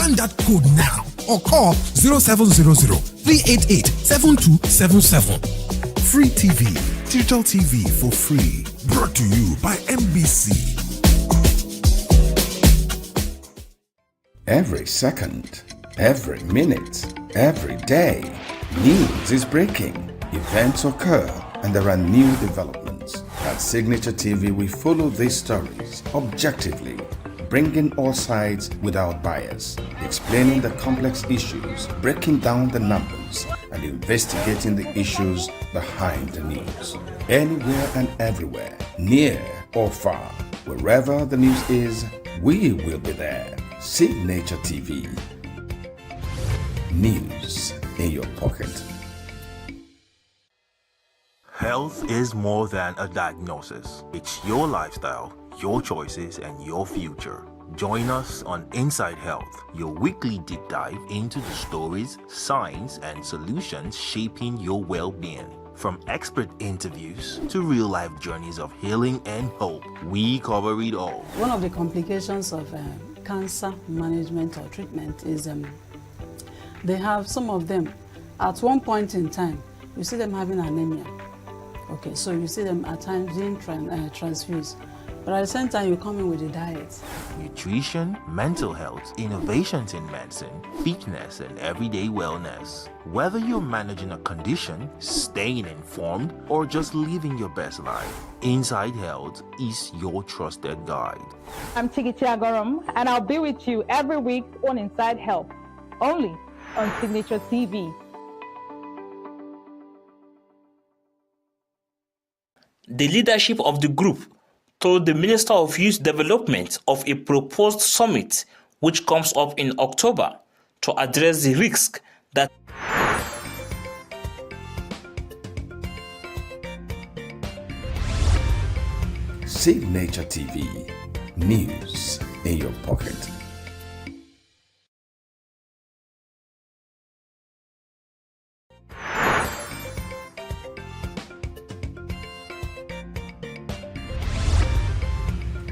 Scan that code now or call 0700-388-7277. Free TV, digital TV for free. Brought to you by MBC. Every second, every minute, every day, news is breaking. Events occur and there are new developments. At Signature TV, we follow these stories objectively, bringing all sides without bias, explaining the complex issues, breaking down the numbers, and investigating the issues behind the news. Anywhere and everywhere, near or far, wherever the news is, we will be there. Signature TV. News in your pocket. Health is more than a diagnosis. It's your lifestyle, your choices, and your future. Join us on Inside Health, your weekly deep dive into the stories, science, and solutions shaping your well-being. From expert interviews to real-life journeys of healing and hope, we cover it all. One of the complications of cancer management or treatment is they have some of them at one point in time, you see them having anemia. Okay, so you see them at times being transfused. But at the same time, you come in with a diet. Nutrition, mental health, innovations in medicine, fitness, and everyday wellness. Whether you're managing a condition, staying informed, or just living your best life, Inside Health is your trusted guide. I'm Tigiti Agorom, and I'll be with you every week on Inside Health, only on Signature TV. The leadership of the group told the Minister of Youth Development of a proposed summit which comes up in October to address the risk that Signature TV. News in your pocket.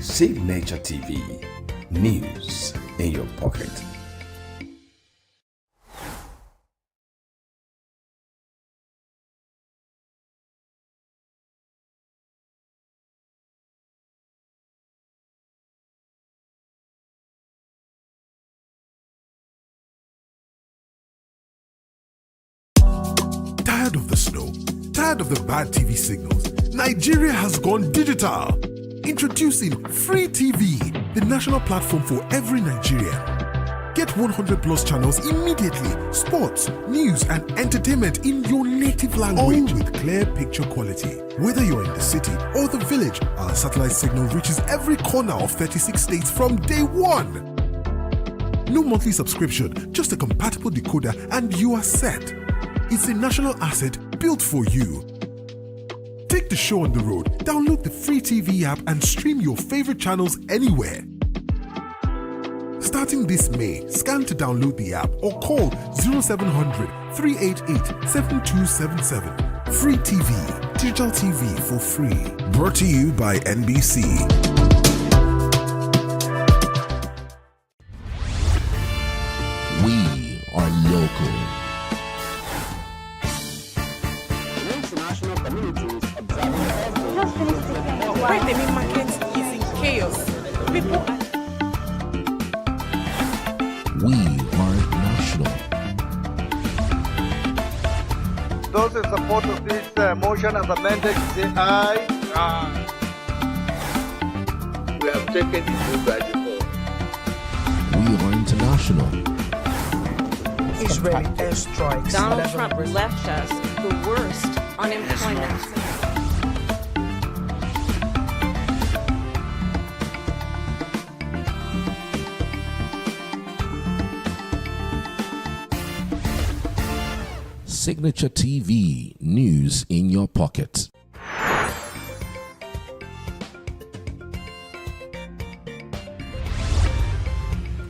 Signature TV. News in your pocket. Tired of the snow? Tired of the bad TV signals? Nigeria has gone digital. Introducing Free TV, the national platform for every Nigerian. Get 100 plus channels immediately. Sports, news, and entertainment in your native language with clear picture quality. Whether you're in the city or the village, our satellite signal reaches every corner of 36 states from day one. No monthly subscription, just a compatible decoder, and you are set. It's a national asset built for you. Take the show on the road, download the Free TV app and stream your favorite channels anywhere. Starting this May, scan to download the app or call 0700 388 7277. Free TV, digital TV for free. Brought to you by NBC. We are local. Why the main market is in chaos. People We are national. Those in support of this motion as amended say aye. Aye. We have taken the vote by default. We are international. Israeli airstrikes. Donald Trump left us the worst unemployment. Signature TV, news in your pocket.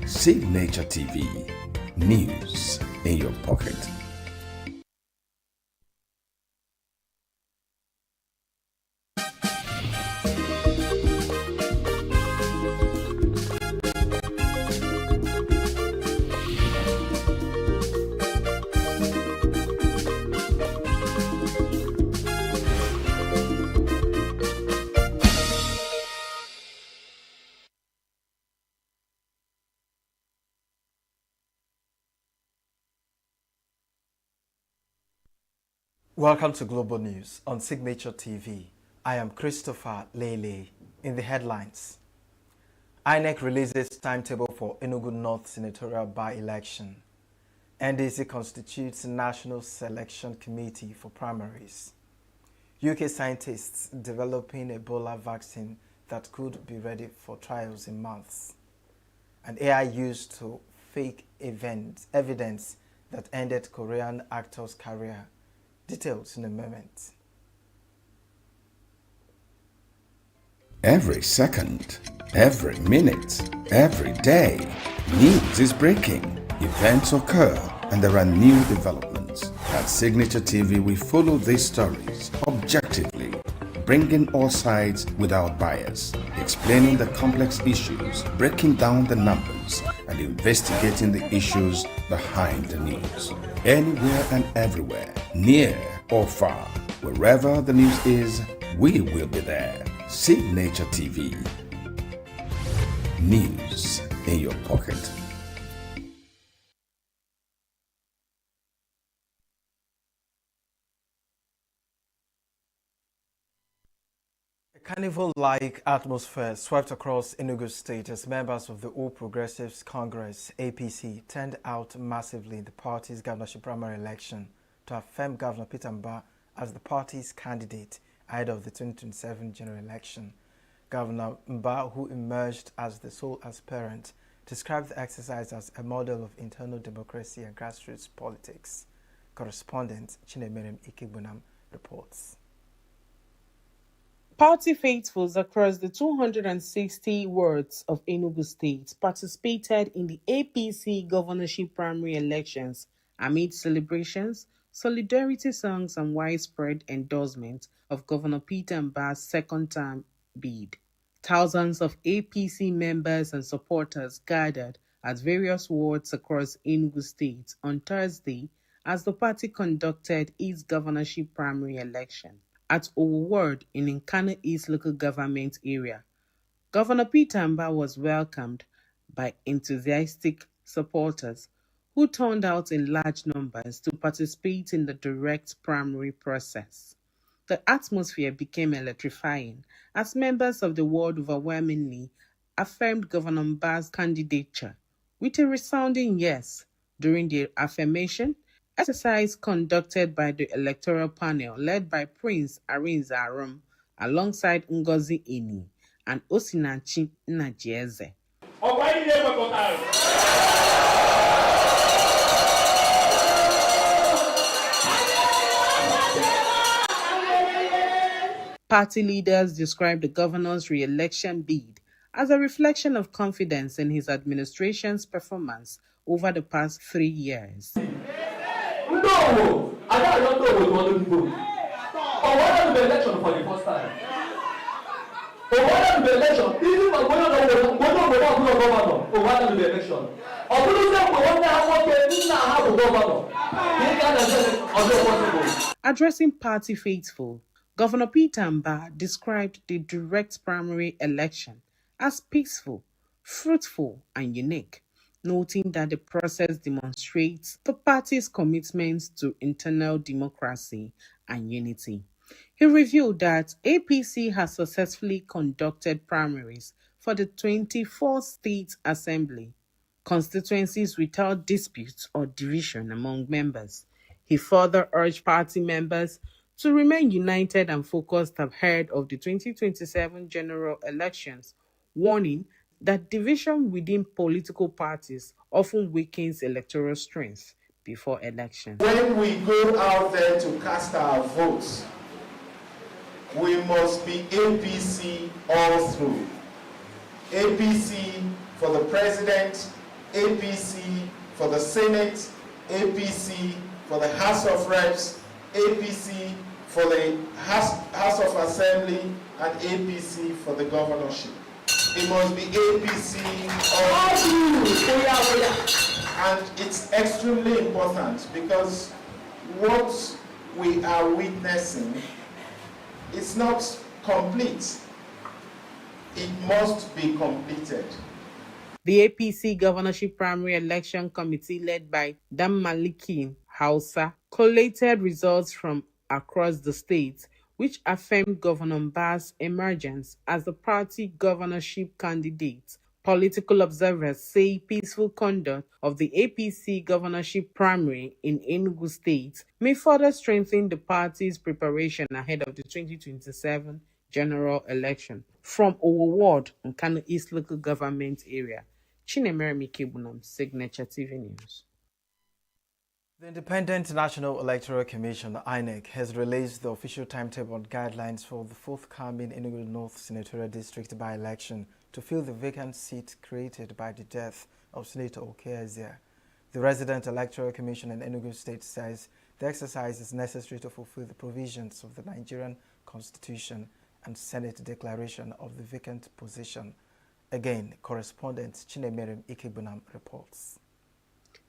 Signature TV. News in your pocket. Welcome to Global News on Signature TV. I am Christopher Lele. In the headlines, INEC releases timetable for ENUGU North senatorial by-election. NDC constitutes National Selection Committee for primaries. UK scientists developing Ebola vaccine that could be ready for trials in months. And AI used to fake evidence that ended Korean actor's career. Details in a moment. Every second, every minute, every day, news is breaking, events occur, and there are new developments. At Signature TV, we follow these stories objectively, bringing all sides without bias, explaining the complex issues, breaking down the numbers, and investigating the issues behind the news. Anywhere and everywhere, near or far, wherever the news is, we will be there. Signature TV. News in your pocket. A carnival-like atmosphere swept across ENUGU State as members of the All Progressives Congress, APC, turned out massively in the party's governorship primary election to affirm Governor Peter Mbah as the party's candidate ahead of the 2027 general election. Governor Mbah, who emerged as the sole aspirant, described the exercise as a model of internal democracy and grassroots politics. Correspondent Chinemerem Ikebunam reports. Party faithfuls across the 260 wards of Enugu State participated in the APC governorship primary elections amid celebrations, solidarity songs, and widespread endorsement of Governor Peter Mbah's second-term bid. Thousands of APC members and supporters gathered at various wards across Enugu State on Thursday as the party conducted its governorship primary election. At Owo Ward in Nkana East local government area, Governor Peter Mbah was welcomed by enthusiastic supporters who turned out in large numbers to participate in the direct primary process. The atmosphere became electrifying as members of the ward overwhelmingly affirmed Governor Mbah's candidature with a resounding yes. During the affirmation exercise conducted by the electoral panel led by Prince Arinze Arum alongside Ngozi Eni and Osinachi Nnajieze. Party leaders described the governor's re-election bid as a reflection of confidence in his administration's performance over the past 3 years. No, I don't know what to do. Or whether the election for the first time. Or whether the election, even for governor, or whether the election. Or whether Addressing party faithful, Governor Peter Mbah described the direct primary election as peaceful, fruitful, and unique, noting that the process demonstrates the party's commitment to internal democracy and unity. He revealed that APC has successfully conducted primaries for the 24th State Assembly, constituencies without disputes or division among members. He further urged party members to remain united and focused ahead of the 2027 general elections, warning that division within political parties often weakens electoral strength before elections. When we go out there to cast our votes, we must be APC all through. APC for the president, APC for the Senate, APC for the House of Reps, APC for the House of Assembly, and APC for the governorship. It must be APC all through. And it's extremely important because what we are witnessing is not complete. It must be completed. The APC governorship primary election committee led by Dam Maliki Hausa collated results from across the state, which affirmed Governor Mba's emergence as the party governorship candidate. Political observers say peaceful conduct of the APC governorship primary in Enugu State may further strengthen the party's preparation ahead of the 2027 general election. From Owo Ward, Nkano East Local Government Area, Chinemere Mikebunam, Signature TV News. The Independent National Electoral Commission, INEC, has released the official timetable and guidelines for the forthcoming Enugu North Senatorial District by-election to fill the vacant seat created by the death of Senator Okezie. The Resident Electoral Commission in Enugu State says the exercise is necessary to fulfill the provisions of the Nigerian Constitution and Senate Declaration of the vacant position. Again, correspondent Chinemerem Ikebunam reports.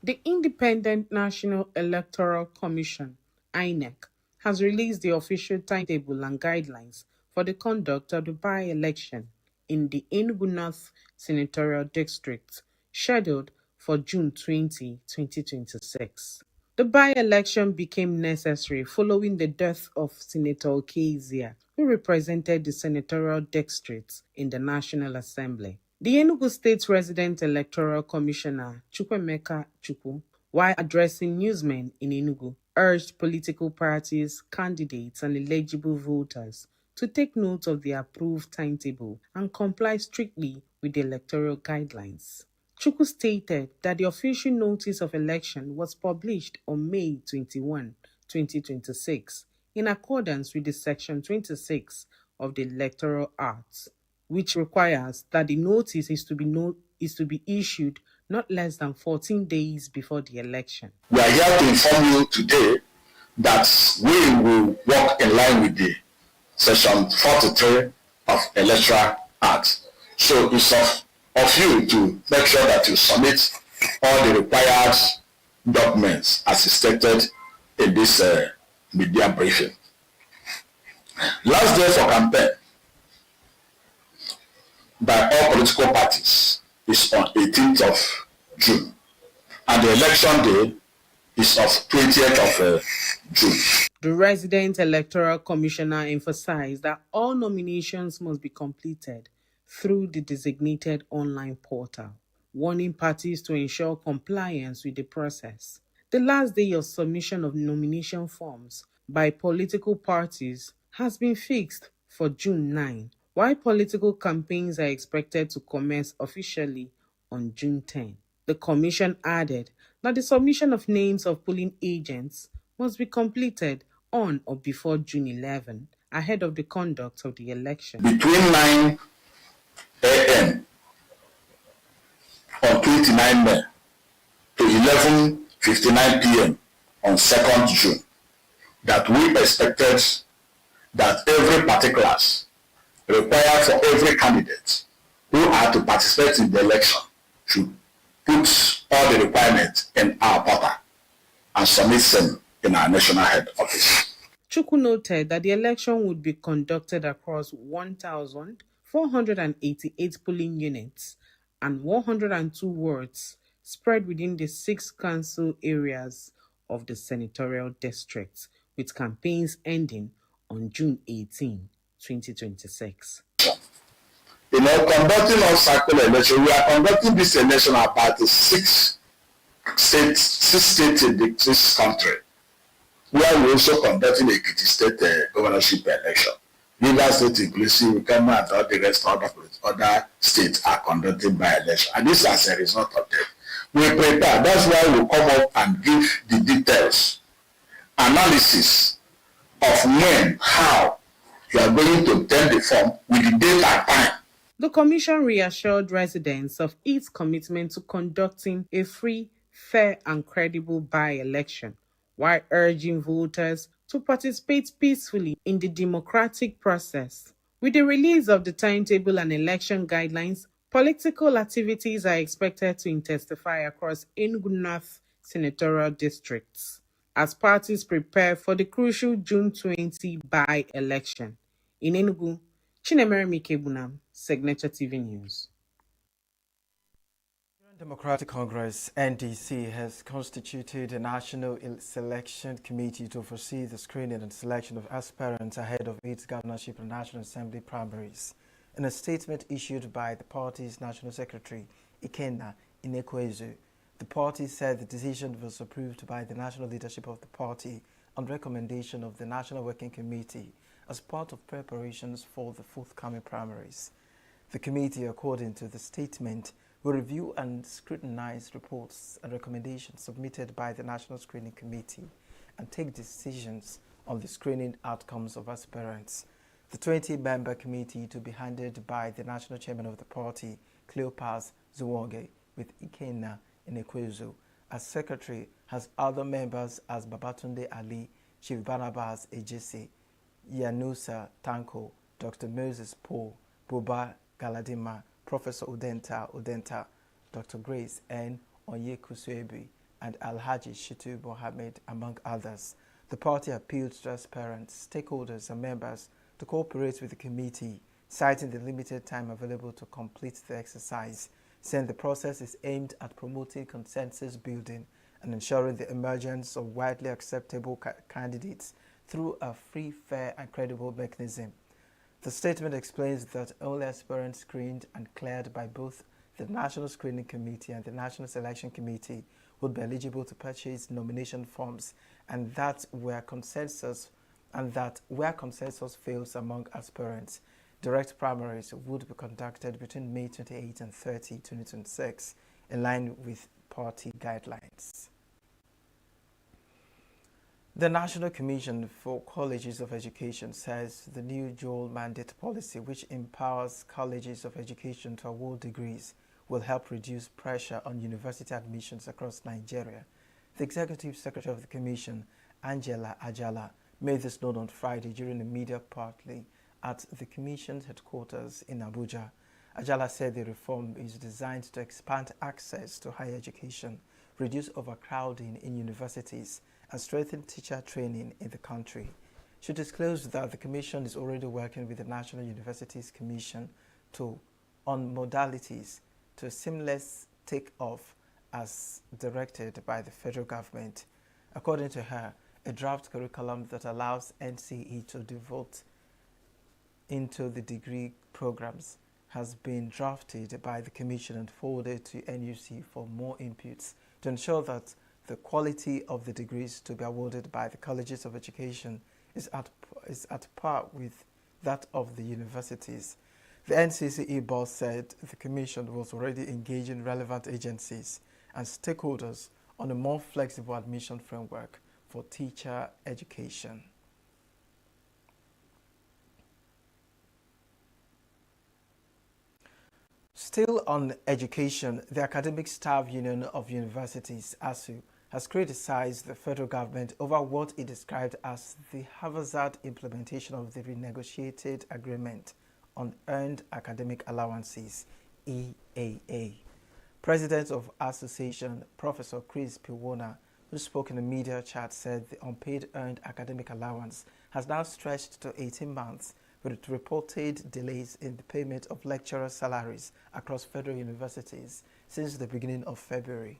The Independent National Electoral Commission, INEC, has released the official timetable and guidelines for the conduct of the by-election in the Enugu North Senatorial District, scheduled for June 20, 2026. The by-election became necessary following the death of Senator Okezie, who represented the senatorial districts in the National Assembly. The Enugu State Resident Electoral Commissioner, Chukwemeka Chukwu, while addressing newsmen in Enugu, urged political parties, candidates, and eligible voters to take note of the approved timetable and comply strictly with the electoral guidelines. Chukwu stated that the official notice of election was published on May 21, 2026, in accordance with the Section 26 of the Electoral Act, which requires that the notice is to be issued not less than 14 days before the election. We are here to inform you today that we will work in line with the Section 43 of Electoral Act. So it's of you to make sure that you submit all the required documents as stated in this media briefing. Last day for campaign by all political parties is on 18th of June, and the election day is of 20th of June. The Resident Electoral Commissioner emphasized that all nominations must be completed through the designated online portal, warning parties to ensure compliance with the process. The last day of submission of nomination forms by political parties has been fixed for June 9, while political campaigns are expected to commence officially on June 10. The Commission added that the submission of names of polling agents must be completed on or before June 11, ahead of the conduct of the election. Between 9 a.m. on 29 May to 11:59 p.m. on 2nd June, that we expected that every particulars required for every candidate who are to participate in the election should put all the requirements in our portal and submit them in our national head office. Chukwu noted that the election would be conducted across 1,488 polling units and 102 wards spread within the 6 council areas of the senatorial districts, with campaigns ending on June 18, 2026. Conducting off-cycle election, we are conducting this election about the 6 states in this country, where we also conducting a Ekiti State governorship election. Rivers State inclusive, Kano and all the rest of other states are conducting by election. And this as a result of that. We prepare. That's why we come up and give the details, analysis of when, how you are going to obtain the form with the date and time. The Commission reassured residents of its commitment to conducting a free, fair, and credible by-election, while urging voters to participate peacefully in the democratic process. With the release of the timetable and election guidelines, political activities are expected to intensify across Enugu North senatorial districts as parties prepare for the crucial June 20 by-election. In Enugu, Chinemere Mikebunam, Signature TV News. Democratic Congress (NDC) has constituted a national selection committee to oversee the screening and selection of aspirants ahead of its governorship and National Assembly primaries. In a statement issued by the party's national secretary, ENUGU, the party said the decision was approved by the national leadership of the party on recommendation of the National Working Committee as part of preparations for the forthcoming primaries. The committee, according to the statement, will review and scrutinize reports and recommendations submitted by the National Screening Committee and take decisions on the screening outcomes of aspirants. The 20-member committee, to be handled by the national chairman of the party, Cleopas Zuwoge, with ENUGU as secretary, has other members as Babatunde Ali, Chief Barnabas Ejese, Yanusa Tanko, Dr. Moses Paul, Buba Galadima, Professor Udenta, Dr. Grace N. Onyekusuebi, and Alhaji Shitu Mohammed, among others. The party appealed to aspirants, stakeholders, and members to cooperate with the committee, citing the limited time available to complete the exercise, saying the process is aimed at promoting consensus building and ensuring the emergence of widely acceptable candidates through a free, fair, and credible mechanism. The statement explains that only aspirants screened and cleared by both the National Screening Committee and the National Selection Committee would be eligible to purchase nomination forms, and that where consensus fails among aspirants, direct primaries would be conducted between May 28 and 30, 2026, in line with party guidelines. The National Commission for Colleges of Education says the new dual mandate policy, which empowers colleges of education to award degrees, will help reduce pressure on university admissions across Nigeria. The Executive Secretary of the Commission, Angela Ajala, made this known on Friday during a media party at the Commission's headquarters in Abuja. Ajala said the reform is designed to expand access to higher education, reduce overcrowding in universities, and strengthen teacher training in the country. She disclosed that the Commission is already working with the National Universities Commission on modalities to seamless take-off as directed by the federal government. According to her, a draft curriculum that allows NCE to devote into the degree programs has been drafted by the Commission and forwarded to NUC for more inputs to ensure that the quality of the degrees to be awarded by the colleges of education is at par with that of the universities. The NCCE boss said the Commission was already engaging relevant agencies and stakeholders on a more flexible admission framework for teacher education. Still on education, the Academic Staff Union of Universities, ASU, has criticized the federal government over what it described as the haphazard implementation of the renegotiated agreement on Earned Academic Allowances, EAA. President of Association, Professor Chris Piwona, who spoke in a media chat, said the unpaid Earned Academic Allowance has now stretched to 18 months, with reported delays in the payment of lecturer salaries across federal universities since the beginning of February.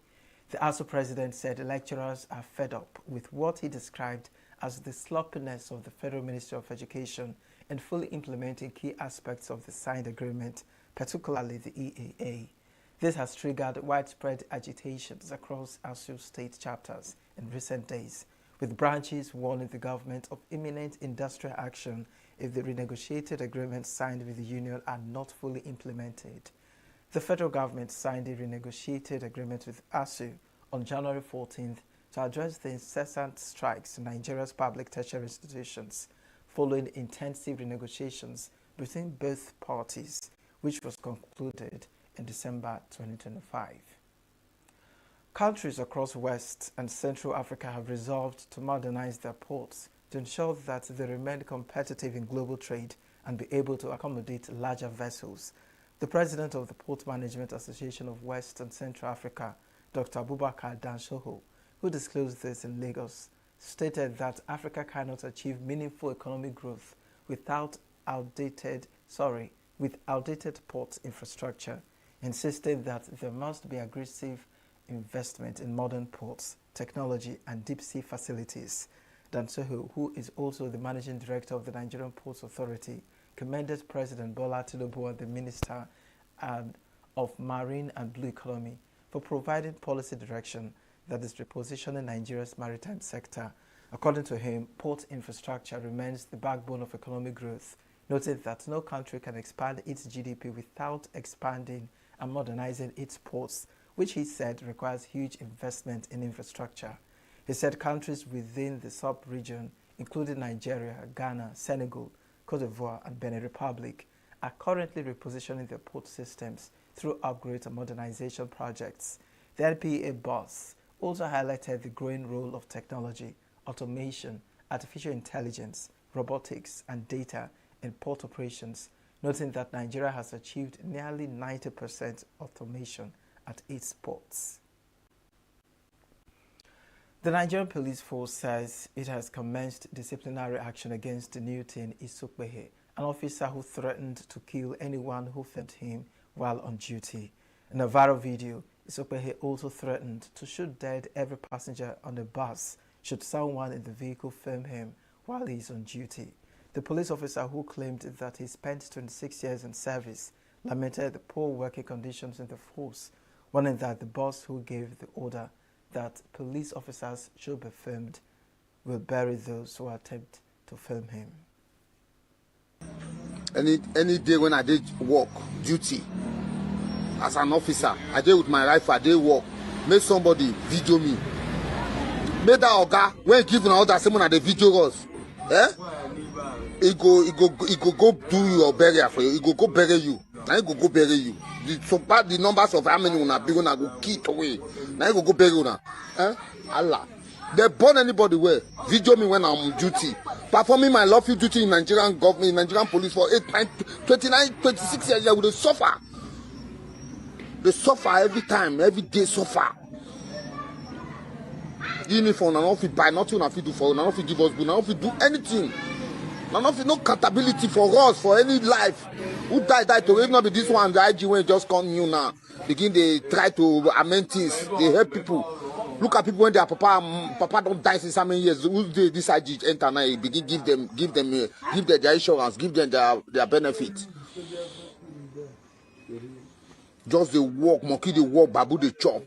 The ASU president said lecturers are fed up with what he described as the sloppiness of the Federal Ministry of Education in fully implementing key aspects of the signed agreement, particularly the EAA. This has triggered widespread agitations across ASU state chapters in recent days, with branches warning the government of imminent industrial action if the renegotiated agreements signed with the union are not fully implemented. The federal government signed a renegotiated agreement with ASU on January 14th to address the incessant strikes in Nigeria's public tertiary institutions, following intensive renegotiations between both parties, which was concluded in December 2025. Countries across West and Central Africa have resolved to modernize their ports to ensure that they remain competitive in global trade and be able to accommodate larger vessels. The president of the Port Management Association of West and Central Africa, Dr. Abubakar Danshoho, who disclosed this in Lagos, stated that Africa cannot achieve meaningful economic growth without outdated port infrastructure. insisting that there must be aggressive investment in modern ports, technology, and deep-sea facilities. Dansoho, who is also the managing director of the Nigerian Ports Authority, commended President Bola Tinubu and the Minister of Marine and Blue Economy for providing policy direction that is repositioning Nigeria's maritime sector. According to him, port infrastructure remains the backbone of economic growth, noting that no country can expand its GDP without expanding and modernizing its ports, which he said requires huge investment in infrastructure. He said countries within the sub-region, including Nigeria, Ghana, Senegal, Cote d'Ivoire, and Benin Republic, are currently repositioning their port systems through upgrades and modernization projects. The NPA boss also highlighted the growing role of technology, automation, artificial intelligence, robotics, and data in port operations, noting that Nigeria has achieved nearly 90% automation at its ports. The Nigerian Police Force says it has commenced disciplinary action against Newton Isokwehe, an officer who threatened to kill anyone who fed him while on duty. In a viral video, Isokwehe also threatened to shoot dead every passenger on the bus should someone in the vehicle film him while he is on duty. The police officer, who claimed that he spent 26 years in service, lamented the poor working conditions in the force, warning that the boss who gave the order that police officers should be filmed will bury those who attempt to film him. Any day when I did work, duty, as an officer, I did with my rifle, I did work, make somebody video me. Make that oga, when he give an order, someone at the video us, he go do your burial for you, he go bury you, now he go bury you. The numbers of how many una be gonna go keep away. Now you go bury una. Allah. They burn anybody where. Video me when I'm on duty. Performing my lawful duty in Nigerian government, in Nigerian police for 26 years, they will suffer. They suffer every time, every day suffer. Uniform, and not buy nothing, not do for, not give us, not do anything. No accountability for us, for any life. Who died to even not be this one, the IG when just come new now. Begin they try to amend things. They help people. Look at people when their papa don't die since how many years. Who they this IG enter now? Begin give them their insurance, give them their benefit. Just they walk, monkey they walk, babu they chop.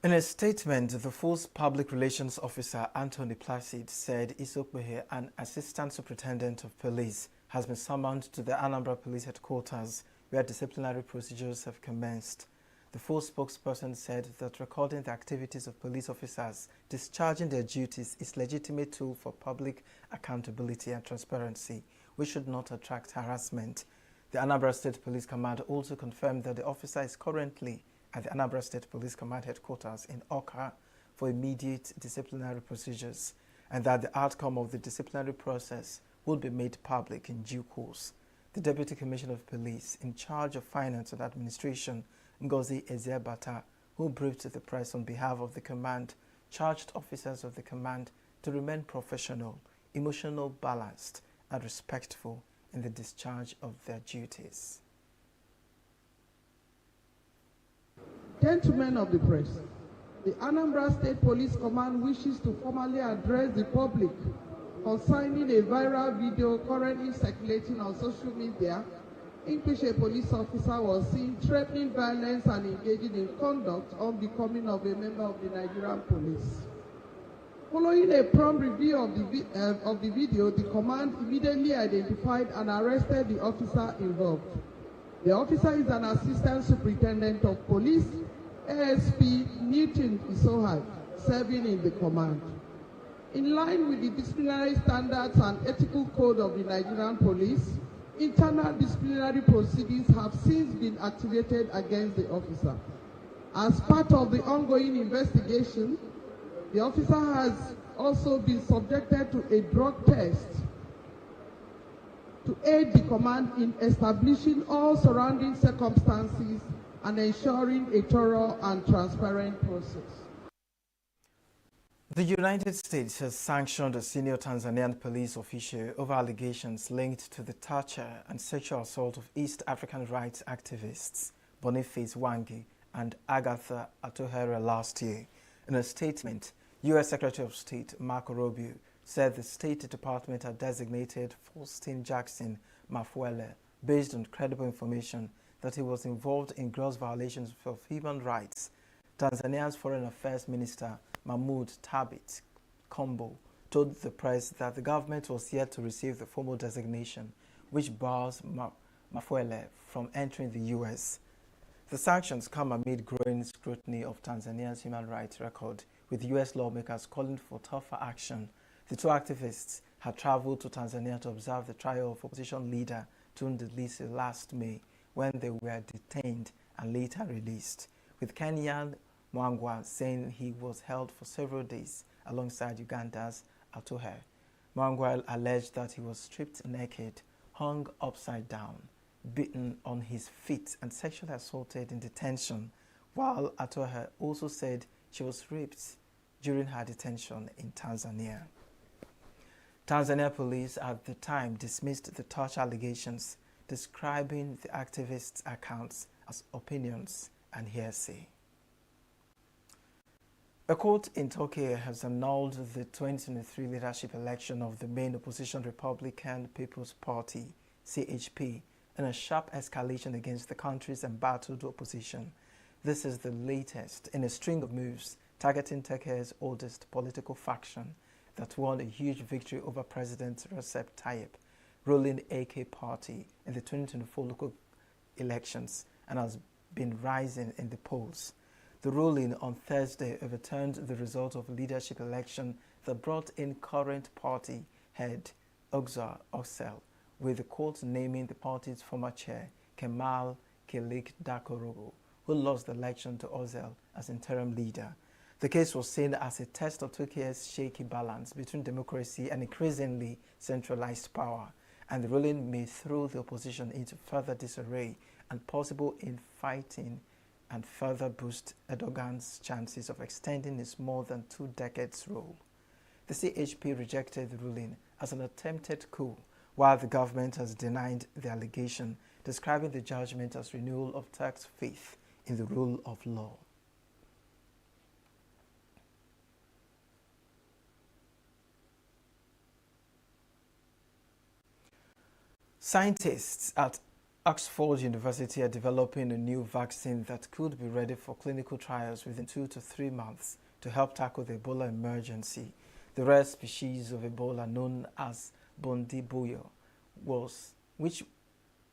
In a statement, the force public relations officer Anthony Placid said Isokwehe, an assistant superintendent of police, has been summoned to the Anambra Police Headquarters, where disciplinary procedures have commenced. The force spokesperson said that recording the activities of police officers discharging their duties is a legitimate tool for public accountability and transparency, which should not attract harassment. The Anambra State Police Command also confirmed that the officer is currently at the Anambra State Police Command Headquarters in Oka for immediate disciplinary procedures, and that the outcome of the disciplinary process will be made public in due course. The Deputy Commissioner of Police in charge of Finance and Administration, Ngozi Ezeabata, who briefed the press on behalf of the command, charged officers of the command to remain professional, emotional, balanced, and respectful in the discharge of their duties. Gentlemen of the press, the Anambra State Police Command wishes to formally address the public concerning a viral video currently circulating on social media in which a police officer was seen threatening violence and engaging in conduct unbecoming of a member of the Nigerian police. Following a prompt review of the video, the command immediately identified and arrested the officer involved. The officer is an assistant superintendent of police, ASP Newton Isohad, serving in the command. In line with the disciplinary standards and ethical code of the Nigerian police, internal disciplinary proceedings have since been activated against the officer. As part of the ongoing investigation, the officer has also been subjected to a drug test to aid the command in establishing all surrounding circumstances and ensuring a thorough and transparent process. The United States has sanctioned a senior Tanzanian police official over allegations linked to the torture and sexual assault of East African rights activists Boniface Wangi and Agatha Atuhaire last year. In a statement, U.S. Secretary of State Marco Rubio said the State Department had designated Faustin Jackson Mafuele based on credible information that he was involved in gross violations of human rights. Tanzania's Foreign Affairs Minister Mahmoud Thabit Kombo told the press that the government was yet to receive the formal designation, which bars Mafuele from entering the U.S. The sanctions come amid growing scrutiny of Tanzania's human rights record, with U.S. lawmakers calling for tougher action. The two activists had traveled to Tanzania to observe the trial of opposition leader Tundu Lissu last May, when they were detained and later released, with Kenyan Mwangwa saying he was held for several days alongside Uganda's Atuhaire. Mwangwa alleged that he was stripped naked, hung upside down, beaten on his feet and sexually assaulted in detention, while Atuhaire also said she was raped during her detention in Tanzania. Tanzania police at the time dismissed the torture allegations, describing the activists' accounts as opinions and hearsay. A court in Turkey has annulled the 2023 leadership election of the main opposition Republican People's Party, CHP, in a sharp escalation against the country's embattled opposition. This is the latest in a string of moves targeting Turkey's oldest political faction that won a huge victory over President Recep Tayyip, ruling AK Party in the 2024 local elections and has been rising in the polls. The ruling on Thursday overturned the result of a leadership election that brought in current party head Oxar Oxel, with the court naming the party's former chair, Kemal Kılıçdaroğlu, who lost the election to Oxel as interim leader. The case was seen as a test of Turkey's shaky balance between democracy and increasingly centralized power, and the ruling may throw the opposition into further disarray and possible infighting and further boost Erdogan's chances of extending his more than 2 decades rule. The CHP rejected the ruling as an attempted coup, while the government has denied the allegation, describing the judgment as renewal of Turks' faith in the rule of law. Scientists at Oxford University are developing a new vaccine that could be ready for clinical trials within 2 to 3 months to help tackle the Ebola emergency. The rare species of Ebola known as Bundibugyo,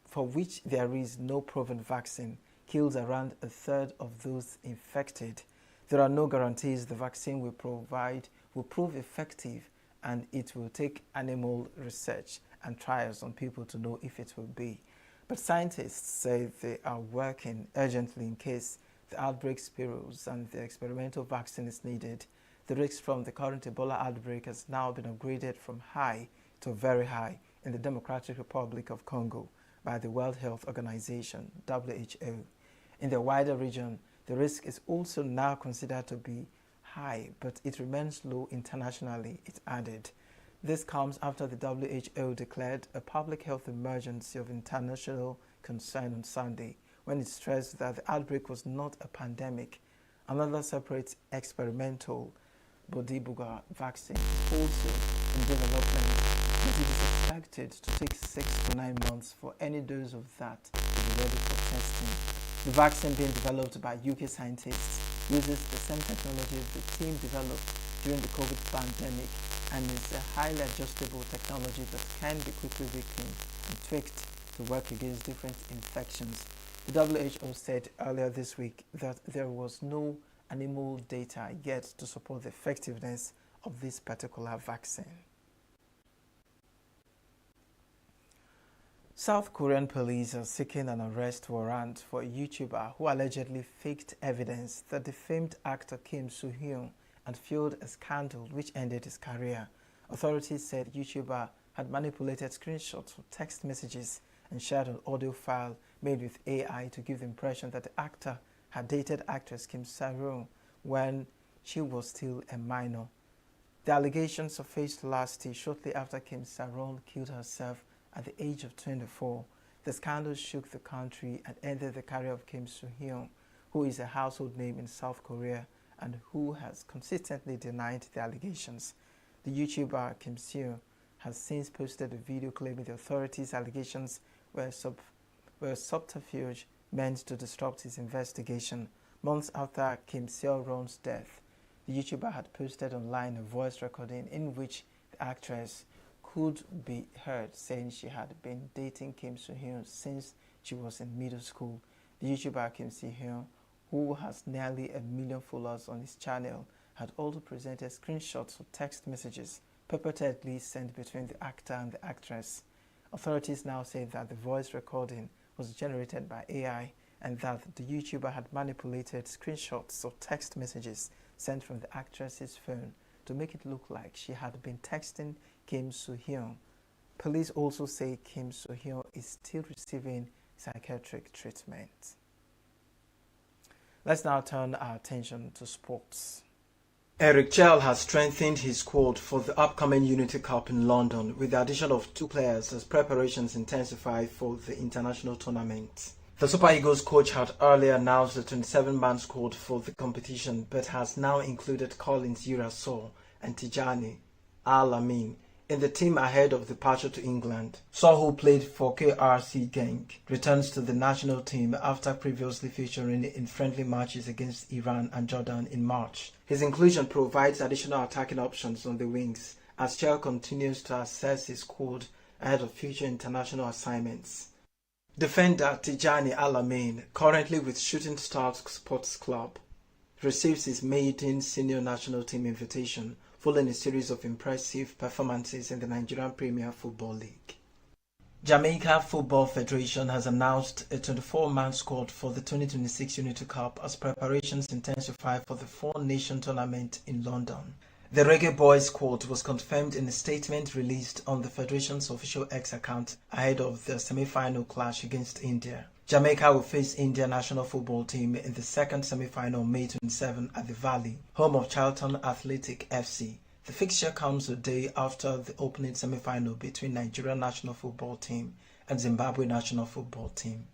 for which there is no proven vaccine, kills around a third of those infected. There are no guarantees the vaccine will prove effective, and it will take animal research and trials on people to know if it will be. But scientists say they are working urgently in case the outbreak spirals and the experimental vaccine is needed. The risk from the current Ebola outbreak has now been upgraded from high to very high in the Democratic Republic of Congo by the World Health Organization, WHO. In the wider region, the risk is also now considered to be high, but it remains low internationally, it added. This comes after the WHO declared a public health emergency of international concern on Sunday, when it stressed that the outbreak was not a pandemic. Another separate experimental Bundibugyo vaccine is also in development, but it is expected to take 6 to 9 months for any dose of that to be ready for testing. The vaccine being developed by UK scientists uses the same technology the team developed during the COVID pandemic and is a highly adjustable technology that can be quickly weakened and tweaked to work against different infections. The WHO said earlier this week that there was no animal data yet to support the effectiveness of this particular vaccine. South Korean police are seeking an arrest warrant for a YouTuber who allegedly faked evidence that defamed actor Kim Soo-hyun and fueled a scandal which ended his career. Authorities said YouTuber had manipulated screenshots of text messages and shared an audio file made with AI to give the impression that the actor had dated actress Kim Soo-hyun when she was still a minor. The allegations surfaced last year shortly after Kim Saron killed herself at the age of 24. The scandal shook the country and ended the career of Kim Soo-hyun, who is a household name in South Korea and who has consistently denied the allegations. The YouTuber Kim Soo has since posted a video claiming the authorities' allegations were subterfuge meant to disrupt his investigation. Months after Kim Seo-ron's death, the YouTuber had posted online a voice recording in which the actress could be heard saying she had been dating Kim Soo-hyun since she was in middle school. The YouTuber Kim Soo-hyun, who has nearly 1 million followers on his channel, had also presented screenshots of text messages purportedly sent between the actor and the actress. Authorities now say that the voice recording was generated by AI and that the YouTuber had manipulated screenshots of text messages sent from the actress's phone to make it look like she had been texting Kim Soo-hyun. Police also say Kim Soo-hyun is still receiving psychiatric treatment. Let's now turn our attention to sports. Eric Chell has strengthened his squad for the upcoming Unity Cup in London with the addition of 2 players as preparations intensify for the international tournament. The Super Eagles coach had earlier announced the 27-man squad for the competition but has now included Collins Iraso and Tijani Al-Amin in the team ahead of departure to England. Saul, who played for KRC Genk, returns to the national team after previously featuring in friendly matches against Iran and Jordan in March. His inclusion provides additional attacking options on the wings as Chell continues to assess his squad ahead of future international assignments. Defender Tijani Al-Amin, currently with Shooting Stars Sports Club, receives his maiden senior national team invitation following a series of impressive performances in the Nigerian Premier Football League. Jamaica Football Federation has announced a 24-man squad for the 2026 Unity Cup as preparations intensify for the 4-nation tournament in London. The Reggae Boys squad was confirmed in a statement released on the Federation's official X account ahead of the semi-final clash against India. Jamaica will face India national football team in the second semi-final May 27 at the Valley, home of Charlton Athletic FC. The fixture comes a day after the opening semi-final between Nigeria national football team and Zimbabwe national football team.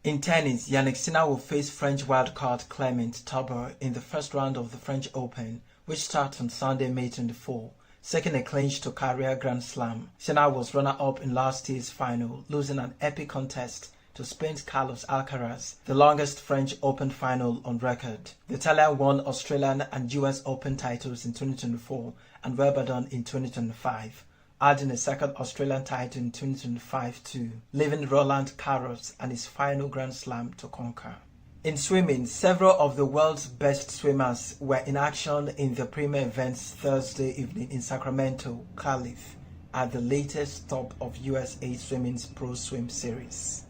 In tennis, Yannick Sinner will face French wildcard Clement Tabor in the first round of the French Open, which starts on Sunday, May 24, seeking a clinch to career Grand Slam. Sinner was runner-up in last year's final, losing an epic contest to Spain's Carlos Alcaraz, the longest French Open final on record. The Italian won Australian and US Open titles in 2024 and Wimbledon in 2025, adding a second Australian title in 2025 too, leaving Roland Garros and his final Grand Slam to conquer. In swimming, several of the world's best swimmers were in action in the premier events Thursday evening in Sacramento, Calif, at the latest stop of USA Swimming's Pro Swim Series.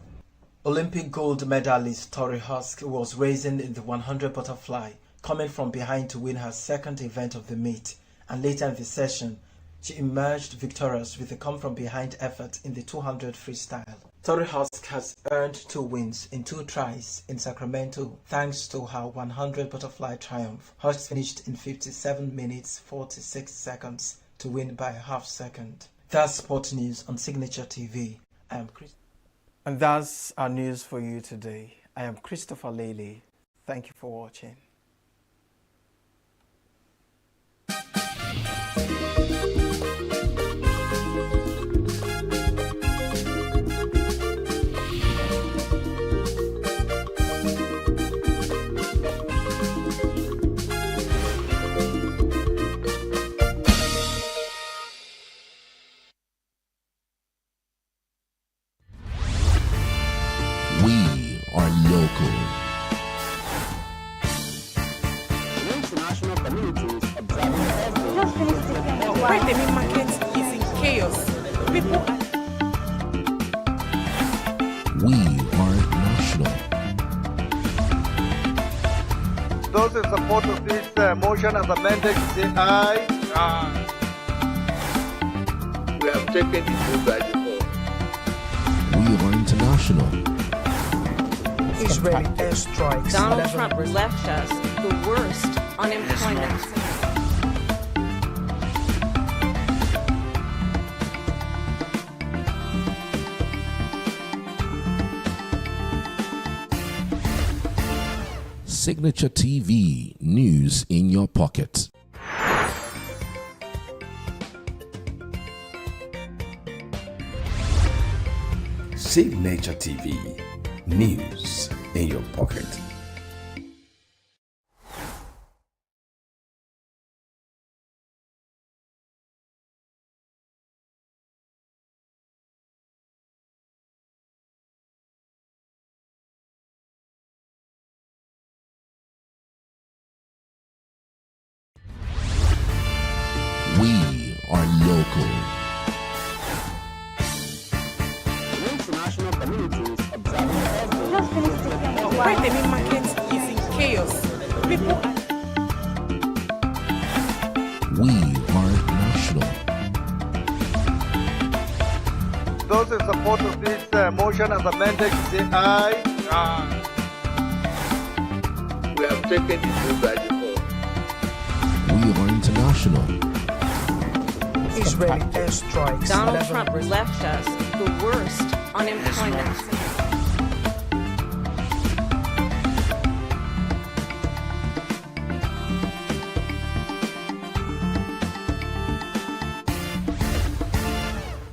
Olympic gold medalist Tori Husk was racing in the 100 butterfly, coming from behind to win her second event of the meet, and later in the session, she emerged victorious with a come-from-behind effort in the 200 freestyle. Tori Husk has earned 2 wins in 2 tries in Sacramento thanks to her 100 butterfly triumph. Husk finished in 57 minutes 46 seconds to win by a half second. That's Sport News on Signature TV. I am Chris. And that's our news for you today. I am Christopher Lele. Thank you for watching. We are local. The international community is observing every Where the main market is in chaos. People are... We are national. Those in support of this motion as amended say aye. We have taken the vote by default. We are international. Israeli airstrikes. Donald Trump left us the worst unemployment. Signature TV, news in your pocket. Signature TV, news in your pocket. We are local. The international community is observing every Just finished the Why the main market is in chaos. People are We are national. Those in support of this motion as amended, say aye. Aye. We have taken the vote by default. We are international. Israeli airstrikes. Donald Trump left us the worst unemployment.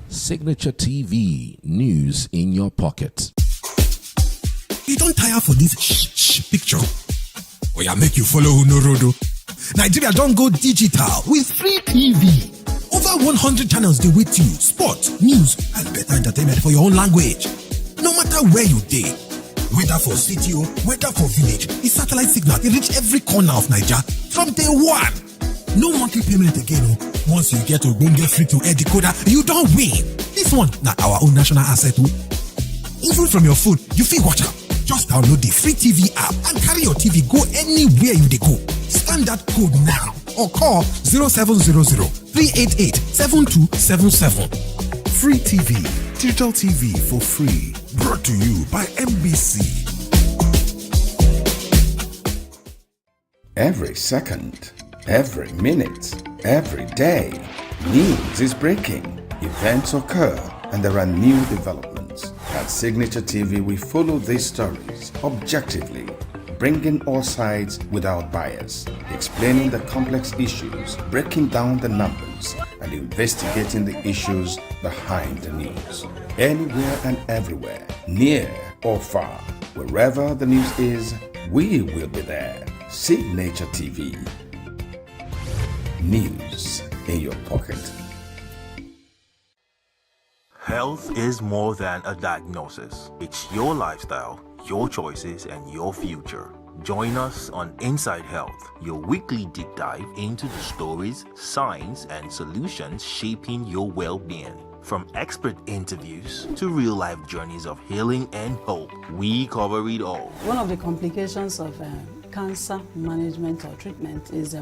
Signature TV, news in your pocket. You don't tire for this picture? Oh yeah, make you follow Unorodo. Nigeria don't go digital with free TV. Over 100 channels they with you. Sport, news, and better entertainment for your own language. No matter where you dey, whether for city or whether for village, the satellite signal can reach every corner of Nigeria from day one. No monthly payment again. Once you get Ogbonge free to air decoder, you don't win. This one, not our own national asset. Even from your phone, you feel watch out. Just download the free TV app and carry your TV go anywhere you dey go. Scan that code now or call 0700-388-7277. Free TV, digital TV for free. Brought to you by MBC. Every second, every minute, every day, news is breaking. Events occur and there are new developments. At Signature TV, we follow these stories objectively, bringing all sides without bias, explaining the complex issues, breaking down the numbers, and investigating the issues behind the news. Anywhere and everywhere, near or far, wherever the news is, we will be there. Signature TV. News in your pocket. Health is more than a diagnosis. It's your lifestyle, your choices, and your future. Join us on Inside Health, your weekly deep dive into the stories, science, and solutions shaping your well-being. From expert interviews to real-life journeys of healing and hope, we cover it all. One of the complications of cancer management or treatment is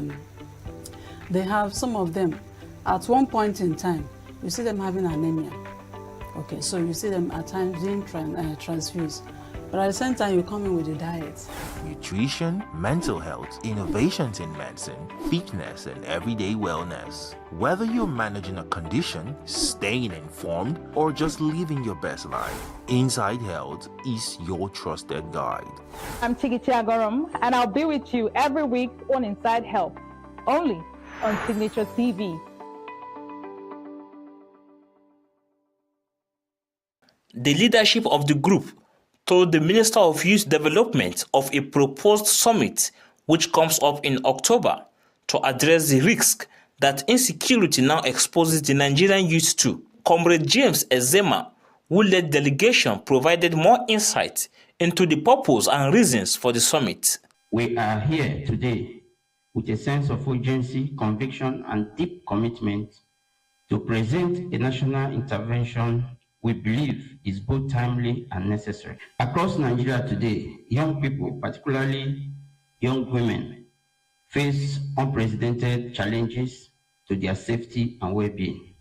they have some of them at one point in time, you see them having anemia. Okay, so you see them at times being transfused. But at the same time, you come in with a diet. Nutrition, mental health, innovations in medicine, fitness, and everyday wellness. Whether you're managing a condition, staying informed, or just living your best life, Inside Health is your trusted guide. I'm Chigichi Agorom, and I'll be with you every week on Inside Health, only on Signature TV. The leadership of the group told the Minister of Youth Development of a proposed summit which comes up in October to address the risk that insecurity now exposes the Nigerian youth to. Comrade James Ezema, who led delegation, provided more insight into the purpose and reasons for the summit. We are here today with a sense of urgency, conviction, and deep commitment to present a national intervention we believe is both timely and necessary. Across Nigeria today, young people, particularly young women, face unprecedented challenges to their safety and well-being.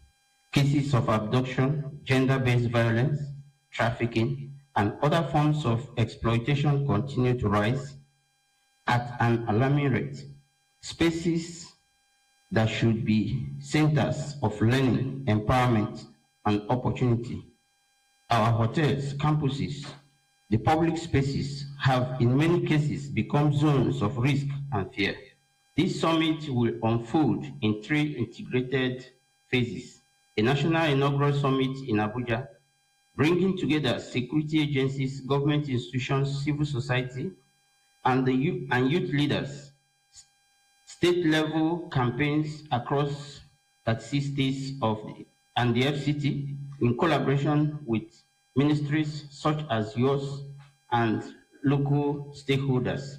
Cases of abduction, gender-based violence, trafficking, and other forms of exploitation continue to rise at an alarming rate. Spaces that should be centers of learning, empowerment, and opportunity. Our hotels, campuses, the public spaces have in many cases become zones of risk and fear. This summit will unfold in 3 integrated phases. A national inaugural summit in Abuja, bringing together security agencies, government institutions, civil society, and youth leaders. State-level campaigns across 36 states and the FCT in collaboration with ministries such as yours and local stakeholders,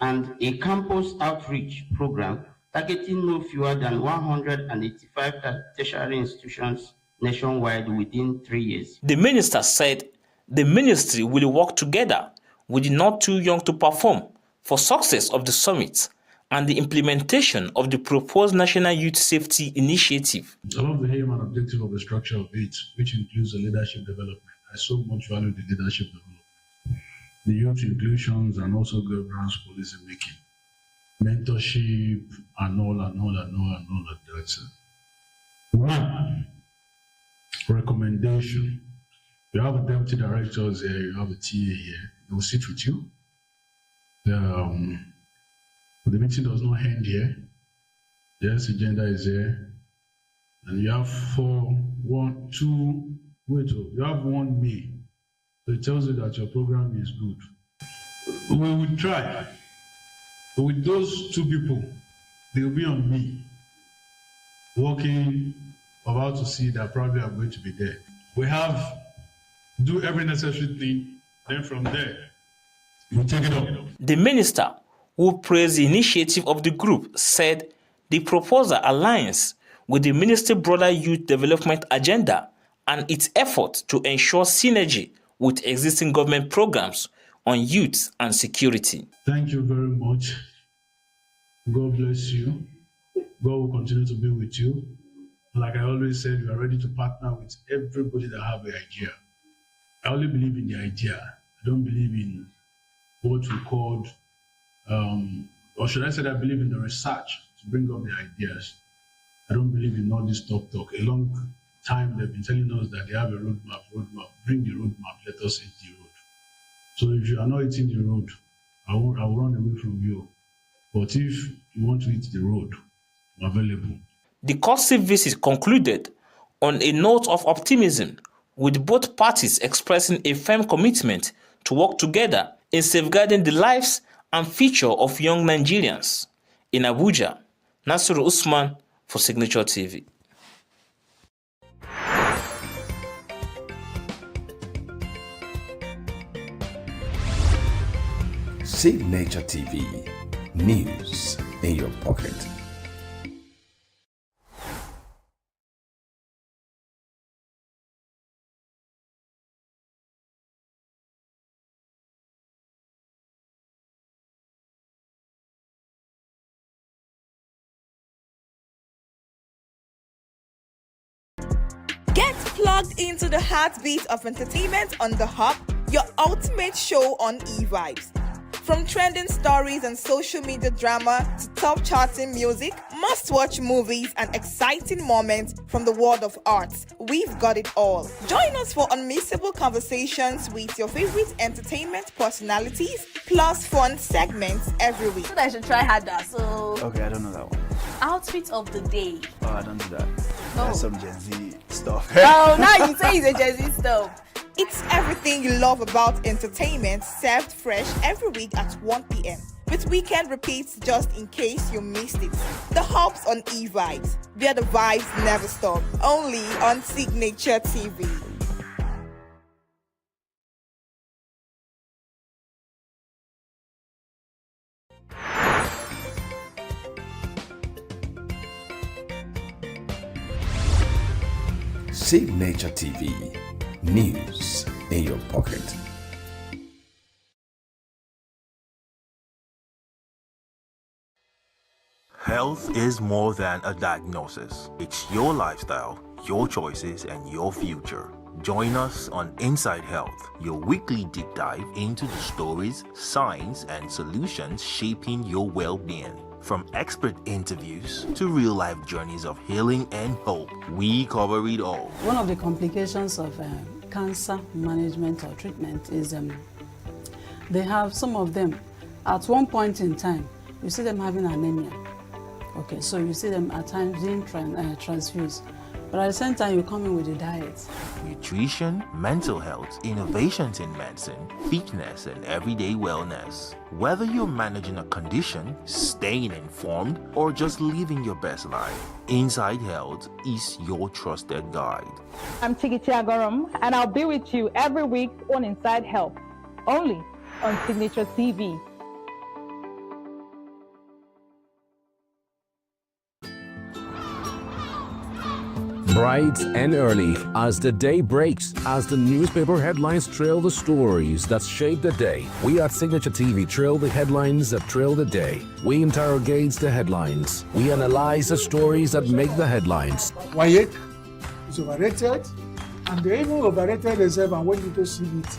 and a campus outreach program targeting no fewer than 185 tertiary institutions nationwide within 3 years. The minister said the ministry will work together with the Not Too Young to Perform for success of the summit and the implementation of the proposed National Youth Safety Initiative. I love the aim and objective of the structure of it, which includes the leadership development. I so much value the leadership development, the youth inclusions, and also governance policy making, mentorship, and all of that. One recommendation: you have a deputy directors here, you have a TA here, they will sit with you. The meeting does not end here. Yes, agenda is here. And you have you have 1 May. So it tells you that your program is good. We will try. But with those 2 people, they will be on me, working, about to see that probably I'm going to be there. We have do every necessary thing, then from there, we take it up. The minister, who praised the initiative of the group, said the proposal aligns with the ministry's broader youth development agenda and its effort to ensure synergy with existing government programs on youth and security. Thank you very much. God bless you. God will continue to be with you. Like I always said, we are ready to partner with everybody that have an idea. I only believe in the idea. I don't believe in what we called or should I say that I believe in the research to bring up the ideas. I don't believe in all this talk. A long time they've been telling us that they have a roadmap. Bring the roadmap, let us hit the road. So if you are not hitting the road, I will run away from you. But if you want to hit the road, I'm available. The courtship visit concluded on a note of optimism, with both parties expressing a firm commitment to work together in safeguarding the lives and future of young Nigerians. In Abuja, Nasiru Usman for Signature TV. Signature TV, news in your pocket. Get plugged into the heartbeat of entertainment on The Hub, your ultimate show on eVibes. From trending stories and social media drama to top charting music, must-watch movies and exciting moments from the world of arts, we've got it all. Join us for unmissable conversations with your favorite entertainment personalities, plus fun segments every week. I should try harder, so... Okay, I don't know that one. Outfit of the day. Oh, I don't do that. That's some Gen Z stuff. Oh, now you say it's a Gen Z stuff. It's everything you love about entertainment, served fresh every week at 1 p.m. with weekend repeats just in case you missed it. The Hub's on eVibes, where the vibes never stop. Only on Signature TV. Signature TV, news in your pocket. Health is more than a diagnosis. It's your lifestyle, your choices, and your future. Join us on Inside Health, your weekly deep dive into the stories, science, and solutions shaping your well-being. From expert interviews to real-life journeys of healing and hope, we cover it all. One of the complications of cancer management or treatment is They have some of them, at one point in time, you see them having anemia. Okay, so you see them at times being transfused. But at the same time, you come in with a diet. Nutrition, mental health, innovations in medicine, fitness, and everyday wellness. Whether you're managing a condition, staying informed, or just living your best life, Inside Health is your trusted guide. I'm Chigichi Agorom, and I'll be with you every week on Inside Health, only on Signature TV. Bright and early as the day breaks, as the newspaper headlines trail the stories that shape the day. We at Signature TV trail the headlines that trail the day. We interrogate the headlines. We analyze the stories that make the headlines. WAEC is overrated, and they even overrated themselves and went into CBT.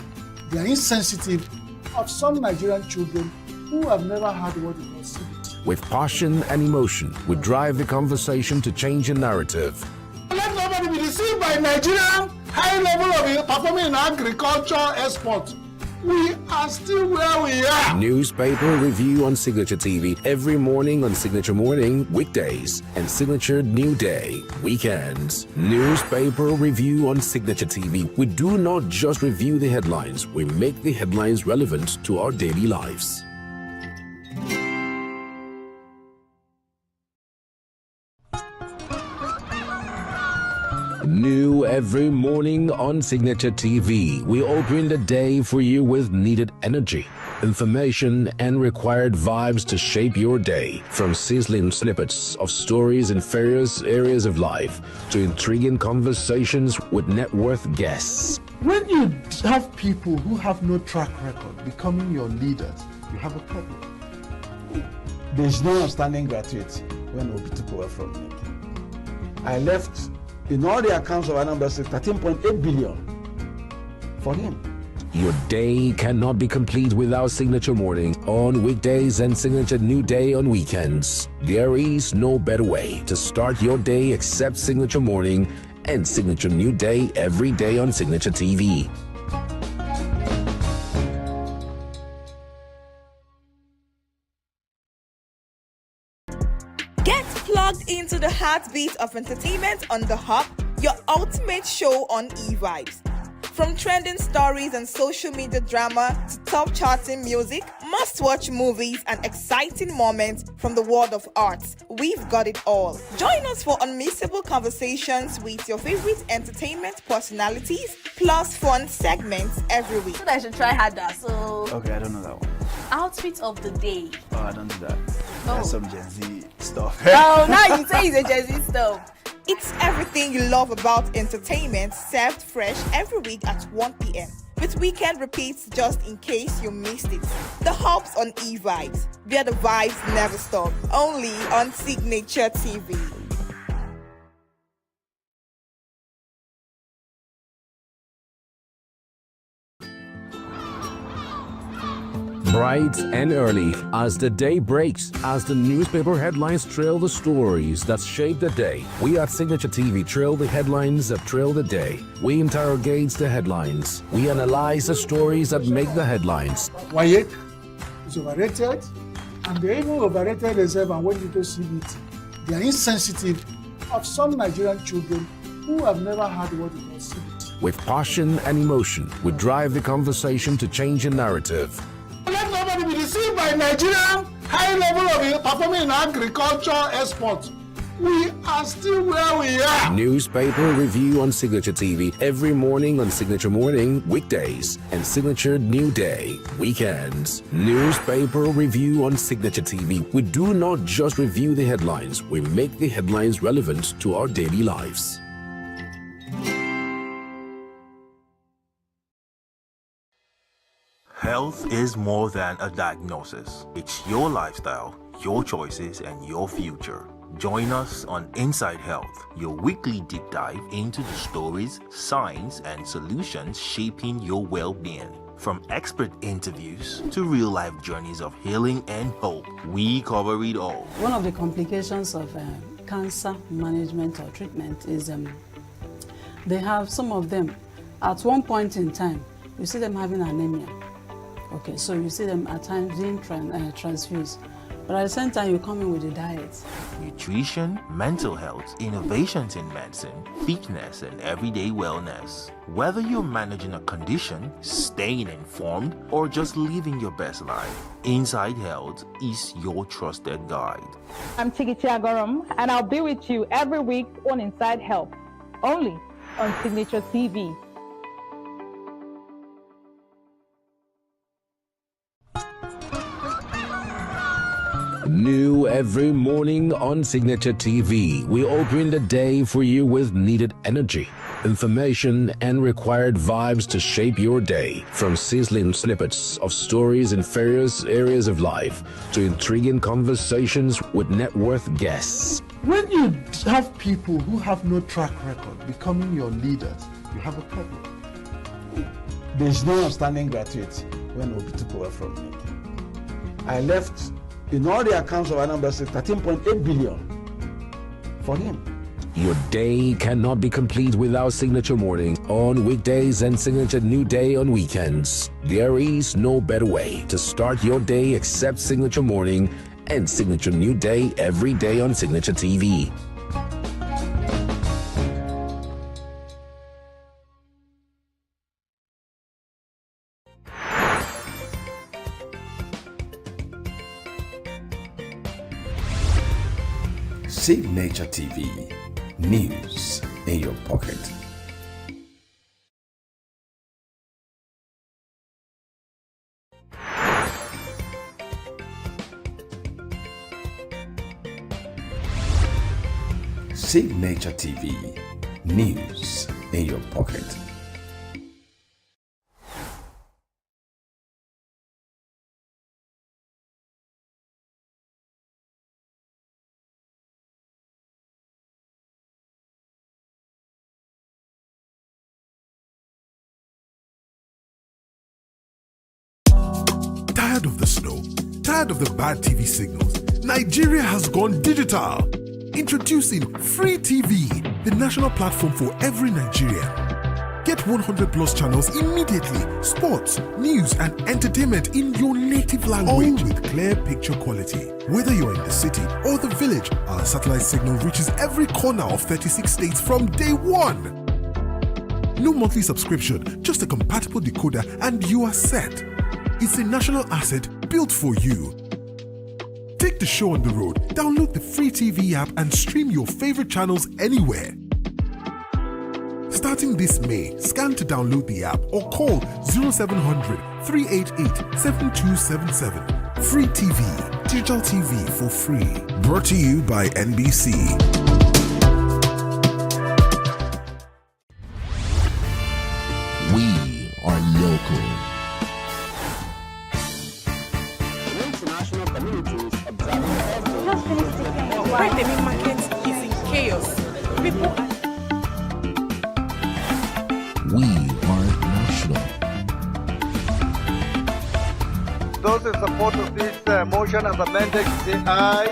They are insensitive of some Nigerian children who have never had what they call CBT. With passion and emotion, we drive the conversation to change a narrative. Let nobody be deceived by Nigerian high level of performing in agriculture export. We are still where we are. Newspaper review on Signature TV every morning on Signature Morning, weekdays, and Signature New Day, weekends. Newspaper review on Signature TV. We do not just review the headlines, we make the headlines relevant to our daily lives. New every morning on Signature TV, we open the day for you with needed energy, information, and required vibes to shape your day. From sizzling snippets of stories in various areas of life to intriguing conversations with net worth guests. When you have people who have no track record becoming your leaders, you have a problem. There's no outstanding gratuity when Obi took over from me. I left in all the accounts of Anambra State 13.8 billion for him. Your day cannot be complete without Signature Morning on weekdays and Signature New Day on weekends. There is no better way to start your day except Signature Morning and Signature New Day every day on Signature TV. Get plugged into the heartbeat of entertainment on The Hub, your ultimate show on e-vibes. From trending stories and social media drama to top charting music, must-watch movies and exciting moments from the world of arts, we've got it all. Join us for unmissable conversations with your favorite entertainment personalities, plus fun segments every week. So I should try harder. So Okay, I don't know that one. outfit of the day. Oh, I don't do that. That's some Gen Z stuff. Oh, now you say it's a Gen Z stuff. It's everything you love about entertainment, served fresh every week at 1 p.m. with weekend repeats just in case you missed it. The Hub's on e-vibes, where the vibes never stop. Only on Signature TV. Bright and early as the day breaks, as the newspaper headlines trail the stories that shape the day. We at Signature TV trail the headlines that trail the day. We interrogate the headlines. We analyze the stories that make the headlines. WAEC is overrated, and they even overrated themselves and went into CBT. They are insensitive of some Nigerian children who have never had what they call CBT. With passion and emotion, we drive the conversation to change a narrative. Let nobody be deceived by Nigerian high level of performing in agriculture export. We are still where we are. Newspaper review on Signature TV every morning on Signature Morning, weekdays, and Signature New Day, weekends. Newspaper review on Signature TV. We do not just review the headlines, we make the headlines relevant to our daily lives. Health is more than a diagnosis. It's your lifestyle, your choices, and your future. Join us on Inside Health, your weekly deep dive into the stories, science, and solutions shaping your well-being. From expert interviews to real-life journeys of healing and hope, we cover it all. One of the complications of cancer management or treatment is they have some of them, at one point in time, you see them having anemia. Okay, so you see them at times being transfused. But at the same time, you come in with the diet. Nutrition, mental health, innovations in medicine, fitness, and everyday wellness. Whether you're managing a condition, staying informed, or just living your best life, Inside Health is your trusted guide. I'm Chigichi Agorom, and I'll be with you every week on Inside Health, only on Signature TV. New every morning on Signature TV, we open the day for you with needed energy, information, and required vibes to shape your day. From sizzling snippets of stories in various areas of life to intriguing conversations with net worth guests. When you have people who have no track record becoming your leaders, you have a problem. There's no outstanding gratuity when Obi took over from me. I left, in all the accounts of Anambra State, 13.8 billion for him. Your day cannot be complete without Signature Morning on weekdays and Signature New Day on weekends. There is no better way to start your day except Signature Morning and Signature New Day every day on Signature TV. Signature TV, news in your pocket. Signature TV, news in your pocket. Tired of the snow? Tired of the bad TV signals? Nigeria has gone digital. Introducing Free TV, the national platform for every Nigerian. Get 100 plus channels immediately. Sports, news, and entertainment in your native language. All with clear picture quality. Whether you're in the city or the village, our satellite signal reaches every corner of 36 states from day one. No monthly subscription, just a compatible decoder and you are set. It's a national asset built for you. Take the show on the road, download the Free TV app and stream your favorite channels anywhere. Starting this May, scan to download the app or call 0700 388 7277. Free TV, digital TV for free. Brought to you by NBC. We are local. International communities observing Why the main market is in chaos. People We are national. Those in support of this motion as amended say aye.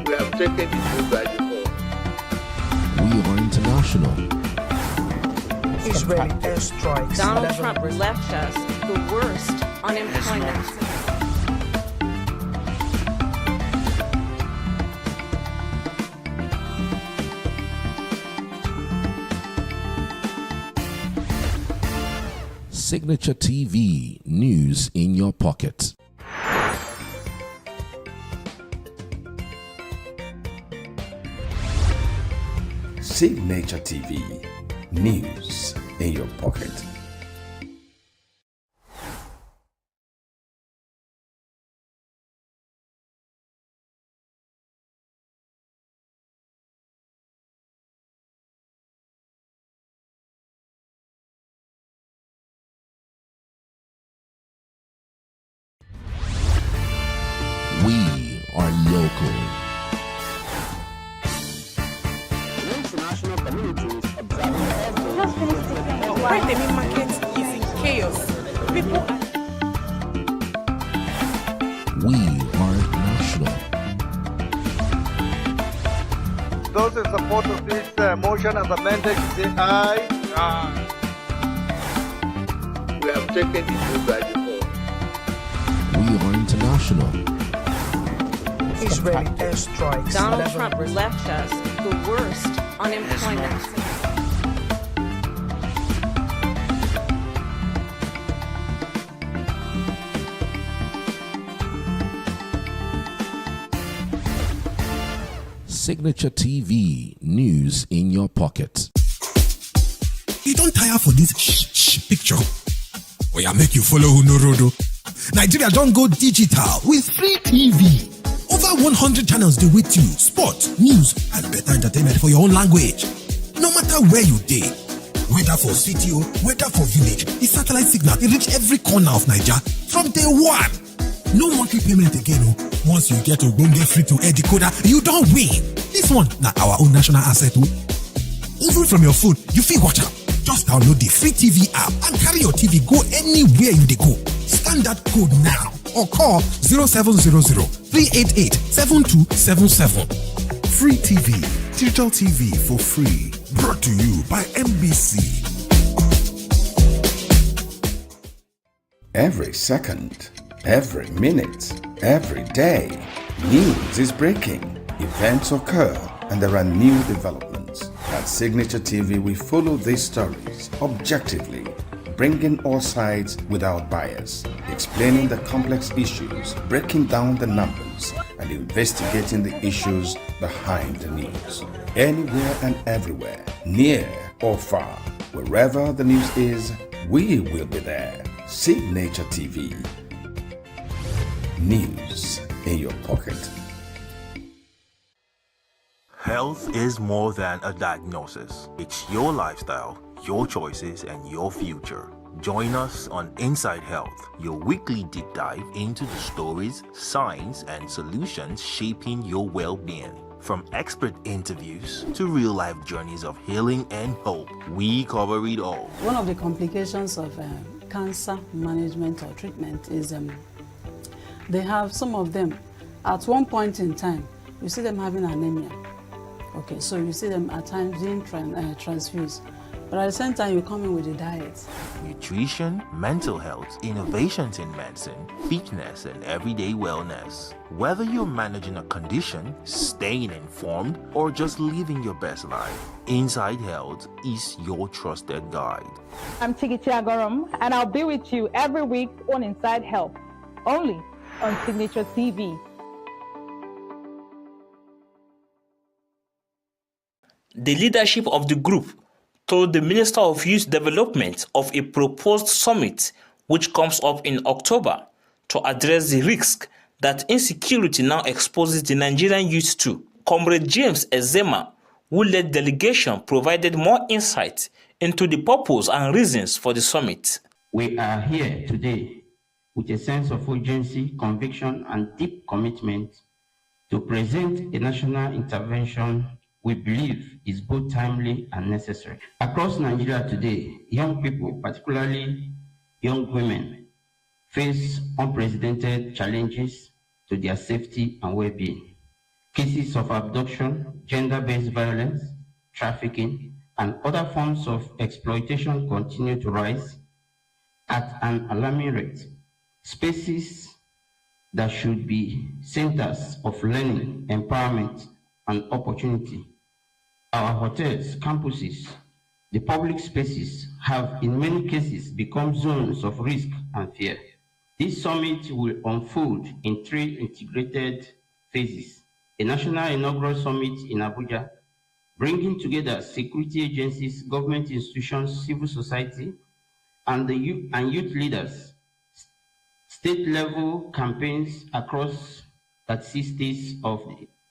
We have taken it by default. We are international. Israeli airstrikes. Donald Trump left us the worst unemployment. Signature TV, news in your pocket. Signature TV, news in your pocket. We are local. international communities observing why the main market is in chaos. People We are national. Those in support of this motion as amended say aye. we have taken the news by the fall. We are international. Israeli airstrikes. Donald Trump left us the worst unemployment. Signature TV, news in your pocket. You don't tire for this picture? Oh yeah, make you follow Unorodo. Nigeria don't go digital with free TV. Over 100 channels they with you. Sport, news, and better entertainment for your own language. No matter where you dey, whether for city or whether for village, the satellite signal they reach every corner of Nigeria from day one. No monthly payment again. Once you get Ogbonge free to air decoder, you don't win. This one, now our own national asset. Even from your phone, you feel watch out. Just download the free TV app and carry your TV go anywhere you dey go. Scan that code now or call 0700-388-7277. Free TV, digital TV for free. Brought to you by MBC. Every second, every minute, every day, news is breaking. Events occur and there are new developments. At Signature TV, we follow these stories objectively, bringing all sides without bias, explaining the complex issues, breaking down the numbers, and investigating the issues behind the news. Anywhere and everywhere, near or far, wherever the news is, we will be there. Signature TV. News in your pocket. Health is more than a diagnosis. It's your lifestyle, your choices, and your future. Join us on Inside Health, your weekly deep dive into the stories, science, and solutions shaping your well-being. From expert interviews to real-life journeys of healing and hope, we cover it all. One of the complications of cancer management or treatment is they have some of them at one point in time, you see them having anemia. Okay, so you see them at times being transfused. But at the same time, you come in with a diet. Nutrition, mental health, innovations in medicine, fitness, and everyday wellness. Whether you're managing a condition, staying informed, or just living your best life, Inside Health is your trusted guide. I'm Tigiti Agorom, and I'll be with you every week on Inside Health, only on Signature TV. The leadership of the group told the Minister of Youth Development of a proposed summit which comes up in October to address the risk that insecurity now exposes the Nigerian youth to. Comrade James Ezema, who led delegation, provided more insight into the purpose and reasons for the summit. We are here today with a sense of urgency, conviction, and deep commitment to present a national intervention we believe is both timely and necessary. Across Nigeria today, young people, particularly young women, face unprecedented challenges to their safety and well-being. Cases of abduction, gender-based violence, trafficking, and other forms of exploitation continue to rise at an alarming rate. Spaces that should be centers of learning, empowerment, and opportunity. Our hotels, campuses, the public spaces have in many cases become zones of risk and fear. This summit will unfold in 3 integrated phases. A national inaugural summit in Abuja, bringing together security agencies, government institutions, civil society, and youth leaders. State-level campaigns across 36 states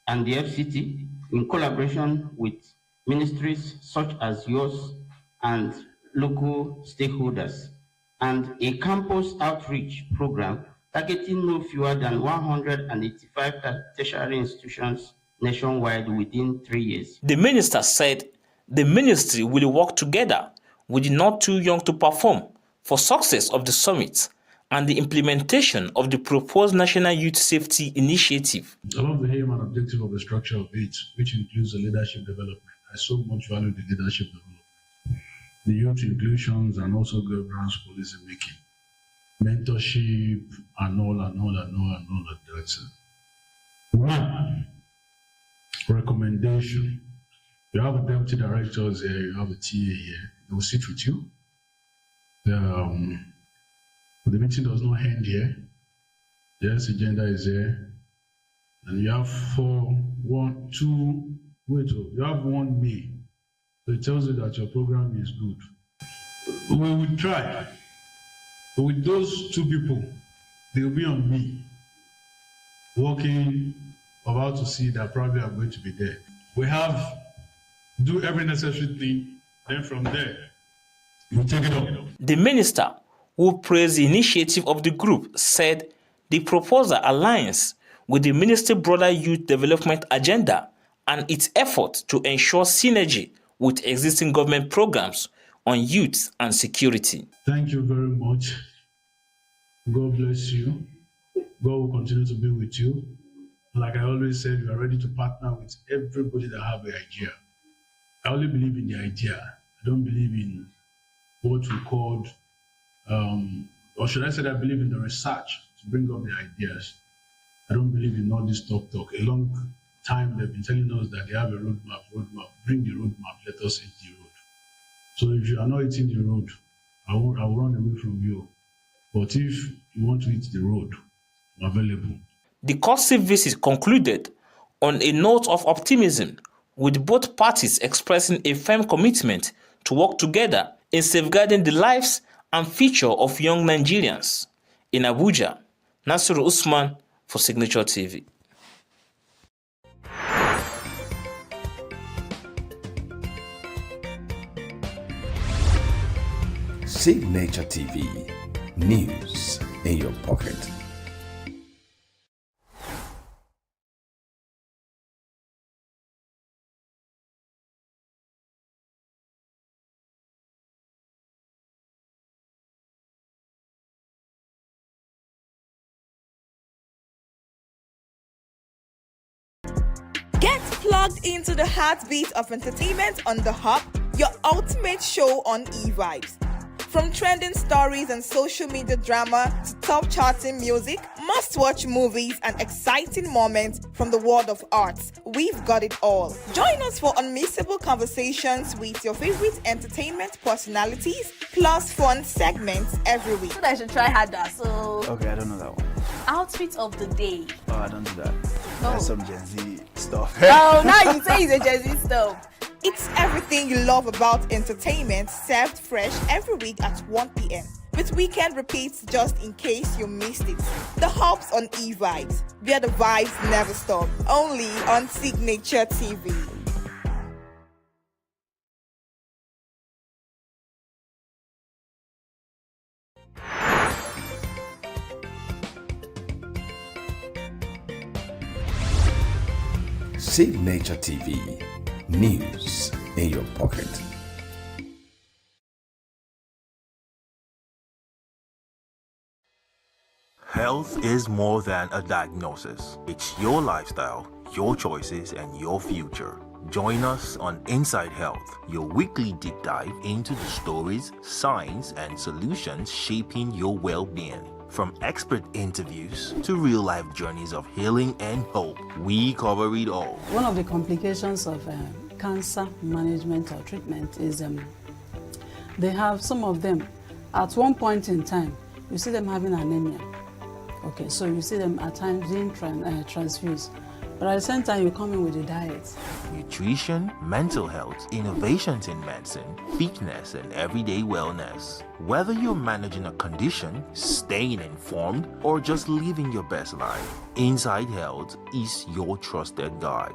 and the FCT in collaboration with ministries such as yours and local stakeholders, and a campus outreach program targeting no fewer than 185 tertiary institutions nationwide within 3 years. The minister said the ministry will work together with the Not Too Young to Perform for success of the summit and the implementation of the proposed National Youth Safety Initiative. I love the aim and objective of the structure of it, which includes the leadership development. I so much value the leadership development. the youth inclusions and also governance policy making, mentorship and all of that. One recommendation: you have a deputy directors here, you have a TA here. They will sit with you. The meeting does not end here. Yes, agenda is here. And you have you have 1 May. So it tells you that your program is good. We will try. But with those 2 people, they will be on me, working, about to see that probably are going to be there. We have do every necessary thing, then from there, we take it up. The minister, who praised the initiative of the group, said the proposal aligns with the ministry's broader youth development agenda and its effort to ensure synergy with existing government programs on youth and security. Thank you very much. God bless you. God will continue to be with you. Like I always said, you are ready to partner with everybody that have an idea. I only believe in the idea. I don't believe in what we called, or should I say that I believe in the research to bring up the ideas. I don't believe in all this talk. A long time they've been telling us that they have a roadmap, bring the roadmap, let us hit the road. So if you are not hitting the road, I will run away from you. But if you want to hit the road, I'm available. The courtship visit concluded on a note of optimism, with both parties expressing a firm commitment to work together in safeguarding the lives and future of young Nigerians. In Abuja, Nasiru Usman for Signature TV. Signature TV, news in your pocket. Get plugged into the heartbeat of entertainment on the Hub, your ultimate show on e-vibes. From trending stories and social media drama to top charting music, must-watch movies and exciting moments from the world of arts, we've got it all. Join us for unmissable conversations with your favorite entertainment personalities, plus fun segments every week. I should try harder, so... Okay, I don't know that one. Outfit of the day. Oh, I don't do that. That's some Gen Z stuff. Oh, now you say it's a Gen Z stuff. It's everything you love about entertainment, served fresh every week at 1 p.m. with weekend repeats just in case you missed it. The Hub's on e-vibes, where the vibes never stop. Only on Signature TV. Signature TV, news in your pocket. Health is more than a diagnosis. It's your lifestyle, your choices, and your future. Join us on Inside Health, your weekly deep dive into the stories, science, and solutions shaping your well-being. From expert interviews to real-life journeys of healing and hope, we cover it all. One of the complications of cancer management or treatment is they have some of them, at one point in time, you see them having anemia. Okay, so you see them at times being transfused. But at the same time, you come in with a diet. Nutrition, mental health, innovations in medicine, fitness, and everyday wellness. Whether you're managing a condition, staying informed, or just living your best life, Inside Health is your trusted guide.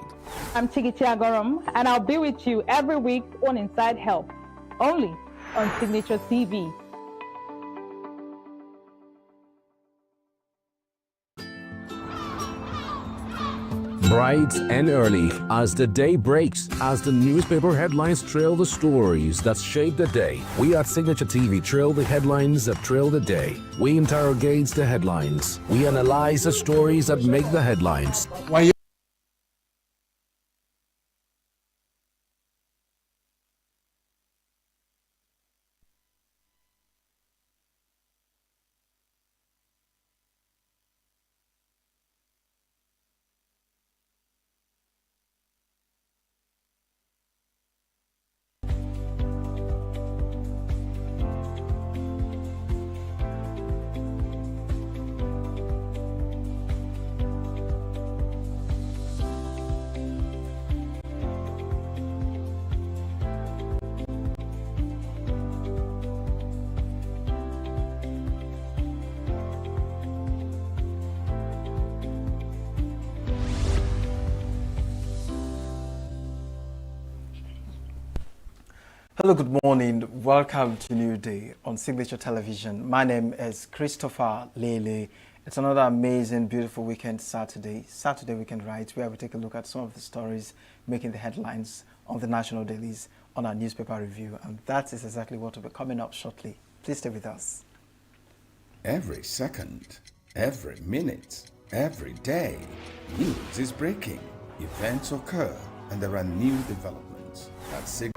I'm Tigiti Agorom, and I'll be with you every week on Inside Health, only on Signature TV. Bright and early as the day breaks, as the newspaper headlines trail the stories that shape the day, we at Signature TV trail the headlines that trail the day. We interrogate the headlines. We analyze the stories that make the headlines. Hello, good morning. Welcome to New Day on Signature Television. My name is Christopher Lele. It's another amazing, beautiful weekend Saturday weekend right, where we take a look at some of the stories making the headlines on the national dailies on our newspaper review. And that is exactly what will be coming up shortly. Please stay with us. Every second, every minute, every day, news is breaking. Events occur and there are new developments that signal.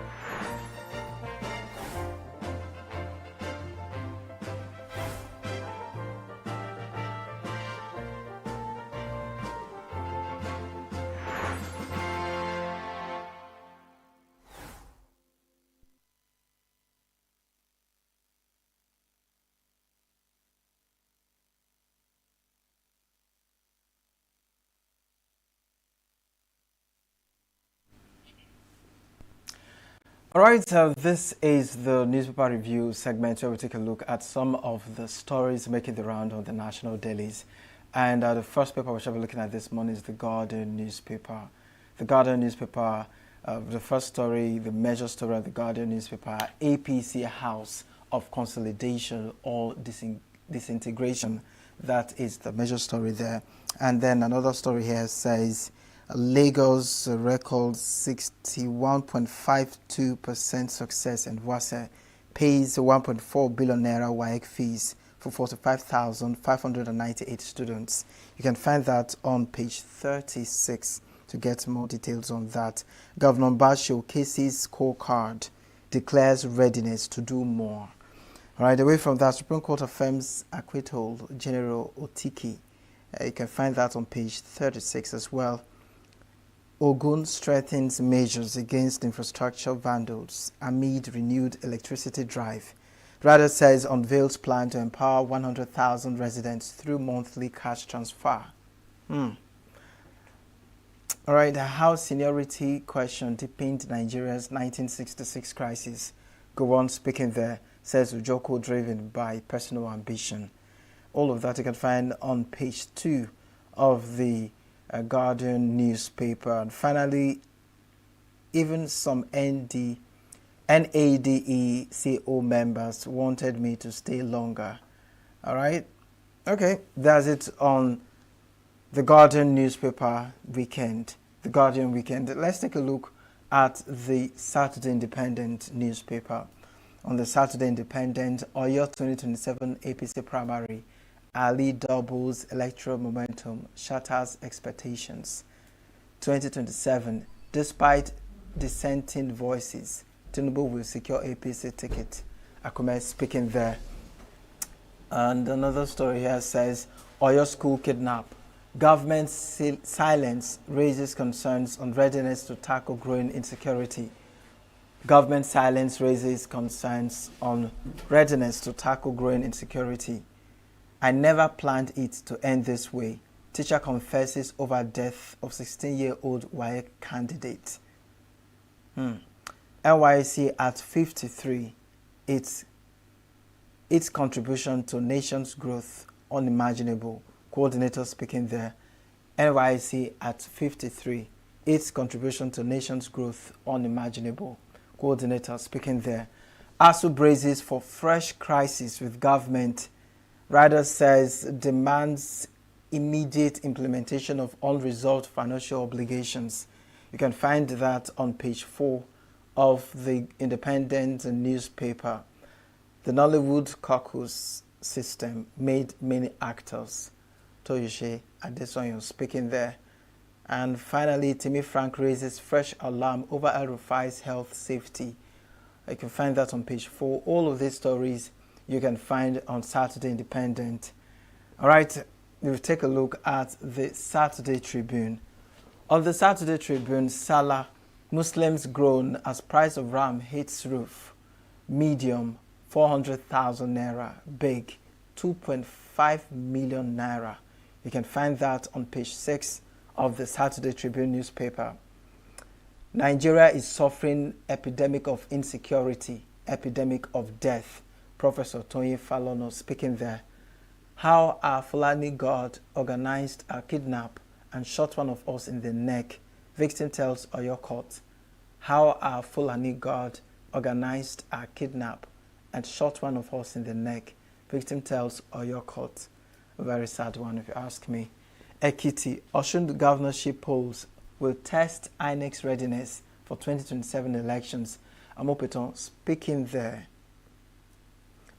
All right, this is the newspaper review segment where we take a look at some of the stories making the round on the national dailies. And the first paper we shall be looking at this morning is the Guardian newspaper. The Guardian newspaper, the first story, the major story of the Guardian newspaper, APC House of Consolidation or Disintegration. That is the major story there. And then another story here says, Lagos records 61.52% success and WASE pays 1.4 billion naira WAEC fees for 45,598 students. You can find that on page 36 to get more details on that. Governor Mbah showcases scorecard, declares readiness to do more. All right, away from that, Supreme Court affirms acquittal General Otiki. You can find that on page 36 as well. Ogun strengthens measures against infrastructure vandals amid renewed electricity drive. Rada says unveils plan to empower 100,000 residents through monthly cash transfer. All right, how seniority question deepened Nigeria's 1966 crisis. Go on speaking there, says Ujoko, driven by personal ambition. All of that you can find on page 2 of the Guardian newspaper. And finally, even some NADECO members wanted me to stay longer. All right, okay, that's it on the Guardian newspaper weekend. The Guardian weekend. Let's take a look at the Saturday Independent newspaper. On the Saturday Independent, Oyo 2027 APC primary, Ali doubles electoral momentum, shatters expectations. 2027, despite dissenting voices, Tinubu will secure APC ticket. Akume speaking there. And another story here says, Oyo school kidnap. Government silence raises concerns on readiness to tackle growing insecurity. Government silence raises concerns on readiness to tackle growing insecurity. I never planned it to end this way. Teacher confesses over death of 16-year-old WAEC candidate. NYC at 53. Its contribution to nation's growth unimaginable. Coordinator speaking there. NYC at 53. Its contribution to nation's growth unimaginable. Coordinator speaking there. ASU braces for fresh crisis with government. Rider says demands immediate implementation of unresolved financial obligations. You can find that on page 4 of the Independent newspaper. The Nollywood caucus system made many actors. Toyoshe Adesoyo speaking there. And finally, Timi Frank raises fresh alarm over El-Rufai's health safety. You can find that on page 4. All of these stories you can find on Saturday Independent. All right, we'll take a look at the Saturday Tribune. On the Saturday Tribune, Salah, Muslims groan as price of ram hits roof. Medium, 400,000 naira. Big, 2.5 million naira. You can find that on page 6 of the Saturday Tribune newspaper. Nigeria is suffering epidemic of insecurity, epidemic of death. Professor Tony Falono speaking there. How our Fulani God organized a kidnap and shot one of us in the neck. Victim tells Oyo Court. How our Fulani God organized a kidnap and shot one of us in the neck. Victim tells Oyo Court. A very sad one, if you ask me. Ekiti, Osun governorship polls will test INEC's readiness for 2027 elections. Amopeton speaking there.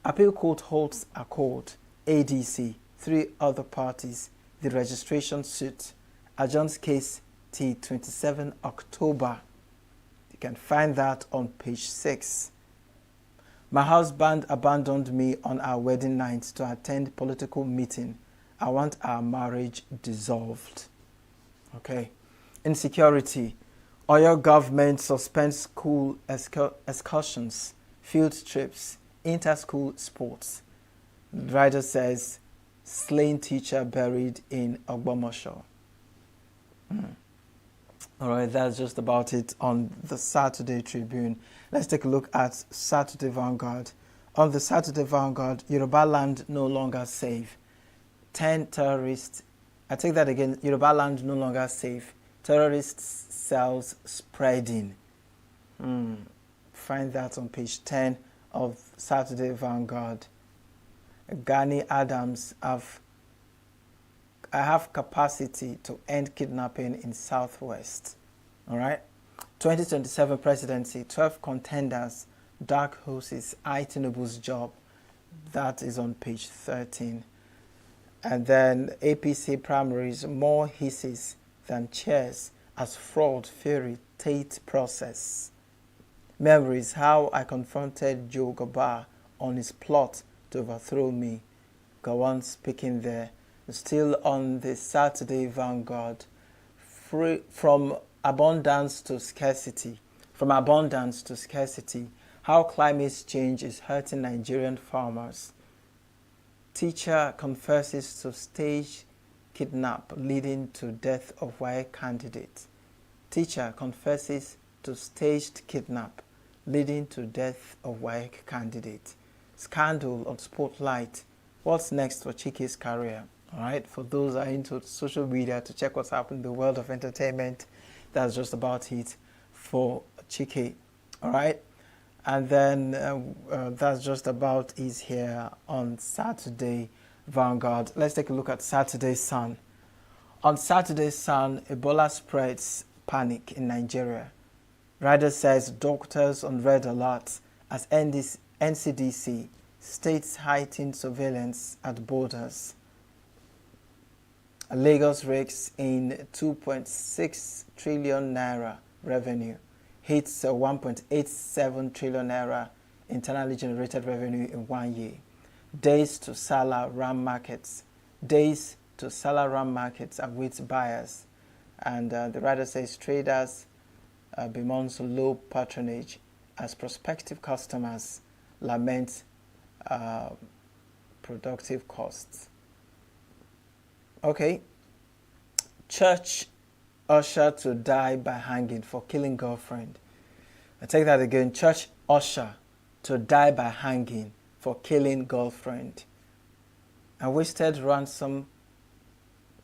Appeal Court holds a court. ADC, 3 other parties, the registration suit. Adjourns case till 27 October. You can find that on page 6. My husband abandoned me on our wedding night to attend political meeting. I want our marriage dissolved. Okay. Insecurity. Oyo government suspends school excursions, field trips, inter-school sports. The writer says, slain teacher buried in Ogbomosho. All right, that's just about it on the Saturday Tribune. Let's take a look at Saturday Vanguard. On the Saturday Vanguard, Yoruba land no longer safe. 10 terrorists. I take that again. Yoruba land no longer safe. Terrorists cells spreading. Find that on page 10 of Saturday Vanguard. Gani Adams I have capacity to end kidnapping in Southwest. All right. 2027 presidency, 12 contenders, dark horses, Tinubu's job. That is on page 13. And then APC primaries, more hisses than chairs as fraud, fury, Tate process. Memories, how I confronted Joe Gaba on his plot to overthrow me. Gawan speaking there. Still on the Saturday Vanguard. From abundance to scarcity. From abundance to scarcity. How climate change is hurting Nigerian farmers. Teacher confesses to stage kidnap leading to death of WAEC candidate. Teacher confesses to staged kidnap leading to death of WAEC candidate. Scandal on Spotlight. What's next for Chike's career? All right, for those who are into social media to check what's happening in the world of entertainment, that's just about it for Chike. All right, and then that's just about it here on Saturday Vanguard. Let's take a look at Saturday Sun. On Saturday Sun, Ebola spreads panic in Nigeria. Rider says doctors on red alert as NCDC states heightened surveillance at borders. Lagos rakes in 2.6 trillion naira revenue, hits 1.87 trillion naira internally generated revenue in 1 year. Days to Salah Ram markets. Days to Salah Ram markets await buyers. And the writer says traders bemoans low patronage as prospective customers lament productive costs. Okay. Church usher to die by hanging for killing girlfriend. I take that again. Church usher to die by hanging for killing girlfriend. I wasted ransom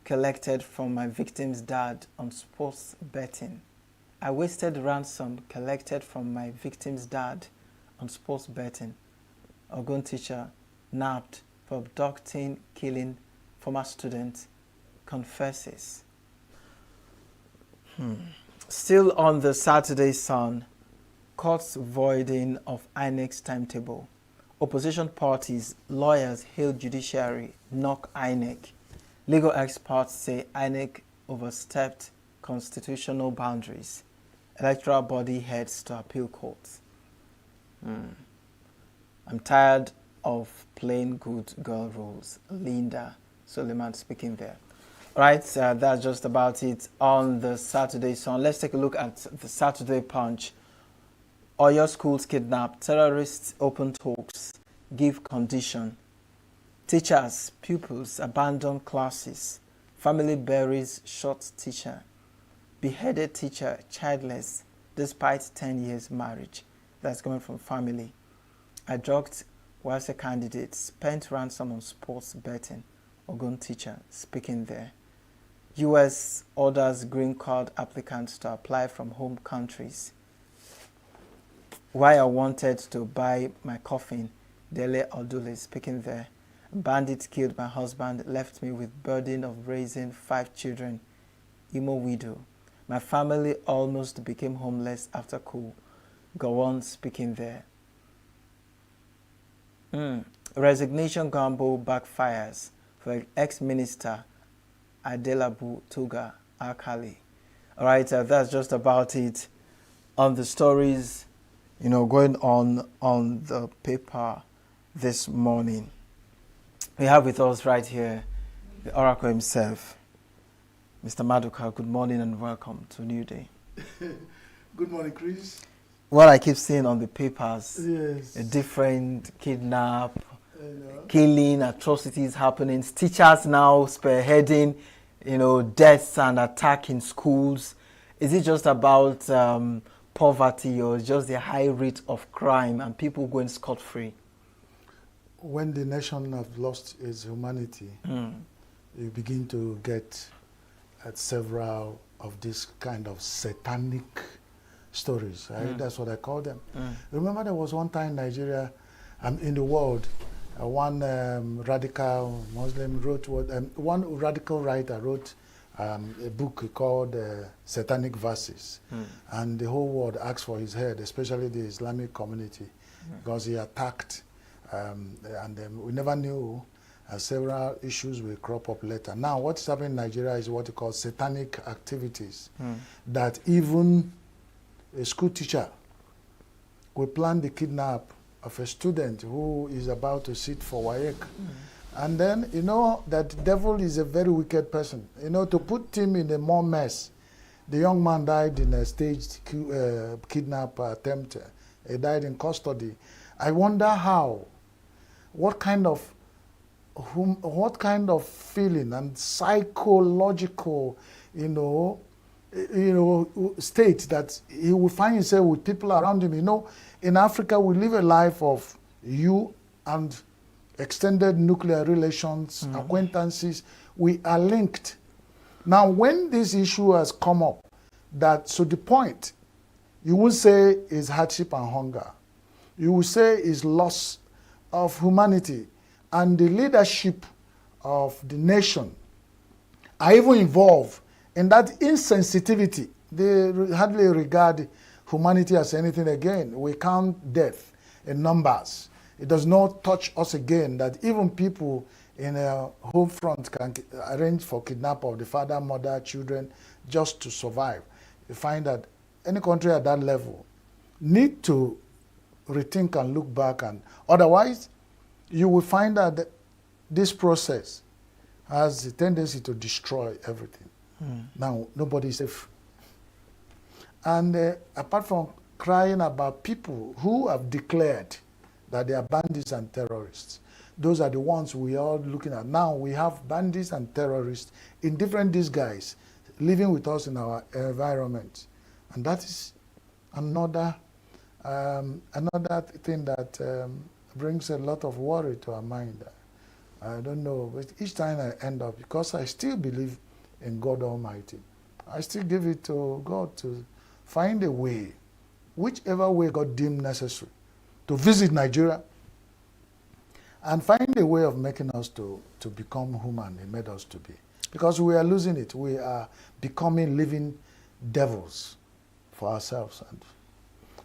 collected from my victim's dad on sports betting. I wasted ransom collected from my victim's dad on sports betting. Ogun teacher nabbed for abducting, killing former student confesses. Still on the Saturday Sun, courts voiding of INEC's timetable. Opposition parties, lawyers hail judiciary, knock INEC. Legal experts say INEC overstepped constitutional boundaries. Electoral body heads to appeal courts. I'm tired of playing good girl roles. Linda Suleiman speaking there. Right, that's just about it on the Saturday Sun. Let's take a look at the Saturday Punch. Oyo schools kidnapped, terrorists open talks, give condition. Teachers, pupils abandon classes. Family buries shot teacher. Beheaded teacher, childless, despite 10 years marriage. That's coming from family. I drugged whilst a candidate, spent ransom on sports betting. Ogun teacher speaking there. U.S. orders green card applicants to apply from home countries. Why I wanted to buy my coffin, Dele Odule speaking there. Bandits killed my husband, left me with burden of raising 5 children. Imo widow. My family almost became homeless after coup. Go on speaking there. Resignation gamble backfires for ex-minister Adelabu Tuga Akali. All right, that's just about it on the stories, going on the paper this morning. We have with us right here the Oracle himself, Mr. Maduka. Good morning and welcome to New Day. Good morning, Chris. What I keep seeing on the papers, yes, a different kidnap, killing, atrocities happening, teachers now spearheading, deaths and attack in schools. Is it just about poverty, or just the high rate of crime and people going scot-free? When the nation has lost its humanity, you begin to get at several of these kind of satanic stories, right? That's what I call them. Remember, there was one time in Nigeria, in the world, one radical Muslim wrote one radical writer wrote a book called Satanic Verses, and the whole world asked for his head, especially the Islamic community, because he attacked, and we never knew. Several issues will crop up later. Now, what's happening in Nigeria is what you call satanic activities, that even a school teacher will plan the kidnap of a student who is about to sit for WAEC. And then, that devil is a very wicked person. To put him in a more mess, the young man died in a staged kidnap attempt. He died in custody. I wonder what kind of feeling and psychological, state that he will find himself with people around him. In Africa, we live a life of you and extended nuclear relations, acquaintances. We are linked. Now, when this issue has come up, so the point, you will say is hardship and hunger. You will say is loss of humanity, and the leadership of the nation are even involved in that insensitivity. They hardly regard humanity as anything again. We count death in numbers. It does not touch us again that even people in a home front can arrange for kidnap of the father, mother, children just to survive. You find that any country at that level need to rethink and look back, and otherwise you will find that this process has a tendency to destroy everything. Now, nobody is safe. And apart from crying about people who have declared that they are bandits and terrorists, those are the ones we are looking at. Now we have bandits and terrorists in different disguise living with us in our environment. And that is another thing that brings a lot of worry to our mind. I don't know, but each time I end up, because I still believe in God Almighty, I still give it to God to find a way, whichever way God deemed necessary, to visit Nigeria and find a way of making us to become human He made us to be. Because we are losing it. We are becoming living devils for ourselves. And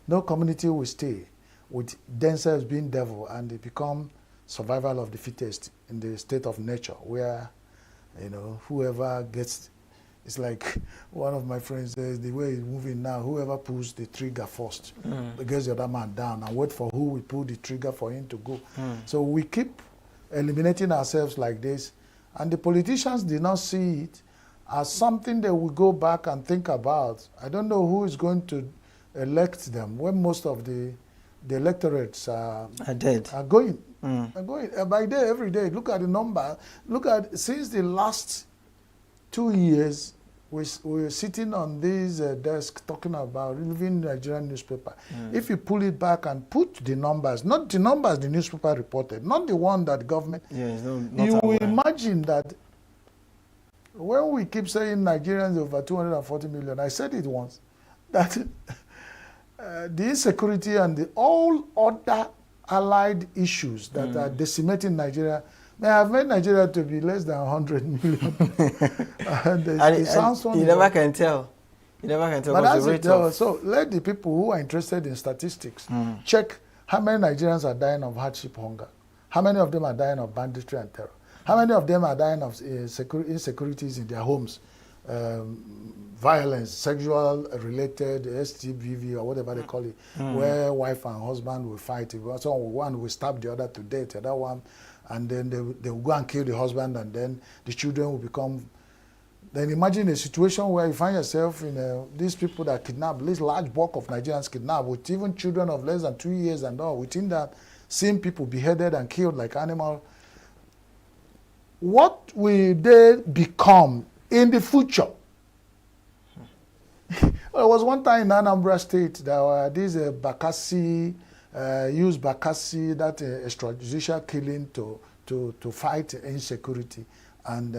no community will stay with themselves being devil, and they become survival of the fittest in the state of nature, where whoever gets, it's like one of my friends says, the way it's moving now, whoever pulls the trigger first gets the other man down, and wait for who will pull the trigger for him to go. So we keep eliminating ourselves like this, and the politicians did not see it as something they will go back and think about. I don't know who is going to elect them when most of the electorates are dead. Are going by day, every day. Look at the number. Look at, since the last 2 years, we were sitting on this desk talking about living Nigerian newspaper. If you pull it back and put the numbers, not the numbers the newspaper reported, not the one that the government, you will imagine that when we keep saying Nigerians over 240 million, I said it once, that the insecurity and all other allied issues that are decimating Nigeria may have made Nigeria to be less than 100 million. It sounds funny. You never can tell. You never can tell. But that's it. So let the people who are interested in statistics check how many Nigerians are dying of hardship hunger. How many of them are dying of banditry and terror? How many of them are dying of insecurities in their homes? Violence, sexual related, STBV or whatever they call it, where wife and husband will fight. One will stab the other to death, the other one, and then they will go and kill the husband, and then the children will become. Then imagine a situation where you find yourself in these people that kidnap, this large bulk of Nigerians kidnapped, with even children of less than 2 years and all. Within that, seeing people beheaded and killed like animals. What will they become in the future? There was one time in Anambra State that this Bakassi used Bakassi, that extrajudicial killing, to fight insecurity and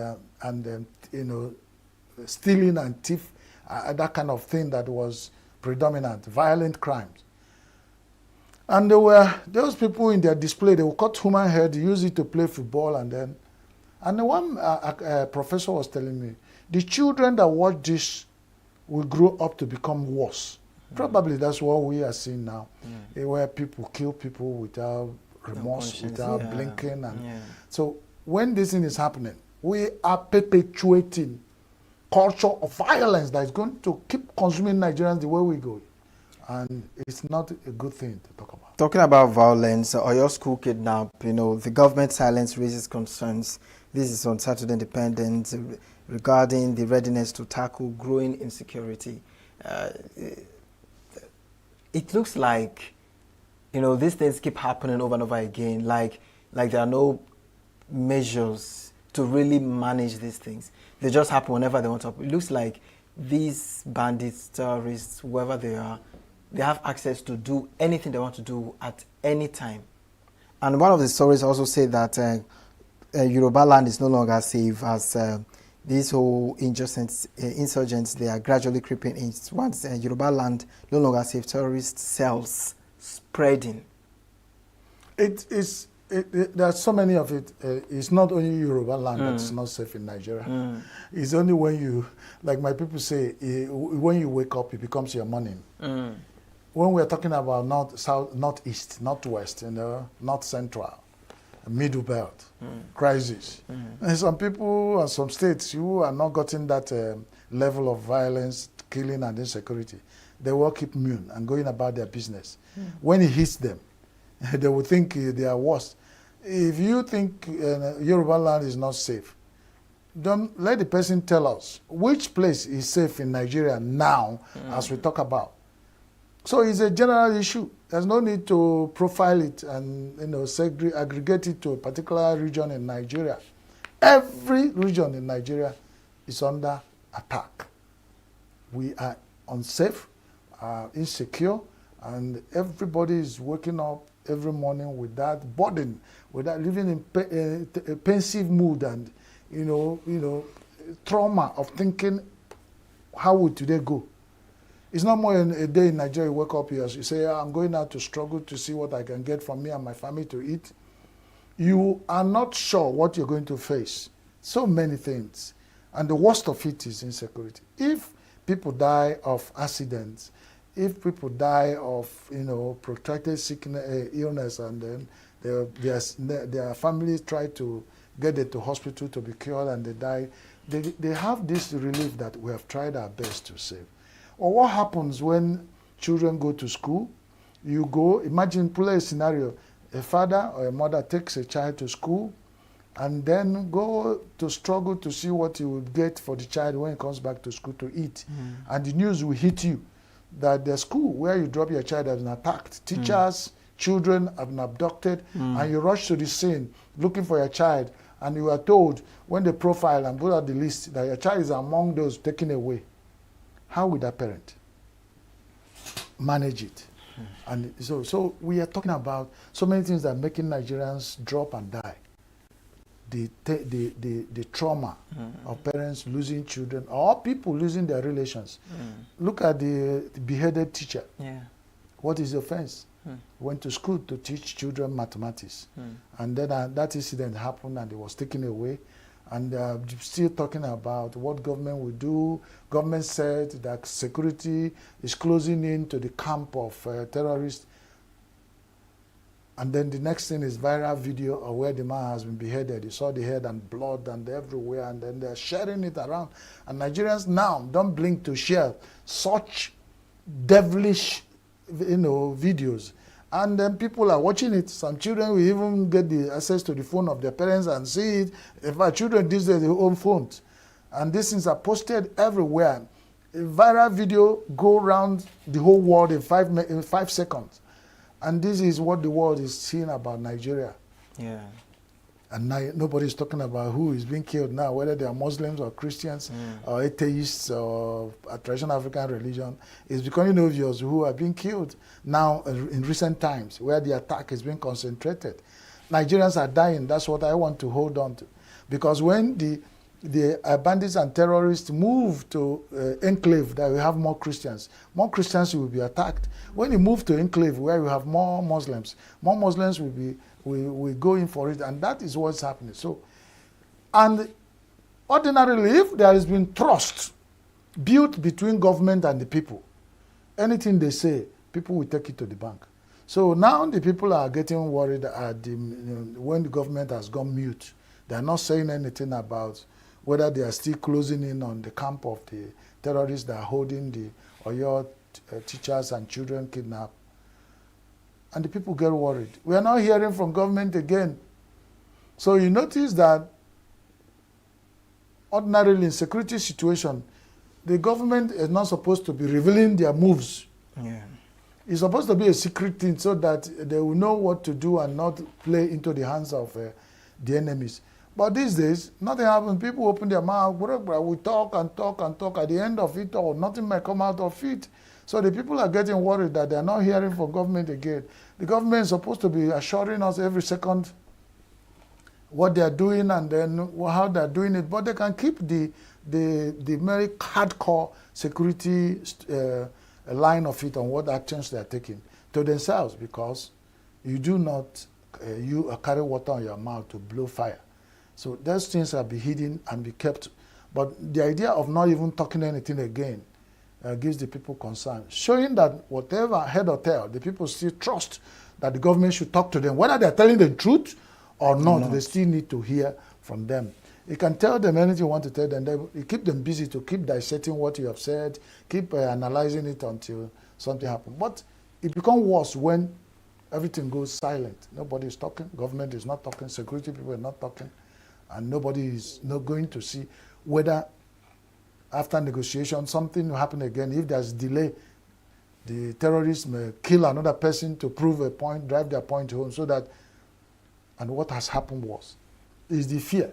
stealing and thief, that kind of thing that was predominant, violent crimes. And there were those people in their display, they would cut human head, use it to play football, and the one professor was telling me, the children that watch this will grow up to become worse. Probably that's what we are seeing now, where people kill people without remorse, without blinking. So when this thing is happening, we are perpetuating culture of violence that is going to keep consuming Nigerians the way we go. And it's not a good thing to talk about. Talking about violence or your school kidnap, the government silence raises concerns. This is on Saturday Independent regarding the readiness to tackle growing insecurity. It looks like, these things keep happening over and over again, like there are no measures to really manage these things. They just happen whenever they want to. It looks like these bandits, terrorists, whoever they are, they have access to do anything they want to do at any time. And one of the stories also said that Yoruba land is no longer safe, as these whole insurgents, they are gradually creeping in. Once Yoruba land no longer safe, terrorist cells spreading. There are so many of it. It's not only Yoruba land that's not safe in Nigeria. It's only when you, like my people say, when you wake up, it becomes your morning. When we're talking about north, south, northeast, northwest, north central, middle belt, crisis. And some people and some states who are not getting that level of violence, killing and insecurity, they will keep immune and going about their business. When it hits them, they will think they are worse. If you think Yoruba land is not safe, don't let the person tell us which place is safe in Nigeria now as we talk about. So it's a general issue. There's no need to profile it and aggregate it to a particular region in Nigeria. Every region in Nigeria is under attack. We are unsafe, insecure, and everybody is waking up every morning with that burden, with that living in a pensive mood and trauma of thinking, how would today go? It's not more a day in Nigeria you wake up here, you say, I'm going out to struggle to see what I can get from me and my family to eat. You are not sure what you're going to face. So many things. And the worst of it is insecurity. If people die of accidents, if people die of protracted sickness, illness, and then their families try to get them to hospital to be cured and they die, they have this relief that we have tried our best to save. Or what happens when children go to school? You go, imagine, pull a scenario, a father or a mother takes a child to school and then go to struggle to see what he would get for the child when he comes back to school to eat. And the news will hit you that the school where you drop your child has been attacked. Teachers, children have been abducted, and you rush to the scene looking for your child, and you are told when they profile and put out the list that your child is among those taken away. How would that parent manage it? And so we are talking about so many things that are making Nigerians drop and die. The trauma of parents losing children or people losing their relations. Look at the beheaded teacher. What is the offense? Went to school to teach children mathematics. And then that incident happened and it was taken away. And still talking about what government will do. Government said that security is closing in to the camp of terrorists. And then the next thing is viral video of where the man has been beheaded. You saw the head and blood and everywhere, and then they're sharing it around. And Nigerians now don't blink to share such devilish, videos. And then people are watching it. Some children will even get the access to the phone of their parents and see it. In fact, children these days, their own phones. And these things are posted everywhere. A viral video go around the whole world in 5 seconds. And this is what the world is seeing about Nigeria. Yeah. And now nobody's talking about who is being killed now, whether they are Muslims or Christians or atheists or a traditional African religion. It's becoming obvious who are being killed now in recent times, where the attack is being concentrated. Nigerians are dying. That's what I want to hold on to. Because when the bandits and terrorists move to enclave that we have more Christians will be attacked. When you move to enclave where we have more Muslims will go in for it, and that is what's happening. So, and ordinarily, if there has been trust built between government and the people, anything they say, people will take it to the bank. So now the people are getting worried when the government has gone mute. They are not saying anything about whether they are still closing in on the camp of the terrorists that are holding the Oyo teachers and children kidnapped. And the people get worried. We are not hearing from government again. So you notice that ordinarily in security situation, the government is not supposed to be revealing their moves. Yeah. It's supposed to be a secret thing so that they will know what to do and not play into the hands of the enemies. But these days, nothing happens. People open their mouth, we talk and talk and talk. At the end of it all, nothing may come out of it. So the people are getting worried that they're not hearing from government again. The government is supposed to be assuring us every second what they're doing and then how they're doing it. But they can keep the very hardcore security line of it on what actions they're taking to themselves, because you do not carry water on your mouth to blow fire. So those things have be hidden and be kept. But the idea of not even talking anything again gives the people concern, showing that whatever head or tail, the people still trust that the government should talk to them. Whether they're telling the truth or not, they still need to hear from them. You can tell them anything you want to tell them. You keep them busy to keep dissecting what you have said, keep analyzing it until something happens. But it becomes worse when everything goes silent. Nobody is talking, government is not talking, security people are not talking, and nobody is not going to see whether after negotiation something will happen again. If there's delay, the terrorists may kill another person to prove a point, drive their point home, so that, and what has happened is the fear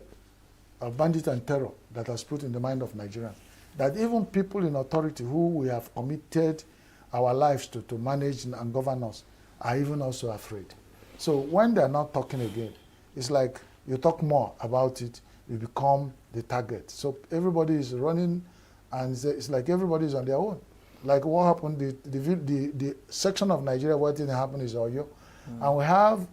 of bandits and terror that has put in the mind of Nigerians, that even people in authority who we have committed our lives to manage and govern us are even also afraid. So when they're not talking again, it's like you talk more about it, you become the target. So everybody is running, and it's like everybody is on their own. Like what happened, the section of Nigeria where things happen is Oyo. And we have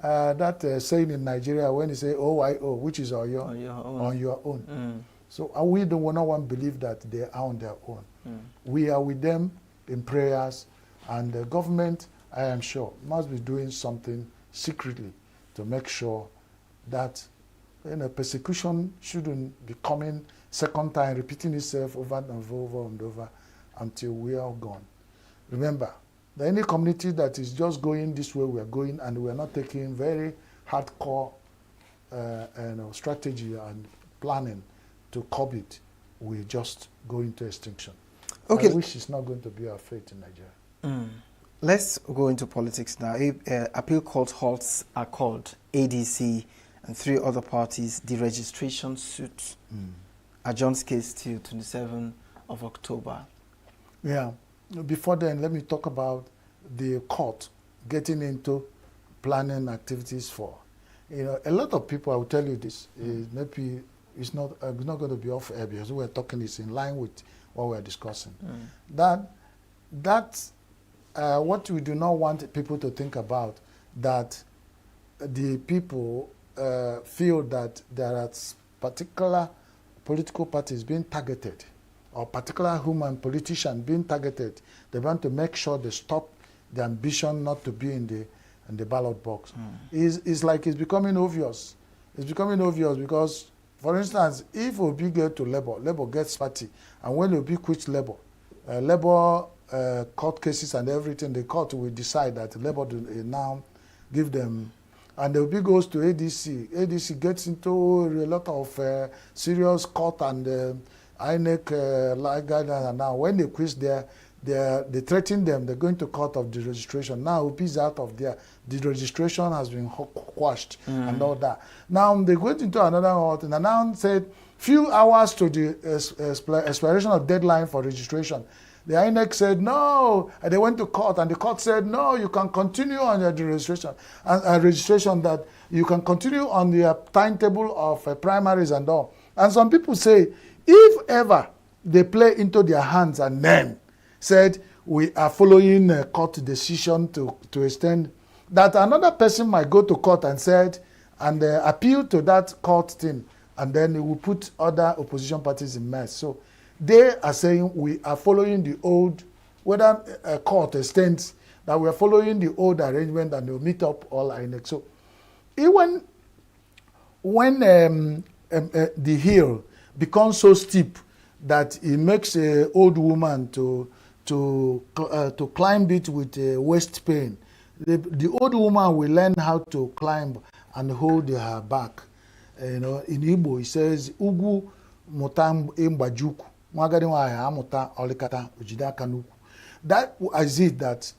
that saying in Nigeria when they say OYO, which is Oyo, on your own. So we don't want to believe that they are on their own. We are with them in prayers, and the government, I am sure, must be doing something secretly to make sure that persecution shouldn't be coming second time, repeating itself over and over and over until we are gone. Remember, that any community that is just going this way we are going, and we are not taking very hardcore strategy and planning to curb it, we just go into extinction. Okay. I wish it's not going to be our fate in Nigeria. Let's go into politics now. Appeal court halts are called. ADC and 3 other parties, the registration suit adjourns case till 27th of October. Yeah. Before then, let me talk about the court getting into planning activities for. A lot of people, I will tell you this, maybe it's not going to be off air because we're talking is in line with what we're discussing. That what we do not want people to think about, that the people feel that there are particular political parties being targeted, or particular human politician being targeted. They want to make sure they stop the ambition not to be in the ballot box. It's like it's becoming obvious. It's becoming obvious because, for instance, if Obi get to Labour gets party, and when Obi quits Labour, court cases and everything, the court will decide that Labour now give them, and the Obi goes to ADC. ADC gets into a lot of serious court and INEC guidelines, and now when they quit they threaten them, they're going to court of the registration. Now Obi's out of there. The registration has been quashed and all that. Now they went into another court and now said few hours to the expiration of deadline for registration. The INEC said no, and they went to court, and the court said no, you can continue on your registration, registration that you can continue on the timetable of primaries and all. And some people say, if ever they play into their hands and then said we are following a court decision to extend, that another person might go to court and said and appeal to that court thing, and then it will put other opposition parties in mess. So they are saying we are following the old, whether a court extends, that we are following the old arrangement and they'll meet up all INEC. So even when the hill becomes so steep that it makes an old woman to climb it with waist pain, the old woman will learn how to climb and hold her back. In Igbo, it says, Ugu mutam imbajuku. That is it, that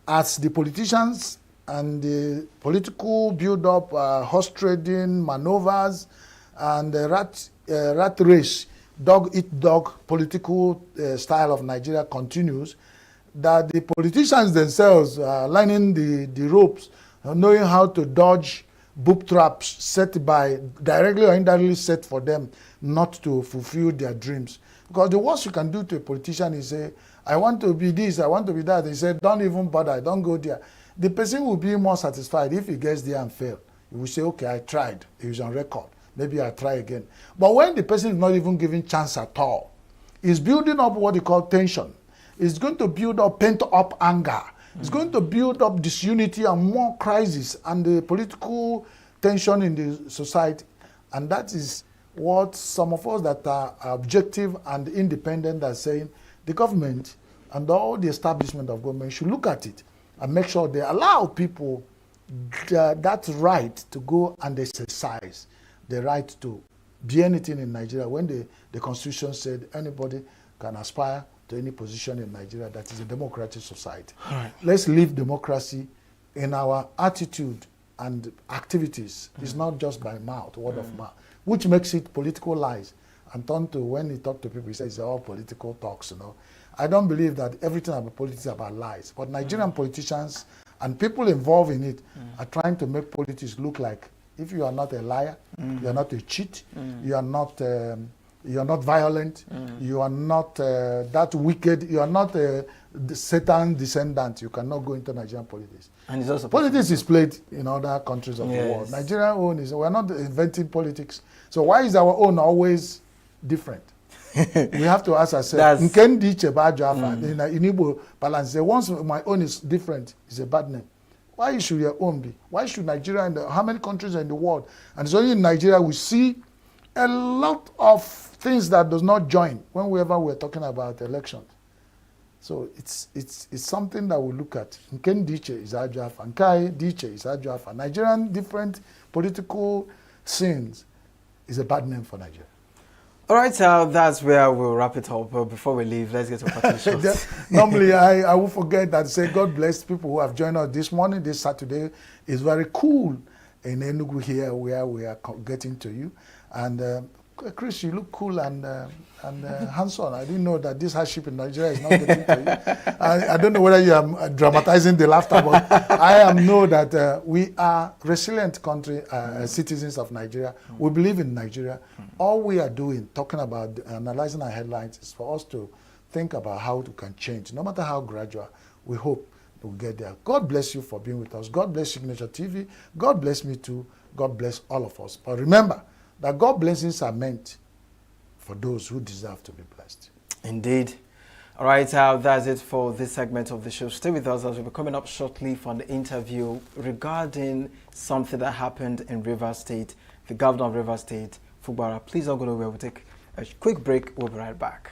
as the politicians and the political build-up, horse trading, maneuvers, and the rat race, dog-eat-dog political style of Nigeria continues, that the politicians themselves are learning the ropes, knowing how to dodge boob traps set by, directly or indirectly set for them not to fulfill their dreams. Because the worst you can do to a politician is say, I want to be this, I want to be that. He said, don't even bother, don't go there. The person will be more satisfied if he gets there and fail. He will say, okay, I tried. He was on record. Maybe I'll try again. But when the person is not even given chance at all, he's building up what he call tension. It's going to build up pent-up anger. It's going to build up disunity and more crisis and the political tension in the society. And that is what some of us that are objective and independent are saying. The government and all the establishment of government should look at it and make sure they allow people that right to go and exercise the right to be anything in Nigeria, when the Constitution said anybody can aspire to any position in Nigeria. That is a democratic society. Right. Let's live democracy in our attitude and activities. It's not just by mouth, word of mouth, which makes it political lies. And turn to, when he talk to people, he says it's all political talks, I don't believe that everything about politics is about lies. But Nigerian politicians and people involved in it are trying to make politics look like, if you are not a liar, you are not a cheat, you are not violent, you are not that wicked, you are not a Satan descendant, you cannot go into Nigerian politics. And it's also politics is played in other countries of the world. Nigerian own is, we're not inventing politics. So why is our own always different? We have to ask ourselves, in Igbo balance, once my own is different, it's a bad name. Why should your own be? Why should Nigeria and how many countries are in the world? And it's only in Nigeria we see a lot of things that does not join whenever we're talking about elections. So it's something that we look at. Nken Diche is Ajuafa, Nkai Diche is Ajuafa. Nigerian different political scenes is a bad name for Nigeria. All right, that's where we'll wrap it up. But before we leave, let's get to party shots. Normally, I will forget that. Say God bless people who have joined us this morning. This Saturday is very cool in ENUGU here, where we are getting to you. And Chris, you look cool and handsome. I didn't know that this hardship in Nigeria is not getting to you. I don't know whether you are dramatizing the laughter, but I know that we are resilient country, citizens of Nigeria. We believe in Nigeria. All we are doing, talking about, analyzing our headlines, is for us to think about how we can change. No matter how gradual, we hope we'll get there. God bless you for being with us. God bless Signature TV. God bless me too. God bless all of us. But remember that God blessings are meant for those who deserve to be blessed. Indeed. All right, that's it for this segment of the show. Stay with us as we'll be coming up shortly for an interview regarding something that happened in Rivers State. The governor of Rivers State, Fugbara. Please don't go nowhere. We'll take a quick break. We'll be right back.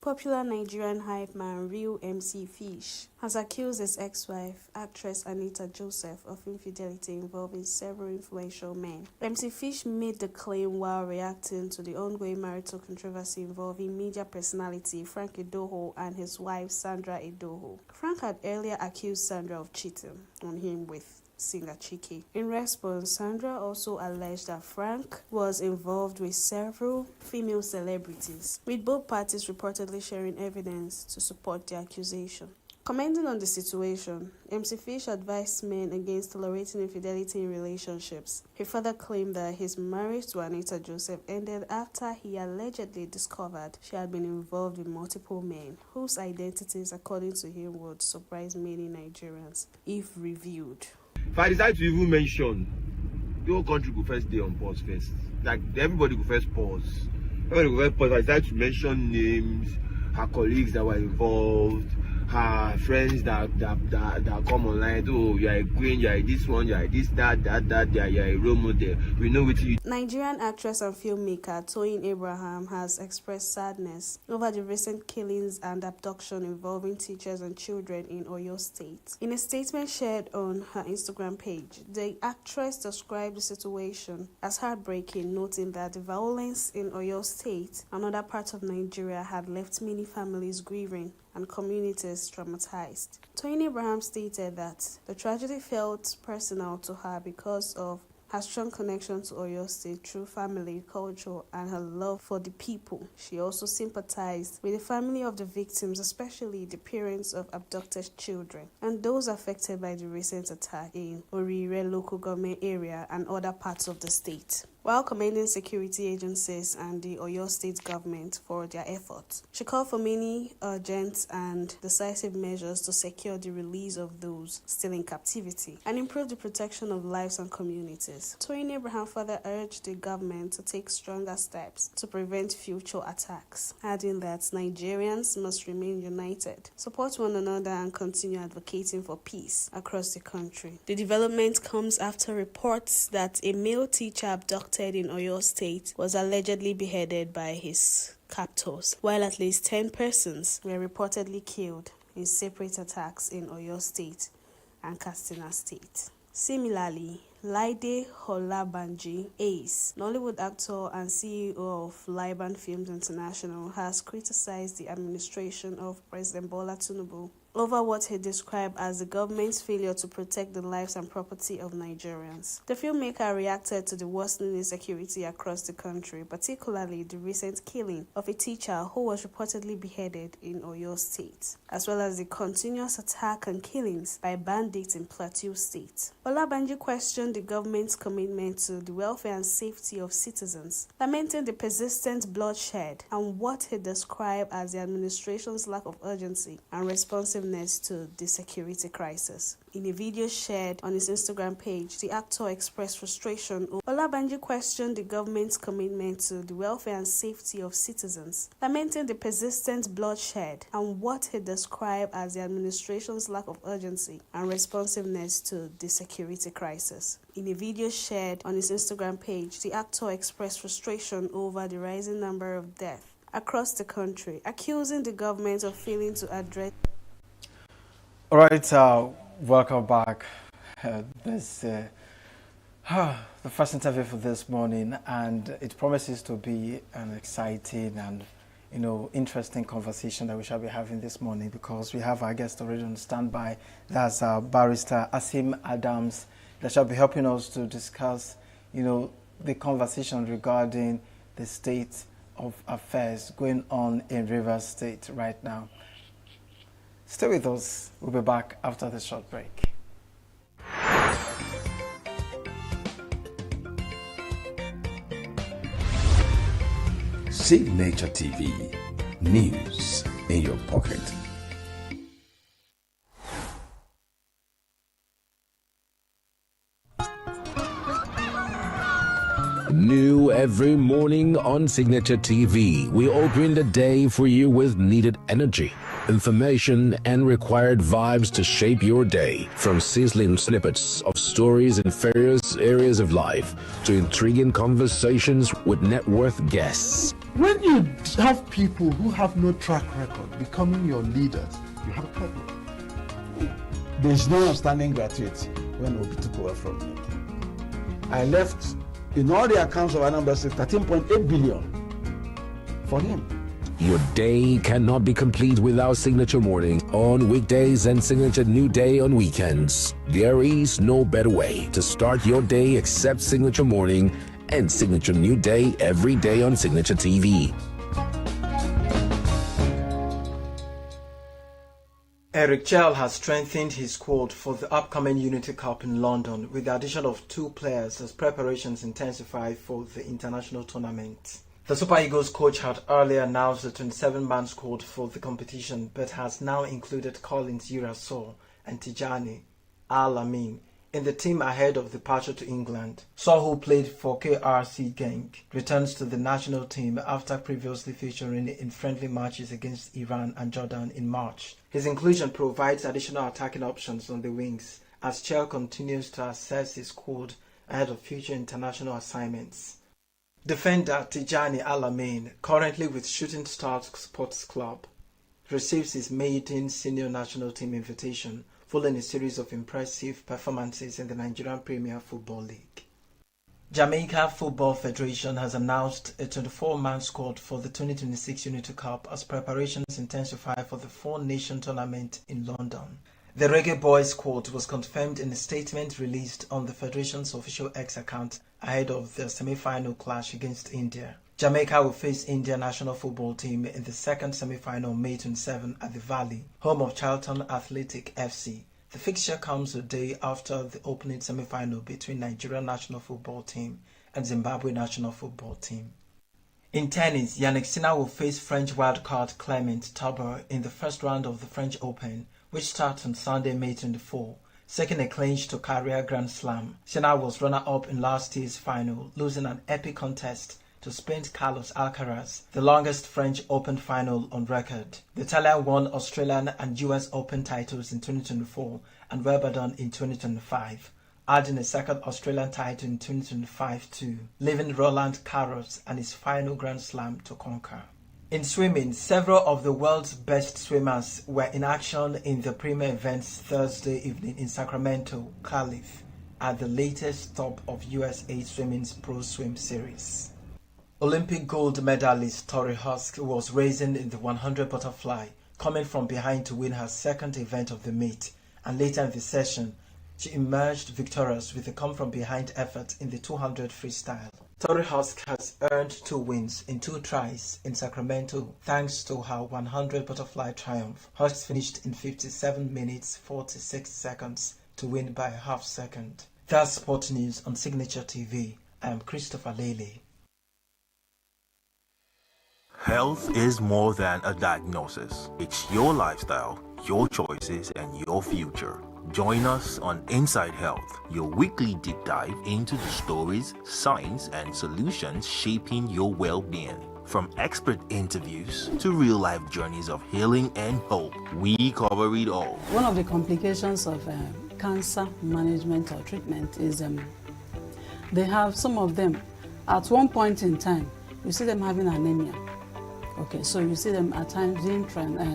Popular Nigerian hype man Real MC Fish has accused his ex-wife, actress Anita Joseph, of infidelity involving several influential men. MC Fish made the claim while reacting to the ongoing marital controversy involving media personality Frank Edoho and his wife Sandra Edoho. Frank had earlier accused Sandra of cheating on him with singer Chike. In response, Sandra also alleged that Frank was involved with several female celebrities, with both parties reportedly sharing evidence to support the accusation. Commenting on the situation, MC Fish advised men against tolerating infidelity in relationships. He further claimed that his marriage to Anita Joseph ended after he allegedly discovered she had been involved with multiple men, whose identities, according to him, would surprise many Nigerians if reviewed. If I decide to even mention, the whole country will first stay on pause first. Like everybody will first pause. Everybody will first pause. If I decide to mention names, her colleagues that were involved, her friends that come online. Oh, you are a queen, you are this one, you are this, that, you are a role model. We know what you. Nigerian actress and filmmaker Toyin Abraham has expressed sadness over the recent killings and abduction involving teachers and children in Oyo State. In a statement shared on her Instagram page, the actress described the situation as heartbreaking, noting that the violence in Oyo State and other parts of Nigeria had left many families grieving and communities traumatized. Toyin Abraham stated that the tragedy felt personal to her because of her strong connection to Oyo State through family, culture, and her love for the people. She also sympathized with the family of the victims, especially the parents of abducted children, and those affected by the recent attack in Orire local government area and other parts of the state. While commending security agencies and the Oyo State government for their efforts, she called for many urgent and decisive measures to secure the release of those still in captivity and improve the protection of lives and communities. Toyin Abraham further urged the government to take stronger steps to prevent future attacks, adding that Nigerians must remain united, support one another, and continue advocating for peace across the country. The development comes after reports that a male teacher abducted in Oyo State was allegedly beheaded by his captors, while at least 10 persons were reportedly killed in separate attacks in Oyo State and Katsina State. Similarly, Laide Olabanji Ace, Nollywood actor and CEO of Liban Films International, has criticized the administration of President Bola Tinubu over what he described as the government's failure to protect the lives and property of Nigerians. The filmmaker reacted to the worsening insecurity across the country, particularly the recent killing of a teacher who was reportedly beheaded in Oyo State, as well as the continuous attack and killings by bandits in Plateau State. Olabanji questioned the government's commitment to the welfare and safety of citizens, lamenting the persistent bloodshed and what he described as the administration's lack of urgency and responsiveness to the security crisis. In a video shared on his Instagram page, the actor expressed frustration. Olabanji questioned the government's commitment to the welfare and safety of citizens, lamenting the persistent bloodshed and what he described as the administration's lack of urgency and responsiveness to the security crisis. In a video shared on his Instagram page, the actor expressed frustration over the rising number of deaths across the country, accusing the government of failing to address. All right, welcome back. The first interview for this morning, and it promises to be an exciting and interesting conversation that we shall be having this morning, because we have our guest already on standby. That's Barrister Asim Adams, that shall be helping us to discuss, the conversation regarding the state of affairs going on in Rivers State right now. Stay with us. We'll be back after this short break. Signature TV, news in your pocket. New every morning on Signature TV, we open the day for you with needed energy, information, and required vibes to shape your day. From sizzling snippets of stories in various areas of life to intriguing conversations with net worth guests. When you have people who have no track record becoming your leaders, you have a problem. There's no outstanding gratuity when Obi took over from me. I left in all the accounts of Anambra State 13.8 billion for him. Your day cannot be complete without Signature Morning on weekdays and Signature New Day on weekends. There is no better way to start your day except Signature Morning and Signature New Day every day on Signature TV. Eric Chell has strengthened his squad for the upcoming Unity Cup in London with the addition of 2 players as preparations intensify for the international tournament. The Super Eagles coach had earlier announced the 27-man squad for the competition but has now included Collins Iraso and Tijani Al-Amin in the team ahead of departure to England. Saul, who played for KRC Genk, returns to the national team after previously featuring in friendly matches against Iran and Jordan in March. His inclusion provides additional attacking options on the wings as Chell continues to assess his squad ahead of future international assignments. Defender Tijani Al-Amin, currently with Shooting Stars Sports Club, receives his maiden senior national team invitation following a series of impressive performances in the Nigerian Premier Football League. Jamaica Football Federation has announced a 24-man squad for the 2026 Unity Cup as preparations intensify for the 4-nation tournament in London. The Reggae Boys squad was confirmed in a statement released on the Federation's official X account ahead of the semi-final clash against India. Jamaica will face India national football team in the second semi-final May 27 at the Valley, home of Charlton Athletic FC. The fixture comes a day after the opening semi-final between Nigeria national football team and Zimbabwe national football team. In tennis, Yannick Sinner will face French wildcard Clement Tabor in the first round of the French Open, which starts on Sunday, May 24, seeking a clinch to career Grand Slam. Sinner was runner-up in last year's final, losing an epic contest to Spain's Carlos Alcaraz, the longest French Open final on record. The Italian won Australian and US Open titles in 2024 and Wimbledon in 2025, adding a second Australian title in 2025 too, leaving Roland Garros and his final Grand Slam to conquer. In swimming, several of the world's best swimmers were in action in the premier events Thursday evening in Sacramento, Calif, at the latest stop of USA Swimming's Pro Swim Series. Olympic gold medalist Tori Husk was racing in the 100 butterfly, coming from behind to win her second event of the meet, and later in the session, she emerged victorious with a come-from-behind effort in the 200 freestyle. Tori Husk has earned 2 wins in 2 tries in Sacramento thanks to her 100 butterfly triumph. Husk finished in 57 minutes 46 seconds to win by a half second. That's Sport News on Signature TV. I am Christopher Lele. Health is more than a diagnosis. It's your lifestyle, your choices, and your future. Join us on Inside Health, your weekly deep dive into the stories, science, and solutions shaping your well-being. From expert interviews to real-life journeys of healing and hope, we cover it all. One of the complications of cancer management or treatment is they have some of them, at one point in time, you see them having anemia. Okay, so you see them at times being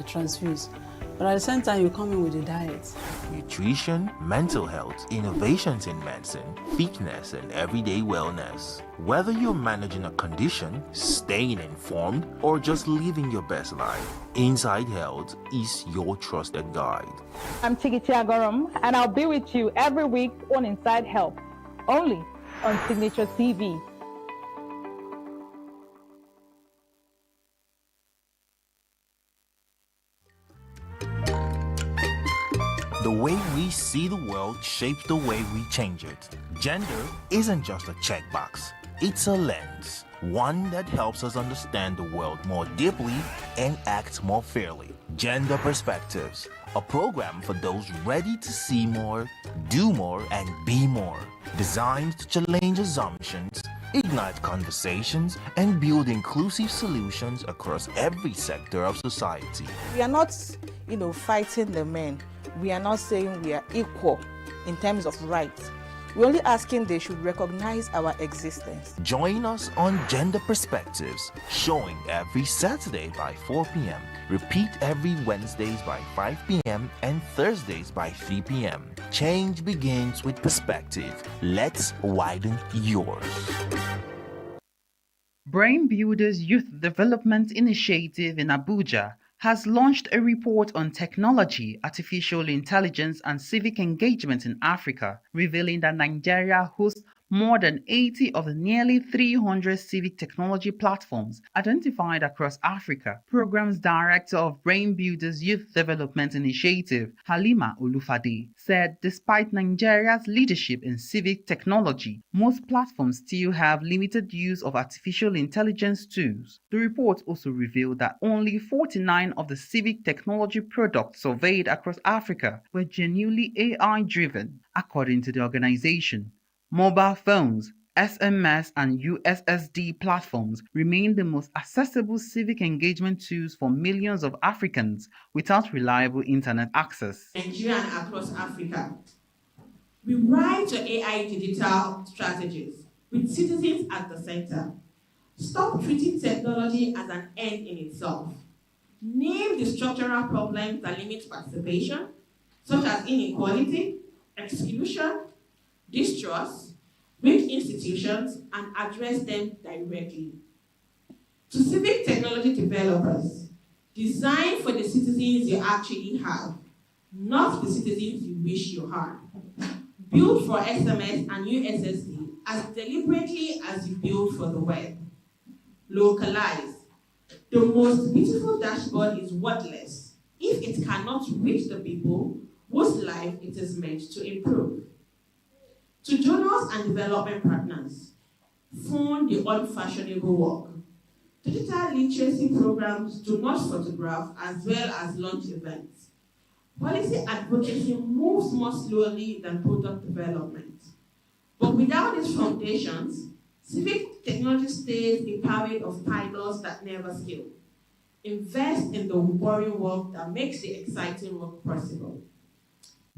transfused. But at the same time, you come in with a diet. Nutrition, mental health, innovations in medicine, fitness, and everyday wellness. Whether you're managing a condition, staying informed, or just living your best life, Inside Health is your trusted guide. I'm Tigiti Agorum, and I'll be with you every week on Inside Health, only on Signature TV. The way we see the world shapes the way we change it. Gender isn't just a checkbox, it's a lens. One that helps us understand the world more deeply and act more fairly. Gender Perspectives, a program for those ready to see more, do more, and be more. Designed to challenge assumptions, ignite conversations, and build inclusive solutions across every sector of society. We are not, fighting the men. We are not saying we are equal in terms of rights. We're only asking they should recognize our existence. Join us on Gender Perspectives, showing every Saturday by 4 p.m. Repeat every Wednesdays by 5 p.m. and Thursdays by 3 p.m. Change begins with perspective. Let's widen yours. Brain Builders Youth Development Initiative in Abuja has launched a report on technology, artificial intelligence, and civic engagement in Africa, revealing that Nigeria hosts more than 80 of the nearly 300 civic technology platforms identified across Africa. Programs Director of Brain Builders Youth Development Initiative, Halima Olufade, said despite Nigeria's leadership in civic technology, most platforms still have limited use of artificial intelligence tools. The report also revealed that only 49 of the civic technology products surveyed across Africa were genuinely AI-driven, according to the organization. Mobile phones, SMS, and USSD platforms remain the most accessible civic engagement tools for millions of Africans without reliable internet access. Nigeria and across Africa. We write your AI digital strategies with citizens at the center. Stop treating technology as an end in itself. Name the structural problems that limit participation, such as inequality, exclusion, distrust, weak institutions, and address them directly. To civic technology developers, design for the citizens you actually have, not the citizens you wish you had. Build for SMS and USSD as deliberately as you build for the web. Localize. The most beautiful dashboard is worthless if it cannot reach the people whose life it is meant to improve. To donors and development partners, fund the unfashionable work. Digital literacy programs do not photograph as well as launch events. Policy advocacy moves more slowly than product development. But without these foundations, civic technology stays a parade of pilots that never scale. Invest in the boring work that makes the exciting work possible.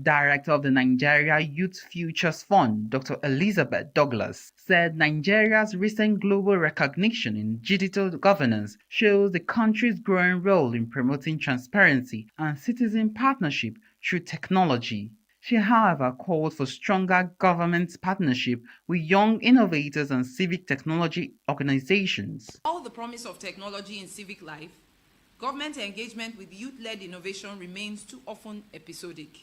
Director of the Nigeria Youth Futures Fund, Dr. Elizabeth Douglas, said Nigeria's recent global recognition in digital governance shows the country's growing role in promoting transparency and citizen partnership through technology. She, however, called for stronger government partnership with young innovators and civic technology organizations. All the promise of technology in civic life, government engagement with youth-led innovation remains too often episodic,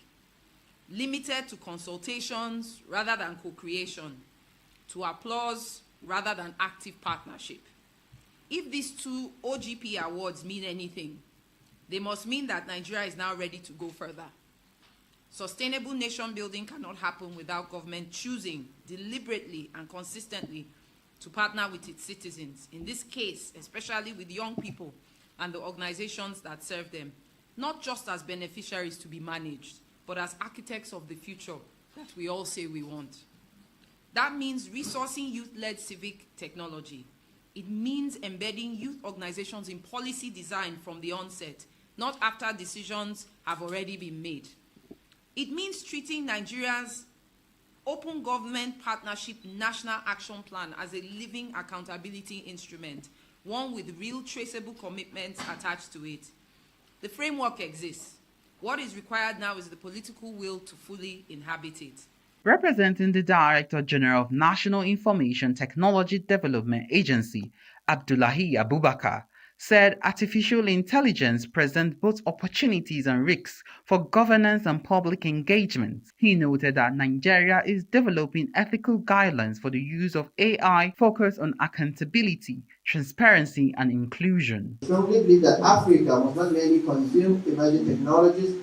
limited to consultations rather than co-creation, to applause rather than active partnership. If these two OGP awards mean anything, they must mean that Nigeria is now ready to go further. Sustainable nation building cannot happen without government choosing deliberately and consistently to partner with its citizens, in this case, especially with young people and the organizations that serve them, not just as beneficiaries to be managed, but as architects of the future that we all say we want. That means resourcing youth-led civic technology. It means embedding youth organizations in policy design from the onset, not after decisions have already been made. It means treating Nigeria's Open Government Partnership National Action Plan as a living accountability instrument, one with real traceable commitments attached to it. The framework exists. What is required now is the political will to fully inhabit it. Representing the Director General of National Information Technology Development Agency, Abdullahi Abubakar, said artificial intelligence presents both opportunities and risks for governance and public engagement. He noted that Nigeria is developing ethical guidelines for the use of AI focused on accountability, transparency, and inclusion. I strongly believe that Africa must not merely consume emerging technologies,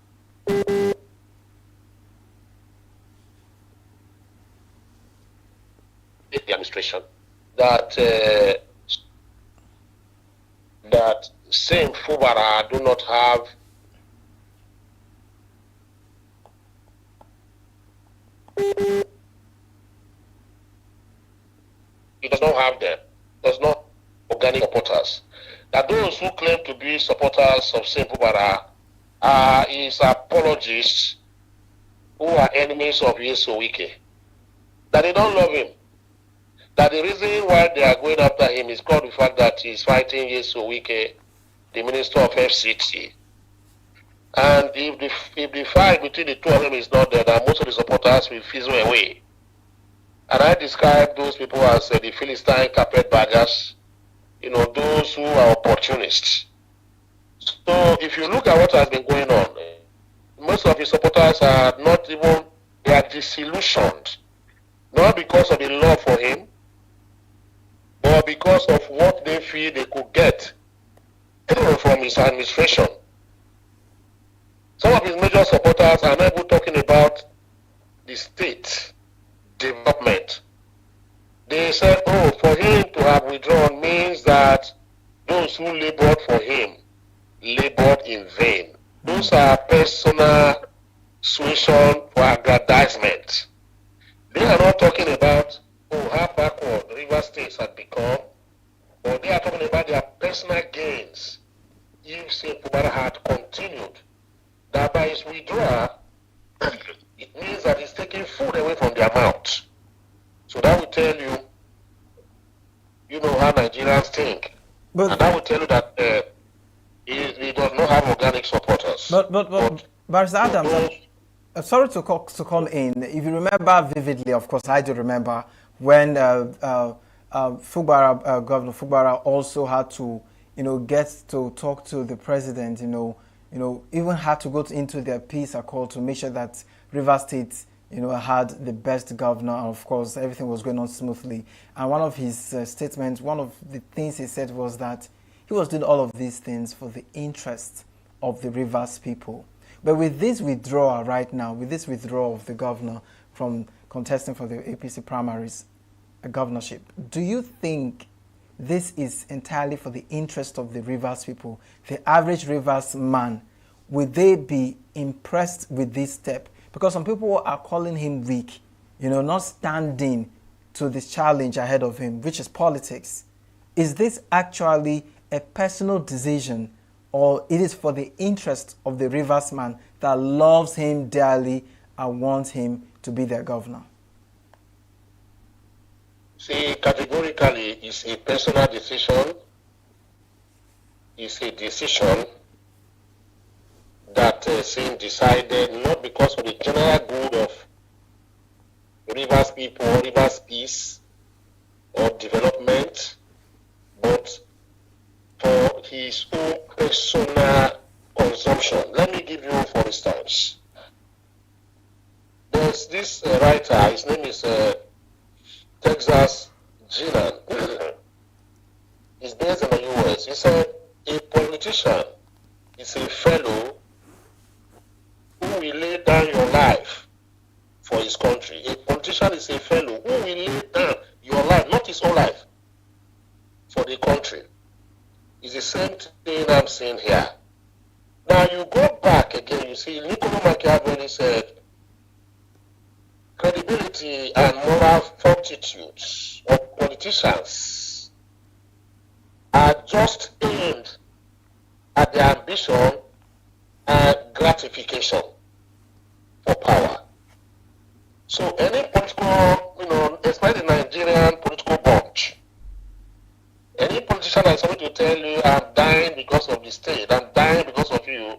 the administration that that same Fubara do not have it does not have them, does not organic supporters. That those who claim to be supporters of Saint Fubara are his apologists who are enemies of Yesu Wike. That they don't love him. That the reason why they are going after him is called the fact that he's fighting Yesu Wike, the minister of FCT. And if the fight between the two of them is not there, then most of the supporters will fizzle away. And I describe those people as the Philistine carpetbaggers, those who are opportunists. So if you look at what has been going on, most of his supporters are not even, they are disillusioned. Not because of the love for him, but because of what they feel they could get from his administration. Some of his major supporters are not even talking about the state development. They said, for him to have withdrawn means that those who labored for him labored in vain. Those are personal suasion for aggrandizement. They are not talking about how backward river states had become, but they are talking about their personal gains if St. Fubara had continued. That by his withdrawal, it means that he's taking food away from their mouth. So that will tell you, how Nigerians think. And that will tell you that he does not have organic supporters. But Barrister Adams, sorry to come in. If you remember vividly, of course I do remember, when Governor Fubara also had to, get to talk to the president, even had to go into their peace accord to make sure that Rivers State, had the best governor, and of course everything was going on smoothly. And one of his statements, one of the things he said was that he was doing all of these things for the interest of the Rivers people. But with this withdrawal right now, with this withdrawal of the governor from contesting for the APC primaries governorship, do you think this is entirely for the interest of the Rivers people? The average Rivers man, would they be impressed with this step? Because some people are calling him weak, not standing to this challenge ahead of him, which is politics. Is this actually a personal decision, or it is for the interest of the Rivers man that loves him dearly and wants him to be their governor? See, categorically, it's a personal decision. It's a decision that seems decided not because of the general good of Rivers people, Rivers peace, or development, but for his own personal consumption. Let me give you, for instance, there's this writer, his name is Texas Ginan. He's based in the US. He said, a politician is a fellow who will lay down your life for his country. A politician is a fellow who will lay down your life, not his own life, for the country. It's the same thing I'm saying here. Now you go back again, you see, Niccolo Machiavelli said, credibility and moral fortitude of politicians are just aimed at their ambition and gratification for power. So any political, especially the Nigerian political bunch, any politician that's going to tell you, I'm dying because of the state, I'm dying because of you,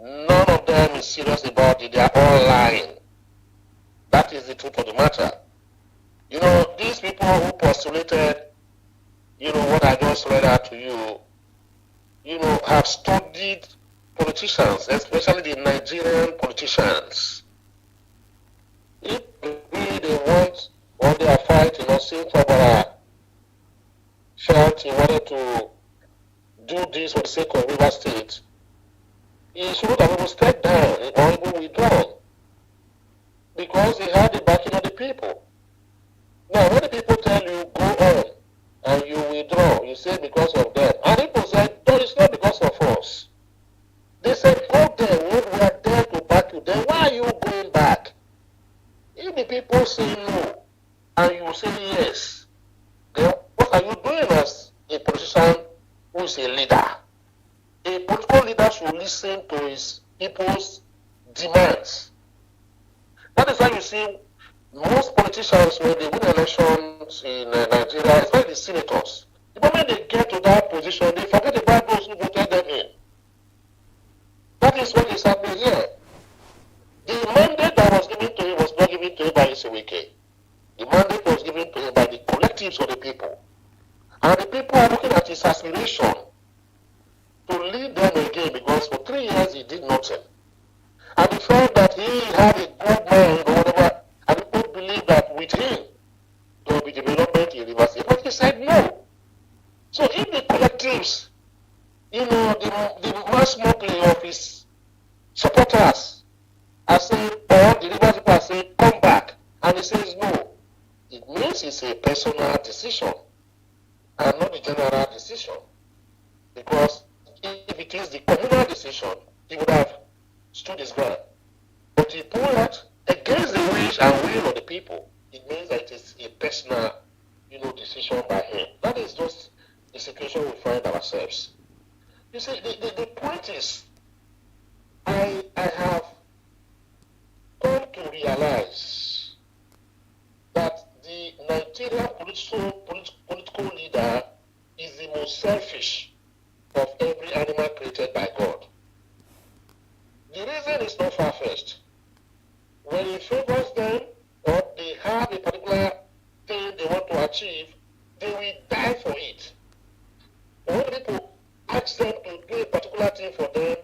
none of them is serious about it. They are all lying. That is the truth of the matter. These people who postulated, what I just read out to you, have studied politicians, especially the Nigerian politicians. If really they want, or they are fighting, or St. Fubara felt he wanted to do this for the sake of River State, he should have even stepped down or even withdrawn because he had the backing of the people. Now, when the people tell you go on and you withdraw, you say because of them. And people said, no, it's not because of us. They said, go there, we are there to back you. Then why are you going back? If the people say no and you say yes, then what are you doing as a politician who is a leader? A political leader should listen to his people's demands. That is why you see most politicians, when they win elections in Nigeria, especially the senators, the moment they get to that position, they forget about those who voted them in. That is what is happening here. The mandate that was given to him was not given to him by Iseweke. The mandate was given to him by the collectives of the people. And the people are looking at his aspiration to lead them again because for 3 years he did nothing. And he felt that he had a good mind or whatever, and people believed that with him there will be development in Rivers State. But he said no. So if the collectives, the mass smuggling of his supporters are saying, or the Rivers people are saying, come back, and he says no, it means it's a personal decision and not a general decision. Because if it is the communal decision, he would have stood his ground. But he pulled out against the wish and will of the people. It means that it is a personal, decision by him. That is just the situation we find ourselves. You see, the point is, I have come to realize that the Nigerian political leader is the most selfish of every animal created by God. The reason is not far-fetched. When he favors them or they have a particular thing they want to achieve, they will die for it. But when people ask them to do a particular thing for them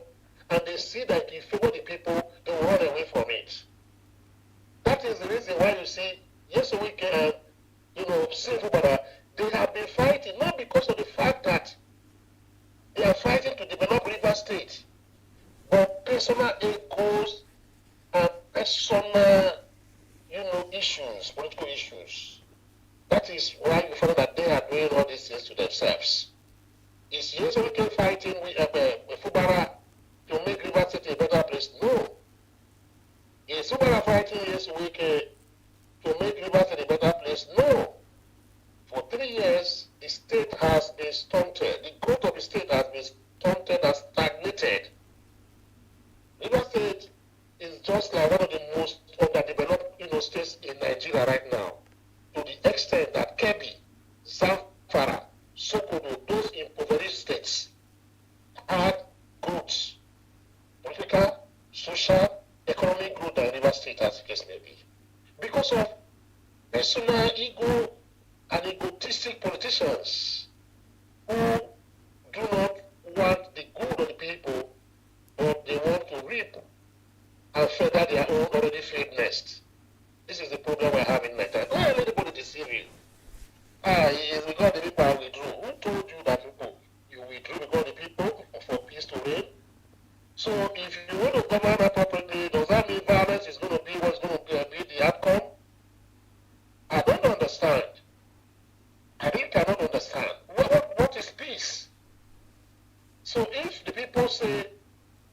and they see that you favor the people, they will run away from it. That is the reason why you see, yes, we can, sinful, but they have been fighting, not because of the fact that they are fighting to develop River State, but personal egos and personal, issues, political issues. That is why you find that they are doing all these things to themselves. Is Yesuke fighting with Fubara to make River State a better place? No. Is Fubara fighting Yesuke to make River State a better place? No. For 3 years, the state has been stunted. The growth of the state has been stunted and stagnated. River State is just like one of the most underdeveloped states in Nigeria right now, to the extent that Kebbi, Zamfara, Sokoto, those impoverished states, had growth, political, social, economic growth than River State, as the case may be. Because of personal ego and egotistic politicians who do not want the good of the people, but they want to reap and feather their own already filled nest. This is the problem we have in Nigeria. Don't let anybody deceive you. It is because the people withdrew. Who told you that you withdrew because the people for peace to reign? So if you want to govern appropriately, does that mean violence is going to be what's going to be the outcome? I don't understand. I really cannot understand. What is peace? So if the people say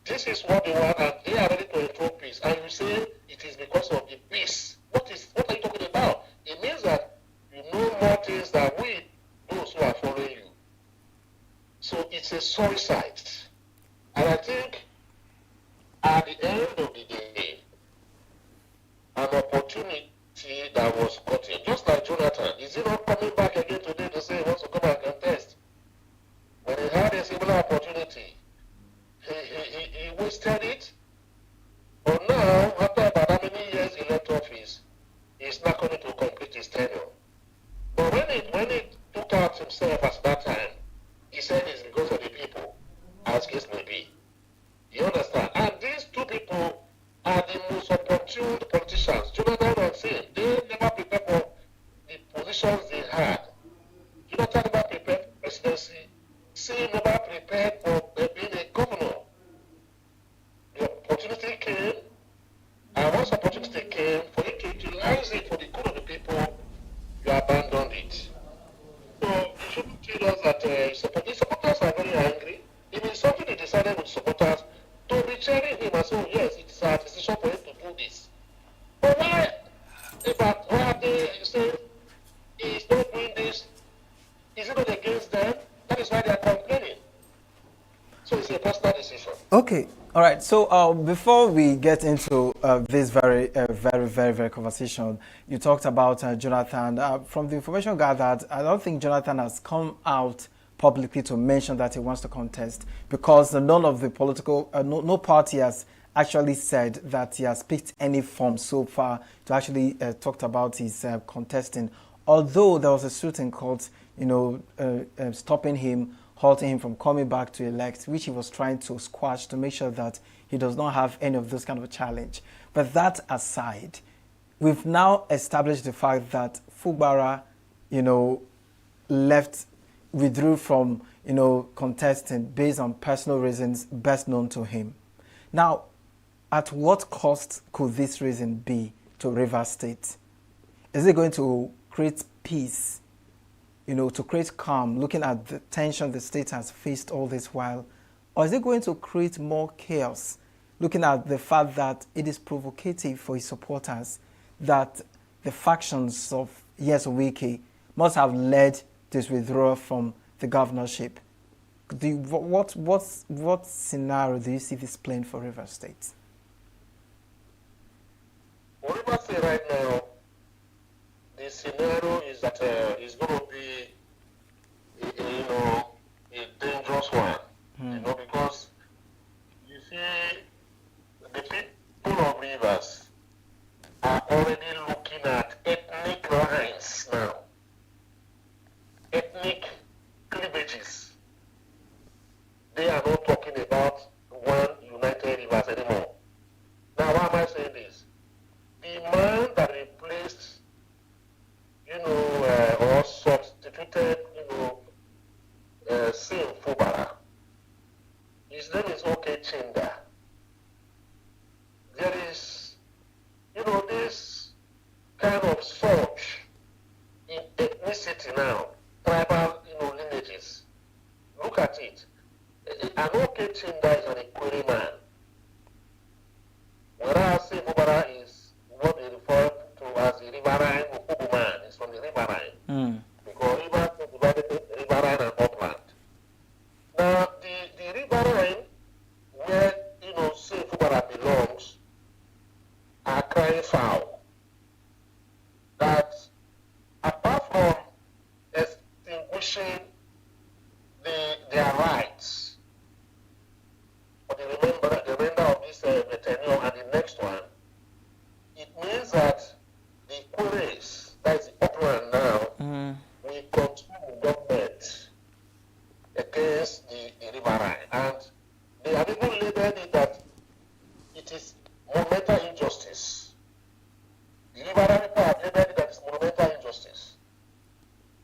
this is what they want and they are ready to enthron peace, and you say it is because of the peace, what are you talking about? It means that you know more things than we, those who are following you. So it's a sorry sight. And I think at the end of the day, an opportunity that was gotten, just like Jonathan, is he not coming back again today to say he wants to come and contest? When he had a similar opportunity, he wasted it. But now, after about how many years he left office, he's not going to complete his tenure. But when he took out himself at that time, he said it's because of the people, as case may be. You understand? And these two people are the most opportune politicians. Jonathan and Sim, they never prepared for the positions they had. Jonathan never prepared for presidency. Sim never prepared for being a governor. supporters are very angry. It is something he decided with supporters to be cheering him and say, oh, yes, it's our decision for him to do this. But why have they said he's not doing this? Is it not against them? That is why they are complaining. So it's a personal decision. Okay, all right. So before we get into this very conversation, you talked about Jonathan. From the information gathered, I don't think Jonathan has come out publicly to mention that he wants to contest, because none of the political, no party has actually said that he has picked any form so far to actually talked about his contesting. Although there was a suit in court, stopping him, halting him from coming back to elect, which he was trying to squash to make sure that he does not have any of those kind of a challenge. But that aside, we've now established the fact that Fugbara, withdrew from, contesting based on personal reasons best known to him. Now, at what cost could this reason be to Rivers State? Is it going to create peace, to create calm, looking at the tension the state has faced all this while? Or is it going to create more chaos, looking at the fact that it is provocative for his supporters that the factions of Yes Wiki must have led to his withdrawal from the governorship? What scenario do you see this playing for Rivers State? What I say right now, the scenario is that it's going to be, a dangerous one. Because you see, the people of Rivers are already looking at ethnic lines now, ethnic cleavages. They are not talking about one united Rivers anymore. Now, why am I saying this? The man that replaced, or substituted, Sim Fubara, his name is OK Chinda. There is, this kind of surge in ethnicity now, tribal, lineages. Look at it. An OK Chinda is an Equiri man. Whereas Sim Fubara is what they refer to as the riverine Ukubu man. It's from the riverine. Because rivers are divided into riverine and upland. Now, the riverine, where, Sim Fubara belongs, are crying foul. That apart from extinguishing their rights for the remainder of this tenure and the next one, it means that the Queries, that is the upland now, will control government against the riverine. And they have even labeled it that it is monumental injustice. The riverine people have labeled it that it's monumental injustice.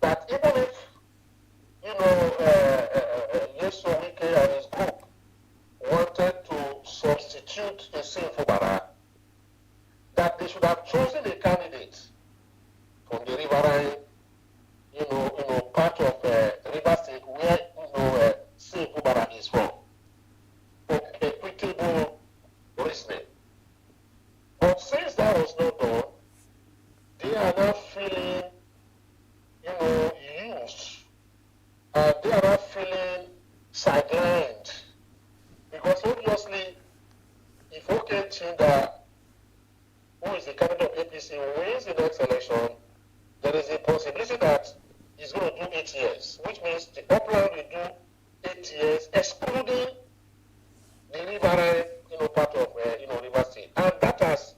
That even if, Yeso Wike and his group wanted to substitute a Sim Fubara, that they should have chosen a candidate from the riverine, part of River State where, Sim Fubara is from, for equitable reasoning. But since that was not done, they are now feeling, used. They are now feeling sidelined. Because obviously, if OK Chinda, who is the candidate of APC, wins the next election, there is a possibility that he's going to do 8 years, which means the upland will do 8 years, excluding the riverine, part of, River State. And that has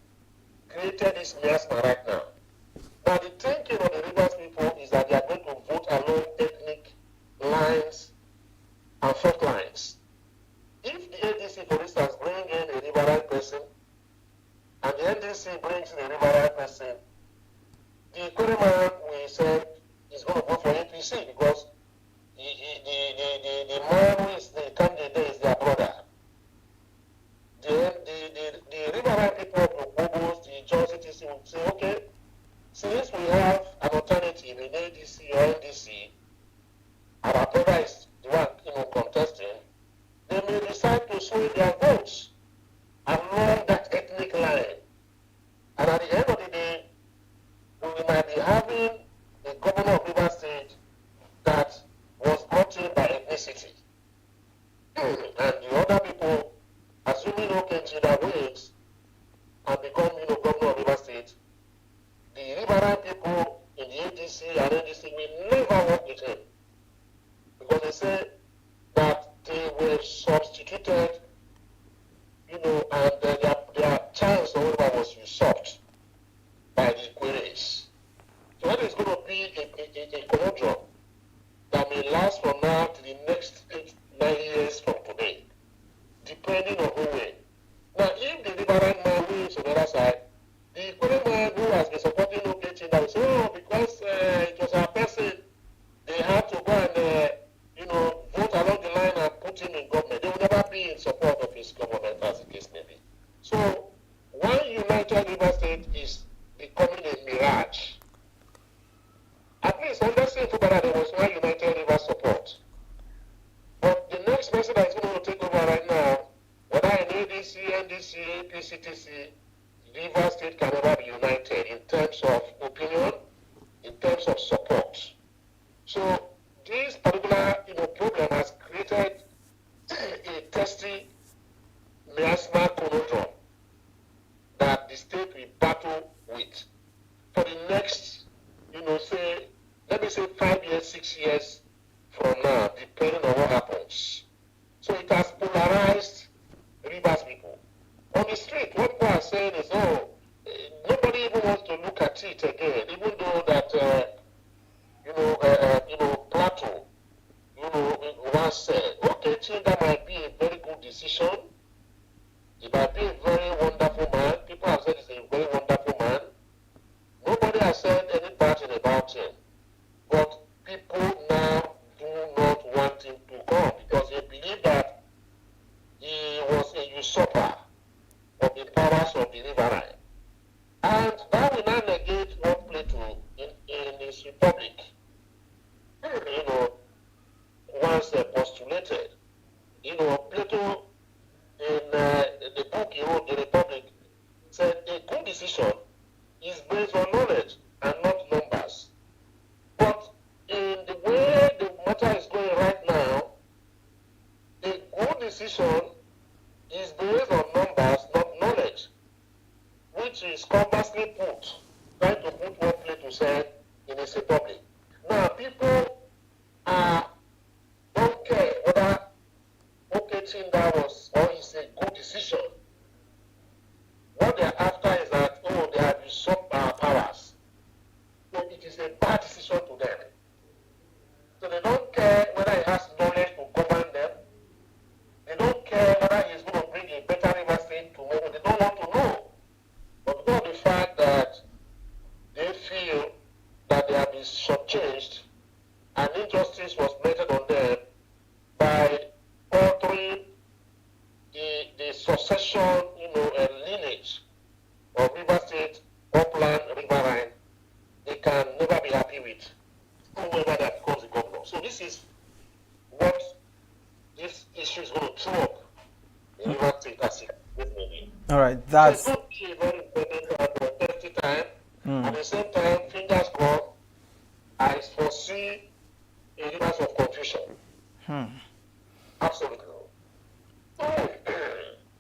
created this miasma right now. Now, the thinking of the Rivers people is that they are going to vote along ethnic lines and fault lines. If the ADC, for instance, bring in a riverine person, and the NDC brings in a riverine person, the Equiri man we said is going to vote for APC because the man who is the candidate is their brother. The riverine people of the Bobos, the Johnson TC will say, okay, since we have an alternative in ADC or NDC, our brother is the one city. And the other people, assuming Okechida wins and become, governor of River State, the Riverine people in the ADC and NDC will never work with him. Because they say that they were substituted, and their chance or whatever was usurped by the queries. So that is going to be a conundrum that may last from now to the next 8-9 years from today, depending on who wins. Now, if the Riverine man wins on the other side, the Equatorial man who has been supporting Okechi now will say, oh, because it was our person, they had to go and, vote along the line and put him in government. They will never be in support of his government, as the case may be. So, one united River State is becoming a mirage. At least under St. Fubara, there was one united River support. But the next person that is going to take over right now, whether in ADC, NDC, APCTC, River State can never be united in terms of opinion, in terms of support. So this particular problem has created a testy miasma conundrum that the state will battle with for the next, let me say 5 years, 6 years from now, depending on what happens. So it has polarized Rivers people. On the street, what people are saying is, nobody even wants to look at it again, even though that, Plateau, once said, okay, that might be a very good decision. He might be a very wonderful man. People have said he's a very wonderful man. Nobody has said any bad thing about him. But people now do not want him to come because they believe that he was a usurper of the powers of the Riverine. And that will not negate what Plato in his Republic, once postulated. Plato in the book he wrote, The Republic, said a good decision is based on knowledge and not numbers. But in the way the matter is going right now, a good decision is based on numbers, not knowledge, which is conversely put, trying to put what Plato said in his Republic. Now, people don't care whether Okechinda was or is a good decision. What they are after is that, they have usurped our powers. So it is a bad decision to them. So they don't care whether he has knowledge to govern them. They don't care whether he is going to bring a better River State tomorrow. They don't want to know. But because of the fact that they feel that they have been shortchanged and injustice was meted on them by altering the succession, lineage of River State, Upland, Riverine, they can never be happy with whoever that becomes the governor. So this is what this issue is going to throw up in River State as it may be. All right, that's... So it's going to be a very important testy time. At the same time, fingers crossed, I foresee a universe of confusion. Absolutely.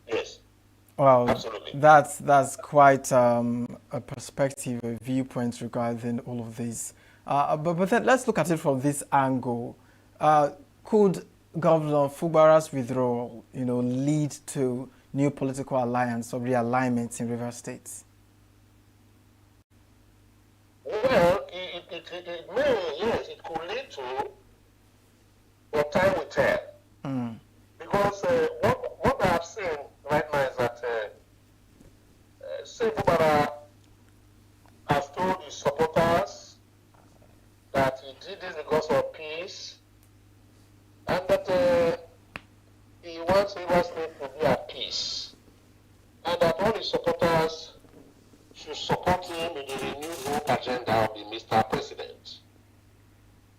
Yes. Well, absolutely. That's quite a perspective, a viewpoint regarding all of this. But then let's look at it from this angle. Could Governor Fubara's withdrawal, lead to new political alliance or realignment in River State? Well, it may, yes, it could lead to, but time will tell. Because what I have seen right now is that Fubara has told his supporters that he did this because of peace, and that he wants River State to be at peace, and that all his supporters should support him in the renewed hope agenda of the Mr. President,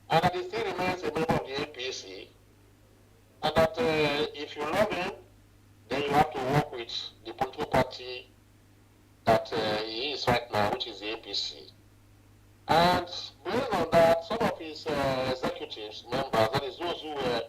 and that he still remains a member of the APC, and that if you love him, then you have to work with the political party that he is right now, which is the APC. And based on that, some of his executives, members, that is those who were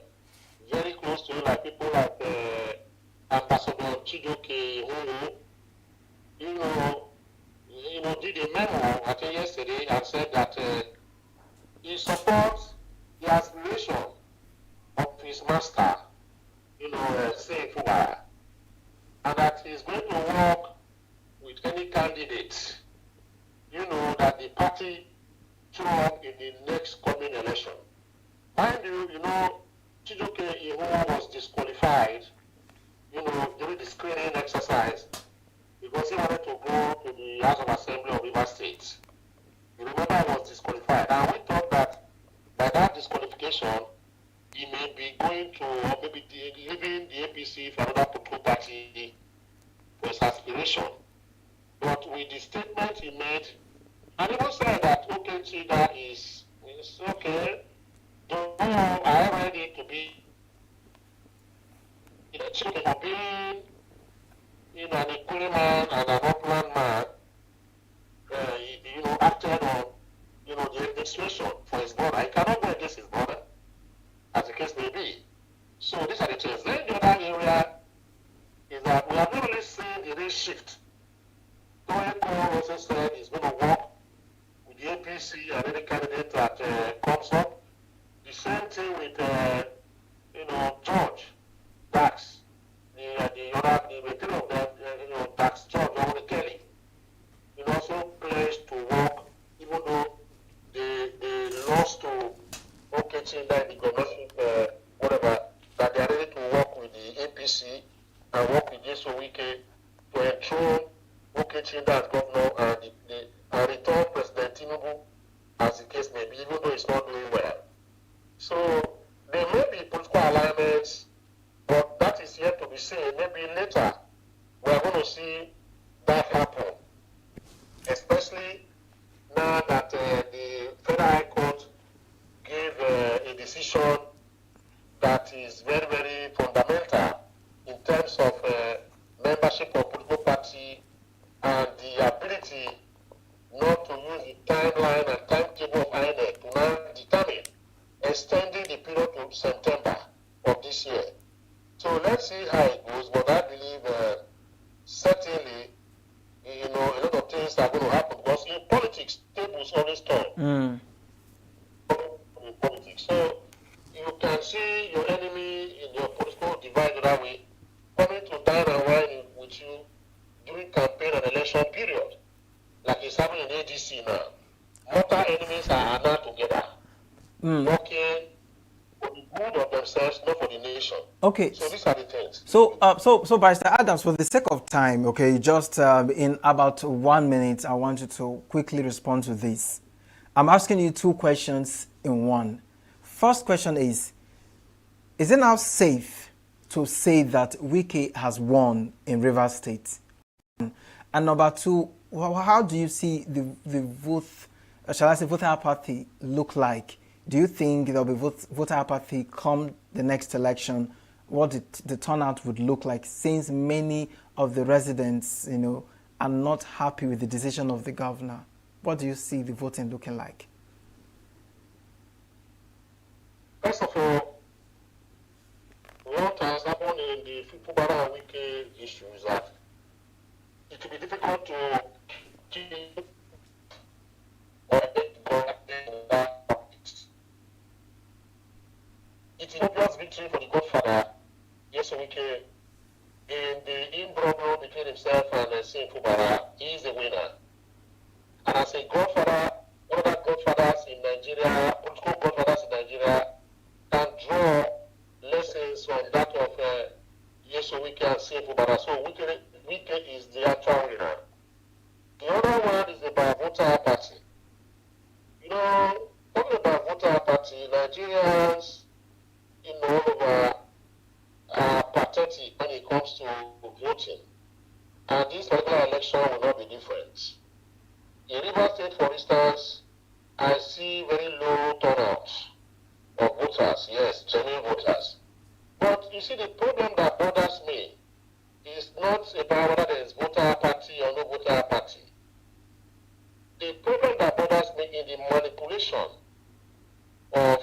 his master, say Fubara, and that he's going to work with any candidate, that the party throw up in the next coming election. Mind you, Chijoke Ihu was disqualified, during the screening exercise because he wanted to go to the House of Assembly of Rivers State. You remember he was disqualified. And we thought that by that disqualification, he may be going to, or maybe leaving the APC for another political party for his aspiration. But with the statement he made, and even said that okay, Chida is okay, though I already to be for being an equity man and an upland man, acted on, the administration for his brother. He cannot go against his brother, as the case may be. So these are the things. Then the other area is that we have not really seen the real shift. Toeko also said he's going to work with the APC and any candidate that comes up. The same thing with, George Dax, the three of them, Dax, George, and Kelly. He also pledged to work, even though they lost to Okechinda in the governorship, whatever, that they are ready to work with the APC and work with Jesowike to enthrone Okechinda as governor and return President ENUGU, as the case may be, even though it's not doing well. So there may be political alignments, but that is yet to be seen. Maybe later we are going to see that happen, especially now that the Federal High Court gave a decision that is very, very fundamental in terms of membership of political party and the ability not to use the timeline and timetable of INEC to now determine extending the period to September of this year. So let's see how it goes, but I believe certainly, a lot of things are going to happen because in politics, tables always turn. In politics. So you can see your enemy in your political divide that way coming to dine and wine with you during campaign and election period, like it's happening in ADC now. Mortal enemies are now together, working for the good of themselves, not for the nation. Okay. So these are the things. So, Barrister Adams, for the sake of time, okay, just in about 1 minute, I want you to quickly respond to this. I'm asking you two questions in one. First question is it now safe to say that Wike has won in Rivers State? And number two, how do you see the vote, shall I say, voter apathy look like? Do you think there will be voter apathy come the next election? What the turnout would look like, since many of the residents, are not happy with the decision of the governor? What do you see the voting looking like? First of all, what has happened in the Fubara and Wike issue is that it will be difficult to keep or it is obvious victory for the Godfather, Jesowike, in the imbroglio between himself and Sim Fubara. He is the winner. And as a Godfather, other Godfathers in Nigeria, political Godfathers in Nigeria, can draw lessons from that of Jesowike and Sim Fubara. So Wike is the actual winner. The other one is about voter apathy. Talking about voter apathy, Nigerians all over are pathetic when it comes to voting. And this particular election will not be different. In Rivers State, for instance, I see very low turnout of voters, yes, genuine voters. But you see, the problem that bothers me is not about whether there is voter apathy or no voter apathy. The problem that bothers me is the manipulation of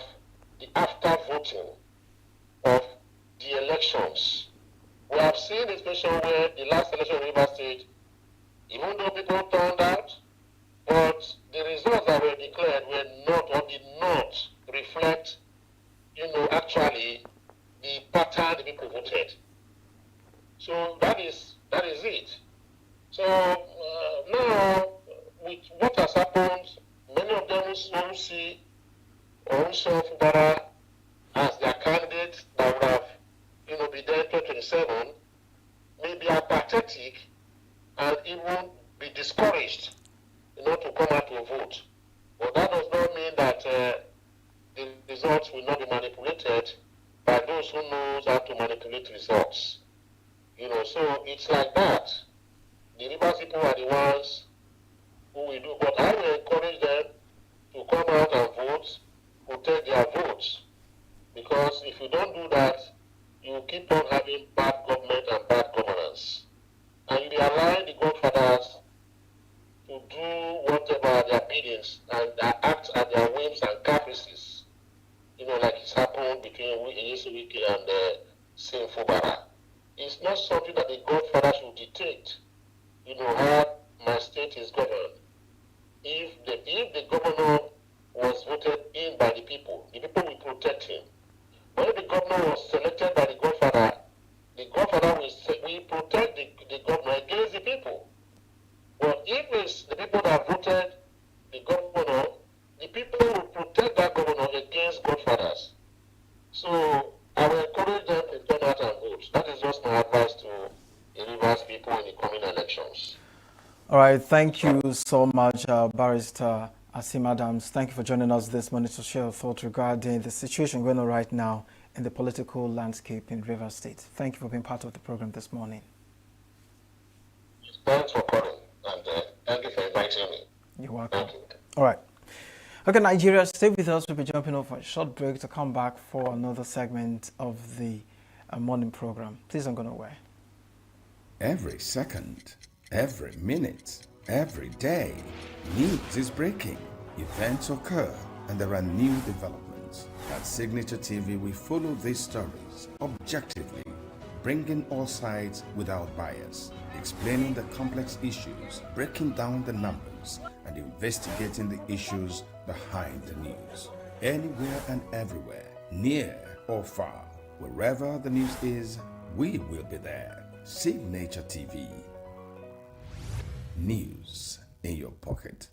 the after voting of the elections. We have seen a situation where the last election in Rivers State, even though people turned out, but the results that were declared were not or did not reflect, actually the pattern the people voted. So that is it. So now, with what has happened, many of them who see or who saw Fubara as their candidate that would have, be there in 2027, may be apathetic and even be discouraged, to come out to vote. But that does not mean that the results will not be manipulated by those who knows how to manipulate results. So it's like that. The Rivers people are the ones who will do, but I will encourage them to come out and vote, protect their votes. Because if you don't do that, you keep on having bad government and bad governance. And you allow the godfathers to do whatever their biddings and act at their whims and caprices. Like it's happened between Yesewike and Sin Fubara. It's not something that the godfather should dictate, how my state is governed. If the governor was voted in by the people will protect him. When the governor was selected by the godfather will protect the governor against the people. But if it's the people that voted the governor, the people will protect that governor against godfathers. So I will encourage them to turn out and vote. That is just my advice to the Rivers people in the coming elections. All right, thank you so much, Barrister Asim Adams. Thank you for joining us this morning to share your thoughts regarding the situation going on right now in the political landscape in Rivers State. Thank you for being part of the program this morning. Thanks for calling, and thank you for inviting me. You're welcome. Thank you. All right. Okay, Nigeria, stay with us. We'll be jumping off for a short break to come back for another segment of the morning program. Please don't go nowhere. Every second, every minute, every day, news is breaking. Events occur and there are new developments. At Signature TV, we follow these stories objectively, bringing all sides without bias, explaining the complex issues, breaking down the numbers, and investigating the issues behind the news. Anywhere and everywhere, near or far, wherever the news is, we will be there. Signature TV. News in your pocket.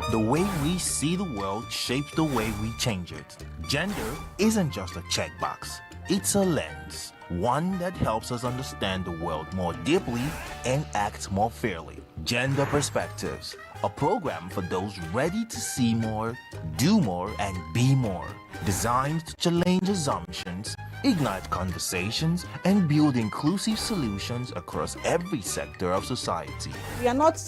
The way we see the world shapes the way we change it. Gender isn't just a checkbox, it's a lens, one that helps us understand the world more deeply and act more fairly. Gender Perspectives, a program for those ready to see more, do more, and be more. Designed to challenge assumptions, ignite conversations, and build inclusive solutions across every sector of society. We are not,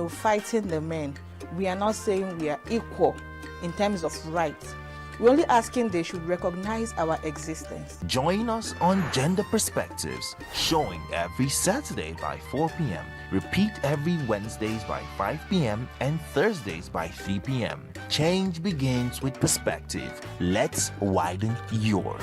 fighting the men. We are not saying we are equal in terms of rights. We're only asking they should recognize our existence. Join us on Gender Perspectives, showing every Saturday by 4 p.m. Repeat every Wednesdays by 5 p.m. and Thursdays by 3 p.m. Change begins with perspective. Let's widen yours.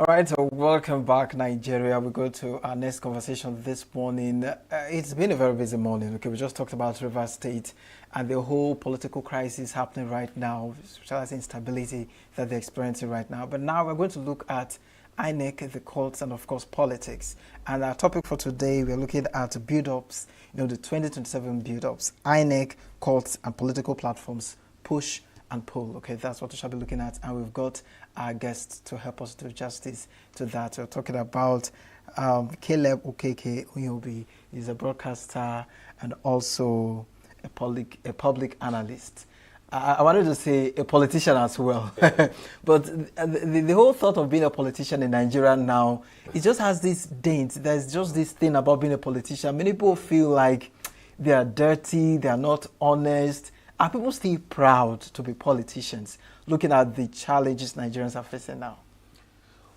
All right, so welcome back, Nigeria. We go to our next conversation this morning. It's been a very busy morning. Okay, we just talked about Rivers State and the whole political crisis happening right now, social instability that they're experiencing right now. But now we're going to look at INEC, the courts, and of course politics. And our topic for today, we're looking at build-ups, the 2027 build-ups, INEC, courts, and political platforms, push and pull. Okay, that's what we shall be looking at. And we've got our guests to help us do justice to that. We're talking about Caleb Okeke Unyobi. He's a broadcaster and also a public analyst. I wanted to say a politician as well. But the whole thought of being a politician in Nigeria now, it just has this dent. There's just this thing about being a politician. Many people feel like they are dirty, they are not honest. Are people still proud to be politicians, looking at the challenges Nigerians are facing now?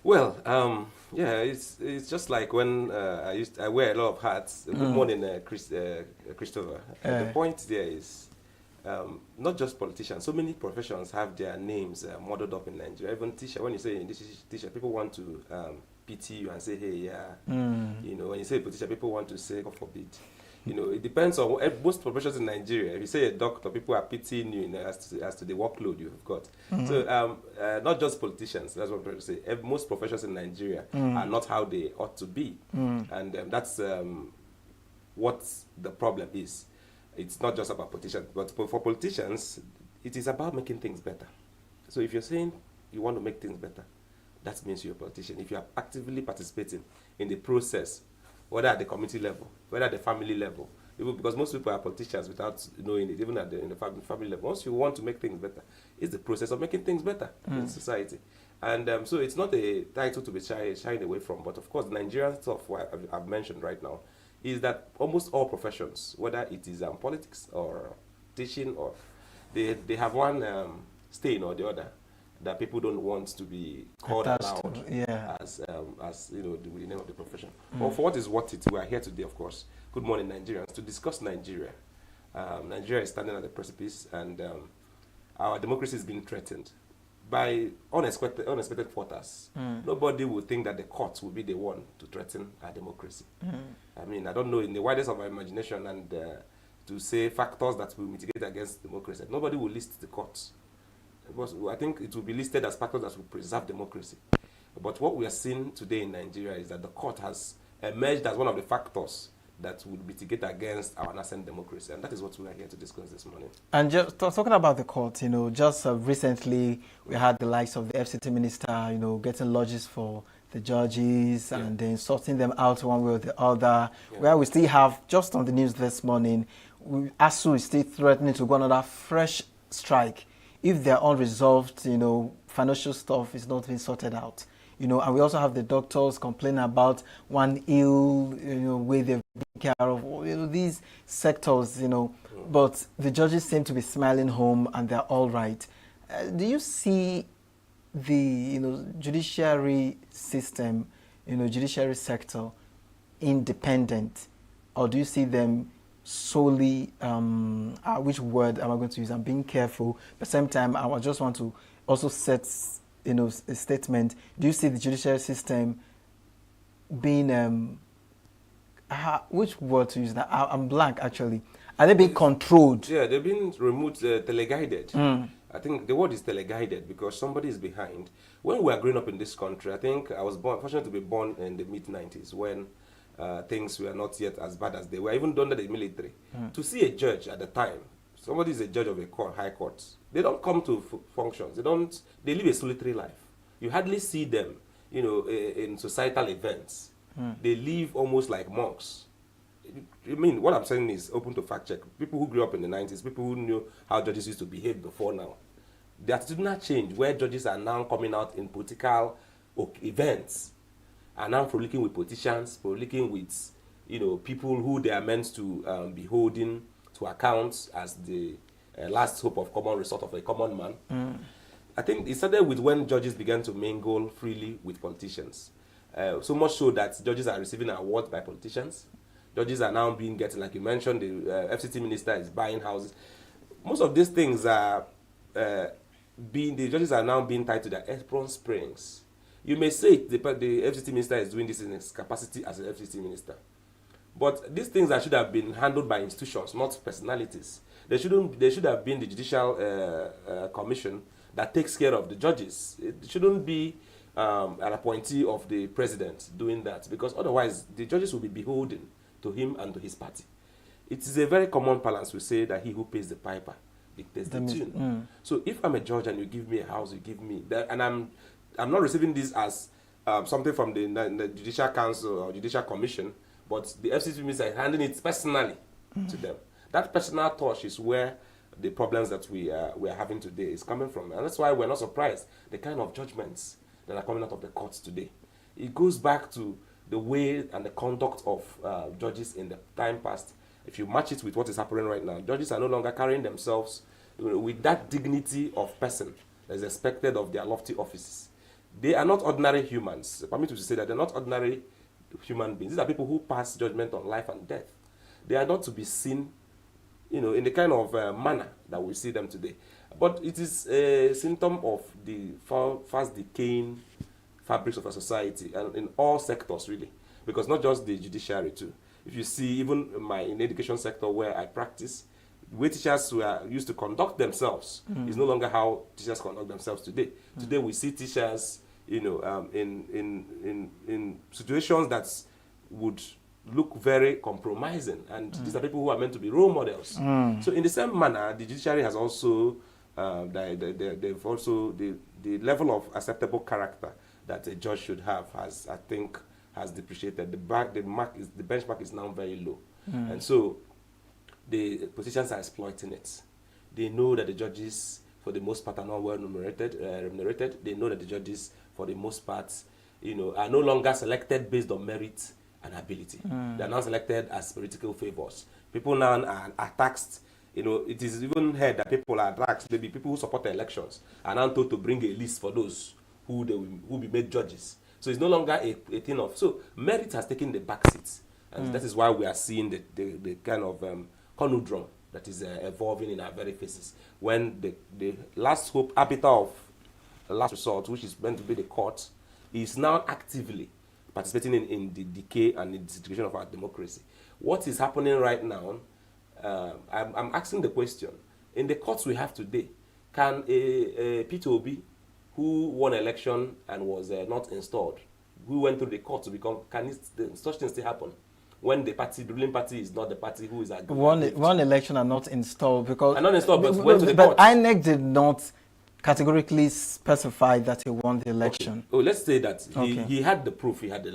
Well, yeah, it's just like when I wear a lot of hats. Good morning, Christopher. The point there is not just politicians. So many professions have their names modeled up in Nigeria. Even teacher, when you say this is teacher, people want to pity you and say, hey, yeah. You know, when you say politician, people want to say, God forbid. You know, it depends on most professions in Nigeria. If you say a doctor, people are pitying you, as to the workload you've got. So not just politicians, that's what I'm trying to say. Most professions in Nigeria are not how they ought to be. And that's what the problem is. It's not just about politicians, but for politicians, it is about making things better. So if you're saying you want to make things better, that means you're a politician. If you are actively participating in the process, whether at the community level, whether at the family level, because most people are politicians without knowing it, even in the family level. Once you want to make things better, it's the process of making things better in society. And so it's not a title to be shying away from, but of course, the Nigerian stuff I've mentioned right now is that almost all professions, whether it is politics or teaching, or they have one stain or the other that people don't want to be called aloud as you know, the name of the profession. But for what is worth it, we are here today, of course. Good morning, Nigerians, to discuss Nigeria. Nigeria is standing at the precipice, and our democracy is being threatened by unexpected quarters. Nobody would think that the courts will be the one to threaten our democracy. I mean, I don't know, in the widest of our imagination, and to say factors that will mitigate against democracy, nobody will list the courts. I think it will be listed as factors that will preserve democracy. But what we are seeing today in Nigeria is that the court has emerged as one of the factors that will mitigate against our nascent democracy. And that is what we are here to discuss this morning. And just talking about the court, you know, just recently we had the likes of the FCT minister, you know, getting lodges for the judges and then sorting them out one way or the other. Where we still have, just on the news this morning, ASU is still threatening to go on another fresh strike if they're unresolved, you know, financial stuff is not being sorted out. You know, and we also have the doctors complaining about one ill, you know, way they've been care of, you know, these sectors, you know, but the judges seem to be smiling home and they're all right. Do you see the, you know, judiciary system, you know, judiciary sector independent, or do you see them solely, which word am I going to use? I'm being careful, but at the same time, I just want to also set, you know, a statement. Do you see the judiciary system being, which word to use now? I'm blank, actually. Are they being controlled? Yeah, they're being remote, teleguided. I think the word is teleguided because somebody is behind. When we were growing up in this country, I think I was fortunate to be born in the mid-90s when things were not yet as bad as they were, even under the military. To see a judge at the time, somebody is a judge of a court, high court, they don't come to functions. They live a solitary life. You hardly see them, you know, in societal events. They live almost like monks. I mean, what I'm saying is open to fact check. People who grew up in the 90s, people who knew how judges used to behave before now, the attitudinal change where judges are now coming out in political events, are now frolicking with politicians, frolicking with, you know, people who they are meant to be holding to account as the last hope of common resort of a common man. I think it started with when judges began to mingle freely with politicians. So much so that judges are receiving awards by politicians. Judges are now getting, like you mentioned, the FCT minister is buying houses. Most of these things are the judges are now being tied to their apron springs. You may say the FCT minister is doing this in his capacity as an FCT minister. But these things that should have been handled by institutions, not personalities. There should have been the judicial commission that takes care of the judges. It shouldn't be an appointee of the president doing that, because otherwise the judges will be beholden to him and to his party. It is a very common balance. We say that he who pays the piper dictates the tune. So if I'm a judge and you give me a house, you give me that, and I'm not receiving this as something from the Judicial Council or Judicial Commission, but the FCT minister is handing it personally to them. That personal touch is where the problems that we are having today is coming from. And that's why we're not surprised the kind of judgments that are coming out of the courts today. It goes back to the way and the conduct of judges in the time past. If you match it with what is happening right now, judges are no longer carrying themselves with that dignity of person that is expected of their lofty offices. They are not ordinary humans. Permit me to say that they're not ordinary human beings. These are people who pass judgment on life and death. They are not to be seen, in the kind of manner that we see them today. But it is a symptom of the fast decaying fabrics of a society, and in all sectors really, because not just the judiciary too. If you see, even in the education sector where I practice, the way teachers were used to conduct themselves is no longer how teachers conduct themselves today. Today we see teachers, in situations that would look very compromising, and these are people who are meant to be role models. So in the same manner, the judiciary has also, they've also the level of acceptable character that a judge should have has depreciated. The benchmark is now very low, and so the politicians are exploiting it. They know that the judges, for the most part, are not well remunerated. They know that the judges, for the most part, are no longer selected based on merit and ability. They are now selected as political favors. People now are taxed. It is even heard that people are taxed. Maybe people who support the elections are now told to bring a list for those who will be made judges. So it's no longer a thing of. So merit has taken the back seat, and that is why we are seeing the kind of conundrum that is evolving in our very faces. When the last hope, arbiter of last resort, which is meant to be the court, is now actively participating in the decay and the disintegration of our democracy. What is happening right now? I'm asking the question: in the courts we have today, can a Peter Obi, who won an election and was not installed, who went through the court to become, such things still happen when the ruling party is not the party who is agreeing? One election are not installed because... Are not installed, but went to the court. But INEC did not categorically specify that he won the election. Okay. Oh, let's say that he had the proof, he had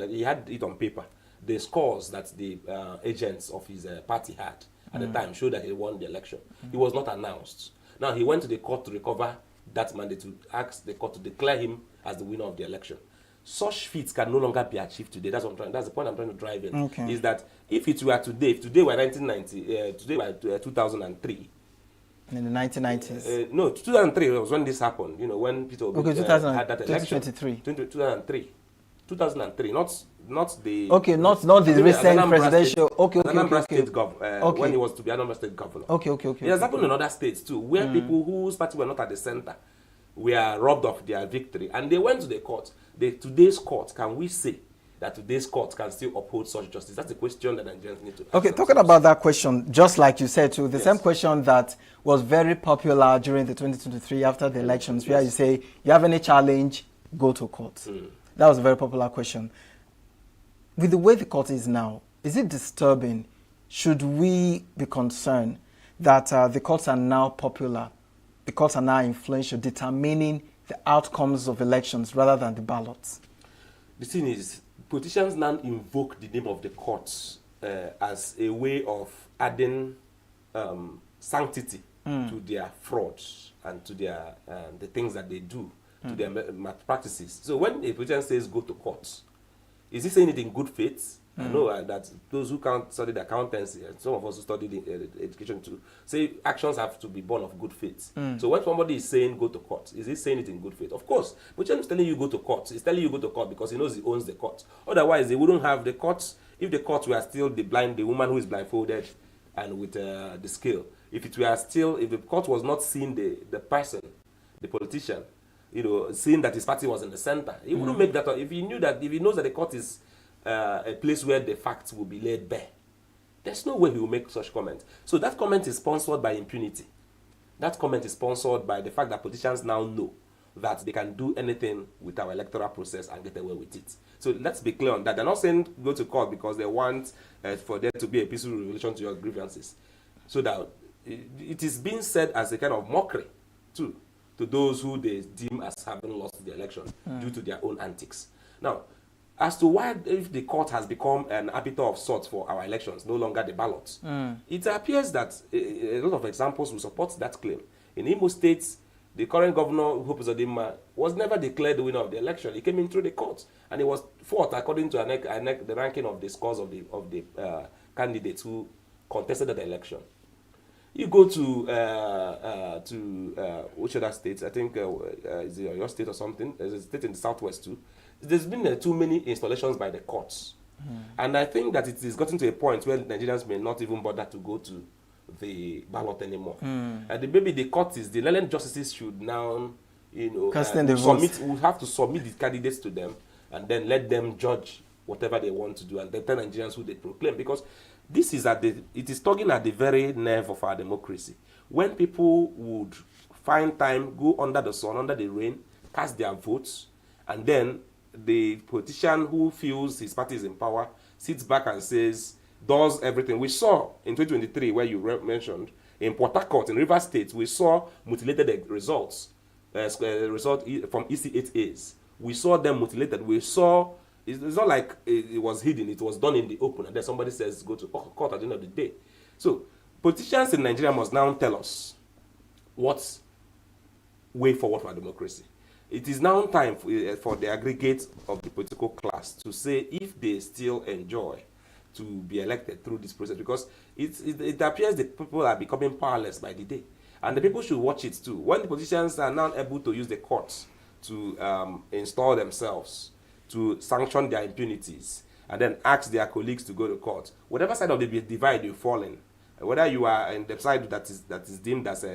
it on paper. The scores that the agents of his party had at the time showed that he won the election. He was not announced. Now he went to the court to recover that mandate, to ask the court to declare him as the winner of the election. Such feats can no longer be achieved today. That's the point I'm trying to drive in. Okay. Is that if it were today, if today were 1990, today were 2003. In the 1990s. No, 2003 was when this happened. When Peter Obi had that election. 2003. 2003, not the... Okay, not the recent presidential... Okay. State when he was to be Anambra State governor. Okay. It has happened in other states too, where people whose party were not at the center were robbed of their victory, and they went to the court. Today's court, can we say that today's court can still uphold such justice? That's the question that Nigerians need to ask. Okay, talking about that question, just like you said too, the same question that was very popular during the 2023 after the elections, where you say, you have any challenge, go to court. That was a very popular question. With the way the court is now, is it disturbing? Should we be concerned that the courts are now popular, the courts are now influential, determining the outcomes of elections rather than the ballots? The thing is, politicians now invoke the name of the courts as a way of adding sanctity to their frauds and to their the things that they do, to their practices. So when a politician says go to court, is he saying it in good faith? I know that those who can't study the accountancy, and some of us who study the education too, say actions have to be born of good faith. So when somebody is saying go to court, is he saying it in good faith? Of course. But is telling you go to court. He's telling you go to court because he knows he owns the court. Otherwise, they wouldn't have the courts. If the courts were still the woman who is blindfolded and with the scale, if the court was not seeing the person, the politician, seeing that his party was in the center. He wouldn't make that if he knows that the court is a place where the facts will be laid bare. There's no way he will make such comment. So that comment is sponsored by impunity. That comment is sponsored by the fact that politicians now know that they can do anything with our electoral process and get away with it. So let's be clear on that. They're not saying go to court because they want for there to be a peaceful resolution to your grievances. So that it is being said as a kind of mockery too to those who they deem as having lost the election due to their own antics. Now, as to why if the court has become an arbiter of sorts for our elections, no longer the ballots, it appears that a lot of examples will support that claim. In Imo State, the current governor, Hope Uzodimma, was never declared the winner of the election. He came in through the court, and he was fourth according to the ranking of the scores of the candidates who contested the election. You go to which other states? I think is it your state or something? There's a state in the southwest too. There's been too many installations by the courts. And I think that it is gotten to a point where Nigerians may not even bother to go to the ballot anymore. Maybe the learned justices should now, have to submit the candidates to them and then let them judge whatever they want to do and then tell Nigerians who they proclaim. Because this is it is tugging at the very nerve of our democracy. When people would find time, go under the sun, under the rain, cast their votes, and then the politician who feels his party is in power sits back and does everything. We saw in 2023, where you mentioned, in Port Harcourt, in Rivers State, we saw mutilated results, result from EC8As. We saw them mutilated. We saw, it's not like it was hidden, it was done in the open, and then somebody says, go to court at the end of the day. So, politicians in Nigeria must now tell us what's way forward for democracy. It is now time for the aggregate of the political class to say if they still enjoy to be elected through this process, because it appears that people are becoming powerless by the day. And the people should watch it too. When the politicians are now able to use the courts to install themselves, to sanction their impunities, and then ask their colleagues to go to court, whatever side of the divide you fall in, whether you are in the side that is deemed as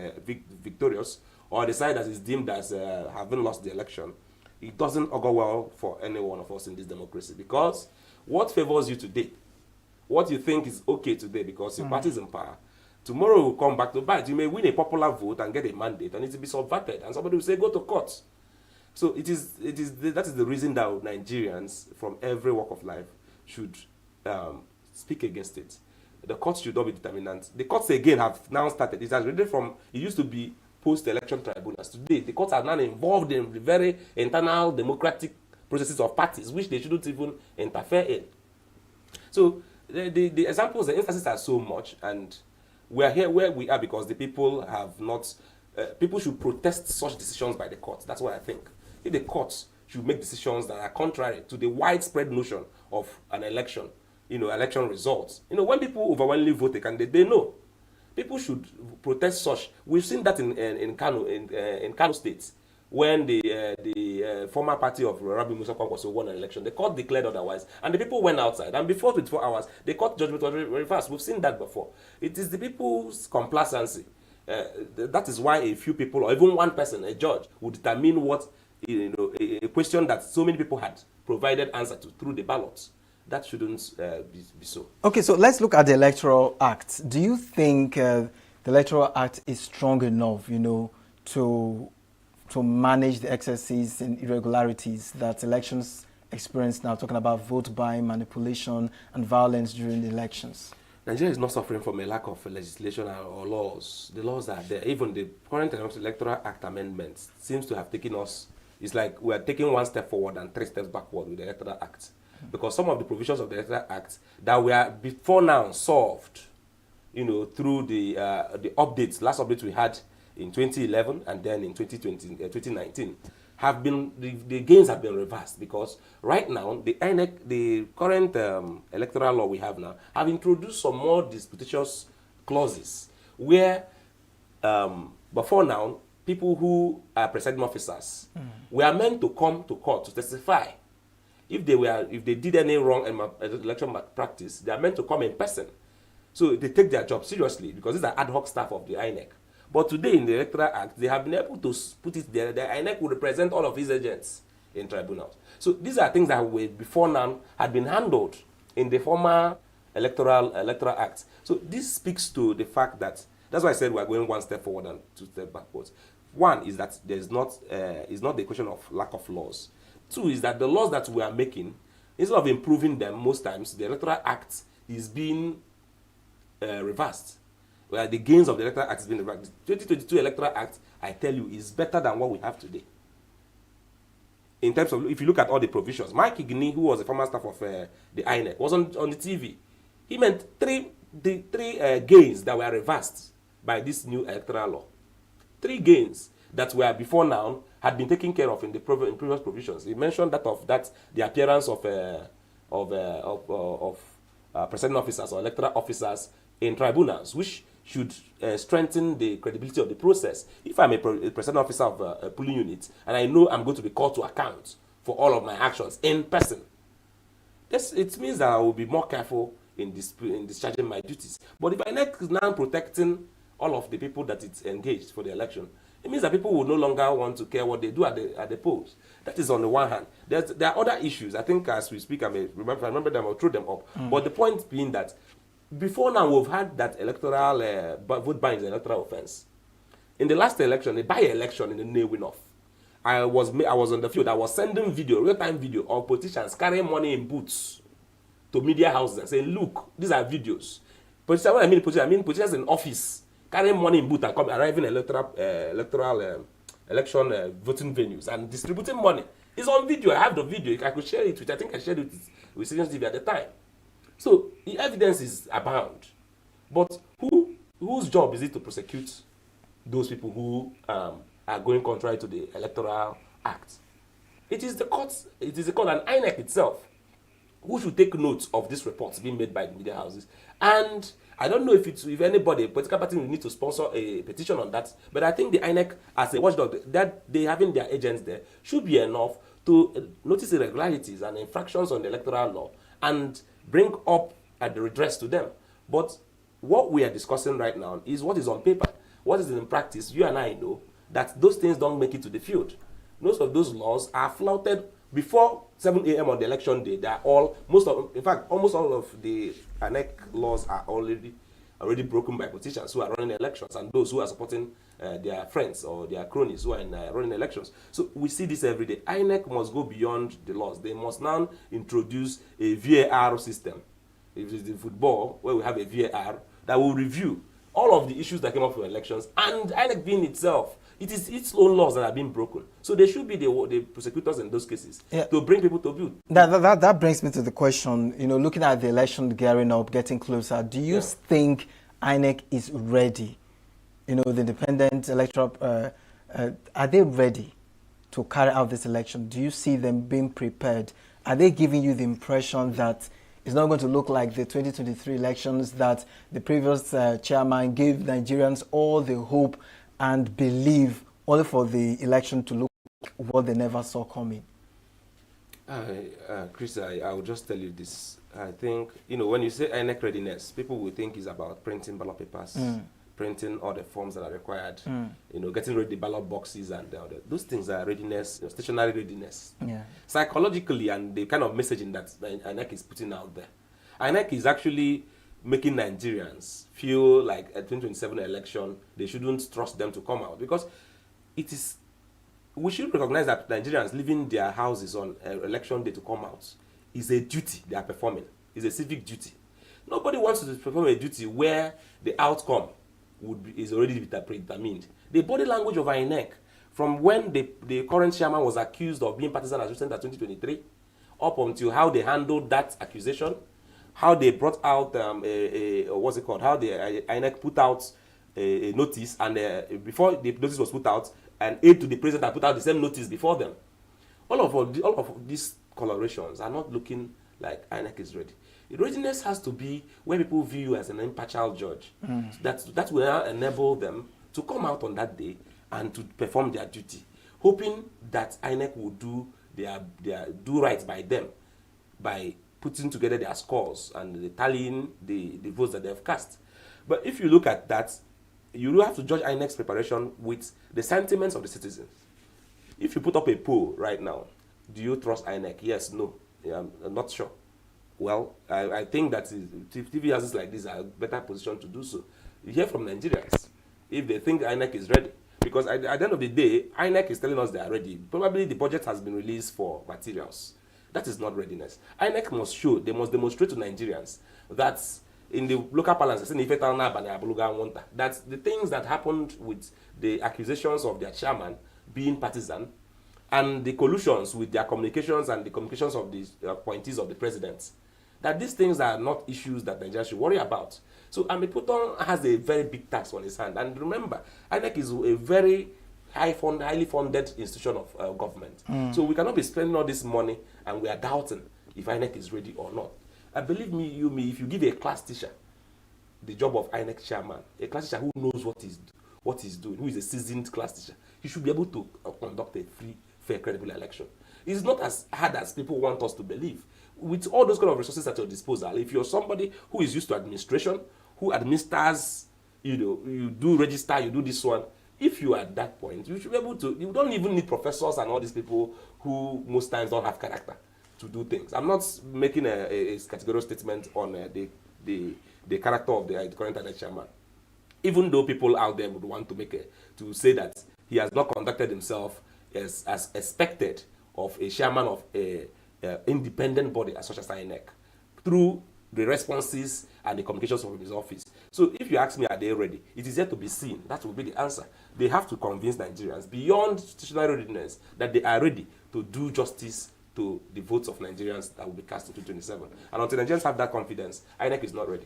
victorious, or the side that is deemed as having lost the election, it doesn't augur well for any one of us in this democracy. Because what favors you today, what you think is okay today because your party is in power, tomorrow will come back to bite. You may win a popular vote and get a mandate, and it will be subverted, and somebody will say, go to court. So that is the reason that Nigerians from every walk of life should speak against it. The courts should not be determinant. The courts again have now started. It has really it used to be post-election tribunals. Today, the courts are now involved in the very internal democratic processes of parties, which they shouldn't even interfere in. So the examples, the instances are so much, and we are here where we are because the people have not. People should protest such decisions by the courts. That's what I think. If the courts should make decisions that are contrary to the widespread notion of an election, election results. When people overwhelmingly vote a candidate, they know. People should protest such. We've seen that in Kano, in Kano State, when the former party of Rabi Musa Kwankwaso won an election. The court declared otherwise, and the people went outside. And before 24 hours, the court judgment was reversed. We've seen that before. It is the people's complacency. That is why a few people, or even one person, a judge, would determine what a question that so many people had provided answer to through the ballots. That shouldn't be so. Okay, so let's look at the Electoral Act. Do you think the Electoral Act is strong enough, to manage the excesses and irregularities that elections experience now, talking about vote buying, manipulation, and violence during the elections? Nigeria is not suffering from a lack of legislation or laws. The laws are there. Even the current Electoral Act amendments seems to have taken us. It's like we are taking one step forward and 3 steps backward with the Electoral Act. Because some of the provisions of the Electoral Act that were before now solved, through the updates, last update we had in 2011 and then in 2019, have been the gains have been reversed, because right now the INEC, the current electoral law we have now, have introduced some more disputatious clauses where before now people who are presiding officers were meant to come to court to testify. If they did any wrong election practice, they are meant to come in person. So they take their job seriously because these are ad hoc staff of the INEC. But today in the Electoral Act, they have been able to put it there. The INEC will represent all of his agents in tribunals. So these are things that were before now had been handled in the former Electoral Act. So this speaks to the fact that, that's why I said we're going one step forward and two steps backwards. One is that there's not, it's not the question of lack of laws. Two is that the laws that we are making, instead of improving them, most times the Electoral Act is being reversed. Where the gains of the Electoral Act is being reversed. The 2022 Electoral Act, I tell you, is better than what we have today. In terms of, if you look at all the provisions, Mike Igni, who was the former staff of the INEC, was on the TV. He meant three gains that were reversed by this new electoral law. 3 gains that were before now had been taken care of in the previous provisions. He mentioned that the appearance of presiding officers or electoral officers in tribunals, which should strengthen the credibility of the process. If I'm a presiding officer of a polling unit and I know I'm going to be called to account for all of my actions in person, it means that I will be more careful in discharging my duties. But if INEC is now protecting all of the people that it's engaged for the election, it means that people will no longer want to care what they do at the polls. That is on the one hand. There are other issues. I think as we speak, I remember them, I'll throw them up. But the point being that before now we've had that electoral vote buying is an electoral offense. In the last election, a by-election in the Newinoff, I was on the field. I was sending video, real-time video of politicians carrying money in boots to media houses and saying, look, these are videos. Politicians, when I mean politicians in office carrying money in boots and arriving in electoral election voting venues and distributing money. It's on video. I have the video. I could share it, which I think I shared it with Senior TV at the time. So the evidence is abound. But whose job is it to prosecute those people who are going contrary to the Electoral Act? It is the courts, it is the court and INEC itself who should take note of these reports being made by the media houses. And I don't know if anybody, political party will need to sponsor a petition on that, but I think the INEC as a watchdog, that they having their agents there should be enough to notice irregularities and infractions on the electoral law and bring up the redress to them. But what we are discussing right now is what is on paper. What is in practice, you and I know that those things don't make it to the field. Most of those laws are flouted before 7 a.m. on the election day. They are almost all of the INEC laws are already broken by politicians who are running elections and those who are supporting their friends or their cronies who are running elections. So we see this every day. INEC must go beyond the laws. They must now introduce a VAR system. If it's in football, where we have a VAR that will review all of the issues that came up from elections, and INEC being itself, it is its own laws that are being broken. So they should be the prosecutors in those cases to bring people to view. That brings me to the question, looking at the election gearing up, getting closer, do you think INEC is ready? The independent electoral, are they ready to carry out this election? Do you see them being prepared? Are they giving you the impression that it's not going to look like the 2023 elections, that the previous chairman gave Nigerians all the hope and belief only for the election to look like what they never saw coming? Chris, I will just tell you this. I think, when you say INEC readiness, people will think it's about printing ballot papers, printing all the forms that are required, getting rid of the ballot boxes and those things are readiness, stationary readiness. Psychologically, and the kind of messaging that INEC is putting out there. INEC is actually making Nigerians feel like a 2027 election, they shouldn't trust them to come out, because we should recognize that Nigerians leaving their houses on election day to come out is a duty they are performing. It's a civic duty. Nobody wants to perform a duty where the outcome is already determined. The body language of INEC, from when the current chairman was accused of being partisan as recent as 2023, up until how they handled that accusation, how they brought out how the INEC put out a notice, and before the notice was put out, an aide to the president put out the same notice before them. All of these colorations are not looking like INEC is ready. Readiness has to be where people view you as an impartial judge. That will now enable them to come out on that day and to perform their duty, hoping that INEC will do right by them by putting together their scores and tallying the votes that they have cast. But if you look at that, you have to judge INEC's preparation with the sentiments of the citizens. If you put up a poll right now, do you trust INEC? Yes, no. Yeah, I'm not sure. Well, I think that if TV houses like this are better positioned to do so. You hear from Nigerians if they think INEC is ready. Because at the end of the day, INEC is telling us they are ready. Probably the budget has been released for materials. That is not readiness. INEC must show, they must demonstrate to Nigerians that in the local balance, that the things that happened with the accusations of their chairman being partisan and the collusions with their communications and the communications of the appointees of the president, that these things are not issues that Nigeria should worry about. So Amiputon has a very big task on his hand. And remember, INEC is a very highly funded institution of government. So we cannot be spending all this money and we are doubting if INEC is ready or not. I believe me, if you give a class teacher the job of INEC chairman, a class teacher who knows what he's doing, who is a seasoned class teacher, he should be able to conduct a free, fair, credible election. It's not as hard as people want us to believe. With all those kind of resources at your disposal, if you're somebody who is used to administration, who administers, you do register, you do this one, if you are at that point, you should be able to, you don't even need professors and all these people who most times don't have character to do things. I'm not making a categorical statement on the character of the current INEC chairman. Even though people out there would want to say that he has not conducted himself as expected of a chairman of a independent body such as INEC through the responses and the communications from his office. So if you ask me, are they ready? It is yet to be seen. That will be the answer. They have to convince Nigerians beyond institutional readiness that they are ready to do justice to the votes of Nigerians that will be cast in 2027. And until Nigerians have that confidence, INEC is not ready.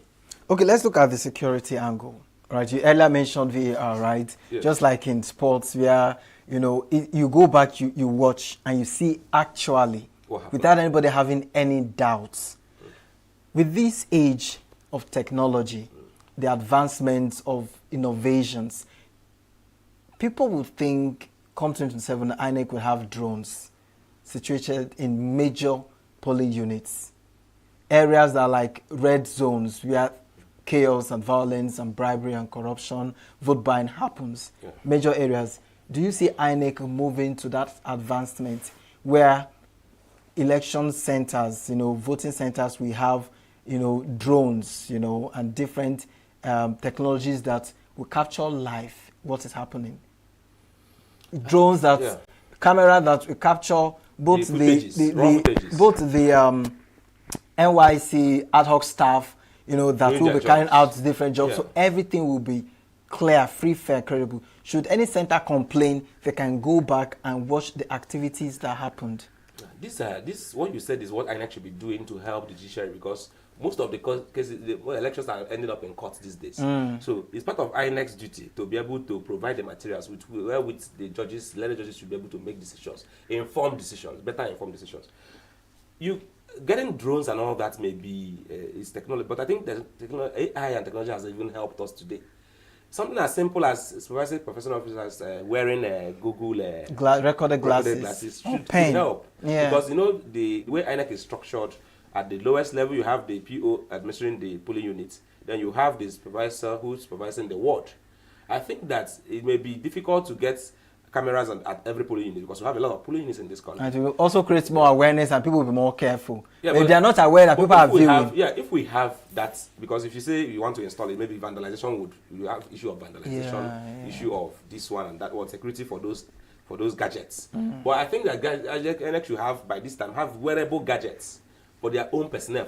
Okay, let's look at the security angle. Right, you earlier mentioned VAR, right? Yes. Just like in sports where, you go back, you watch, and you see actually, without anybody having any doubts. With this age of technology, the advancements of innovations, people would think come 2027, INEC will have drones situated in major polling units. Areas that are like red zones where chaos and violence and bribery and corruption, vote buying happens. Yeah. Major areas. Do you see INEC moving to that advancement where election centers, voting centers, we have, drones, and different technologies that will capture live what is happening? Drones that, camera that will capture both the NYC ad hoc staff, that will be carrying out different jobs. So everything will be clear, free, fair, credible. Should any center complain, they can go back and watch the activities that happened. This what you said is what INEC should be doing to help the judiciary, because most of the cases, the elections are ending up in court these days. So it's part of INEC's duty to be able to provide the materials with the judges, the judges should be able to make decisions, better informed decisions. Getting drones and all that may be is technology, but I think AI and technology has even helped us today. Something as simple as supervising professional officers wearing Google recorded glasses should help. Yeah. Because the way INEC is structured, at the lowest level you have the PO administering the polling units, then you have the supervisor who's supervising the ward. I think that it may be difficult to get cameras at every polling unit because we have a lot of polling units in this country. And it will also create more awareness and people will be more careful. Yeah, if they are not aware that people are viewing. If we have that, because if you say you want to install it, maybe vandalization you have issue of vandalization, issue of this one and that one, security for those gadgets. But I think that INEC should have, by this time, have wearable gadgets for their own personnel.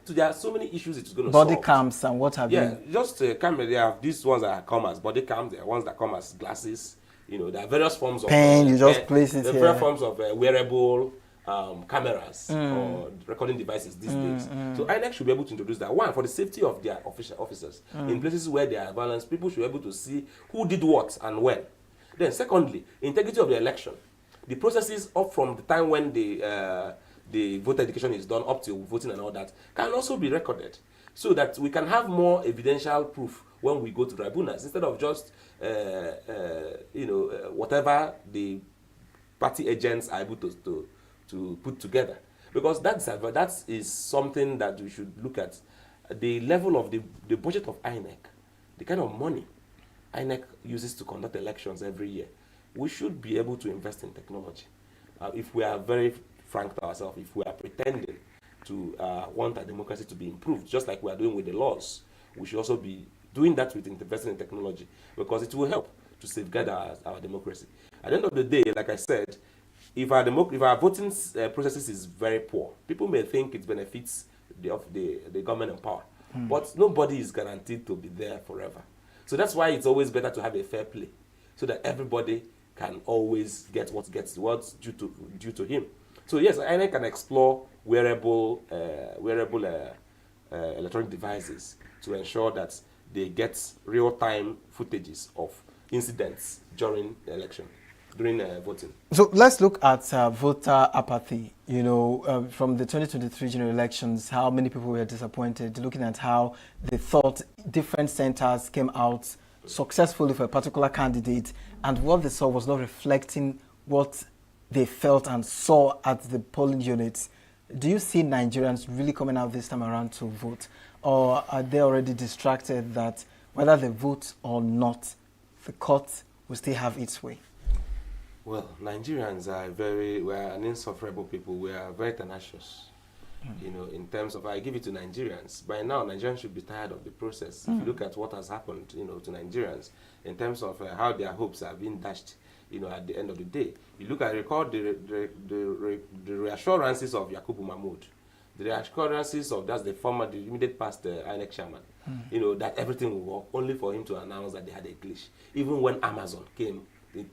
There are so many issues it's going to solve. Body cams and what have you. Yeah, just camera. They have these ones that come as body cams. There are ones that come as glasses. There are various forms of pen. You just place it here. Various forms of wearable cameras or recording devices these days. So INEC should be able to introduce that. One, for the safety of their officers. In places where there are violence, people should be able to see who did what and when. Then secondly, integrity of the election. The processes up from the time when the voter education is done up to voting and all that can also be recorded, so that we can have more evidential proof when we go to tribunals, instead of just whatever the party agents are able to put together. Because that is something that we should look at. The level of the budget of INEC, the kind of money INEC uses to conduct elections every year, we should be able to invest in technology. If we are very frank to ourselves, if we are pretending to want our democracy to be improved, just like we are doing with the laws, we should also be doing that with investing in technology, because it will help to safeguard our democracy. At the end of the day, like I said, if our voting processes is very poor, people may think it benefits the government in power, but nobody is guaranteed to be there forever. So that's why it's always better to have a fair play, so that everybody can always get what's due to him. So yes, INEC can explore wearable electronic devices to ensure that they get real-time footages of incidents during the election, during voting. So let's look at voter apathy. You know, from the 2023 general elections, how many people were disappointed, looking at how they thought different centers came out successfully for a particular candidate, and what they saw was not reflecting what they felt and saw at the polling units. Do you see Nigerians really coming out this time around to vote? Or are they already distracted that whether they vote or not, the court will still have its way? Well, Nigerians we are an insufferable people. We are very tenacious. You know, in terms of, I give it to Nigerians. By now, Nigerians should be tired of the process. If you look at what has happened, you know, to Nigerians, in terms of how their hopes are being dashed, you know, at the end of the day. You look at, record the reassurances of Yakubu Mahmoud, the reassurances of, the immediate past INEC chairman, you know, that everything will work, only for him to announce that they had a glitch. Even when Amazon came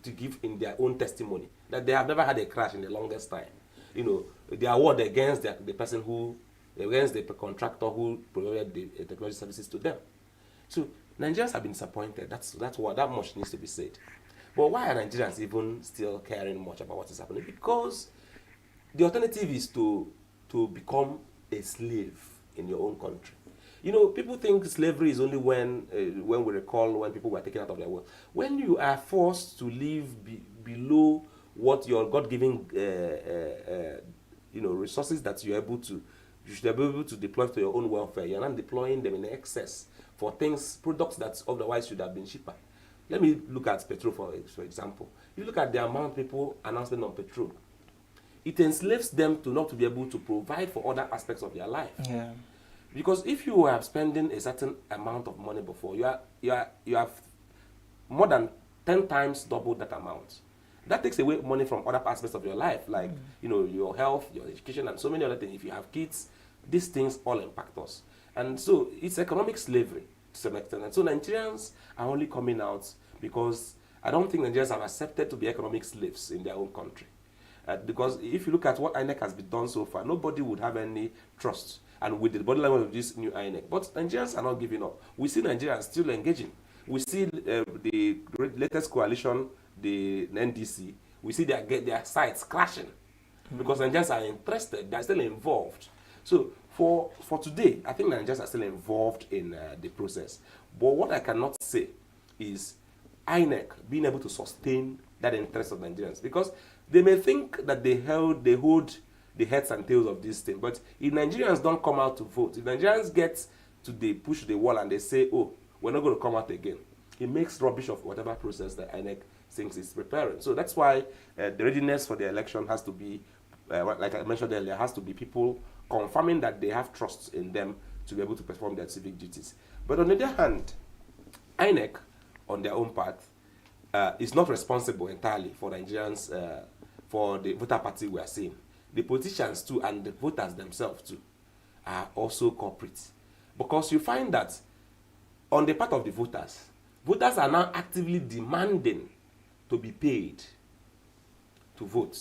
to give in their own testimony that they have never had a crash in the longest time. You know, the award against the person against the contractor who provided the technology services to them. So Nigerians have been disappointed. That much needs to be said. But why are Nigerians even still caring much about what is happening? Because the alternative is to become a slave in your own country. You know, people think slavery is only when we recall when people were taken out of their world. When you are forced to live below what your God-given resources that you should be able to deploy to your own welfare, you're not deploying them in excess for products that otherwise should have been cheaper. Let me look at petrol, for example. You look at the amount of people announcing on petrol. It enslaves them to not to be able to provide for other aspects of their life. Yeah. Because if you are spending a certain amount of money before, you have more than 10 times double that amount. That takes away money from other aspects of your life, like you know, your health, your education, and so many other things. If you have kids, these things all impact us. And so it's economic slavery to some extent. And so Nigerians are only coming out because I don't think Nigerians have accepted to be economic slaves in their own country. Because if you look at what INEC has been done so far, nobody would have any trust. And with the body language of this new INEC. But Nigerians are not giving up. We see Nigerians still engaging. We see the latest coalition, the NDC, we see their sides clashing. Because Nigerians are interested, they're still involved. So for today, I think Nigerians are still involved in the process. But what I cannot say is INEC being able to sustain that interest of Nigerians. Because they may think that they hold the heads and tails of this thing. But if Nigerians don't come out to vote, if Nigerians get to push the wall and they say, oh, we're not going to come out again, it makes rubbish of whatever process that INEC thinks is preparing. So that's why the readiness for the election has to be, like I mentioned earlier, has to be people confirming that they have trust in them to be able to perform their civic duties. But on the other hand, INEC, on their own part, is not responsible entirely for Nigerians, for the voter party we are seeing. The politicians too and the voters themselves too are also culprits. Because you find that on the part of the voters are now actively demanding to be paid to vote.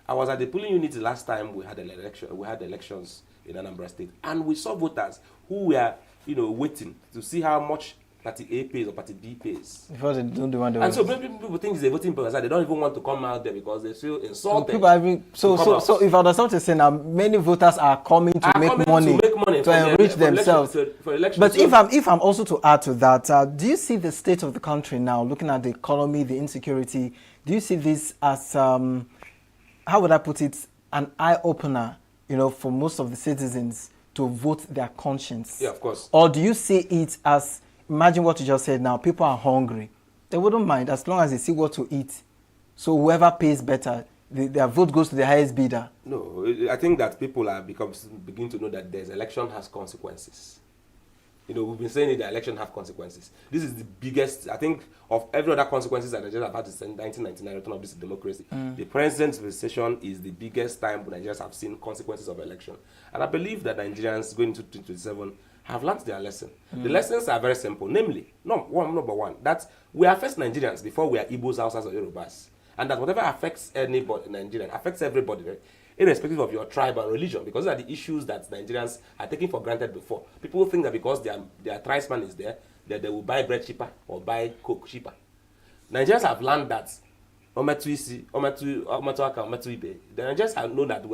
I was at the polling unit last time we had elections in Anambra State, and we saw voters who were, waiting to see how much Party A pays or Party B pays. Before they don't do one. And so many people think it's a voting process. They don't even want to come out there because they feel insulted. So if I understand what you're saying, now many voters are coming to make money to enrich themselves. For elections. But if I'm also to add to that, do you see the state of the country now, looking at the economy, the insecurity? Do you see this as how would I put it, an eye opener, for most of the citizens to vote their conscience? Yeah, of course. Or do you see it as, imagine what you just said now, people are hungry. They wouldn't mind as long as they see what to eat. So whoever pays better, their vote goes to the highest bidder. No, I think that people are begin to know that there's election has consequences. You know, we've been saying the election have consequences. This is the biggest, I think, of every other consequences that Nigeria have had since 1999, return of this democracy. The president's recession is the biggest time Nigerians have seen consequences of election. And I believe that Nigerians going into 2027 have learned their lesson. The lessons are very simple, namely, number one, that we are first Nigerians before we are Igbos, Hausas, or Yorubas. And that whatever affects anybody in Nigeria affects everybody, right? Irrespective of your tribe and religion, because those are the issues that Nigerians are taking for granted before. People think that because their tribesman is there, that they will buy bread cheaper or buy coke cheaper. Nigerians have learned that the Nigerians have known that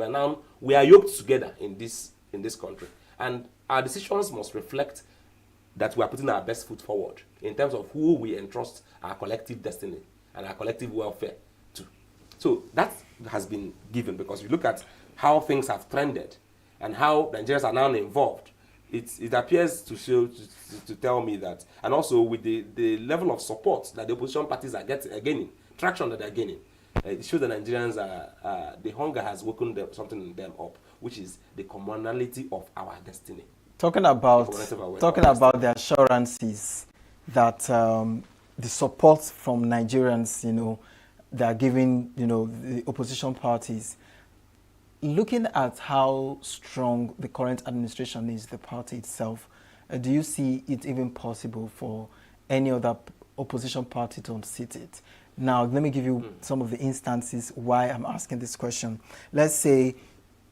we are yoked together in this country. And our decisions must reflect that we are putting our best foot forward in terms of who we entrust our collective destiny and our collective welfare to. So that has been given, because you look at how things have trended and how Nigerians are now involved. It appears to tell me that, and also with the level of support that the opposition parties are gaining, traction that they're gaining, it shows that Nigerians the hunger has woken something in them up, which is the commonality of our destiny. Talking about the assurances that the support from Nigerians, they are giving, the opposition parties. Looking at how strong the current administration is, the party itself, do you see it even possible for any other opposition party to unseat it? Now, let me give you some of the instances why I'm asking this question. Let's say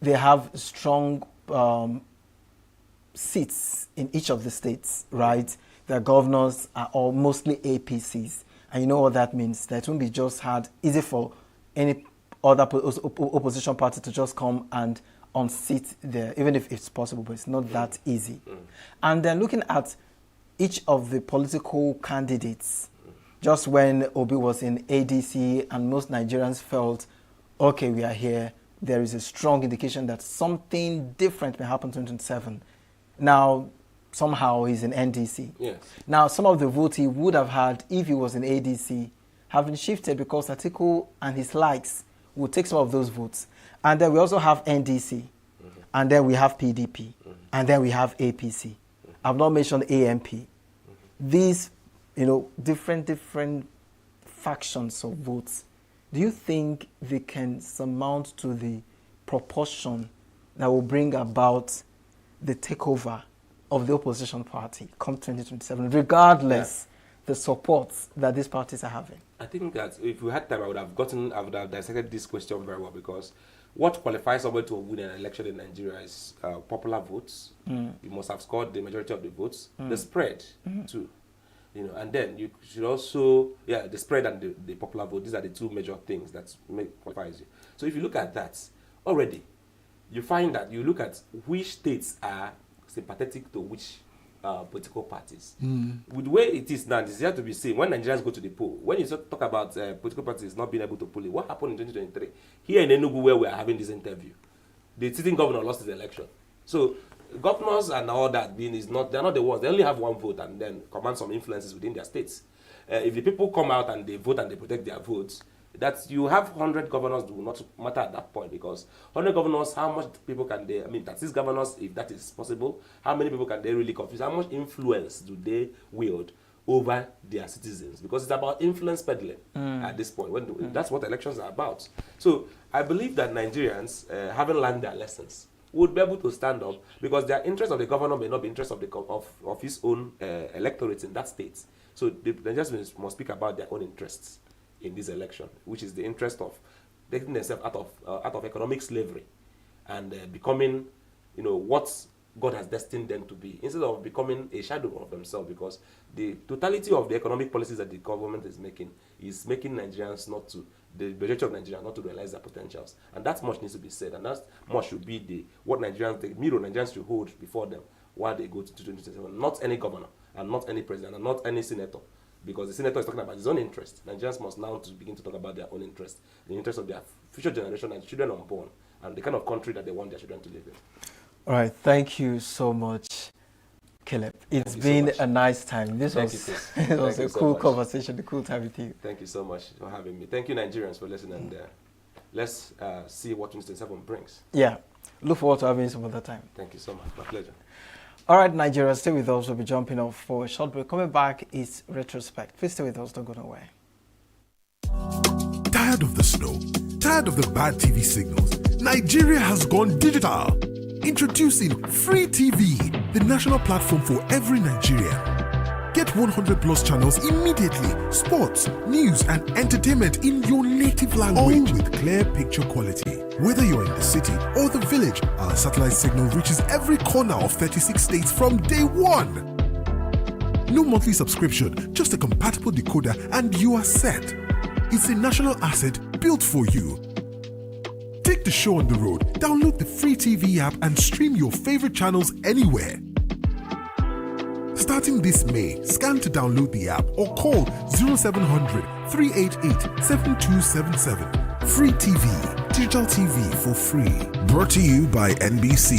they have strong seats in each of the states, right? Their governors are all mostly APCs. And you know what that means? That it won't be just easy for any other opposition party to just come and unseat there, even if it's possible, but it's not that easy. And then looking at each of the political candidates, just when Obi was in ADC and most Nigerians felt, okay, we are here, there is a strong indication that something different may happen in 2027. Now, somehow he's in NDC. Yes. Now, some of the votes he would have had if he was in ADC have been shifted because Atiku and his likes will take some of those votes. And then we also have NDC, and then we have PDP, and then we have APC. I've not mentioned AMP. These, different factions of votes, do you think they can surmount to the proportion that will bring about the takeover of the opposition party come 2027, regardless the support that these parties are having? I think that if we had time, I would have dissected this question very well, because what qualifies somebody to win an election in Nigeria is popular votes. You must have scored the majority of the votes. The spread, too. And then you should also, the spread and the popular vote, these are the two major things that qualifies you. So if you look at that, already, you find that you look at which states are sympathetic to which political parties. With the way it is now, it's yet to be seen. When Nigerians go to the poll, when you talk about political parties not being able to pull it, what happened in 2023? Here in ENUGU, where we are having this interview, the sitting governor lost his election. So governors and all that they're not the ones. They only have one vote and then command some influences within their states. If the people come out and they vote and they protect their votes, that you have 100 governors do not matter at that point, because 100 governors, how much people can they, that is governors, if that is possible, how many people can they really confuse? How much influence do they wield over their citizens? Because it's about influence peddling at this point. That's what elections are about. So I believe that Nigerians, having learned their lessons, would be able to stand up, because their interest of the governor may not be interest of his own electorate in that state. So the Nigerians must speak about their own interests in this election, which is the interest of taking themselves out of economic slavery and becoming, what God has destined them to be, instead of becoming a shadow of themselves, because the totality of the economic policies that the government is making Nigerians the majority of Nigerians not to realize their potentials. And that much needs to be said, and that much should be the mirror Nigerians should hold before them while they go to 2027. Not any governor, and not any president, and not any senator. Because the senator is talking about his own interest. Nigerians must now begin to talk about their own interest, the interest of their future generation and children unborn, and the kind of country that they want their children to live in. All right, thank you so much, Caleb, it's been a nice time. This Thank was, you, Chris. it was Thank you a so cool much. conversation, a cool time with you. Thank you so much for having me. Thank you, Nigerians, for listening. And let's see what 2027 brings. Yeah. Look forward to having you some other time. Thank you so much. My pleasure. All right, Nigeria, stay with us. We'll be jumping off for a short break. Coming back is Retrospect. Please stay with us. Don't go nowhere. Tired of the snow? Tired of the bad TV signals? Nigeria has gone digital. Introducing Free TV, the national platform for every Nigerian. Get 100 plus channels immediately. Sports, news, and entertainment in your native language. All with clear picture quality. Whether you're in the city or the village, our satellite signal reaches every corner of 36 states from day one. No monthly subscription, just a compatible decoder and you are set. It's a national asset built for you. Take the show on the road, download the Free TV app and stream your favorite channels anywhere. Starting this May, scan to download the app or call 0700 388 7277. Free TV, digital TV for free. Brought to you by NBC.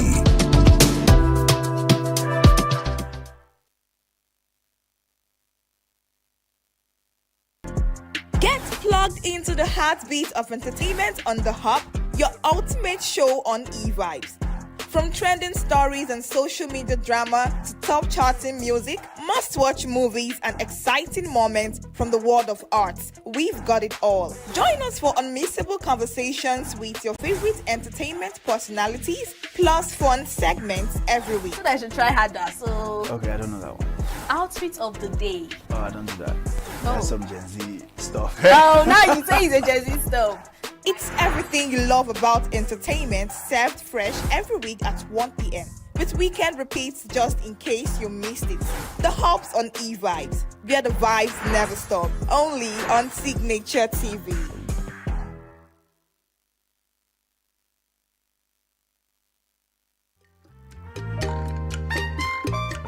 Get plugged into the heartbeat of entertainment on The Hub, your ultimate show on eVibes. From trending stories and social media drama to top charting music, must-watch movies and exciting moments from the world of arts, we've got it all. Join us for unmissable conversations with your favorite entertainment personalities, plus fun segments every week. So I should try harder. So Okay, I don't know that one. outfit of the day. Oh, I don't do that. Oh. That's some Gen Z stuff. Oh, now you say it's a Gen Z stuff. It's everything you love about entertainment, served fresh every week at 1 p.m. with weekend repeats just in case you missed it. The Hub's on eVibes, where the vibes never stop. Only on Signature TV.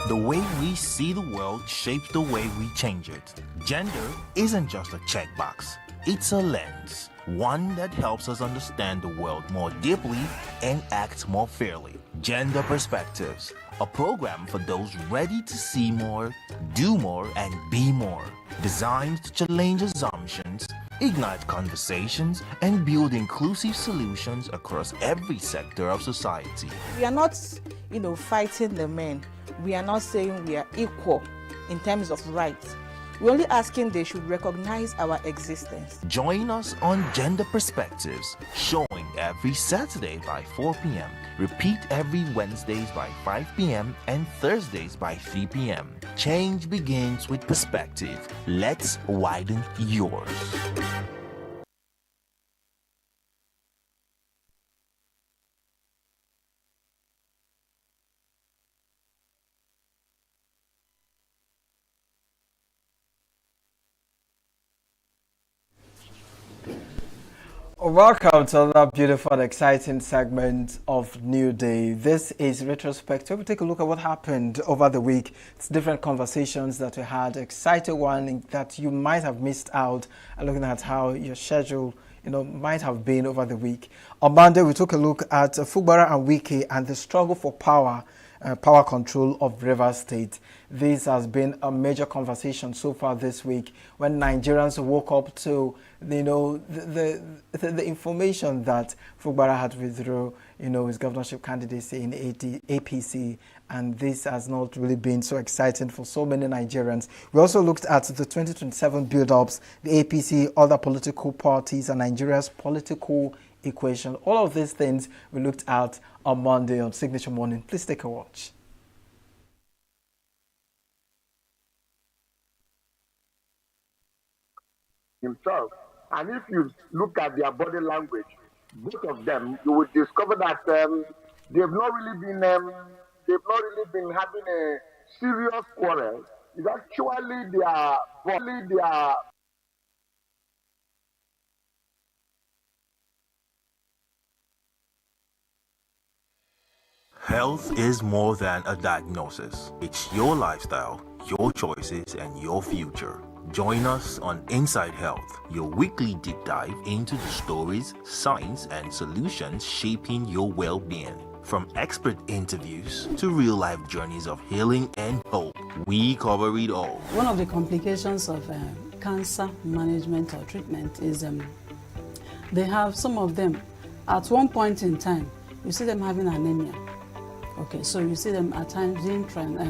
The way we see the world shapes the way we change it. Gender isn't just a checkbox, it's a lens. One that helps us understand the world more deeply and act more fairly. Gender Perspectives, a program for those ready to see more, do more, and be more. Designed to challenge assumptions, ignite conversations, and build inclusive solutions across every sector of society. We are not, fighting the men. We are not saying we are equal in terms of rights. We're only asking they should recognize our existence. Join us on Gender Perspectives, showing every Saturday by 4 p.m. Repeat every Wednesdays by 5 p.m. and Thursdays by 3 p.m. Change begins with perspective. Let's widen yours. Welcome to another beautiful and exciting segment of New Day. This is Retrospective. We take a look at what happened over the week. It's different conversations that we had, exciting one that you might have missed out, and looking at how your schedule might have been over the week. On Monday, we took a look at Fugbara and Wiki and the struggle for power control of Rivers State. This has been a major conversation so far this week when Nigerians woke up to the information that Fugbara had withdrew his governorship candidacy in APC, and this has not really been so exciting for so many Nigerians. We also looked at the 2027 build-ups, the APC, other political parties, and Nigeria's political equation. All of these things we looked at on Monday on Signature Morning. Please take a watch. Himself, and if you look at their body language, both of them, you will discover that they've not really been having a serious quarrel. It's actually their Health is more than a diagnosis. It's your lifestyle, your choices, and your future. Join us on Inside Health, your weekly deep dive into the stories, science, and solutions shaping your well-being. From expert interviews to real-life journeys of healing and hope, we cover it all. One of the complications of cancer management or treatment is they have some of them at one point in time, you see them having anemia. Okay, so you see them at times being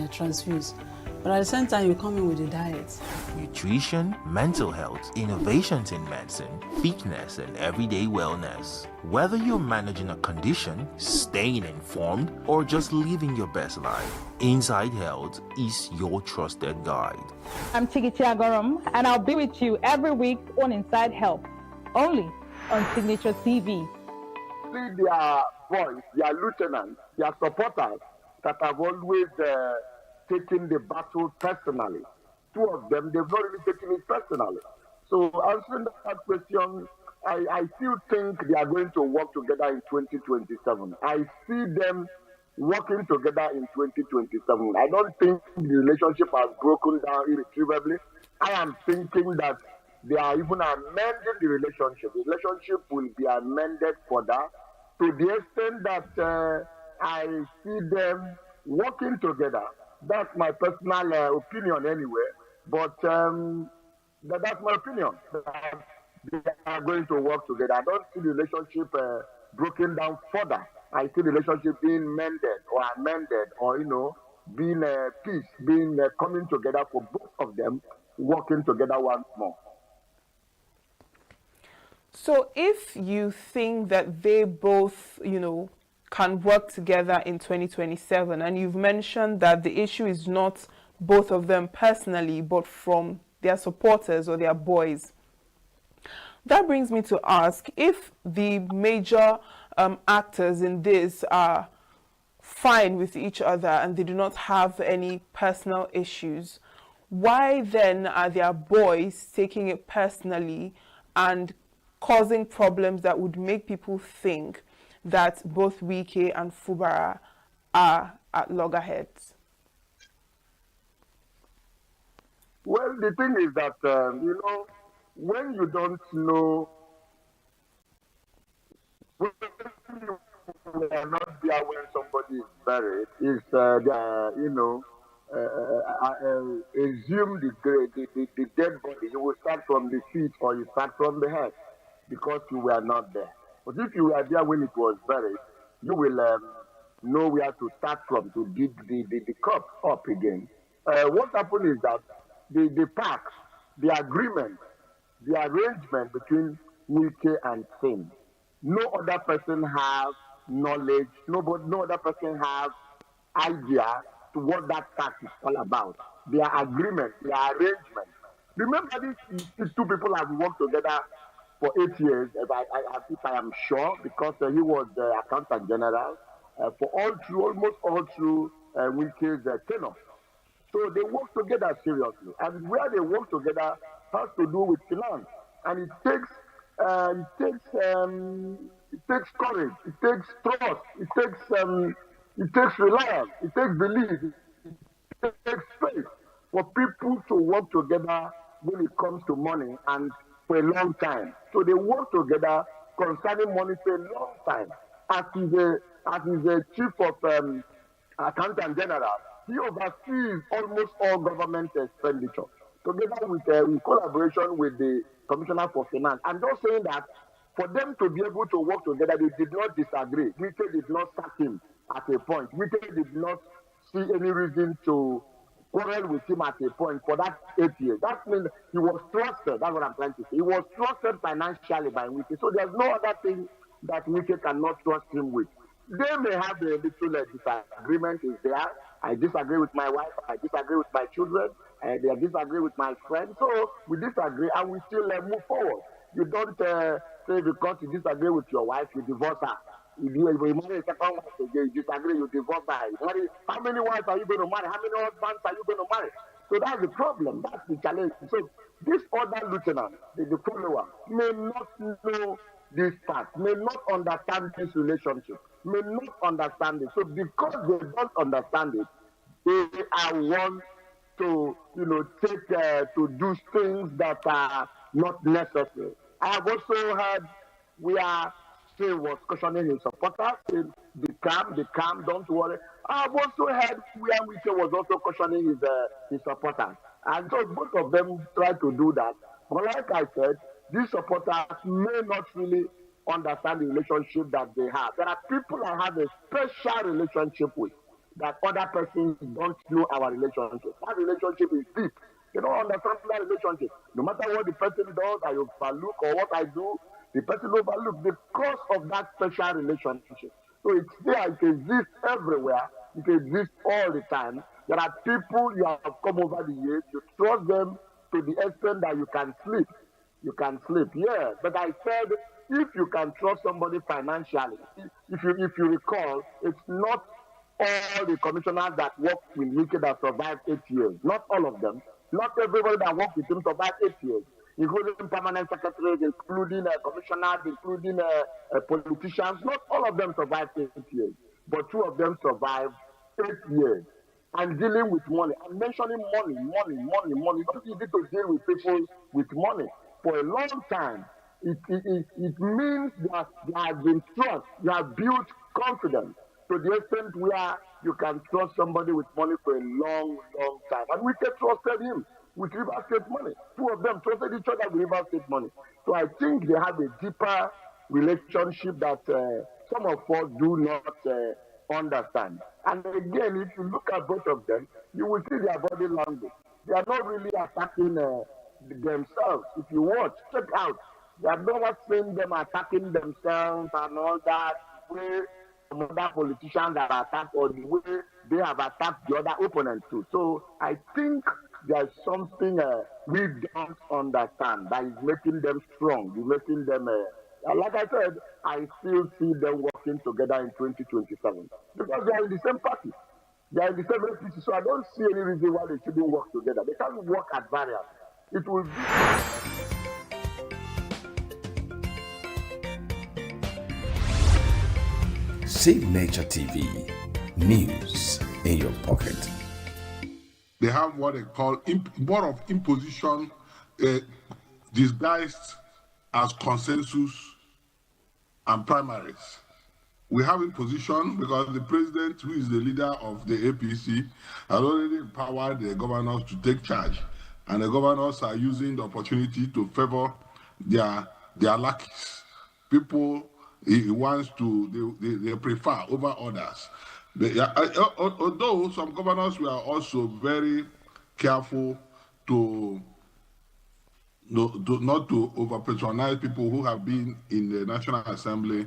transfused. But at the same time, you come in with the diet. Nutrition, mental health, innovations in medicine, fitness, and everyday wellness. Whether you're managing a condition, staying informed, or just living your best life, Inside Health is your trusted guide. I'm Tigiti Agorum, and I'll be with you every week on Inside Health, only on Signature TV. See their boys, their lieutenants, their supporters that have always taking the battle personally. Two of them, they've not really taken it personally. So answering that question, I still think they are going to work together in 2027. I see them working together in 2027. I don't think the relationship has broken down irretrievably. I am thinking that they are even amending the relationship. The relationship will be amended further to the extent that I see them working together. That's my personal opinion anyway, but that's my opinion. They are going to work together. I don't see the relationship broken down further. I see the relationship being mended or amended or, being peace, being coming together for both of them, working together once more. So if you think that they both, can work together in 2027, and you've mentioned that the issue is not both of them personally, but from their supporters or their boys. That brings me to ask, if the major actors in this are fine with each other and they do not have any personal issues, why then are their boys taking it personally and causing problems that would make people think that both Wike and Fubara are at loggerheads? Well, the thing is that, when you don't know, when you are not there when somebody is buried, is, assume the dead body. You will start from the feet or you start from the head because you were not there. But if you were there when it was buried, you will know where to start from to dig the cup up again. What happened is that the pact, the agreement, the arrangement between Wike and Sim, no other person has knowledge, no other person has idea to what that pact is all about. Their agreement, their arrangement. Remember, these two people have worked together for 8 years, if I am sure, because he was the accountant general for almost all through Wike's tenure. So they work together seriously, and where they work together has to do with finance, and it takes courage, it takes trust, it takes reliance, it takes belief, it takes faith for people to work together when it comes to money and for a long time. So they work together concerning money for a long time. As is the chief of accountant general, he oversees almost all government expenditure, together with in collaboration with the Commissioner for Finance. I'm just saying that for them to be able to work together, they did not disagree. Wike did not sack him at a point. Wike did not see any reason to quarrel with him at a point for that 8 years. That means he was trusted. That's what I'm trying to say. He was trusted financially by Wike. So there's no other thing that Wike cannot trust him with. They may have a little disagreement is there. I disagree with my wife. I disagree with my children. They disagree with my friends. So we disagree and we still move forward. You don't say because you disagree with your wife, you divorce her. If you marry a second wife, you disagree, you divorce her. How many wives are you going to marry? How many husbands are you going to marry? So that's the problem. That's the challenge. So this other lieutenant, the follower, may not know this fact, may not understand this relationship, may not understand it. So because they don't understand it, they are want to, take to do things that are not necessary. I have also heard where Say was cautioning his supporters, saying the be calm, don't worry. I've also heard where Wike was also cautioning his supporters. And so both of them try to do that. But like I said, these supporters may not really understand the relationship that they have. There are people I have a special relationship with that other persons don't know our relationship. That relationship is deep. They don't understand that relationship. No matter what the person does, I overlook, or what I do, the person overlooks because of that special relationship. So it's there, it exists everywhere, it exists all the time. There are people you have come over the years, you trust them to the extent that you can sleep. You can sleep, yeah. But I said, if you can trust somebody financially, if you recall, it's not all the commissioners that work with Wike that survived 8 years. Not all of them. Not everybody that worked with him survived 8 years, including permanent secretaries, including commissioners, including politicians. Not all of them survived 8 years, but 2 of them survived 8 years. And dealing with money. I'm mentioning money. Don't easy to deal with people with money for a long time. It means that there has been trust. You have built confidence to the extent where you can trust somebody with money for a long, long time. And we trusted him with River State money. 2 of them trusted each other with River State money. So I think they have a deeper relationship that some of us do not understand. And again, if you look at both of them, you will see their body language. They are not really attacking themselves. If you watch, check out. They have never seen them attacking themselves and all that, way some other politicians that attack, or the way they have attacked the other opponents too. So I think there's something we don't understand that is making them strong, is making them, like I said, I still see them working together in 2027 because they are in the same party. They are in the same APC, so I don't see any reason why they shouldn't work together. They can't work at variance. It will be. Signature TV, news in your pocket. They have what they call more of imposition disguised as consensus and primaries. We have imposition because the president, who is the leader of the APC, has already empowered the governors to take charge, and the governors are using the opportunity to favor their lackeys. People he wants to, they prefer over others. Although some governors were also very careful to not to over-patronize people who have been in the National Assembly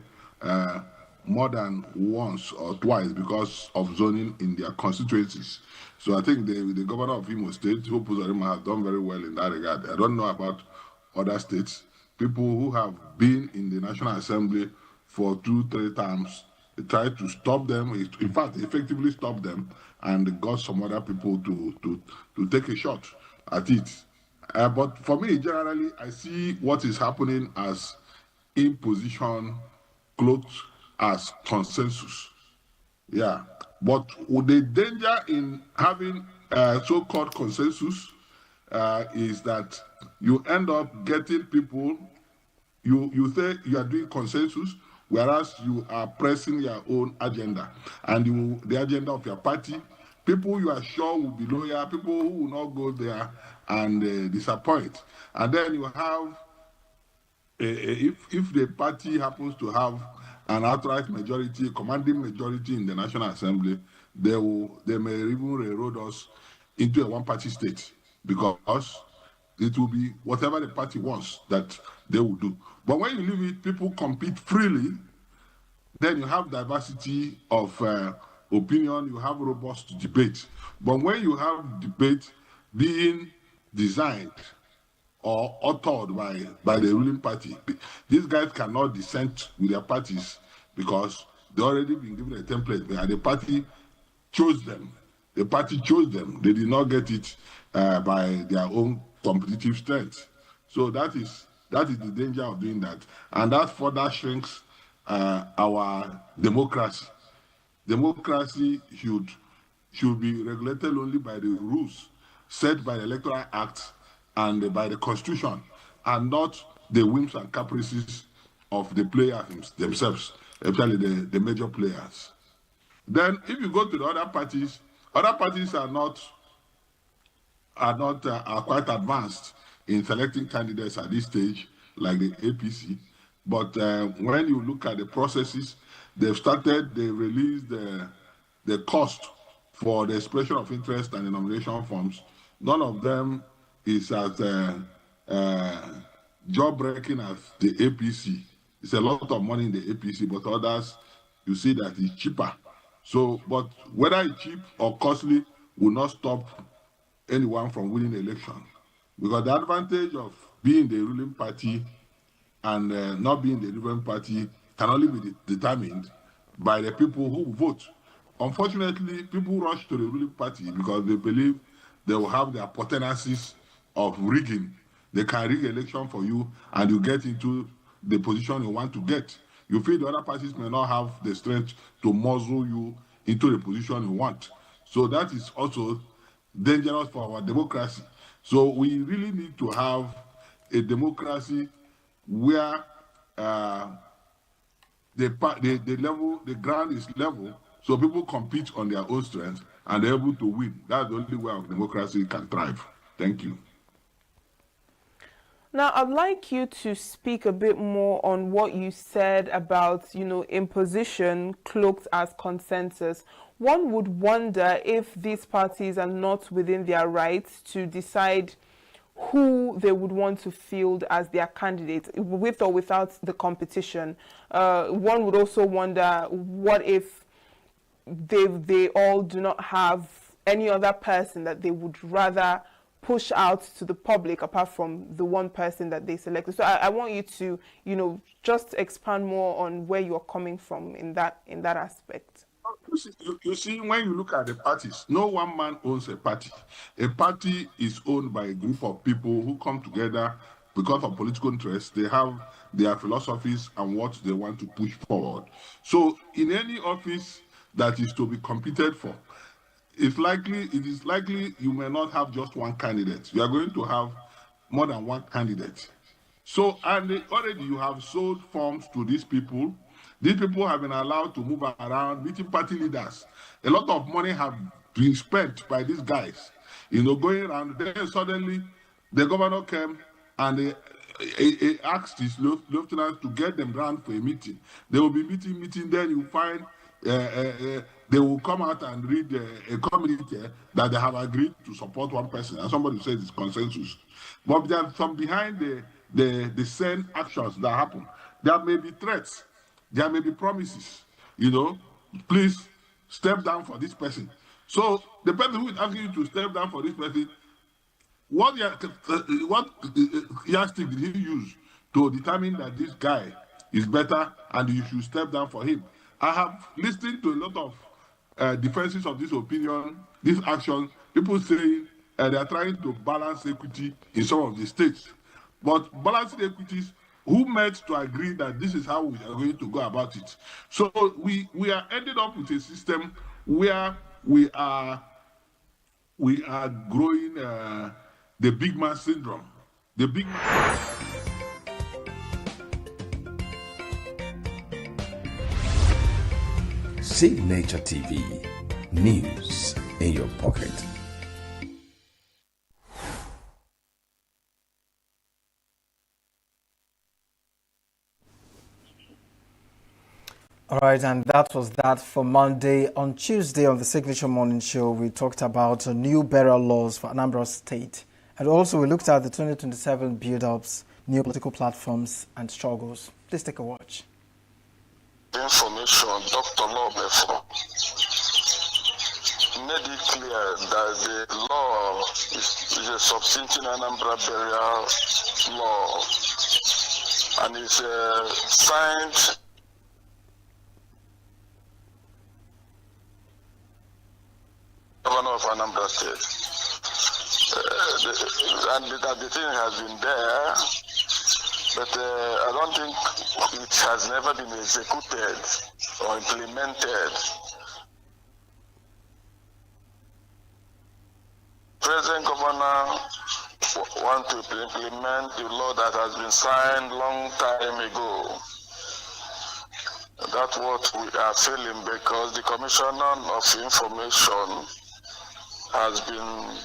more than once or twice because of zoning in their constituencies. So I think the governor of Imo State, Hope Uzodimma, has done very well in that regard. I don't know about other states. People who have been in the National Assembly for 2-3 terms, they tried to stop them. In fact, effectively stopped them, and got some other people to take a shot at it. But for me, generally, I see what is happening as imposition cloaked as consensus. Yeah. But the danger in having so-called consensus is that you end up getting people, you say you are doing consensus, whereas you are pressing your own agenda and the agenda of your party. People you are sure will be loyal, people who will not go there and disappoint. And then you have, if the party happens to have an outright majority, commanding majority in the National Assembly, they may even railroad us into a one-party state because it will be whatever the party wants that they will do. But when you leave it, people compete freely, then you have diversity of opinion, you have robust debate. But when you have debate being designed or authored by the ruling party, these guys cannot dissent with their parties because they already been given a template and the party chose them. The party chose them. They did not get it by their own competitive strength. So that is the danger of doing that. And that further shrinks our democracy. Democracy should be regulated only by the rules set by the Electoral Act and by the Constitution, and not the whims and caprices of the players themselves, especially the major players. Then if you go to the other parties are quite advanced in selecting candidates at this stage, like the APC. But when you look at the processes, they released the cost for the expression of interest and the nomination forms. None of them is as job-breaking as the APC. It's a lot of money in the APC, but others, you see that it's cheaper. So, but whether it's cheap or costly will not stop anyone from winning the election. Because the advantage of being the ruling party and not being the ruling party can only be determined by the people who vote. Unfortunately, people rush to the ruling party because they believe they will have the potencies of rigging. They can rig election for you and you get into the position you want to get. You feel the other parties may not have the strength to muzzle you into the position you want. So that is also dangerous for our democracy. So we really need to have a democracy where the ground is level, so people compete on their own strength and they're able to win. That's the only way our democracy can thrive. Thank you. Now, I'd like you to speak a bit more on what you said about, imposition cloaked as consensus. One would wonder if these parties are not within their rights to decide who they would want to field as their candidate, with or without the competition. One would also wonder, what if they all do not have any other person that they would rather push out to the public apart from the one person that they selected. So I want you to, just expand more on where you're coming from in that aspect. You see, when you look at the parties, no one man owns a party. A party is owned by a group of people who come together because of political interests. They have their philosophies and what they want to push forward. So in any office that is to be competed for, it is likely you may not have just one candidate. You are going to have more than one candidate. So, and already you have sold forms to these people. These people have been allowed to move around, meeting party leaders. A lot of money have been spent by these guys, going around. Then suddenly, the governor came and he asked his lieutenants to get them round for a meeting. They will be meeting. Then you find they will come out and read a communique that they have agreed to support one person, and somebody says it's consensus. But there are some behind the scene actions that happen. There may be threats, there may be promises. Please step down for this person. So the person who is asking you to step down for this person, what yardstick did he use to determine that this guy is better and you should step down for him? I have listened to a lot of defenses of this opinion, this action, people saying they are trying to balance equity in some of the states. But balancing equities, who met to agree that this is how we are going to go about it? So we are ended up with a system where we are growing the big man syndrome. The big man. Signature TV, news in your pocket. All right, and that was that for Monday. On Tuesday on the Signature Morning Show, we talked about new burial laws for Anambra State. And also we looked at the 2027 build-ups, new political platforms and struggles. Please take a watch. Information, Dr. Lawbefo made it clear that the law is a substantive Anambra burial law and is signed Governor of Anambra State. And the thing has been there, but I don't think it has never been executed or implemented. Present governor want to implement the law that has been signed long time ago. That's what we are feeling, because the Commissioner of Information has been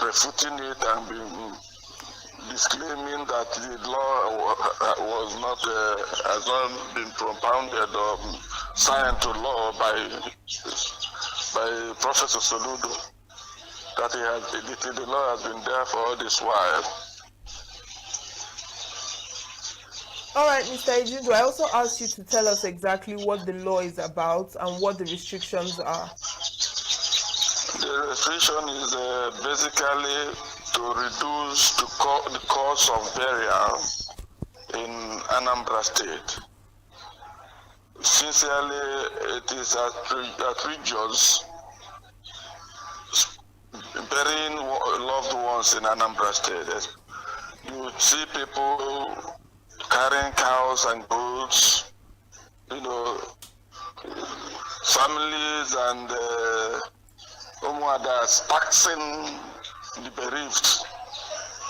refuting it and been disclaiming that the law has not been propounded or signed to law by Professor Soludo. That the law has been there for all this while. All right, Mr. Ejudu, I also asked you to tell us exactly what the law is about and what the restrictions are. The restriction is basically to reduce the cost of burial in Anambra State. Sincerely, it is outrageous burying loved ones in Anambra State. You see people carrying cows and goats, families and others taxing the bereaved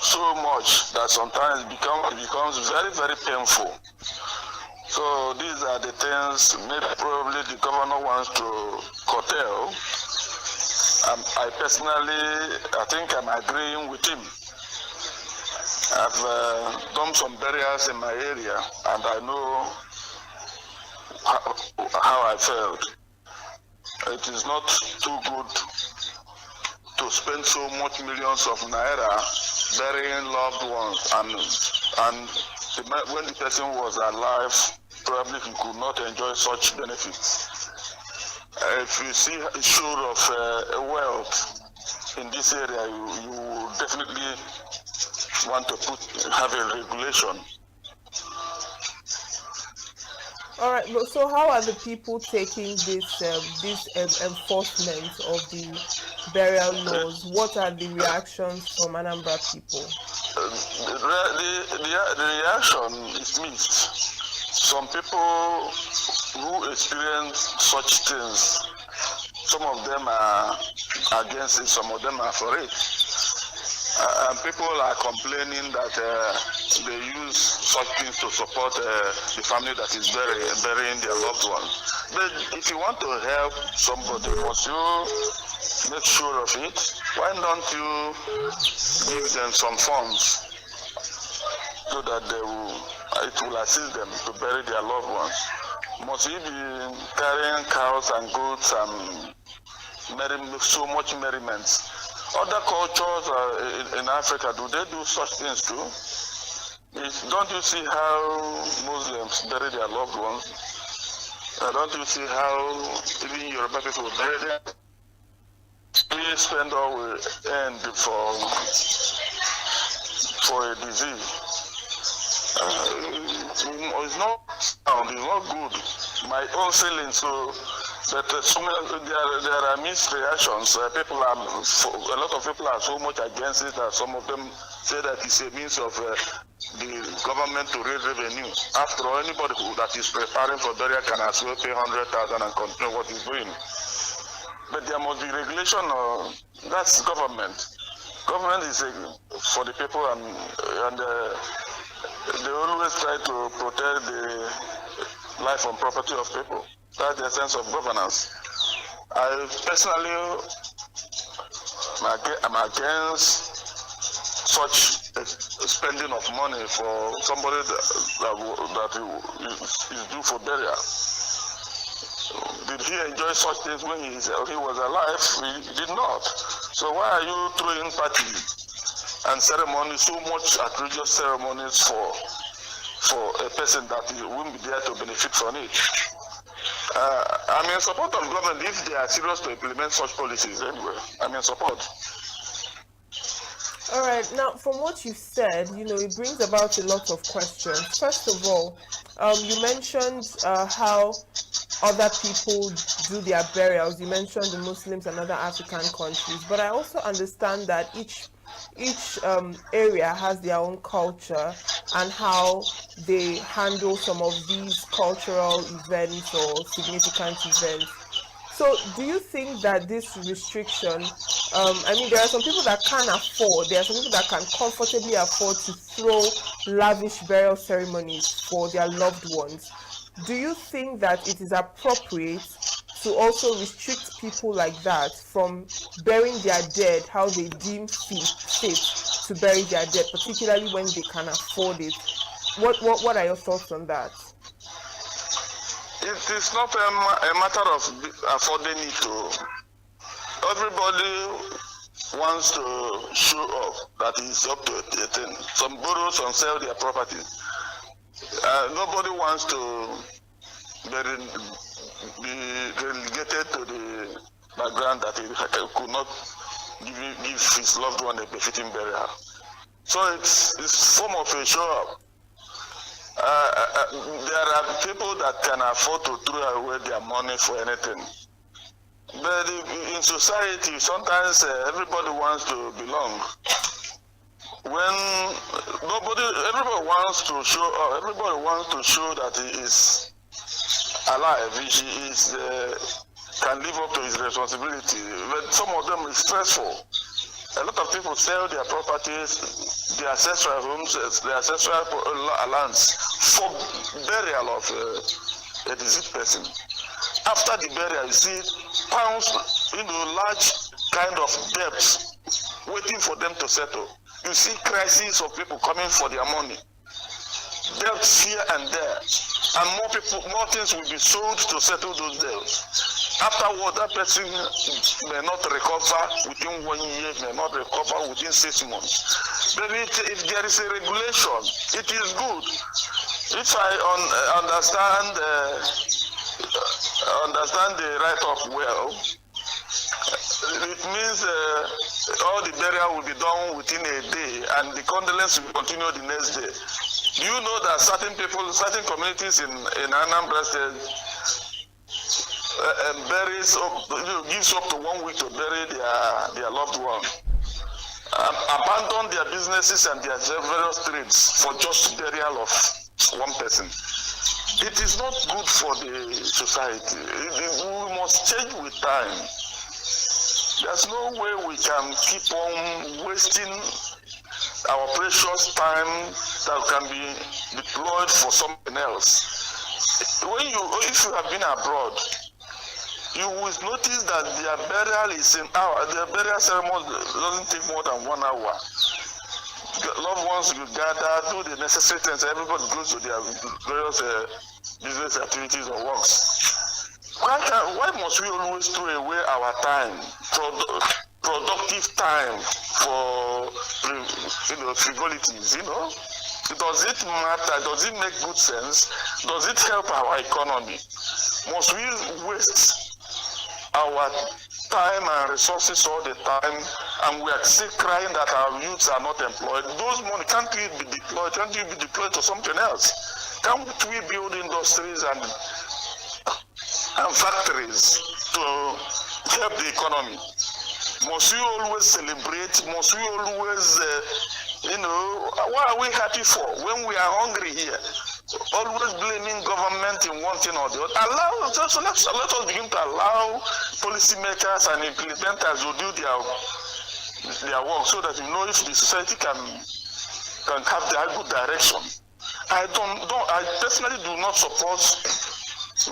so much that sometimes it becomes very, very painful. So these are the things maybe probably the governor wants to curtail. I think I'm agreeing with him. I've done some burials in my area, and I know how I felt. It is not too good to spend so much millions of naira burying loved ones, and when the person was alive, probably he could not enjoy such benefits. If you see a show of wealth in this area, you will definitely want to have a regulation. All right, but so how are the people taking this enforcement of the burial laws? What are the reactions from Anambra people? The reaction is mixed. Some people who experience such things, some of them are against it, some of them are for it. And people are complaining that they use such things to support the family that is burying their loved ones. But if you want to help somebody, must you make sure of it? Why don't you give them some funds so that it will assist them to bury their loved ones? Must you be carrying cows and goats and so much merriment? Other cultures in Africa, do they do such things too? Don't you see how Muslims bury their loved ones? Don't you see how even Yoruba people bury them? We spend all we end for a disease. It's not sound, it's not good. My own feeling, so but there are mixed reactions. A lot of people are so much against it that some of them say that it's a means of the government to raise revenue. After all, anybody that is preparing for burial can as well pay 100,000 and continue what he's doing. But there must be regulation. That's government. Government is for the people, and they always try to protect the life and property of people. That's the sense of governance. I personally am against such spending of money for somebody that is due for burial. Did he enjoy such things when he was alive? He did not. So why are you throwing parties and ceremonies, so much outrageous ceremonies for a person that won't be there to benefit from it? I'm in support of government if they are serious to implement such policies anyway. I'm in support. All right, now from what you've said, it brings about a lot of questions. First of all, you mentioned how other people do their burials. You mentioned the Muslims and other African countries, but I also understand that each area has their own culture and how they handle some of these cultural events or significant events. So do you think that this restriction, there are some people that can't afford, there are some people that can comfortably afford to throw lavish burial ceremonies for their loved ones. do you think that it is appropriate to also restrict people like that from burying their dead how they deem fit to bury their dead, particularly when they can afford it? What are your thoughts on that? It is not a matter of affording it to. Everybody wants to show off that is up to a thing. Some borrow, some sell their properties. Nobody wants to be relegated to the background that he could not give his loved one a befitting burial. So it's form of a show up. There are people that can afford to throw away their money for anything. But in society, sometimes everybody wants to belong. When everybody wants to show up, everybody wants to show that he is alive, he is can live up to his responsibility. But some of them is stressful. A lot of people sell their properties, their ancestral homes, their ancestral lands for burial of a deceased person. After the burial, you see pounds, large kind of debts waiting for them to settle. You see crises of people coming for their money. Debts here and there. And more things will be sold to settle those debts. Afterward, that person may not recover within 1 year, may not recover within 6 months. But if there is a regulation, it is good. If I understand the right of well, it means all the burial will be done within a day and the condolence will continue the next day. Do you know that certain people, certain communities in Anambra State gives up to 1 week to bury their loved one, abandon their businesses and their various trades for just burial of one person? It is not good for the society. We must change with time. There's no way we can keep on wasting our precious time that can be deployed for something else. If you have been abroad, you will notice that their burial is an hour. Their burial ceremony doesn't take more than 1 hour. Loved ones will gather, do the necessary things. Everybody goes to their various business activities or works. Why must we always throw away our time, productive time, for frivolities? Does it matter? Does it make good sense? Does it help our economy? Must we waste our time and resources all the time, and we are still crying that our youths are not employed? Those money, can't it be deployed? Can't it be deployed to something else? Can't we build industries and factories to help the economy? Must we always celebrate? Must we always, what are we happy for when we are hungry here? Always blaming government in one thing or the other. So let us begin to allow policymakers and implementers to do their work, so that if the society can have their good direction. I personally do not support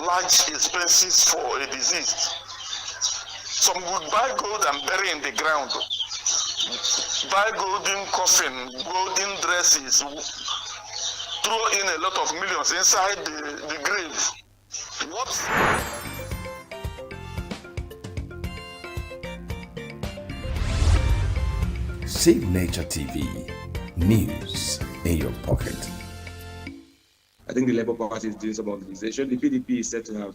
large expenses for a disease. Some would buy gold and bury in the ground, buy golden coffin, golden dresses, throw in a lot of millions inside the grave. What? Signature TV, news in your pocket. I think the Labour Party is doing some mobilization. The PDP is said to have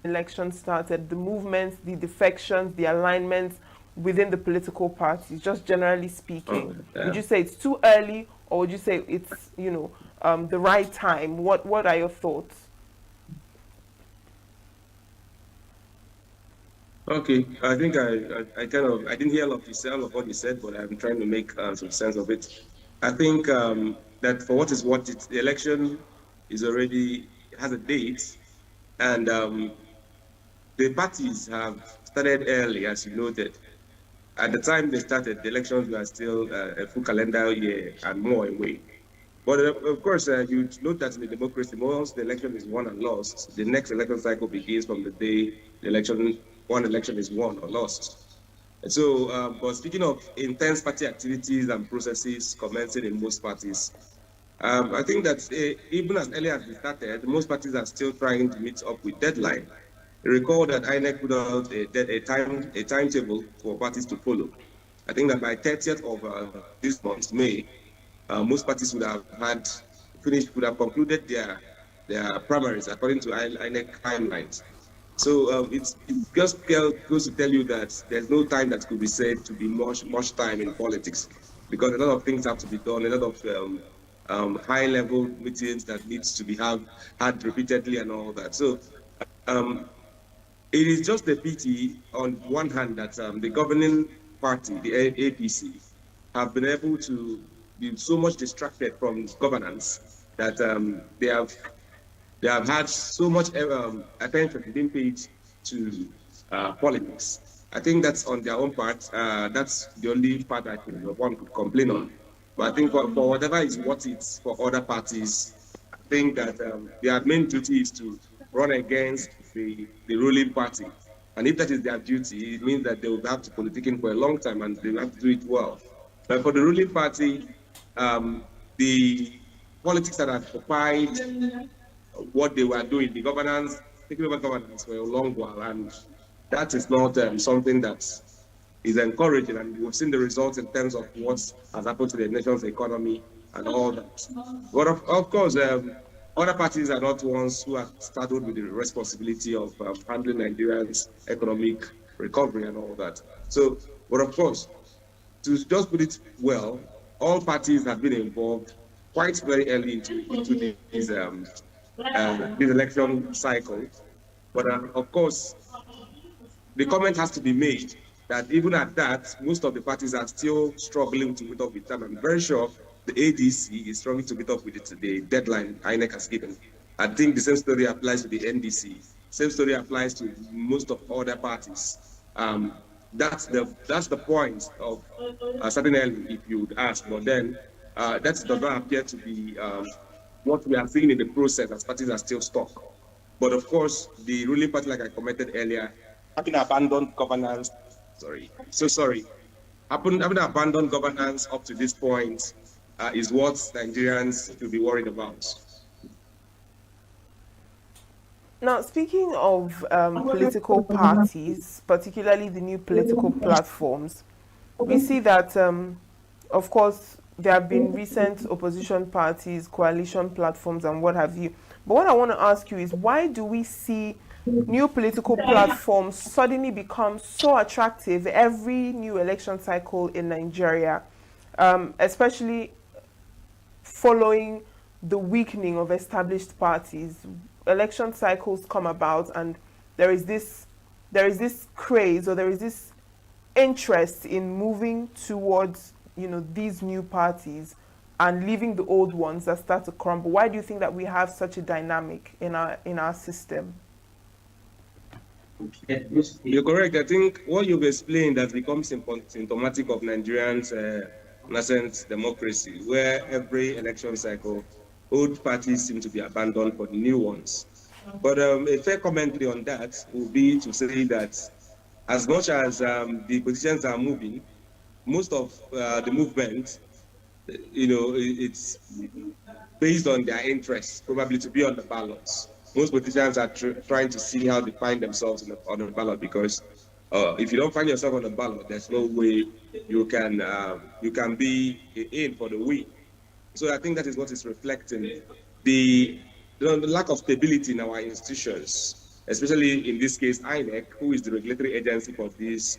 election started, the movements, the defections, the alignments within the political parties, just generally speaking. Would you say it's too early, or would you say it's the right time? What are your thoughts? Okay, I think I didn't hear all of what you said, but I'm trying to make some sense of it. I think that for what is what, the election has a date, and the parties have started early, as you noted. at the time they started, the elections were still a full calendar year and more away. But of course, you note that in the democracy, once the election is won and lost, the next election cycle begins from the day one election is won or lost. And so, but speaking of intense party activities and processes commencing in most parties, I think that even as early as we started, most parties are still trying to meet up with deadline. Recall that INEC put out a timetable for parties to follow. I think that by 30th of this month, May, most parties would have concluded their primaries according to INEC timelines. So it just goes to tell you that there's no time that could be said to be much time in politics, because a lot of things have to be done, a lot of high-level meetings that needs to be had repeatedly and all that. So it is just a pity on one hand that the governing party, the APC, have been able to be so much distracted from governance that they have had so much attention being paid to politics. I think that's on their own part. That's the only part I think one could complain on. But I think for whatever is what it's for other parties, I think that their main duty is to run against the ruling party. And if that is their duty, it means that they will have to politicking for a long time and they will have to do it well. But for the ruling party, the politics that have occupied what they were doing, the governance, taking over governance for a long while, and that is not something that is encouraging, and we've seen the results in terms of what has happened to the nation's economy and all that. But of course, other parties are not ones who are saddled with the responsibility of handling Nigeria's economic recovery and all that. So, but of course, to just put it well, all parties have been involved quite very early into this election cycle. But of course, the comment has to be made that even at that, most of the parties are still struggling to meet up with time. I'm very sure the ADC is struggling to meet up with the deadline INEC has given. I think the same story applies to the NDC. Same story applies to most of other parties. That's the point of starting early, if you would ask. But then that does not appear to be what we are seeing in the process, as parties are still stuck. But of course, the ruling party, like I commented earlier, having abandoned governance. Having abandoned governance up to this point is what Nigerians should be worried about. Now, speaking of political parties, particularly the new political platforms, we see that, of course, there have been recent opposition parties, coalition platforms, and what have you. But what I want to ask you is, why do we see new political platforms suddenly become so attractive every new election cycle in Nigeria, especially following the weakening of established parties? Election cycles come about and there is this craze, or there is this interest in moving towards, these new parties and leaving the old ones that start to crumble. Why do you think that we have such a dynamic in our system? You're correct. I think what you've explained has become symptomatic of Nigerians' nascent democracy, where every election cycle, old parties seem to be abandoned for the new ones. But a fair commentary on that would be to say that as much as the politicians are moving, most of the movement, it's based on their interests, probably to be on the ballots. Most politicians are trying to see how they find themselves on the ballot, because if you don't find yourself on the ballot, there's no way you can be in for the win. So I think that is what is reflecting the lack of stability in our institutions, especially in this case, INEC, who is the regulatory agency for these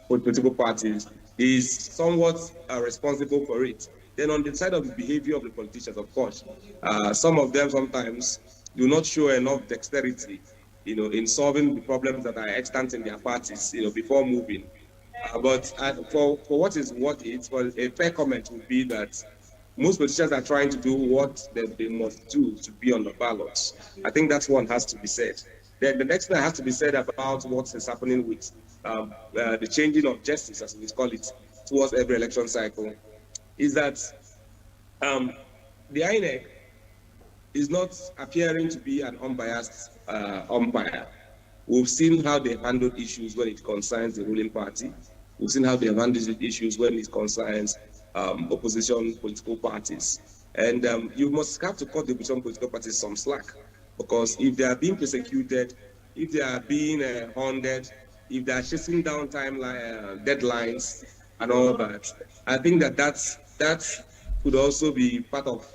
political parties, is somewhat responsible for it. Then on the side of the behavior of the politicians, of course, some of them sometimes do not show enough dexterity, in solving the problems that are extant in their parties, before moving. But for what is what it's, well, a fair comment would be that most politicians are trying to do what they must do to be on the ballots. I think that's one has to be said. Then the next thing that has to be said about what is happening with the changing of justice, as we call it, towards every election cycle, is that the INEC is not appearing to be an unbiased umpire. We've seen how they handled issues when it concerns the ruling party. We've seen how they have handled issues when it concerns opposition political parties. And you must have to cut the opposition political parties some slack, because if they are being persecuted, if they are being hounded, if they are chasing down timeline deadlines and all that, I think that could also be part of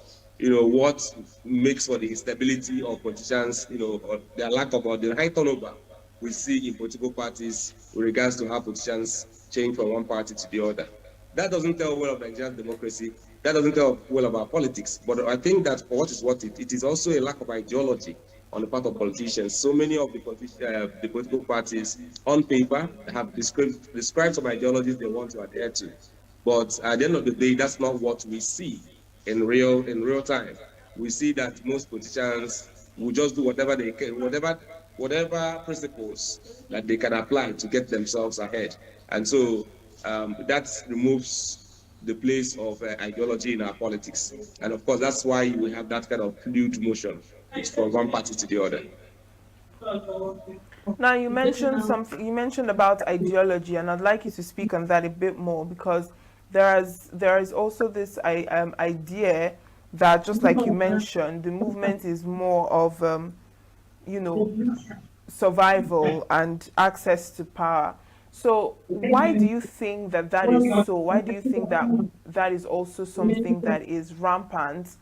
what makes for the instability of politicians, or their lack of, or the high turnover we see in political parties with regards to how politicians change from one party to the other. That doesn't tell well of Nigerian democracy. That doesn't tell well about politics. But I think that for what is worth it, it is also a lack of ideology on the part of politicians. So many of the political parties on paper have described some ideologies they want to adhere to. But at the end of the day, that's not what we see in real time. We see that most politicians will just do whatever they can, whatever principles that they can apply to get themselves ahead. And so that removes the place of ideology in our politics. And of course, that's why we have that kind of fluid motion from one party to the other. Now, you mentioned something. You mentioned about ideology, and I'd like you to speak on that a bit more, because there is also this idea that, just like you mentioned, the movement is more of survival and access to power. So why do you think that is so? Why do you think that is also something that is rampant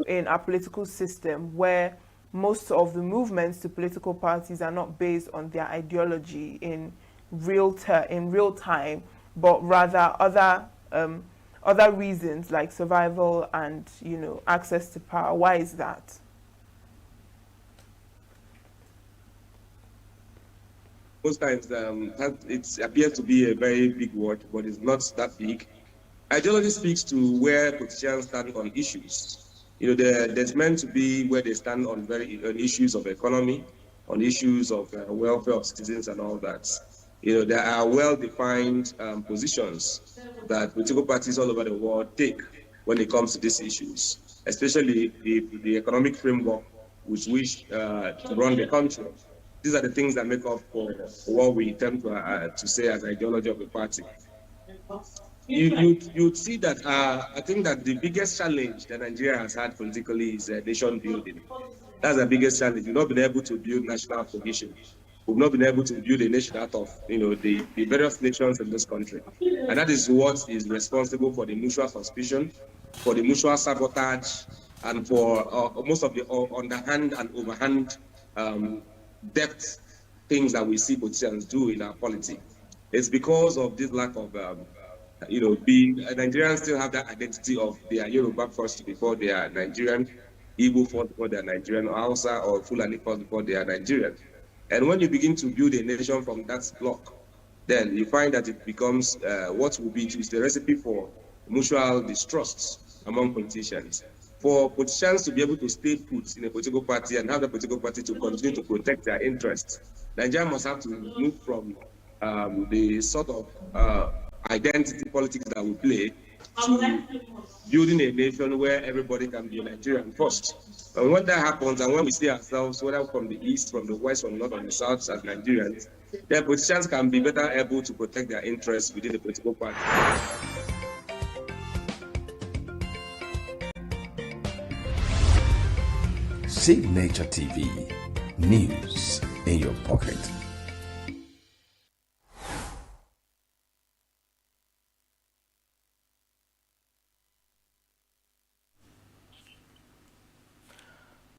in our political system, where most of the movements to political parties are not based on their ideology in real time, but rather other reasons like survival and access to power? Why is that? Most times it appears to be a very big word, but it's not that big. Ideology speaks to where politicians stand on issues. There's meant to be where they stand on issues of economy, on issues of welfare of citizens and all that. There are well-defined positions that political parties all over the world take when it comes to these issues, especially the economic framework which wish to run the country. These are the things that make up for what we attempt to say as ideology of the party. You'd see that I think that the biggest challenge that Nigeria has had politically is nation building. That's the biggest challenge. We've not been able to build national cohesion. We've not been able to build a nation out of the various nations in this country. And that is what is responsible for the mutual suspicion, for the mutual sabotage, and for most of the underhand and overhand depth things that we see politicians do in our polity. It's because of this lack of, Nigerians still have that identity of they are Yoruba first before they are Nigerian, Igbo first before they are Nigerian, or Hausa or Fulani first before they are Nigerian. And when you begin to build a nation from that block, then you find that it becomes what will be the recipe for mutual distrust among politicians. For politicians to be able to stay put in a political party and have the political party to continue to protect their interests, Nigeria must have to move from the sort of identity politics that we play to building a nation where everybody can be a Nigerian first. And when that happens, and when we see ourselves, whether from the east, from the west, from the north, or the south, as Nigerians, then politicians can be better able to protect their interests within the political party. Signature TV, news in your pocket.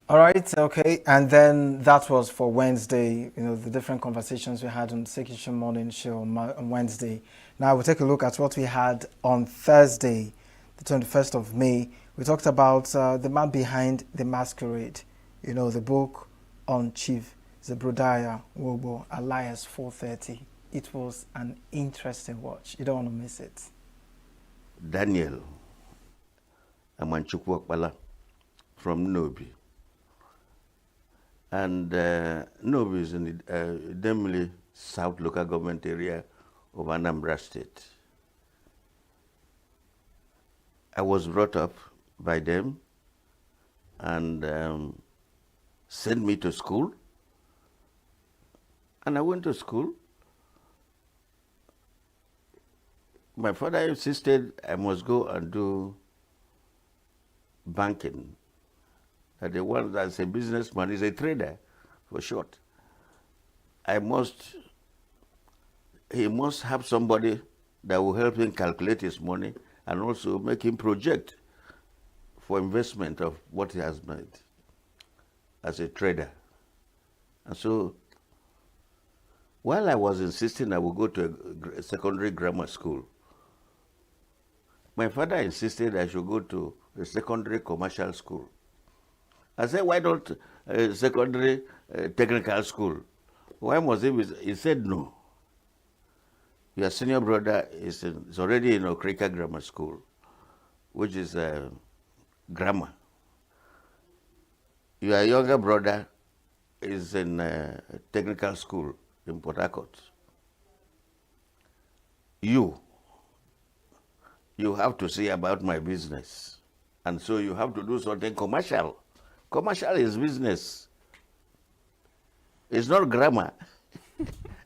All right, okay, and then that was for Wednesday, the different conversations we had on Signature Morning Show on Wednesday. Now we'll take a look at what we had on Thursday, the 21st of May. We talked about the man behind the masquerade, the book on Chief Zebrodaya Wobo, Alias 430. It was an interesting watch. You don't want to miss it. Daniel Amanchukwu Akpala from Nobi. And Nobi is in the Demili South local government area of Anambra State. I was brought up by them and sent me to school. And I went to school. My father insisted I must go and do banking. That the one that's a businessman is a trader, for short. He must have somebody that will help him calculate his money and also make him project for investment of what he has made as a trader. And so, while I was insisting I would go to a secondary grammar school, my father insisted I should go to a secondary commercial school. I said, why not a secondary technical school? Why must he said no. Your senior brother is already in Okrika Grammar School, which is grammar. Your younger brother is in technical school in Port Harcourt. You have to see about my business. And so you have to do something commercial. Commercial is business. It's not grammar.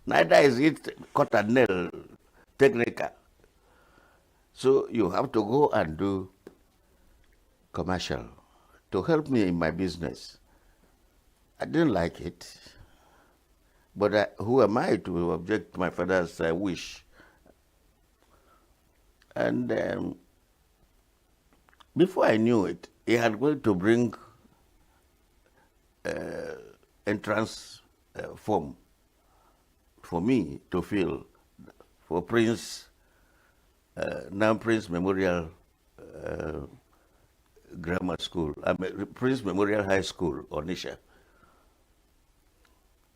Neither is it cut and nail technical. So you have to go and do commercial to help me in my business. I didn't like it. But who am I to object to my father's wish? And before I knew it, he had going to bring entrance form for me to fill for now Prince Memorial Grammar School, Prince Memorial High School, Onisha.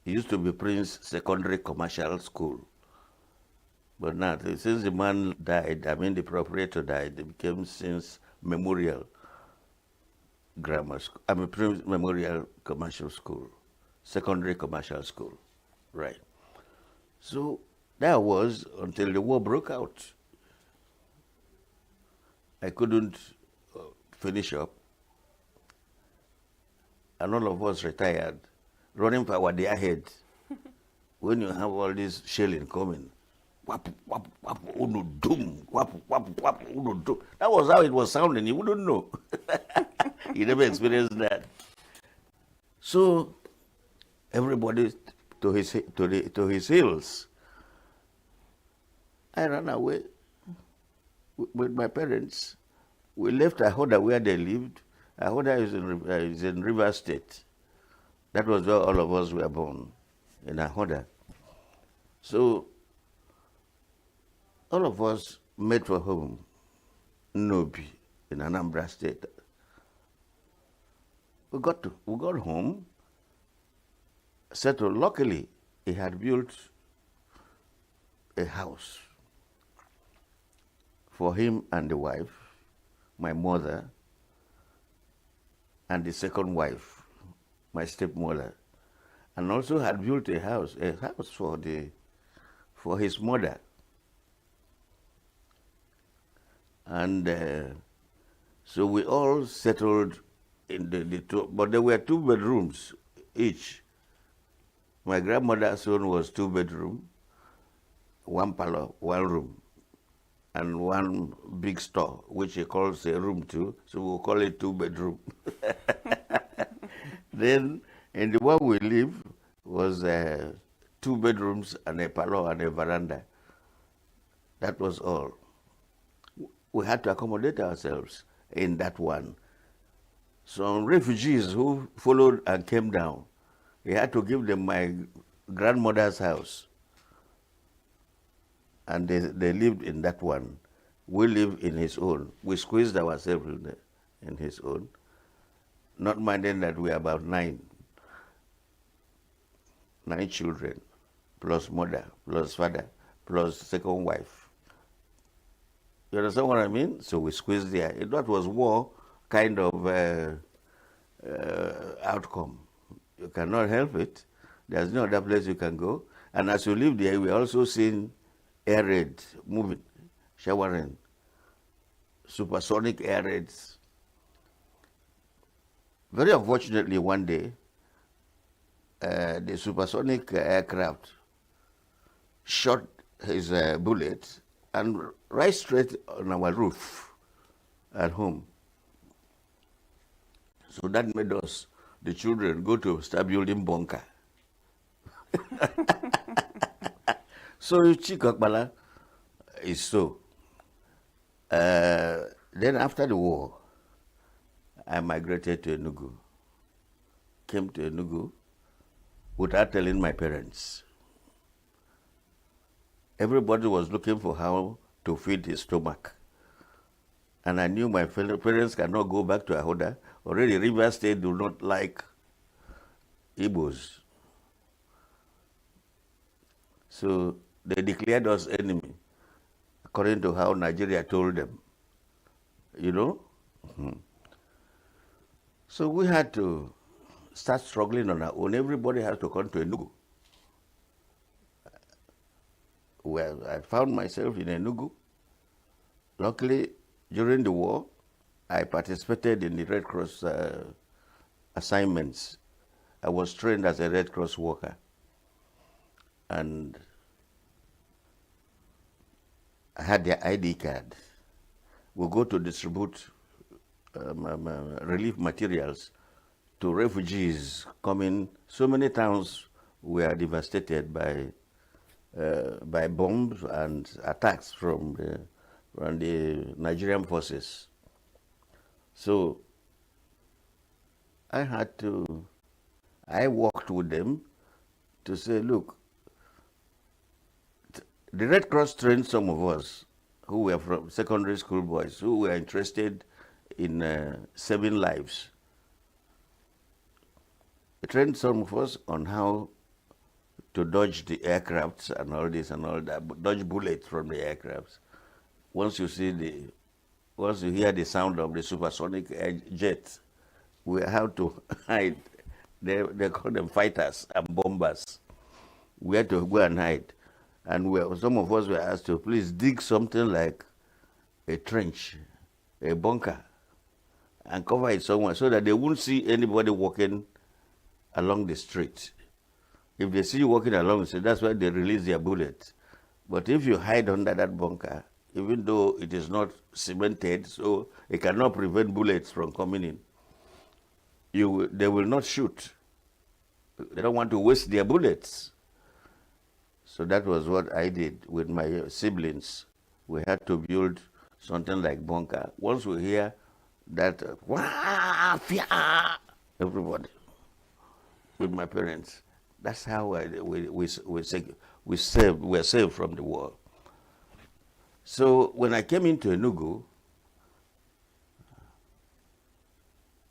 It used to be Prince Secondary Commercial School. But now, since the man died, the proprietor died, it became since Memorial Grammar School. Prince Memorial Commercial School, Secondary Commercial School, right. So that was until the war broke out. I couldn't finish up. And all of us retired, running for our dear head. When you have all this shelling coming, wap, wap, wap, unu dum, wap, wap, wap, unu dum. That was how it was sounding. You wouldn't know. You never experienced that. So everybody to his heels. I ran away with my parents. We left Ahoda where they lived. Ahoda is in River State. That was where all of us were born, in Ahoda. So all of us made for home, Nobi, in Anambra State. We got home, settled. Luckily, he had built a house for him and the wife, my mother, and the second wife, my stepmother, and also had built a house for his mother. And so we all settled in the two, but there were 2 bedrooms each. My grandmother's own was 2 bedroom, 1 parlor, 1 room, and 1 big store, which he calls a room too, so we'll call it 2 bedroom. Then, in the one we live was 2 bedrooms and a parlor and a veranda. That was all. We had to accommodate ourselves in that one. Some refugees who followed and came down, he had to give them my grandmother's house. And they lived in that one. We lived in his own. We squeezed ourselves in his own, not minding that we are about 9 children, plus mother, plus father, plus second wife. You understand what I mean? So we squeezed there. That was war kind of outcome. You cannot help it. There's no other place you can go. And as you live there, we also seen air raids moving, showering, supersonic air raids. Very unfortunately, one day, the supersonic aircraft shot his bullet and right straight on our roof at home. So that made us, the children, go to start building bunker. So Chikokbala is so. Then after the war, I migrated to ENUGU. Came to ENUGU without telling my parents. Everybody was looking for how to feed his stomach. And I knew my parents cannot go back to Ahoda. Already River State do not like Igbos. So they declared us enemy, according to how Nigeria told them. You know? Mm-hmm. So we had to start struggling on our own. Everybody has to come to ENUGU. Well, I found myself in ENUGU. Luckily, during the war, I participated in the Red Cross assignments. I was trained as a Red Cross worker. And I had the ID card. We go to distribute relief materials to refugees coming. So many towns were devastated by bombs and attacks from the Nigerian forces. So I worked with them to say, look, the Red Cross trained some of us who were from secondary school boys who were interested in saving lives. They trained some of us on how to dodge the aircrafts and all this and all that, dodge bullets from the aircrafts. Once you hear the sound of the supersonic jet, we have to hide. They call them fighters and bombers. We had to go and hide. And some of us were asked to please dig something like a trench, a bunker, and cover it somewhere so that they won't see anybody walking along the street. If they see you walking along the street, that's why they release their bullets. But if you hide under that bunker, even though it is not cemented, so it cannot prevent bullets from coming in, they will not shoot. They don't want to waste their bullets. So that was what I did with my siblings. We had to build something like bunker. Once we hear that, everybody, with my parents, that's how we were saved from the war. So when I came into ENUGU,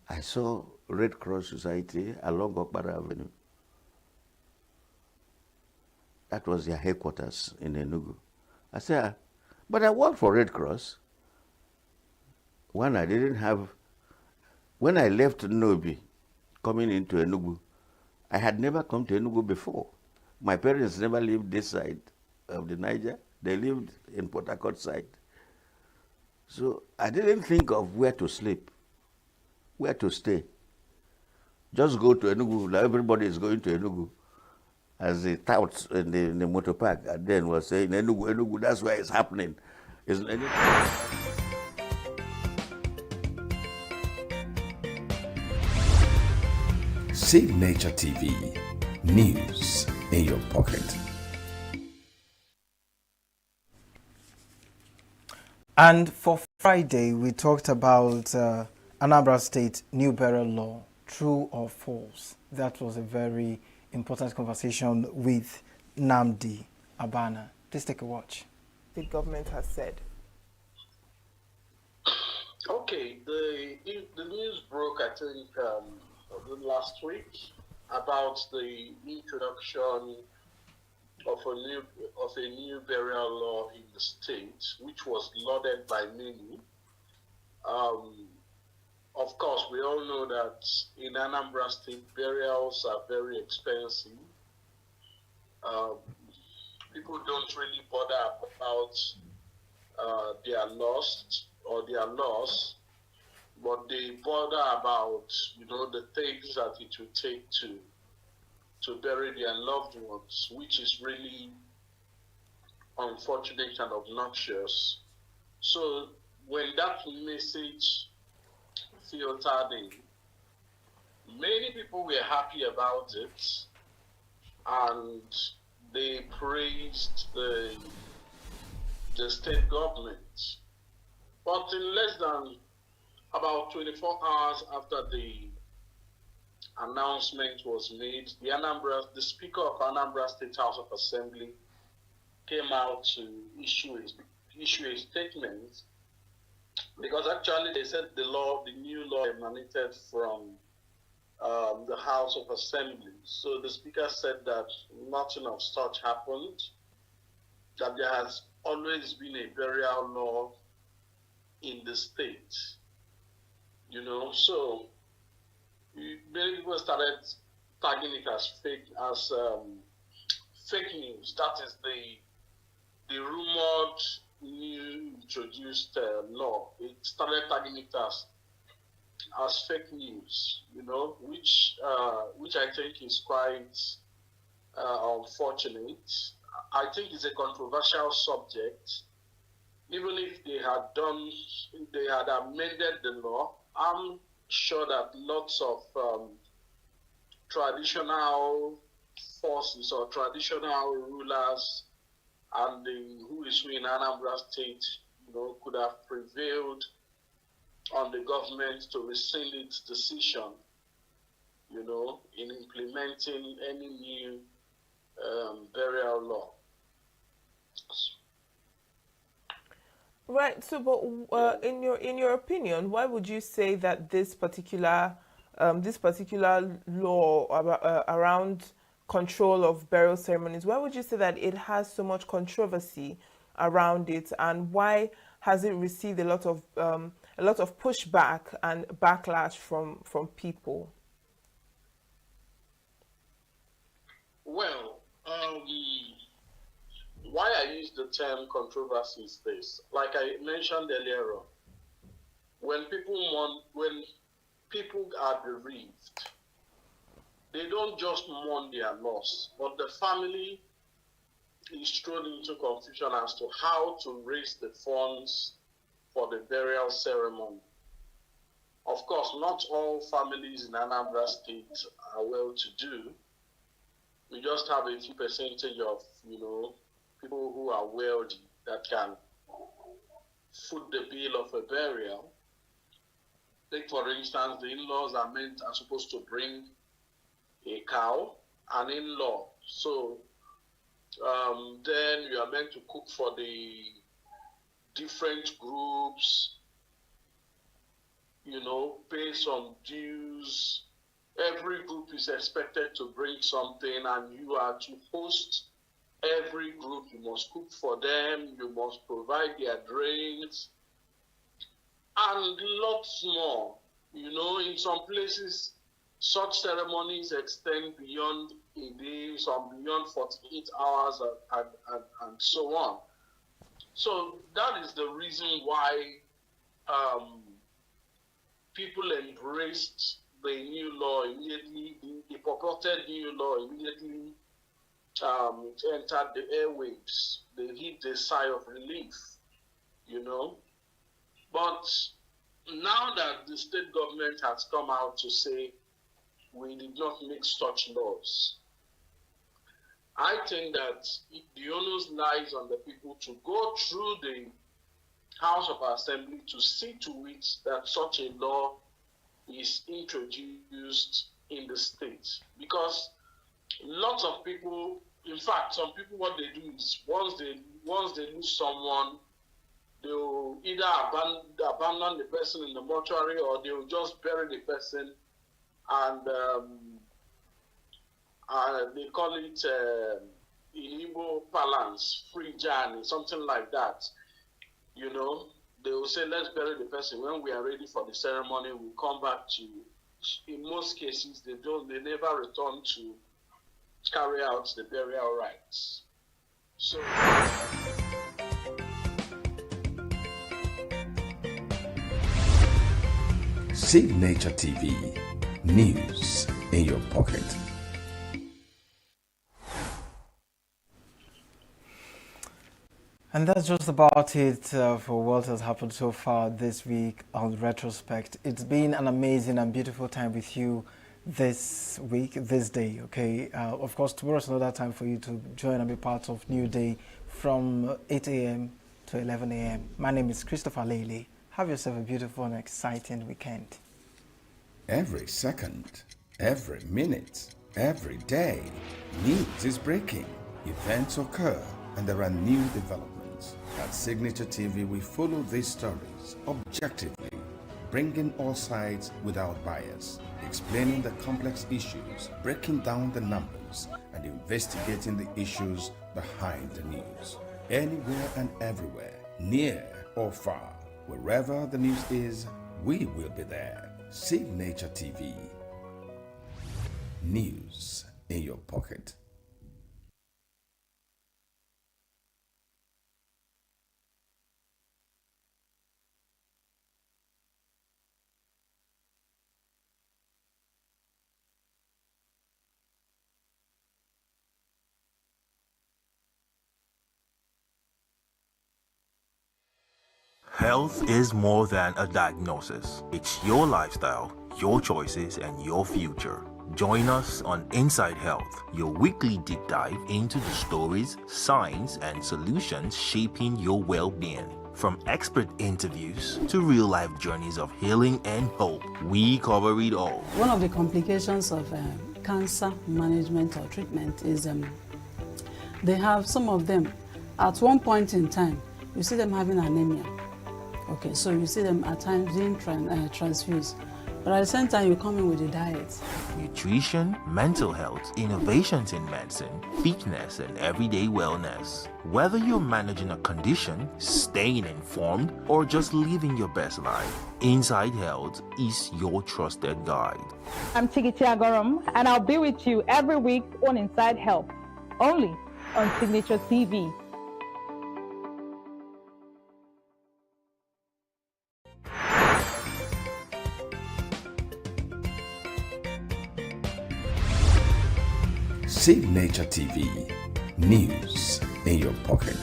I saw Red Cross Society along Okpara Avenue. That was their headquarters in ENUGU. I said, but I worked for Red Cross. When I left Nobi, coming into ENUGU, I had never come to ENUGU before. My parents never lived this side of the Niger. They lived in Port Harcourt side. So I didn't think of where to sleep, where to stay. Just go to ENUGU, like everybody is going to ENUGU, as they tout in the motor park, and then was saying, ENUGU, ENUGU, that's where it's happening. Signature TV, news in your pocket. And for Friday, we talked about Anambra State new burial law, true or false. That was a very important conversation with Namdi Abana. Please take a watch. The government has said. Okay, the news broke, I think, last week about the introduction of a new burial law in the state, which was lauded by many. Of course, we all know that in Anambra State, burials are very expensive. um, people don't really bother about their loss or their loss, but they bother about, the things that it will take to bury their loved ones, which is really unfortunate and obnoxious. So when that message filtered in, many people were happy about it, and they praised the state government. But in less than about 24 hours after the announcement was made, the Speaker of Anambra State House of Assembly came out to issue a statement, because actually they said the new law emanated from the House of Assembly. So the Speaker said that nothing of such happened, that there has always been a burial law in the state. So many people started tagging it as fake news. That is the rumored new introduced law. It started tagging it as fake news, which I think is quite unfortunate. I think it's a controversial subject. Even if they had amended the law, I'm sure that lots of traditional forces or traditional rulers and who is in Anambra State, could have prevailed on the government to rescind its decision, in implementing any new burial law. Right. So, but in your opinion, why would you say that this particular law around control of burial ceremonies, why would you say that it has so much controversy around it, and why has it received a lot of pushback and backlash from people? Well, why I use the term controversy is this. Like I mentioned earlier on, when people are bereaved, they don't just mourn their loss, but the family is thrown into confusion as to how to raise the funds for the burial ceremony. Of course, not all families in Anambra State are well-to-do. We just have a few percentage of, people who are wealthy that can foot the bill of a burial. Take, for instance, the in-laws are supposed to bring a cow, an in-law. So then you are meant to cook for the different groups, pay some dues. Every group is expected to bring something, and you are to host every group. You must cook for them, you must provide their drinks, and lots more. In some places, such ceremonies extend beyond a day, some beyond 48 hours, and so on. So that is the reason why people embraced the new law immediately. The purported new law immediately entered the airwaves. They heaved a sigh of relief, But now that the state government has come out to say we did not make such laws, I think that the onus lies on the people to go through the House of Assembly to see to it that such a law is introduced in the state. Because lots of people, in fact, some people, what they do is once they lose someone, they'll either abandon the person in the mortuary, or they'll just bury the person, and they call it in Igbo parlance, free journey, something like that. They will say, let's bury the person. When we are ready for the ceremony, we'll come back to you. In most cases, they never return to carry out the burial rites. So Signature TV, news in your pocket. And that's just about it for what has happened so far this week on Retrospect. It's been an amazing and beautiful time with you this week, this day, okay? Of course, tomorrow's another time for you to join and be part of New Day from 8 a.m. to 11 a.m. My name is Christopher Lele. Have yourself a beautiful and exciting weekend. Every second, every minute, every day, news is breaking. Events occur and there are new developments. At Signature TV, we follow these stories objectively, bringing all sides without bias, explaining the complex issues, breaking down the numbers, and investigating the issues behind the news. Anywhere and everywhere, near or far, wherever the news is, we will be there. Signature TV. News in your pocket. Health is more than a diagnosis. It's your lifestyle, your choices, and your future. Join us on Inside Health, your weekly deep dive into the stories, science, and solutions shaping your well-being. From expert interviews to real-life journeys of healing and hope, we cover it all. One of the complications of cancer management or treatment is they have some of them at one point in time, you see them having anemia. Okay, so you see them at times being transfused. But at the same time, you come in with a diet. Nutrition, mental health, innovations in medicine, fitness, and everyday wellness. Whether you're managing a condition, staying informed, or just living your best life, Inside Health is your trusted guide. I'm Tigiti Agorum, and I'll be with you every week on Inside Health, only on Signature TV. Signature TV, news in your pocket.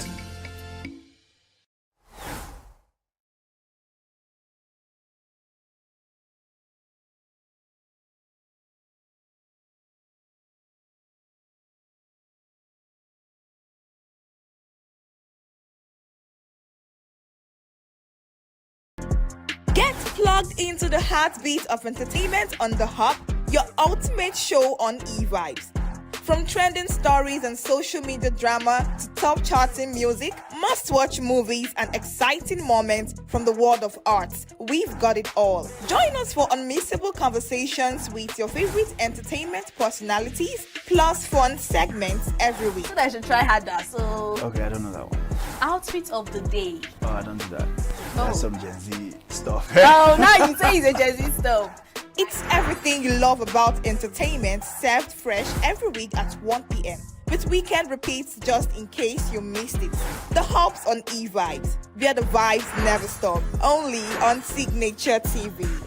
Get plugged into the heartbeat of entertainment on The Hub, your ultimate show on e-vibes. From trending stories and social media drama to top charting music, must-watch movies and exciting moments from the world of arts, we've got it all. Join us for unmissable conversations with your favorite entertainment personalities, plus fun segments every week. So I should try harder. So Okay, I don't know that one. outfit of the day. Oh, I don't do that. That's some Gen Z stuff. Oh, now you say it's a Gen Z stuff. It's everything you love about entertainment, served fresh every week at 1 p.m. with weekend repeats just in case you missed it. The Hub's on e-vibes, where the vibes never stop. Only on Signature TV.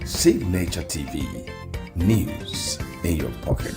Signature TV, news in your pocket.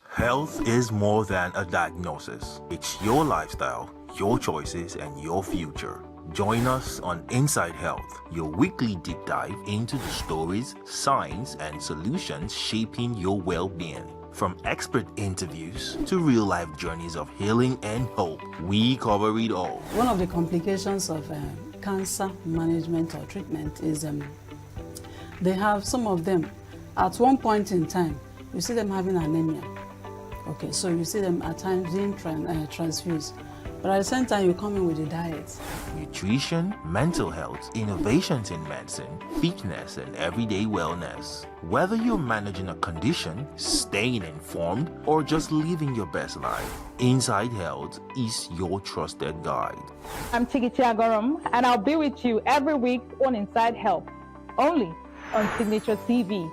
Health is more than a diagnosis. It's your lifestyle, your choices, and your future. Join us on Inside Health, your weekly deep dive into the stories, science, and solutions shaping your well-being. From expert interviews to real-life journeys of healing and hope, we cover it all. One of the complications of cancer management or treatment is they have some of them at one point in time, you see them having anemia. Okay, so you see them at times being transfused. But at the same time, you come in with the diet. Nutrition, mental health, innovations in medicine, fitness, and everyday wellness. Whether you're managing a condition, staying informed, or just living your best life, Inside Health is your trusted guide. I'm Tigiti Agorum, and I'll be with you every week on Inside Health, only on Signature TV.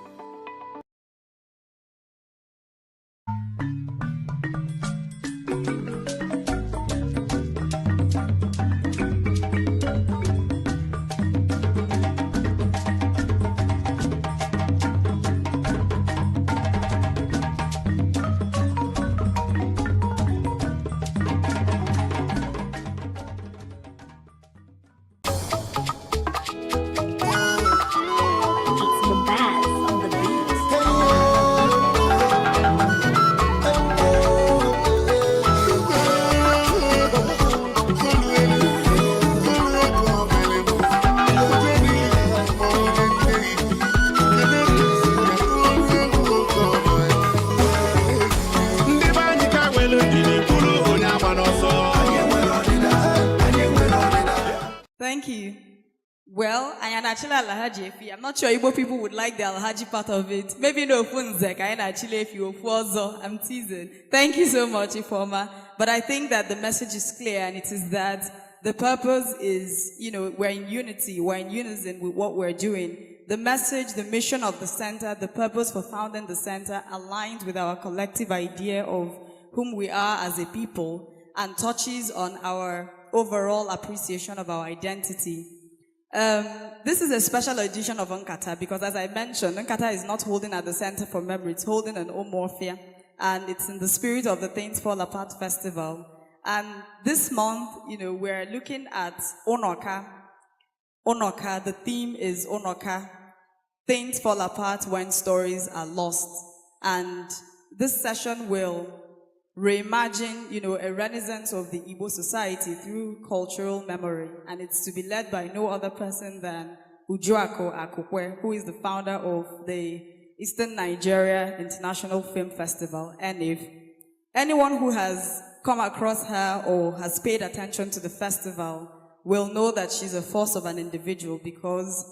Thank you. Well, I am actually Alhaji. I'm not sure Igbo people would like the Alhaji part of it. Maybe no Funzek. I am actually if you I'm teasing. Thank you so much, Ifoma. But I think that the message is clear, and it is that the purpose is, we're in unity, we're in unison with what we're doing. The message, the mission of the center, the purpose for founding the center aligns with our collective idea of whom we are as a people and touches on our overall appreciation of our identity. This is a special edition of Nkata because, as I mentioned, Nkata is not holding at the Center for Memory, it's holding an Omorphia, and it's in the spirit of the Things Fall Apart Festival. And this month, we're looking at Onoka. Onoka, the theme is Onoka, Things Fall Apart When Stories Are Lost. And this session will reimagine, a renaissance of the Igbo society through cultural memory. And it's to be led by no other person than Ujuako Akukwe, who is the founder of the Eastern Nigeria International Film Festival, ENIF. Anyone who has come across her or has paid attention to the festival will know that she's a force of an individual because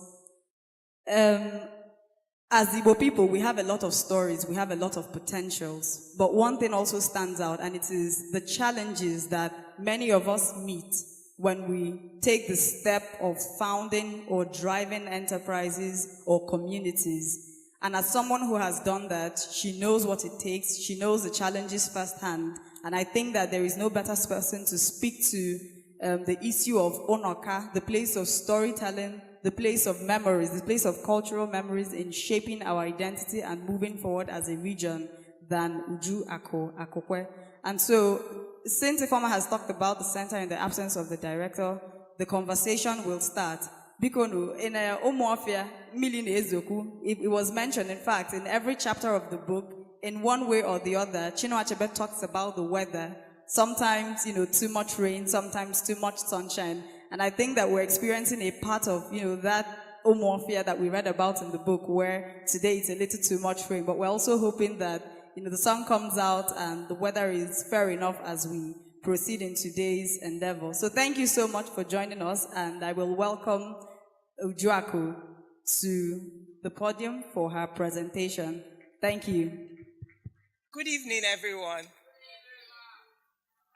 as Igbo people, we have a lot of stories, we have a lot of potentials, but one thing also stands out, and it is the challenges that many of us meet when we take the step of founding or driving enterprises or communities. And as someone who has done that, she knows what it takes, she knows the challenges firsthand, and I think that there is no better person to speak to the issue of Onoka, the place of storytelling, the place of memories, the place of cultural memories in shaping our identity and moving forward as a region than Uju Akokwe. And so, since Ifoma has talked about the center in the absence of the director, the conversation will start. Bikonu, in Omuafia, Miline Ezoku, it was mentioned, in fact, in every chapter of the book, in one way or the other, Chinua Achebe talks about the weather. Sometimes, too much rain, sometimes too much sunshine. And I think that we're experiencing a part of, that Omuafia that we read about in the book, where today it's a little too much rain, but we're also hoping that, the sun comes out and the weather is fair enough as we proceed in today's endeavor. So thank you so much for joining us, and I will welcome Ujuaku to the podium for her presentation. Thank you. Good evening, everyone.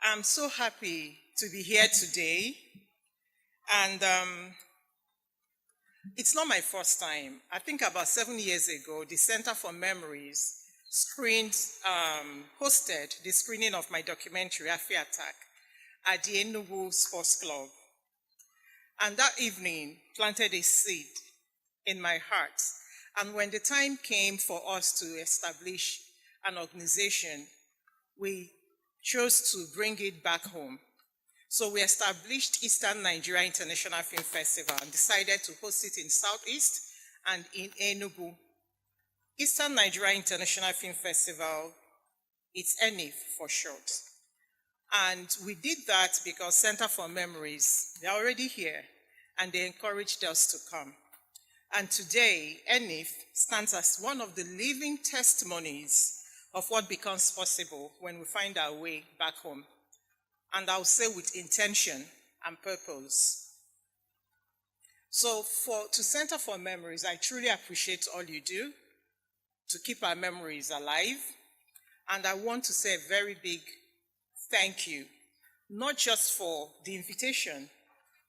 I'm so happy to be here today. And it's not my first time. I think about 7 years ago, the Center for Memories hosted the screening of my documentary, Afi Attack, at the ENUGU Sports Club. And that evening planted a seed in my heart. And when the time came for us to establish an organization, we chose to bring it back home. So we established Eastern Nigeria International Film Festival and decided to host it in Southeast and in ENUGU. Eastern Nigeria International Film Festival, it's ENIF for short. And we did that because Center for Memories, they're already here, and they encouraged us to come. And today, ENIF stands as one of the living testimonies of what becomes possible when we find our way back home. and I'll say with intention and purpose. So to Center for Memories, I truly appreciate all you do to keep our memories alive. And I want to say a very big thank you, not just for the invitation,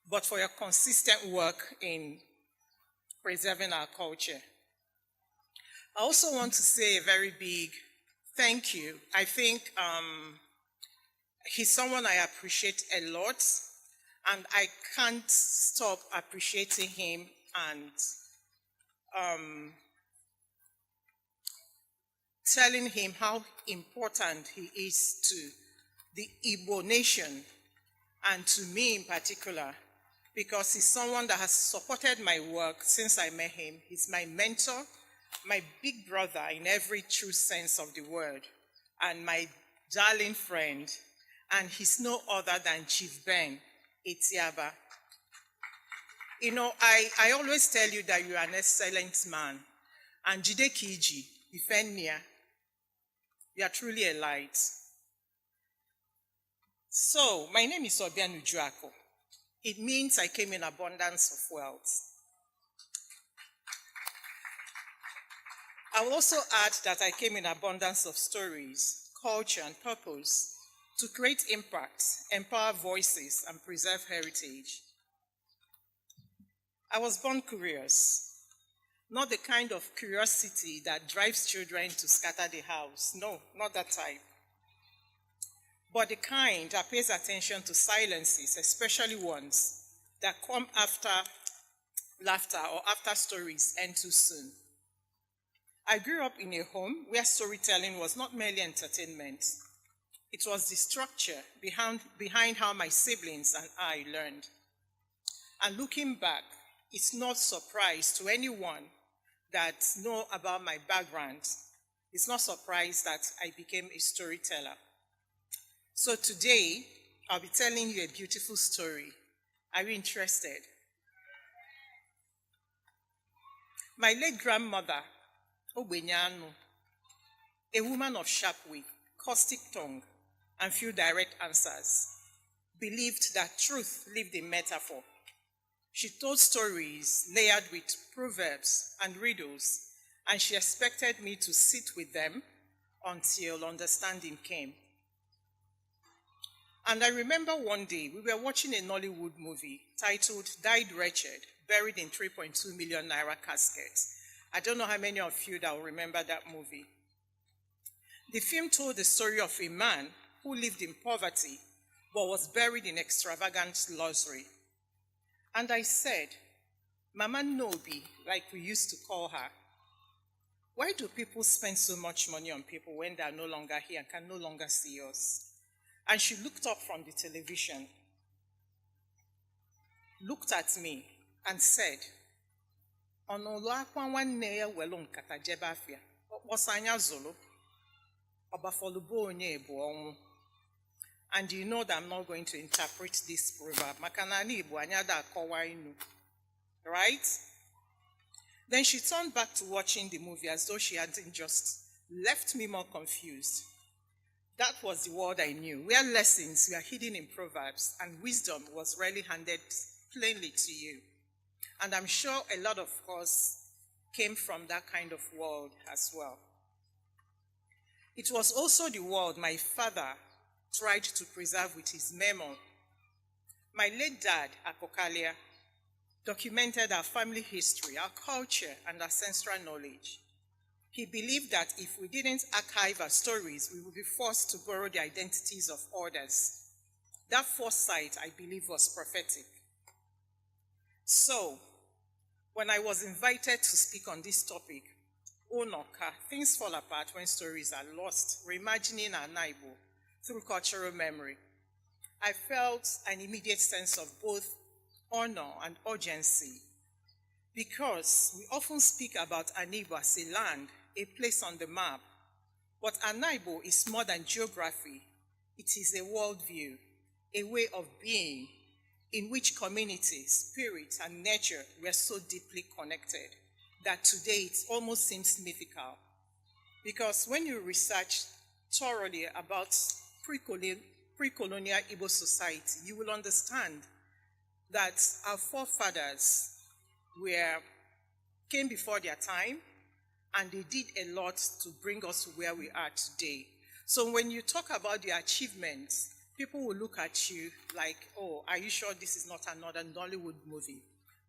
but for your consistent work in preserving our culture. I also want to say a very big thank you. I think he's someone I appreciate a lot, and I can't stop appreciating him and telling him how important he is to the Igbo nation and to me in particular, because he's someone that has supported my work since I met him. He's my mentor, my big brother in every true sense of the word, and my darling friend, and he's no other than Chief Ben Etiaba. You know, I always tell you that you are an excellent man, and Jide Kiji, Ifenia, you are truly a light. So, my name is ENUGU. It means I came in abundance of wealth. I will also add that I came in abundance of stories, culture, and purpose to create impact, empower voices, and preserve heritage. I was born curious, not the kind of curiosity that drives children to scatter the house. No, not that type. But the kind that pays attention to silences, especially ones that come after laughter or after stories end too soon. I grew up in a home where storytelling was not merely entertainment. It was the structure behind how my siblings and I learned. And looking back, it's not surprise to anyone that know about my background. It's not surprise that I became a storyteller. So today, I'll be telling you a beautiful story. Are you interested? My late grandmother, Ogbenyanu, a woman of sharp wit, caustic tongue, and few direct answers, believed that truth lived in metaphor. She told stories layered with proverbs and riddles, and she expected me to sit with them until understanding came. And I remember one day we were watching a Nollywood movie titled Died Wretched, Buried in 3.2 million naira casket. I don't know how many of you that will remember that movie. The film told the story of a man who lived in poverty but was buried in extravagant luxury. And I said, Mama Nobi, like we used to call her, why do people spend so much money on people when they are no longer here and can no longer see us? And she looked up from the television, looked at me, and said, and you know that I'm not going to interpret this proverb. Right? Then she turned back to watching the movie as though she hadn't just left me more confused. That was the world I knew, where lessons were hidden in proverbs and wisdom was rarely handed plainly to you. And I'm sure a lot of us came from that kind of world as well. It was also the world my father tried to preserve with his memo. My late dad, Akokalia, documented our family history, our culture, and ancestral knowledge. He believed that if we didn't archive our stories, we would be forced to borrow the identities of others. That foresight, I believe, was prophetic. So, when I was invited to speak on this topic, Onoka, things fall apart when stories are lost, reimagining our Naibo through cultural memory. I felt an immediate sense of both honor and urgency, because we often speak about Anibo as a land, a place on the map. But Anaibo is more than geography. It is a worldview, a way of being in which community, spirit, and nature were so deeply connected that today it almost seems mythical. Because when you research thoroughly about pre-colonial Igbo society, you will understand that our forefathers came before their time, and they did a lot to bring us to where we are today. So when you talk about their achievements, people will look at you like, oh, are you sure this is not another Nollywood movie?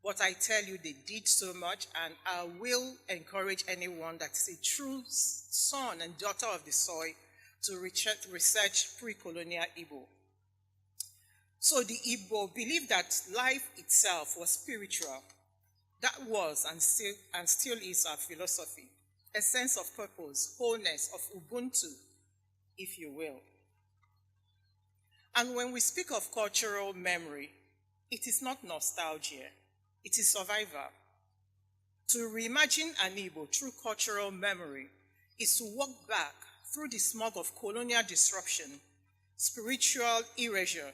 But I tell you, they did so much, and I will encourage anyone that is a true son and daughter of the soil to research pre-colonial Igbo. So the Igbo believed that life itself was spiritual. That was and still is our philosophy, a sense of purpose, wholeness, of Ubuntu, if you will. And when we speak of cultural memory, it is not nostalgia, it is survival. To reimagine an Igbo through cultural memory is to walk back through the smog of colonial disruption, spiritual erasure,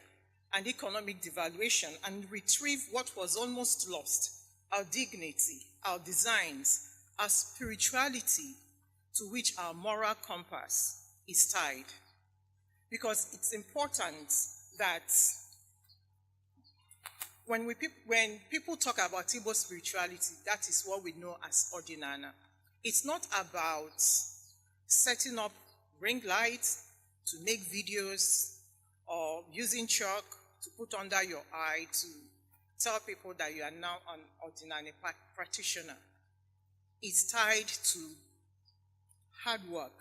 and economic devaluation, and retrieve what was almost lost, our dignity, our designs, our spirituality, to which our moral compass is tied. Because it's important that when people talk about Igbo spirituality, that is what we know as Ordinana. It's not about setting up ring lights to make videos or using chalk to put under your eye to tell people that you are now an Ordinary practitioner. It's tied to hard work,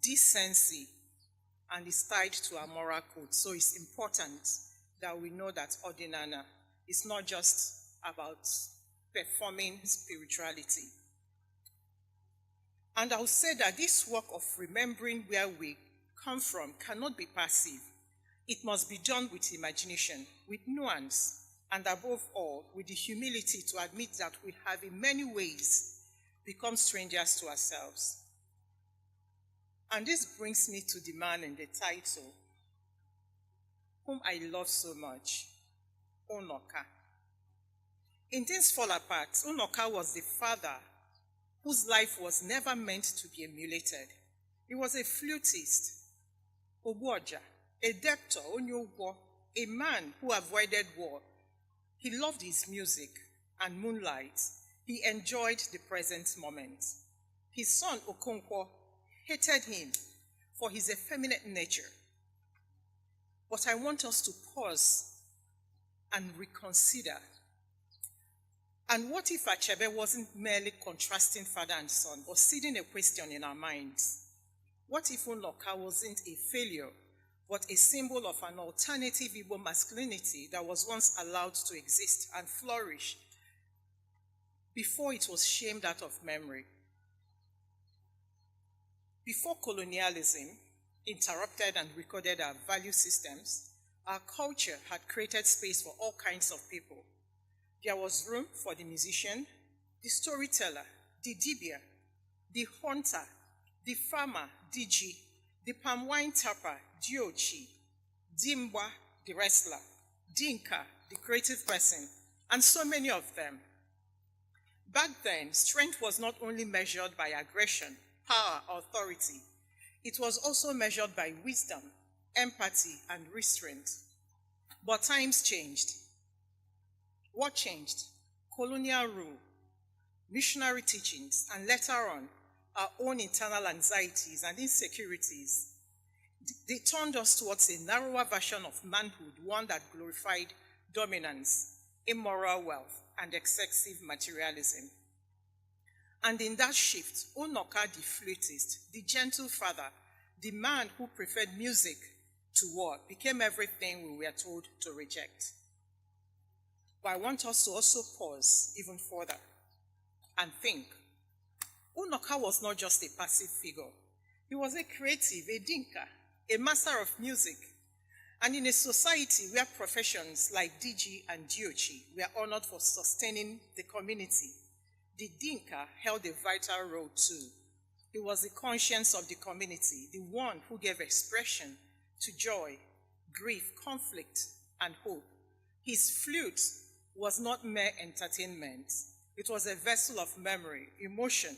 decency, and it's tied to our moral code. So it's important that we know that Ordinana is not just about performing spirituality. And I'll say that this work of remembering where we come from cannot be passive. It must be done with imagination, with nuance, and above all, with the humility to admit that we have in many ways become strangers to ourselves. And this brings me to the man in the title, whom I love so much, Unoka. In Things Fall Apart, Unoka was the father whose life was never meant to be emulated. He was a flutist, Ogboja, a debtor, Onyogwo, a man who avoided war. He loved his music and moonlight. He enjoyed the present moment. His son, Okonkwo, hated him for his effeminate nature. But I want us to pause and reconsider. And what if Achebe wasn't merely contrasting father and son, but seeding a question in our minds? What if Unoka wasn't a failure, but a symbol of an alternative Igbo masculinity that was once allowed to exist and flourish before it was shamed out of memory? Before colonialism interrupted and recorded our value systems, our culture had created space for all kinds of people. There was room for the musician, the storyteller, the dibia, the hunter, the farmer, Diji, the palm wine tapper, Diochi, Dimba, the wrestler, Dinka, the creative person, and so many of them. Back then, strength was not only measured by aggression, power, authority. It was also measured by wisdom, empathy, and restraint. But times changed. What changed? Colonial rule, missionary teachings, and later on, our own internal anxieties and insecurities. They turned us towards a narrower version of manhood, one that glorified dominance, immoral wealth, and excessive materialism. And in that shift, Unoka the flutist, the gentle father, the man who preferred music to war, became everything we were told to reject. But I want us to also pause even further and think. Unoka was not just a passive figure. He was a creative, a dinka, a master of music. And in a society where professions like Diji and Diochi were honored for sustaining the community, the dinka held a vital role too. He was the conscience of the community, the one who gave expression to joy, grief, conflict, and hope. His flute was not mere entertainment. It was a vessel of memory, emotion,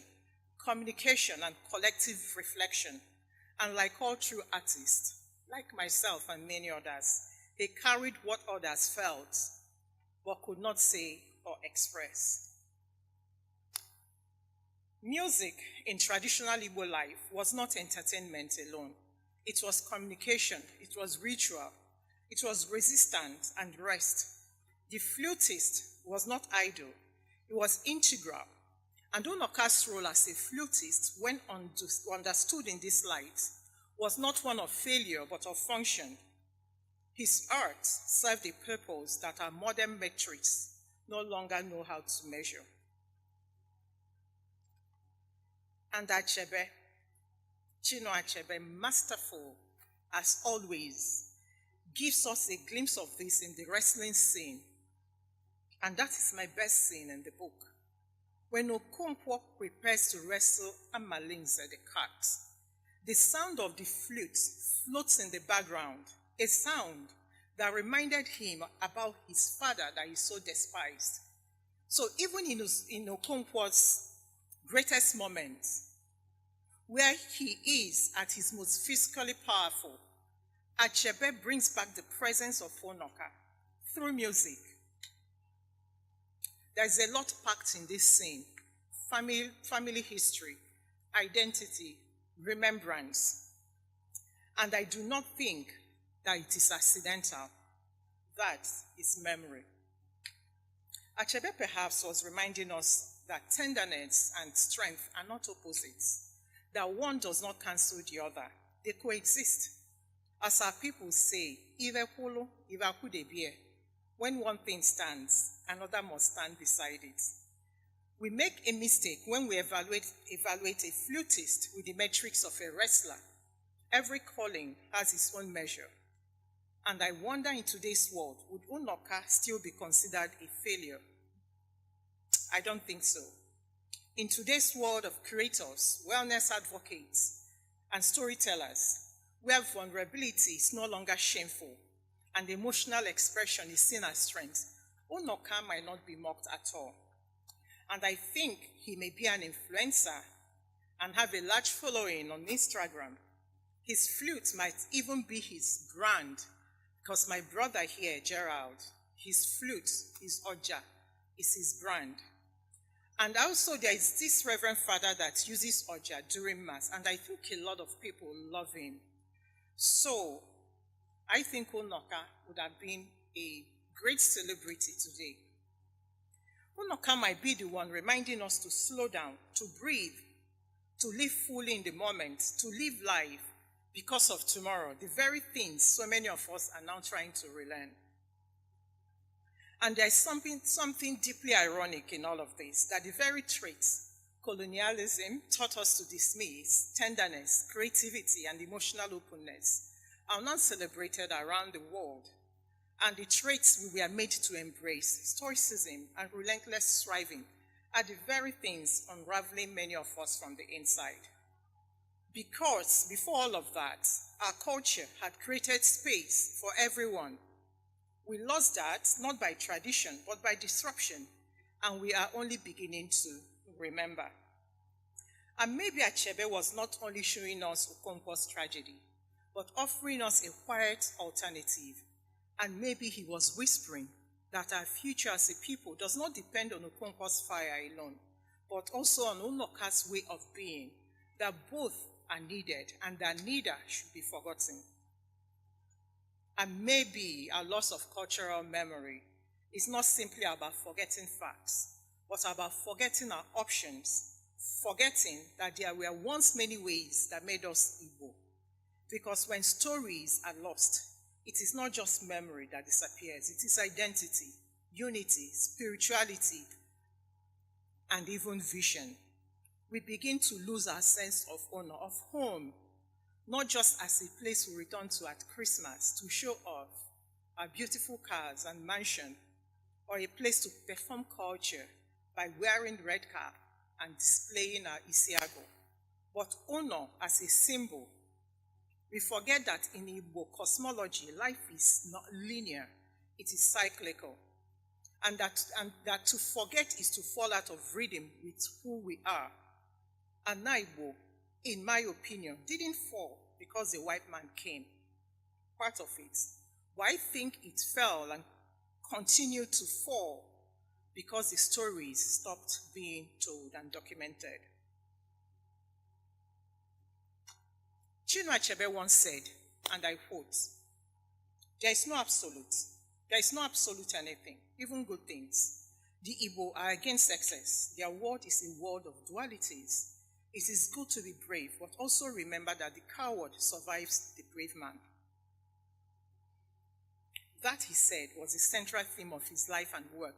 communication, and collective reflection. And like all true artists, like myself and many others, they carried what others felt but could not say or express. Music in traditional Igbo life was not entertainment alone. It was communication, it was ritual, it was resistance and rest. The flutist was not idle, it was integral. And Unoka's role as a flutist, when understood in this light, was not one of failure but of function. His art served a purpose that our modern metrics no longer know how to measure. And Achebe, Chino Achebe, masterful as always, gives us a glimpse of this in the wrestling scene. And that is my best scene in the book. When Okonkwo prepares to wrestle Amalinze the cat, the sound of the flute floats in the background, a sound that reminded him about his father that he so despised. So even in Okonkwo's greatest moments, where he is at his most physically powerful, Achebe brings back the presence of Onoka through music. There's a lot packed in this scene: family history, identity, remembrance. And I do not think that it is accidental. That is memory. Achebe perhaps was reminding us that tenderness and strength are not opposites, that one does not cancel the other. They coexist. As our people say, when one thing stands, another must stand beside it. We make a mistake when we evaluate a flutist with the metrics of a wrestler. Every calling has its own measure. And I wonder, in today's world, would Unoka still be considered a failure? I don't think so. In today's world of creators, wellness advocates, and storytellers, where vulnerability is no longer shameful and emotional expression is seen as strength, Unoka might not be mocked at all. And I think he may be an influencer and have a large following on Instagram. His flute might even be his brand, because my brother here, Gerald, his flute, his oja, is his brand. And also there is this Reverend Father that uses oja during Mass, and I think a lot of people love him. So I think Unoka would have been a great celebrity today. Unoka might be the one reminding us to slow down, to breathe, to live fully in the moment, to live life because of tomorrow, the very things so many of us are now trying to relearn. And there's something deeply ironic in all of this, that the very traits colonialism taught us to dismiss, tenderness, creativity, and emotional openness, are not celebrated around the world. And the traits we were made to embrace, stoicism and relentless striving, are the very things unraveling many of us from the inside. Because before all of that, our culture had created space for everyone. We lost that not by tradition, but by disruption, and we are only beginning to remember. And maybe Achebe was not only showing us Okonkwo's tragedy, but offering us a quiet alternative. And maybe he was whispering that our future as a people does not depend on Okonkwo's fire alone, but also on Unoka's way of being, that both are needed and that neither should be forgotten. And maybe our loss of cultural memory is not simply about forgetting facts, but about forgetting our options, forgetting that there were once many ways that made us Igbo. Because when stories are lost, it is not just memory that disappears, it is identity, unity, spirituality, and even vision. We begin to lose our sense of honor, of home, not just as a place we return to at Christmas to show off our beautiful cars and mansion, or a place to perform culture by wearing red cap and displaying our isiago, but honor as a symbol. We forget that in Igbo cosmology, life is not linear, it is cyclical. And that to forget is to fall out of rhythm with who we are. And Igbo, in my opinion, didn't fall because the white man came. part of it. But I think it fell and continued to fall because the stories stopped being told and documented. Chinua Achebe once said, and I quote, "There is no absolute. There is no absolute anything, even good things. The Igbo are against excess. Their world is a world of dualities. It is good to be brave, but also remember that the coward survives the brave man." That, he said, was the central theme of his life and work.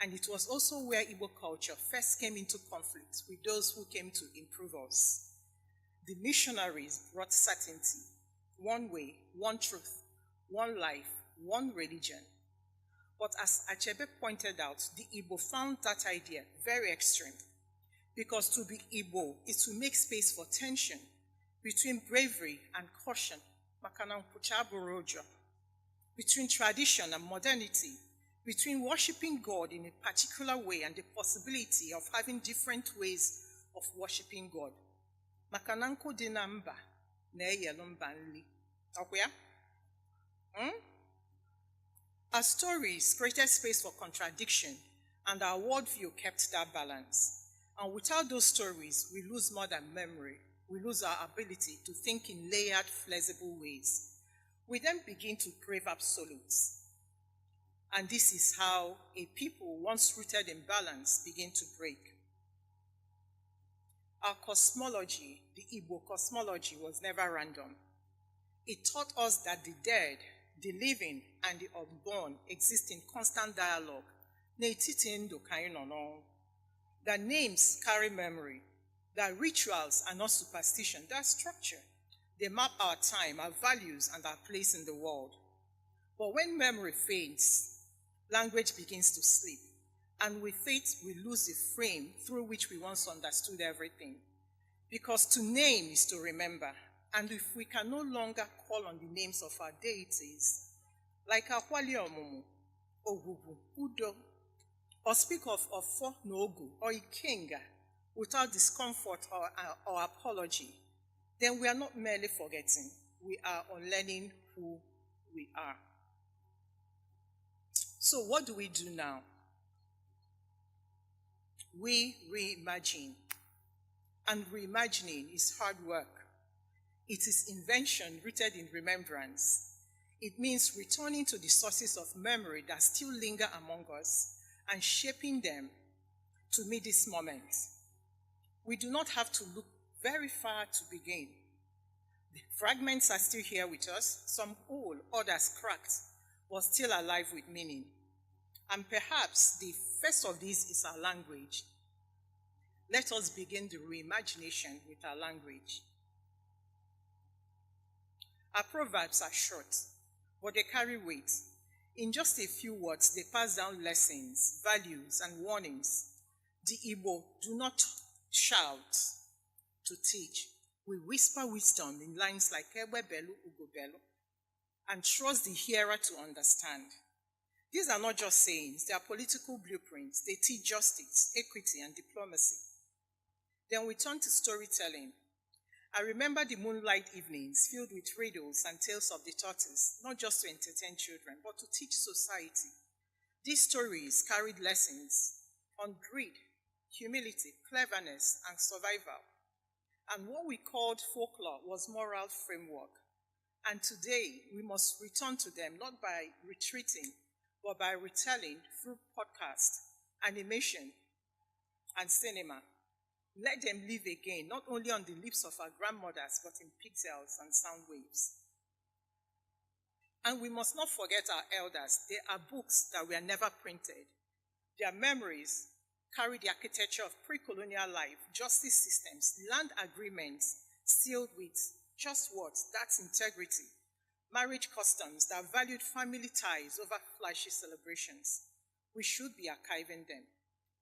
And it was also where Igbo culture first came into conflict with those who came to improve us. The missionaries brought certainty, one way, one truth, one life, one religion. But as Achebe pointed out, the Igbo found that idea very extreme, because to be Igbo is to make space for tension between bravery and caution, between tradition and modernity, between worshiping God in a particular way and the possibility of having different ways of worshiping God. Makananko dinamba na eyelu mba nli. Okwa? Our stories created space for contradiction, and our worldview kept that balance. And without those stories, we lose more than memory. We lose our ability to think in layered, flexible ways. We then begin to crave absolutes. And this is how a people once rooted in balance begin to break. Our cosmology, the Igbo cosmology, was never random. It taught us that the dead, the living, and the unborn exist in constant dialogue. That names carry memory, that rituals are not superstition, they are structure. They map our time, our values, and our place in the world. But when memory fades, language begins to sleep, and with it, we lose the frame through which we once understood everything. Because to name is to remember, and if we can no longer call on the names of our deities, like Akwali Omumu, Ogugu, Udo, or speak of Ofo Nogu or Ikenga without discomfort or apology, then we are not merely forgetting, we are unlearning who we are. So what do we do now? We reimagine. And reimagining is hard work. It is invention rooted in remembrance. It means returning to the sources of memory that still linger among us and shaping them to meet this moment. We do not have to look very far to begin. The fragments are still here with us, some whole, others cracked, but still alive with meaning. And perhaps the first of these is our language. Let us begin the reimagination with our language. Our proverbs are short, but they carry weight. In just a few words, they pass down lessons, values, and warnings. The Igbo do not shout to teach. We whisper wisdom in lines like Ewe Belu Ugo Belu and trust the hearer to understand. These are not just sayings, they are political blueprints. They teach justice, equity, and diplomacy. Then we turn to storytelling. I remember the moonlight evenings filled with riddles and tales of the tortoise, not just to entertain children, but to teach society. These stories carried lessons on greed, humility, cleverness, and survival. And what we called folklore was moral framework. And today, we must return to them, not by retreating, but by retelling through podcast, animation, and cinema. Let them live again, not only on the lips of our grandmothers, but in pixels and sound waves. And we must not forget our elders. There are books that were never printed. Their memories carry the architecture of pre-colonial life, justice systems, land agreements sealed with just words, that's integrity, marriage customs that valued family ties over flashy celebrations. We should be archiving them,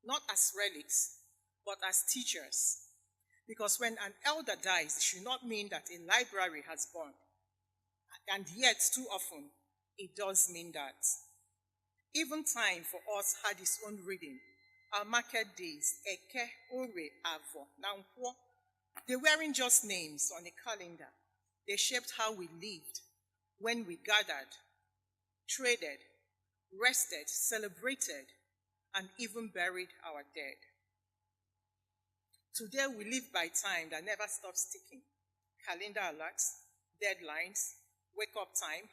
not as relics, but as teachers. Because when an elder dies, it should not mean that a library has gone. And yet, too often, it does mean that. Even time for us had its own rhythm. Our market days, Eke, Ore, Avo, Nankwo, they weren't just names on a calendar. They shaped how we lived. when we gathered, traded, rested, celebrated, and even buried our dead. Today we live by time that never stops ticking. Calendar alerts, deadlines, wake up time,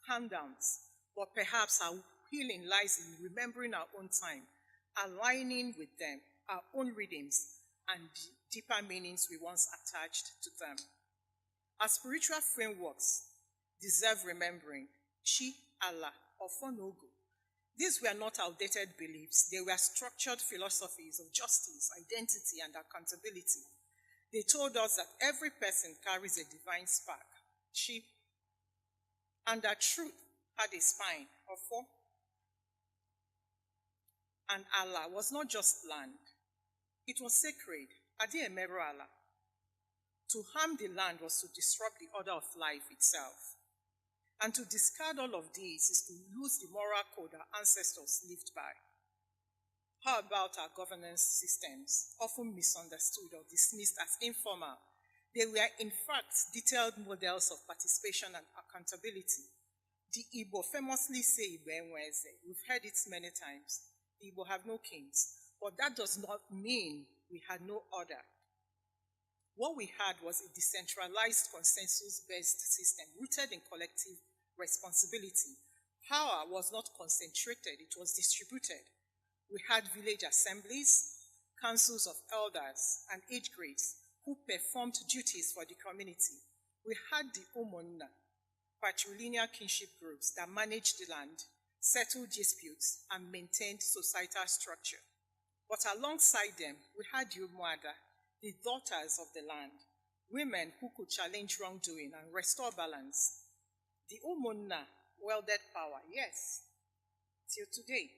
countdowns. But perhaps our healing lies in remembering our own time, aligning with them, our own rhythms, and deeper meanings we once attached to them. Our spiritual frameworks deserve remembering. Chi, Allah, or ENUGU. These were not outdated beliefs. They were structured philosophies of justice, identity, and accountability. They told us that every person carries a divine spark, Chi, and that truth had a spine, Ofo. And Allah was not just land. It was sacred, Adi Emeru Allah. To harm the land was to disrupt the order of life itself. And to discard all of these is to lose the moral code our ancestors lived by. How about our governance systems, often misunderstood or dismissed as informal? They were in fact detailed models of participation and accountability. The Igbo famously say Igbo Enweze. We've heard it many times. The Igbo have no kings, but that does not mean we had no order. What we had was a decentralized, consensus-based system rooted in collective responsibility. Power was not concentrated, it was distributed. We had village assemblies, councils of elders, and age grades who performed duties for the community. We had the Umonna, patrilineal kinship groups that managed the land, settled disputes, and maintained societal structure. But alongside them, we had the Umuada, the daughters of the land, women who could challenge wrongdoing and restore balance. The Umonna wielded power, yes, till today.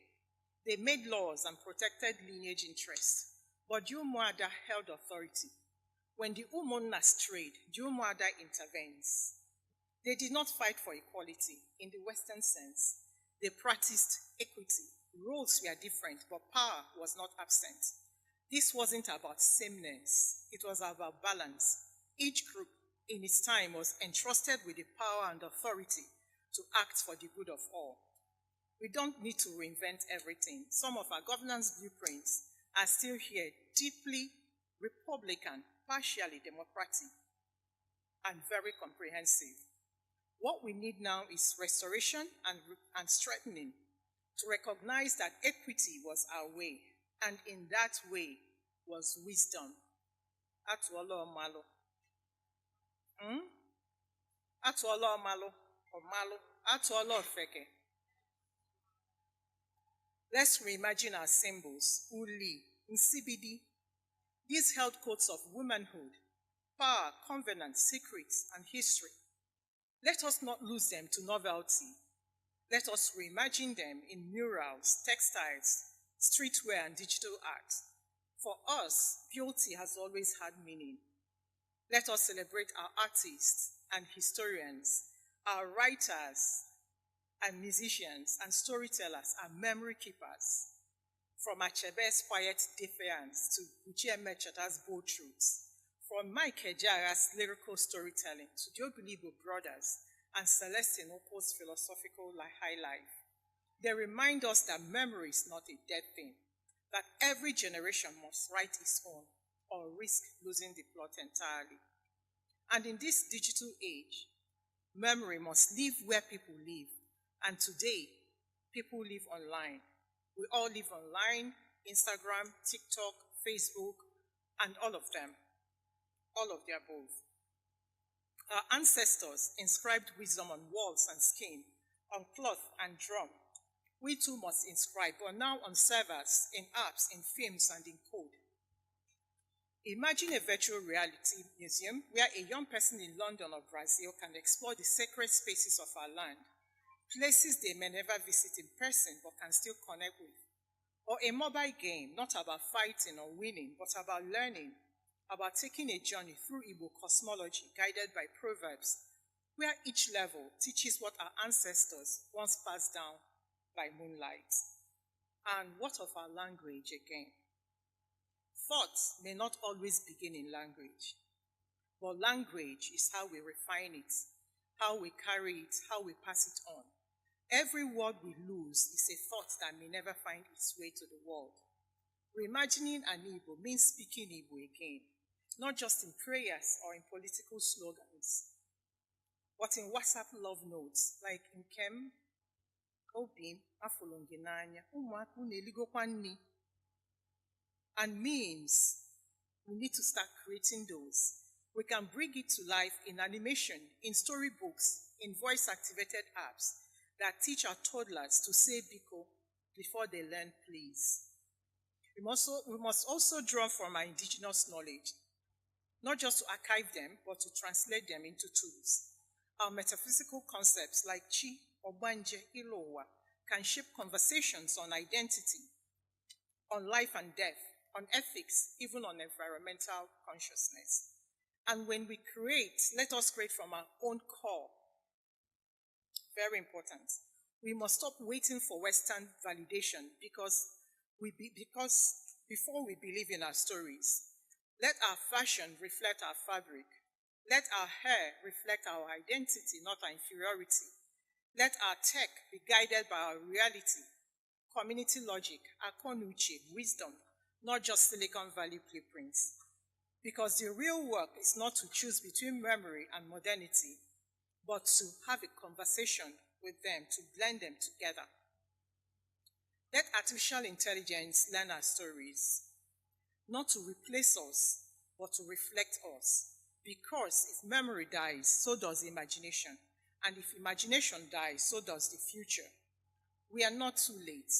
They made laws and protected lineage interests, but the Umuada held authority. When the Umonna strayed, the Umuada intervenes. They did not fight for equality in the Western sense. They practiced equity. Roles were different, but power was not absent. This wasn't about sameness. It was about balance. Each group in its time was entrusted with the power and authority to act for the good of all. We don't need to reinvent everything. Some of our governance blueprints are still here, deeply Republican, partially democratic, and very comprehensive. What we need now is restoration and strengthening, to recognize that equity was our way, and in that way was wisdom. Atuolo Omalo. Atuolo Omalo. Omalo. Atuolo Ofeke. Let's reimagine our symbols. Uli, Nsibidi. These held codes of womanhood, power, covenant, secrets, and history. Let us not lose them to novelty. Let us reimagine them in murals, textiles, streetwear, and digital art. For us, beauty has always had meaning. Let us celebrate our artists and historians, our writers and musicians and storytellers and memory keepers. From Achebe's quiet defiance to Uche Mechata's bold truths. From Mike Ejara's lyrical storytelling to the Obilibo brothers and Celestine Oko's philosophical high life. They remind us that memory is not a dead thing, that every generation must write its own or risk losing the plot entirely. And in this digital age, memory must live where people live. And today, people live online. We all live online, Instagram, TikTok, Facebook, and all of them. All of the above. Our ancestors inscribed wisdom on walls and skin, on cloth and drum. We too must inscribe, but now on servers, in apps, in films, and in code. Imagine a virtual reality museum where a young person in London or Brazil can explore the sacred spaces of our land, places they may never visit in person but can still connect with. Or a mobile game, not about fighting or winning, but about learning, about taking a journey through Igbo cosmology guided by proverbs, where each level teaches what our ancestors once passed down by moonlight. And what of our language again? Thoughts may not always begin in language, but language is how we refine it, how we carry it, how we pass it on. Every word we lose is a thought that may never find its way to the world. Reimagining an Igbo means speaking Igbo again, not just in prayers or in political slogans, but in WhatsApp love notes like Nkem, Obim, Afolonginanya, Umuaku Neligokwa Nni, and memes. We need to start creating those. We can bring it to life in animation, in storybooks, in voice-activated apps that teach our toddlers to say Biko before they learn please. We must also draw from our indigenous knowledge, not just to archive them, but to translate them into tools. Our metaphysical concepts like Chi, Obanje, Ilowa can shape conversations on identity, on life and death, on ethics, even on environmental consciousness. And when we create, let us create from our own core. Very important. We must stop waiting for Western validation because before we believe in our stories. Let our fashion reflect our fabric. Let our hair reflect our identity, not our inferiority. Let our tech be guided by our reality, community logic, akonuche, wisdom, not just Silicon Valley blueprints. Because the real work is not to choose between memory and modernity, but to have a conversation with them, to blend them together. Let artificial intelligence learn our stories, not to replace us, but to reflect us. Because if memory dies, so does imagination. And if imagination dies, so does the future. We are not too late.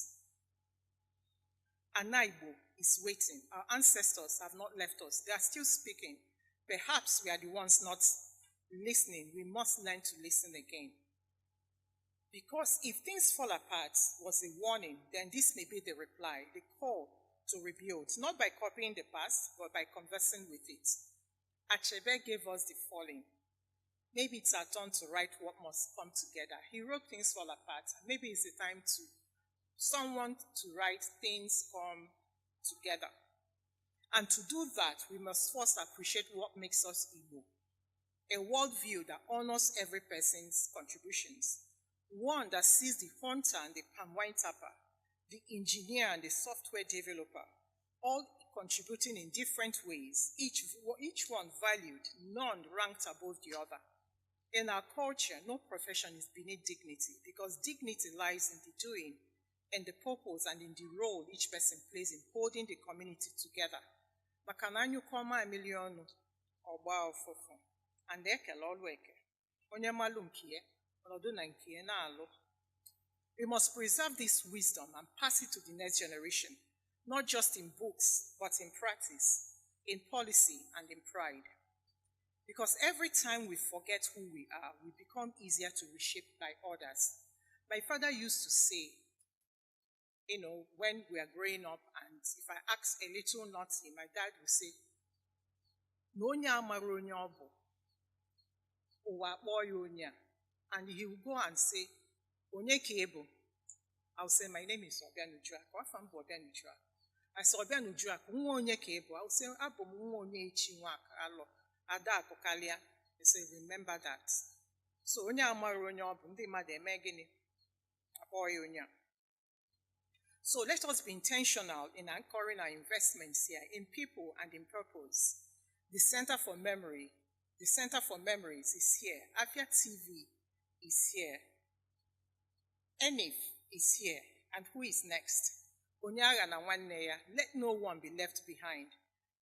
Anaibo is waiting. Our ancestors have not left us. They are still speaking. Perhaps we are the ones not listening. We must learn to listen again. Because if things fall apart was a warning, then this may be the reply, the call to rebuild, not by copying the past, but by conversing with it. Achebe gave us the falling. Maybe it's our turn to write what must come together. He wrote things fall apart. Maybe it's the time to someone to write things come together. And to do that, we must first appreciate what makes us Igbo. A worldview that honors every person's contributions. One that sees the hunter and the palm wine tapper, the engineer and the software developer, all contributing in different ways, each one valued, none ranked above the other. In our culture, no profession is beneath dignity because dignity lies in the doing, in the purpose, and in the role each person plays in holding the community together. Makananyu koma emilionu ogba ofofo and ekele olu eke onye malu nkie onodu na nkie na alu. We must preserve this wisdom and pass it to the next generation, not just in books, but in practice, in policy, and in pride. Because every time we forget who we are, we become easier to reshape by others. My father used to say, when we are growing up, and if I ask a little naughty, my dad would say, "Nonya amaronyo obo, uwa boyonya," and he would go and say, "Onye kebo." I'll say, "My name is Obianujuak. What from Obianujuak?" I said, "Obianujuak, onye kebo." I'll say, "Abom onye ichiwak alo ada akokalia." They say, "Remember that." So onye amaronyo obo ndi made emegini aboyonya. So let us be intentional in anchoring our investments here in people and in purpose. The Center for Memories is here. Afia TV is here. ENIF is here. And who is next? Onyaga na Nwanneya. Let no one be left behind.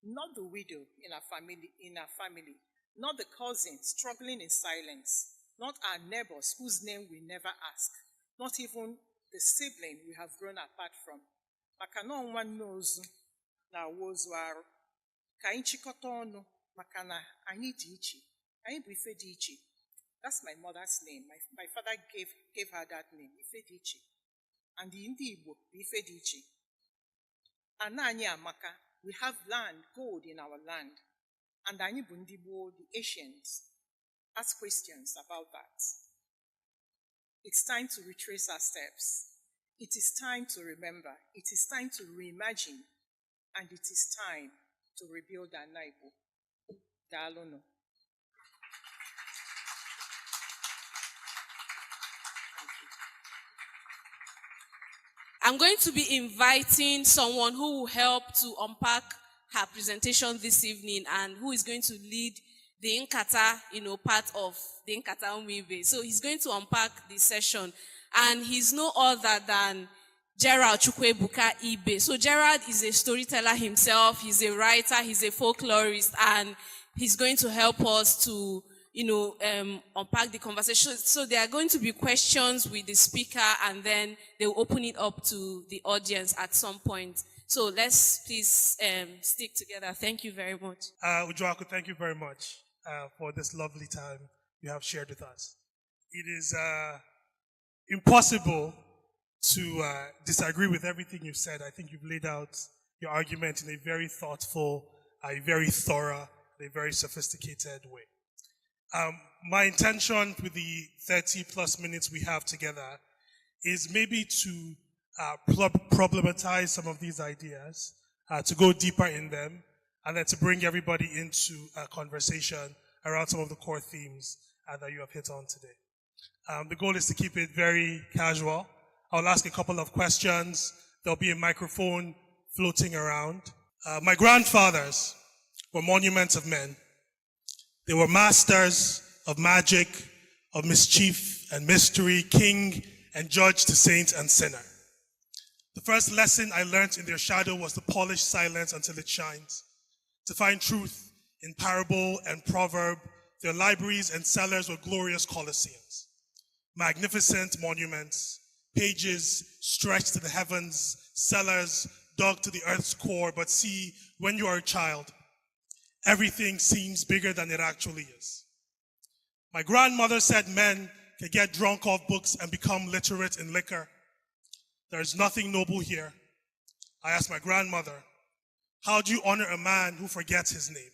Not the widow in our family, not the cousin struggling in silence, not our neighbors whose name we never ask, not even the sibling we have grown apart from. Maka no one knows na wozu arụ. Ka anyị chịkọta ọnụ maka na anyị dị iche. Anyị bụ ife dị iche. That's my mother's name. My father gave her that name, Ife dị iche. And the Ndi Igbo bụ Ife dị iche. Ana anyị amaka, we have land, gold in our land. And anyị bụ ndị gboo, the Asians. Ask questions about that. It's time to retrace our steps. It is time to remember. It is time to reimagine. And it is time to rebuild our Igbo. Daalụnụ. I'm going to be inviting someone who will help to unpack her presentation this evening and who is going to lead the Nkata, part of the Nkata Umibe. So he's going to unpack the session. And he's no other than Gerald Chukwebuka Ibe. So Gerald is a storyteller himself. He's a writer. He's a folklorist. And he's going to help us to, unpack the conversation. So there are going to be questions with the speaker, and then they'll open it up to the audience at some point. So let's please stick together. Thank you very much. Ujuaku, thank you very much for this lovely time you have shared with us. It is impossible to disagree with everything you've said. I think you've laid out your argument in a very thoughtful, a very thorough, and a very sophisticated way. My intention with the 30 plus minutes we have together is maybe to problematize some of these ideas, to go deeper in them, and then to bring everybody into a conversation around some of the core themes that you have hit on today. The goal is to keep it very casual. I'll ask a couple of questions. There'll be a microphone floating around. My grandfathers were monuments of men. They were masters of magic, of mischief and mystery, king and judge to saint and sinner. The first lesson I learned in their shadow was to polish silence until it shines. To find truth in parable and proverb, their libraries and cellars were glorious colosseums. Magnificent monuments, pages stretched to the heavens, cellars dug to the earth's core. But see, when you are a child, everything seems bigger than it actually is. My grandmother said men can get drunk off books and become literate in liquor. There is nothing noble here. I asked my grandmother, how do you honor a man who forgets his name?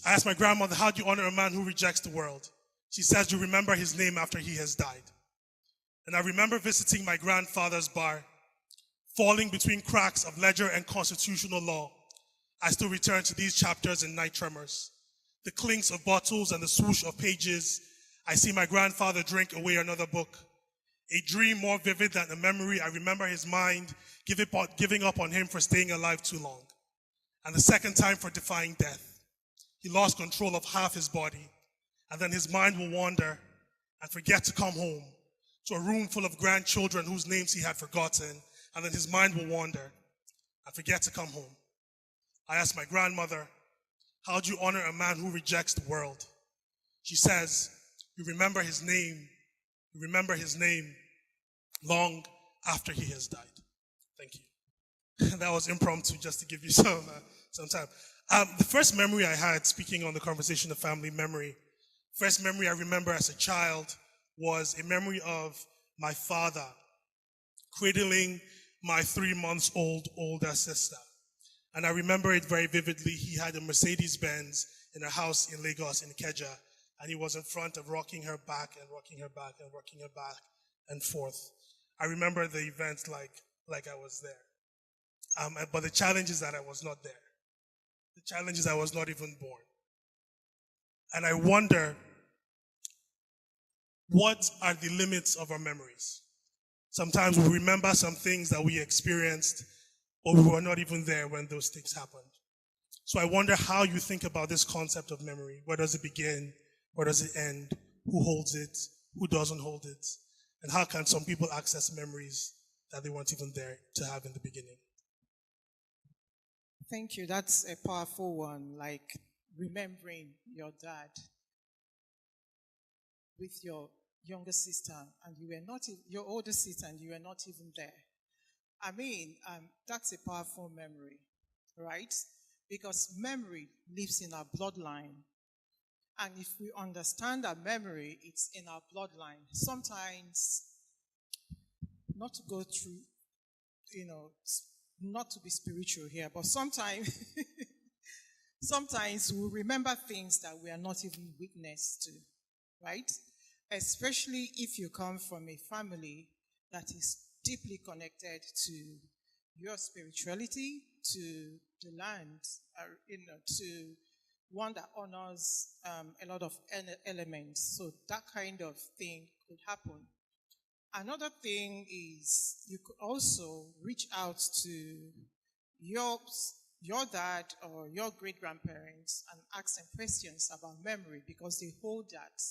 I asked my grandmother, how do you honor a man who rejects the world? She says, you remember his name after he has died. And I remember visiting my grandfather's bar, falling between cracks of ledger and constitutional law. I still return to these chapters in night tremors. The clinks of bottles and the swoosh of pages. I see my grandfather drink away another book. A dream more vivid than a memory. I remember his mind giving up on him for staying alive too long. And the second time for defying death. He lost control of half his body. And then his mind will wander and forget to come home to a room full of grandchildren whose names he had forgotten. And then his mind will wander and forget to come home. I asked my grandmother, how do you honor a man who rejects the world? She says, you remember his name long after he has died. Thank you. That was impromptu, just to give you some time. The first memory I had, speaking on the conversation of family memory, first memory I remember as a child was a memory of my father cradling my 3-month-old older sister. And I remember it very vividly. He had a Mercedes-Benz in a house in Lagos, in Ikeja, and he was in front of rocking her back and rocking her back and rocking her back and forth. I remember the event like I was there. But the challenge is that I was not there. The challenge is I was not even born. And I wonder, what are the limits of our memories? Sometimes we remember some things that we experienced, but we were not even there when those things happened. So I wonder how you think about this concept of memory. Where does it begin? Where does it end? Who holds it? Who doesn't hold it? And how can some people access memories that they weren't even there to have in the beginning? Thank you. That's a powerful one, like remembering your dad with your younger sister, and you were not, your older sister, and you were not even there. I mean, that's a powerful memory, right? Because memory lives in our bloodline. And if we understand that memory, it's in our bloodline. Sometimes, not to go through, not to be spiritual here, but sometimes we remember things that we are not even witness to, right? Especially if you come from a family that is deeply connected to your spirituality, to the land, to one that honors a lot of elements. So that kind of thing could happen. Another thing is you could also reach out to your, your dad or your great-grandparents and ask them questions about memory because they hold that,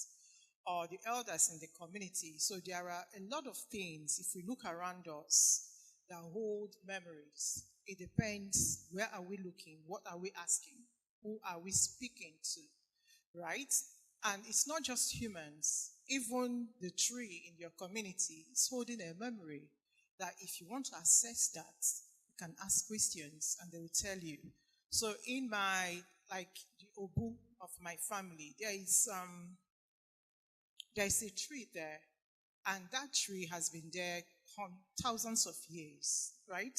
or the elders in the community. So there are a lot of things, if we look around us, that hold memories. It depends, where are we looking? What are we asking? Who are we speaking to? Right? And it's not just humans. Even the tree in your community is holding a memory that if you want to assess that, you can ask questions and they will tell you. So in my, like the Obu of my family, there is a tree there, and that tree has been there thousands of years, right?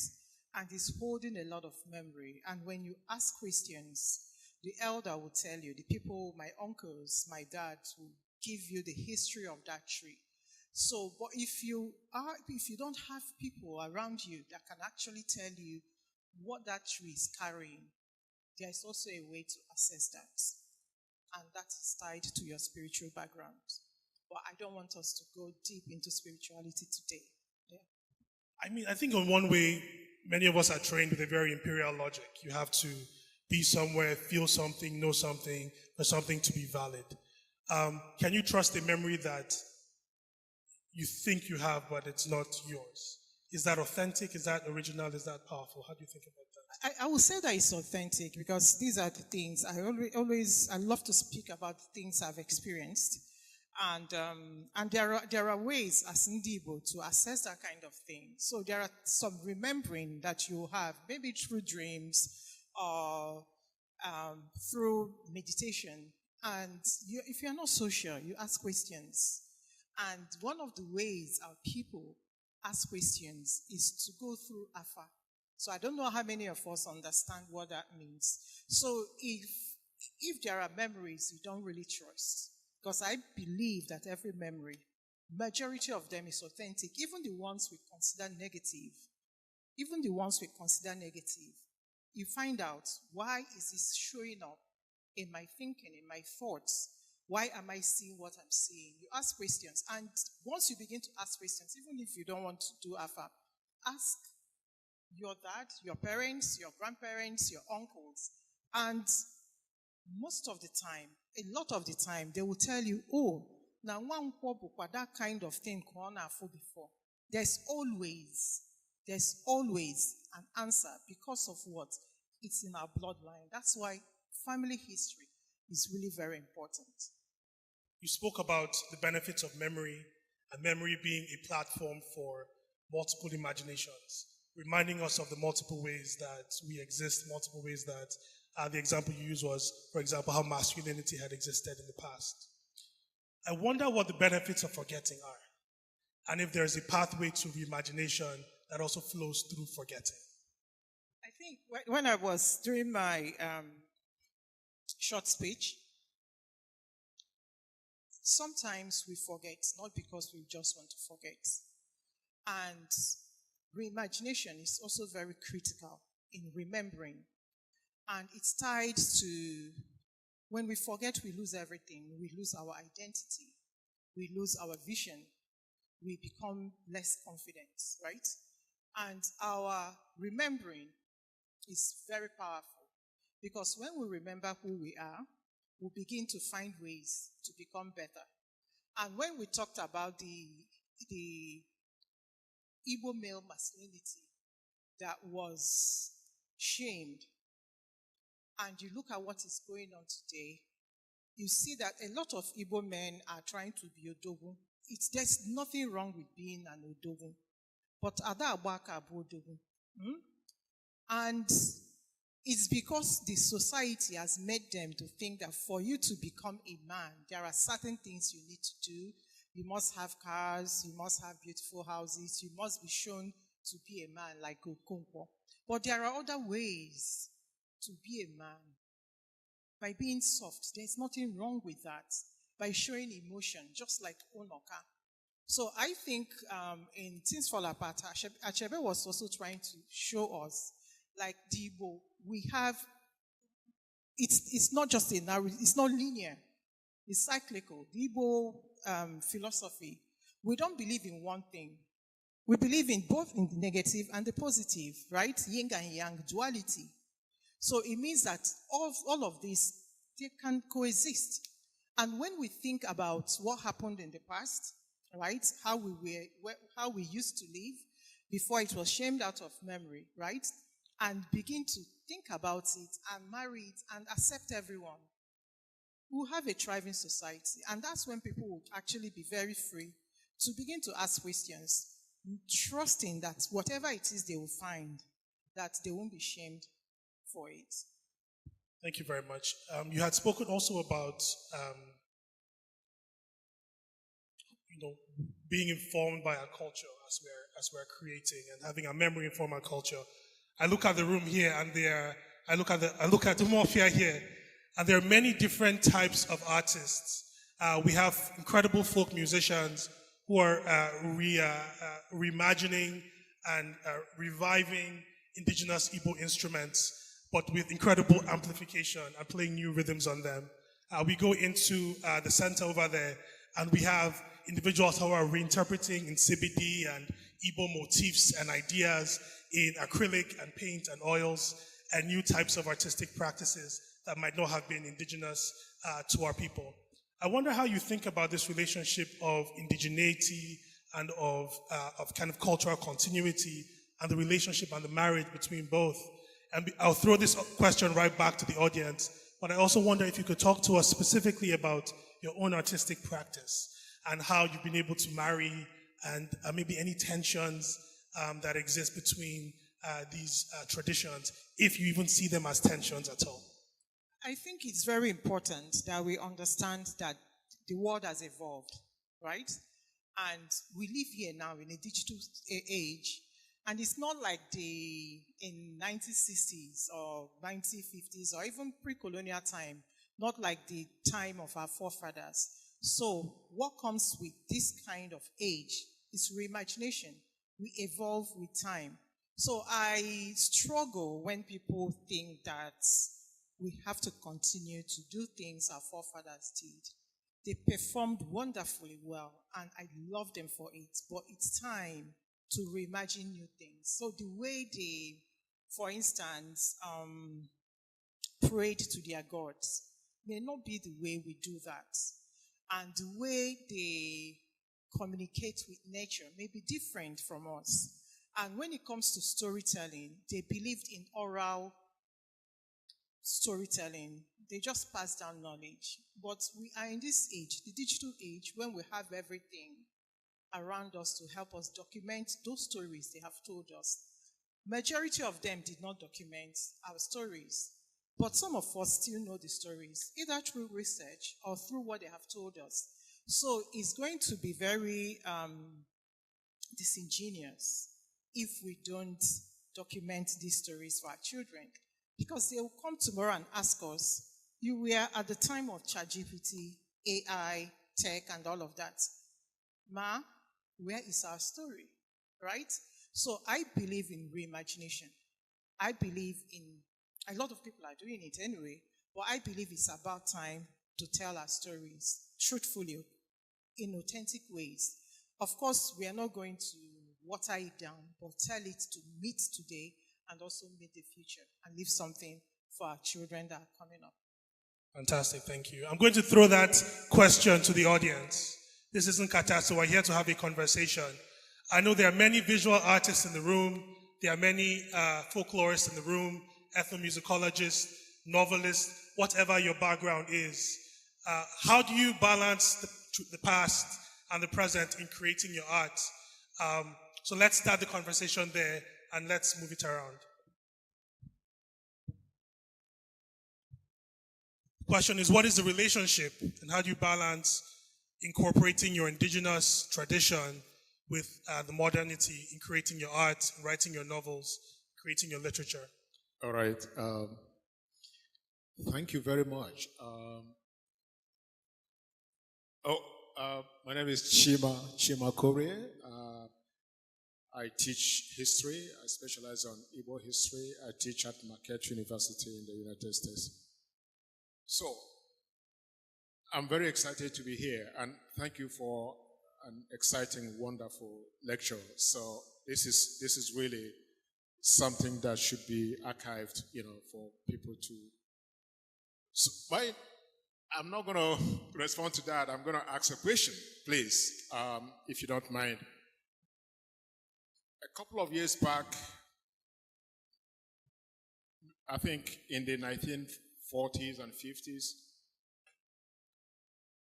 And it's holding a lot of memory. And when you ask questions, the elder will tell you, the people, my uncles, my dad, will give you the history of that tree. So, but if you don't have people around you that can actually tell you what that tree is carrying, there is also a way to assess that. And that is tied to your spiritual background. But I don't want us to go deep into spirituality today. Yeah. I mean, I think in one way, many of us are trained with a very imperial logic. You have to be somewhere, feel something, know something, for something to be valid. Can you trust a memory that you think you have, but it's not yours? Is that authentic? Is that original? Is that powerful? How do you think about that? I will say that it's authentic because these are the things I love to speak about the things I've experienced. And there are ways as Ndibo to assess that kind of thing. So there are some remembering that you have, maybe through dreams or through meditation. And if you're not so sure, you ask questions. And one of the ways our people ask questions is to go through AFA. So I don't know how many of us understand what that means. So if there are memories you don't really trust, because I believe that every memory, majority of them is authentic, even the ones we consider negative, you find out, why is this showing up in my thinking, in my thoughts? Why am I seeing what I'm seeing? You ask questions. And once you begin to ask questions, even if you don't want to do AFA, ask your dad, your parents, your grandparents, your uncles. And most of the time, a lot of the time, they will tell you, oh, now one that kind of thing for before. There's always an answer because of what? It's in our bloodline. That's why family history is really very important. You spoke about the benefits of memory and memory being a platform for multiple imaginations, reminding us of the multiple ways that we exist, multiple ways that the example you used was, for example, how masculinity had existed in the past. I wonder what the benefits of forgetting are, and if there's a pathway to reimagination that also flows through forgetting. I think when I was doing my short speech, sometimes we forget, not because we just want to forget. And reimagination is also very critical in remembering. And it's tied to, when we forget, we lose everything. We lose our identity. We lose our vision. We become less confident, right? And our remembering is very powerful because when we remember who we are, we begin to find ways to become better. And when we talked about the Igbo male masculinity that was shamed, and you look at what is going on today, you see that a lot of Igbo men are trying to be Odogun. There's nothing wrong with being an Odogun. But Ada Abaka Abu Odogun. And it's because the society has made them to think that for you to become a man, there are certain things you need to do. You must have cars, you must have beautiful houses, you must be shown to be a man like Okonkwo. But there are other ways to be a man. By being soft, there's nothing wrong with that. By showing emotion, just like Onoka. So I think in Things Fall Apart, Achebe was also trying to show us, like Debo, we have, it's not just it's not linear, it's cyclical. Debo philosophy we don't believe in one thing. We believe in both in the negative and the positive, right? Yin and yang, duality. So it means that all of this, they can coexist. And when we think about what happened in the past, right? How we used to live before it was shamed out of memory, right? And begin to think about it and marry it and accept everyone, we'll have a thriving society. And that's when people will actually be very free to begin to ask questions, trusting that whatever it is they will find, that they won't be shamed for it. Thank you very much. You had spoken also about being informed by our culture as we're creating and having our memory inform our culture. I look at the room here, and I look at the Mafia here, and there are many different types of artists. We have incredible folk musicians who are reimagining and reviving indigenous Igbo instruments, but with incredible amplification and playing new rhythms on them. We go into the center over there, and we have individuals who are reinterpreting in CBD and Igbo motifs and ideas in acrylic and paint and oils and new types of artistic practices that might not have been indigenous to our people. I wonder how you think about this relationship of indigeneity and of kind of cultural continuity and the relationship and the marriage between both. And I'll throw this question right back to the audience, but I also wonder if you could talk to us specifically about your own artistic practice and how you've been able to marry and maybe any tensions that exist between these traditions, if you even see them as tensions at all. I think it's very important that we understand that the world has evolved, right? And we live here now in a digital age, and it's not like in 1960s or 1950s or even pre-colonial time, not like the time of our forefathers. So what comes with this kind of age is reimagination. We evolve with time. So I struggle when people think that we have to continue to do things our forefathers did. They performed wonderfully well, and I love them for it. But it's time to reimagine new things. So the way they, for instance, prayed to their gods may not be the way we do that. And the way they communicate with nature may be different from us. And when it comes to storytelling, they believed in oral storytelling. They just pass down knowledge. But we are in this age, the digital age, when we have everything around us to help us document those stories they have told us. Majority of them did not document our stories, but some of us still know the stories, either through research or through what they have told us. So it's going to be very disingenuous if we don't document these stories for our children, because they will come tomorrow and ask us, you were at the time of ChatGPT, AI, tech, and all of that. Ma, where is our story, right? So I believe in reimagination. I believe in, a lot of people are doing it anyway, but I believe it's about time to tell our stories truthfully, in authentic ways. Of course, we are not going to water it down, but tell it to meet today and also meet the future and leave something for our children that are coming up. Fantastic, thank you. I'm going to throw that question to the audience. This isn't Kata, so we're here to have a conversation. I know there are many visual artists in the room. There are many folklorists in the room, ethnomusicologists, novelists, whatever your background is. How do you balance the past and the present in creating your art? So let's start the conversation there and let's move it around. The question is, what is the relationship and how do you balance incorporating your indigenous tradition with the modernity in creating your art, writing your novels, creating your literature? All right. Thank you very much. My name is Chima Korea. I teach history. I specialize on Igbo history. I teach at Marquette University in the United States. So, I'm very excited to be here, and thank you for an exciting, wonderful lecture. So this is really something that should be archived, for people to. So I'm not going to respond to that. I'm going to ask a question, please, if you don't mind. A couple of years back, I think in the 1940s and 50s,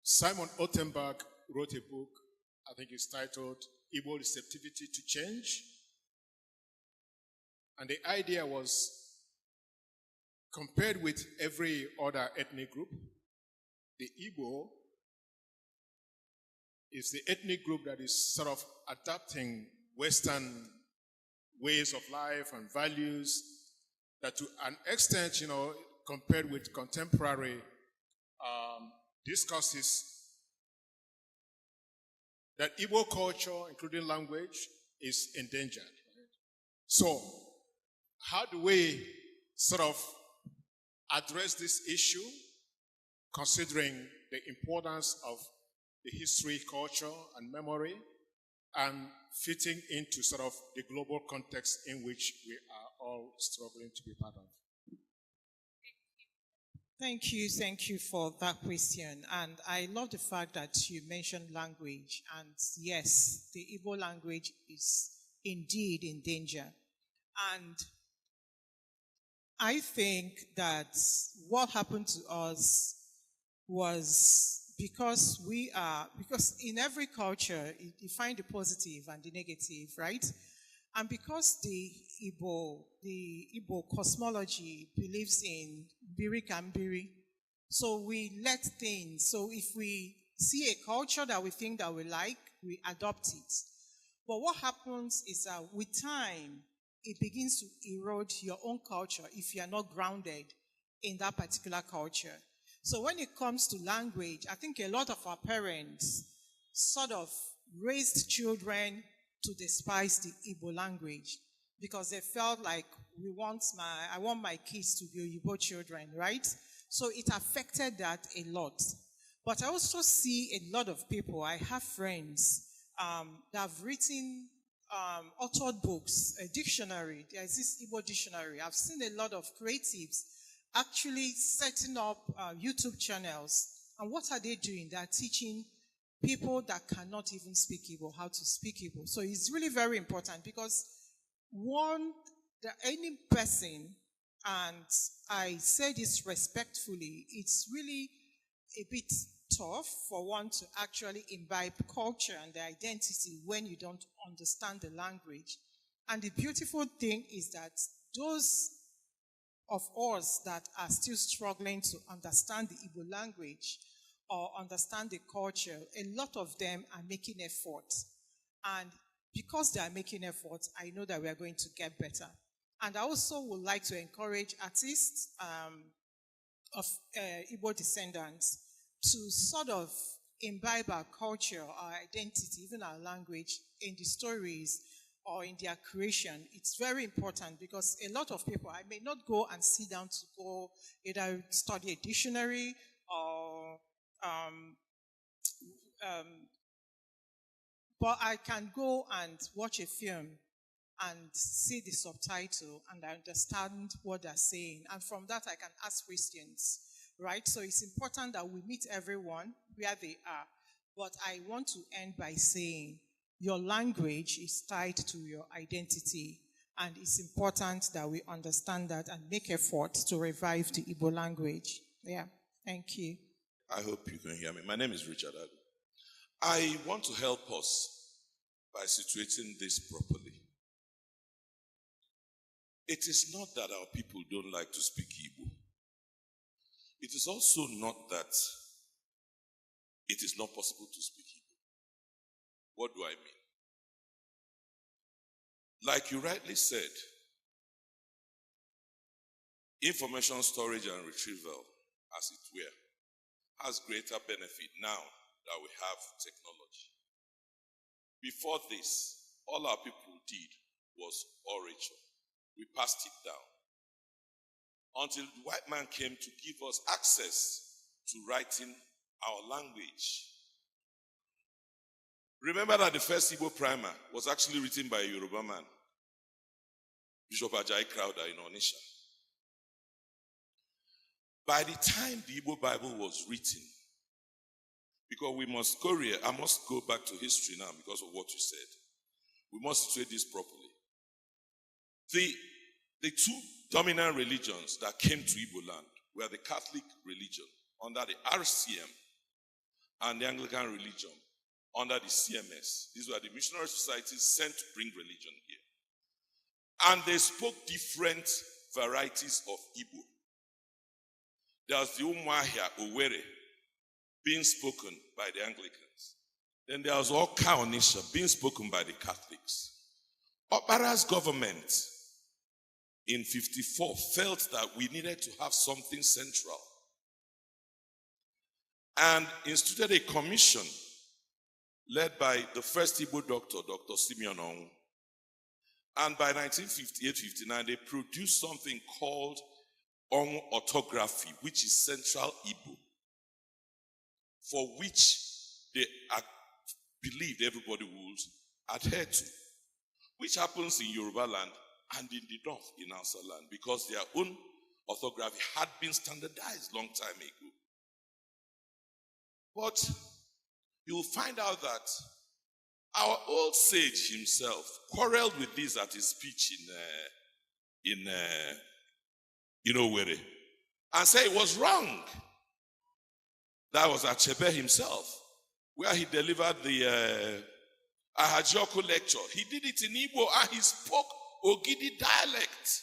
Simon Ottenberg wrote a book, I think it's titled Igbo Receptivity to Change. And the idea was, compared with every other ethnic group, the Igbo is the ethnic group that is sort of adapting Western ways of life and values that to an extent, compared with contemporary discourses, that Igbo culture, including language, is endangered. So, how do we sort of address this issue, considering the importance of the history, culture, and memory, and fitting into sort of the global context in which we are all struggling to be part of? Thank you for that question. And I love the fact that you mentioned language. And yes, the Igbo language is indeed in danger. And I think that what happened to us was because in every culture, you find the positive and the negative, right? And because the Igbo cosmology believes in biri kambiri, so we let things, so if we see a culture that we think that we like, we adopt it. But what happens is that with time, it begins to erode your own culture if you are not grounded in that particular culture. So when it comes to language, I think a lot of our parents sort of raised children to despise the Igbo language because they felt like I want my kids to be Igbo children, right? So it affected that a lot. But I also see a lot of people, I have friends that have written, authored books, a dictionary. There's this Igbo dictionary. I've seen a lot of creatives actually setting up YouTube channels. And what are they doing? They're teaching people that cannot even speak Igbo how to speak Igbo. So it's really very important because any person, and I say this respectfully, it's really a bit tough for one to actually imbibe culture and the identity when you don't understand the language. And the beautiful thing is that those of us that are still struggling to understand the Igbo language or understand the culture, a lot of them are making efforts. And because they are making efforts, I know that we are going to get better. And I also would like to encourage artists of Igbo descendants to sort of imbibe our culture, our identity, even our language in the stories or in their creation. It's very important because a lot of people, I may not go and sit down to go either study a dictionary or but I can go and watch a film and see the subtitle and I understand what they're saying. And from that, I can ask questions, right? So it's important that we meet everyone where they are. But I want to end by saying your language is tied to your identity. And it's important that we understand that and make efforts to revive the Igbo language. Yeah, thank you. I hope you can hear me. My name is Richard Adu. I want to help us by situating this properly. It is not that our people don't like to speak Igbo. It is also not that it is not possible to speak Igbo. What do I mean? Like you rightly said, information storage and retrieval, as it were, has greater benefit now that we have technology. Before this, all our people did was orature. We passed it down until the white man came to give us access to writing our language. Remember that the first Igbo primer was actually written by a Yoruba man, Bishop Ajayi Crowder in Onisha. By the time the Igbo Bible was written, because I must go back to history now because of what you said. We must situate this properly. The two dominant religions that came to Igbo land were the Catholic religion under the RCM and the Anglican religion under the CMS. These were the missionary societies sent to bring religion here. And they spoke different varieties of Igbo. There was the Umuahia Owerri being spoken by the Anglicans. Then there was Oka Onisha being spoken by the Catholics. Okpara's government in 1954 felt that we needed to have something central and instituted a commission led by the first Igbo doctor, Dr. Simeon Onwu. And by 1958-59, they produced something called Onwu Orthography, which is Central Igbo, for which they believed everybody would adhere to, which happens in Yoruba land and in the north in Hausa land, because their own orthography had been standardized long time ago. But you'll find out that our old sage himself quarreled with this at his speech in Owerri and said it was wrong. That was Achebe himself, where he delivered the Ahajioku lecture. He did it in Igbo and he spoke Ogidi dialect.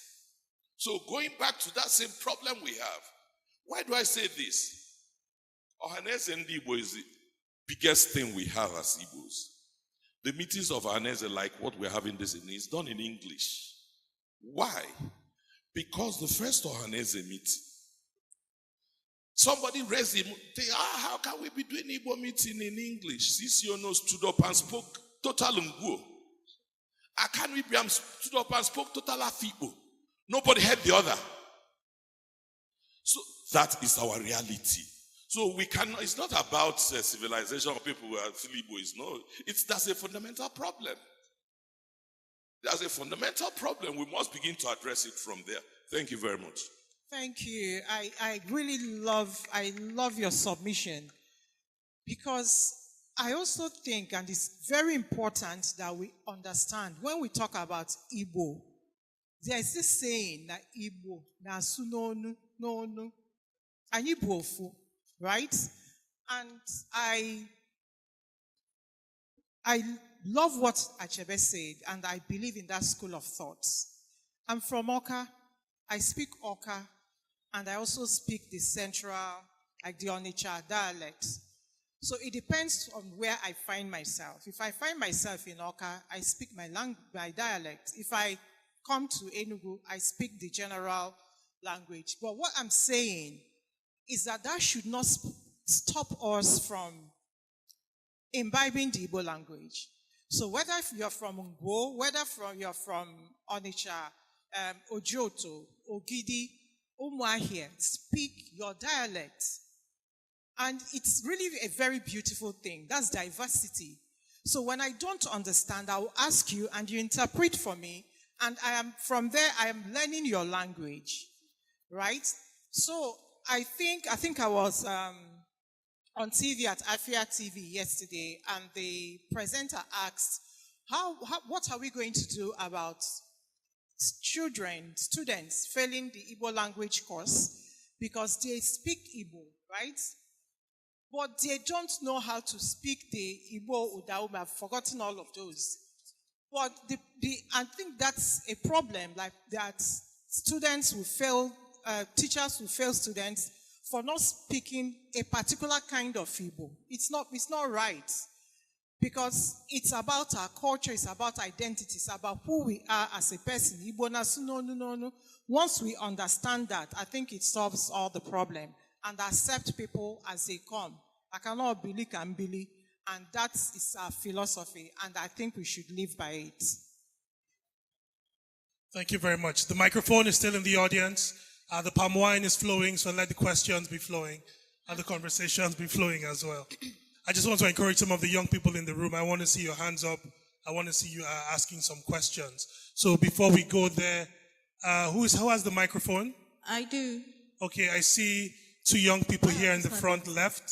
So going back to that same problem we have, why do I say this? Ohaneze and Igbo is the biggest thing we have as Igbos. The meetings of Ohaneze, like what we're having this evening, is done in English. Why? Because the first Ohaneze meeting, somebody raised him, how can we be doing Igbo meeting in English? Sisiono stood up and spoke total Nguo. Akanwibiam stood up and spoke total Afibo. Nobody heard the other. So that is our reality. So we cannot, it's not about civilization of people who are Igbo. No, that's a fundamental problem. There's a fundamental problem. We must begin to address it from there. Thank you very much. Thank you. I really love your submission, because I also think, and it's very important that we understand, when we talk about Igbo, there is this saying that Igbo na sunonu no and Igbo, right? And I love what Achebe said, and I believe in that school of thought. I'm from Oka. I speak Oka, and I also speak the central, like the Onitsha dialect. So it depends on where I find myself. If I find myself in Oka, I speak my dialect. If I come to Enugu, I speak the general language. But what I'm saying is that should not stop us from imbibing the Igbo language. So whether you're from Ngwo, whether you're from Onitsha, Ojoto, Ogidi, Umuahia, speak your dialect. And it's really a very beautiful thing. That's diversity. So when I don't understand, I will ask you and you interpret for me. And from there, I am learning your language, right? So I think I was on TV at Afia TV yesterday, and the presenter asked, what are we going to do about students failing the Igbo language course because they speak Igbo, right? But they don't know how to speak the Igbo Udaum. I've forgotten all of those. But I think that's a problem, like that students will fail, teachers will fail students for not speaking a particular kind of Igbo. It's not right. Because it's about our culture, it's about identity, it's about who we are as a person. Igbo nasu no. Once we understand that, I think it solves all the problem. And accept people as they come. I cannot believe can believe. And that is our philosophy. And I think we should live by it. Thank you very much. The microphone is still in the audience. The palm wine is flowing, so let the questions be flowing and the conversations be flowing as well. I just want to encourage some of the young people in the room. I want to see your hands up. I want to see you asking some questions. So before we go there, who has the microphone? I do. Okay, I see two young people here in the front left.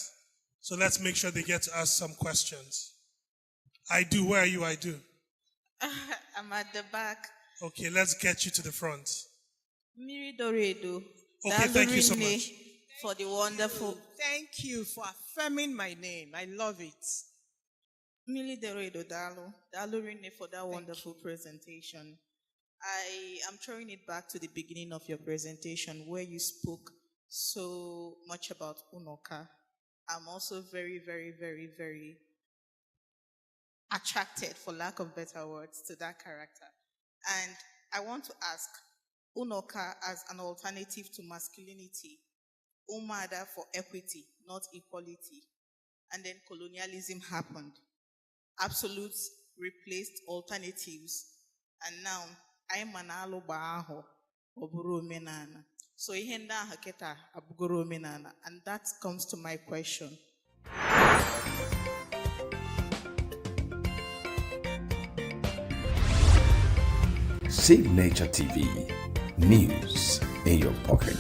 So let's make sure they get to ask some questions. I do. Where are you? I do. I'm at the back. Okay, let's get you to the front. Miri Doredo. Okay, thank you so much. For the wonderful. Thank you for affirming my name. I love it. Miri Doredo Dalo. Dalurine for that wonderful presentation. I am throwing it back to the beginning of your presentation where you spoke so much about Unoka. I'm also very, very, very, very attracted, for lack of better words, to that character. And I want to ask, Unoka as an alternative to masculinity, Umada for equity, not equality. And then colonialism happened. Absolutes replaced alternatives. And now, I'm manalo baaho, oburu menana. So ihenda haketa abugoro menana. And that comes to my question. Signature TV, news in your pocket.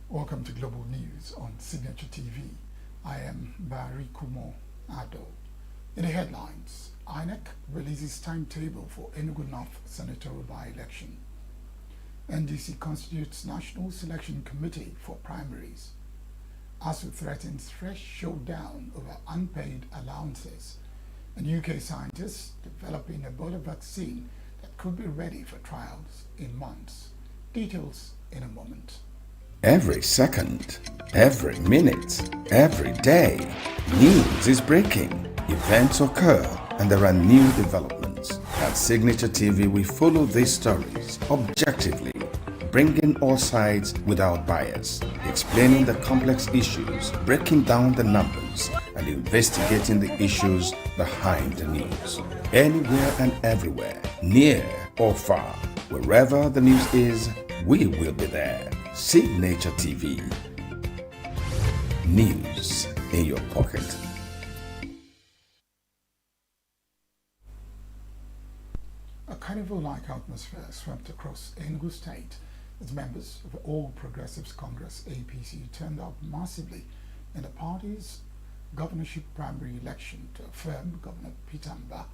Welcome to Global News on Signature TV. I am Barry Kumo Ado. In the headlines, INEC releases timetable for ENUGU North senatorial by-election. NDC constitutes National Selection Committee for primaries. ASU threatens fresh showdown over unpaid allowances. And UK scientists developing Ebola vaccine that could be ready for trials in months. Details in a moment. Every second, every minute, every day, news is breaking. Events occur and there are new developments. At Signature TV, we follow these stories objectively, bringing all sides without bias, explaining the complex issues, breaking down the numbers, and investigating the issues behind the news. Anywhere and everywhere, near or far, wherever the news is, we will be there. Signature TV. News in your pocket. A carnival-like atmosphere swept across Enugu State as members of the All Progressives Congress APC turned out massively in the party's governorship primary election to affirm Governor Peter Mba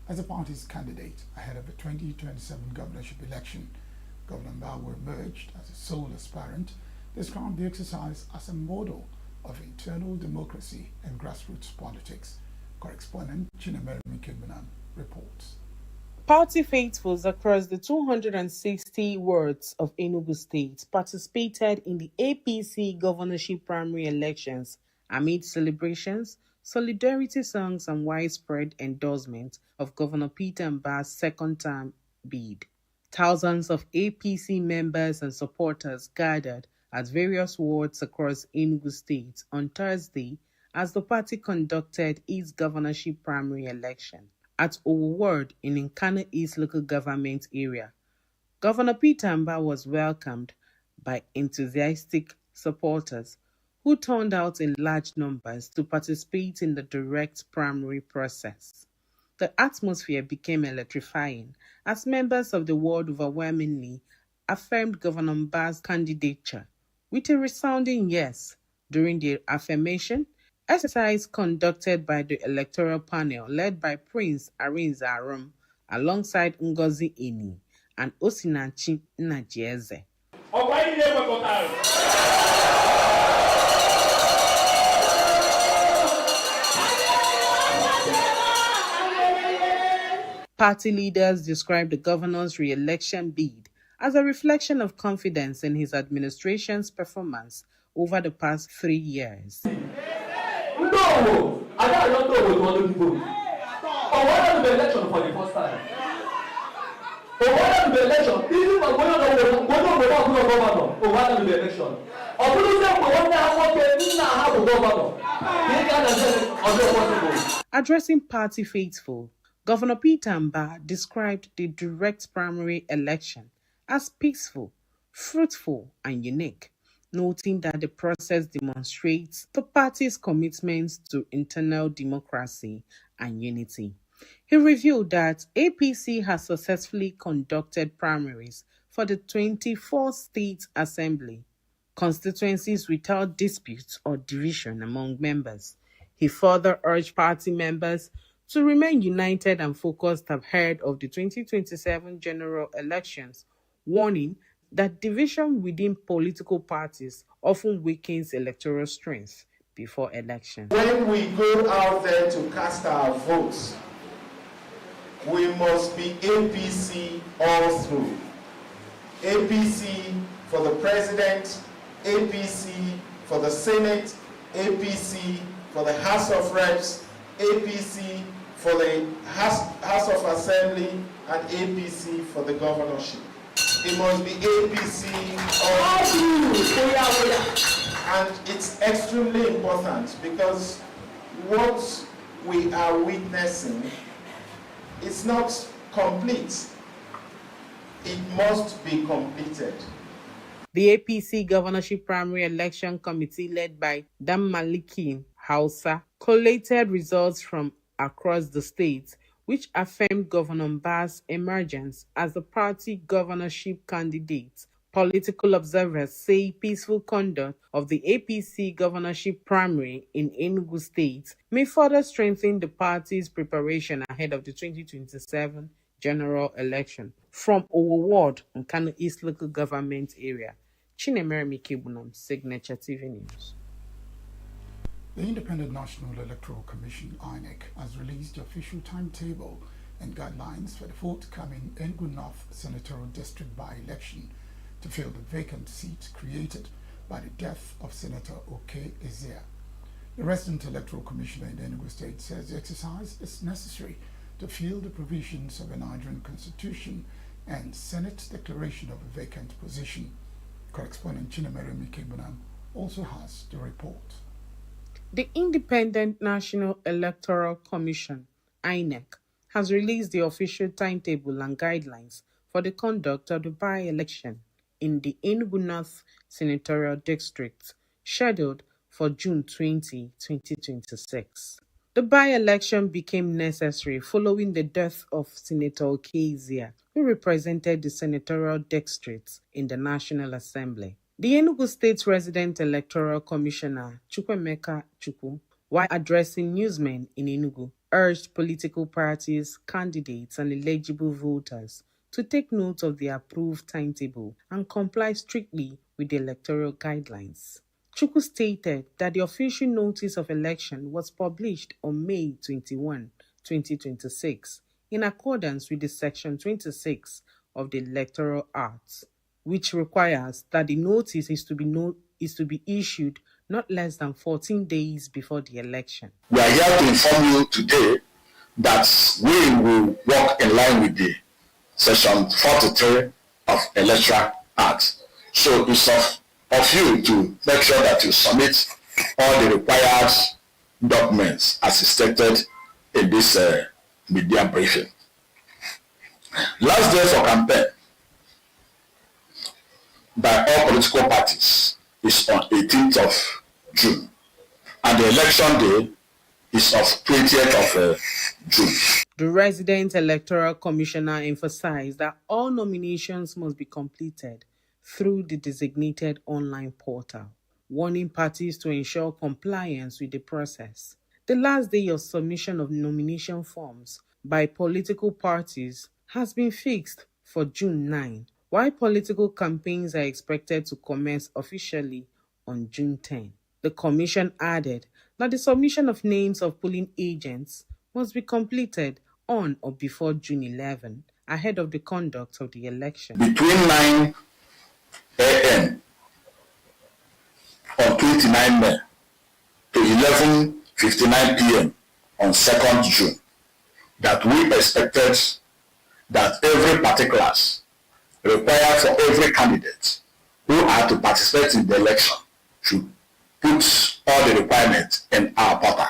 as the party's candidate ahead of the 2027 governorship election. Governor Mba, who emerged as a sole aspirant, described the exercise as a model of internal democracy and grassroots politics. Correspondent Chinemere Mikembunan reports. Party faithfuls across the 260 wards of Enugu State participated in the APC governorship primary elections amid celebrations, solidarity songs, and widespread endorsement of Governor Peter Mba's second-term bid. Thousands of APC members and supporters gathered at various wards across Enugu State on Thursday as the party conducted its governorship primary election. At Owo Ward in Nkana East local government area, Governor Peter Mba was welcomed by enthusiastic supporters who turned out in large numbers to participate in the direct primary process. The atmosphere became electrifying as members of the ward overwhelmingly affirmed Governor Mba's candidature with a resounding yes. During the affirmation exercise conducted by the electoral panel led by Prince Arinze Arum alongside Ngozi Eni and Osinachi Nnajieze. Party leaders described the governor's re-election bid as a reflection of confidence in his administration's performance, over the past 3 years. No, I don't know what to do. Or whether to the election for the first time. Or whether to the election, even for governor, or whether to the election. Or to say we want to have a governor. Addressing party faithful, Governor Peter Mbah described the direct primary election as peaceful, fruitful, and unique, noting that the process demonstrates the party's commitment to internal democracy and unity. He revealed that APC has successfully conducted primaries for the 24th State Assembly, constituencies without disputes or division among members. He further urged party members to remain united and focused ahead of the 2027 general elections, warning that division within political parties often weakens electoral strength before elections. When we go out there to cast our votes, we must be APC all through. APC for the president, APC for the Senate, APC for the House of Reps, APC for the House of Assembly, and APC for the governorship. It must be APC all through. And it's extremely important because what we are witnessing is not complete. It must be completed. The APC Governorship Primary Election Committee, led by Dam Maliki Hausa, collated results from across the state, which affirmed Governor Mbah's emergence as the party governorship candidate. Political observers say peaceful conduct of the APC governorship primary in Enugu State may further strengthen the party's preparation ahead of the 2027 general election. From Owo Ward, Nkanu East Local Government Area, Chinemere Mikebunam, Signature TV News. The Independent National Electoral Commission, INEC, has released the official timetable and guidelines for the forthcoming Enugu North Senatorial District by-election to fill the vacant seat created by the death of Senator Oke Ezia. The resident electoral commissioner in Enugu State says the exercise is necessary to fill the provisions of the Nigerian Constitution and Senate declaration of a vacant position. Correspondent Chinemere Mikebunam also has the report. The Independent National Electoral Commission, INEC, has released the official timetable and guidelines for the conduct of the by-election in the Enugu North Senatorial District, scheduled for June 20, 2026. The by-election became necessary following the death of Senator Okezia, who represented the senatorial districts in the National Assembly. The Enugu State Resident Electoral Commissioner, Chukwemeka Chukwu, while addressing newsmen in Enugu, urged political parties, candidates, and eligible voters to take note of the approved timetable and comply strictly with the electoral guidelines. Chukwu stated that the official notice of election was published on May 21, 2026, in accordance with the Section 26 of the Electoral Act, which requires that the notice is to be issued not less than 14 days before the election. We are here to inform you today that we will work in line with the Section 43 of Electoral Act. So it's of you to make sure that you submit all the required documents as stated in this media briefing. Last day for campaign by all political parties is on 18th of June, and the election day is of 20th of June. The Resident Electoral Commissioner emphasized that all nominations must be completed through the designated online portal, warning parties to ensure compliance with the process. The last day of submission of nomination forms by political parties has been fixed for June 9, while political campaigns are expected to commence officially on June 10. The Commission added that the submission of names of polling agents must be completed on or before June 11, ahead of the conduct of the election. Between 9 a.m. on 29 May to 11:59 p.m. on 2nd June, that we expected that every particulars required for every candidate who are to participate in the election should put all the requirements in our portal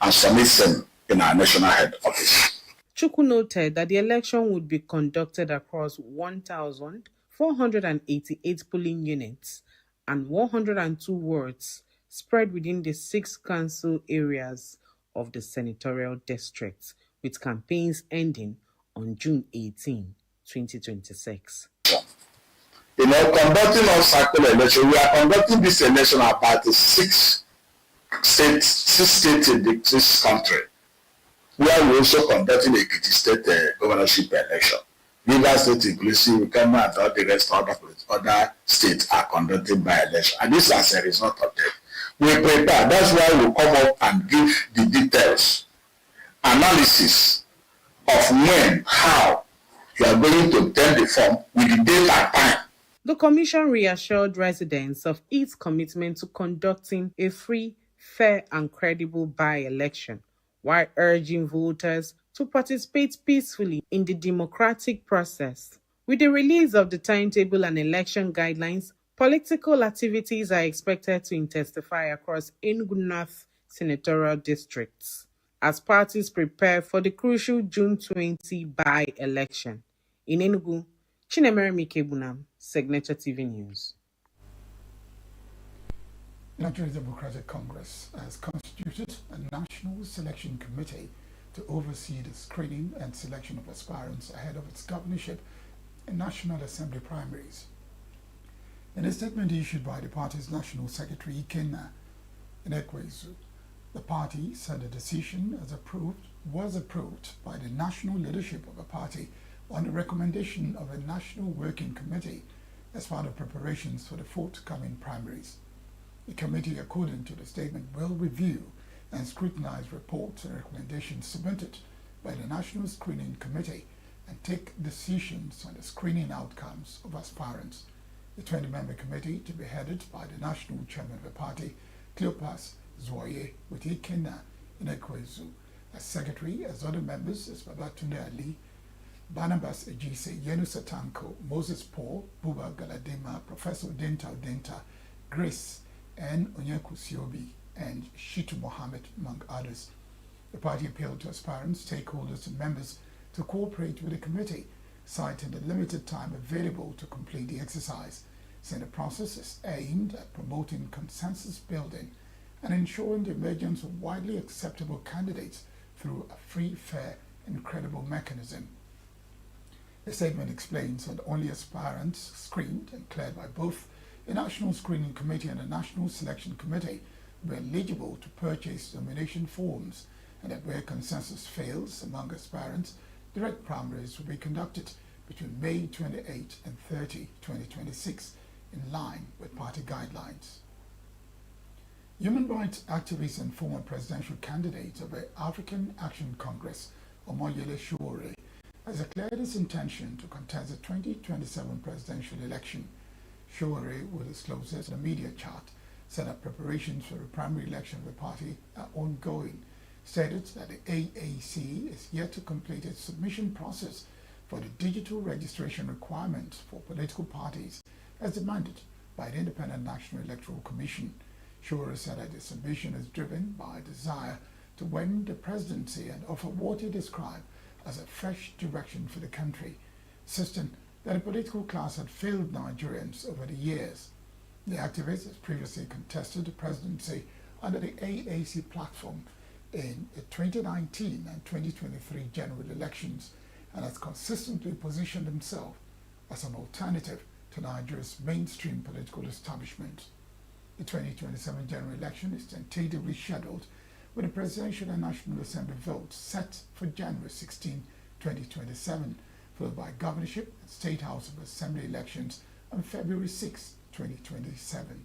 and submit them in our national head office. Chukwu noted that the election would be conducted across 1,488 polling units and 102 wards spread within the 6 council areas of the senatorial districts, with campaigns ending on June 18, 2026. Conducting off-cycle election, we are conducting this election about 6 states in this country, where we also conducting a Ekiti state governorship election. Rivers State inclusive, Kano and all the rest of other states are conducting by election. And this as a result of that. We prepare. That's why we come up and give the details, analysis of when, how you are going to obtain the form with the date and time. The Commission reassured residents of its commitment to conducting a free, fair, and credible by-election, while urging voters to participate peacefully in the democratic process. With the release of the timetable and election guidelines, political activities are expected to intensify across ENUGU North senatorial districts as parties prepare for the crucial June 20 by-election. In ENUGU, Chinemere Mikebunam, Signature TV News. Nigerian Democratic Congress has constituted a national selection committee to oversee the screening and selection of aspirants ahead of its governorship and National Assembly primaries. In a statement issued by the party's National Secretary Ikenna Inekwezu, the party said the decision was approved by the national leadership of the party on the recommendation of a national working committee as part of preparations for the forthcoming primaries. The committee, according to the statement, will review and scrutinize reports and recommendations submitted by the National Screening Committee and take decisions on the screening outcomes of aspirants. The 20-member committee, to be headed by the national chairman of the party, Cleopas Zwoye, with Ikenna Inekwezu as secretary, as other members as Babatunde Ali, Barnabas Ejise, Yenusa Tanko, Moses Paul, Buba Galadima, Professor Denta Odenta, Grace and Onyeku Siobi, and Shitu Mohammed, among others. The party appealed to aspirants, stakeholders, and members to cooperate with the committee, citing the limited time available to complete the exercise, saying the process is aimed at promoting consensus building and ensuring the emergence of widely acceptable candidates through a free, fair, and credible mechanism. The statement explains that only aspirants screened and cleared by both the National Screening Committee and the National Selection Committee were eligible to purchase nomination forms, and that where consensus fails among aspirants, direct primaries will be conducted between May 28 and 30, 2026, in line with party guidelines. Human rights activist and former presidential candidate of the African Action Congress, Omoyele Sowore, has declared his intention to contest the 2027 presidential election. Sowore will disclose this in a media chart, said that preparations for the primary election of the party are ongoing, stated that the AAC is yet to complete its submission process for the digital registration requirements for political parties as demanded by the Independent National Electoral Commission. Sowore said that the submission is driven by a desire to win the presidency and offer what he described as a fresh direction for the country, insisting that the political class had failed Nigerians over the years. The activist has previously contested the presidency under the AAC platform in the 2019 and 2023 general elections and has consistently positioned himself as an alternative to Nigeria's mainstream political establishment. The 2027 general election is tentatively scheduled with the Presidential and National Assembly votes set for January 16, 2027, followed by governorship and State House of Assembly elections on February 6, 2027.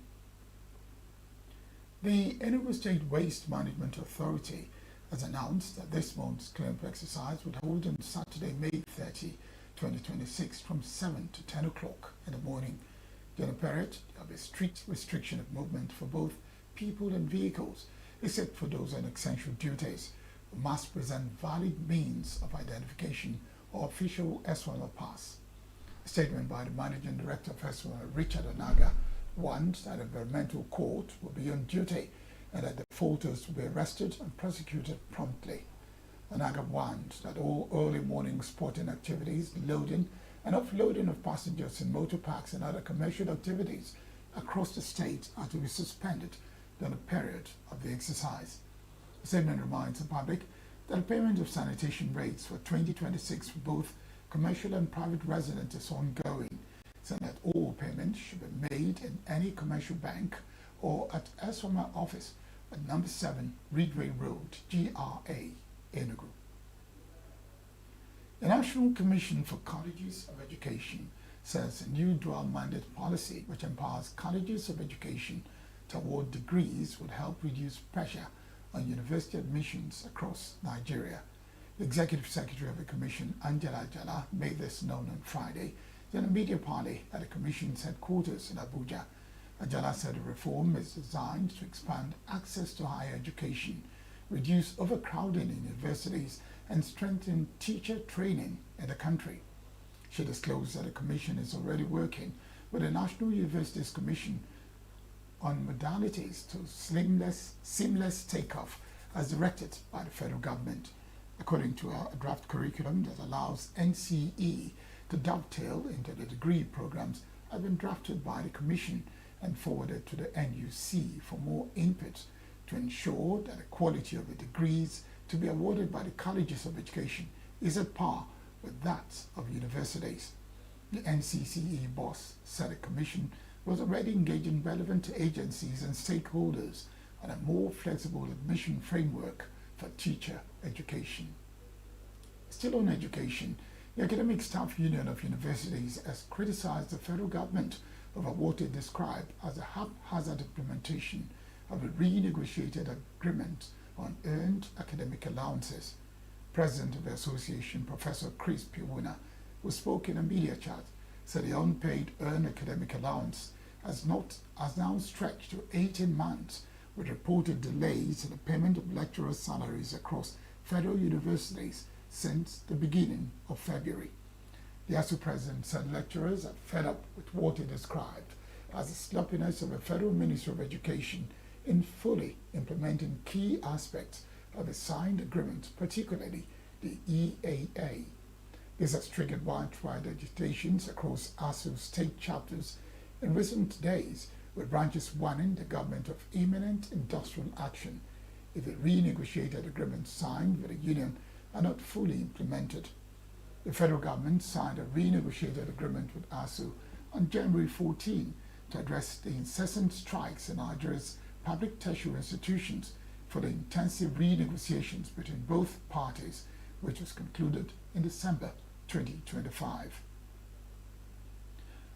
The ENUGU State Waste Management Authority has announced that this month's cleanup exercise would hold on Saturday, May 30, 2026 from 7 to 10 o'clock in the morning. During the period, there will be strict restriction of movement for both people and vehicles, except for those on essential duties, must present valid means of identification or official S1 pass. A statement by the Managing Director of S1, Richard Onaga, warned that the environmental court will be on duty and that the faulters will be arrested and prosecuted promptly. Onaga warned that all early morning sporting activities, loading and offloading of passengers in motor parks and other commercial activities across the state are to be suspended during the period of the exercise. The statement reminds the public that the payment of sanitation rates for 2026 for both commercial and private residents is ongoing, so that all payments should be made in any commercial bank or at SOMA office at number 7 Ridgeway Road, GRA, ENUGU. The National Commission for Colleges of Education says a new dual mandate policy which empowers colleges of education to award degrees would help reduce pressure on university admissions across Nigeria. The Executive Secretary of the Commission, Angela Jala, made this known on Friday during a media party at the Commission's headquarters in Abuja. Ajala said the reform is designed to expand access to higher education, reduce overcrowding in universities, and strengthen teacher training in the country. She disclosed that the Commission is already working with the National Universities Commission on modalities to seamless takeoff as directed by the federal government. According to a draft curriculum that allows NCE to dovetail into the degree programs, have been drafted by the Commission and forwarded to the NUC for more input to ensure that the quality of the degrees to be awarded by the colleges of education is at par with that of universities. The NCCE boss said the Commission was already engaging relevant agencies and stakeholders on a more flexible admission framework for teacher education. Still on education, the Academic Staff Union of Universities has criticized the federal government over what it described as a haphazard implementation of a renegotiated agreement on earned academic allowances. President of the association, Professor Chris Piwuna, who spoke in a media chat, said the unpaid earned academic allowance has now stretched to 18 months, with reported delays in the payment of lecturers' salaries across federal universities since the beginning of February. The ASU president said lecturers are fed up with what he described as the sloppiness of the Federal Ministry of Education in fully implementing key aspects of the signed agreement, particularly the EAA. This has triggered widespread agitations across ASU state chapters in recent days, with branches warning the government of imminent industrial action if the renegotiated agreements signed with the union are not fully implemented. The federal government signed a renegotiated agreement with ASU on January 14 to address the incessant strikes in Nigeria's public tertiary institutions for the intensive renegotiations between both parties, which was concluded in December 2025.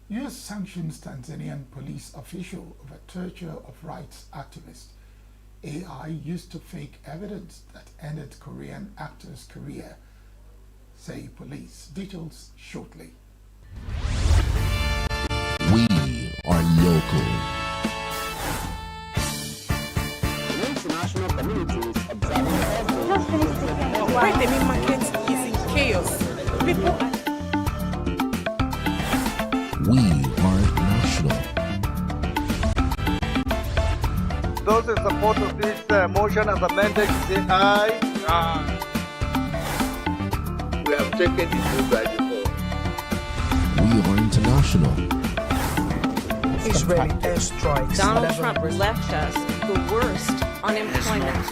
U.S. sanctions Tanzanian police official over torture of rights activists. AI used to fake evidence that ended Korean actor's career, say police. Details shortly. We are local. The international community is observing Why the main market is in chaos. People are... We are national. Those in support of this motion as amended, say aye. Aye. We have taken the vote by default. We are international. Israeli airstrikes. Donald Trump left us the worst unemployment.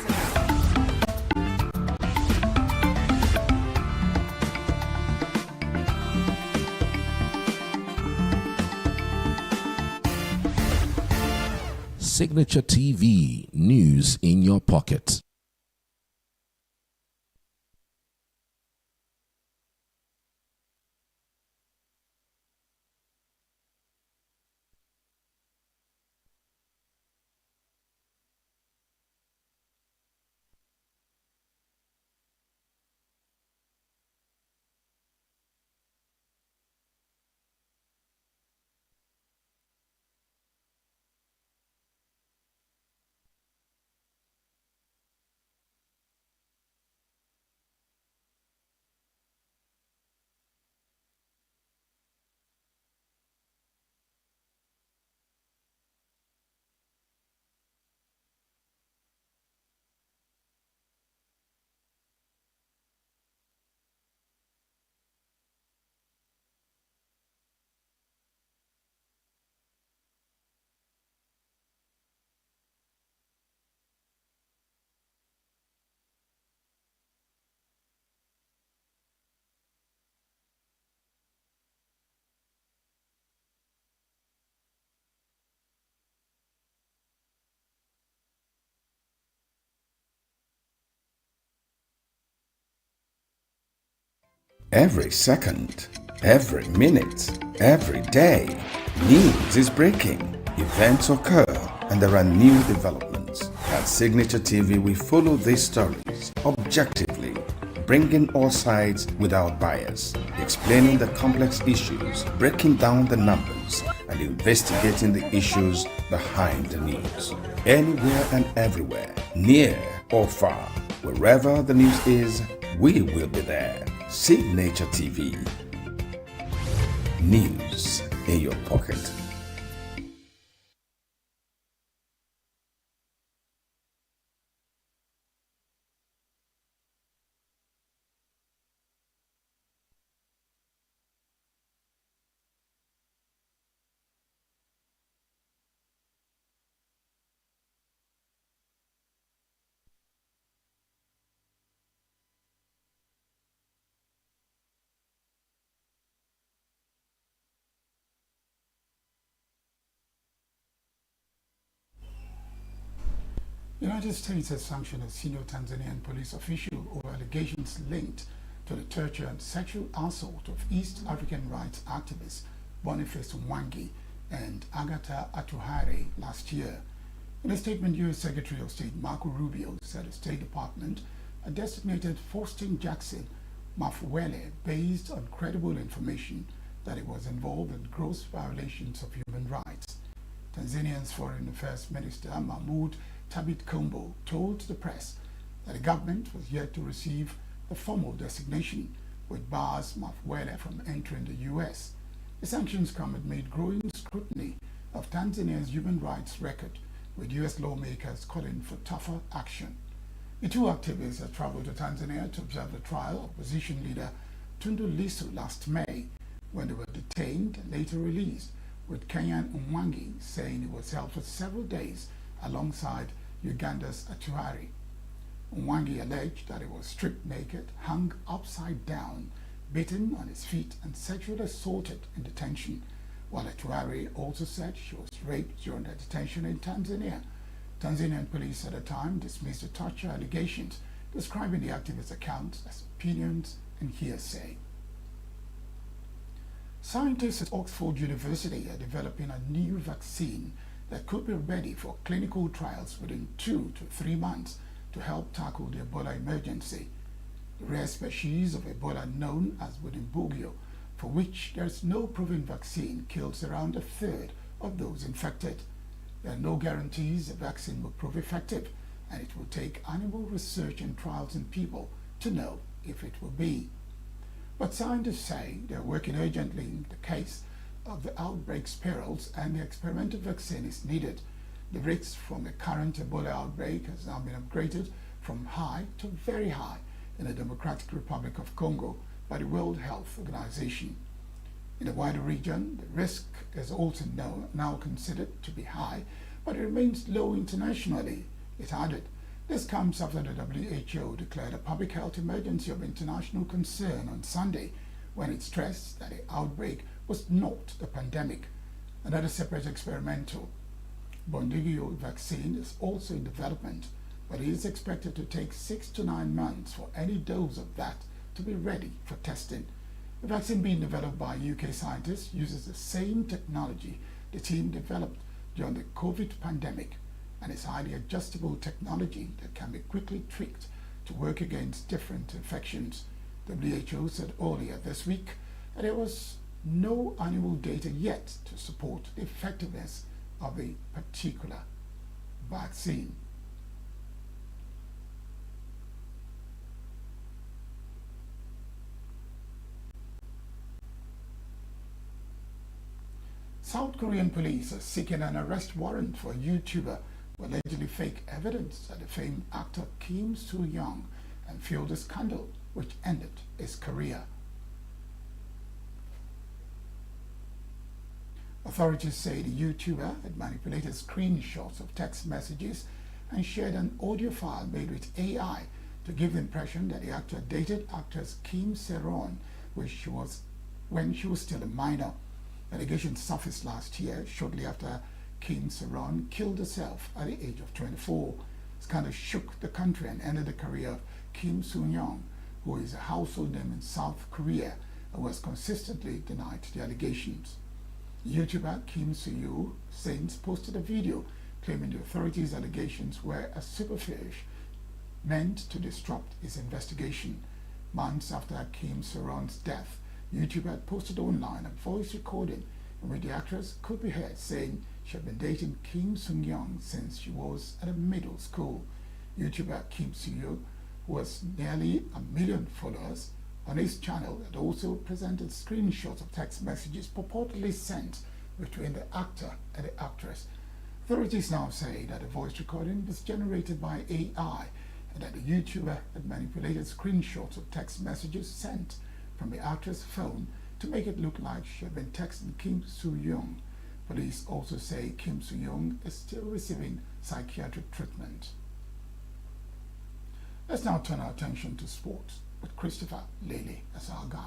Signature TV, news in your pocket. Every second, every minute, every day, news is breaking, events occur, and there are new developments. At Signature TV, we follow these stories objectively, bringing all sides without bias, explaining the complex issues, breaking down the numbers, and investigating the issues behind the news. Anywhere and everywhere, near or far, wherever the news is, we will be there. Signature TV. News in your pocket. The United States has sanctioned a senior Tanzanian police official over allegations linked to the torture and sexual assault of East African rights activists Boniface Mwangi and Agatha Atuhaire last year. In a statement, U.S. Secretary of State Marco Rubio said the State Department had designated Faustin Jackson Mafuele based on credible information that he was involved in gross violations of human rights. Tanzania's Foreign Affairs Minister Mahmoud Tabit Kombo told the press that the government was yet to receive a formal designation which bars Mafuele from entering the U.S. The sanctions come amid growing scrutiny of Tanzania's human rights record, with U.S. lawmakers calling for tougher action. The two activists had traveled to Tanzania to observe the trial of opposition leader Tundu Lissu last May, when they were detained and later released, with Kenyan Mwangi saying he was held for several days alongside Uganda's Atuhaire. Mwangi alleged that he was stripped naked, hung upside down, beaten on his feet, and sexually assaulted in detention, while Atuhaire also said she was raped during her detention in Tanzania. Tanzanian police at the time dismissed the torture allegations, describing the activist accounts as opinions and hearsay. Scientists at Oxford University are developing a new vaccine that could be ready for clinical trials within 2 to 3 months to help tackle the Ebola emergency. The rare species of Ebola known as Budimbugyo, for which there is no proven vaccine, kills around a third of those infected. There are no guarantees the vaccine will prove effective, and it will take animal research and trials in people to know if it will be. But scientists say they are working urgently in the case of the outbreak's perils, and the experimental vaccine is needed. The risk from the current Ebola outbreak has now been upgraded from high to very high in the Democratic Republic of Congo by the World Health Organization. In the wider region, the risk is also now considered to be high, but it remains low internationally, it added. This comes after the WHO declared a public health emergency of international concern on Sunday, when it stressed that the outbreak was not a pandemic. Another separate experimental Budimbugyo vaccine is also in development, but it is expected to take 6 to 9 months for any dose of that to be ready for testing. The vaccine being developed by UK scientists uses the same technology the team developed during the COVID pandemic, and is highly adjustable technology that can be quickly tweaked to work against different infections. WHO said earlier this week that there was no animal data yet to support the effectiveness of a particular vaccine. South Korean police are seeking an arrest warrant for a YouTuber who allegedly faked evidence that the famed actor Kim Soo-young and fueled a scandal which ended his career. Authorities say the YouTuber had manipulated screenshots of text messages and shared an audio file made with AI to give the impression that the actor dated actress Kim Se-ron when she was still a minor. Allegations surfaced last year, shortly after Kim Se-ron killed herself at the age of 24. Scandal shook the country and ended the career of Kim Soo-young, who is a household name in South Korea and who has consistently denied the allegations. YouTuber Kim Soo-yoo since posted a video claiming the authorities' allegations were a superfish meant to disrupt his investigation. Months after Kim Soo-young's death, YouTuber had posted online a voice recording in which the actress could be heard saying she had been dating Kim Soo-young since she was at a middle school. YouTuber Kim Soo-yoo, who has nearly 1 million followers on his channel, had also presented screenshots of text messages purportedly sent between the actor and the actress. Authorities now say that the voice recording was generated by AI and that the YouTuber had manipulated screenshots of text messages sent from the actress' phone to make it look like she had been texting Kim Soo-young. Police also say Kim Soo-young is still receiving psychiatric treatment. Let's now turn our attention to sports with Christopher Lele as our guide.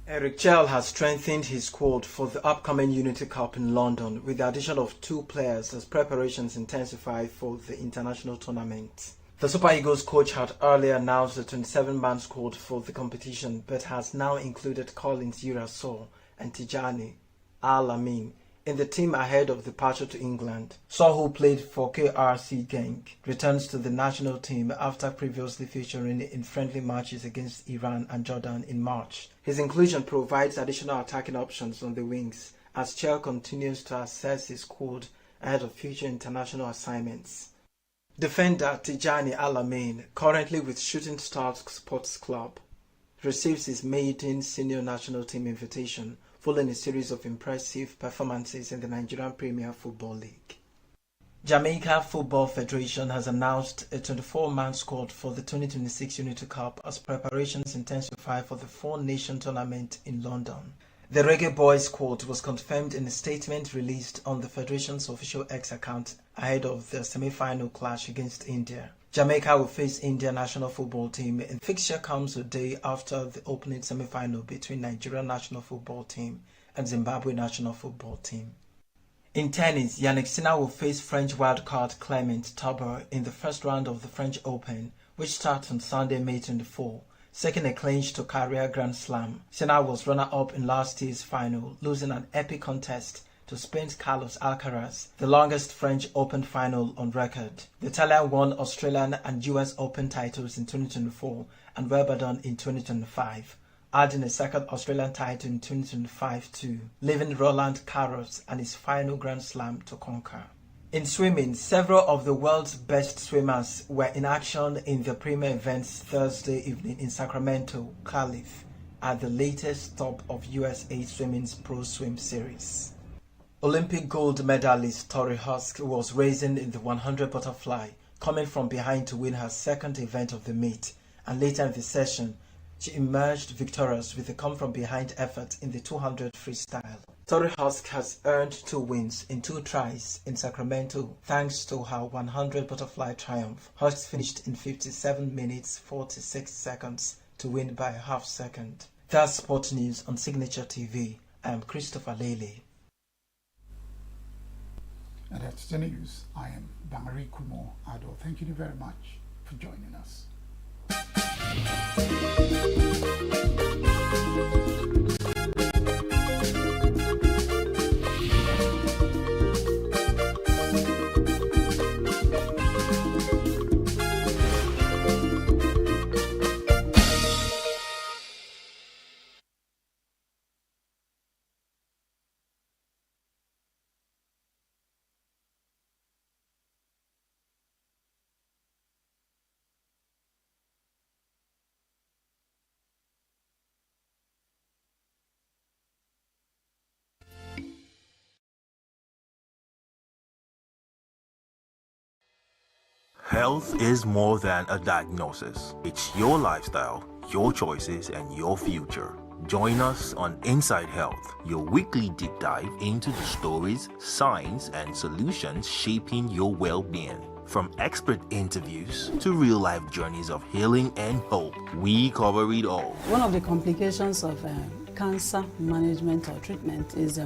Eric Chell has strengthened his squad for the upcoming Unity Cup in London with the addition of 2 players as preparations intensify for the international tournament. The Super Eagles coach had earlier announced a 27-man squad for the competition but has now included Collins Yiraso and Tijani Al-Amin in the team ahead of departure to England. Saw, who played for KRC Genk, returns to the national team after previously featuring in friendly matches against Iran and Jordan in March. His inclusion provides additional attacking options on the wings as Chell continues to assess his squad ahead of future international assignments. Defender Tijani Al-Amin, currently with Shooting Stars Sports Club, receives his maiden senior national team invitation following a series of impressive performances in the Nigerian Premier Football League. Jamaica Football Federation has announced a 24-man squad for the 2026 Unity Cup as preparations intensify for the 4-nation tournament in London. The Reggae Boys squad was confirmed in a statement released on the Federation's official X account ahead of the semi-final clash against India. Jamaica will face India national football team, and the fixture comes a day after the opening semi-final between Nigeria national football team and Zimbabwe national football team. In tennis, Yannick Sinner will face French wildcard Clement Tabor in the first round of the French Open, which starts on Sunday, May 24. Second a clinch to career Grand Slam. Sinner was runner-up in last year's final, losing an epic contest to Spain's Carlos Alcaraz, the longest French Open final on record. The Italian won Australian and US Open titles in 2024 and Wimbledon in 2025, adding a second Australian title in 2025 too, leaving Roland Garros and his final Grand Slam to conquer. In swimming, several of the world's best swimmers were in action in the premier events Thursday evening in Sacramento, California, at the latest stop of USA Swimming's Pro Swim Series. Olympic gold medalist Tori Husk was racing in the 100 butterfly, coming from behind to win her second event of the meet, and later in the session, she emerged victorious with a come-from-behind effort in the 200 freestyle. Tori Husk has earned 2 wins in 2 tries in Sacramento thanks to her 100 butterfly triumph. Husk finished in 57 minutes 46 seconds to win by a half second. That's Sport News on Signature TV. I am Christopher Lele. And that's the news. I am Bamari Kumo Ado. Thank you very much for joining us. Health is more than a diagnosis. It's your lifestyle, your choices, and your future. Join us on Inside Health, your weekly deep dive into the stories, science, and solutions shaping your well-being. From expert interviews to real-life journeys of healing and hope, we cover it all. One of the complications of cancer management or treatment is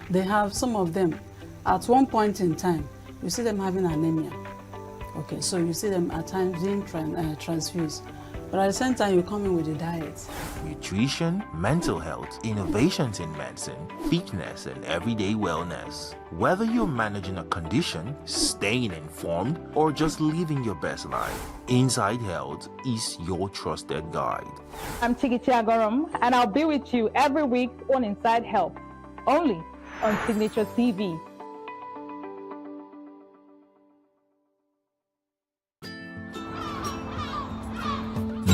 they have some of them at one point in time, you see them having anemia. Okay, so you see them at times being transfused. But at the same time, you come in with the diet. Nutrition, mental health, innovations in medicine, fitness, and everyday wellness. Whether you're managing a condition, staying informed, or just living your best life, Inside Health is your trusted guide. I'm Tigiti Agorom, and I'll be with you every week on Inside Health, only on Signature TV.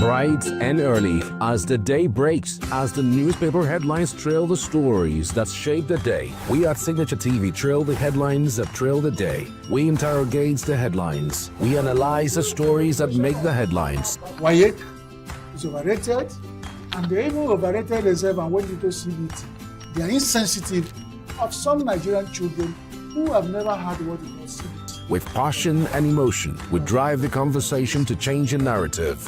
Bright and early as the day breaks, as the newspaper headlines trail the stories that shape the day. We at Signature TV trail the headlines that trail the day. We interrogate the headlines. We analyze the stories that make the headlines. Wyatt is overrated, and they even overrated themselves and went into CBT. They are insensitive of some Nigerian children who have never heard what it was CBT. With passion and emotion, we drive the conversation to change a narrative.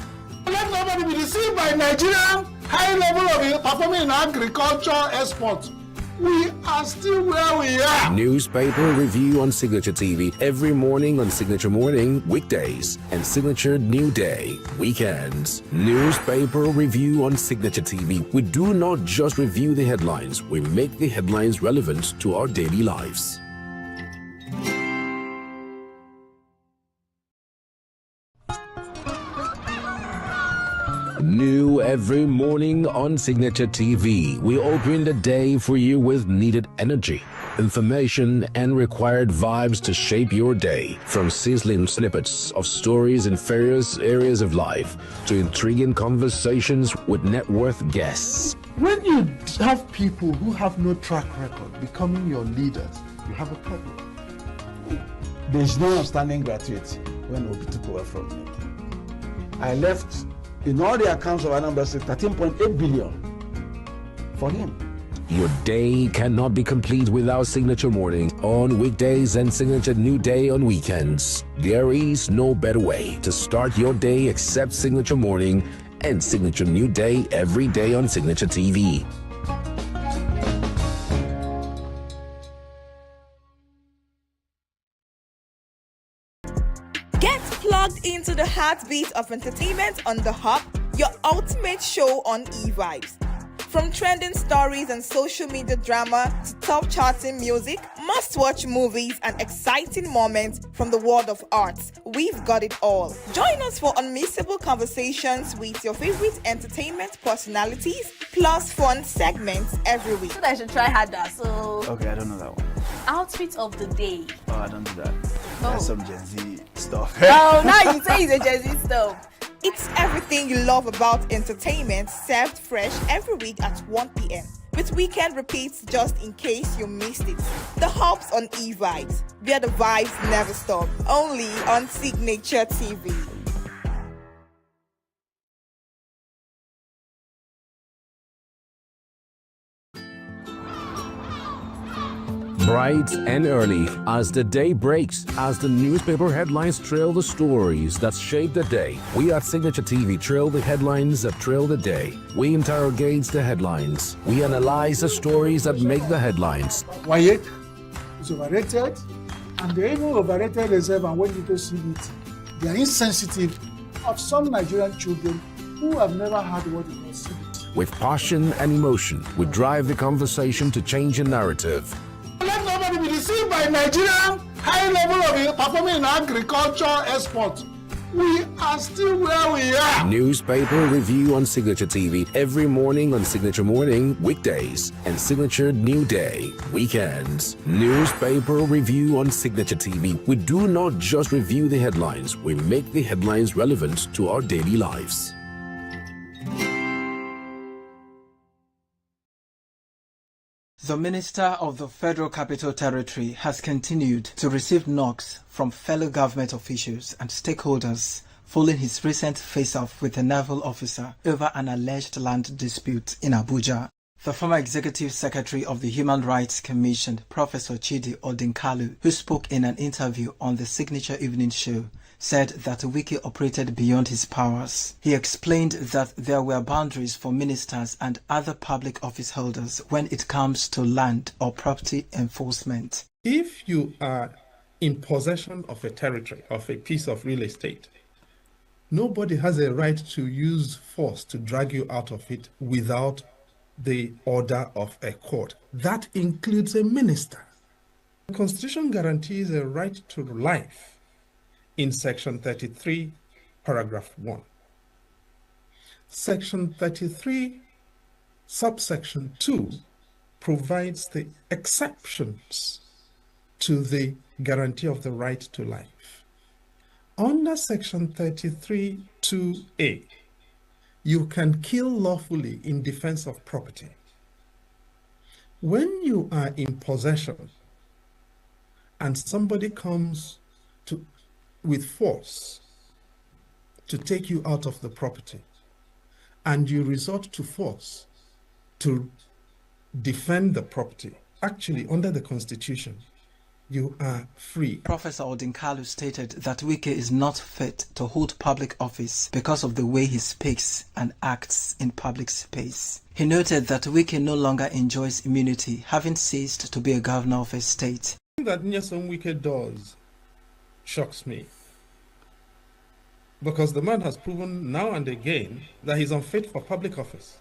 Let nobody be deceived by Nigerian high level of performing in agriculture export. We are still where we are. Newspaper review on Signature TV every morning on Signature Morning, weekdays, and Signature New Day, weekends. Newspaper review on Signature TV. We do not just review the headlines, we make the headlines relevant to our daily lives. New every morning on Signature TV. We open the day for you with needed energy, information, and required vibes to shape your day. From sizzling snippets of stories in various areas of life to intriguing conversations with net worth guests. When you have people who have no track record becoming your leaders, you have a problem. There is no outstanding gratuity when Obi took over from me. I left in all the accounts of Anambra State 13.8 billion for him. Your day cannot be complete without Signature Morning on weekdays and Signature New Day on weekends. There is no better way to start your day except Signature Morning and Signature New Day every day on Signature TV. Get plugged into the heartbeat of entertainment on The Hub, your ultimate show on eVibes. From trending stories and social media drama to top charting music, must-watch movies and exciting moments from the world of arts, we've got it all. Join us for unmissable conversations with your favorite entertainment personalities, plus fun segments every week. So I should try harder, so... Okay, I don't know that one. Outfit of the day. Oh, I don't do that. Oh. That's some Gen Z stuff. Oh, now you say it's a Gen Z stuff. It's everything you love about entertainment, served fresh every week at 1 p.m. with weekend repeats just in case you missed it. The Hub's on eVibes, where the vibes never stop. Only on Signature TV. Bright and early as the day breaks, as the newspaper headlines trail the stories that shape the day. We at Signature TV trail the headlines that trail the day. We interrogate the headlines. We analyze the stories that make the headlines. Wyatt is overrated, and they even overrated themselves and went into CBT. They are insensitive of some Nigerian children who have never heard what it was CBT. With passion and emotion, we drive the conversation to change a narrative. Let nobody be deceived by Nigerian high level of performing in agriculture export. We are still where we are. Newspaper review on Signature TV every morning on Signature Morning, weekdays, and Signature New Day, weekends. Newspaper review on Signature TV. We do not just review the headlines, we make the headlines relevant to our daily lives. The Minister of the Federal Capital Territory has continued to receive knocks from fellow government officials and stakeholders following his recent face-off with a naval officer over an alleged land dispute in Abuja. The former Executive Secretary of the Human Rights Commission, Professor Chidi Odinkalu, who spoke in an interview on the Signature Evening Show, said that Wike operated beyond his powers. He explained that there were boundaries for ministers and other public office holders when it comes to land or property enforcement. If you are in possession of a territory, of a piece of real estate, Nobody has a right to use force to drag you out of it without the order of a court. That includes a minister. The Constitution guarantees a right to life in Section 33, Paragraph 1. Section 33, Subsection 2 provides the exceptions to the guarantee of the right to life. Under Section 33, 2A, you can kill lawfully in defense of property. When you are in possession and somebody comes with force to take you out of the property, and you resort to force to defend the property, actually under the Constitution, you are free. Professor Odinkalu stated that Wike is not fit to hold public office because of the way he speaks and acts in public space. He noted that Wike no longer enjoys immunity, having ceased to be a governor of a state. That Nyesom Wike does shocks me, because the man has proven now and again that he's unfit for public office.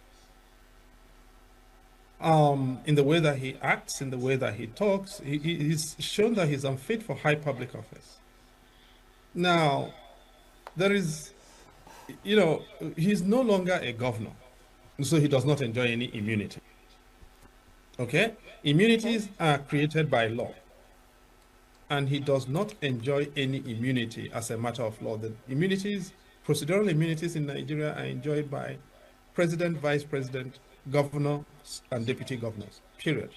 In the way that he acts, in the way that he talks, he's shown that he's unfit for high public office. Now, there is, he's no longer a governor, so he does not enjoy any immunity. Okay? Immunities are created by law, and he does not enjoy any immunity as a matter of law. The immunities, procedural immunities in Nigeria are enjoyed by president, vice president, governors, and deputy governors, period.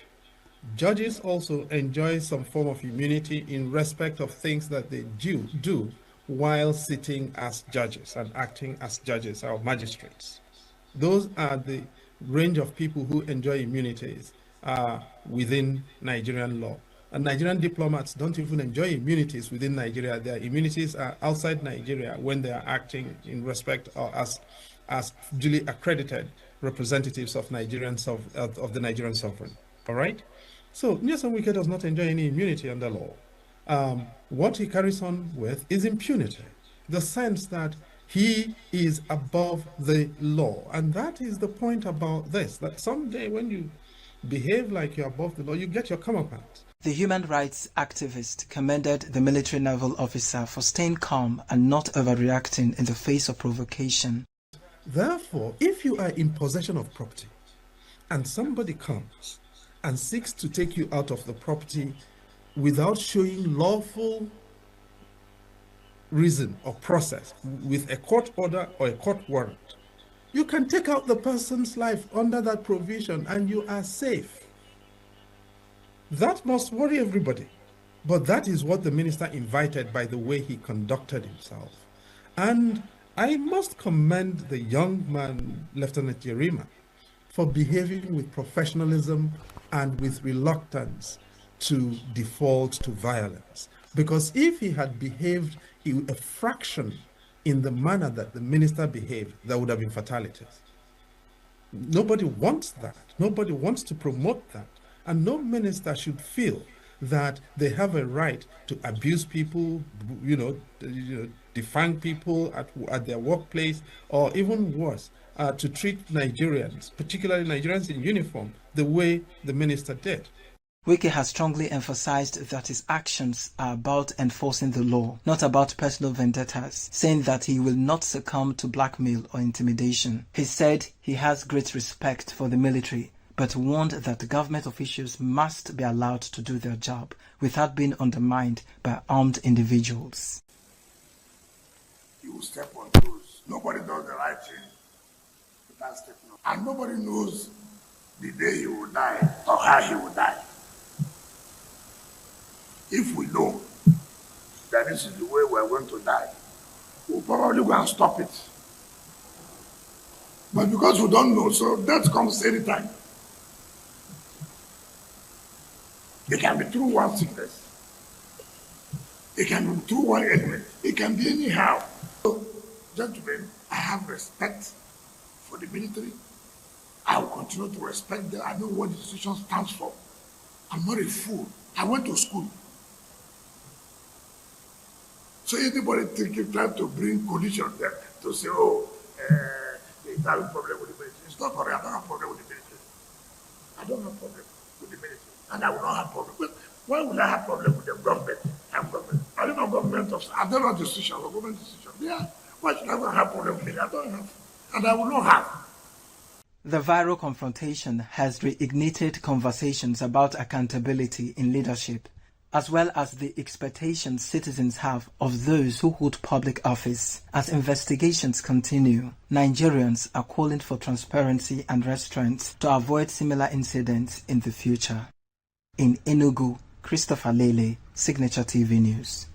Judges also enjoy some form of immunity in respect of things that they do while sitting as judges and acting as judges or magistrates. Those are the range of people who enjoy immunities within Nigerian law. And Nigerian diplomats don't even enjoy immunities within Nigeria. Their immunities are outside Nigeria when they are acting in respect or as duly accredited representatives of of the Nigerian sovereign. All right? So Nyesom Wike does not enjoy any immunity under law. What he carries on with is impunity, the sense that he is above the law. And that is the point about this, that someday when you behave like you're above the law, you get your comeuppance. The human rights activist commended the military naval officer for staying calm and not overreacting in the face of provocation. Therefore, if you are in possession of property and somebody comes and seeks to take you out of the property without showing lawful reason or process with a court order or a court warrant, you can take out the person's life under that provision and you are safe. That must worry everybody. But that is what the minister invited by the way he conducted himself. And I must commend the young man, Lieutenant Yerima, for behaving with professionalism and with reluctance to default to violence. Because if he had behaved a fraction in the manner that the minister behaved, there would have been fatalities. Nobody wants that. Nobody wants to promote that. And no minister should feel that they have a right to abuse people, defang people at their workplace, or even worse, to treat Nigerians, particularly Nigerians in uniform, the way the minister did. Wike has strongly emphasized that his actions are about enforcing the law, not about personal vendettas, saying that he will not succumb to blackmail or intimidation. He said he has great respect for the military, but warned that government officials must be allowed to do their job without being undermined by armed individuals. You will step on toes. Nobody does the right thing without stepping on. And nobody knows the day he will die or how he will die. If we know that this is the way we are going to die, we'll probably go and stop it. But because we don't know, so death comes anytime. It can be through one sickness. It can be through one ailment. It can be anyhow. So, gentlemen, I have respect for the military. I will continue to respect them. I know what the institution stands for. I'm not a fool. I went to school. So anybody trying to bring collision there to say, oh, they have a problem with the ministry. It's not correct. I don't have a problem with the ministry. I don't have a problem with the ministry. And I will not have a problem. But why would I have a problem with the government? I don't know government of, I don't know decision or government decision. Yeah. Why should I have a problem with it? I don't have. And I will not have. The viral confrontation has reignited conversations about accountability in leadership, as well as the expectations citizens have of those who hold public office. As investigations continue, Nigerians are calling for transparency and restraint to avoid similar incidents in the future. In ENUGU, Christopher Lele, Signature TV News.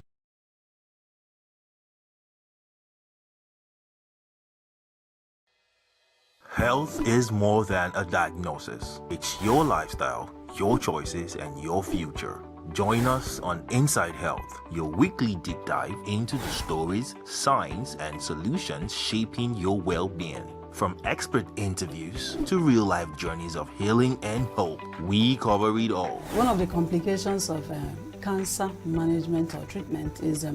Health is more than a diagnosis. It's your lifestyle, your choices, and your future. Join us on Inside Health, your weekly deep dive into the stories, signs, and solutions shaping your well-being. From expert interviews to real-life journeys of healing and hope, we cover it all. One of the complications of cancer management or treatment is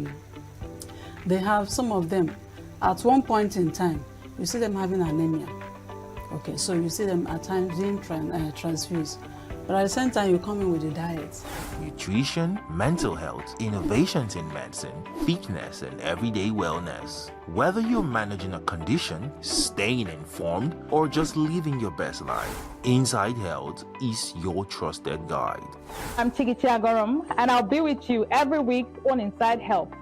they have some of them, at one point in time, you see them having anemia. Okay, so you see them at times being transfused. But at the same time, you come in with the diet. Nutrition, mental health, innovations in medicine, fitness, and everyday wellness. Whether you're managing a condition, staying informed, or just living your best life, Inside Health is your trusted guide. I'm Chigichi Agorom, and I'll be with you every week on Inside Health,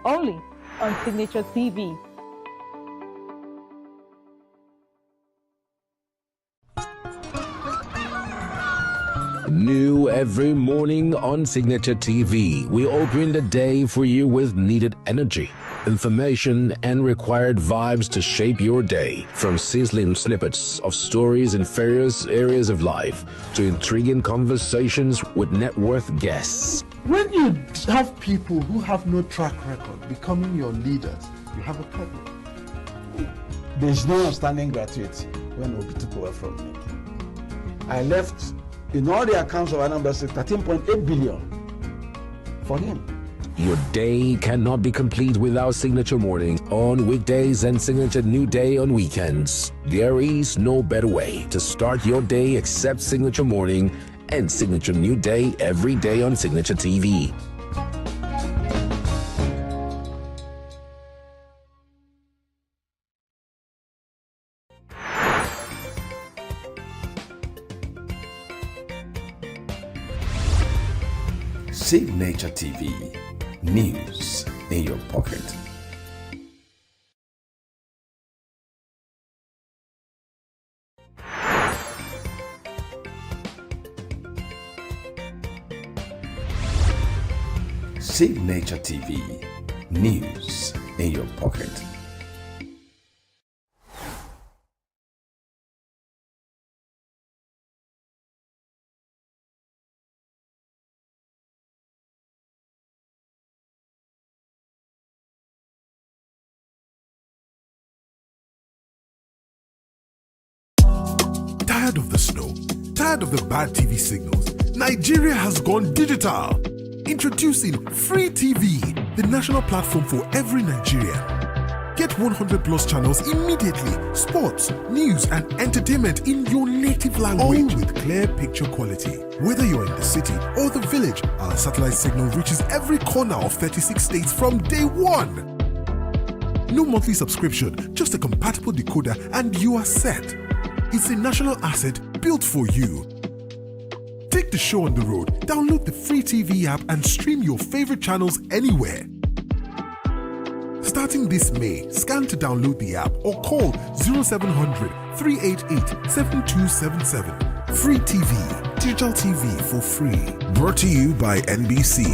only on Signature TV. New every morning on Signature TV, we open the day for you with needed energy, information, and required vibes to shape your day. From sizzling snippets of stories in various areas of life to intriguing conversations with net worth guests. When you have people who have no track record becoming your leaders, you have a problem. There's no outstanding gratuity when Obi took over from me. I left, in all the accounts of Anambra State, 13.8 billion for him. Your day cannot be complete without Signature Morning on weekdays and Signature New Day on weekends. There is no better way to start your day except Signature Morning and Signature New Day every day on Signature TV. Signature TV, news in your pocket. Signature TV, news in your pocket. Tired of the snow? Tired of the bad TV signals? Nigeria has gone digital. Introducing Free TV, the national platform for every Nigerian. Get 100 plus channels immediately. Sports, news, and entertainment in your native language. All with clear picture quality. Whether you're in the city or the village, our satellite signal reaches every corner of 36 states from day one. No monthly subscription, just a compatible decoder and you are set. It's a national asset built for you. Take the show on the road, download the Free TV app and stream your favorite channels anywhere. Starting this May, scan to download the app or call 0700 388 7277. Free TV, digital TV for free. Brought to you by NBC.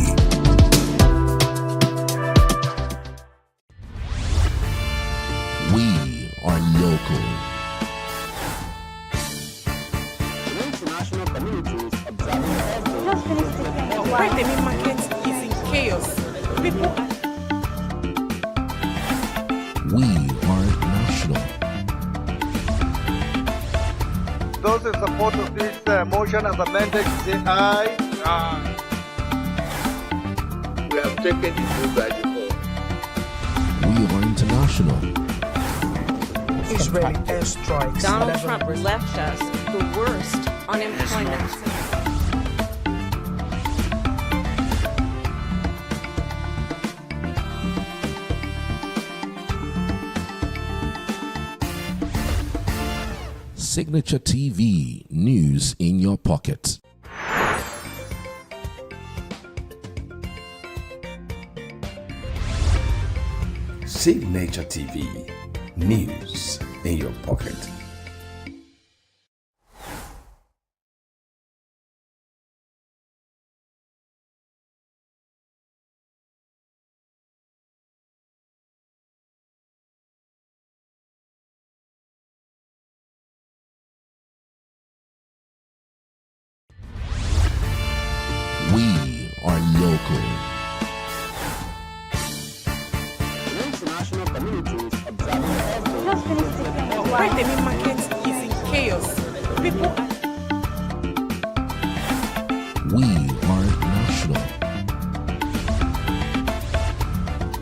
We are local. International communities observing every Why the main market is in chaos. People are We are national. Those in support of this motion as amended say aye. We have taken the bill by default. are international. Israeli airstrikes. Donald Trump left us the worst unemployment. Signature TV, news in your pocket. Signature TV, news in your pocket. We are local. International communities observing every Right, the main market is in chaos. People are We are national.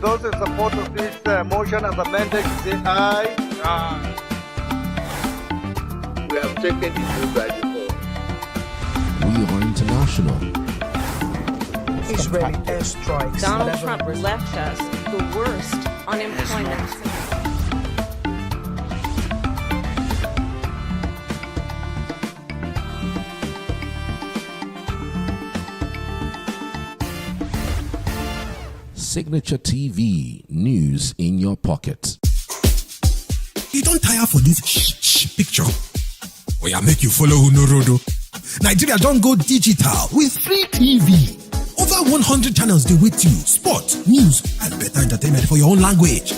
Those in support of this motion as amended, say aye. Aye. We have taken it by default. We are international. Israeli airstrikes. Donald Trump left us the worst unemployment. Signature TV, news in your pocket. You don't tire for this picture. Oh yeah, make you follow Unorodo. Nigeria don't go digital with free TV. Over 100 channels they with you. Sport, news, and better entertainment for your own language.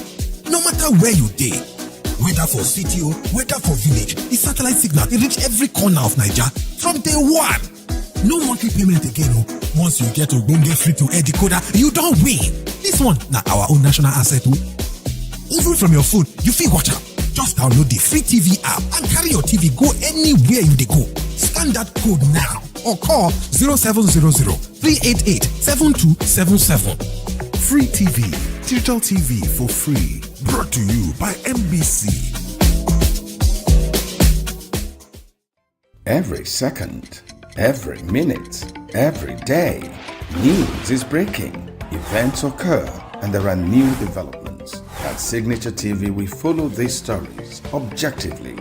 No matter where you dey, whether for city or whether for village, the satellite signal they reach every corner of Nigeria from day one. No monthly payment again. Once you get Ogbonge free to air decoder, you don't win. This one now our own national asset. Even from your phone, you feel watch out. Just download the free TV app and carry your TV go anywhere you dey go. Scan that code now or call 0700-388-7277. Free TV, digital TV for free. Brought to you by MBC. Every second, every minute, every day, news is breaking. Events occur and there are new developments. At Signature TV, we follow these stories objectively,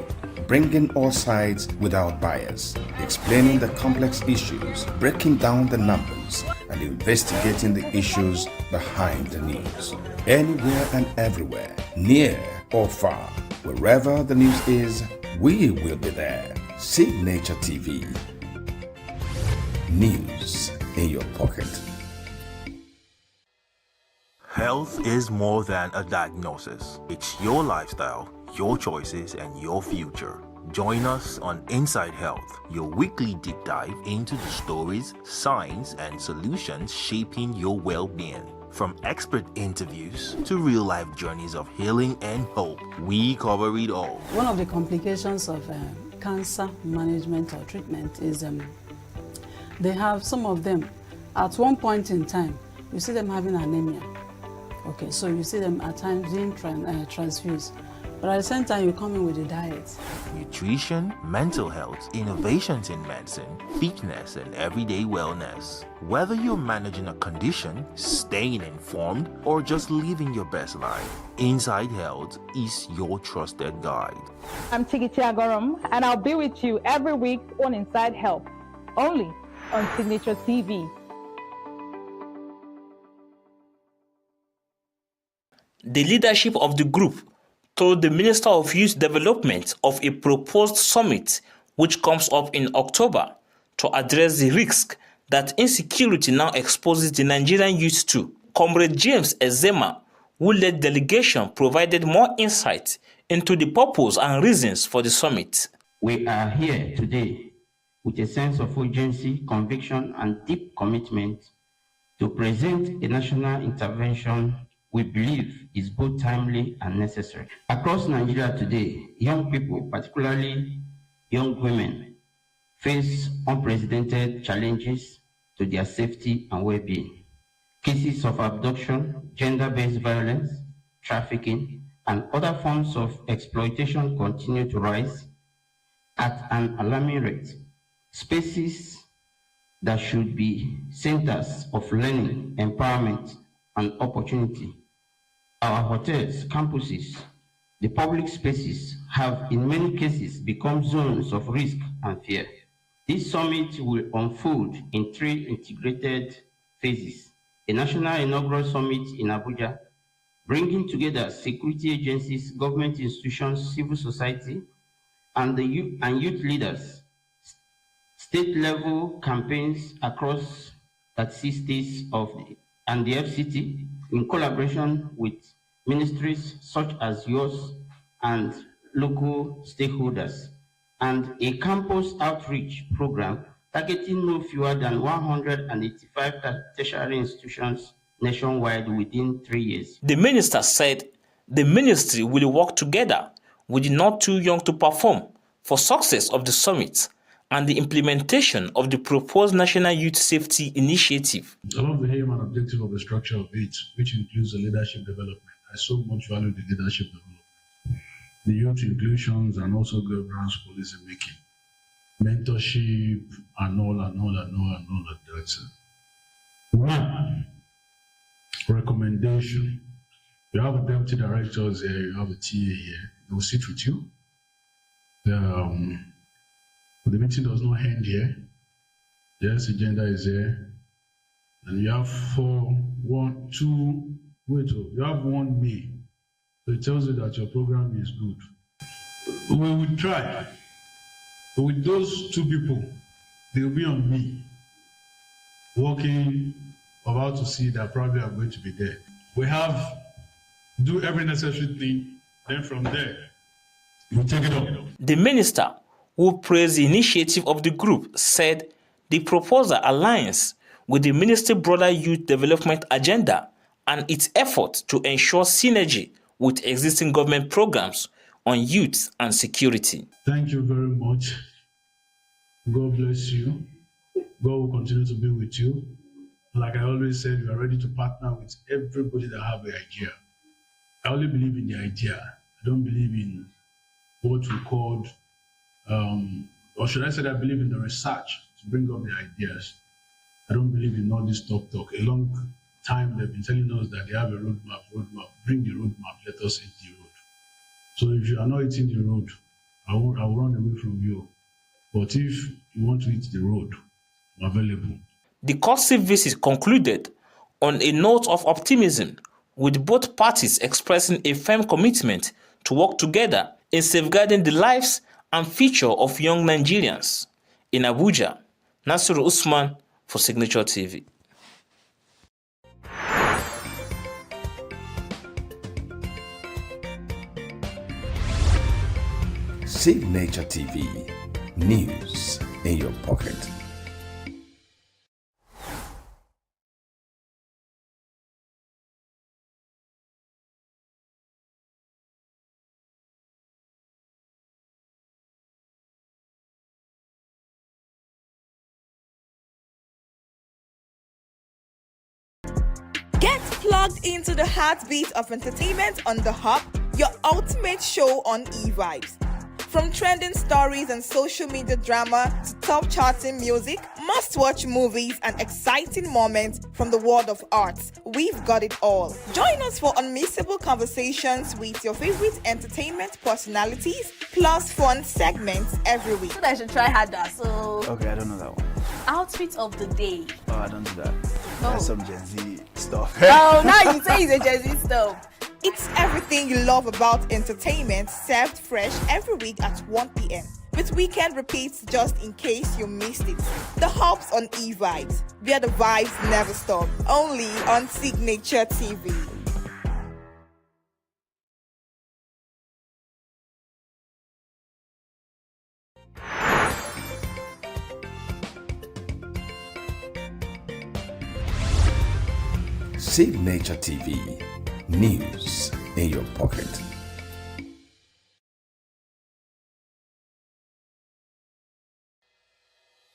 bringing all sides without bias, explaining the complex issues, breaking down the numbers, and investigating the issues behind the news. Anywhere and everywhere, near or far, wherever the news is, we will be there. Signature TV. News in your pocket. Health is more than a diagnosis. It's your lifestyle, your choices, and your future. Join us on Inside Health, your weekly deep dive into the stories, signs, and solutions shaping your well-being. From expert interviews to real-life journeys of healing and hope, we cover it all. One of the complications of cancer management or treatment is they have some of them at one point in time, you see them having anemia. Okay, so you see them at times being transfused. But at the same time, you come in with a diet. Nutrition, mental health, innovations in medicine, fitness, and everyday wellness. Whether you're managing a condition, staying informed, or just living your best life, Inside Health is your trusted guide. I'm Tigiti Agorum, and I'll be with you every week on Inside Health, only on Signature TV. The leadership of the group told the Minister of Youth Development of a proposed summit which comes up in October to address the risk that insecurity now exposes the Nigerian youth to. Comrade James Ezema, who led delegation, provided more insight into the purpose and reasons for the summit. We are here today with a sense of urgency, conviction, and deep commitment to present a national intervention we believe is both timely and necessary. Across Nigeria today, young people, particularly young women, face unprecedented challenges to their safety and well-being. Cases of abduction, gender-based violence, trafficking, and other forms of exploitation continue to rise at an alarming rate. Spaces that should be centers of learning, empowerment, and opportunity. Our hotels, campuses, the public spaces have in many cases become zones of risk and fear. This summit will unfold in 3 integrated phases. A national inaugural summit in Abuja, bringing together security agencies, government institutions, civil society, and youth leaders. State-level campaigns across 36 states and the FCT in collaboration with ministries such as yours and local stakeholders, and a campus outreach program targeting no fewer than 185 tertiary institutions nationwide within 3 years. The minister said the ministry will work together with the Not Too Young to Perform for success of the summit and the implementation of the proposed National Youth Safety Initiative. I love the aim and objective of the structure of it, which includes the leadership development. I so much value the leadership development, the youth inclusions, and also governance policy making, mentorship, and all of that. One recommendation: you have the deputy directors here, you have a TA here, they will sit with you. The meeting does not end here. Yes, agenda is here. And you have you have 1 May. So it tells you that your program is good. We will try. But with those 2 people, they will be on me, working, about to see that probably I'm going to be there. We have do every necessary thing, then from there, we take it up. The minister, who praised the initiative of the group, said the proposal aligns with the ministry's broader youth development agenda and its effort to ensure synergy with existing government programs on youth and security. Thank you very much. God bless you. God will continue to be with you. Like I always said, we are ready to partner with everybody that have the idea. I only believe in the idea. I don't believe in what we called or should I say that I believe in the research to bring up the ideas. I don't believe in all this talk. A long time they've been telling us that they have a roadmap. Bring the roadmap, let us hit the road. So if you are not hitting the road, I will run away from you. But if you want to hit the road, I'm available. The courtship visit concluded on a note of optimism, with both parties expressing a firm commitment to work together in safeguarding the lives and future of young Nigerians. In Abuja, Nasiru Usman for Signature TV. Signature TV, news in your pocket. Get plugged into the heartbeat of entertainment on The Hub, your ultimate show on eVibes. From trending stories and social media drama to top charting music, must-watch movies and exciting moments from the world of arts, we've got it all. Join us for unmissable conversations with your favorite entertainment personalities, plus fun segments every week. So I should try harder, so... Okay, I don't know that one. Outfit of the day. Oh, I don't do that. No. That's some Gen Z stuff. Oh, now you say it's a Gen Z stuff. It's everything you love about entertainment, served fresh every week at 1 p.m. with weekend repeats just in case you missed it. The Hub's on eVibes, where the vibes never stop. Only on Signature TV. Signature TV, news in your pocket.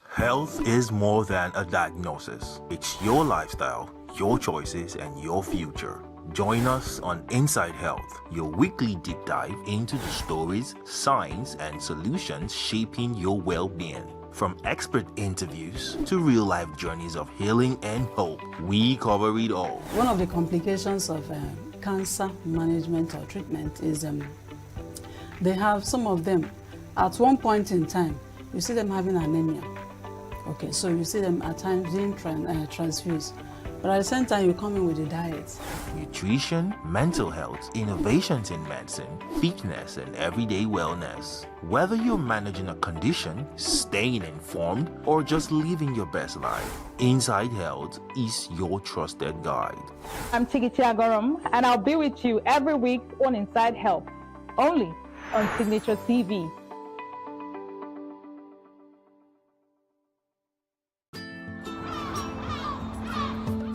Health is more than a diagnosis. It's your lifestyle, your choices, and your future. Join us on Inside Health, your weekly deep dive into the stories, science, and solutions shaping your well-being. From expert interviews to real-life journeys of healing and hope, we cover it all. One of the complications of cancer management or treatment is they have some of them at one point in time, you see them having anemia. Okay, so you see them at times being transfused. But at the same time, you come in with the diet. Nutrition, mental health, innovations in medicine, fitness, and everyday wellness. Whether you're managing a condition, staying informed, or just living your best life, Inside Health is your trusted guide. I'm Tigiti Agorum, and I'll be with you every week on Inside Health, only on Signature TV.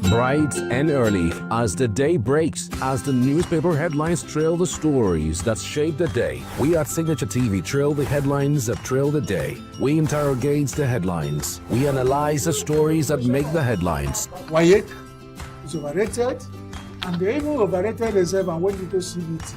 Bright and early as the day breaks, as the newspaper headlines trail the stories that shape the day. We at Signature TV trail the headlines that trail the day. We interrogate the headlines. We analyze the stories that make the headlines. Why is overrated, and they even overrated themselves and went into CBT.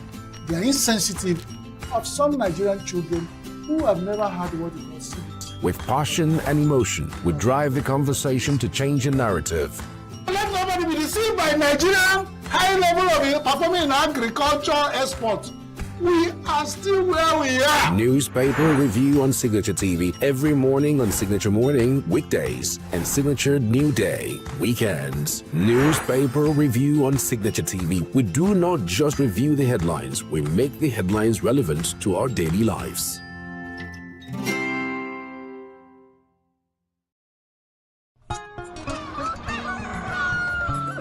They are insensitive of some Nigerian children who have never had what they call CBT. With passion and emotion, we drive the conversation to change the narrative. Let nobody be deceived by Nigerian high level of performing in agriculture export. We are still where we are. Newspaper review on Signature TV every morning on Signature Morning, weekdays, and Signature New Day, weekends. Newspaper review on Signature TV. We do not just review the headlines, we make the headlines relevant to our daily lives.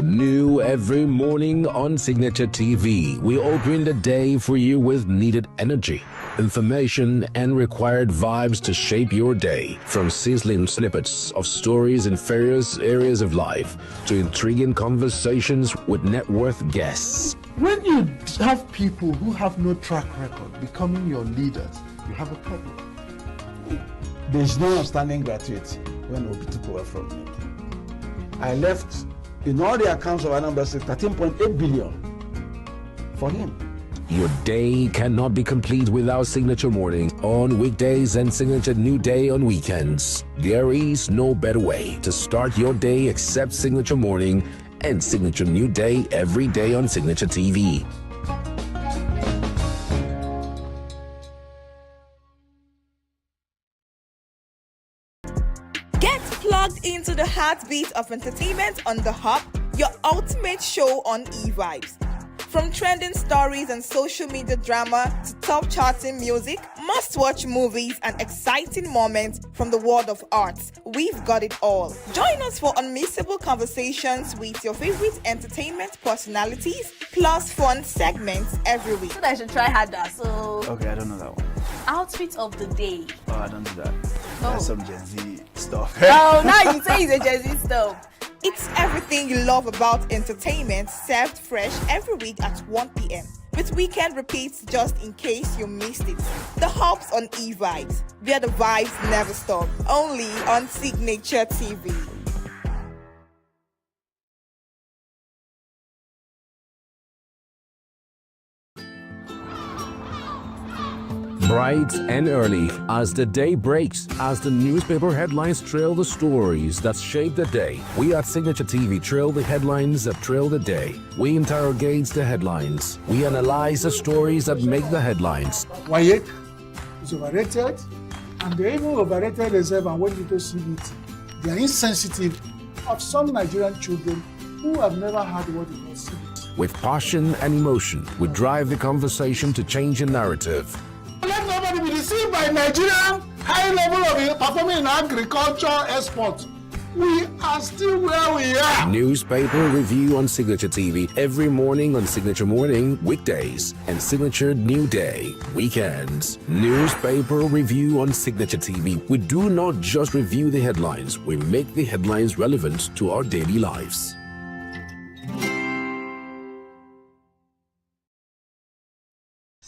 New every morning on Signature TV, we open the day for you with needed energy, information, and required vibes to shape your day. From sizzling snippets of stories in various areas of life to intriguing conversations with net worth guests. When you have people who have no track record becoming your leaders, you have a problem. There is no outstanding gratuity when Obi took over from me. I left in all the accounts of Anambra State 13.8 billion for him. Your day cannot be complete without Signature Morning on weekdays and Signature New Day on weekends. There is no better way to start your day except Signature Morning and Signature New Day every day on Signature TV. Get plugged into the heartbeat of entertainment on The Hub, your ultimate show on e-vibes. From trending stories and social media drama to top charting music, must-watch movies and exciting moments from the world of arts, we've got it all. Join us for unmissable conversations with your favorite entertainment personalities, plus fun segments every week. So I should try harder. So Okay, I don't know that one. outfit of the day. Oh, I don't do that. Oh. That's some Gen Z stuff. Oh, now you say it's a Gen Z stuff. It's everything you love about entertainment, served fresh every week at 1 p.m. with weekend repeats just in case you missed it. The Hubs on e-vibes, where the vibes never stop. Only on Signature TV. Bright and early as the day breaks, as the newspaper headlines trail the stories that shape the day. We at Signature TV trail the headlines that trail the day. We interrogate the headlines. We analyze the stories that make the headlines. Why is overrated, and they even overrated themselves and went into CBT. They are insensitive of some Nigerian children who have never had what they call CBT. With passion and emotion, we drive the conversation to change the narrative. Let nobody be deceived by Nigerian high level of performing in agriculture export. We are still where we are. Newspaper review on Signature TV every morning on Signature Morning, weekdays, and Signature New Day, weekends. Newspaper review on Signature TV. We do not just review the headlines, we make the headlines relevant to our daily lives.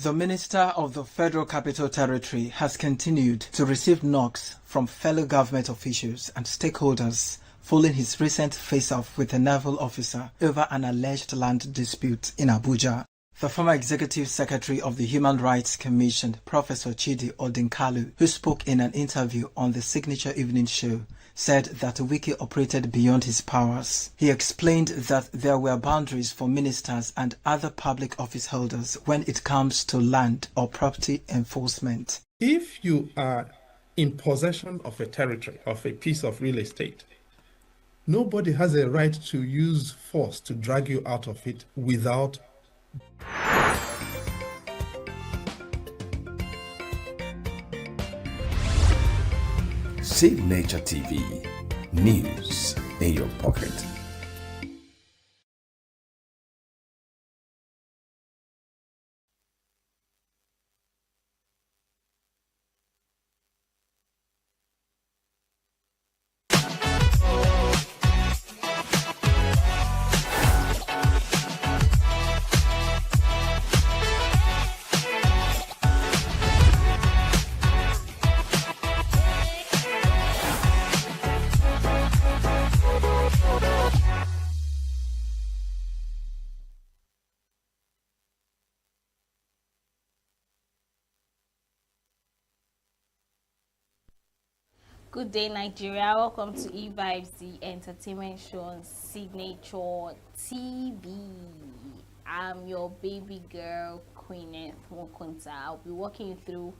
The Minister of the Federal Capital Territory has continued to receive knocks from fellow government officials and stakeholders following his recent face-off with a naval officer over an alleged land dispute in Abuja. The former executive secretary of the Human Rights Commission, Professor Chidi Odinkalu, who spoke in an interview on the Signature Evening Show, said that Wike operated beyond his powers. He explained that there were boundaries for ministers and other public office holders when it comes to land or property enforcement. If you are in possession of a territory, of a piece of real estate, nobody has a right to use force to drag you out of it without Signature TV, news in your pocket. Good day, Nigeria. Welcome to E-Vibes, the entertainment show on Signature TV. I'm your baby girl, Queen Mokunta. I'll be walking you through.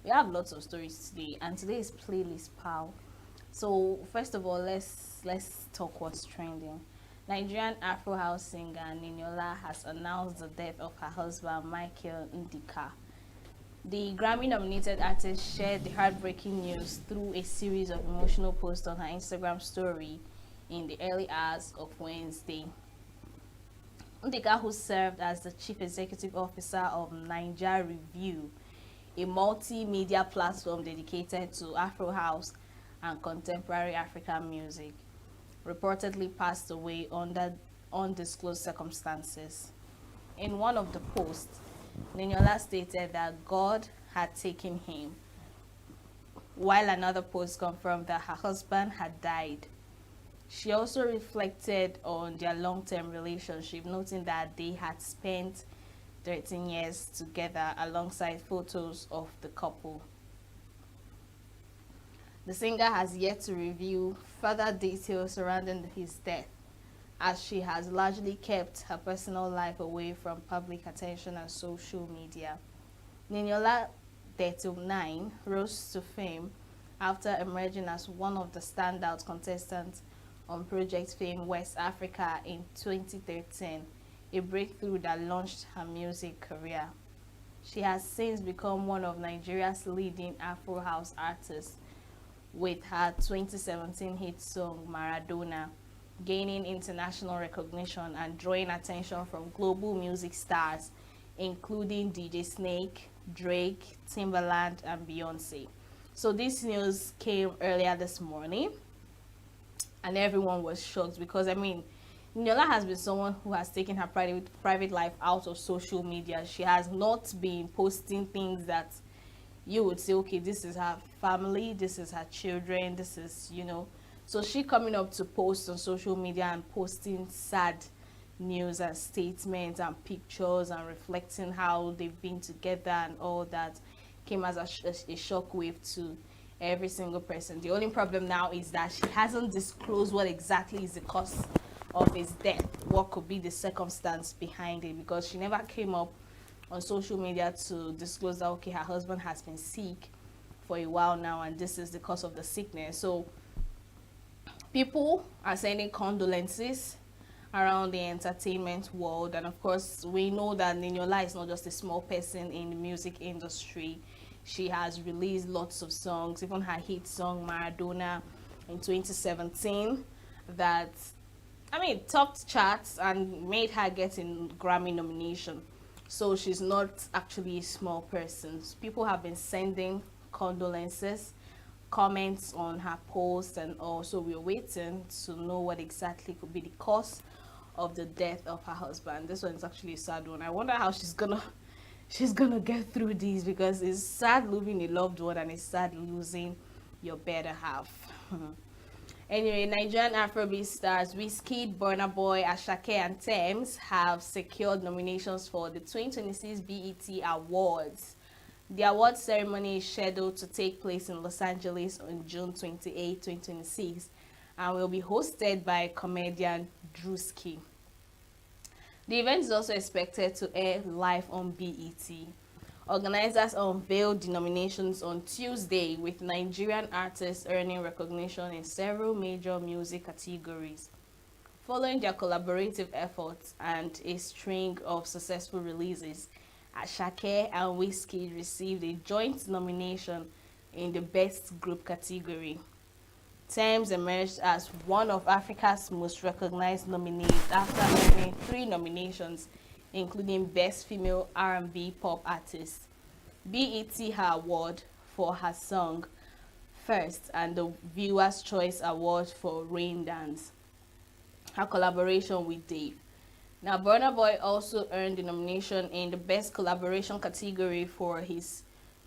We have lots of stories today, and today's playlist, pal. So first of all, let's talk what's trending. Nigerian Afro house singer Niniola has announced the death of her husband Michael Ndika. The Grammy-nominated artist shared the heartbreaking news through a series of emotional posts on her Instagram story in the early hours of Wednesday. Ndika, who served as the Chief Executive Officer of Niger Review, a multimedia platform dedicated to Afro house and contemporary African music, reportedly passed away under undisclosed circumstances. In one of the posts, Niniola stated that God had taken him, while another post confirmed that her husband had died. She also reflected on their long-term relationship, noting that they had spent 13 years together alongside photos of the couple. The singer has yet to reveal further details surrounding his death, as she has largely kept her personal life away from public attention and social media. Niniola, 39, rose to fame after emerging as one of the standout contestants on Project Fame West Africa in 2013, a breakthrough that launched her music career. She has since become one of Nigeria's leading Afro house artists, with her 2017 hit song Maradona gaining international recognition and drawing attention from global music stars, including DJ Snake, Drake, Timbaland, and Beyonce. So this news came earlier this morning, and everyone was shocked because, Niniola has been someone who has taken her private life out of social media. She has not been posting things that you would say, okay, this is her family, this is her children, this is, So she coming up to post on social media and posting sad news and statements and pictures and reflecting how they've been together and all that came as a shockwave to every single person. The only problem now is that she hasn't disclosed what exactly is the cause of his death, what could be the circumstance behind it, because she never came up on social media to disclose that, okay, her husband has been sick for a while now and this is the cause of the sickness. So people are sending condolences around the entertainment world, and of course we know that Niniola is not just a small person in the music industry. She has released lots of songs, even her hit song Maradona in 2017 that topped charts and made her get a Grammy nomination. So she's not actually a small person. People have been sending condolences, comments on her post, and also we're waiting to know what exactly could be the cause of the death of her husband. This one is actually a sad one. I wonder how she's gonna get through this, because it's sad losing a loved one and it's sad losing your better half. Anyway, Nigerian Afrobeat stars Wizkid, Burna Boy, Ashake, and Tems have secured nominations for the 2026 BET Awards. The award ceremony is scheduled to take place in Los Angeles on June 28, 2026, and will be hosted by comedian Drewski. The event is also expected to air live on BET. Organizers unveiled the nominations on Tuesday, with Nigerian artists earning recognition in several major music categories. Following their collaborative efforts and a string of successful releases, Ashake and Wizkid received a joint nomination in the Best Group category. Tems emerged as one of Africa's most recognized nominees after earning 3 nominations, including Best Female R&B Pop Artist, BET her award for her song First, and the Viewer's Choice Award for Rain Dance, her collaboration with Dave. Now, Burna Boy also earned the nomination in the Best Collaboration category for his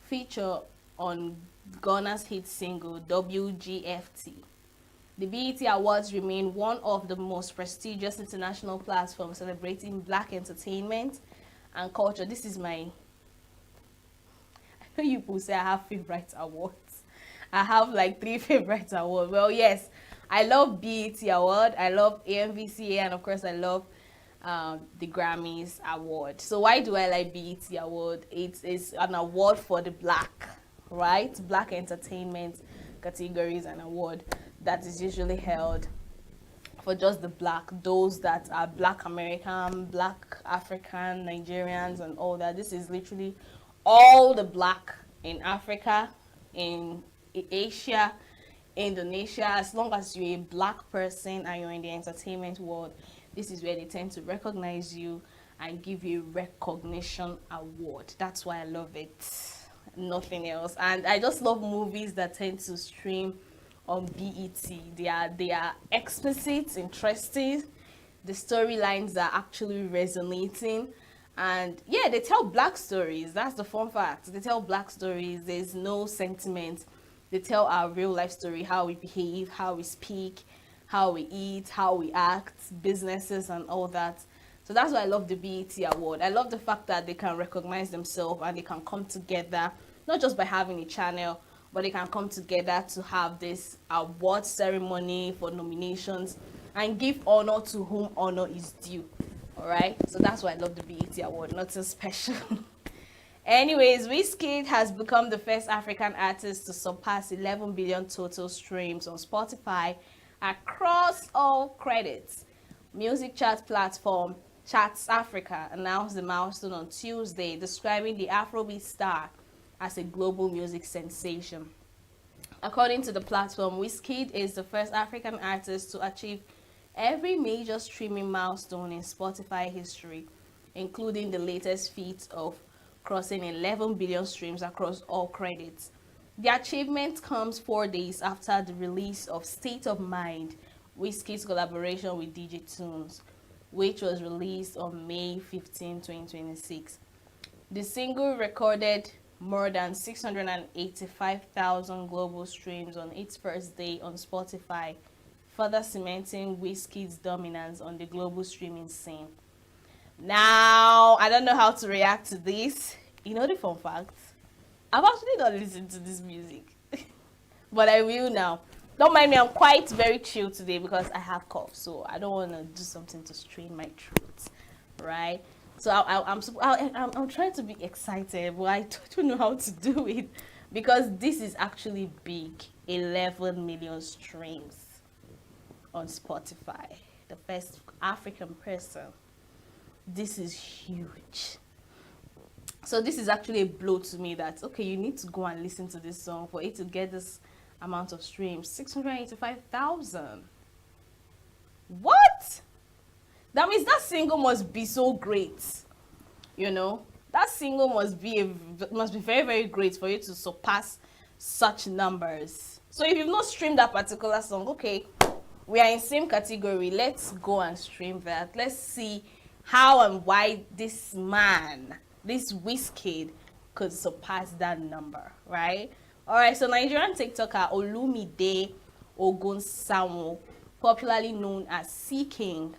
feature on Ghana's hit single WGFT. The BET Awards remain one of the most prestigious international platforms celebrating Black entertainment and culture. This is my... I know you people say I have favorite awards. I have like 3 favorite awards. Well, yes, I love BET Award, I love AMVCA, and of course I love the Grammys Award. So why do I like BET Award? It's an award for the Black, right? Black entertainment categories, an award that is usually held for just the Black, those that are Black American, Black African, Nigerians, and all that. This is literally all the Black in Africa, in Asia, Indonesia. As long as you're a Black person and you're in the entertainment world, this is where they tend to recognize you and give you a recognition award. That's why I love it. Nothing else. And I just love movies that tend to stream on BET. They are explicit, interesting. The storylines are actually resonating. And yeah, they tell Black stories. That's the fun fact. They tell Black stories. There's no sentiment. They tell our real life story, how we behave, how we speak, how we eat, how we act, businesses and all that. So that's why I love the BET Award. I love the fact that they can recognize themselves and they can come together, not just by having a channel, but they can come together to have this award ceremony for nominations and give honor to whom honor is due. All right, so that's why I love the BET Award. Nothing special. Anyways, Wizkid has become the first African artist to surpass 11 billion total streams on Spotify across all credits. Music chart platform Charts Africa announced the milestone on Tuesday, describing the Afrobeat star as a global music sensation. According to the platform, Wizkid is the first African artist to achieve every major streaming milestone in Spotify history, including the latest feat of crossing 11 billion streams across all credits. The achievement comes 4 days after the release of State of Mind, Wizkid's collaboration with DJ Tunes, which was released on May 15, 2026. The single recorded more than 685,000 global streams on its first day on Spotify, further cementing Wizkid's dominance on the global streaming scene. Now, I don't know how to react to this. You know the fun fact? I've actually not listened to this music, but I will now. Don't mind me, I'm quite very chill today because I have cough, so I don't want to do something to strain my throat, right? So I'm trying to be excited, but I don't know how to do it because this is actually big. 11 million streams on Spotify. The first African person. This is huge. So this is actually a blow to me that, okay, you need to go and listen to this song for it to get this amount of streams. 685,000. What? That means that single must be so great. You know, that single must be very, very great for you to surpass such numbers. So if you've not streamed that particular song, okay, we are in same category. Let's go and stream that. Let's see how and why this man, this Wizkid, could surpass that number, right? All right, so Nigerian TikToker Olumide Ogun Samuel, popularly known as Sea King,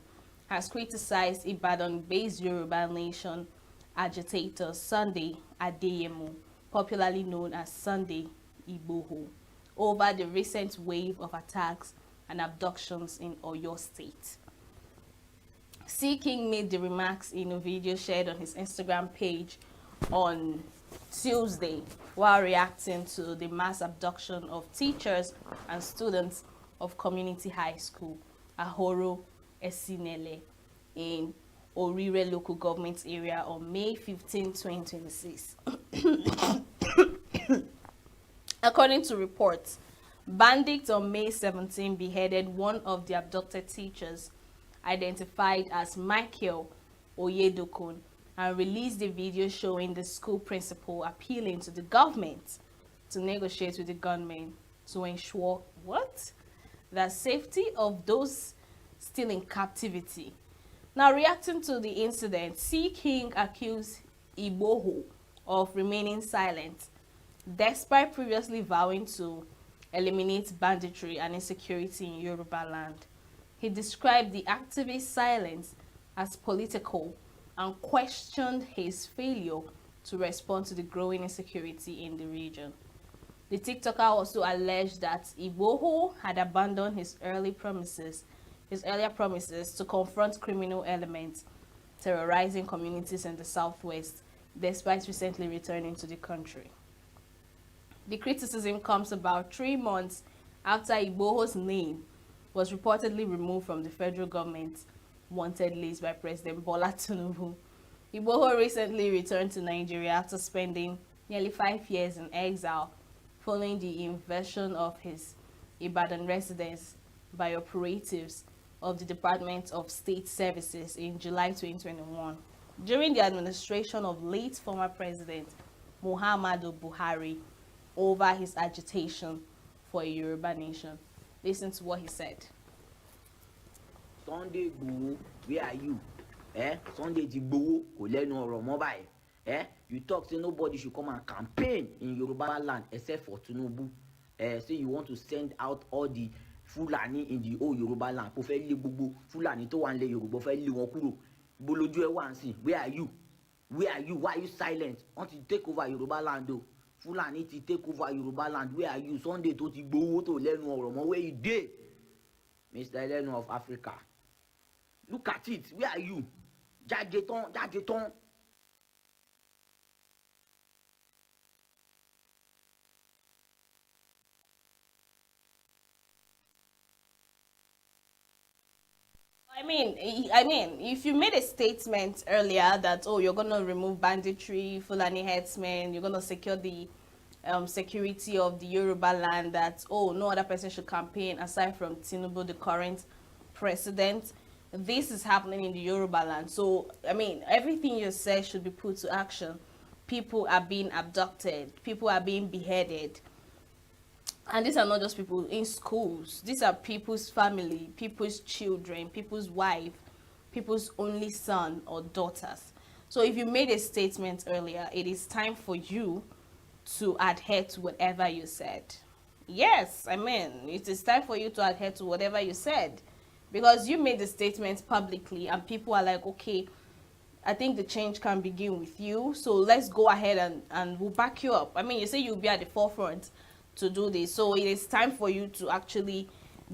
has criticized Ibadan-based Yoruba Nation agitator Sunday Adeyemo, popularly known as Sunday Igboho, over the recent wave of attacks and abductions in Oyo State. Sea King made the remarks in a video shared on his Instagram page on Tuesday while reacting to the mass abduction of teachers and students of Community High School, Ahoro Esinele, in Orire local government area on May 15, 2026. According to reports, bandits on May 17 beheaded one of the abducted teachers, identified as Michael Oyedokun, and released a video showing the school principal appealing to the government to negotiate with the gunmen to ensure the safety of those still in captivity. Now, reacting to the incident, Sea King accused Igboho of remaining silent, despite previously vowing to eliminate banditry and insecurity in Yoruba land. He described the activist silence as political and questioned his failure to respond to the growing insecurity in the region. The TikToker also alleged that Igboho had abandoned his earlier promises to confront criminal elements terrorizing communities in the southwest, despite recently returning to the country. The criticism comes about 3 months after Igboho's name was reportedly removed from the federal government's wanted list by President Bola Tinubu. Igboho recently returned to Nigeria after spending nearly 5 years in exile following the invasion of his Ibadan residence by operatives of the Department of State Services in July 2021. During the administration of late former President Muhammadu Buhari over his agitation for a Yoruba nation. Listen to what he said. Sunday Igboho, where are you? Sunday Igboho, kò lẹ́nu ọ̀rọ̀ mọ́ báyìí. You talk say nobody should come and campaign in Yoruba land except for Tinubu. Say you want to send out all the Fulani in the whole Yoruba land. Kò fẹ́ lé gbogbo Fulani tó wà nílẹ̀ Yorùbá fẹ́ lé wọn kúrò. Bolójú ẹ wá ń sìn. Where are you? Where are you? Why are you silent? Want to take over Yoruba land though? Fulani to take over Yoruba land. Where are you? Sunday tó ti gbowó tó lẹ́nu ọ̀rọ̀ mọ́. Where you dey? Mr. Elenu of Africa. Look at it. Where are you? Jajeton, Jajeton. I mean, if you made a statement earlier that, oh, you're going to remove banditry, Fulani headsmen, you're going to secure the security of the Yoruba land, that, oh, no other person should campaign aside from Tinubu, the current president. This is happening in the Yoruba land. So, I mean, everything you said should be put to action. People are being abducted. People are being beheaded. And these are not just people in schools. These are people's family, people's children, people's wife, people's only son or daughters. So if you made a statement earlier, it is time for you to adhere to whatever you said. Yes, I mean, it is time for you to adhere to whatever you said. Because you made the statement publicly and people are like, okay, I think the change can begin with you. So let's go ahead and we'll back you up. I mean, you say you'll be at the forefront to do this. So it is time for you to actually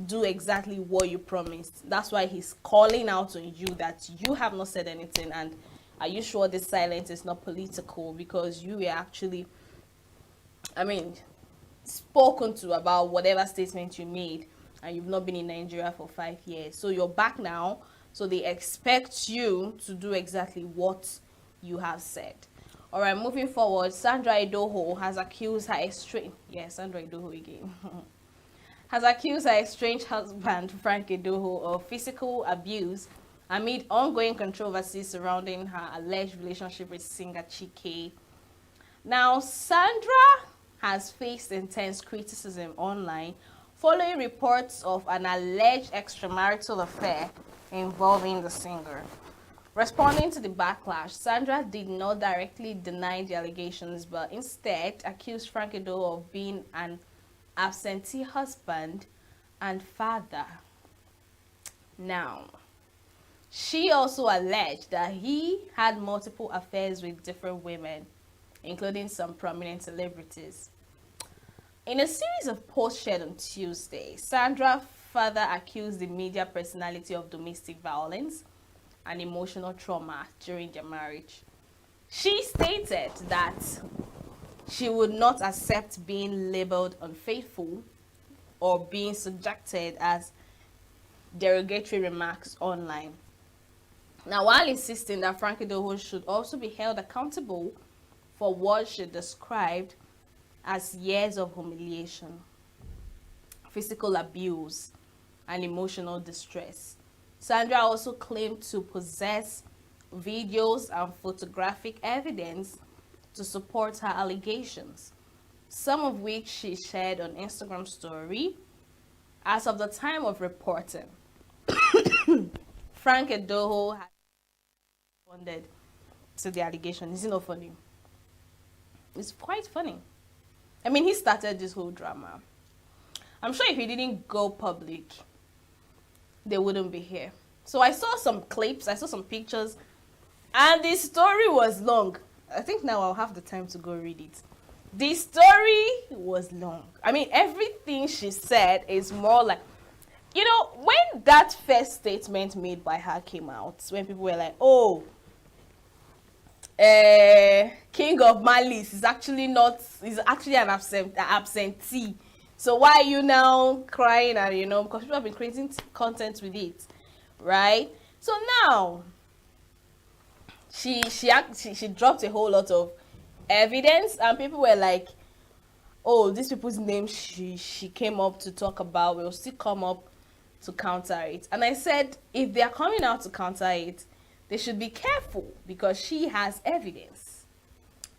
do exactly what you promised. That's why he's calling out on you that you have not said anything. And are you sure this silence is not political? Because you were actually, I mean, spoken to about whatever statement you made, and you've not been in Nigeria for 5 years. So you're back now. So they expect you to do exactly what you have said. All right, moving forward, Sandra Idoho has accused her Sandra Idoho again, has accused her estranged husband, Frank Idoho, of physical abuse amid ongoing controversies surrounding her alleged relationship with singer Chike. Now, Sandra has faced intense criticism online following reports of an alleged extramarital affair involving the singer. Responding to the backlash, Sandra did not directly deny the allegations, but instead accused Frank Idoho of being an absentee husband and father. Now, she also alleged that he had multiple affairs with different women, including some prominent celebrities. In a series of posts shared on Tuesday, Sandra further accused the media personality of domestic violence and emotional trauma during their marriage. She stated that she would not accept being labeled unfaithful or being subjected as derogatory remarks online. Now, while insisting that Frankie Doho should also be held accountable for what she described as years of humiliation, physical abuse, and emotional distress, Sandra also claimed to possess videos and photographic evidence to support her allegations, some of which she shared on Instagram story. As of the time of reporting, Frank Edoho had responded to the allegation. Is it not funny? It's quite funny. I mean, he started this whole drama. I'm sure if he didn't go public, they wouldn't be here. So I saw some clips, I saw some pictures, and the story was long. I think now I'll have the time to go read it. The story was long. I mean, everything she said is more like, you know, when that first statement made by her came out, when people were like, oh, King of Malice is actually not, is actually an absentee. So why are you now crying? And, you know, because people have been creating content with it, right? So now, she dropped a whole lot of evidence, and people were like, oh, these people's names she came up to talk about will still come up to counter it. And I said, if they are coming out to counter it, they should be careful, because she has evidence,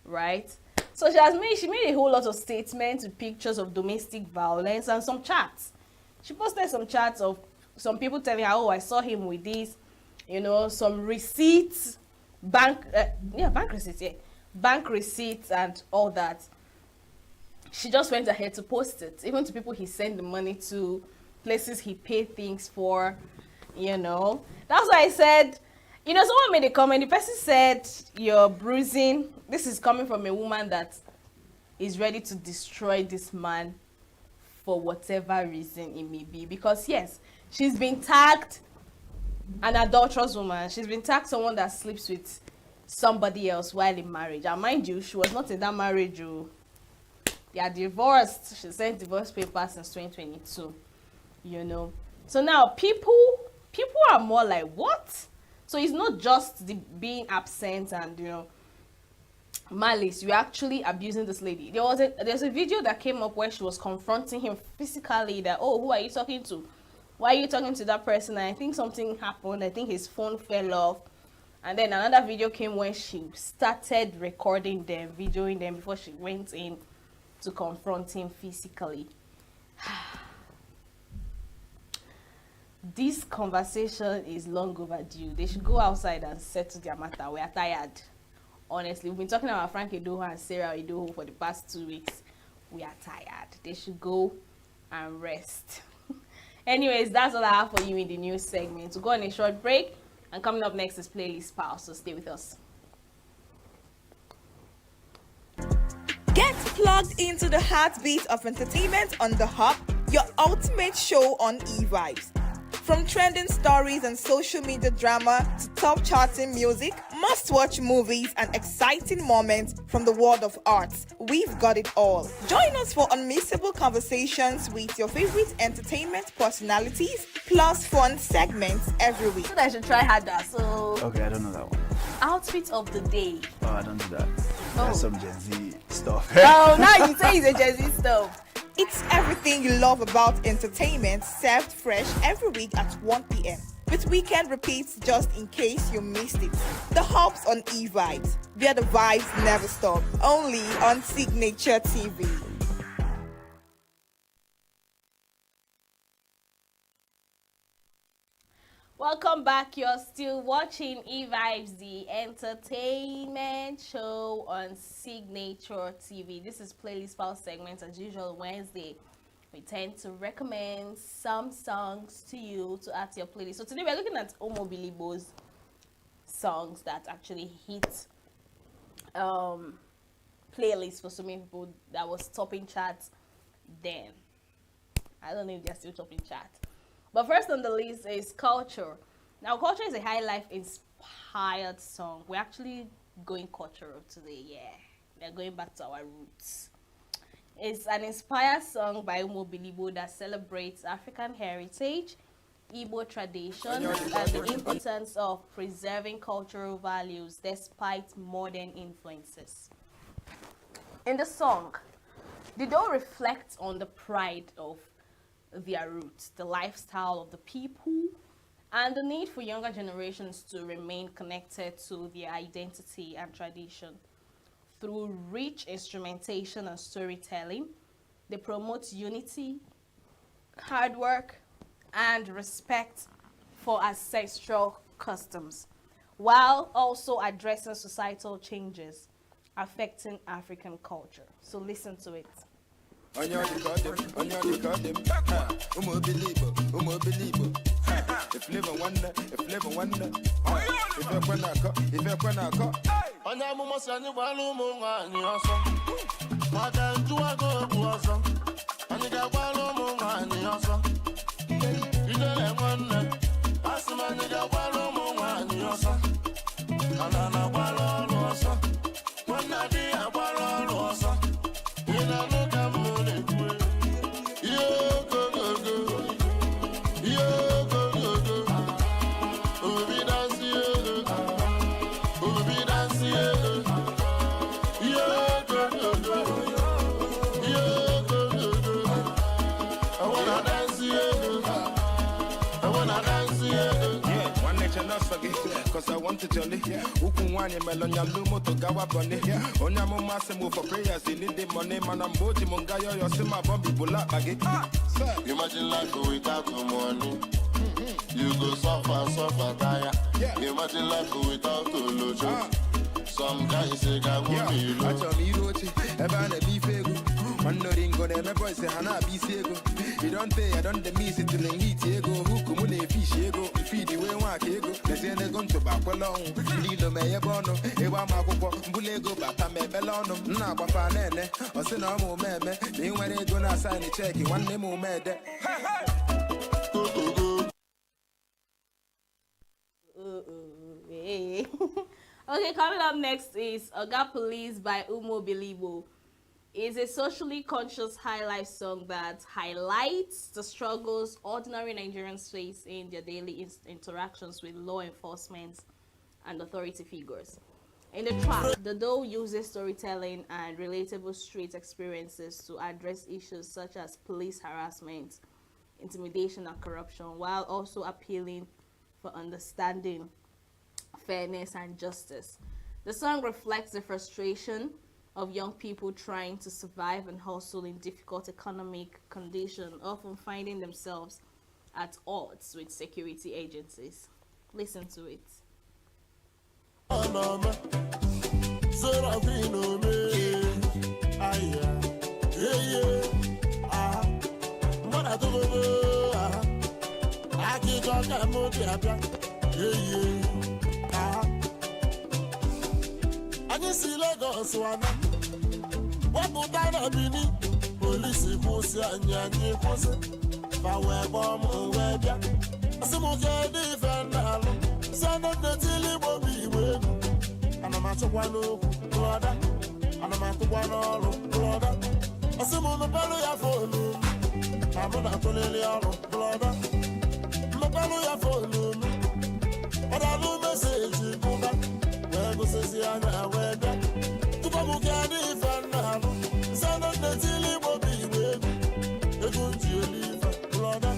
right? So she made a whole lot of statements with pictures of domestic violence and some chats. She posted some chats of some people telling her, oh, I saw him with this, you know, some receipts, bank receipts and all that. She just went ahead to post it, even to people he sent the money to, places he paid things for, you know. That's why I said, you know, someone made a comment. The person said, you're bruising. This is coming from a woman that is ready to destroy this man for whatever reason it may be. Because, yes, she's been tagged an adulterous woman. She's been tagged someone that sleeps with somebody else while in marriage. And mind you, she was not in that marriage. They are divorced. She sent divorce papers since 2022, you know. So now people are more like, what? So it's not just the being absent and, you know, malice. You're actually abusing this lady. There's a video that came up where she was confronting him physically that, oh, who are you talking to? Why are you talking to that person? And I think something happened. I think his phone fell off. And then another video came when she started recording them, videoing them before she went in to confront him physically. This conversation is long overdue. They should go outside and settle their matter. We are tired. Honestly, we've been talking about Frank Edoho and Sarah Edoho for the past 2 weeks. We are tired. They should go and rest. Anyways, that's all I have for you in the news segment. We'll go on a short break, and coming up next is Playlist Pal, so stay with us. Get plugged into the heartbeat of entertainment on The Hub, your ultimate show on eVibes. From trending stories and social media drama to top charting music, must-watch movies and exciting moments from the world of arts, we've got it all. Join us for unmissable conversations with your favorite entertainment personalities, plus fun segments every week. So I should try harder. So Okay, I don't know that one. outfit of the day. Oh, I don't do that. That's some Gen Z stuff. Oh, now you say it's a Gen Z stuff. It's everything you love about entertainment, served fresh every week at 1 p.m. with weekend repeats just in case you missed it. The Hub's on eVibes, where the vibes never stop. Only on Signature TV. Welcome back. You're still watching eVibes, the entertainment show on Signature TV. This is Playlist Pal segment as usual Wednesday. we tend to recommend some songs to you to add to your playlist. So today we're looking at Omo Bilibo's songs that actually hit playlists for so many people that was topping charts then. I don't know if they're still topping charts. But first on the list is Culture. Now, Culture is a high life inspired song. We're actually going cultural today, yeah. We're going back to our roots. It's an inspired song by Umo Bilibo that celebrates African heritage, Igbo traditions, and the importance of preserving cultural values despite modern influences. In the song, the duo reflects on the pride of their roots, the lifestyle of the people, and the need for younger generations to remain connected to their identity and tradition. Through rich instrumentation and storytelling, they promote unity, hard work, and respect for ancestral customs, while also addressing societal changes affecting African culture. So listen to it. If live wonder, if live wonder, if you're gonna go, if you're gonna go. On your mama sani walu munga ni oso, mata ntua go buoso, ani ga walu munga ni oso. Idele wonder, asima ni ga walu munga ni oso, anana walu oso, wana di walu oso, ina no kamule kwe, yo go go go, yo. Cause I want to jolly. Ukunwani melonya lumo to gawa bunny. Onya mo massive for prayers, they need the money. Man, I'm boji mungayo, you see my bombi bullet baggy. Imagine life without no money. You go suffer, tire. Imagine life without no lojo. Some guys say, I won't be low. I told me, Rochi, ever the beef ego. One no ringo, my boys say, Hana be sego. You don't pay, I don't miss it till the heat ego. Who come on a fish ego? If you the way one ego, let's say they're going to back along. Lilo may bono, Ewa Mako, Bulego, Batame Belono, Nabafanene, or Sinamo Meme, they when they gonna sign a check, one name more mad. Okay, coming up next is Oga Police by Umo Bilibo. It's a socially conscious high life song that highlights the struggles ordinary Nigerians face in their daily interactions with law enforcement and authority figures. In the track, the duo uses storytelling and relatable street experiences to address issues such as police harassment, intimidation, and corruption, while also appealing for understanding, fairness, and justice. The song reflects the frustration of young people trying to survive and hustle in difficult economic conditions, often finding themselves at odds with security agencies. Listen to it. Anyị si Lagos wana wepụta na Bini polisi kwụsị anyị kwụsị ma wee gbọọ m wee bịa asị m kedụ ife ndalụ si anụ ndetili Igbo bụ Igbo egwu ana m achụkwa n'okwu brọda ana m atụkwa n'ọrụ brọda asị m mepelụ ya fonu na mụ na-atụlili ọrụ brọda mepelụ ya fonu ọ dalụ meseji bụba wee gụsịsị anya wee bịa tupu m kedụ ife ndalụ si anụ ndetili Igbo bụ Igbo egwu ego nji elu ife brọda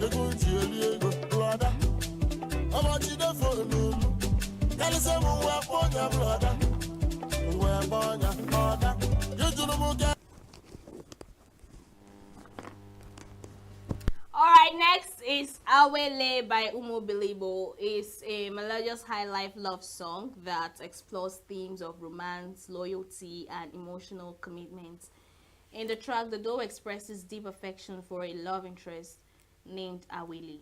ego nji elu ego brọda ọmọchide fonu kalịsị m wee kpọ ọnya brọda wee kpọ ọnya brọda ijuru m ke. Alright, next is Awele by Umo Bilibo. It's a melodious high life love song that explores themes of romance, loyalty, and emotional commitment In the track, the duo expresses deep affection for a love interest named Awili,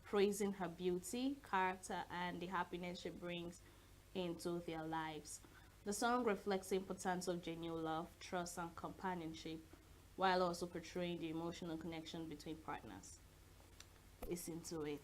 praising her beauty, character, and the happiness she brings into their lives. The song reflects the importance of genuine love, trust, and companionship, while also portraying the emotional connection between partners. Listen to it.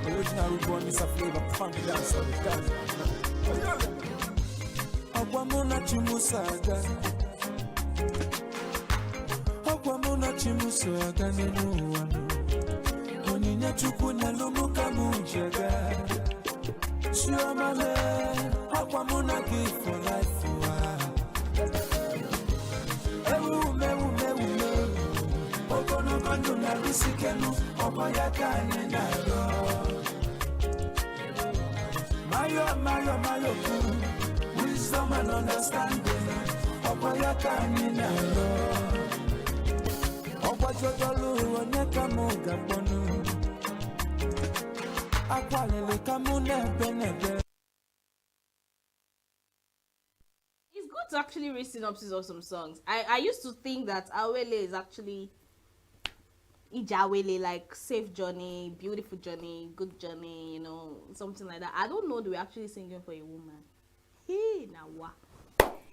Original root boy, Mr. Flavor, funk dance all the time. Akwamuna chimusaga, akwamuna chimusaga nenuwanu. Oninya chukuna lumuka mujaga. Shuamale, akwamuna give for life. Okono kondo na bisikenu, okoyaka nenalo. Mayo, wisdom and understanding. Okoyaka nenalo. Okwachotolu oneka muga ponu. Akwalele kamune benebe. It's good to actually read synopsis of some songs. I used to think that Awele is actually Ijawele, like safe journey, beautiful journey, good journey, you know, something like that. I don't know they were actually singing for a woman. Hey, now what?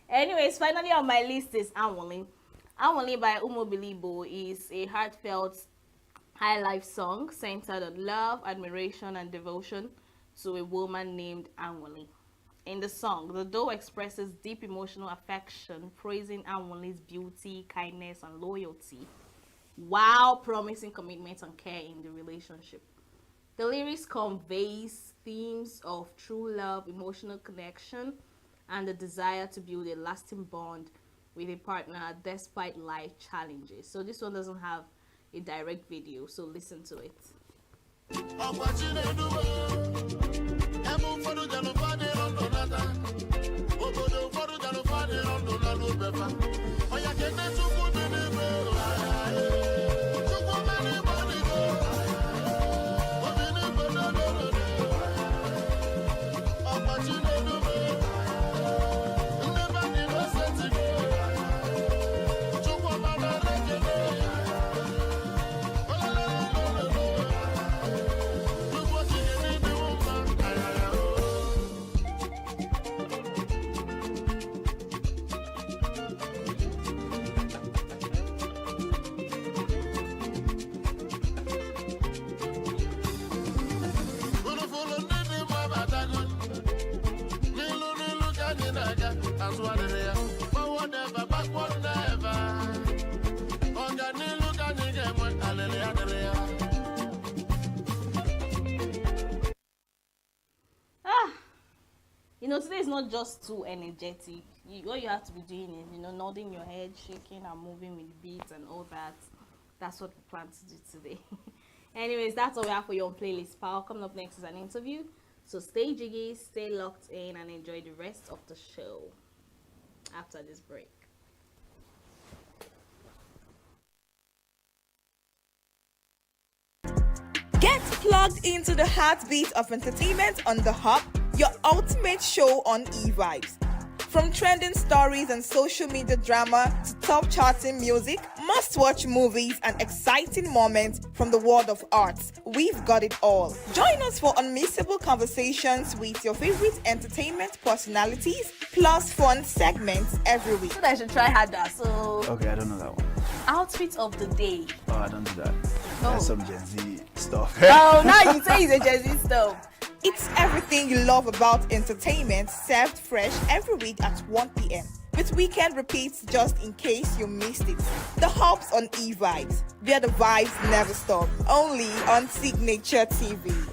Anyways, finally on my list is Anwale. Anwale by Umo Bilibo is a heartfelt high life song centered on love, admiration, and devotion to a woman named Anwale. In the song, the duo expresses deep emotional affection, praising Anwale's beauty, kindness, and loyalty, while promising commitment and care in the relationship. The lyrics conveys themes of true love, emotional connection, and the desire to build a lasting bond with a partner despite life challenges. So this one doesn't have a direct video, so listen to it. You know, today is not just too energetic. All you have to be doing is, you know, nodding your head, shaking and moving with the beats and all that. That's what we plan to do today. Anyways, that's all we have for you on Playlist Power. Coming up next is an interview. So stay jiggy, stay locked in, and enjoy the rest of the show after this break. Get plugged into the heartbeat of entertainment on the Hub, your ultimate show on e-vibes. From trending stories and social media drama to top charting music, must-watch movies and exciting moments from the world of arts, we've got it all. Join us for unmissable conversations with your favorite entertainment personalities, plus fun segments every week. So I should try harder. So Okay, I don't know that one. outfit of the day. Oh, I don't do that. That's some Gen Z stuff. Oh, now you say it's a Gen Z stuff. It's everything you love about entertainment, served fresh every week at 1 p.m. with weekend repeats just in case you missed it. The Hubs on e-vibes, where the vibes never stop. Only on Signature TV.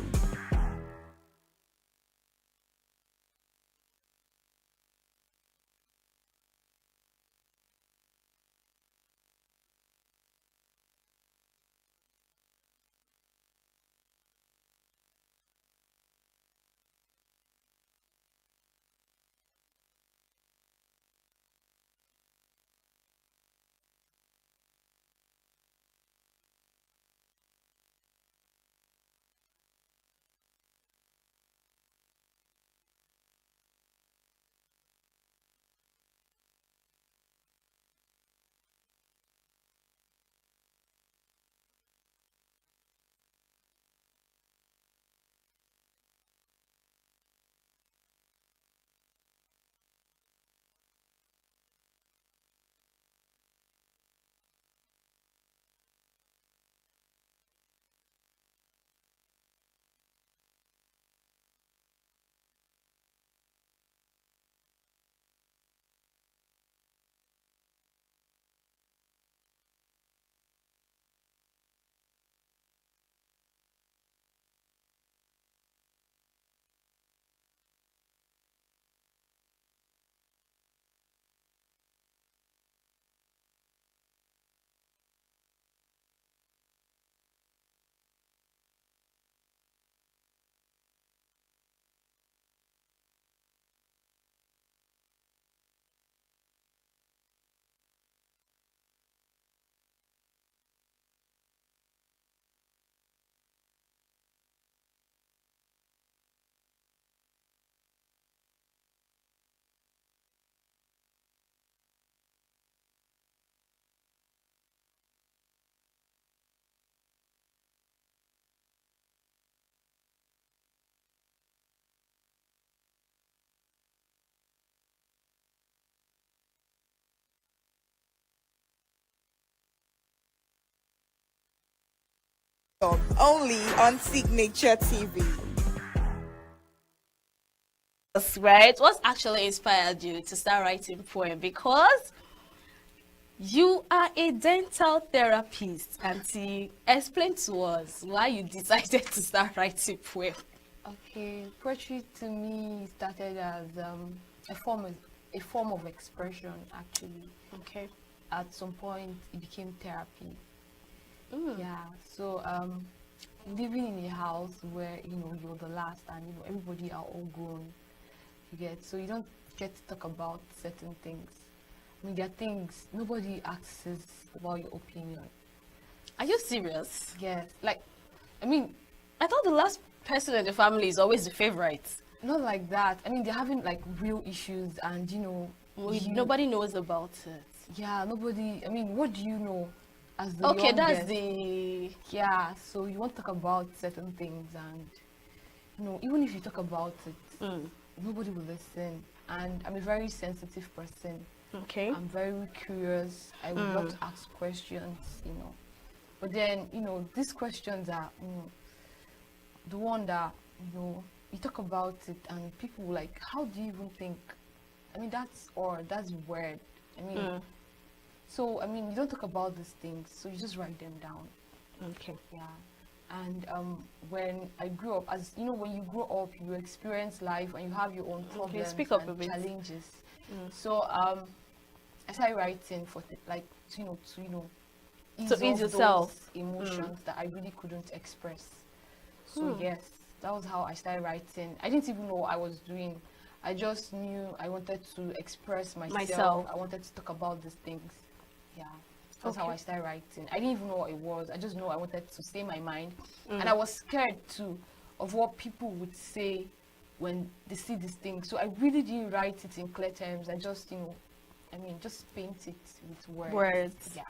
Only on Signature TV. That's right. What actually inspired you to start writing poem? Because you are a dental therapist, Auntie. Explain to us why you decided to start writing poem. Okay, poetry to me started as a form of expression, actually. Okay. At some point, it became therapy. Mm. Yeah. So living in a house where you're the last, and everybody are all grown, so you don't get to talk about certain things. I mean, there are things nobody asks about your opinion. Are you serious? Yes. Like, I mean, I thought the last person in the family is always the favorite. Not like that. I mean, they're having like real issues, and nobody knows about it. Yeah, nobody. I mean, what do you know as the Okay, youngest? that's the Yeah. So you want to talk about certain things, and even if you talk about it, nobody will listen. And I'm a very sensitive person. Okay. I'm very curious. I would love to ask questions, But then, these questions are, the one that, you talk about it and people like, how do you even think? I mean, that's weird. I mean, so, I mean, you don't talk about these things, so you just write them down. Okay. Yeah. And when I grew up, as when you grow up, you experience life and you have your own problems speak up a and bit. challenges. So I started writing for ease yourself. those emotions that I really couldn't express. So yes, that was how I started writing. I didn't even know what I was doing. I just knew I wanted to express myself. I wanted to talk about these things. Yeah. That's how I started writing. I didn't even know what it was. I just know I wanted to say my mind. And I was scared too of what people would say when they see this thing. So I really didn't write it in clear terms. I just, just paint it with words. Yeah.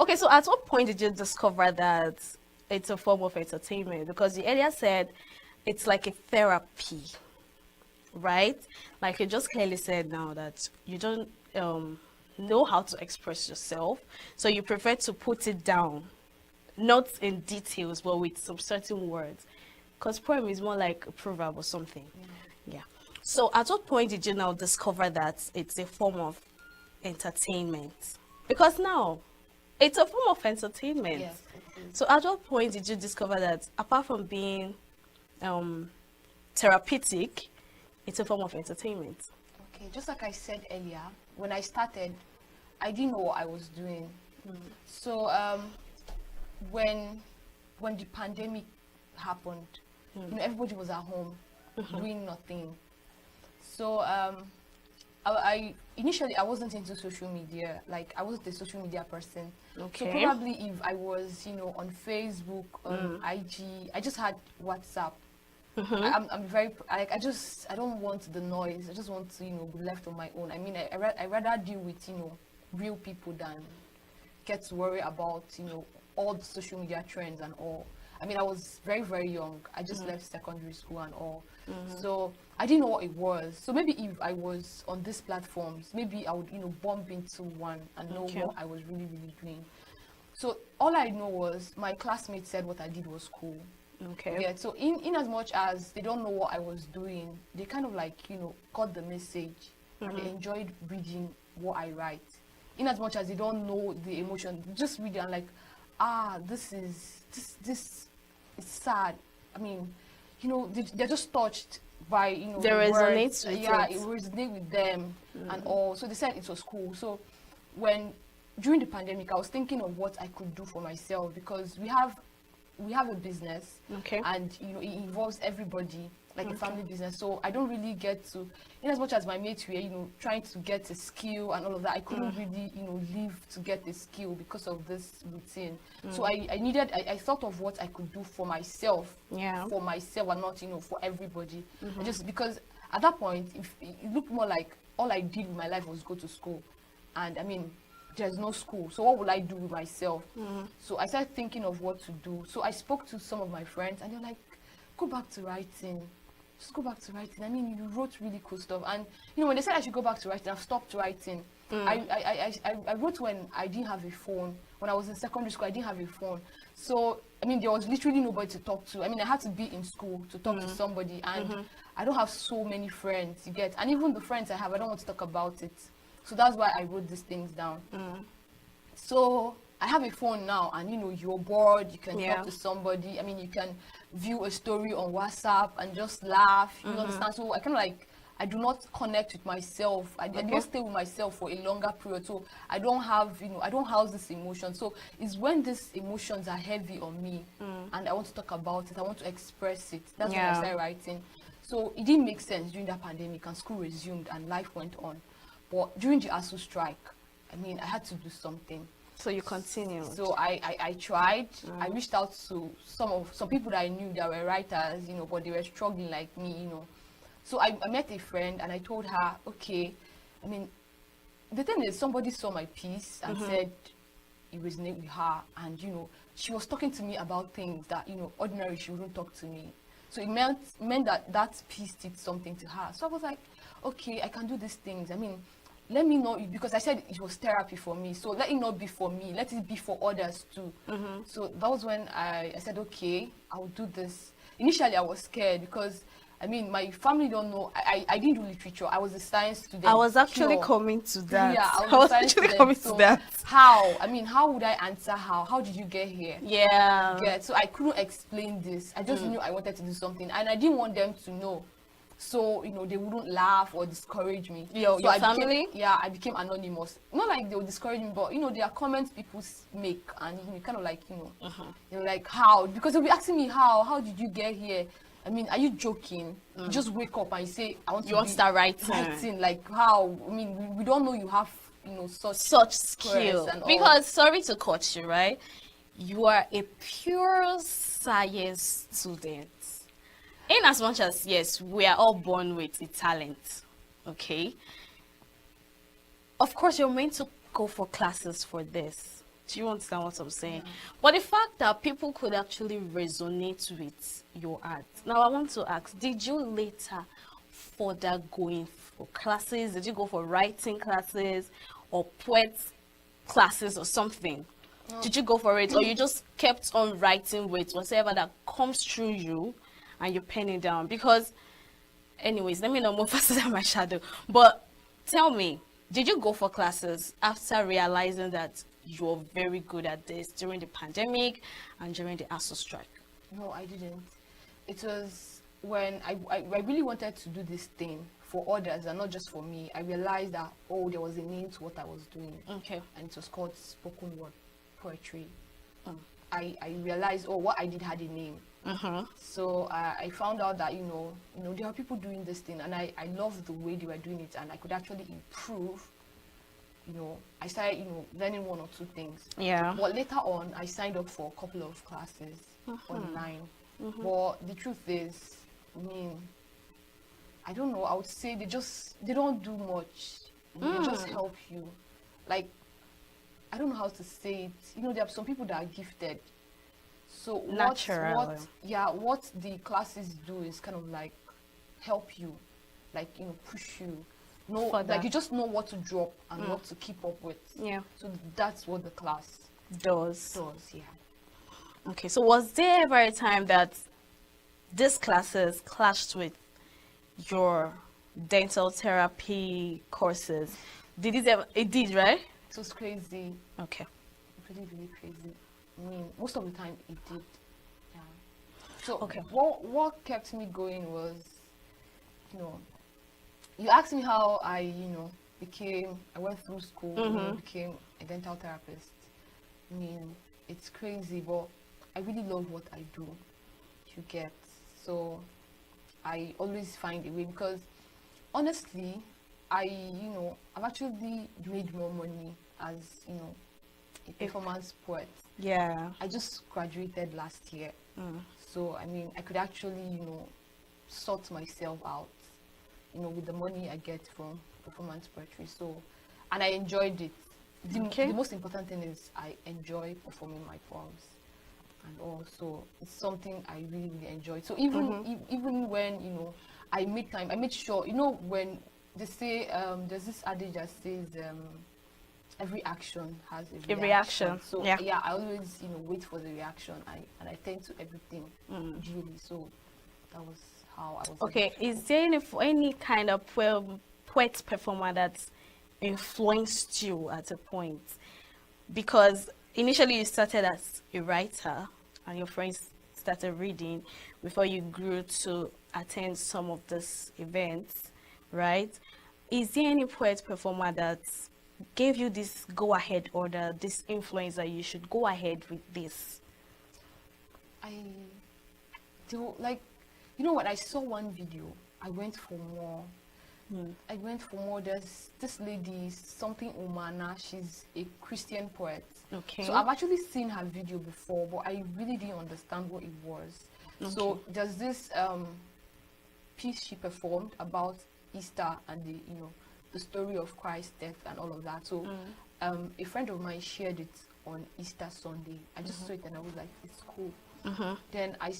Okay, so at what point did you discover that it's a form of entertainment? Because you earlier said it's like a therapy, right? Like you just clearly said now that you don't know how to express yourself, so you prefer to put it down, not in details, but with some certain words. Because poem is more like a proverb or something. Yeah. So at what point did you now discover that it's a form of entertainment? Because now it's a form of entertainment. Yes, so at what point did you discover that apart from being therapeutic, it's a form of entertainment? Okay, just like I said earlier, when I started, I didn't know what I was doing. So when the pandemic happened, everybody was at home doing nothing. So I initially wasn't into social media. Like I wasn't a social media person. Okay. So probably if I was, on Facebook, on IG, I just had WhatsApp. I'm very I don't want the noise. I just want to be left on my own. I mean, I rather deal with real people than get to worry about all the social media trends and all. I mean, I was very, very young. I just left secondary school and all. So I didn't know what it was. So maybe if I was on these platforms, maybe I would, bump into one and know what I was really, really doing. So all I know was my classmates said what I did was cool. Okay. Yeah. So in as much as they don't know what I was doing, they kind of like, got the message and they enjoyed reading what I write. In as much as they don't know the emotion, just read it and like, this is sad. I mean, they're just touched by, they the resonate words. with Yeah, it. it resonates with them and all. So they said it was cool. So during the pandemic, I was thinking of what I could do for myself because we have a business, and it involves everybody, like a family business. So I don't really get to, in as much as my mates were trying to get a skill and all of that, I couldn't really live to get a skill because of this routine. So I thought of what I could do for myself, and not for everybody. Just because at that point it looked more like all I did with my life was go to school, and I mean, there's no school, so what will I do with myself? So I started thinking of what to do. So I spoke to some of my friends and they're like, go back to writing, just go back to writing. I mean, you wrote really cool stuff. And when they said I should go back to writing, I've stopped writing. I wrote when I didn't have a phone. When I was in secondary school, I didn't have a phone. So I mean, there was literally nobody to talk to. I mean, I had to be in school to talk to somebody, and I don't have so many friends, you get. And even the friends I have, I don't want to talk about it. So that's why I wrote these things down. So I have a phone now, and you know, you're bored, you can talk to somebody. I mean, you can view a story on WhatsApp and just laugh, you understand? So I kind of like, I do not connect with myself. I don't stay with myself for a longer period. So I don't have, you know, I don't house this emotion. So it's when these emotions are heavy on me and I want to talk about it, I want to express it. That's when I started writing. So it didn't make sense during that pandemic, and school resumed and life went on. But during the ASU strike, I mean, I had to do something. So you continued. So I tried. I reached out to some people that I knew that were writers, you know, but they were struggling like me, you know. So I met a friend and I told her, okay, I mean, the thing is, somebody saw my piece and said it resonated with her, and you know, she was talking to me about things that, you know, ordinarily she wouldn't talk to me. So it meant that piece did something to her. So I was like, okay, I can do these things. I mean, let me know, because I said it was therapy for me. So let it not be for me, let it be for others too. So that was when I said, okay, I'll do this. Initially, I was scared because, I mean, my family don't know. I didn't do literature. I was a science student. I was actually coming to that. Yeah, I was actually coming to that. How? I mean, how would I answer how? How did you get here? Yeah. So I couldn't explain this. I just knew I wanted to do something, and I didn't want them to know. So, you know, they wouldn't laugh or discourage me. Your family? I became anonymous. Not like they would discourage me, but, you know, there are comments people make, and you kind of like, you know, like, how? Because they'll be asking me, how did you get here? I mean, are you joking? You just wake up and you say, I want to start writing. Like, how? I mean, we don't know you have, you know, such skill. Because, sorry to cut you, right? You are a pure science student. In as much as, yes, we are all born with a talent, okay? Of course, you're meant to go for classes for this. Do you understand what I'm saying? But the fact that people could actually resonate with your art. Now, I want to ask, did you later further going for classes? Did you go for writing classes or poet classes or something? Did you go for it, or you just kept on writing with whatever that comes through you and you pen it down? Because, anyways, let me not move faster than my shadow. But tell me, did you go for classes after realizing that you were very good at this during the pandemic and during the ASU strike? No, I didn't. It was when I really wanted to do this thing for others and not just for me. I realized that, oh, there was a name to what I was doing. Okay. And it was called spoken word poetry. I realized, oh, what I did had a name. So I found out that, you know, there are people doing this thing, and I loved the way they were doing it, and I could actually improve. You know, I started, you know, learning one or two things. Yeah. But later on, I signed up for a couple of classes online. But the truth is, I mean, I don't know, I would say they don't do much. They just help you. Like, I don't know how to say it. You know, there are some people that are gifted. So what the classes do is kind of like help you, like, you know, push you. Like you just know what to drop and what to keep up with. Yeah. So that's what the class does. Yeah. Okay, so was there ever a time that these classes clashed with your dental therapy courses? Did it ever? It did, right? It was crazy. Okay. Really, really crazy. I mean, most of the time it did. Yeah. So what kept me going was, you know, you asked me how I went through school, you know, became a dental therapist. I mean, it's crazy, but I really love what I do. You get. So I always find a way, because honestly, I've actually made more money as, you know, a performance poet. Yeah. I just graduated last year. So, I mean, I could actually, you know, sort myself out, you know, with the money I get from performance poetry. So, and I enjoyed it. The most important thing is I enjoy performing my poems. And also, it's something I really, really enjoy. So even when, you know, I made time, I made sure, you know, when they say, there's this adage that says, every action has A reaction, So yeah. I always wait for the reaction. And I tend to everything duly. So that was how I was. Okay, is there any kind of poet performer that influenced you at a point? Because initially you started as a writer and your friends started reading before you grew to attend some of these events, right? Is there any poet performer that gave you this go-ahead order, this influence that you should go ahead with this? I do, like, you know what, I saw one video, I went for more. There's this lady, something Umana, she's a Christian poet. Okay. So I've actually seen her video before, but I really didn't understand what it was. Okay. So there's this piece she performed about Easter and the story of Christ's death and all of that. So a friend of mine shared it on Easter Sunday. I just saw it and I was like, it's cool. Then I've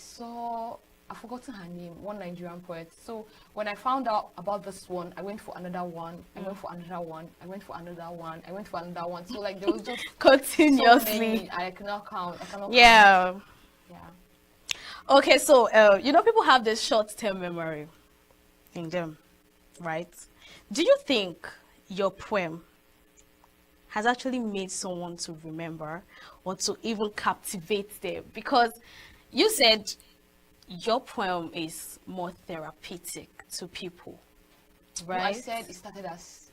forgotten her name, one Nigerian poet. So when I found out about this one, I went for another one, I went for another one, I went for another one, I went for another one. So like there was just continuously. So many, I cannot count. Yeah. Count. Yeah. Okay, so people have this short-term memory in them, right? Do you think your poem has actually made someone to remember or to even captivate them? Because you said your poem is more therapeutic to people, right? No, I said it started as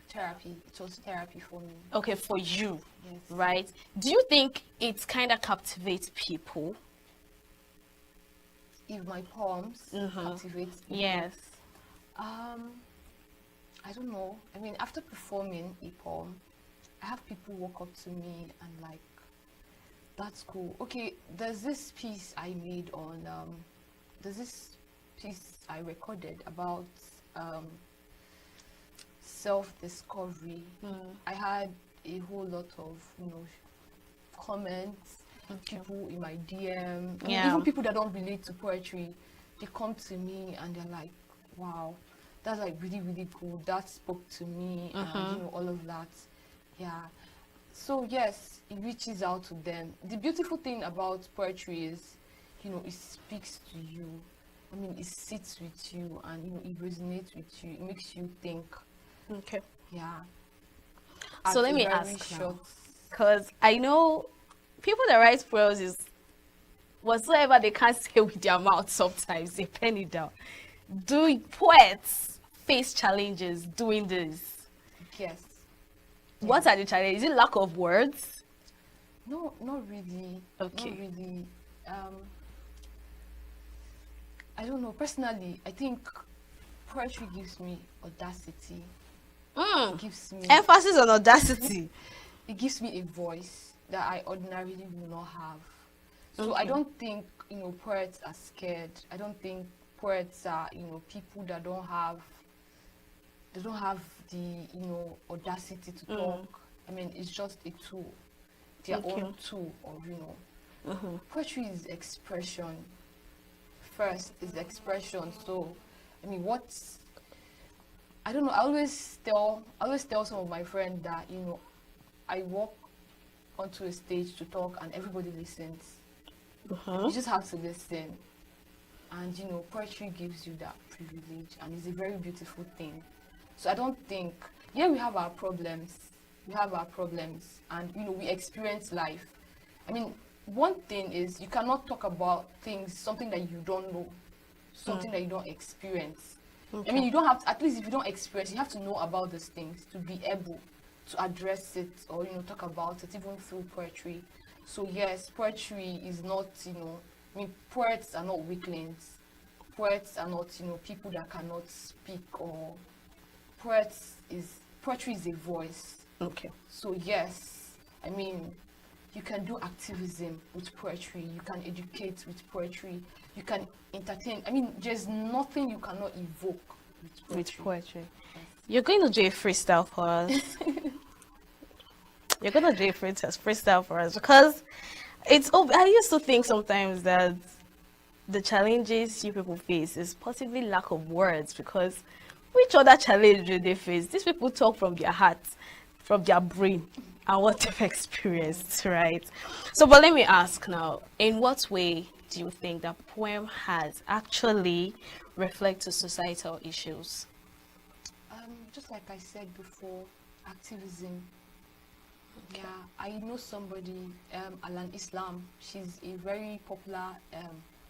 therapy. It was therapy for me. Okay, for you, yes. Right? Do you think it kind of captivates people? If my poems captivate people? Yes. I don't know. I mean, after performing a poem, I have people walk up to me and like, that's cool. Okay, there's this piece I made on, there's this piece I recorded about self-discovery. I had a whole lot of, comments, people in my DM, even people that don't relate to poetry, they come to me and they're like, wow, that's like really, really cool. That spoke to me and, all of that. Yeah. So yes, it reaches out to them. The beautiful thing about poetry is, it speaks to you. I mean, it sits with you and, it resonates with you. It makes you think. Okay. Yeah. So let me ask now, because I know people that write prose is whatsoever they can't say with their mouth sometimes, they pen it down. Do poets face challenges doing this? Yes. What are the challenges? Is it lack of words? No, not really. Okay. Not really. I don't know. Personally, I think poetry gives me audacity. It gives me emphasis on audacity. It gives me a voice that I ordinarily will not have. So I don't think poets are scared. I don't think poets are people that don't have the audacity to talk. I mean, it's just a tool, their own tool of poetry is expression. First is expression. So I mean, I don't know. I always tell some of my friends that I walk onto a stage to talk and everybody listens. You just have to listen, and poetry gives you that privilege, and it's a very beautiful thing. So I don't think, we have our problems, and we experience life. I mean, one thing is you cannot talk about something that you don't know, something that you don't experience. I mean, you don't have to, at least if you don't experience, you have to know about these things to be able to address it or talk about it even through poetry. So yes, poetry is not I mean, poets are not weaklings. Poets are not people that cannot speak, or poetry is a voice. Okay. So yes, I mean, you can do activism with poetry, you can educate with poetry, you can entertain. I mean, there's nothing you cannot evoke with poetry. Yes. You're going to do a freestyle for us. You're going to do a freestyle for us, because I used to think sometimes that the challenges you people face is possibly lack of words, because which other challenge do they face? These people talk from their hearts. from their brain and what they've experienced, right? So, but let me ask now, in what way do you think that poem has actually reflected societal issues? Just like I said before, activism. Okay. Yeah, I know somebody, Alan Islam. She's a very popular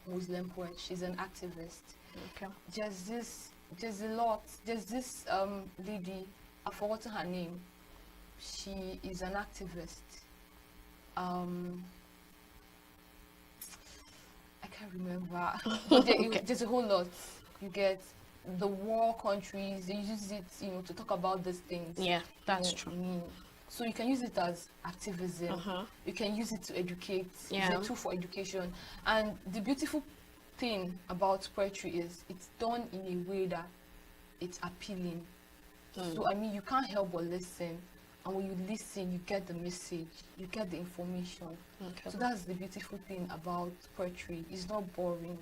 Muslim poet. She's an activist. Okay. There's this lady, I've forgotten her name. She is an activist. I can't remember. There's a whole lot. You get the war countries, they use it, to talk about these things. Yeah, that's true. So you can use it as activism. You can use it to educate. Yeah. It's a tool for education. And the beautiful thing about poetry is it's done in a way that it's appealing. So I mean, you can't help but listen. And when you listen, you get the message, you get the information. Okay. So that's the beautiful thing about poetry. It's not boring.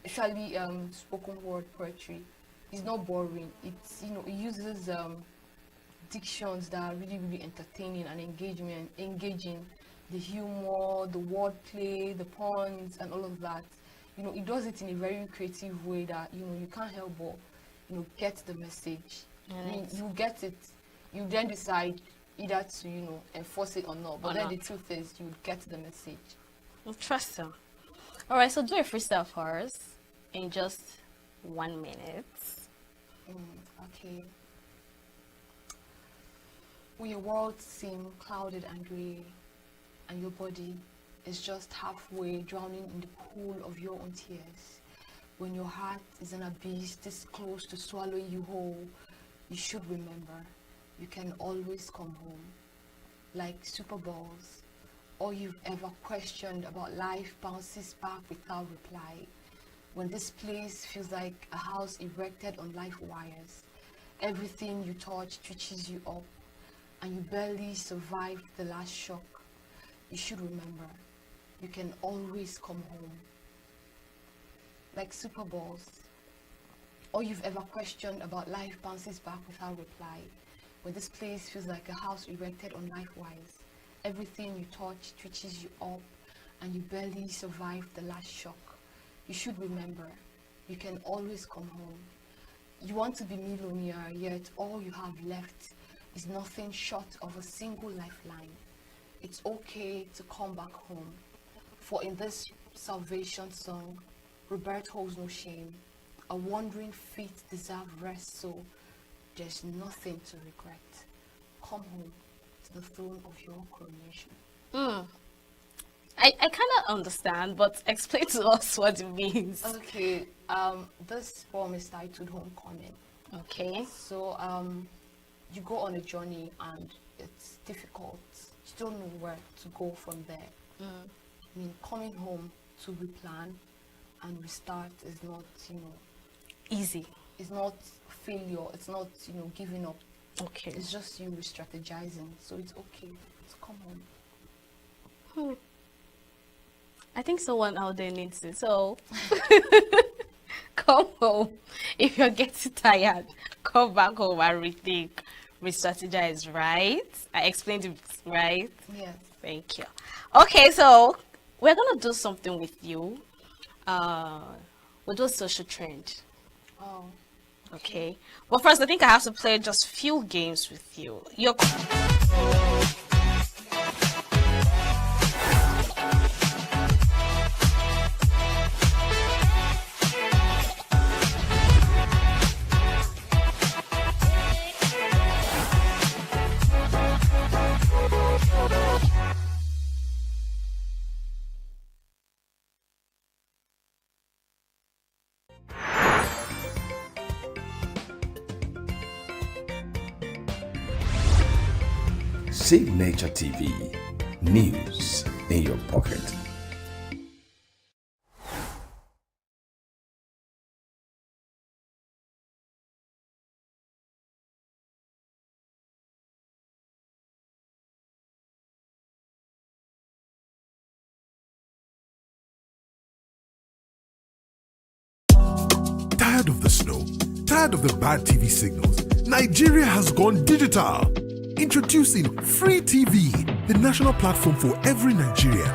Especially spoken word poetry. It's not boring. It's, it uses dictions that are really, really entertaining and engaging. The humor, the wordplay, the puns, and all of that. It does it in a very creative way that, you can't help but, get the message. I mean, you get it. You then decide either to, enforce it or not. But then the truth is, you get the message. Interesting. All right, so do a freestyle for us in just 1 minute. Okay. When your world seems clouded and grey, and your body is just halfway drowning in the pool of your own tears, when your heart is an abyss this close to swallowing you whole, you should remember you can always come home. Like Super Balls, all you've ever questioned about life bounces back without reply. When this place feels like a house erected on life wires, everything you touch twitches you up, and you barely survived the last shock, you should remember you can always come home. Like Super Balls, all you've ever questioned about life bounces back without reply. When this place feels like a house erected on life wires, everything you touch twitches you up, and you barely survived the last shock, you should remember you can always come home. You want to be millionaire, yet all you have left is nothing short of a single lifeline. It's okay to come back home, for in this salvation song, Robert holds no shame. A wandering feet deserve rest, so there's nothing to regret. Come home to the throne of your coronation. I kind of understand, but explain to us what it means. Okay, this poem is titled Homecoming. Okay. So, you go on a journey and it's difficult. You don't know where to go from there. I mean, coming home to replan and restart is not, easy. It's not failure. It's not, giving up. Okay. It's just you re-strategizing. So it's okay to come home. I think someone out there needs it. So come home. If you're getting tired, come back home and rethink, re-strategize, right? I explained it, right? Yes. Thank you. Okay, so we're going to do something with you. We'll do a social trend. Oh. Okay. Well, first, I think I have to play just few games with you. Signature TV, news in your pocket. Tired of the snow? Tired of the bad TV signals? Nigeria has gone digital. Introducing Free TV, the national platform for every Nigerian.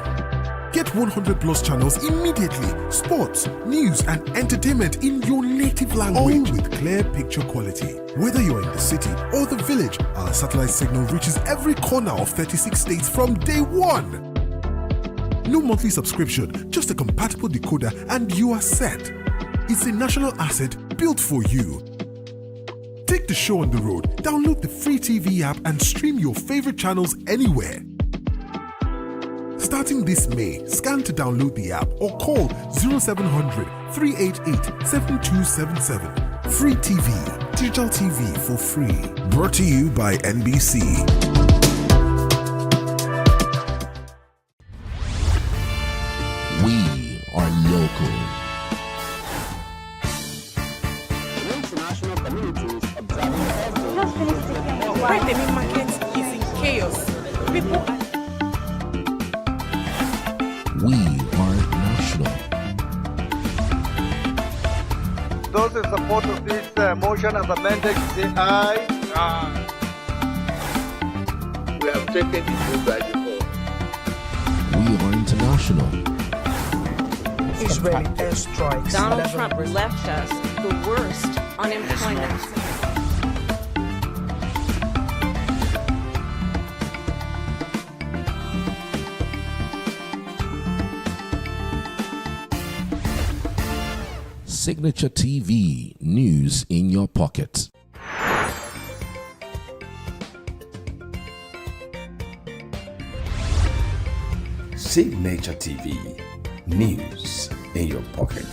Get 100 plus channels immediately. Sports, news, and entertainment in your native language. All with clear picture quality. Whether you're in the city or the village, our satellite signal reaches every corner of 36 states from day one. No monthly subscription, just a compatible decoder and you are set. It's a national asset built for you. Take the show on the road, download the Free TV app and stream your favorite channels anywhere. Starting this May, scan to download the app or call 0700 388 7277. Free TV, digital TV for free. Brought to you by NBC. We are local. International communities observing the Why the main market is in chaos. People are... We are national. Those in support of this motion as amended say aye. Aye. We have taken the vote by default. We are international. Israeli airstrikes. Donald Trump left us the worst unemployment. Signature TV, news in your pocket. Signature TV, news in your pocket.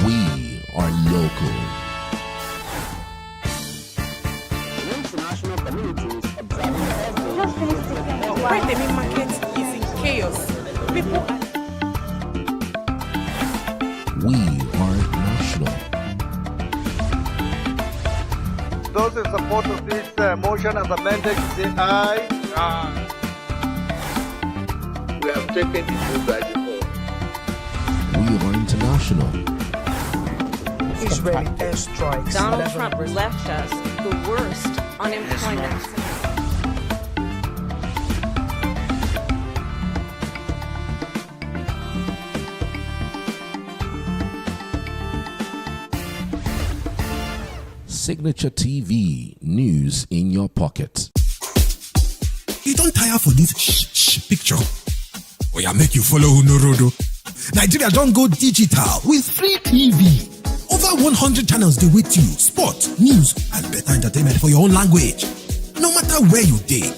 We are local. International communities observing Why the main market is in chaos. People are... We are national. Those in support of this motion as amended say aye. Aye. We have taken the vote by default. We are international. Israeli airstrikes. Donald Trump left us the worst unemployment. Signature TV, news in your pocket. You don't tire for this picture. Oh yeah, make you follow Unorodo. Nigeria don't go digital with Free TV. Over 100 channels they wait you. Sport, news, and better entertainment for your own language. No matter where you dey,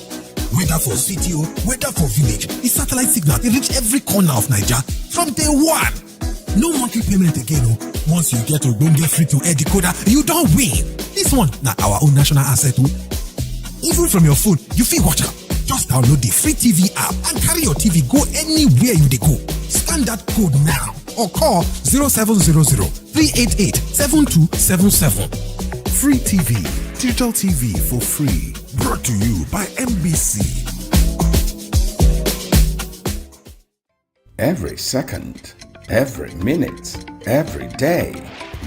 whether for city or whether for village, the satellite signal they reach every corner of Nigeria from day one. No monthly payment again. Once you get Ogbonge free to air decoder, you don't win. This one, now our own national asset. Even from your phone, you feel watch out. Just download the Free TV app and carry your TV go anywhere you dey go. Scan that code now or call 0700-388-7277. Free TV, digital TV for free. Brought to you by NBC. Every second, every minute, every day,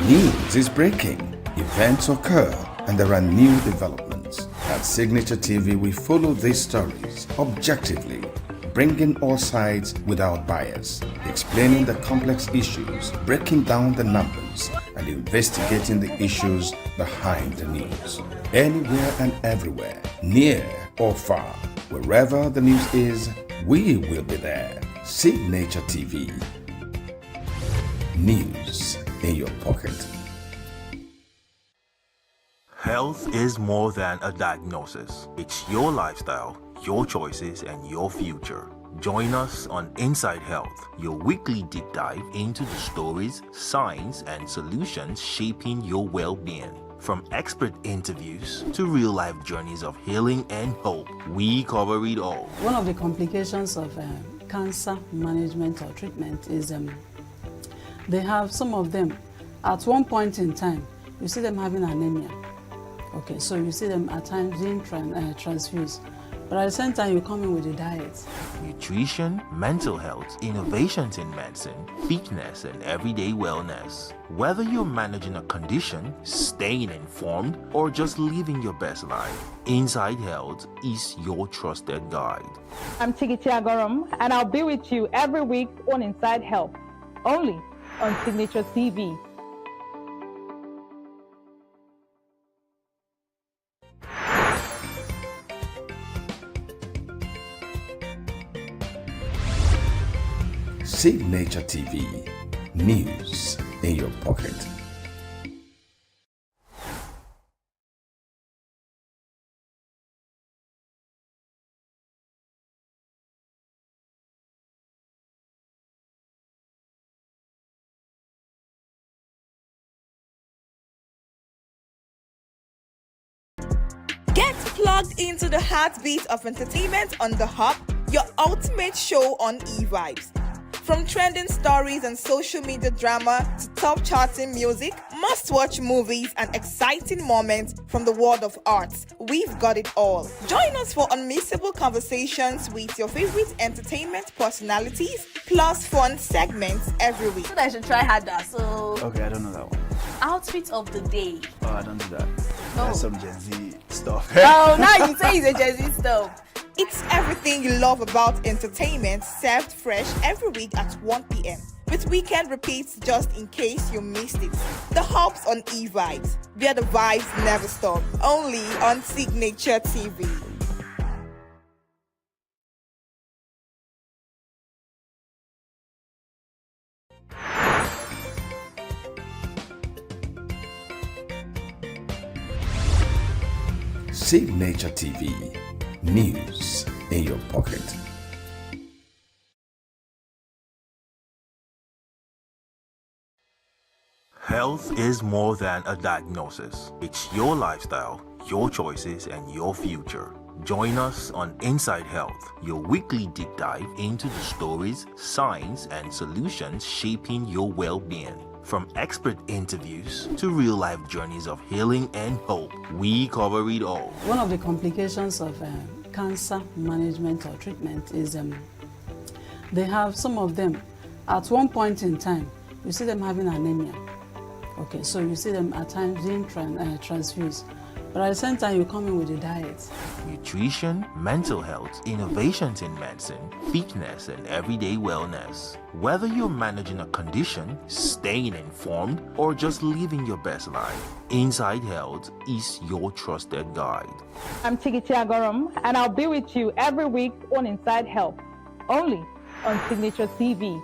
news is breaking. Events occur and there are new developments. At Signature TV, we follow these stories objectively, bringing all sides without bias, explaining the complex issues, breaking down the numbers, and investigating the issues behind the news. Anywhere and everywhere, near or far, wherever the news is, we will be there. Signature TV. News in your pocket. Health is more than a diagnosis. It's your lifestyle, your choices, and your future. Join us on Inside Health, your weekly deep dive into the stories, science, and solutions shaping your well-being. From expert interviews to real-life journeys of healing and hope, we cover it all. One of the complications of cancer management or treatment is they have some of them at one point in time, you see them having anemia. Okay, so you see them at times being transfused. But at the same time, you come in with a diet. Nutrition, mental health, innovations in medicine, fitness, and everyday wellness. Whether you're managing a condition, staying informed, or just living your best life, Inside Health is your trusted guide. I'm Tigiti Agorum, and I'll be with you every week on Inside Health, only on Signature TV. Signature TV, news in your pocket. Get plugged into the heartbeat of entertainment on The Hub, your ultimate show on eVibes. From trending stories and social media drama to top charting music, must-watch movies and exciting moments from the world of arts, we've got it all. Join us for unmissable conversations with your favorite entertainment personalities, plus fun segments every week. So I should try harder. So Okay, I don't know that one. outfit of the day. Oh, I don't do that. That's some Gen Z stuff. Oh, now you say it's a Gen Z stuff. It's everything you love about entertainment, served fresh every week at 1 p.m. with weekend repeats just in case you missed it. The Hub's on eVibes, where the vibes never stop. Only on Signature TV. Signature TV, news in your pocket. Health is more than a diagnosis. It's your lifestyle, your choices, and your future. Join us on Inside Health, your weekly deep dive into the stories, science, and solutions shaping your well-being. From expert interviews to real-life journeys of healing and hope, we cover it all. One of the complications of cancer management or treatment is they have some of them at one point in time, you see them having anemia. Okay, so you see them at times being transfused. But at the same time, you come in with a diet. Nutrition, mental health, innovations in medicine, fitness, and everyday wellness. Whether you're managing a condition, staying informed, or just living your best life, Inside Health is your trusted guide. I'm Tigiti Agorum, and I'll be with you every week on Inside Health, only on Signature TV.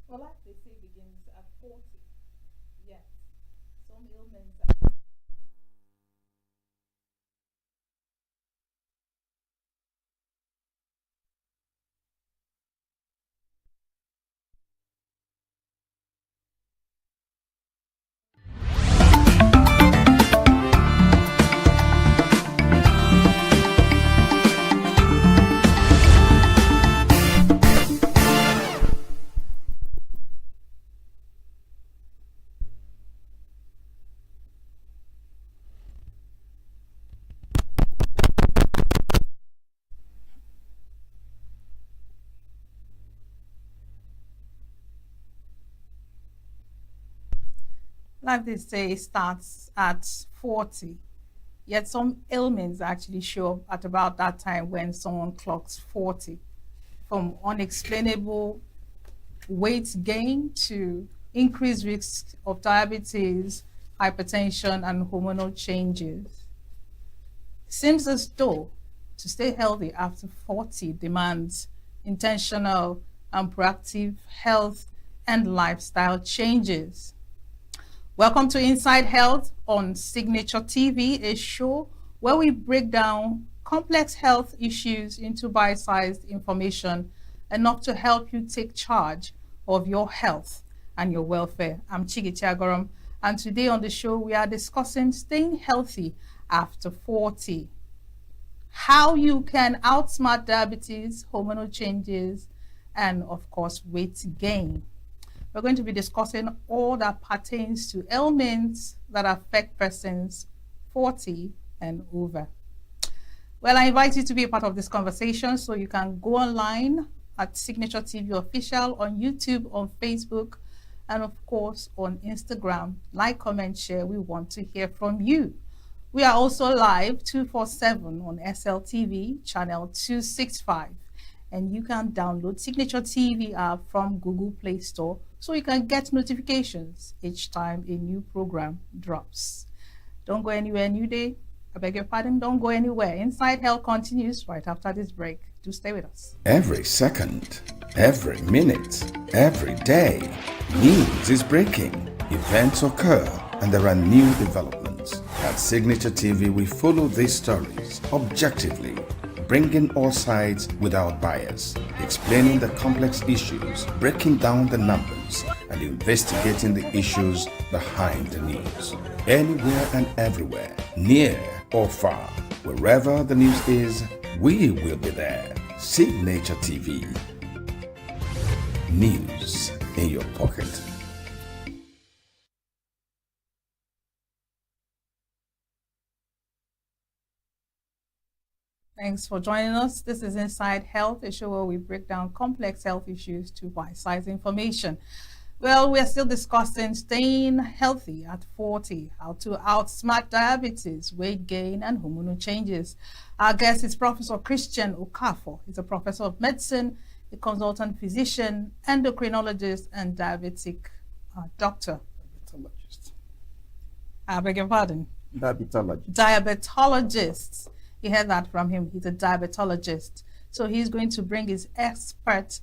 Well, life, they say, begins at 40. Yet, some ailments life, they say, starts at 40. Yet some ailments actually show up at about that time when someone clocks 40. from unexplainable weight gain to increased risk of diabetes, hypertension, and hormonal changes. Seems as though to stay healthy after 40 demands intentional and proactive health and lifestyle changes. Welcome to Inside Health on Signature TV, a show where we break down complex health issues into bite-sized information enough to help you take charge of your health and your welfare. I'm Chigi Tiagoram, and today on the show we are discussing staying healthy after 40. How you can outsmart diabetes, hormonal changes, and of course weight gain. We're going to be discussing all that pertains to ailments that affect persons 40 and over. Well, I invite you to be a part of this conversation, so you can go online at Signature TV Official on YouTube, on Facebook, and of course on Instagram. Like, comment, share. We want to hear from you. We are also live 247 on SLTV channel 265, and you can download Signature TV app from Google Play Store so you can get notifications each time a new program drops. Don't go anywhere, New Day. I beg your pardon, don't go anywhere. Inside Health continues right after this break. Do stay with us. Every second, every minute, every day, news is breaking, events occur, and there are new developments. At Signature TV, we follow these stories objectively, bringing all sides without bias, explaining the complex issues, breaking down the numbers, and investigating the issues behind the news. Anywhere and everywhere, near or far, wherever the news is, we will be there. Signature TV. News in your pocket. Thanks for joining us. This is Inside Health, a show where we break down complex health issues to bite-sized information. Well, we're still discussing staying healthy at 40, how to outsmart diabetes, weight gain, and hormonal changes. Our guest is Professor Christian Okafor. He's a professor of medicine, a consultant physician, endocrinologist, and diabetic doctor. Diabetologist. I beg your pardon? Diabetologist. Diabetologist. You heard that from him. He's a diabetologist. So he's going to bring his expert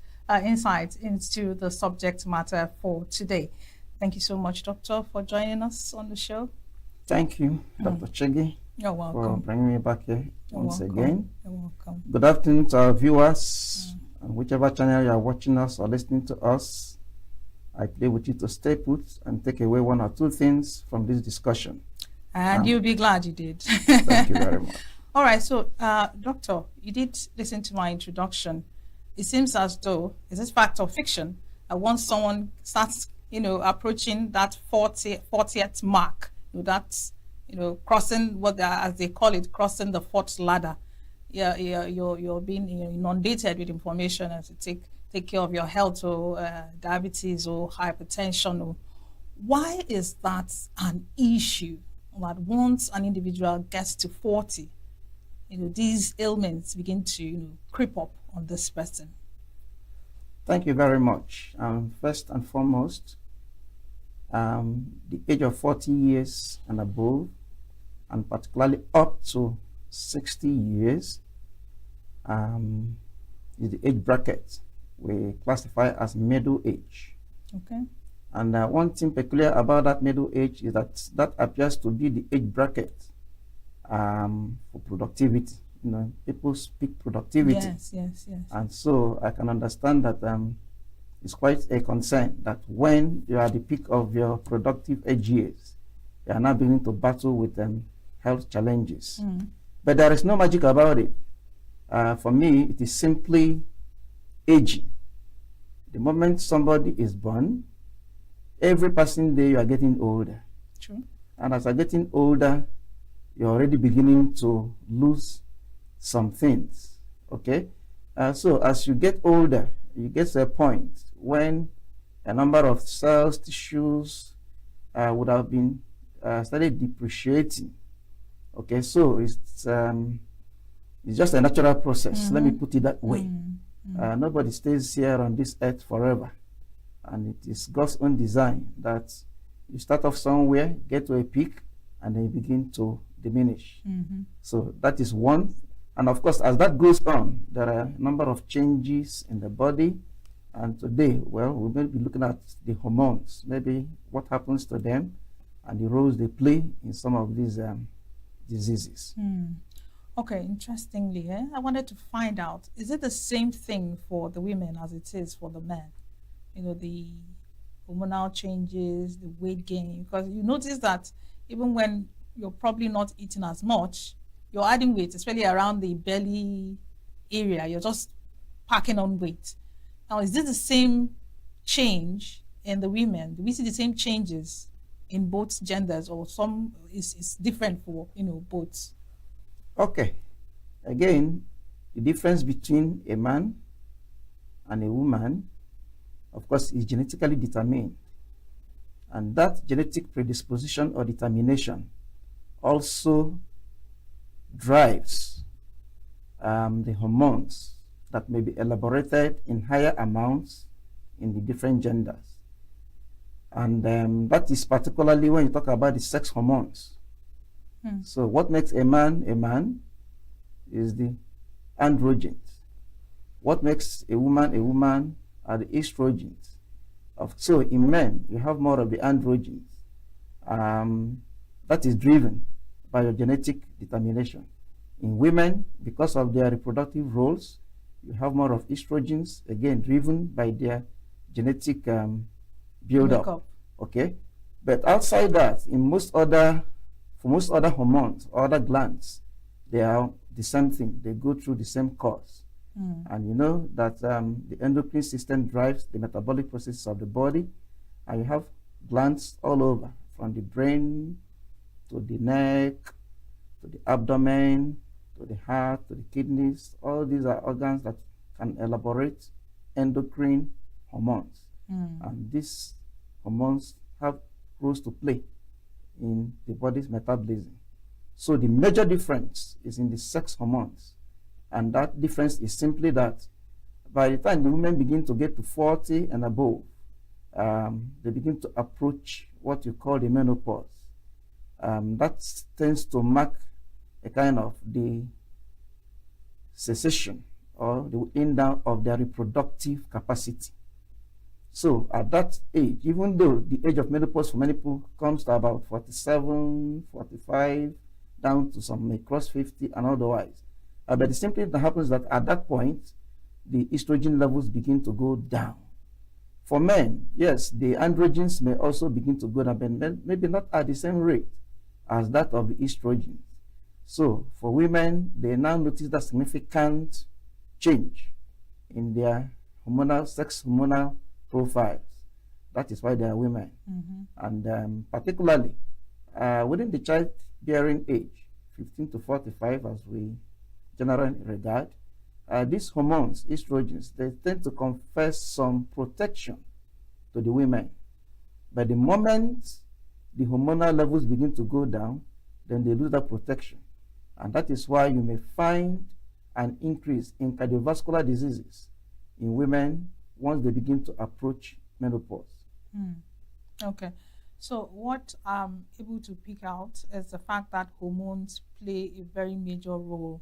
insights into the subject matter for today. Thank you so much, Doctor, for joining us on the show. Thank you, Dr. Chigi. You're welcome. For bringing me back here once again. You're welcome. Good afternoon to our viewers, on whichever channel you are watching us or listening to us. I plead with you to stay put and take away one or two things from this discussion. And you'll be glad you did. Thank you very much. All right, so Doctor, you did listen to my introduction. It seems as though, is this fact or fiction, once someone starts, approaching that 40th mark, that's, crossing what as they call it, crossing the fourth ladder. You're being inundated with information as to take care of your health or diabetes or hypertension. Or why is that an issue that once an individual gets to 40, these ailments begin to creep up on this person? Thank you very much. First and foremost, the age of 40 years and above, and particularly up to 60 years, is the age bracket we classify as middle age. Okay. And one thing peculiar about that middle age is that appears to be the age bracket for productivity. People speak productivity. Yes. And so I can understand that it's quite a concern that when you are at the peak of your productive age years, you are now beginning to battle with health challenges. But there is no magic about it. For me, it is simply aging. The moment somebody is born, every passing day you are getting older. True. And as you're getting older, you're already beginning to lose some things. Okay? So as you get older, you get to a point when a number of cells, tissues would have been started depreciating. Okay, so it's just a natural process. Let me put it that way. Nobody stays here on this earth forever. And it is God's own design that you start off somewhere, get to a peak, and then you begin to diminish. So that is one. And of course, as that goes on, there are a number of changes in the body. And today, well, we're going to be looking at the hormones, maybe what happens to them and the roles they play in some of these diseases. Okay, interestingly, I wanted to find out, is it the same thing for the women as it is for the men? You know, the hormonal changes, the weight gain, because you notice that even when you're probably not eating as much, you're adding weight, especially around the belly area, you're just packing on weight. Now, is this the same change in the women? Do we see the same changes in both genders, or some is different for, you know, both? Okay. Again, the difference between a man and a woman, of course, is genetically determined. And that genetic predisposition or determination also drives the hormones that may be elaborated in higher amounts in the different genders. And that is particularly when you talk about the sex hormones. So what makes a man is the androgens. What makes a woman are the estrogens. So in men, you have more of the androgens. That is driven by your genetic determination. In women, because of their reproductive roles, you have more of estrogens, again, driven by their genetic build-up. Okay? But outside that, for most other hormones, other glands, they are the same thing. They go through the same course. And you know that the endocrine system drives the metabolic processes of the body, and you have glands all over, from the brain to the neck, to the abdomen, to the heart, to the kidneys. All these are organs that can elaborate endocrine hormones. And these hormones have roles to play in the body's metabolism. So the major difference is in the sex hormones. And that difference is simply that by the time the women begin to get to 40 and above, they begin to approach what you call the menopause. That tends to mark a kind of the cessation or the end down of their reproductive capacity. So at that age, even though the age of menopause for many people comes to about 47, 45, down to some may cross 50 and otherwise, but simply that happens that at that point, the estrogen levels begin to go down. For men, yes, the androgens may also begin to go down, but maybe not at the same rate as that of the estrogens. So for women, they now notice that significant change in their sex hormonal profiles. That is why they are women. And particularly within the childbearing age, 15 to 45, as we generally regard, these hormones, estrogens, they tend to confer some protection to the women. But the moment the hormonal levels begin to go down, then they lose that protection. And that is why you may find an increase in cardiovascular diseases in women once they begin to approach menopause. Okay. So what I'm able to pick out is the fact that hormones play a very major role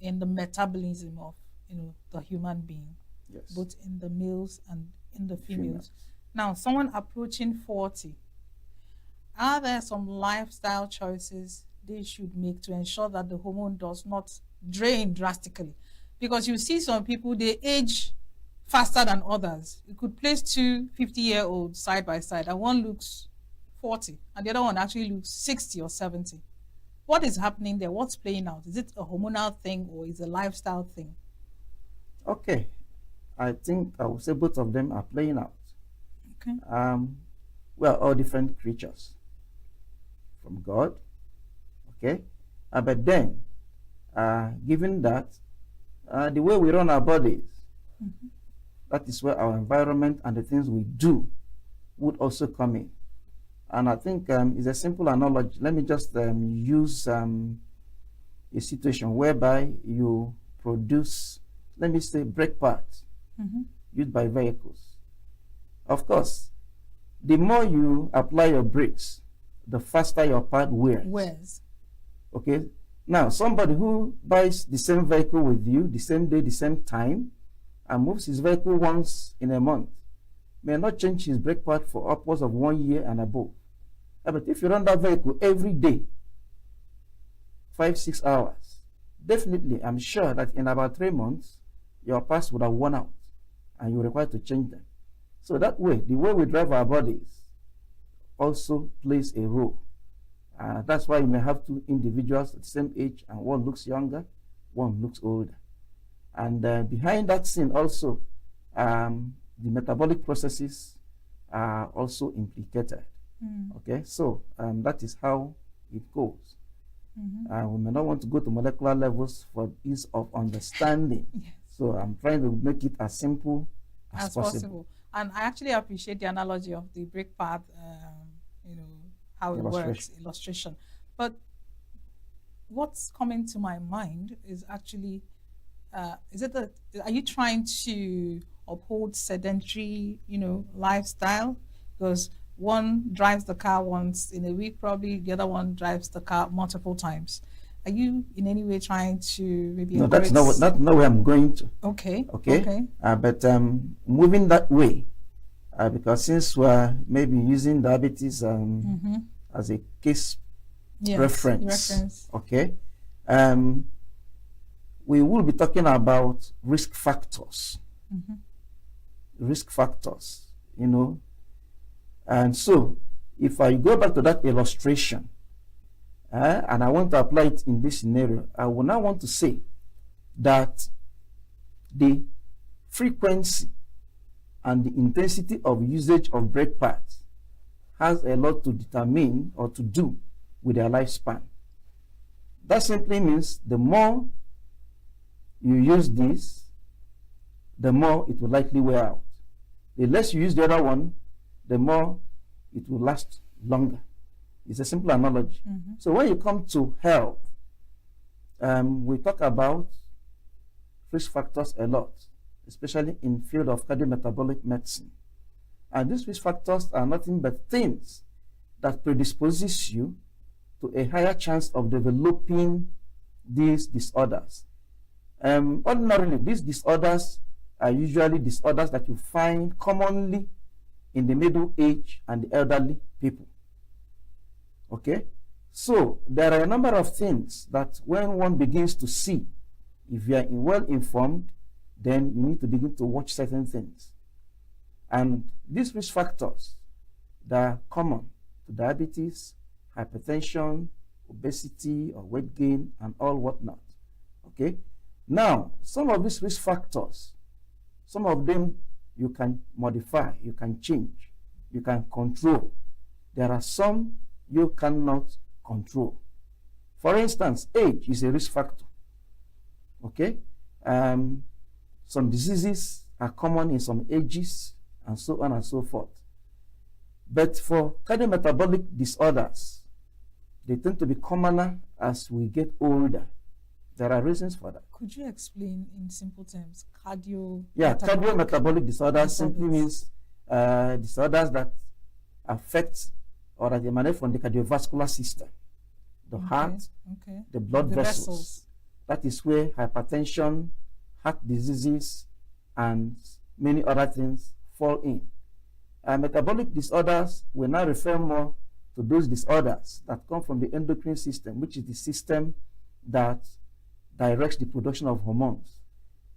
in the metabolism of, you know, the human being, both in the males and in the females. Now, someone approaching 40, are there some lifestyle choices they should make to ensure that the hormone does not drain drastically? Because you see some people, they age faster than others. You could place two 50-year-olds side by side, and one looks 40, and the other one actually looks 60 or 70. What is happening there? What's playing out? Is it a hormonal thing or is it a lifestyle thing? Okay. I think I would say both of them are playing out. Okay. We are all different creatures from God. Okay. But then, given that, the way we run our bodies, that is where our environment and the things we do would also come in. And I think it's a simple analogy. Let me just use a situation whereby you produce let me say, brake pads used by vehicles. Of course, the more you apply your brakes, the faster your pad wears. Okay. Now, somebody who buys the same vehicle with you, the same day, the same time, and moves his vehicle once in a month, may not change his brake pad for upwards of 1 year and above. But if you run that vehicle every day, 5-6 hours, definitely, I'm sure that in about 3 months, your pads would have worn out, and you're required to change them. So that way, the way we drive our bodies also plays a role. That's why you may have two individuals at the same age, and one looks younger, one looks older. And behind that scene also, the metabolic processes are also implicated. Okay, so that is how it goes. We may not want to go to molecular levels for ease of understanding. So I'm trying to make it as simple as possible. And I actually appreciate the analogy of the brake pad, how it works, illustration. But what's coming to my mind is actually, are you trying to uphold sedentary, lifestyle? Because one drives the car once in a week, probably the other one drives the car multiple times. Are you in any way trying to maybe? No, that's not where I'm going to. Okay. But moving that way, because since we're maybe using diabetes as a case reference, okay, we will be talking about risk factors. Risk factors, and so if I go back to that illustration, and I want to apply it in this scenario, I will now want to say that the frequency and the intensity of usage of brake pads has a lot to determine or to do with their lifespan. That simply means the more you use this, the more it will likely wear out. The less you use the other one, the more it will last longer. It's a simple analogy. So when you come to health, we talk about risk factors a lot, especially in field of cardiometabolic medicine. And these risk factors are nothing but things that predisposes you to a higher chance of developing these disorders. Ordinarily, these disorders are usually disorders that you find commonly in the middle age and the elderly people. Okay, so there are a number of things that when one begins to see, if you are well informed, then you need to begin to watch certain things. And these risk factors that are common to diabetes, hypertension, obesity, or weight gain, and all whatnot. Okay, now some of these risk factors, some of them you can modify, you can change, you can control. There are some you cannot control. For instance, age is a risk factor. Okay, some diseases are common in some ages, and so on and so forth. But for cardiometabolic disorders, they tend to be commoner as we get older. There are reasons for that. Could you explain in simple terms cardiometabolic disorders simply means disorders that affect or that emanate from the cardiovascular system, the heart, the blood vessels. That is where hypertension, heart diseases, and many other things fall in. Metabolic disorders will now refer more to those disorders that come from the endocrine system, which is the system that directs the production of hormones.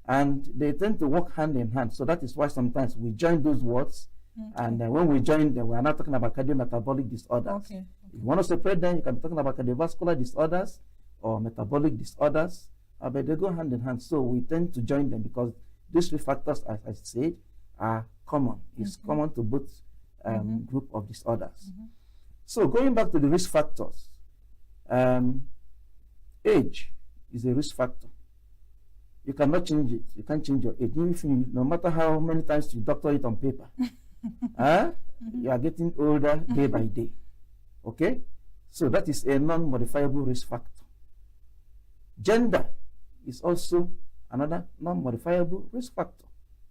And they tend to work hand in hand. So that is why sometimes we join those words. And when we join them, we are not talking about cardiometabolic disorders. If you want to separate them, you can be talking about cardiovascular disorders or metabolic disorders, but they go hand in hand. So we tend to join them because these three factors, as I said, are common. It's common to both group of disorders. So going back to the risk factors, age is a risk factor. You cannot change it. You can't change your age. Even if you, no matter how many times you doctor it on paper, you are getting older day by day. Okay? So that is a non-modifiable risk factor. Gender is also another non-modifiable risk factor.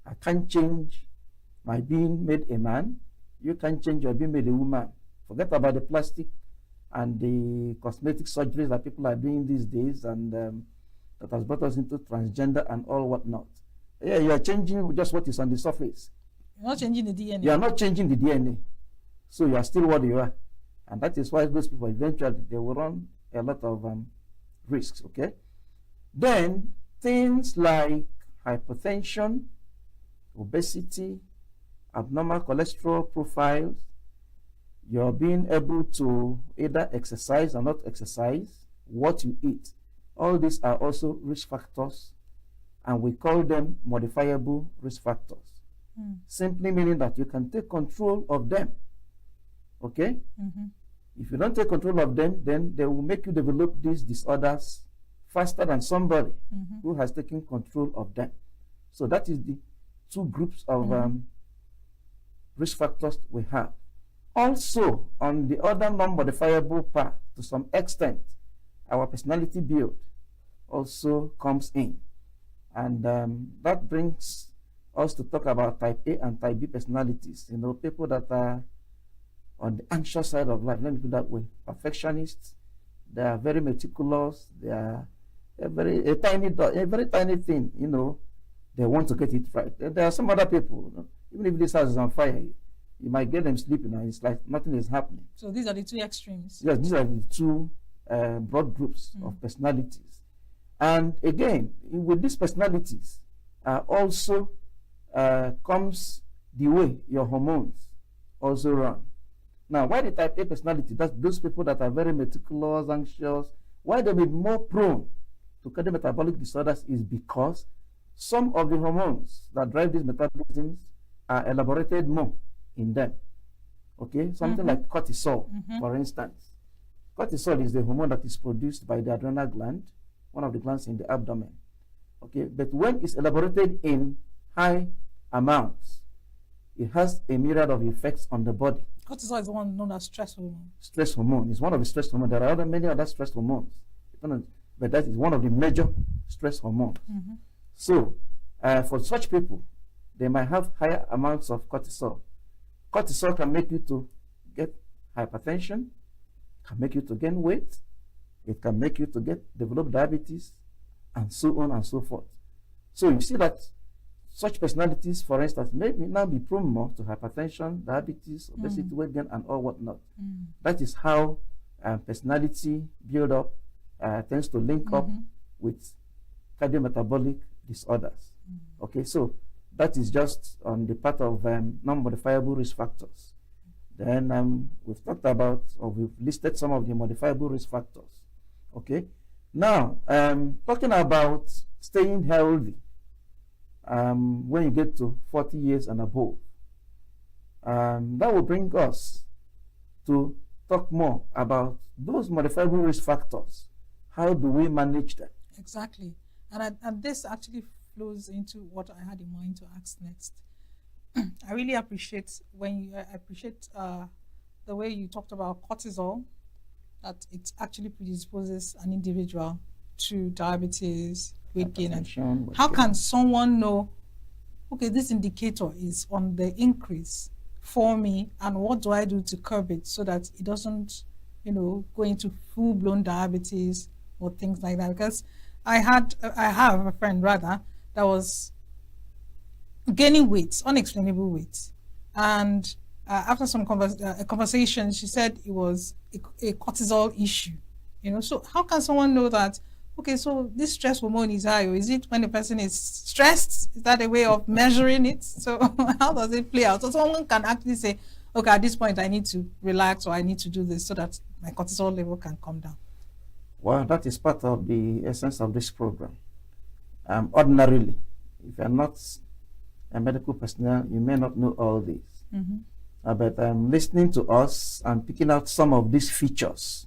I can't change my being made a man. You can't change your being made a woman. Forget about the plastic and the cosmetic surgeries that people are doing these days, and that has brought us into transgender and all whatnot. Yeah, you are changing just what is on the surface. You're not changing the DNA. You are not changing the DNA. So you are still what you are. And that is why those people eventually, they will run a lot of risks, okay? Then things like hypertension, obesity, abnormal cholesterol profiles, you're being able to either exercise or not exercise, what you eat. All these are also risk factors, and we call them modifiable risk factors. Simply meaning that you can take control of them, okay? If you don't take control of them, then they will make you develop these disorders faster than somebody who has taken control of them. So that is the two groups of risk factors we have. Also, on the other non-modifiable part, to some extent, our personality build also comes in. And that brings us to talk about type A and type B personalities. You know, people that are on the anxious side of life, let me put it that way, perfectionists. They are very meticulous. They are a very tiny thing, you know, they want to get it right. There are some other people, you know, even if this house is on fire, you might get them sleeping and it's like nothing is happening. So these are the two extremes. Yes, these are the two broad groups of personalities. And again, with these personalities also comes the way your hormones also run. Now, why the type A personality, that's those people that are very meticulous, anxious, why they may be more prone to cardiometabolic disorders is because some of the hormones that drive these metabolisms are elaborated more in them. Okay, something like cortisol, for instance. Cortisol is the hormone that is produced by the adrenal gland, one of the glands in the abdomen. Okay, but when it's elaborated in high amounts, it has a myriad of effects on the body. Cortisol is the one known as stress hormone. Stress hormone is one of the stress hormones. There are many other stress hormones, but that is one of the major stress hormones. So, for such people, they might have higher amounts of cortisol. Cortisol can make you to get hypertension, can make you to gain weight, it can make you to develop diabetes, and so on and so forth. So you see that such personalities, for instance, may now be prone more to hypertension, diabetes, obesity, weight gain, and all whatnot. That is how personality build up tends to link up with cardiometabolic disorders. Okay, so that is just on the part of non-modifiable risk factors. Then we've talked about, or we've listed some of the modifiable risk factors. Okay, now talking about staying healthy when you get to 40 years and above, that will bring us to talk more about those modifiable risk factors. How do we manage them? Exactly, and this actually flows into what I had in mind to ask next. I really appreciate the way you talked about cortisol, that it actually predisposes an individual to diabetes, weight gain. And how can someone know, okay, this indicator is on the increase for me, and what do I do to curb it so that it doesn't, go into full-blown diabetes or things like that? Because I have a friend rather that was gaining weight, unexplainable weight, and after some conversation, she said it was a cortisol issue. So how can someone know that? Okay, so this stress hormone is high, or is it when the person is stressed? Is that a way of measuring it? So how does it play out? So someone can actually say, okay, at this point I need to relax, or I need to do this so that my cortisol level can come down. Well, that is part of the essence of this program. Ordinarily, if you're not a medical personnel, you may not know all this. But listening to us and picking out some of these features,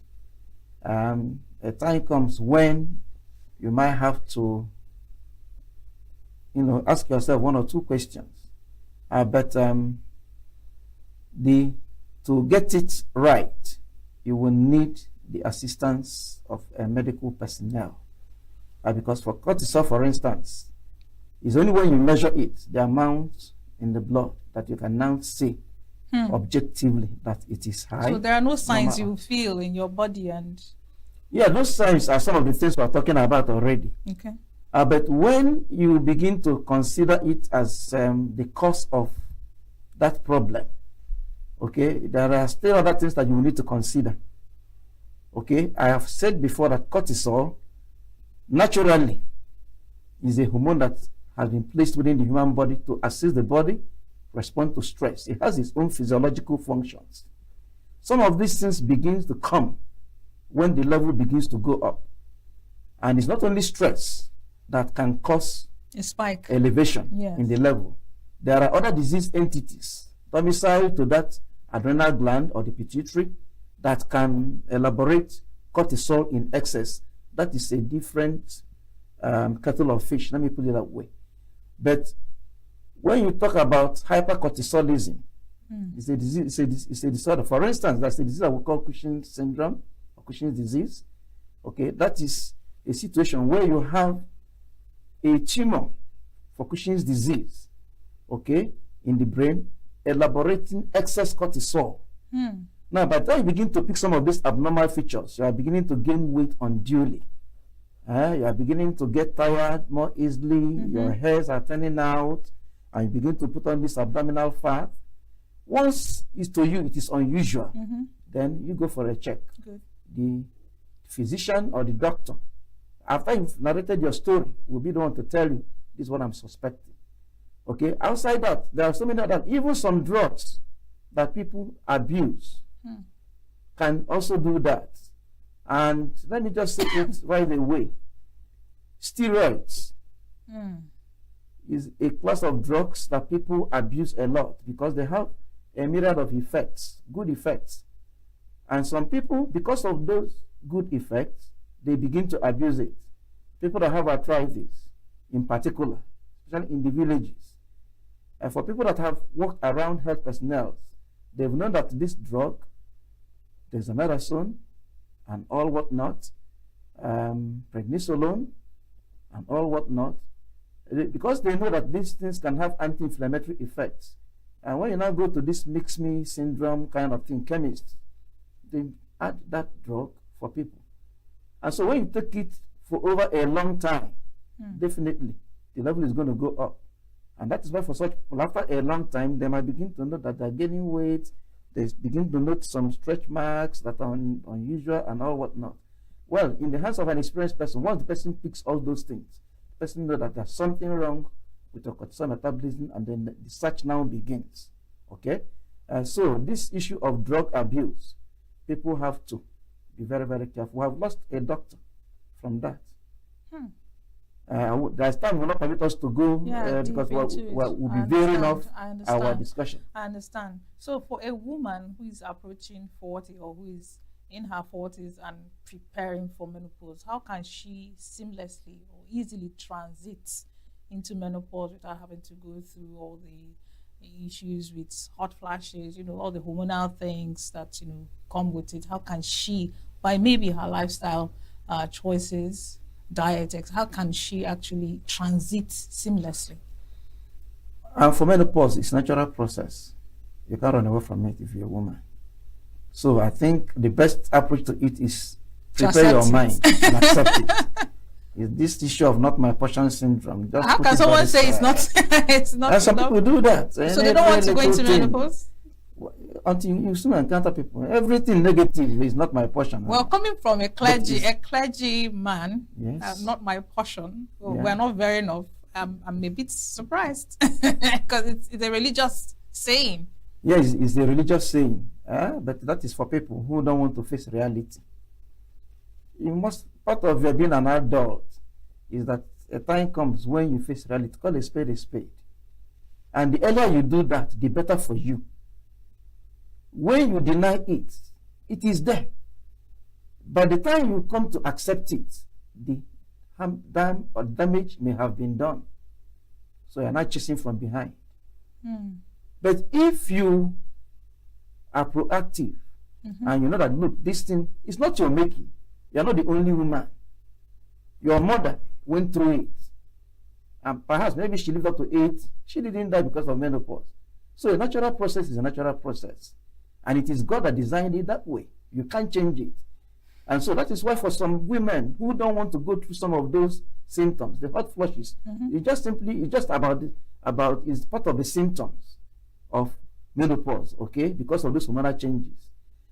a time comes when you might have to, ask yourself one or two questions. But to get it right, you will need the assistance of a medical personnel. Because for cortisol, for instance, it's only when you measure it, the amount in the blood, that you can now say objectively that it is high. So there are no signs you feel in your body and... Yeah, those signs are some of the things we're talking about already. Okay. But when you begin to consider it as the cause of that problem, okay, there are still other things that you need to consider. Okay, I have said before that cortisol naturally is a hormone that has been placed within the human body to assist the body respond to stress. It has its own physiological functions. Some of these things begins to come when the level begins to go up. And it's not only stress that can cause a spike, elevation in the level. There are other disease entities domicile to that adrenal gland or the pituitary that can elaborate cortisol in excess. That is a different kettle of fish, let me put it that way. But when you talk about hypercortisolism, it's a disease, it's a disorder. For instance, that's a disease that we call Cushing's syndrome or Cushing's disease. Okay, that is a situation where you have a tumor for Cushing's disease, okay, in the brain, elaborating excess cortisol. Now, by the time you begin to pick some of these abnormal features, you are beginning to gain weight unduly. You are beginning to get tired more easily, your hairs are turning out, and you begin to put on this abdominal fat. Once it's to you, it is unusual, then you go for a check. Good. The physician or the doctor, after you've narrated your story, will be the one to tell you, this is what I'm suspecting. Okay, outside that, there are so many other, even some drugs that people abuse can also do that. And let me just say it right away. Steroids is a class of drugs that people abuse a lot because they have a myriad of effects, good effects. And some people, because of those good effects, they begin to abuse it. People that have arthritis, in particular, especially in the villages. And for people that have worked around health personnel, they've known that this drug, there's a medicine and all whatnot, prednisolone and all whatnot, because they know that these things can have anti-inflammatory effects. And when you now go to this mix-me syndrome kind of thing, chemists, they add that drug for people. And so when you take it for over a long time, definitely the level is going to go up. And that is why for such people, after a long time, they might begin to know that they're gaining weight, they begin to note some stretch marks that are unusual and all whatnot. Well, in the hands of an experienced person, once the person picks all those things, the person knows that there's something wrong with your cortisol metabolism, and then the search now begins. Okay? So this issue of drug abuse, people have to be very, very careful. We have lost a doctor from that. There's time will not permit us to go because we'll be veering off our discussion. I understand. So for a woman who is approaching 40 or who is in her 40s and preparing for menopause, how can she seamlessly or easily transit into menopause without having to go through all the issues with hot flashes, all the hormonal things that, come with it? How can she, by maybe her lifestyle choices, diet, how can she actually transit seamlessly? For menopause, it's a natural process. You can't run away from it if you're a woman. So I think the best approach to it is prepare your mind and accept it. It's this issue of not my portion syndrome. Just how can someone say it's not? It's not. And some people do that. So they don't want to go into menopause? Until you soon encounter people, everything negative is not my portion. Well, coming from a clergy man, not my portion. Well, we're not very enough. I'm a bit surprised because it's a religious saying. Yes, it's a religious saying, but that is for people who don't want to face reality. You must, part of your being an adult is that a time comes when you face reality. Call a spade a spade. And the earlier you do that, the better for you. When you deny it, it is there. By the time you come to accept it, the harm or damage may have been done. So you're not chasing from behind. But if you are proactive and you know that, look, this thing is not your making. You're not the only woman. Your mother went through it. And perhaps maybe she lived up to 8. She didn't die because of menopause. So a natural process is a natural process. And it is God that designed it that way. You can't change it. And so that is why for some women who don't want to go through some of those symptoms, the hot flushes, it's just it's part of the symptoms of menopause, okay, because of those hormonal changes.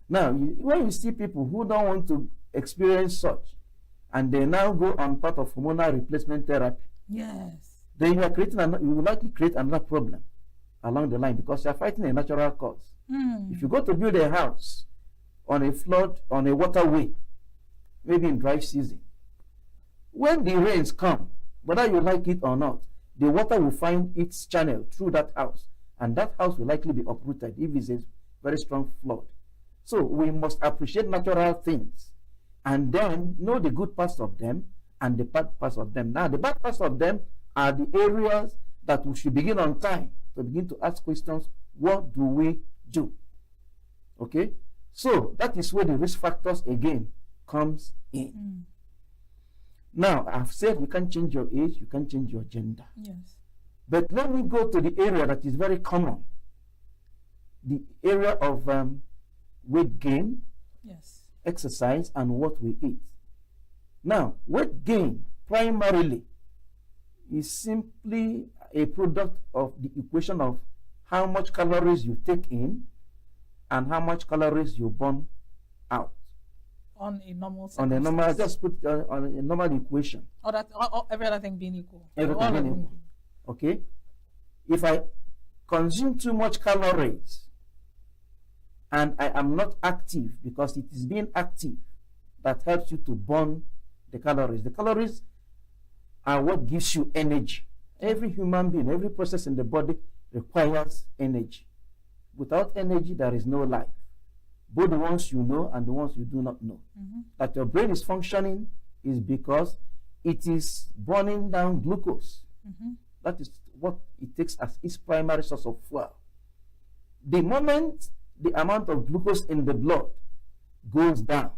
Now, when you see people who don't want to experience such, and they now go on part of hormonal replacement therapy, yes, then you will likely create another problem along the line because you are fighting a natural cause. If you go to build a house on a flood, on a waterway, maybe in dry season, when the rains come, whether you like it or not, the water will find its channel through that house, and that house will likely be uprooted if it's a very strong flood. So we must appreciate natural things and then know the good parts of them and the bad parts of them. Now, the bad parts of them are the areas that we should begin on time to begin to ask questions. What do we do? Okay? So that is where the risk factors again comes in. Now, I've said you can't change your age, you can't change your gender. Yes. But let me go to the area that is very common. The area of weight gain, yes, exercise, and what we eat. Now, weight gain primarily is simply a product of the equation of how much calories you take in and how much calories you burn out. On a normal On a normal, just put on a normal equation. Or that every other thing being equal. Everything being equal. Okay? If I consume too much calories and I am not active, because it is being active that helps you to burn the calories. The calories are what gives you energy. Every human being, every process in the body requires energy. Without energy, there is no life. Both the ones you know and the ones you do not know. That your brain is functioning is because it is burning down glucose. That is what it takes as its primary source of fuel. The moment the amount of glucose in the blood goes down,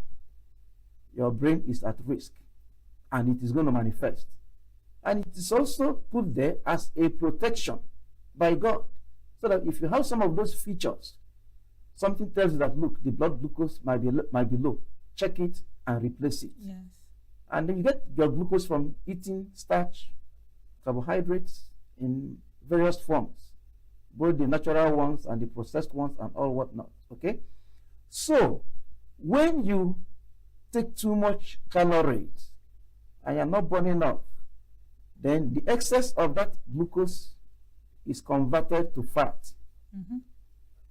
your brain is at risk and it is going to manifest. And it is also put there as a protection by God. So that if you have some of those features, something tells you that, look, the blood glucose might be low. Check it and replace it. Yes. And then you get your glucose from eating starch, carbohydrates in various forms, both the natural ones and the processed ones and all whatnot. Okay? So, when you take too much calories and you're not burning enough, then the excess of that glucose is converted to fat.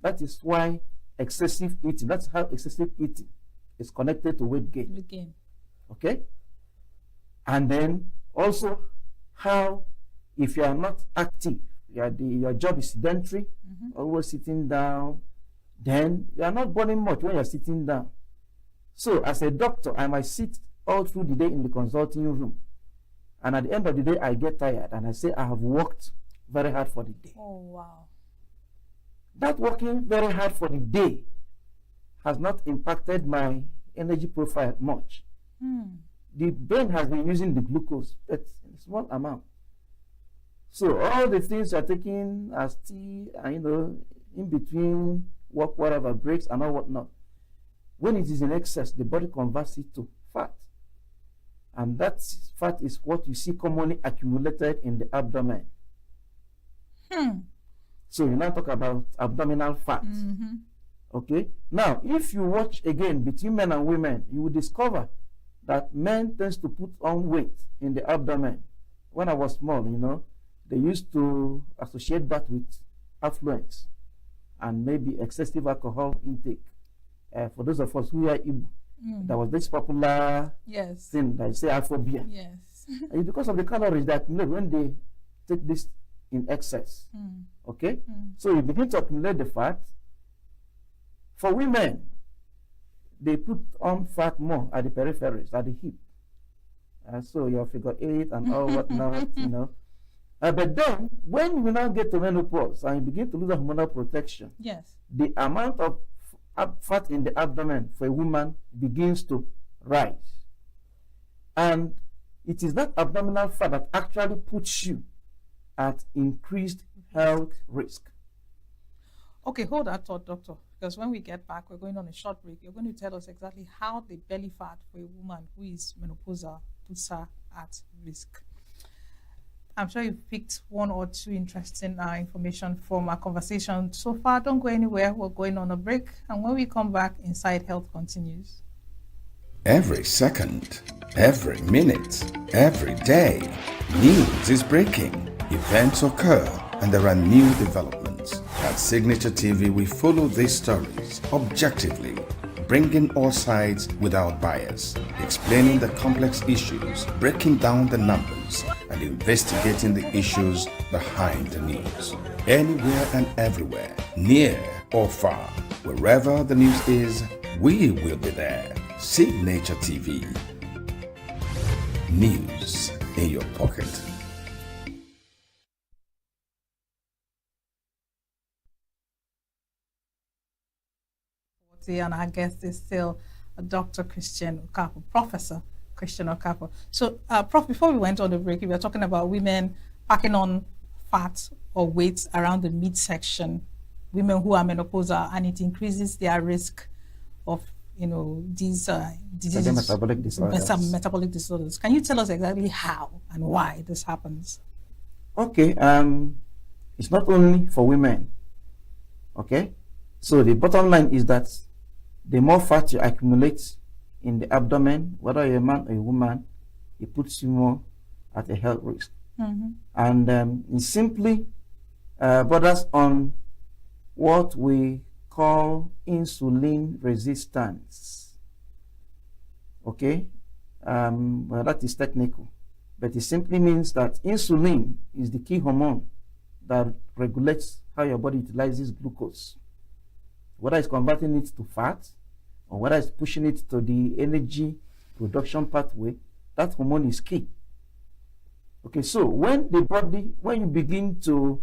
That is why excessive eating, that's how excessive eating is connected to weight gain. Weight gain. Okay? And then also how, if you are not active, your job is sedentary, always sitting down, then you are not burning much when you're sitting down. So as a doctor, I might sit all through the day in the consulting room. And at the end of the day, I get tired and I say, I have worked very hard for the day. Oh, wow. That working very hard for the day has not impacted my energy profile much. The brain has been using the glucose, but in a small amount. So all the things you're taking as tea, and in between work, whatever, breaks and all whatnot, when it is in excess, the body converts it to fat. And that fat is what you see commonly accumulated in the abdomen. So you now talk about abdominal fat. Okay? Now, if you watch again between men and women, you will discover that men tends to put on weight in the abdomen. When I was small, they used to associate that with affluence and maybe excessive alcohol intake. For those of us who are Igbo, there was this popular thing that say aphobia. Yes. It's because of the calories that when they take this in excess. Okay? So you begin to accumulate the fat. For women, they put on fat more at the peripheries, at the hip. So your figure 8 and all whatnot, but then, when you now get to menopause and you begin to lose the hormonal protection, the amount of fat in the abdomen for a woman begins to rise. And it is that abdominal fat that actually puts you at increased health risk. Okay, hold that thought, doctor, because when we get back, we're going on a short break. You're going to tell us exactly how the belly fat for a woman who is menopausal puts her at risk. I'm sure you've picked one or two interesting information from our conversation so far. Don't go anywhere. We're going on a break. And when we come back, Inside Health continues. Every second, every minute, every day, news is breaking. Events occur and there are new developments. At Signature TV, we follow these stories objectively, bringing all sides without bias, explaining the complex issues, breaking down the numbers, and investigating the issues behind the news. Anywhere and everywhere, near or far, wherever the news is, we will be there. Signature TV. News in your pocket. And our guest is still Dr. Christian Okafor, Professor Christian Okafor. So, Prof, before we went on the break, we were talking about women packing on fat or weight around the midsection, women who are menopausal, and it increases their risk of, these diseases, metabolic disorders. Can you tell us exactly how and why this happens? Okay, it's not only for women. Okay, so the bottom line is that the more fat you accumulate in the abdomen, whether you're a man or a woman, it puts you more at a health risk. And it simply borders on what we call insulin resistance. Okay, well, that is technical, but it simply means that insulin is the key hormone that regulates how your body utilizes glucose. Whether it's converting it to fat or whether it's pushing it to the energy production pathway, that hormone is key. Okay, so when you begin to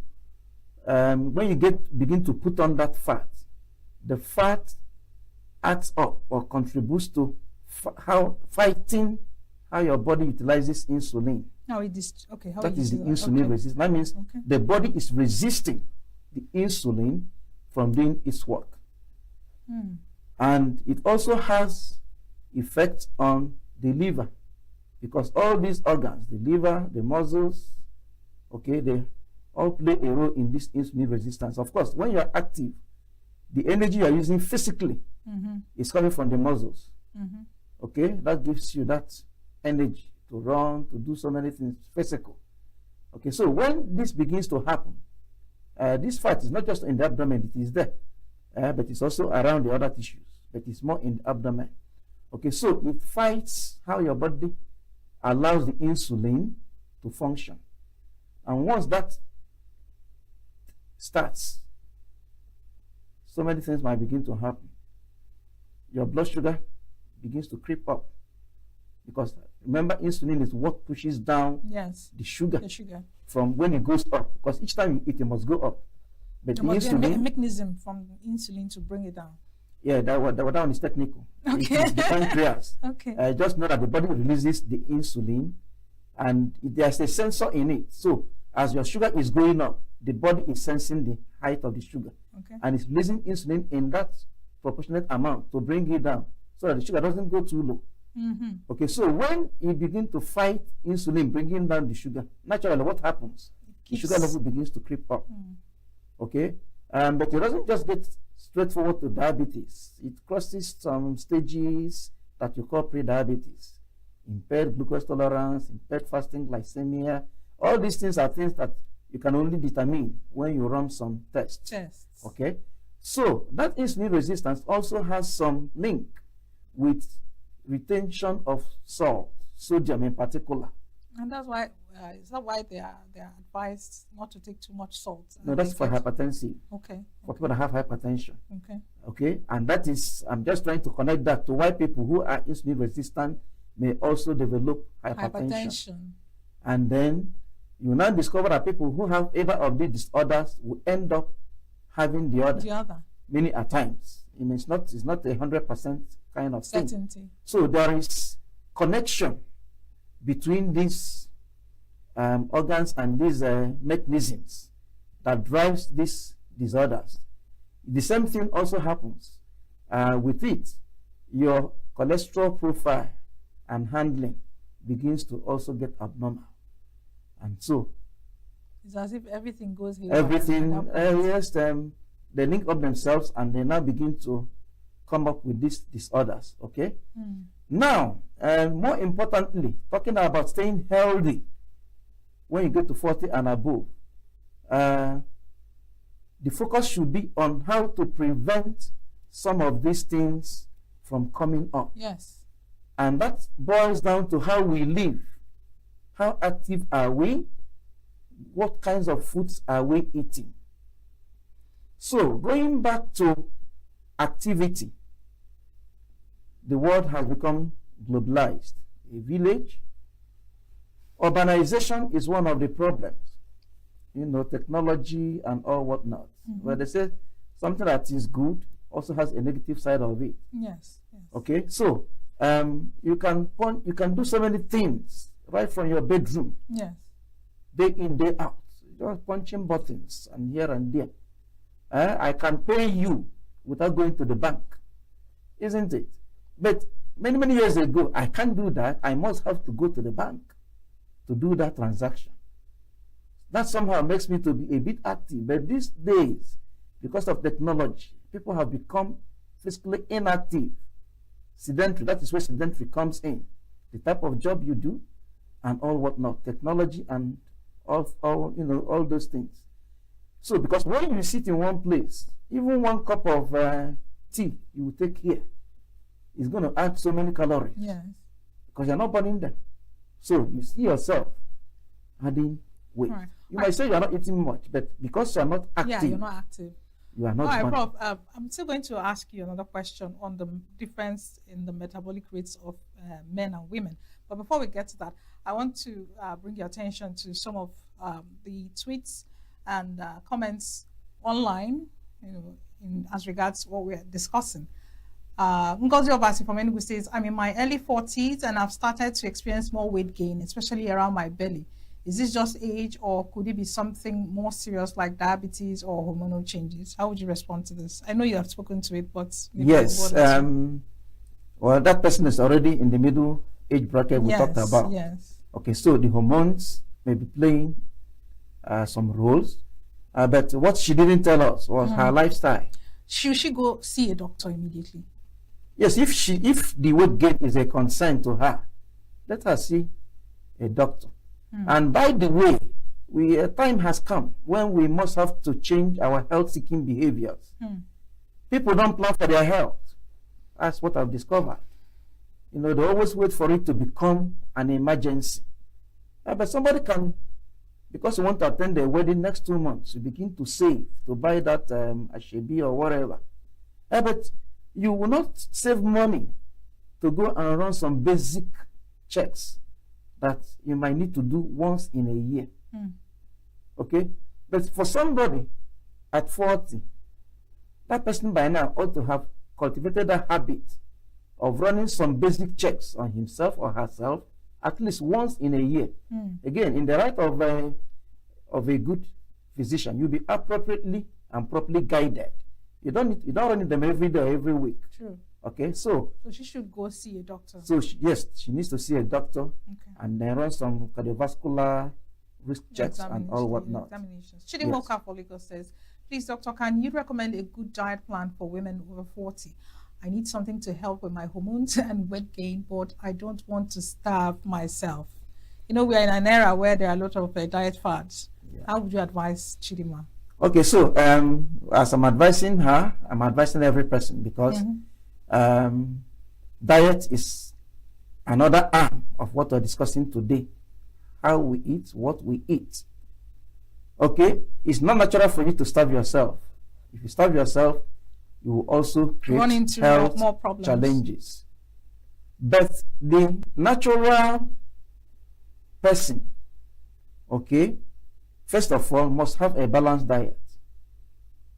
begin to put on that fat, the fat adds up or contributes to fighting how your body utilizes insulin. How it is, okay, how that is the that? insulin resistance. That means the body is resisting the insulin from doing its work. And it also has effect on the liver, because all these organs, the liver, the muscles, okay, they all play a role in this insulin resistance. Of course, when you are active, the energy you are using physically is coming from the muscles. Okay, that gives you that energy to run, to do so many things physical. Okay, so when this begins to happen, this fat is not just in the abdomen, it is there, but it's also around the other tissues, but it's more in the abdomen. Okay, so it fights how your body allows the insulin to function. And once that starts, so many things might begin to happen. Your blood sugar begins to creep up, because remember, insulin is what pushes down the sugar from when it goes up, because each time you eat, it must go up. But the insulin, a mechanism from insulin to bring it down. Yeah, that one is technical. Okay. It is the pancreas. Okay. Just know that the body releases the insulin, and there's a sensor in it. So as your sugar is going up, the body is sensing the height of the sugar, and it's releasing insulin in that proportionate amount to bring it down, so that the sugar doesn't go too low. Okay, so when you begin to fight insulin bringing down the sugar, naturally what happens? The sugar level begins to creep up. Okay, but it doesn't just get straightforward to diabetes. It crosses some stages that you call pre-diabetes, impaired glucose tolerance, impaired fasting glycemia. All these things are things that you can only determine when you run some tests. Okay, so that insulin resistance also has some link with retention of salt, sodium in particular. And that's why, is that why they are advised not to take too much salt? No, that's for hypertensive. Okay. For people that have hypertension. Okay. Okay, and that is, I'm just trying to connect that to why people who are insulin resistant may also develop hypertension. And then you now discover that people who have either of these disorders will end up having the other. Many a times. I mean, it's not 100% kind of certainty thing. So there is connection between these organs and these mechanisms that drives these disorders. The same thing also happens with it. Your cholesterol profile and handling begins to also get abnormal. And so it's as if everything goes here. Everything, yes, they link up themselves and they now begin to come up with these disorders, okay? Now, more importantly, talking about staying healthy when you get to 40 and above, the focus should be on how to prevent some of these things from coming up. Yes. And that boils down to how we live. How active are we? What kinds of foods are we eating? So, going back to activity, the world has become globalized. A village, urbanization is one of the problems. You know, technology and all whatnot. Where they say something that is good also has a negative side of it. Yes. Okay, so you can do so many things right from your bedroom. Yes. Day in, day out. Just punching buttons and here and there. I can pay you without going to the bank, isn't it? But many years ago, I can't do that. I must have to go to the bank to do that transaction. That somehow makes me to be a bit active. But these days, because of technology, people have become physically inactive, sedentary. That is where sedentary comes in. The type of job you do and all whatnot, technology and all you know, all those things. So because when you sit in one place, even one cup of tea you will take here is going to add so many calories. Yes. Because you're not burning them. So you see yourself adding weight. Right. You might say you're not eating much, but because you're not active. Yeah, you're not active. You are not. All right, burning. Prof. I'm still going to ask you another question on the difference in the metabolic rates of men and women. But before we get to that, I want to bring your attention to some of the tweets and comments online, you know, as regards what we're discussing. Ngozi Obasi from ENUGU says, I'm in my early 40s and I've started to experience more weight gain, especially around my belly. Is this just age or could it be something more serious like diabetes or hormonal changes? How would you respond to this? I know you have spoken to it, but... Yes. Well, that person is already in the middle age bracket we talked about. Yes. Okay, so the hormones may be playing some roles, but what she didn't tell us was her lifestyle. Should she go see a doctor immediately? Yes, if the weight gain is a concern to her, let her see a doctor. And by the way, time has come when we must have to change our health-seeking behaviors. People don't plan for their health. That's what I've discovered. You know, they always wait for it to become an emergency. But somebody can, because you want to attend a wedding next 2 months, you begin to save to buy that ashebi or whatever. But you will not save money to go and run some basic checks that you might need to do once in a year. Okay? But for somebody at 40, that person by now ought to have cultivated a habit of running some basic checks on himself or herself at least once in a year. Again, in the right of a good physician, you'll be appropriately and properly guided. You don't run them every day, every week. True. Okay, so she should go see a doctor. So yes, she needs to see a doctor, and then run some cardiovascular risk checks and all whatnot. Examinations. Chidimoka for Lagos says, please, doctor, can you recommend a good diet plan for women over 40? I need something to help with my hormones and weight gain, but I don't want to starve myself. You know, we are in an era where there are a lot of diet fads. How would you advise Chidima? Okay, so as I'm advising her, I'm advising every person because diet is another arm of what we're discussing today. How we eat, what we eat. Okay, it's not natural for you to starve yourself. If you starve yourself, you will also create health more problems. Challenges. But the natural person, okay, first of all, must have a balanced diet.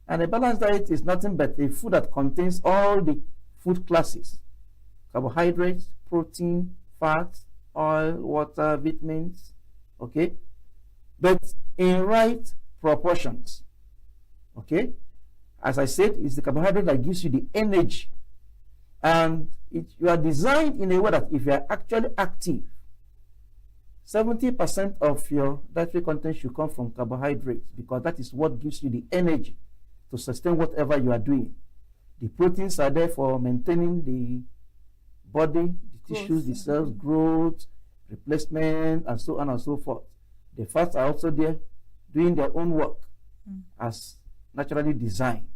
And a balanced diet is nothing but a food that contains all the food classes: carbohydrates, protein, fats, oil, water, vitamins, okay? But in right proportions, okay? As I said, it's the carbohydrate that gives you the energy. And you are designed in a way that if you are actually active, 70% of your dietary content should come from carbohydrates, because that is what gives you the energy to sustain whatever you are doing. The proteins are there for maintaining the body, the tissues, the cells, growth, replacement, and so on and so forth. The fats are also there doing their own work as naturally designed.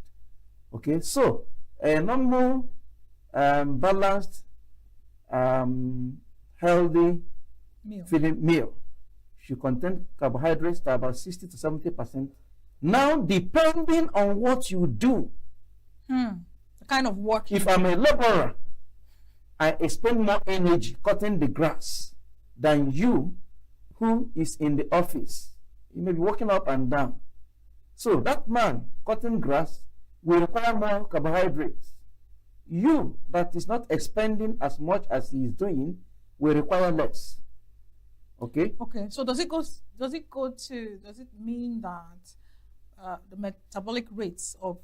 Okay, so a normal, balanced, healthy feeding meal should contain carbohydrates to about 60 to 70%. Now, depending on what you do, the kind of work. If I'm a laborer, I expend more energy cutting the grass than you who is in the office. You may be walking up and down. So that man cutting grass will require more carbohydrates. You that is not expending as much as he is doing will require less. Okay? Okay, so does it mean that the metabolic rates of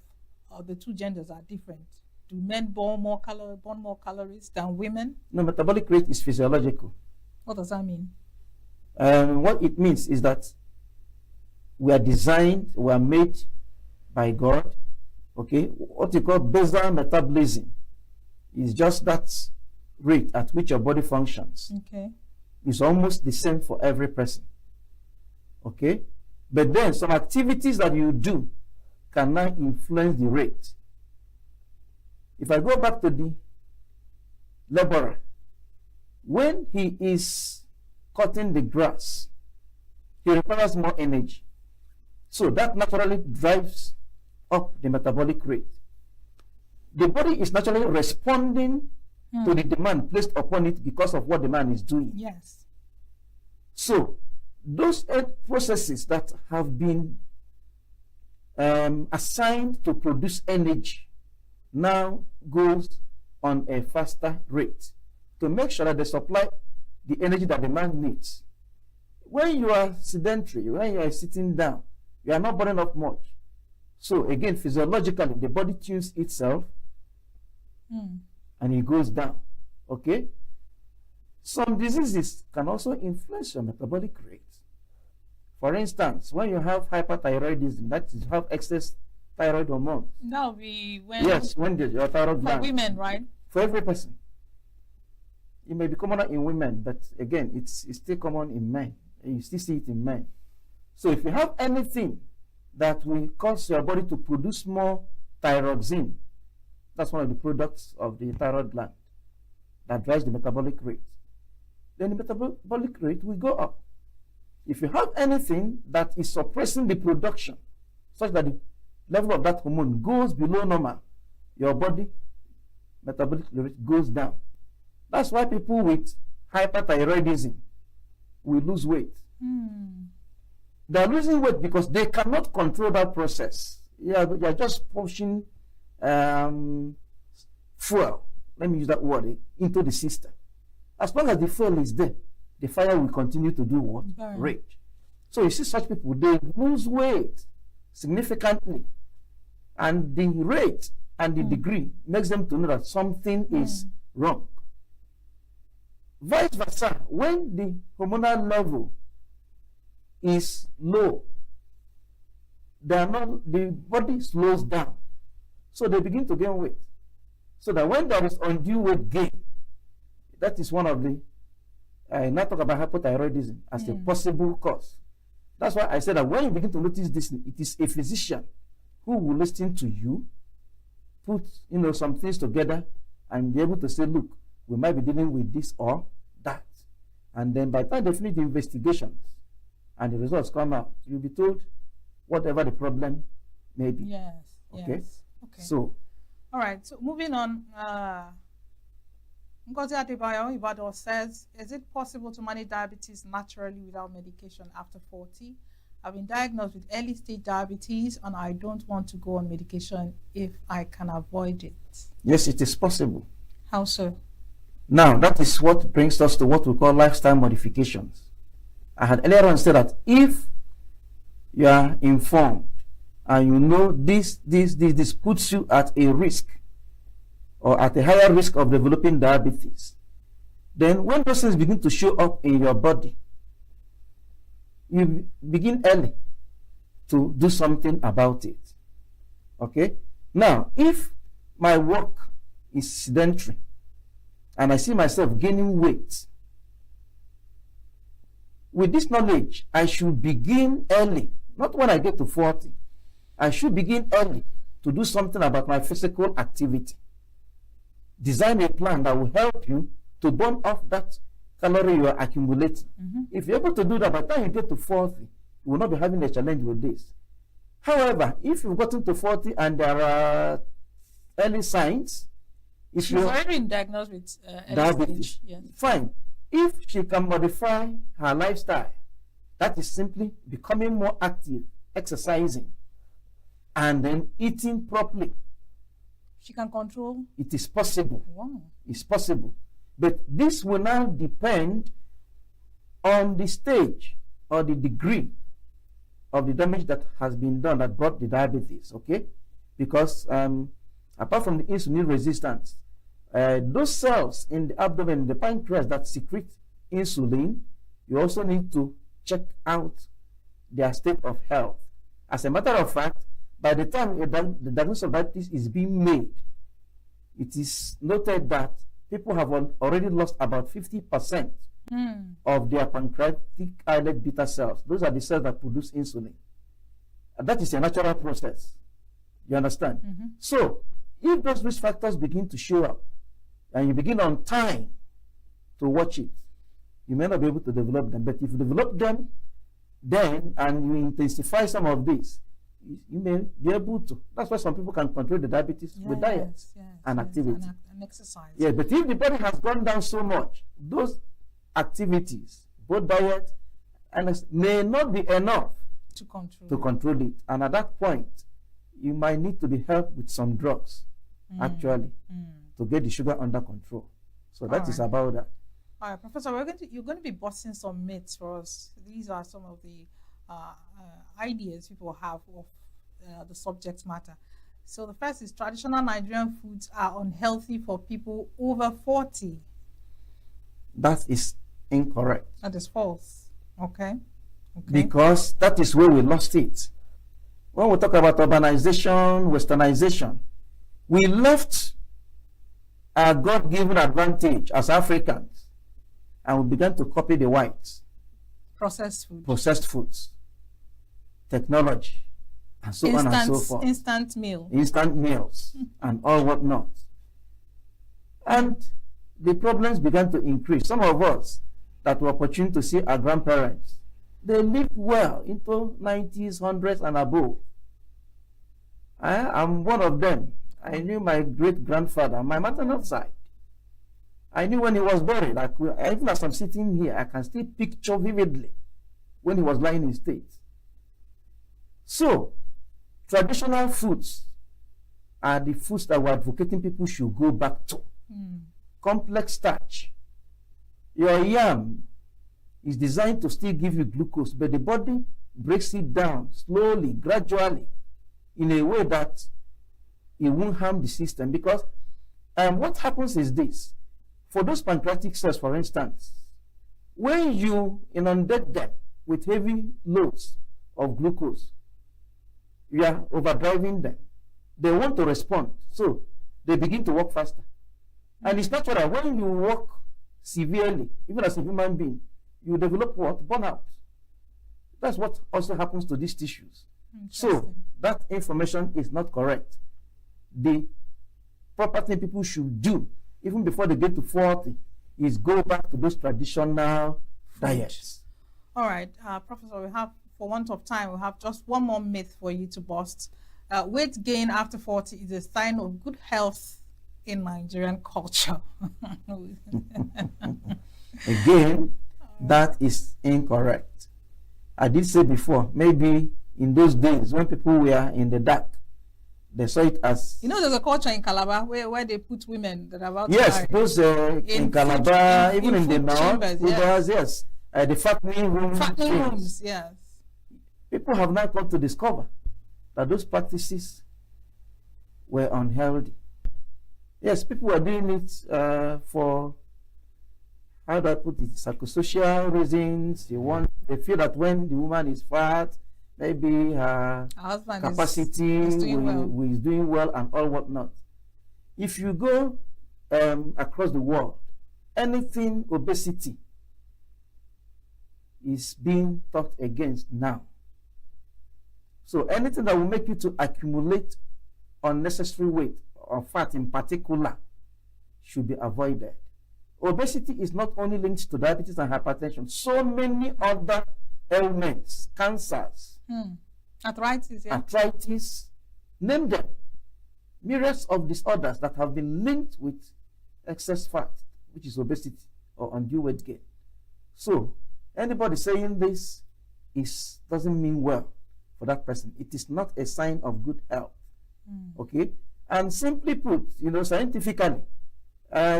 the two genders are different? Do men burn more calories than women? No, metabolic rate is physiological. What does that mean? What it means is that we are designed, we are made by God. Okay, what you call basal metabolism is just that rate at which your body functions. Okay. It's almost the same for every person. Okay, but then some activities that you do can now influence the rate. If I go back to the laborer, when he is cutting the grass, he requires more energy. So that naturally drives up the metabolic rate. The body is naturally responding to the demand placed upon it because of what the man is doing. Yes. So those processes that have been assigned to produce energy now goes on a faster rate to make sure that they supply the energy that the man needs. When you are sedentary, when you are sitting down, you are not burning up much. So again, physiologically, the body tunes itself and it goes down. Okay? Some diseases can also influence your metabolic rate. For instance, when you have hyperthyroidism, that is, you have excess thyroid hormone. That will be when. Yes, when your thyroid for gland. women, right? For every person. It may be commoner in women, but again, it's still common in men. And you still see it in men. So if you have anything that will cause your body to produce more thyroxine, that's one of the products of the thyroid gland that drives the metabolic rate, then the metabolic rate will go up. If you have anything that is suppressing the production such that the level of that hormone goes below normal, your body metabolic rate goes down. That's why people with hyperthyroidism will lose weight. They're losing weight because they cannot control that process. You're just pushing fuel, let me use that word, into the system. As long as the fuel is there, the fire will continue to do what? Rage. So you see such people, they lose weight significantly. And the rate and the degree makes them to know that something is wrong. Vice versa, when the hormonal level is low, the body slows down. So they begin to gain weight. So that when there is undue weight gain, that is one of the, not talk about hypothyroidism as a possible cause. That's why I said that when you begin to notice this, it is a physician who will listen to you, put some things together, and be able to say, look, we might be dealing with this or that. And then by the time they finish the investigations and the results come out, you'll be told whatever the problem may be. Yes. Okay? Yes. Okay. So, all right. So moving on, Ngozi Adebayo Ibadan says, is it possible to manage diabetes naturally without medication after 40? I've been diagnosed with early stage diabetes and I don't want to go on medication if I can avoid it. yes, it is possible. How so? Now, that is what brings us to what we call lifestyle modifications. I had earlier on said that if you are informed and you know this puts you at a risk or at a higher risk of developing diabetes, then when those things begin to show up in your body, you begin early to do something about it. Okay? Now, if my work is sedentary and I see myself gaining weight, with this knowledge, I should begin early, not when I get to 40. I should begin early to do something about my physical activity. Design a plan that will help you to burn off that calorie you are accumulating. If you're able to do that, by the time you get to 40, you will not be having a challenge with this. However, if you've gotten to 40 and there are early signs, if She's already been diagnosed with diabetes, yes. Fine. If she can modify her lifestyle, that is simply becoming more active, exercising, and then eating properly. She can control. It is possible. Wow. It's possible. But this will now depend on the stage or the degree of the damage that has been done that brought the diabetes, okay? Because apart from the insulin resistance, those cells in the abdomen, the pancreas that secrete insulin, you also need to check out their state of health. As a matter of fact, by the time the diagnosis of diabetes is being made, it is noted that people have already lost about 50% of their pancreatic islet beta cells. Those are the cells that produce insulin. And that is a natural process. You understand? So, if those risk factors begin to show up, and you begin on time to watch it, you may not be able to develop them. But if you develop them, then, and you intensify some of this, you may be able to. That's why some people can control the diabetes with diet and activity. And exercise. Yeah, but if the body has gone down so much, those activities, both diet and may not be enough to control it. And at that point, you might need to be helped with some drugs, actually, to get the sugar under control. So that is about that. All right, Professor, you're going to be busting some myths for us. These are some of the ideas people have of the subject matter. So the first is traditional Nigerian foods are unhealthy for people over 40. That is incorrect. That is false. Okay. Because that is where we lost it. When we talk about urbanization, westernization, we left our God-given advantage as Africans and we began to copy the whites. Processed foods, technology, and so on and so forth. Instant meals and all whatnot. And the problems began to increase. Some of us that were opportune to see our grandparents, they lived well into 90s, 100s, and above. I'm one of them. I knew my great-grandfather, my maternal side. I knew when he was buried. Even as I'm sitting here, I can still picture vividly when he was lying in state. So, traditional foods are the foods that we're advocating people should go back to. Complex starch. Your yam is designed to still give you glucose, but the body breaks it down slowly, gradually, in a way that it won't harm the system. Because what happens is this. For those pancreatic cells, for instance, when you inundate them with heavy loads of glucose, you are overdriving them. They want to respond, so they begin to work faster. And it's natural. When you work severely, even as a human being, you develop what? Burnout. That's what also happens to these tissues. So that information is not correct. The proper thing people should do, even before they get to 40, is go back to those traditional diets. All right, Professor, we have, for want of time, we have just one more myth for you to bust. Weight gain after 40 is a sign of good health in Nigerian culture. Again, that is incorrect. I did say before, maybe in those days when people were in the dark, they saw it as You know, there's a culture in Calabar where they put women that are about to yes, marry. those in Calabar, even in the food north, chambers, yes, the fattening rooms. Fattening rooms, yes. People have now come to discover that those practices were unhealthy. Yes, people were doing it for, how do I put it, psychosocial reasons. They feel that when the woman is fat, maybe her capacity is doing well and all whatnot. If you go across the world, anything obesity is being talked against now. So anything that will make you to accumulate unnecessary weight or fat in particular should be avoided. Obesity is not only linked to diabetes and hypertension, so many other ailments, cancers, arthritis, name them. Myriads of disorders that have been linked with excess fat, which is obesity or undue weight gain. So anybody saying this doesn't mean well for that person. It is not a sign of good health. Okay? And simply put, scientifically,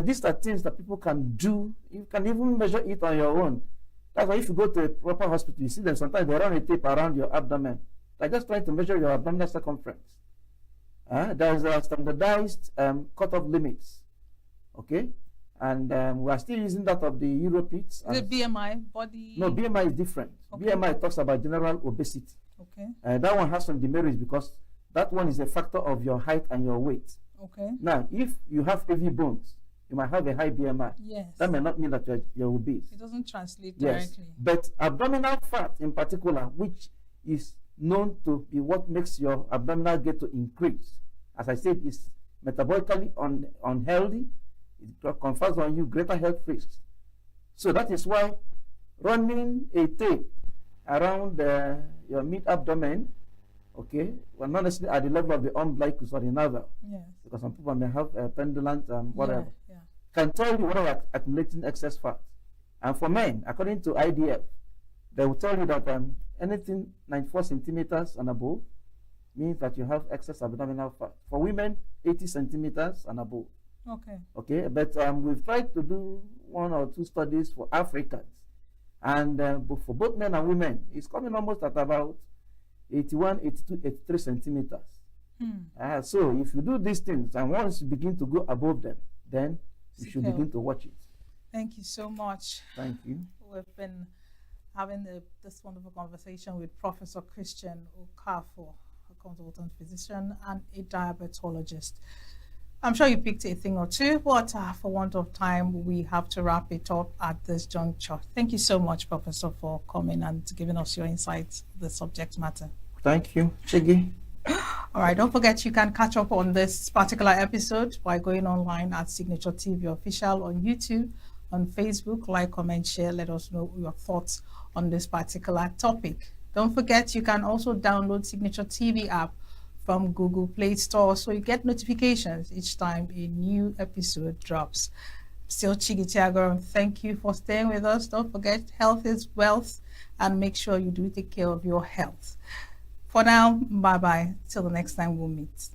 these are things that people can do. You can even measure it on your own. That's why if you go to a proper hospital, you see them sometimes they run a tape around your abdomen. They're just trying to measure your abdominal circumference. There's a standardized cutoff limits. Okay? And we are still using that of the Europeans. The BMI, body? No, BMI is different. Okay. BMI talks about general obesity. Okay. That one has some demerits because that one is a factor of your height and your weight. Okay. Now, if you have heavy bones, you might have a high BMI. Yes. That may not mean that you're obese. It doesn't translate yes. directly. But abdominal fat in particular, which is known to be what makes your abdominal get to increase, as I said, is metabolically unhealthy. It confers on you greater health risks. So that is why running a tape around your mid-abdomen, okay, well, not necessarily at the level of the umbilicus or the navel, yes. because some people may have pendulant whatever, yeah. Can tell you whether you're accumulating excess fat. And for men, according to IDF, they will tell you that anything 94 centimeters and above means that you have excess abdominal fat. For women, 80 centimeters and above. Okay. Okay, but we've tried to do 1 or 2 studies for Africans. And for both men and women, it's coming almost at about 81, 82, 83 centimeters. So if you do these things, and once you begin to go above them, then you should begin to watch it. Thank you so much. Thank you. We've been having this wonderful conversation with Professor Christian Okafor, a consultant physician and a diabetologist. I'm sure you picked a thing or two, but for want of time, we have to wrap it up at this juncture. Thank you so much, Professor, for coming and giving us your insights on the subject matter. Thank you, Chigi. All right, don't forget you can catch up on this particular episode by going online at Signature TV Official on YouTube, on Facebook. Like, comment, share, let us know your thoughts on this particular topic. Don't forget you can also download Signature TV app from Google Play Store so you get notifications each time a new episode drops. Still Chigi Tiagorum, thank you for staying with us. Don't forget health is wealth and make sure you do take care of your health. For now, bye-bye. Till the next time we'll meet.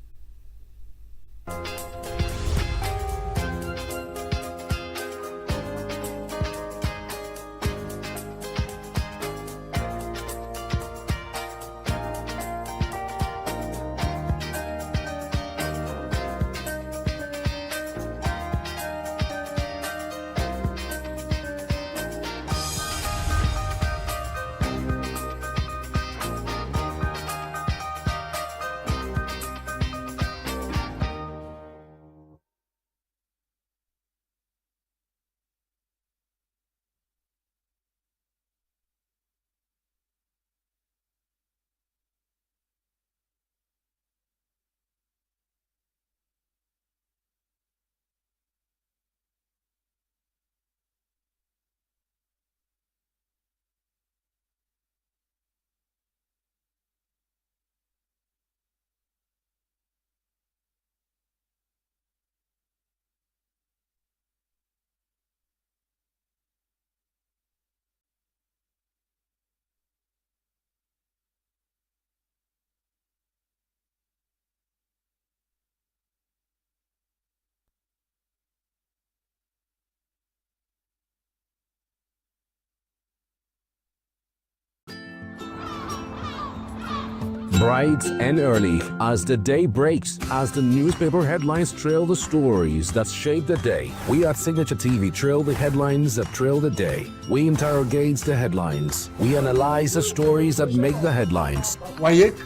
Bright and early as the day breaks, as the newspaper headlines trail the stories that shape the day. We at Signature TV trail the headlines that trail the day. We interrogate the headlines. We analyze the stories that make the headlines. WAEC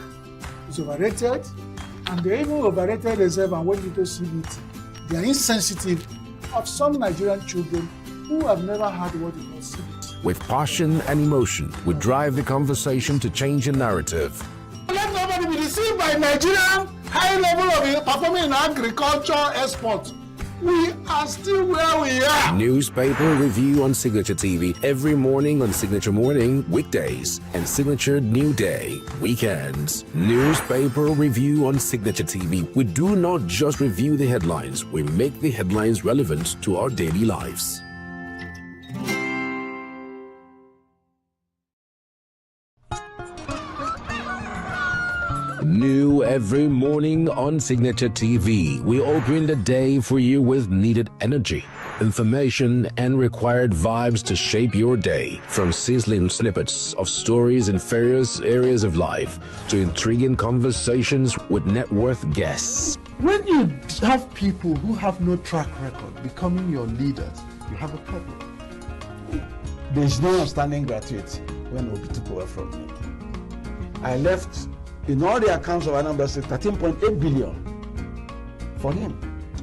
is overrated, and they even overrated themselves and went into CBT. They are insensitive of some Nigerian children who have never had what they call CBT. With passion and emotion, we drive the conversation to change the narrative. Let nobody be deceived by Nigerian high level of performing in agriculture export. We are still where we are. Newspaper review on Signature TV every morning on Signature Morning, weekdays, and Signature New Day, weekends. Newspaper review on Signature TV. We do not just review the headlines, we make the headlines relevant to our daily lives. New every morning on Signature TV, we open the day for you with needed energy, information, and required vibes to shape your day. From sizzling snippets of stories in various areas of life to intriguing conversations with net worth guests. When you have people who have no track record becoming your leaders, you have a problem. There's no outstanding graduate when Obi took over from me. I left, in all the accounts of Anambra State, 13.8 billion for him.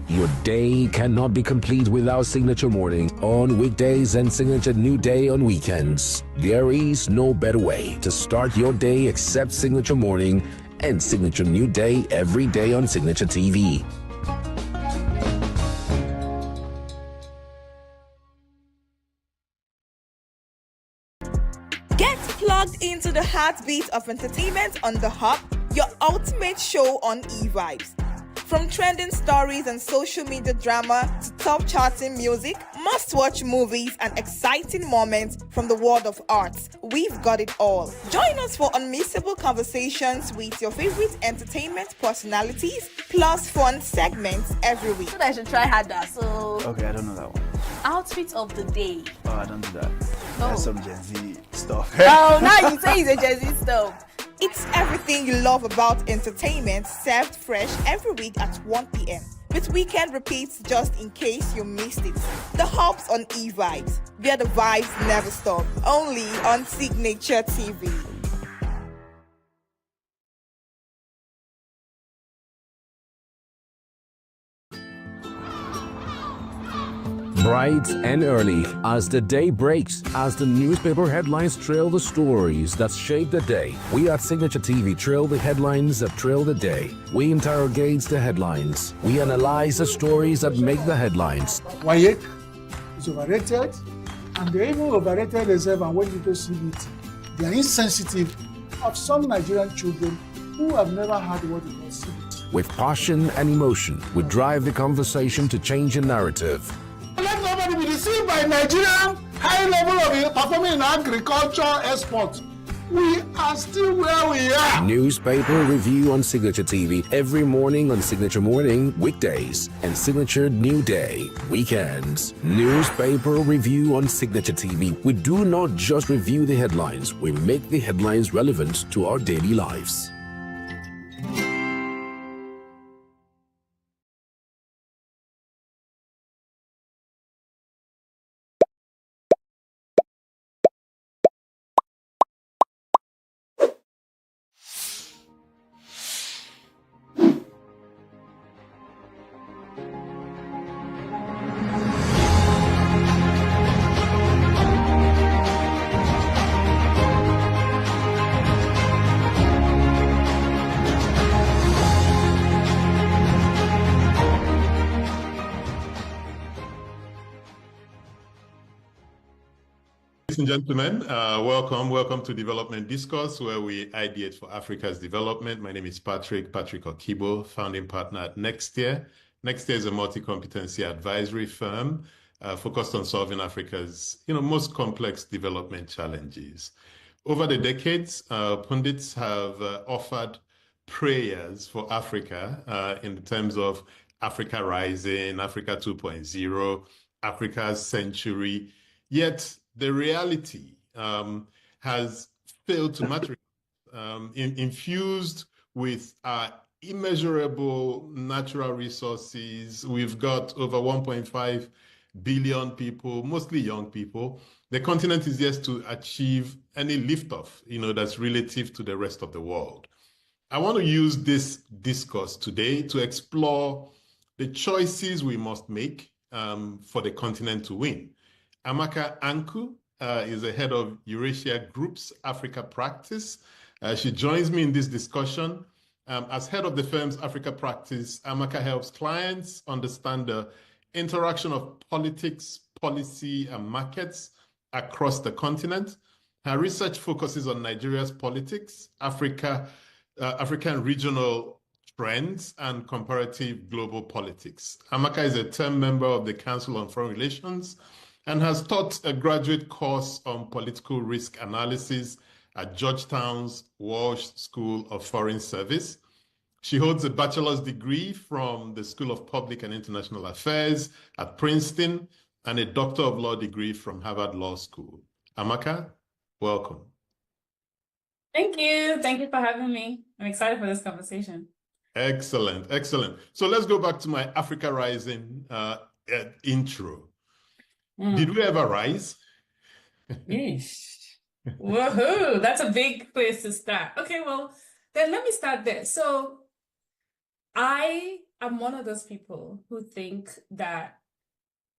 Your day cannot be complete without Signature Morning on weekdays and Signature New Day on weekends. There is no better way to start your day except Signature Morning and Signature New Day every day on Signature TV. Get plugged into the heartbeat of entertainment on The Hub, your ultimate show on eVibes. From trending stories and social media drama to top charting music, must-watch movies and exciting moments from the world of arts, we've got it all. Join us for unmissable conversations with your favorite entertainment personalities, plus fun segments every week. I should try harder. So Okay, I don't know that one. outfit of the day. Oh, I don't do that. That's some Gen Z stuff. Oh, now you say it's a Gen Z stuff. It's everything you love about entertainment, served fresh every week at 1 p.m. with weekend repeats just in case you missed it. The Hub's on eVibes, where the vibes never stop. Only on Signature TV. Bright and early as the day breaks, as the newspaper headlines trail the stories that shape the day. We at Signature TV trail the headlines that trail the day. We interrogate the headlines. We analyze the stories that make the headlines. WAEC is overrated, and they even overrated themselves and went into CBT. They are insensitive of some Nigerian children who have never had what they call CBT. With passion and emotion, we drive the conversation to change the narrative. Let nobody be deceived by Nigerian high level of performing in agriculture export. We are still where we are. Newspaper review on Signature TV every morning on Signature Morning, weekdays, and Signature New Day, weekends. Newspaper review on Signature TV. We do not just review the headlines, we make the headlines relevant to our daily lives. Ladies and gentlemen, welcome to Development Discourse, where we ideate for Africa's development. My name is Patrick Okibo, founding partner at Next Year. Next Year is a multi-competency advisory firm focused on solving Africa's most complex development challenges. Over the decades, pundits have offered prayers for Africa in terms of Africa Rising, Africa 2.0, Africa's century. Yet the reality has failed to materialize infused with immeasurable natural resources. We've got over 1.5 billion people, mostly young people. The continent is yet to achieve any liftoff, that's relative to the rest of the world. I want to use this discourse today to explore the choices we must make for the continent to win. Amaka Anku is the head of Eurasia Group's Africa practice. She joins me in this discussion. As head of the firm's Africa practice, Amaka helps clients understand the interaction of politics, policy, and markets across the continent. Her research focuses on Nigeria's politics, African regional trends, and comparative global politics. Amaka is a term member of the Council on Foreign Relations and has taught a graduate course on political risk analysis at Georgetown's Walsh School of Foreign Service. She holds a bachelor's degree from the School of Public and International Affairs at Princeton and a Doctor of Law degree from Harvard Law School. Amaka, welcome. Thank you. Thank you for having me. I'm excited for this conversation. Excellent, excellent. So let's go back to my Africa Rising intro. Did we ever rise? Yeesh. Woohoo! That's a big place to start. Okay, well, then let me start there. So I am one of those people who think that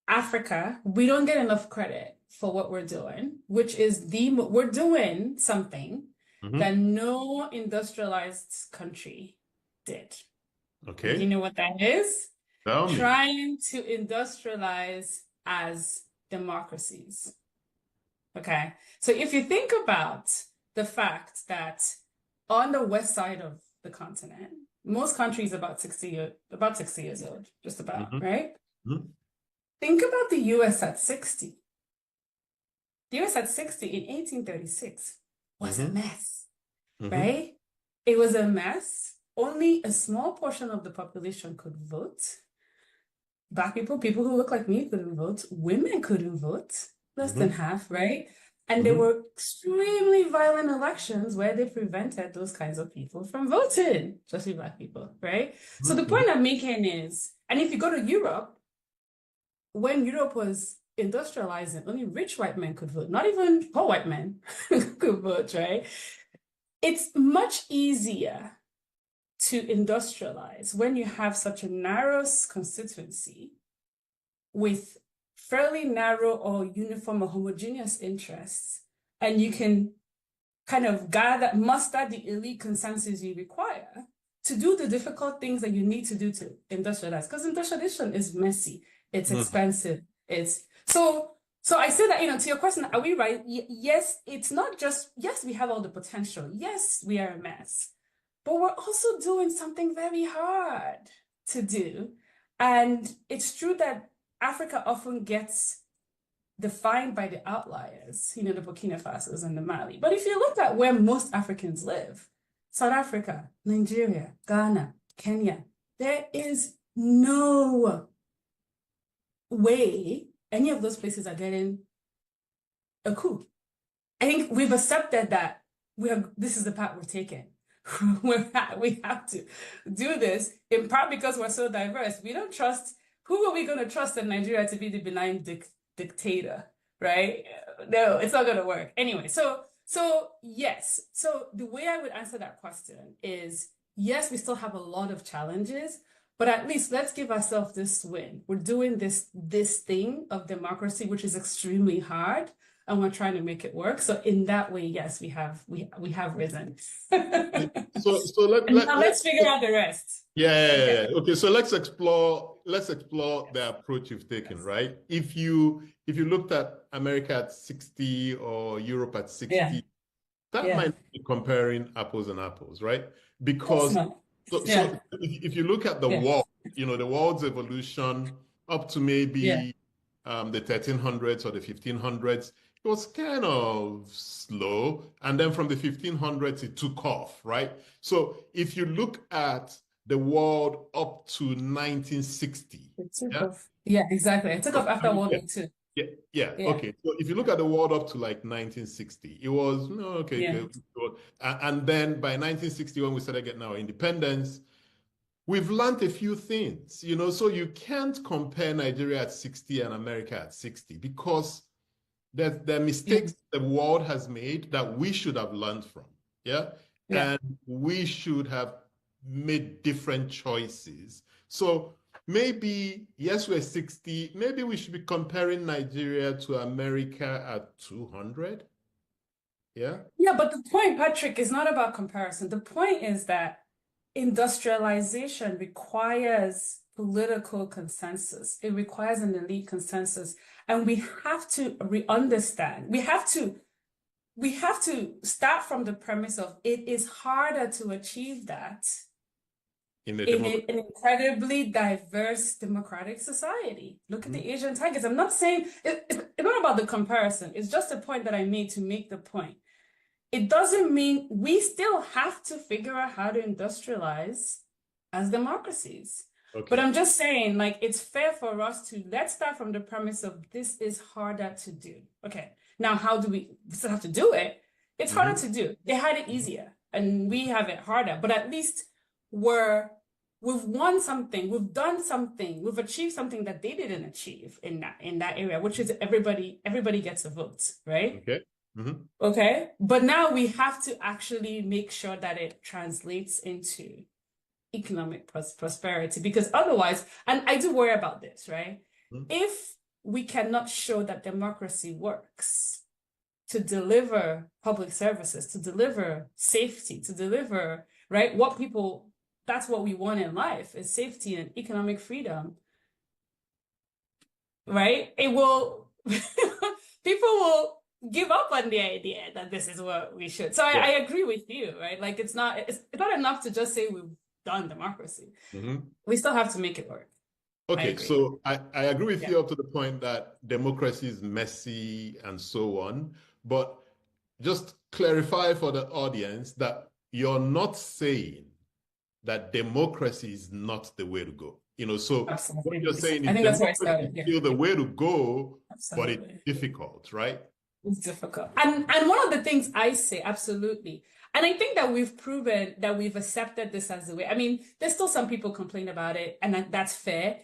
Africa, we don't get enough credit for what we're doing, which is we're doing something that no industrialized country did. Okay. You know what that is? Tell me. Trying to industrialize as democracies. Okay. So if you think about the fact that on the west side of the continent, most countries about 60 years old, just about, right? Think about the US at 60. The US at 60 in 1836 was a mess, right? It was a mess. Only a small portion of the population could vote. Black people, people who look like me couldn't vote. Women couldn't vote, less than half, right? And there were extremely violent elections where they prevented those kinds of people from voting, especially Black people, right? So the point I'm making is, and if you go to Europe, when Europe was industrializing, only rich white men could vote, not even poor white men could vote, right? It's much easier to industrialize when you have such a narrow constituency with fairly narrow or uniform or homogeneous interests, and you can kind of muster the elite consensus you require to do the difficult things that you need to do to industrialize. Because industrialization is messy, it's expensive, it's so I say that, to your question, are we right? Yes, it's not just, yes, we have all the potential. Yes, we are a mess. But we're also doing something very hard to do. And it's true that Africa often gets defined by the outliers, the Burkina Fasos and the Mali. But if you look at where most Africans live, South Africa, Nigeria, Ghana, Kenya, there is no way any of those places are getting a coup. I think we've accepted that this is the path we're taking. We have to do this in part because we're so diverse. We don't trust, who are we going to trust in Nigeria to be the benign dictator, right? No, it's not going to work. Anyway, so yes. So the way I would answer that question is, yes, we still have a lot of challenges, but at least let's give ourselves this win. We're doing this thing of democracy, which is extremely hard, and we're trying to make it work. So in that way, yes, we have risen. So let's figure out the rest. Yeah. Okay, so let's explore the approach you've taken, right? If you looked at America at 60 or Europe at 60, that might be comparing apples and apples, right? Because so if you look at the world, the world's evolution up to maybe the 1300s or the 1500s, it was kind of slow. And then from the 1500s, it took off, right? So if you look at the world up to 1960. It took off. Yeah, exactly. It took off after World War II. Yeah. Okay. So if you look at the world up to like 1960, it was okay. And then by 1960, when we started getting our independence, we've learned a few things, so you can't compare Nigeria at 60 and America at 60 because there are mistakes the world has made that we should have learned from. And we should have made different choices. So maybe, yes, we're 60. Maybe we should be comparing Nigeria to America at 200. Yeah, but the point, Patrick, is not about comparison. The point is that industrialization requires political consensus. It requires an elite consensus. And we have to understand. We have to start from the premise of it is harder to achieve that in an incredibly diverse democratic society. Look at the Asian tigers. I'm not saying, it's not about the comparison. It's just a point that I made to make the point. It doesn't mean we still have to figure out how to industrialize as democracies. Okay. But I'm just saying, like, it's fair for us to, let's start from the premise of this is harder to do. Okay, now how do we still have to do it? It's harder to do. They had it easier and we have it harder, but at least we've won something, we've done something, we've achieved something that they didn't achieve in that area, which is everybody gets a vote, right? Okay. Okay, but now we have to actually make sure that it translates into economic prosperity, because otherwise, and I do worry about this, right? If we cannot show that democracy works to deliver public services, to deliver safety, to deliver, right, that's what we want in life, is safety and economic freedom, right? It will, people will give up on the idea that this is what we should. So I agree with you, right? Like it's not enough to just say we've done democracy. We still have to make it work. Okay, so I agree with you up to the point that democracy is messy and so on, but just clarify for the audience that you're not saying that democracy is not the way to go. So what you're saying is democracy is still the way to go, but it's difficult, right? It's difficult. And one of the things I say, absolutely. And I think that we've proven that we've accepted this as the way. I mean, there's still some people complain about it, and that's fair.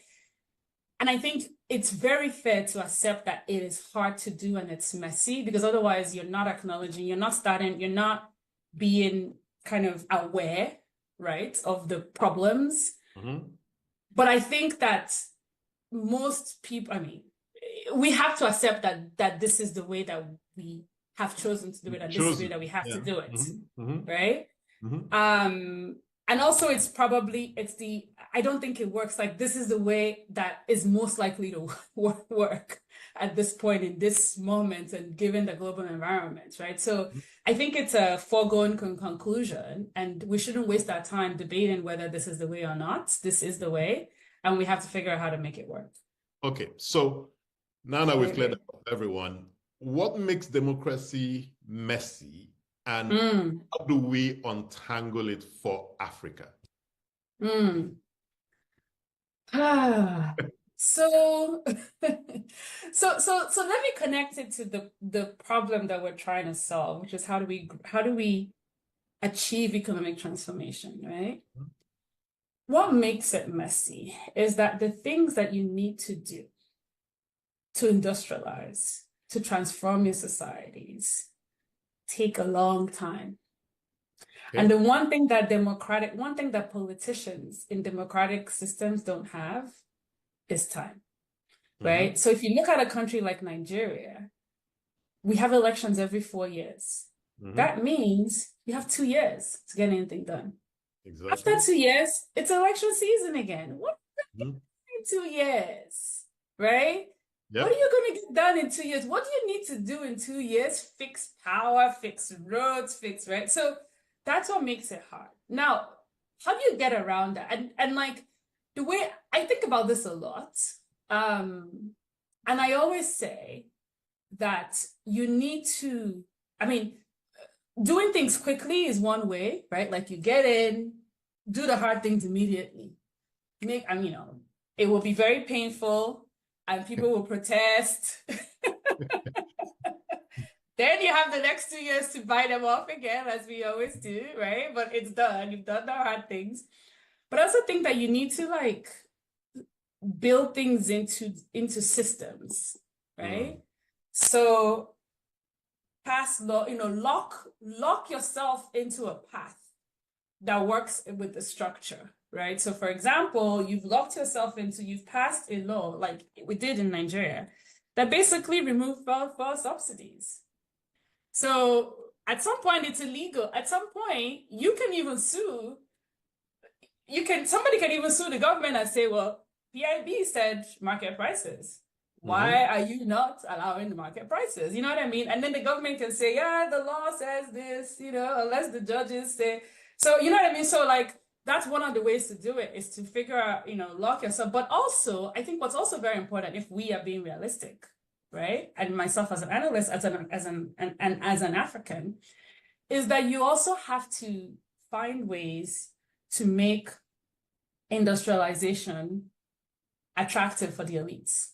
And I think it's very fair to accept that it is hard to do and it's messy, because otherwise you're not acknowledging, you're not being kind of aware, right, of the problems. But I think that most people, I mean, we have to accept that this is the way that we have chosen to do it, and this is the way that we have to do it, right? And also I don't think it works. Like, this is the way that is most likely to work at this point in this moment and given the global environment, right? So I think it's a foregone conclusion, and we shouldn't waste our time debating whether this is the way or not. This is the way, and we have to figure out how to make it work. Okay, so now that we've cleared up everyone, what makes democracy messy, and how do we untangle it for Africa? So let me connect it to the problem that we're trying to solve, which is how do we achieve economic transformation, right? What makes it messy is that the things that you need to do to industrialize, to transform your societies, take a long time. Okay. And the one thing that politicians in democratic systems don't have is time, right? So if you look at a country like Nigeria, we have elections every 4 years. That means you have 2 years to get anything done. Exactly. After 2 years, it's election season again. What in 2 years, right? Yep. What are you going to get done in 2 years? What do you need to do in 2 years? Fix power, fix roads, right? So that's what makes it hard. Now, how do you get around that? And like, the way I think about this a lot, and I always say that you need to, I mean, doing things quickly is one way, right? Like, you get in, do the hard things immediately. It will be very painful. and people will protest. Then you have the next 2 years to buy them off again, as we always do, right? But it's done. You've done the hard things. But I also think that you need to like build things into systems, right? So pass law, lock yourself into a path that works with the structure, right? So for example, you've passed a law like we did in Nigeria that basically removed fuel subsidies. So at some point it's illegal. At some point you can even sue. Somebody can even sue the government and say, well, PIB said market prices. Why are you not allowing the market prices? You know what I mean? And then the government can say, yeah, the law says this, unless the judges say. So, you know what I mean? So like, that's one of the ways to do it, is to figure out, lock yourself. But also, I think what's also very important, if we are being realistic, right? And myself as an analyst, as an African, is that you also have to find ways to make industrialization attractive for the elites.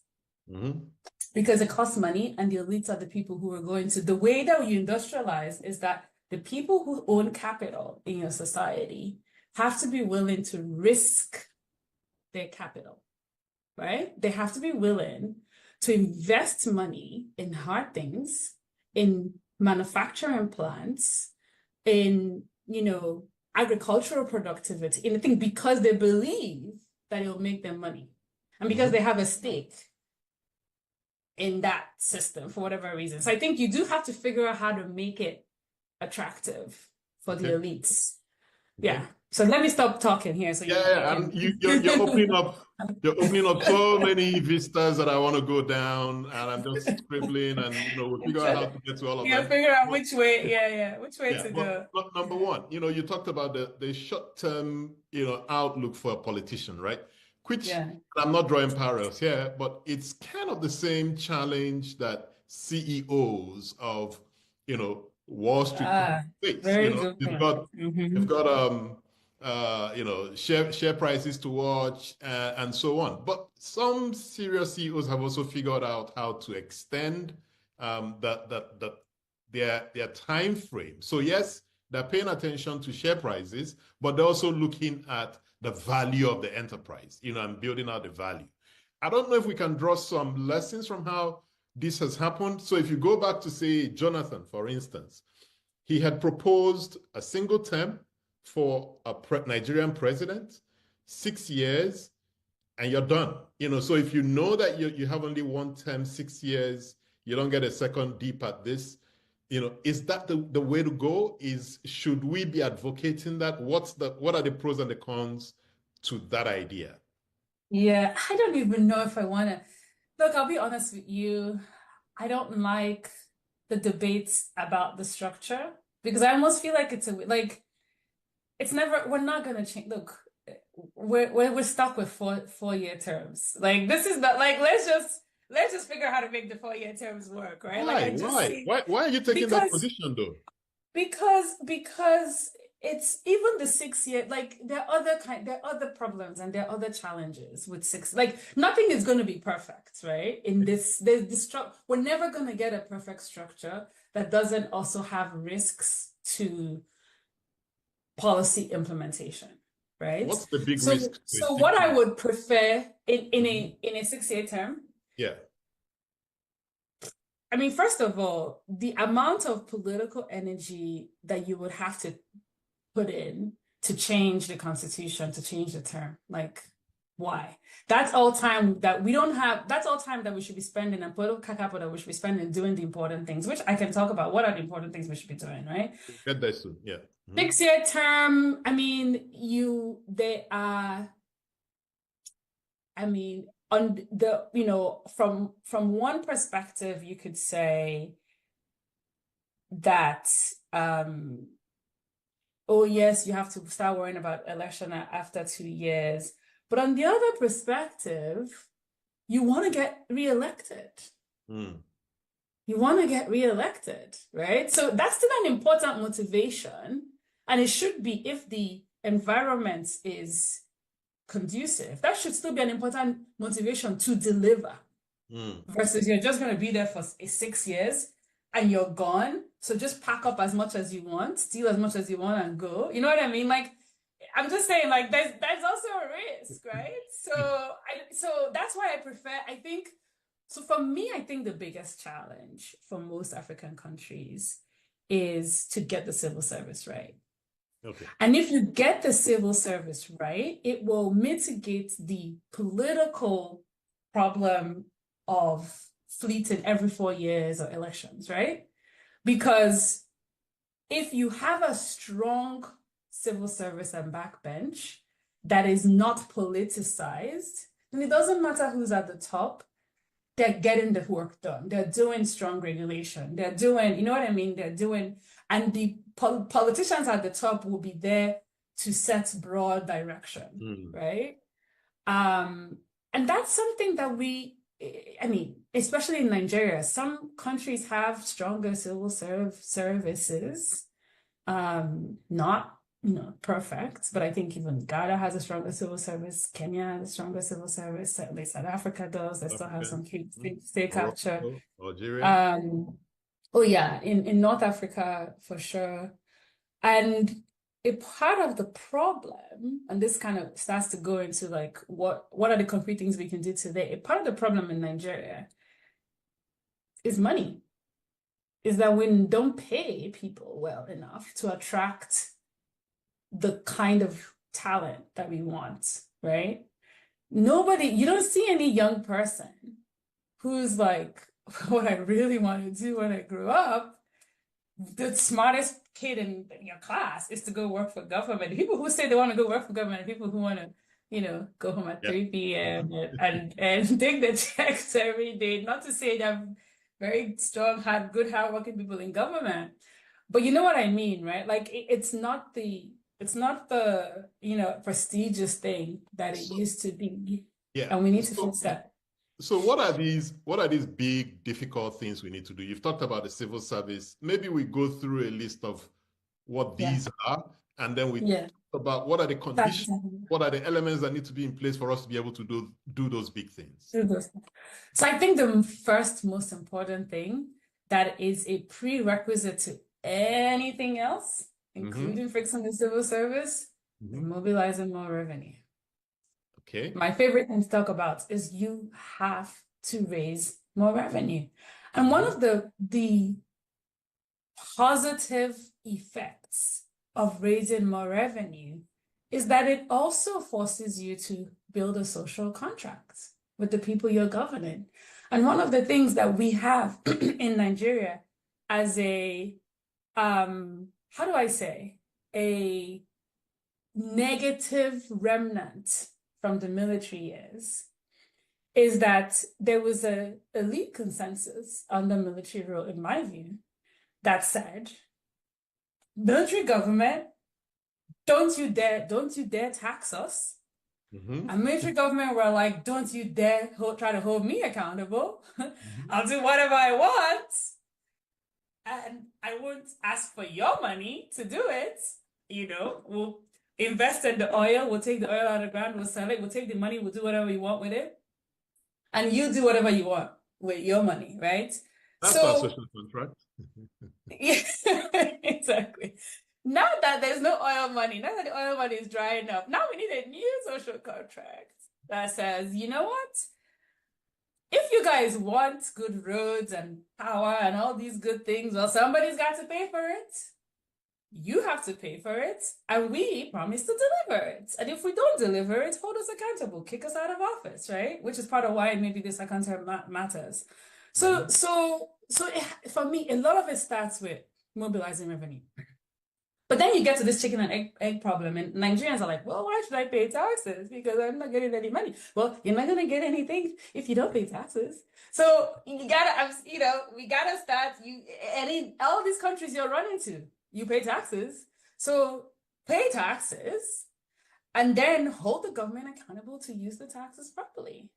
Because it costs money, and the elites are the people who are going to. The way that you industrialize is that the people who own capital in your society have to be willing to risk their capital, right? They have to be willing to invest money in hard things, in manufacturing plants, in, agricultural productivity, in a thing, because they believe that it will make them money. And because they have a stake in that system for whatever reason. So I think you do have to figure out how to make it attractive for the elites. Yeah. So let me stop talking here. So and you're opening up so many vistas that I want to go down, and I'm just scribbling, and we'll figure out how to get to all of them. Yeah, figure out which way. Which way to go. But number one, you talked about the short-term, outlook for a politician, right? Which I'm not drawing parallels here, but it's kind of the same challenge that CEOs of, Wall Street face. They've got share prices to watch and so on. But some serious CEOs have also figured out how to extend their time frame. So yes, they're paying attention to share prices, but they're also looking at the value of the enterprise, and building out the value. I don't know if we can draw some lessons from how this has happened. So if you go back to, say, Jonathan, for instance, he had proposed a single term for a Nigerian president, 6 years, and you're done. So if you know that you have only one term, 6 years, you don't get a second dip at this, is that the way to go? Should we be advocating that? What are the pros and the cons to that idea? Yeah, I don't even know if I want to. Look, I'll be honest with you. I don't like the debates about the structure, because I almost feel like it's never. We're not going to change. Look, we're stuck with four-year terms. Like, this is not like let's just figure out how to make the 4-year terms work, right? Why are you taking that position though? Because it's even the 6 year, like there are other problems and there are other challenges with nothing is going to be perfect, right? In there's we're never going to get a perfect structure that doesn't also have risks to policy implementation, right? What's the big risk? So what I would prefer in a 6-year term. Yeah. I mean, first of all, the amount of political energy that you would have to put in to change the constitution, to change the term, like, why? That's all time that we don't have, that's all time that we should be spending, and political capital that we should be spending doing the important things, which I can talk about. What are the important things we should be doing, right? Get that soon, yeah. 6-year term, I mean, on the, from one perspective, you could say that, oh yes, you have to start worrying about election after 2 years. But on the other perspective, you want to get reelected. You want to get reelected, right? So that's still an important motivation. And it should be, if the environment is conducive, that should still be an important motivation to deliver, versus you're just going to be there for 6 years and you're gone. So just pack up as much as you want, steal as much as you want, and go. You know what I mean? Like, I'm just saying, like, there's also a risk, right? So that's why I prefer, I think, so for me, I think the biggest challenge for most African countries is to get the civil service right. Okay. And if you get the civil service right, it will mitigate the political problem of fleeting every 4 years or elections, right? Because if you have a strong civil service and backbench that is not politicized, then it doesn't matter who's at the top, they're getting the work done. They're doing strong regulation. They're doing, you know what I mean? They're doing, and the politicians at the top will be there to set broad direction, right? And that's something that I mean, especially in Nigeria, some countries have stronger civil services, not, perfect, but I think even Ghana has a stronger civil service, Kenya has a stronger civil service, certainly South Africa does. They still have some state capture. Algeria. Oh yeah, in North Africa for sure. And a part of the problem, and this kind of starts to go into like what are the concrete things we can do today? A part of the problem in Nigeria is money. Is that we don't pay people well enough to attract the kind of talent that we want, right? You don't see any young person who's like, what I really want to do when I grow up, the smartest kid in your class is to go work for government. People who say they want to go work for government, people who want to, go home at 3 p.m. and take the checks every day. Not to say they're very strong, good, hardworking people in government, but you know what I mean, right? Like it's not the prestigious thing that it used to be. Yeah. And we need to fix that. So what are these big, difficult things we need to do? You've talked about the civil service. Maybe we go through a list of what these are, and then we talk about what are the conditions, what are the elements that need to be in place for us to be able to do those big things. So I think the first most important thing that is a prerequisite to anything else, including fixing the civil service, is mobilizing more revenue. Okay. My favorite thing to talk about is you have to raise more revenue. And one of the positive effects of raising more revenue is that it also forces you to build a social contract with the people you're governing. And one of the things that we have in Nigeria as a, how do I say, a negative remnant from the military years is that there was a elite consensus under military rule, in my view, that said, military government, don't you dare tax us. And military government were like, don't you dare try to hold me accountable. I'll do whatever I want. And I won't ask for your money to do it. We'll invest in the oil, we'll take the oil out of the ground, we'll sell it, we'll take the money, we'll do whatever you want with it. And you do whatever you want with your money, right? That's our social contract. Yeah, exactly. Now that there's no oil money, now that the oil money is drying up, now we need a new social contract that says, you know what? If you guys want good roads and power and all these good things, well, somebody's got to pay for it. You have to pay for it, and we promise to deliver it. And if we don't deliver it, hold us accountable, kick us out of office, right? Which is part of why maybe this accountability matters. So for me, a lot of it starts with mobilizing revenue. But then you get to this chicken and egg problem, and Nigerians are like, well, why should I pay taxes? Because I'm not getting any money. Well, you're not going to get anything if you don't pay taxes. So we gotta start, all these countries you're running to, you pay taxes. So pay taxes and then hold the government accountable to use the taxes properly.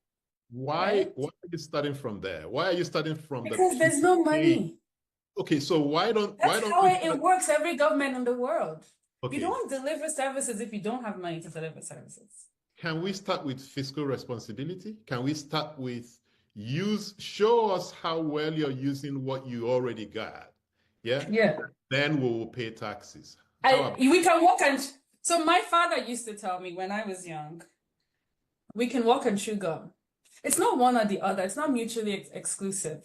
Why are you starting from there? Why are you starting from because there's no money. Okay, so That's how it works every government in the world. Okay. You don't deliver services if you don't have money to deliver services. Can we start with fiscal responsibility? Can we start with, show us how well you're using what you already got. Yeah. Yeah. Then we will pay taxes. We can walk and. So my father used to tell me when I was young, we can walk and chew gum. It's not one or the other. It's not mutually exclusive.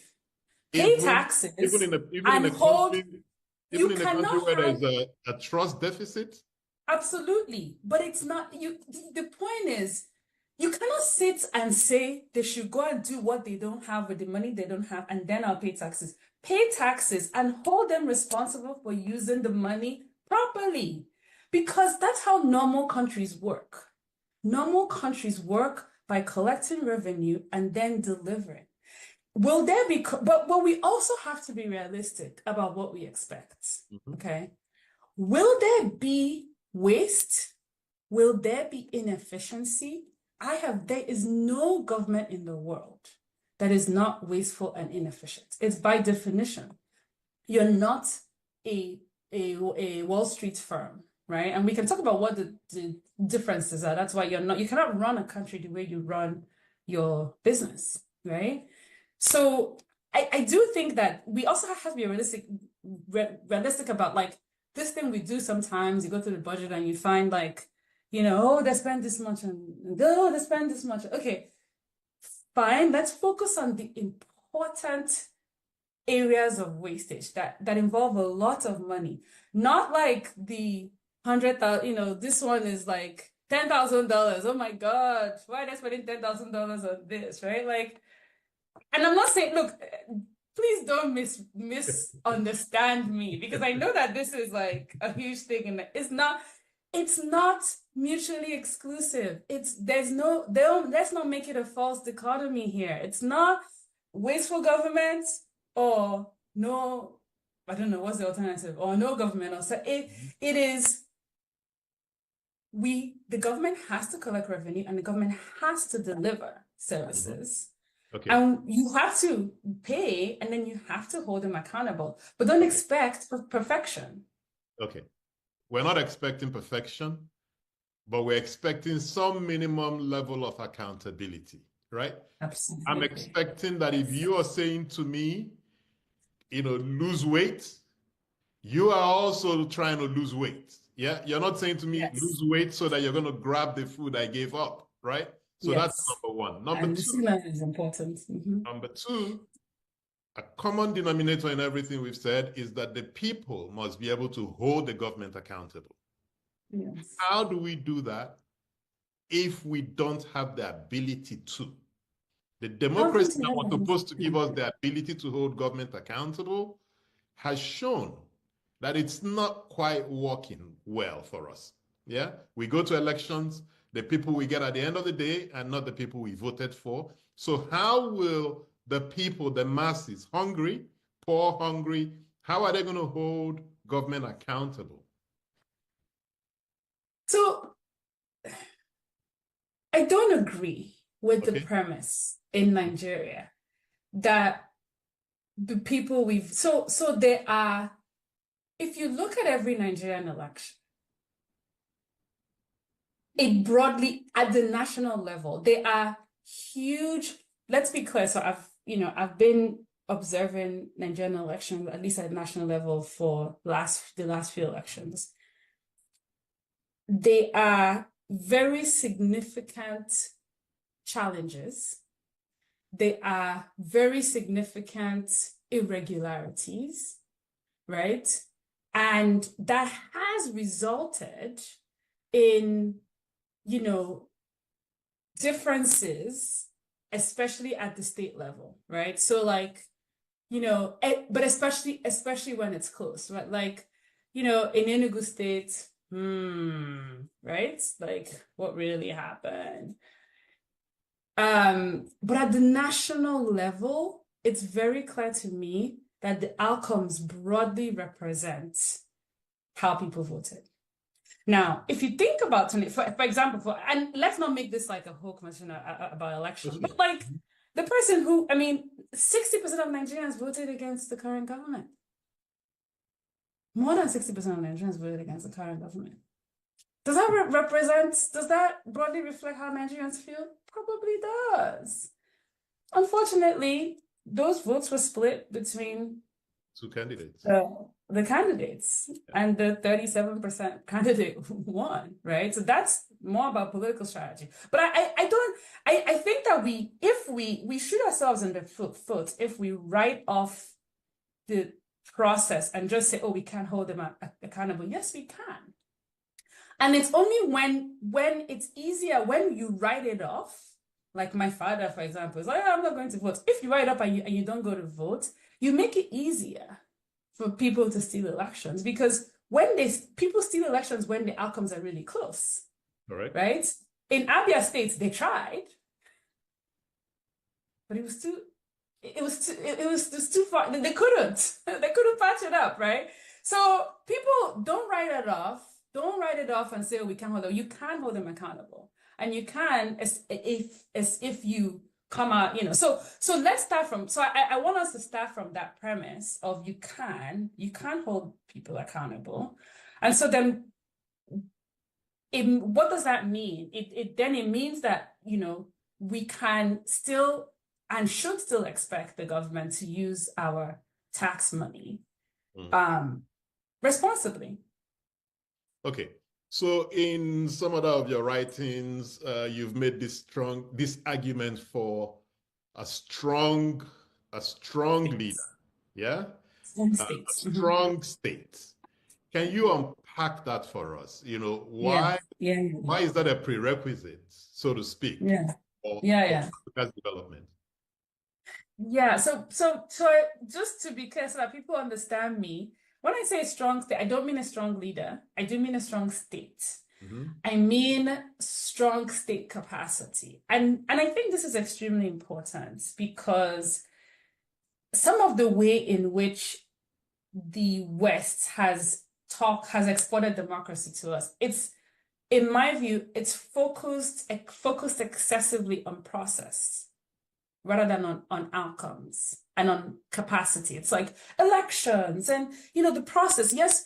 Pay taxes and hold. Even in a country where there's a trust deficit? Absolutely. But it's not, the point is, you cannot sit and say they should go and do what they don't have with the money they don't have, and then I'll pay taxes. Pay taxes and hold them responsible for using the money properly. Because that's how normal countries work. Normal countries work by collecting revenue and then delivering. Will there be, but we also have to be realistic about what we expect, okay? Will there be waste? Will there be inefficiency? There is no government in the world that is not wasteful and inefficient. It's by definition. You're not a Wall Street firm, right? And we can talk about what the differences are. That's why you cannot run a country the way you run your business, right? So I do think that we also have to be realistic about like this thing we do sometimes. You go through the budget and you find like, oh, they spend this much and oh, they spend this much. Okay, fine. Let's focus on the important areas of wastage that involve a lot of money. Not like the 100,000, this one is like $10,000. Oh my God, why are they spending $10,000 on this, right? Like, and I'm not saying, look, please don't misunderstand me, because I know that this is like a huge thing, and it's not mutually exclusive. Let's not make it a false dichotomy here. It's not wasteful government or no, I don't know, what's the alternative, or no government, or so it is, the government has to collect revenue and the government has to deliver services. Okay. And you have to pay, and then you have to hold them accountable, but don't expect perfection. Okay. We're not expecting perfection, but we're expecting some minimum level of accountability, right? Absolutely. I'm expecting that if you are saying to me, lose weight, you are also trying to lose weight. Yeah. You're not saying to me, lose weight so that you're going to grab the food I gave up, right? So that's number one. Number two is important. Number two, a common denominator in everything we've said is that the people must be able to hold the government accountable. Yes. How do we do that if we don't have the ability to? The democracy that was supposed to give us the ability to hold government accountable has shown that it's not quite working well for us. Yeah, we go to elections, the people we get at the end of the day are not the people we voted for. So how will the people, the masses, hungry, poor, hungry, how are they going to hold government accountable? So I don't agree with the premise in Nigeria that the people so there are, if you look at every Nigerian election, broadly at the national level, there are huge, let's be clear. So I've been observing Nigerian elections, at least at national level, for the last few elections. They are very significant challenges. There are very significant irregularities, right? And that has resulted in, differences, especially at the state level, right? So like, but especially when it's close, right? Like, in ENUGU State, right? Like, what really happened? But at the national level, it's very clear to me that the outcomes broadly represent how people voted. Now, if you think about, for example, and let's not make this like a whole conversation about elections, but like the person who, 60% of Nigerians voted against the current government. More than 60% of Nigerians voted against the current government. Does that broadly reflect how Nigerians feel? Probably does. unfortunately, those votes were split between two candidates. The candidates, and the 37% candidate won, right? So that's more about political strategy. But I think that we shoot ourselves in the foot if we write off the process and just say, oh, we can't hold them accountable. Yes, we can. And it's only when it's easier, when you write it off, like my father, for example, is like, oh, I'm not going to vote. If you write up and you don't go to vote, you make it easier for people to steal elections, because when people steal elections when the outcomes are really close. All right. Right? In Abia State, they tried, but it was too far. They couldn't patch it up, right? So people don't write it off. Don't write it off and say, oh, we can't hold them. You can hold them accountable. And you can as if you come out, So let's start from, I want us to start from that premise of you can hold people accountable. And so then what does that mean? It means that, we can still and should still expect the government to use our tax money responsibly. Okay. So in some other of your writings, you've made this argument for a strong leader, yeah? A strong state. Can you unpack that for us? Why is that a prerequisite, so to speak, for Africa's development? Yeah, so just to be clear so that people understand me, when I say strong state, I don't mean a strong leader. I do mean a strong state. I mean strong state capacity. And I think this is extremely important because some of the way in which the West has exported democracy to us, it's, in my view, it's focused excessively on process rather than on outcomes and on capacity. It's like elections and, the process. Yes,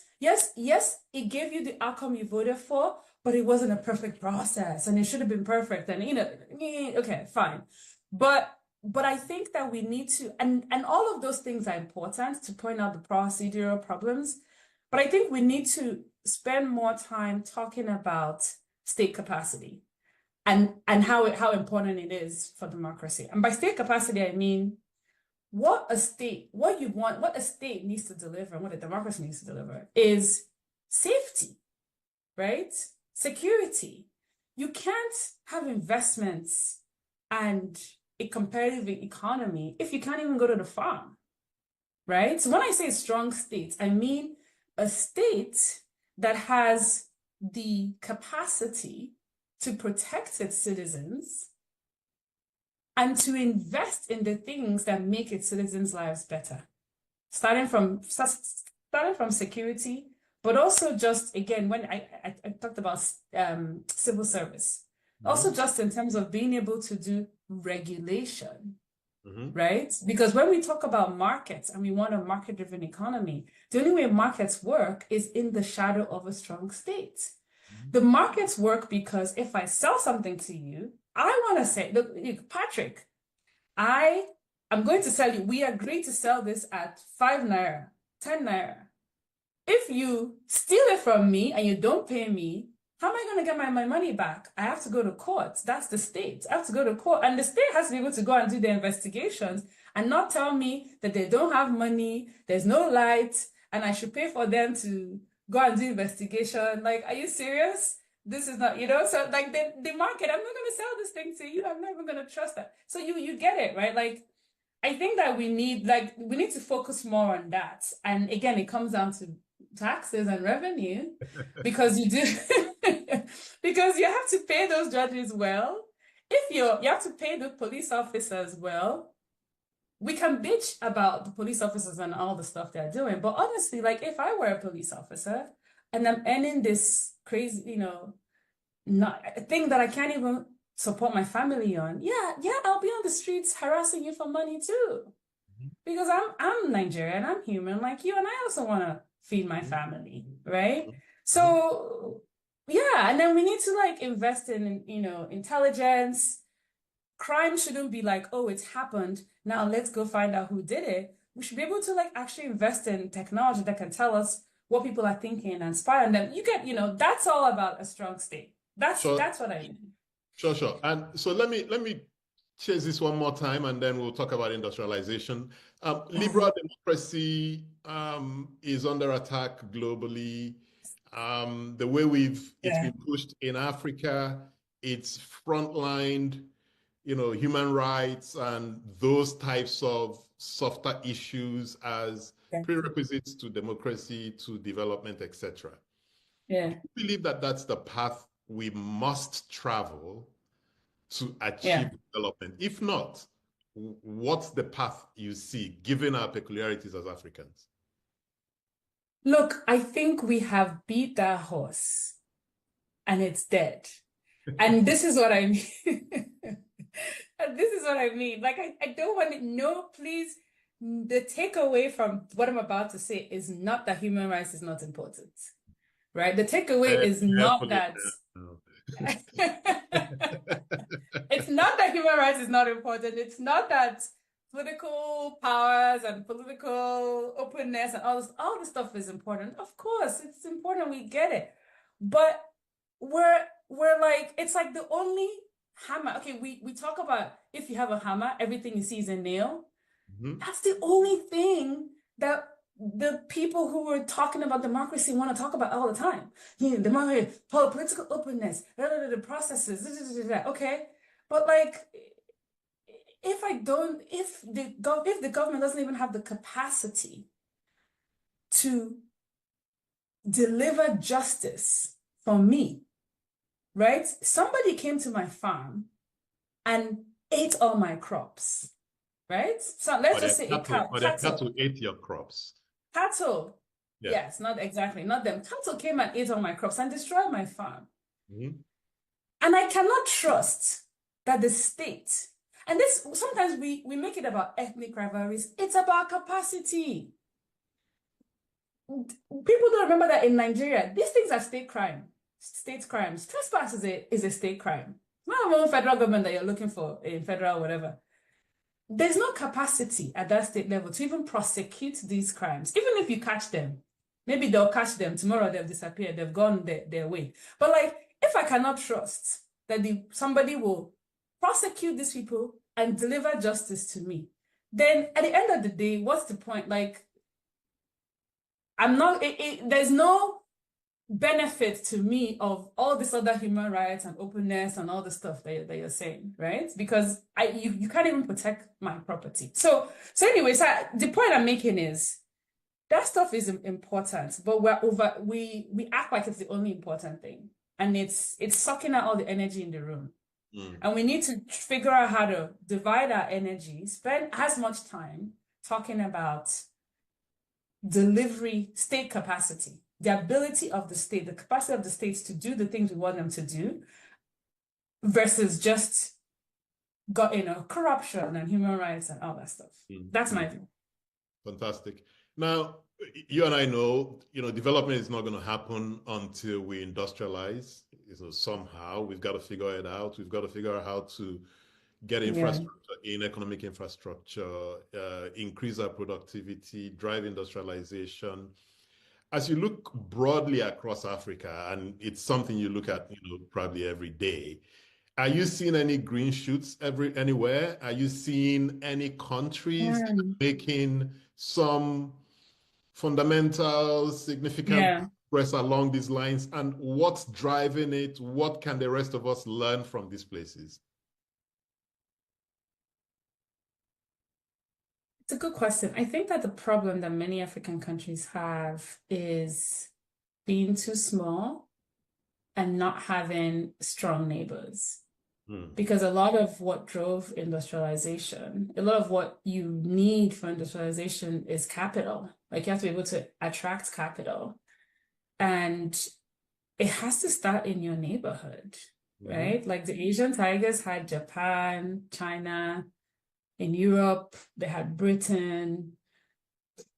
it gave you the outcome you voted for, but it wasn't a perfect process and it should have been perfect. And, okay, fine. But I think that we need to, and all of those things are important to point out the procedural problems, but I think we need to spend more time talking about state capacity and how important it is for democracy. And by state capacity, I mean what a state needs to deliver and what a democracy needs to deliver is safety, right? Security. You can't have investments and a competitive economy if you can't even go to the farm, right? So when I say strong states, I mean a state that has the capacity to protect its citizens and to invest in the things that make its citizens' lives better. Starting from security, but also just, again, when I talked about civil service, also just in terms of being able to do regulation, right? Because when we talk about markets and we want a market-driven economy, the only way markets work is in the shadow of a strong state. The markets work because if I sell something to you, I want to say, look, Patrick, I'm going to sell you, we agreed to sell this at 5 naira, 10 naira. If you steal it from me and you don't pay me, how am I going to get my money back? I have to go to court. That's the state. I have to go to court. And the state has to be able to go and do the investigations and not tell me that they don't have money, there's no light, and I should pay for them to go and do investigation. Like, are you serious? This is not, so like the market, I'm not going to sell this thing to you. I'm not even going to trust that. So you get it, right? Like, I think that we need to focus more on that. And again, it comes down to taxes and revenue because because you have to pay those judges well. If you have to pay the police officers well. We can bitch about the police officers and all the stuff they're doing, but honestly, like if I were a police officer and I'm earning this crazy, not a thing that I can't even support my family on, I'll be on the streets harassing you for money too, because I'm Nigerian, I'm human like you, and I also want to feed my family, right? So and then we need to invest in intelligence, crime shouldn't be like, oh, it's happened. Now let's go find out who did it. We should be able to like actually invest in technology that can tell us what people are thinking and inspire them. You get, that's all about a strong state. That's what I mean. Sure. And so let me chase this one more time, and then we'll talk about industrialization. Liberal democracy is under attack globally. The way it's been pushed in Africa, it's frontlined, human rights and those types of softer issues as prerequisites to democracy, to development, etc. Yeah. Do you believe that that's the path we must travel to achieve development? If not, what's the path you see, given our peculiarities as Africans? Look, I think we have beat that horse and it's dead. And this is what I mean. This is what I mean. Like, I don't want to, no, please. The takeaway from what I'm about to say is not that human rights is not important, right? The takeaway is not that. It's not that human rights is not important. It's not that political powers and political openness and all this stuff is important. Of course, it's important. We get it. But we're like, it's like the only hammer. Okay, we talk about if you have a hammer, everything you see is a nail. That's the only thing that the people who were talking about democracy want to talk about all the time. Democracy, political openness, the processes, okay. But like, if the government doesn't even have the capacity to deliver justice for me, right? Somebody came to my farm and ate all my crops, right? So let's just say cattle ate your crops. Cattle, yes, not exactly, not them. Cattle came and ate all my crops and destroyed my farm. And I cannot trust that the state, and this sometimes we make it about ethnic rivalries, it's about capacity. People don't remember that in Nigeria, these things are state crimes. Trespass is a state crime. It's not a federal government that you're looking for in federal whatever. There's no capacity at that state level to even prosecute these crimes. Even if you catch them, maybe they'll catch them, tomorrow they'll disappear, they've gone their way. But like, if I cannot trust that somebody will prosecute these people and deliver justice to me, then at the end of the day, what's the point? Like, there's no benefit to me of all this other human rights and openness and all the stuff that you're saying, right? Because you can't even protect my property. So anyways, the point I'm making is that stuff is important, but we act like it's the only important thing, and it's sucking out all the energy in the room. And we need to figure out how to divide our energy, spend as much time talking about delivery, state capacity, the ability of the state, the capacity of the states to do the things we want them to do, versus just corruption and human rights and all that stuff. That's my view. Fantastic. Now, you and I know, development is not going to happen until we industrialize. Somehow we've got to figure it out. We've got to figure out how to get infrastructure in, economic infrastructure, increase our productivity, drive industrialization. As you look broadly across Africa, and it's something you look at, probably every day, are you seeing any green shoots anywhere? Are you seeing any countries making some fundamental, significant progress along these lines? And what's driving it? What can the rest of us learn from these places? It's a good question. I think that the problem that many African countries have is being too small and not having strong neighbors. Because a lot of what drove industrialization, a lot of what you need for industrialization is capital. Like, you have to be able to attract capital. And it has to start in your neighborhood, right? Like, the Asian tigers had Japan, China. In Europe, they had Britain.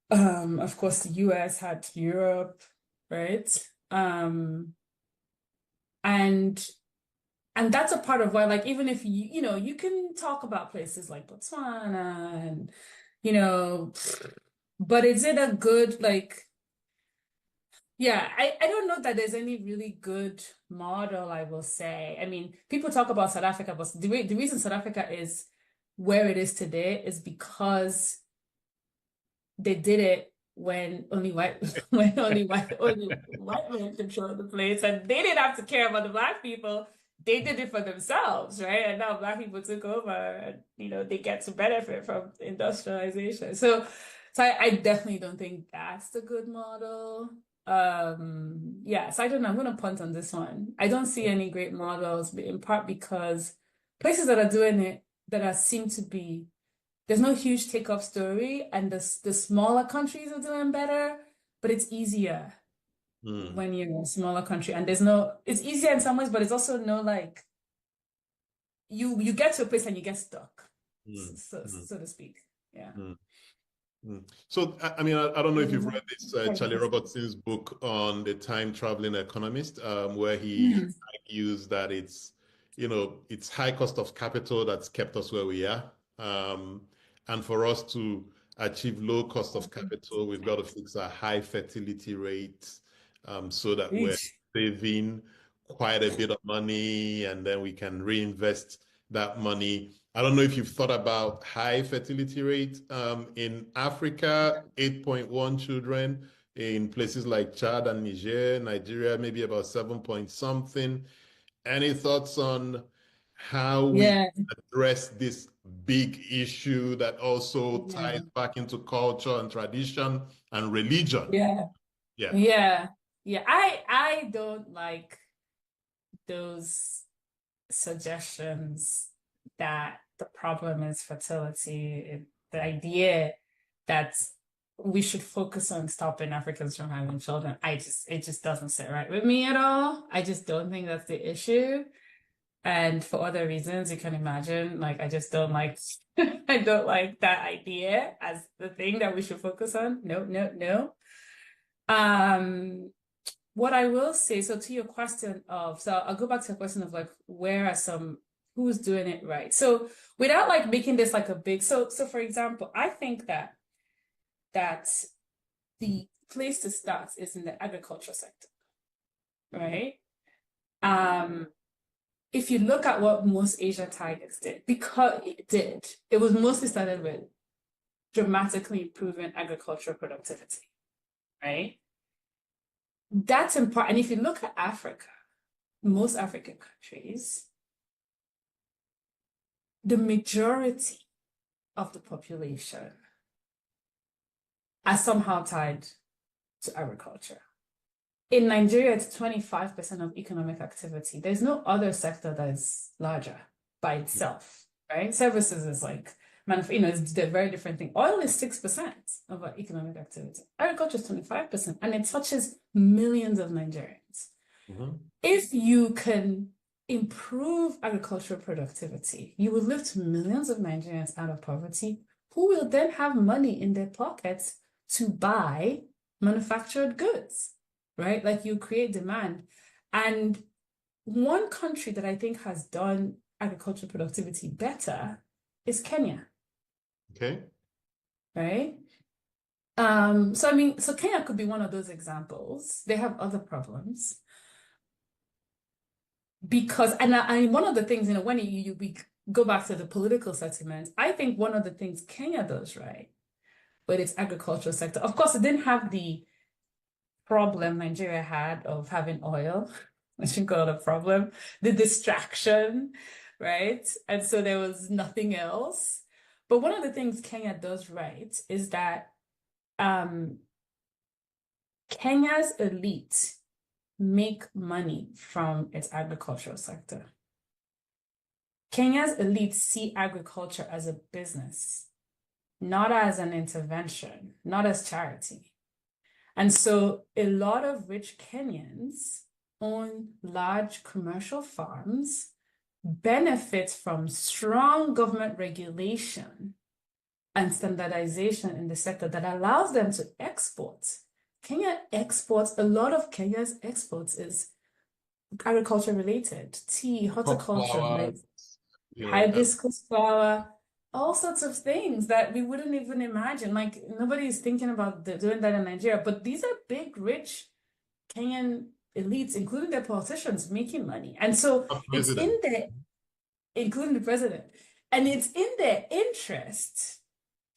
Of course, the US had Europe, right? And And that's a part of why, like, even if you can talk about places like Botswana and, but is it a good, like, yeah, I don't know that there's any really good model, I will say. I mean, people talk about South Africa, but the reason South Africa is where it is today is because they did it when only white men controlled the place, and they didn't have to care about the Black people. They did it for themselves, right? And now Black people took over, and they get to benefit from industrialization. So I definitely don't think that's the good model. Yeah, so I don't know. I'm gonna punt on this one. I don't see any great models, in part because places that are doing it seem to be, there's no huge take-up story, and the smaller countries are doing better, but it's easier when you're a smaller country, and it's easier in some ways, but it's also no, like, you get to a place and you get stuck, so to speak. Yeah. So, I mean, I don't know if you've read this Charlie Robertson's book on the time traveling economist, where he argues that it's high cost of capital that's kept us where we are. And for us to achieve low cost of capital, we've got to fix our high fertility rates, so that we're saving quite a bit of money, and then we can reinvest that money. I don't know if you've thought about high fertility rate in Africa, 8.1 children, in places like Chad and Nigeria, maybe about 7 point something. Any thoughts on how we address this big issue that also ties back into culture and tradition and religion? Yeah. I don't like those suggestions that the problem is fertility. The idea that we should focus on stopping Africans from having children, it just doesn't sit right with me at all. I just don't think that's the issue. And for other reasons, you can imagine, like, I just don't like, I don't like that idea as the thing that we should focus on. No. What I will say, so to your question so I'll go back to the question of, like, who's doing it right? So without, like, making this like a big, so for example, I think that the place to start is in the agriculture sector, right? If you look at what most Asian tigers did, it was mostly started with dramatically improving agricultural productivity, right? That's important. And if you look at Africa, most African countries, the majority of the population are somehow tied to agriculture. In Nigeria, it's 25% of economic activity. There's no other sector that is larger by itself, right? Services is like, it's a very different thing. Oil is 6% of our economic activity. Agriculture is 25%, and it touches millions of Nigerians. If you can improve agricultural productivity, you will lift millions of Nigerians out of poverty, who will then have money in their pockets to buy manufactured goods, right? Like, you create demand. And one country that I think has done agricultural productivity better is Kenya. Okay. Right? So Kenya could be one of those examples. They have other problems. Because, and one of the things, when we go back to the political settlement, I think one of the things Kenya does right with its agricultural sector, of course, it didn't have the problem Nigeria had of having oil, which you call a problem, the distraction, right? And so there was nothing else. But one of the things Kenya does right is that Kenya's elite make money from its agricultural sector. Kenya's elite see agriculture as a business, not as an intervention, not as charity. And so a lot of rich Kenyans own large commercial farms, benefit from strong government regulation and standardization in the sector that allows them to export. Kenya exports, a lot of Kenya's exports is agriculture related, tea, horticulture, flower, like you know, hibiscus flower, all sorts of things that we wouldn't even imagine. Like nobody's thinking about doing that in Nigeria, but these are big, rich Kenyan elites, including their politicians, making money. And so it's in their, including the president, and it's in their interest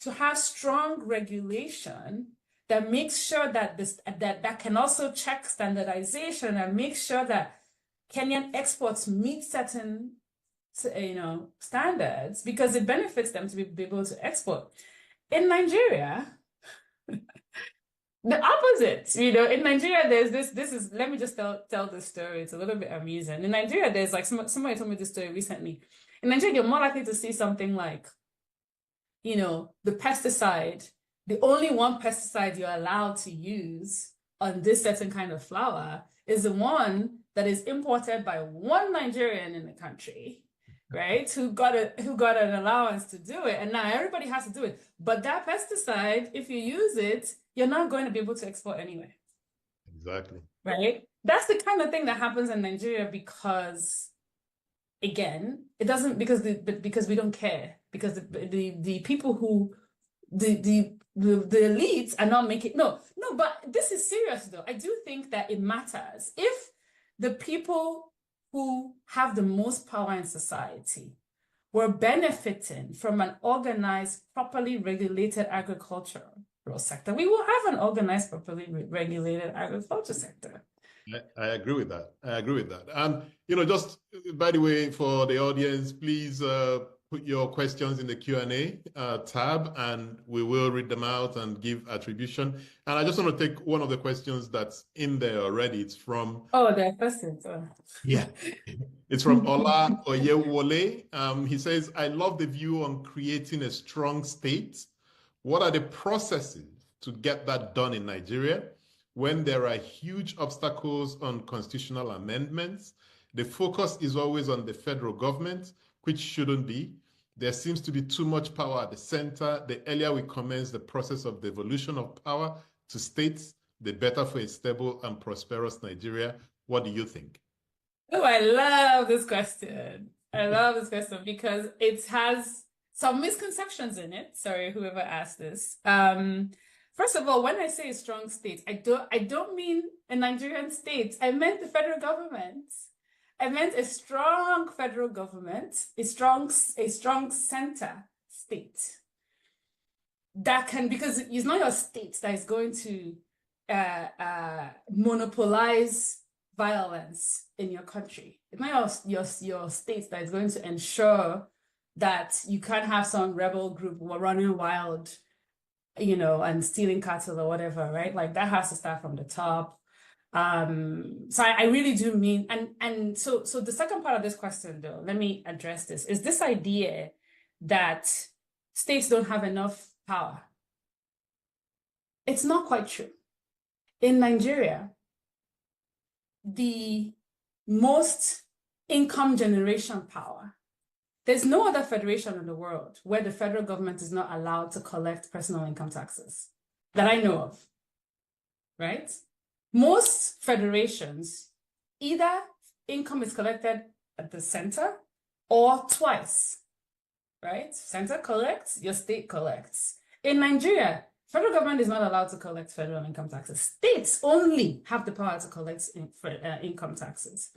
to have strong regulation that makes sure that that can also check standardization and make sure that Kenyan exports meet certain standards, because it benefits them to be able to export. In Nigeria, the opposite, in Nigeria, there's this is, let me just tell this story. It's a little bit amusing. In Nigeria, there's like, somebody told me this story recently. In Nigeria, you're more likely to see something like, the pesticide, the only one pesticide you're allowed to use on this certain kind of flower is the one that is imported by one Nigerian in the country, right? Who got an allowance to do it. And now everybody has to do it. But that pesticide, if you use it, you're not going to be able to export anyway. Exactly. Right? That's the kind of thing that happens in Nigeria because, again, it doesn't, because we don't care, because the people who, the elites are not making, no, but this is serious though. I do think that it matters. If the people who have the most power in society were benefiting from an organized, properly regulated agricultural sector, we will have an organized, properly regulated agriculture sector. I agree with that. And, just by the way, for the audience, please put your questions in the Q&A tab, and we will read them out and give attribution. And I just want to take one of the questions that's in there already. It's from... Oh, there are questions. Oh. Yeah. It's from Ola Oyewole. He says, I love the view on creating a strong state. What are the processes to get that done in Nigeria when there are huge obstacles on constitutional amendments? The focus is always on the federal government, which shouldn't be. There seems to be too much power at the center. The earlier we commence the process of devolution of power to states, the better for a stable and prosperous Nigeria. What do you think? Oh, I love this question. I love this question because it has some misconceptions in it. Sorry, whoever asked this. First of all, when I say a strong state, I don't mean a Nigerian state. I meant the federal government. I meant a strong federal government, a strong center state that can, because it's not your state that is going to monopolize violence in your country. It's not your state that is going to ensure that you can't have some rebel group running wild, and stealing cattle or whatever, right? Like that has to start from the top. So I really do mean, and so the second part of this question though, let me address this, is this idea that states don't have enough power. It's not quite true. In Nigeria, the most income generation power, there's no other federation in the world where the federal government is not allowed to collect personal income taxes that I know of, right? Most federations, either income is collected at the center or twice, right? Center collects, your state collects. In Nigeria, federal government is not allowed to collect federal income taxes. States only have the power to collect income taxes.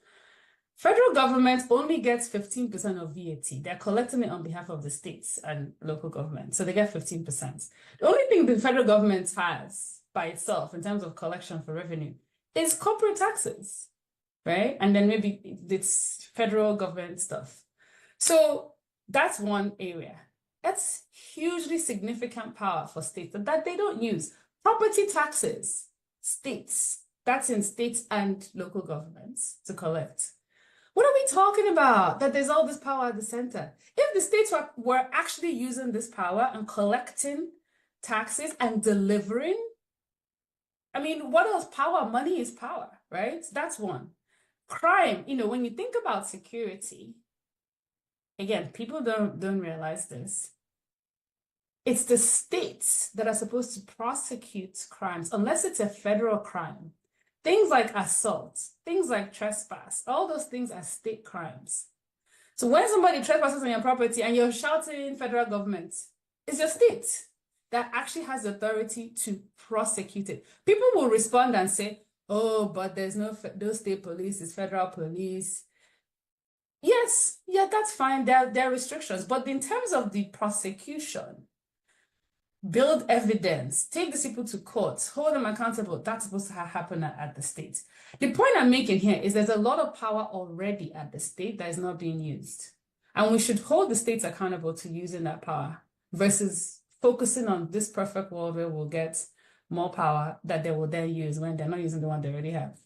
Federal government only gets 15% of VAT. They're collecting it on behalf of the states and local government. So they get 15%. The only thing the federal government has by itself in terms of collection for revenue is corporate taxes, right? And then maybe it's federal government stuff. So that's one area. That's hugely significant power for states that they don't use. Property taxes, states, that's in states and local governments to collect. What are we talking about? That there's all this power at the center. If the states were actually using this power and collecting taxes and delivering, I mean, what else? Power, money is power, right? That's one. Crime, when you think about security, again, people don't realize this. It's the states that are supposed to prosecute crimes, unless it's a federal crime. Things like assault, things like trespass, all those things are state crimes. So when somebody trespasses on your property and you're shouting federal government, it's your state that actually has the authority to prosecute it. People will respond and say, oh, but there's no state police, it's federal police. Yes, yeah, that's fine. There are restrictions. But in terms of the prosecution, build evidence, take these people to court, hold them accountable, that's supposed to happen at the state. The point I'm making here is there's a lot of power already at the state that is not being used. And we should hold the states accountable to using that power versus focusing on this perfect world where we'll get more power that they will then use when they're not using the one they already have.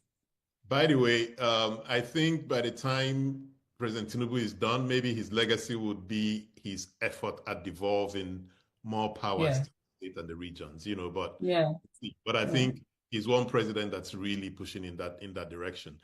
By the way, I think by the time President Tinubu is done, maybe his legacy would be his effort at devolving more powers to the state and the regions, but I think he's one president that's really pushing in that direction.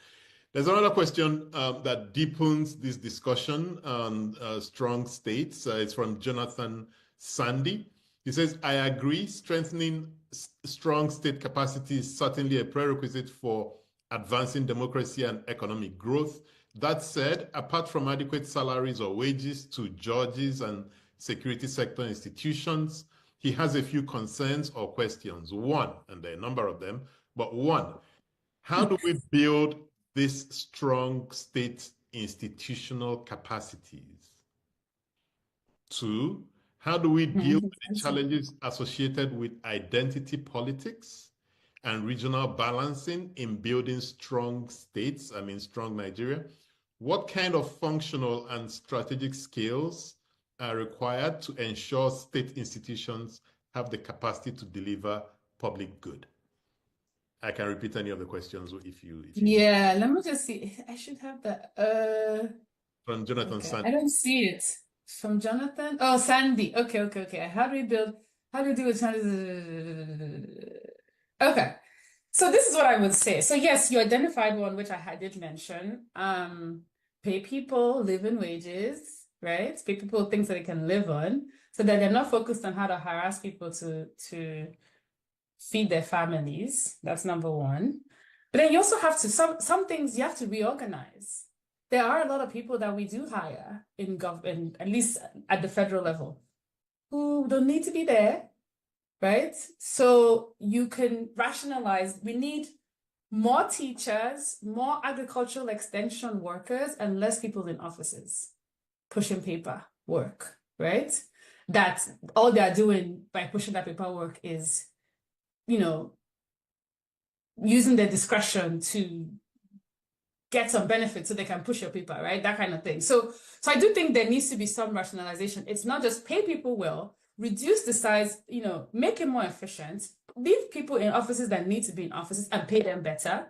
There's another question that deepens this discussion on strong states. It's from Jonathan Sandy. He says, I agree, strengthening strong state capacity is certainly a prerequisite for advancing democracy and economic growth. That said, apart from adequate salaries or wages to judges and security sector institutions, he has a few concerns or questions. One, and there are a number of them, but one, how do we build this strong state institutional capacities? Two, how do we deal with the challenges associated with identity politics and regional balancing in building strong states, strong Nigeria? What kind of functional and strategic skills are required to ensure state institutions have the capacity to deliver public good? I can repeat any of the questions if you Yeah, let me just see. I should have that. From Jonathan Sandy. I don't see it. From Jonathan? Oh, Sandy. Okay. How do we do with Sandy? Okay. So this is what I would say. So yes, you identified one, which I did mention. Pay people living wages, right? Pay people things that they can live on so that they're not focused on how to harass people to feed their families. That's number one. But then you also have to, some things you have to reorganize. There are a lot of people that we do hire in government, at least at the federal level, who don't need to be there, right? So you can rationalize, we need more teachers, more agricultural extension workers, and less people in offices pushing paper work, right? That all they're doing by pushing that paperwork is, using their discretion to get some benefit so they can push your paper, right? That kind of thing. So I do think there needs to be some rationalization. It's not just pay people well, reduce the size, make it more efficient, leave people in offices that need to be in offices and pay them better,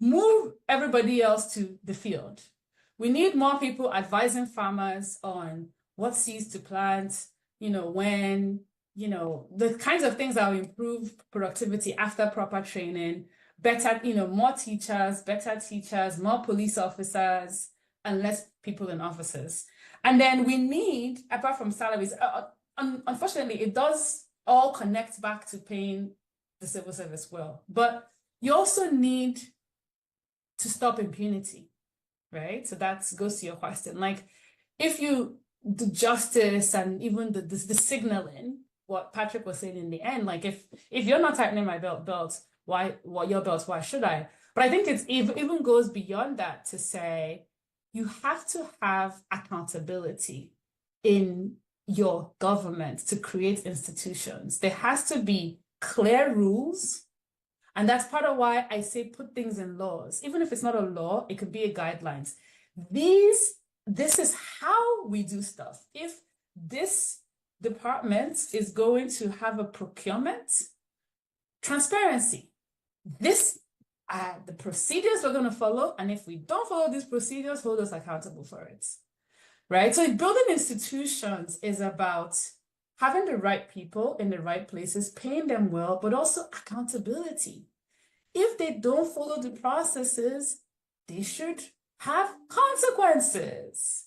move everybody else to the field. We need more people advising farmers on what seeds to plant, when, the kinds of things that will improve productivity after proper training, better, more teachers, better teachers, more police officers, and less people in offices. And then we need, apart from salaries, unfortunately, it does all connect back to paying the civil service well. But you also need to stop impunity, right? So that goes to your question. Like, if you do justice and even the signaling, what Patrick was saying in the end, like if you're not tightening my belt, why should I? But I think it even goes beyond that to say you have to have accountability in your government to create institutions. There has to be clear rules. And that's part of why I say put things in laws. Even if it's not a law, it could be a guidelines. This is how we do stuff. If this department is going to have a procurement, transparency. This are the procedures we're going to follow. And if we don't follow these procedures, hold us accountable for it. Right? So building institutions is about having the right people in the right places, paying them well, but also accountability. If they don't follow the processes, they should have consequences.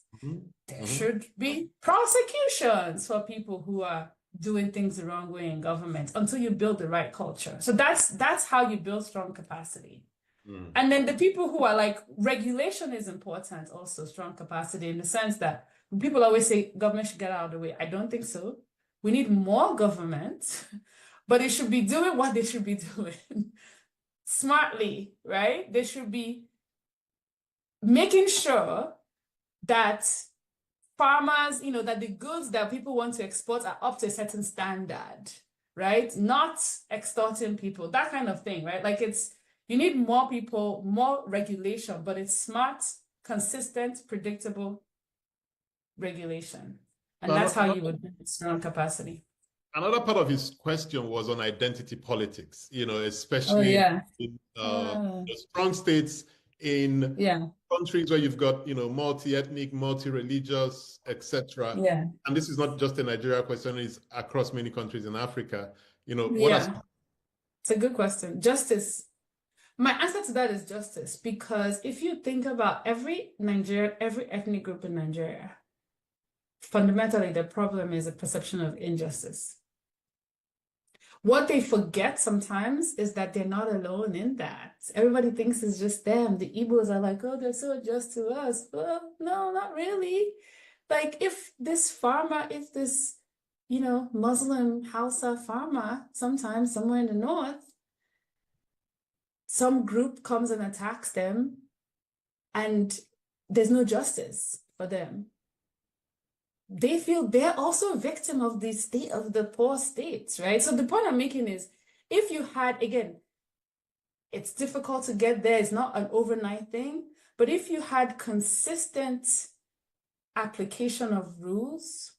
There should be prosecutions for people who are doing things the wrong way in government until you build the right culture. So that's how you build strong capacity. And then the people who are like, regulation is important also, strong capacity, in the sense that people always say government should get out of the way. I don't think so. We need more government, but they should be doing what they should be doing smartly, right? They should be making sure that farmers, that the goods that people want to export are up to a certain standard, right? Not extorting people, that kind of thing, right? Like you need more people, more regulation, but it's smart, consistent, predictable regulation. And that's how you would build strong capacity. Another part of his question was on identity politics, especially in strong states in countries where you've got, multi-ethnic, multi-religious, etc. Yeah. And this is not just a Nigeria question, it's across many countries in Africa. It's a good question. Justice. My answer to that is justice, because if you think about every ethnic group in Nigeria, fundamentally the problem is a perception of injustice. What they forget sometimes is that they're not alone in that. Everybody thinks it's just them. The Igbos are like, oh, they're so just to us. Well, no, not really. Like if this Muslim Hausa farmer, sometimes somewhere in the north, some group comes and attacks them and there's no justice for them. They feel they're also a victim of the state of the poor states, right? So the point I'm making is, if you had, again, it's difficult to get there, it's not an overnight thing, but if you had consistent application of rules,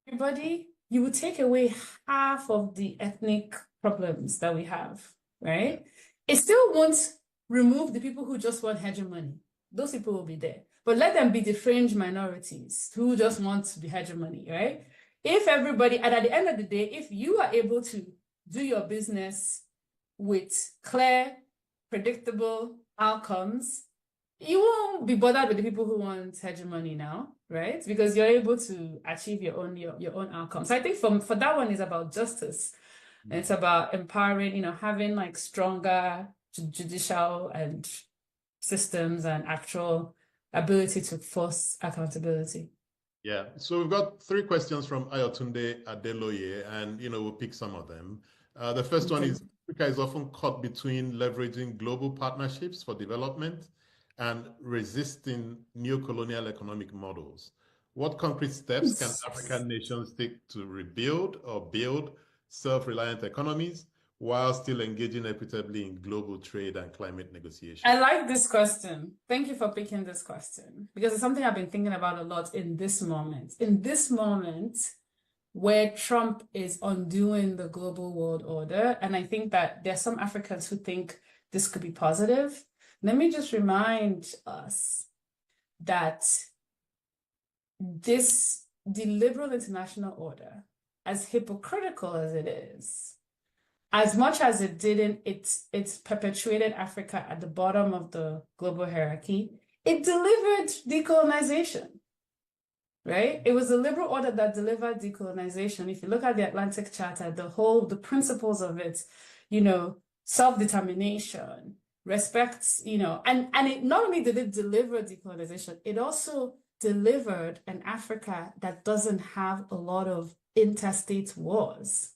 everybody, you would take away half of the ethnic problems that we have, right? It still won't remove the people who just want hegemony. Those people will be there. But let them be the fringe minorities who just want to be hegemony, right? If everybody, and at the end of the day, if you are able to do your business with clear, predictable outcomes, you won't be bothered with the people who want hegemony now, right? Because you're able to achieve your own outcomes. So I think for that one is about justice. And it's about empowering, having like stronger judicial and systems and actual ability to force accountability. Yeah, so we've got 3 questions from Ayotunde Adeloye, and we'll pick some of them. The first one is, Africa is often caught between leveraging global partnerships for development and resisting neo-colonial economic models. What concrete steps can African nations take to rebuild or build self-reliant economies while still engaging equitably in global trade and climate negotiations? I like this question. Thank you for picking this question, because it's something I've been thinking about a lot in this moment. In this moment where Trump is undoing the global world order, and I think that there are some Africans who think this could be positive. Let me just remind us that the liberal international order, as hypocritical as it is, as much as it didn't, it's perpetuated Africa at the bottom of the global hierarchy. It delivered decolonization, right? It was the liberal order that delivered decolonization. If you look at the Atlantic Charter, the principles of it, self-determination, respect, and it not only did it deliver decolonization, it also delivered an Africa that doesn't have a lot of interstate wars.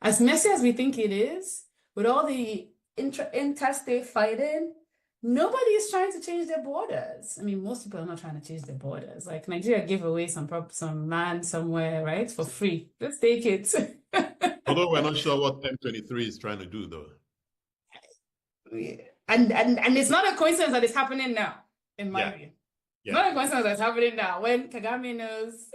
As messy as we think it is, with all the interstate fighting, nobody is trying to change their borders. I mean, most people are not trying to change their borders. Like Nigeria gave away some land somewhere, right, for free. Let's take it. Although we're not sure what M23 is trying to do, though. And it's not a coincidence that it's happening now, in my view. It's not a coincidence that it's happening now when Kagame knows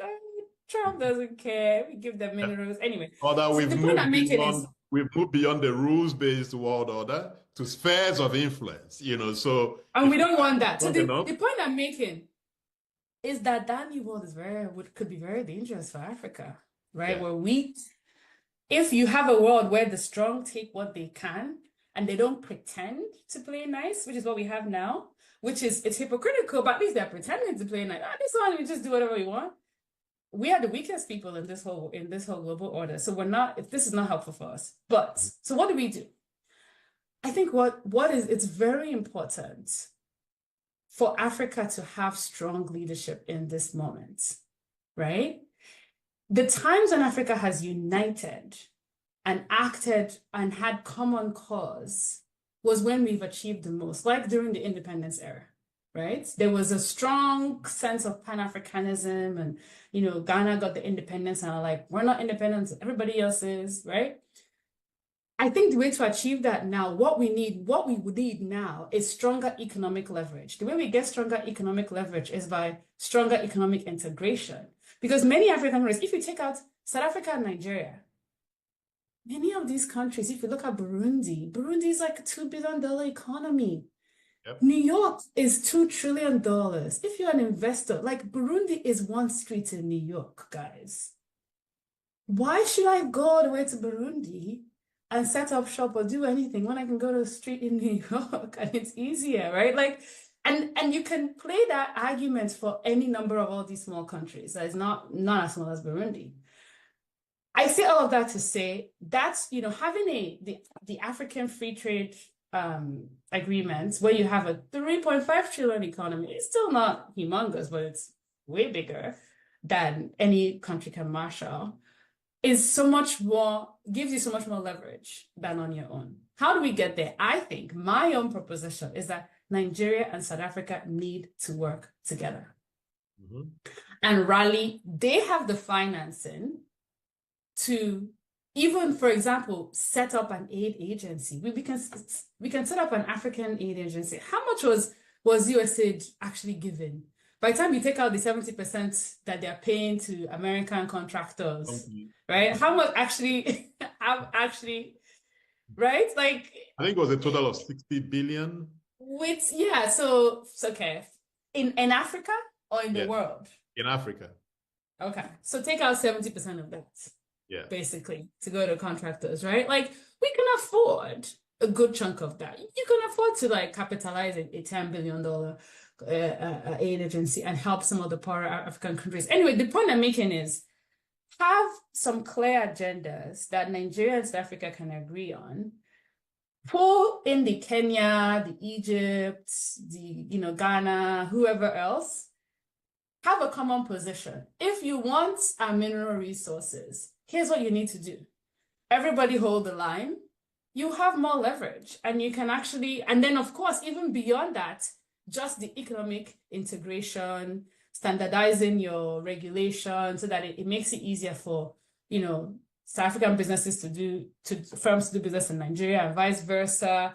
Trump doesn't care. We give them minerals anyway. Although we've moved beyond the rules-based world order to spheres of influence, so. And we don't want that. So the point I'm making is that new world could be very dangerous for Africa, right? Where if you have a world where the strong take what they can and they don't pretend to play nice, which is what we have now, it's hypocritical, but at least they're pretending to play nice. This one, we just do whatever we want. We are the weakest people in this whole global order. So this is not helpful for us. But so what do? I think it's very important for Africa to have strong leadership in this moment, right? The times when Africa has united and acted and had common cause was when we've achieved the most, like during the independence era, right? There was a strong sense of Pan-Africanism and, Ghana got the independence and are like, we're not independent, everybody else is, right? I think the way to achieve that now, what we would need now is stronger economic leverage. The way we get stronger economic leverage is by stronger economic integration. Because many African countries, if you take out South Africa and Nigeria, many of these countries, if you look at Burundi is like a $2 billion economy. Yep. New York is $2 trillion. If you're an investor, like Burundi is one street in New York, guys. Why should I go all the way to Burundi and set up shop or do anything when I can go to the street in New York and it's easier, right? Like, and you can play that argument for any number of all these small countries that is not as small as Burundi. I say all of that to say that's, having the African free trade agreements where you have a 3.5 trillion economy, it's still not humongous, but it's way bigger than any country can marshal, gives you so much more leverage than on your own. How do we get there? I think my own proposition is that Nigeria and South Africa need to work together and rally. They have the financing to even, for example, set up an aid agency. We can set up an African aid agency. How much was USAID actually given? By the time you take out the 70% that they're paying to American contractors, right? How much actually right? Like, I think it was a total of 60 billion. So okay. In Africa or in the world? In Africa. Okay. So take out 70% of that. Yeah. Basically, to go to contractors, right? Like, we can afford a good chunk of that. You can afford to capitalize a $10 billion aid agency and help some of the poorer African countries. Anyway, the point I'm making is have some clear agendas that Nigeria and South Africa can agree on. Pull in the Kenya, the Egypt, the Ghana, whoever else. Have a common position. If you want our mineral resources, here's what you need to do. Everybody hold the line. You have more leverage, and you can actually, and then of course, even beyond that, just the economic integration, standardizing your regulation so that it makes it easier for, South African businesses firms to do business in Nigeria and vice versa.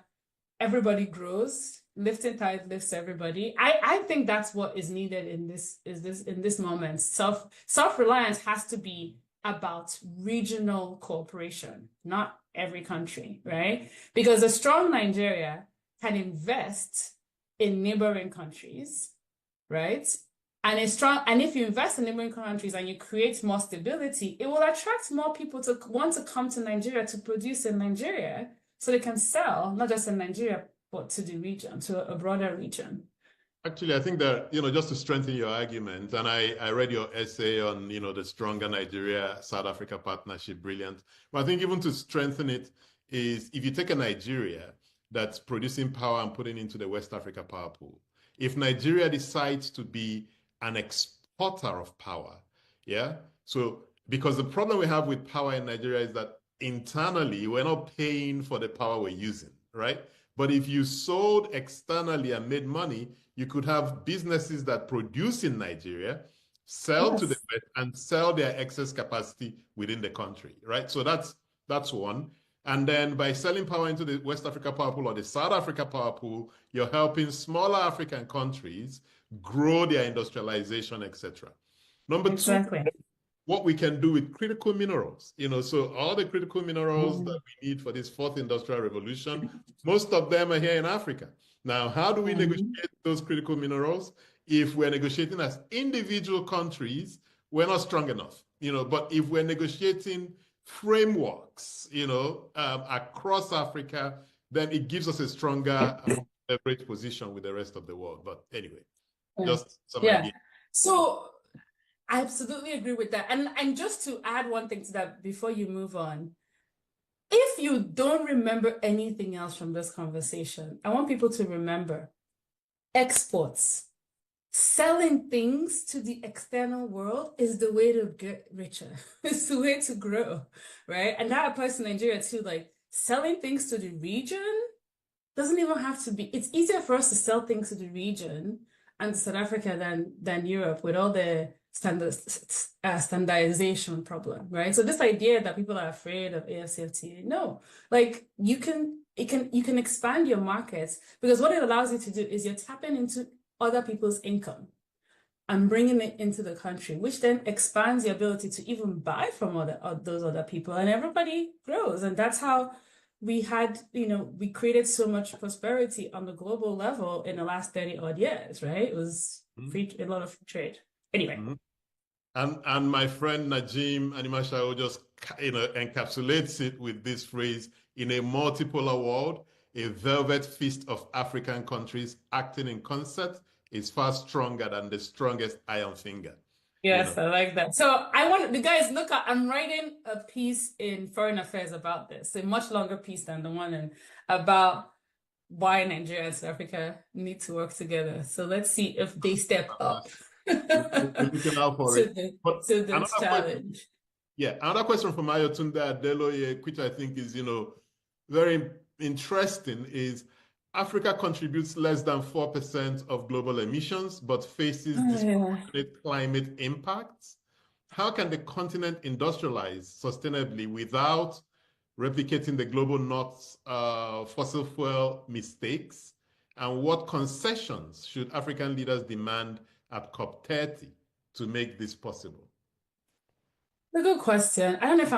Everybody grows. Lifting tide lifts everybody. I think that's what is needed in this moment. Self-reliance has to be about regional cooperation, not every country, right? Because a strong Nigeria can invest in neighboring countries, right? And if you invest in neighboring countries and you create more stability, it will attract more people to want to come to Nigeria to produce in Nigeria so they can sell, not just in Nigeria, but to the region, to a broader region. Actually, I think that, just to strengthen your argument, and I read your essay on, the stronger Nigeria-South Africa partnership, brilliant. But I think even to strengthen it is, if you take a Nigeria that's producing power and putting into the West Africa power pool, if Nigeria decides to be an exporter of power, yeah? So, because the problem we have with power in Nigeria is that internally, we're not paying for the power we're using, right? But if you sold externally and made money, you could have businesses that produce in Nigeria, sell to the West, and sell their excess capacity within the country, right? So that's one. And then by selling power into the West Africa power pool or the South Africa power pool, you're helping smaller African countries grow their industrialization, etc. Number two, what we can do with critical minerals, so all the critical minerals that we need for this fourth industrial revolution, most of them are here in Africa. Now, how do we negotiate those critical minerals? If we're negotiating as individual countries, we're not strong enough, but if we're negotiating frameworks, across Africa, then it gives us a stronger leverage position with the rest of the world. But anyway, just some ideas. So I absolutely agree with that. And just to add one thing to that before you move on, if you don't remember anything else from this conversation, I want people to remember exports. Selling things to the external world is the way to get richer. It's the way to grow, right? And that applies to Nigeria too. Like selling things to the region doesn't even have to be. It's easier for us to sell things to the region and South Africa than Europe with all the standardization problem, right? So this idea that people are afraid of AFCFTA, no, like you can expand your markets because what it allows you to do is you're tapping into other people's income and bringing it into the country, which then expands the ability to even buy from those other people, and everybody grows. And that's how we had, we created so much prosperity on the global level in the last 30 odd years, right? It was a lot of free trade. Anyway. And my friend Najim Animashao just encapsulates it with this phrase: in a multipolar world, a velvet fist of African countries acting in concert is far stronger than the strongest iron finger. Yes, I like that. So I want the guys look at. I'm writing a piece in Foreign Affairs about this, a much longer piece than the one about why Nigeria and South Africa need to work together. So let's see if they step up to this challenge. Yeah, another question from Ayotunde Adeloye, which I think is very interesting, is Africa contributes less than 4% of global emissions, but faces disproportionate climate impacts. How can the continent industrialize sustainably without replicating the global north's fossil fuel mistakes? And what concessions should African leaders demand at COP30 to make this possible? A good question. I don't know if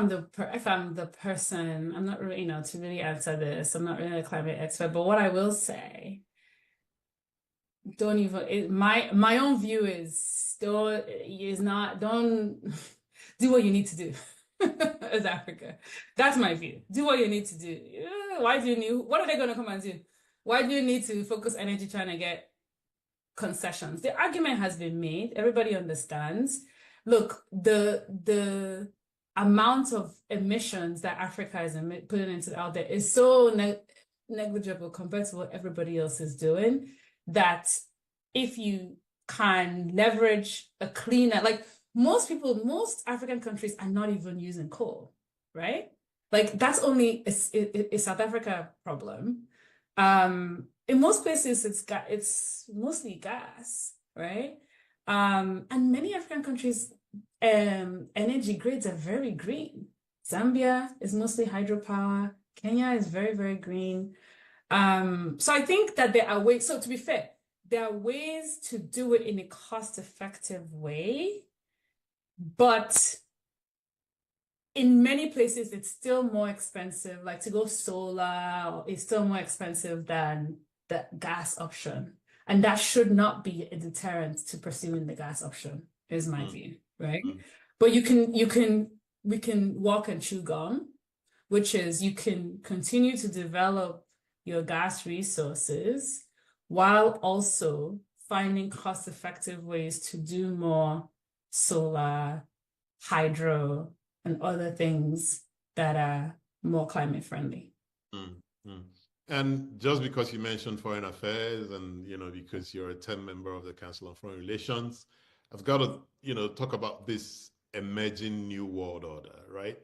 I'm the person. I'm not really, to really answer this. I'm not really a climate expert. But what I will say, my own view is don't do what you need to do as Africa. That's my view. Do what you need to do. What are they going to come and do? Why do you need to focus energy trying to get concessions? The argument has been made. Everybody understands. Look, the amount of emissions that Africa is putting out there is so negligible compared to what everybody else is doing, that if you can leverage a cleaner, like most African countries are not even using coal, right? Like that's only a South Africa problem. In most places, it's mostly gas, right? And many African countries, energy grids are very green. Zambia is mostly hydropower. Kenya is very, very green. So I think that there are ways, so to be fair, there are ways to do it in a cost-effective way, but in many places, it's still more expensive. Like to go solar is still more expensive than the gas option. And that should not be a deterrent to pursuing the gas option, is my view, right? But we can walk and chew gum, which is you can continue to develop your gas resources while also finding cost-effective ways to do more solar, hydro, and other things that are more climate friendly. And just because you mentioned foreign affairs and, because you're a 10 member of the Council on Foreign Relations, I've got to, talk about this emerging new world order, right?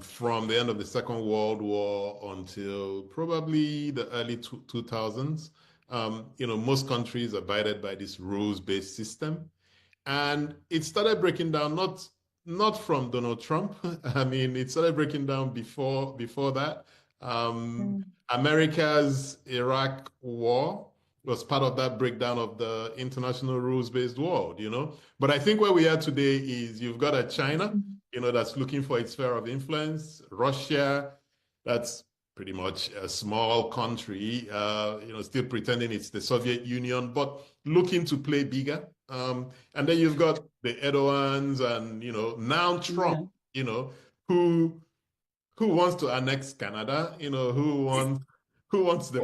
From the end of the Second World War until probably the early 2000s, most countries abided by this rules-based system. And it started breaking down, not from Donald Trump. I mean, it started breaking down before that. America's Iraq war was part of that breakdown of the international rules-based world, But I think where we are today is you've got a China, that's looking for its sphere of influence, Russia, that's pretty much a small country, still pretending it's the Soviet Union, but looking to play bigger. And then you've got the Erdogans and, now Trump, who wants to annex Canada, who wants the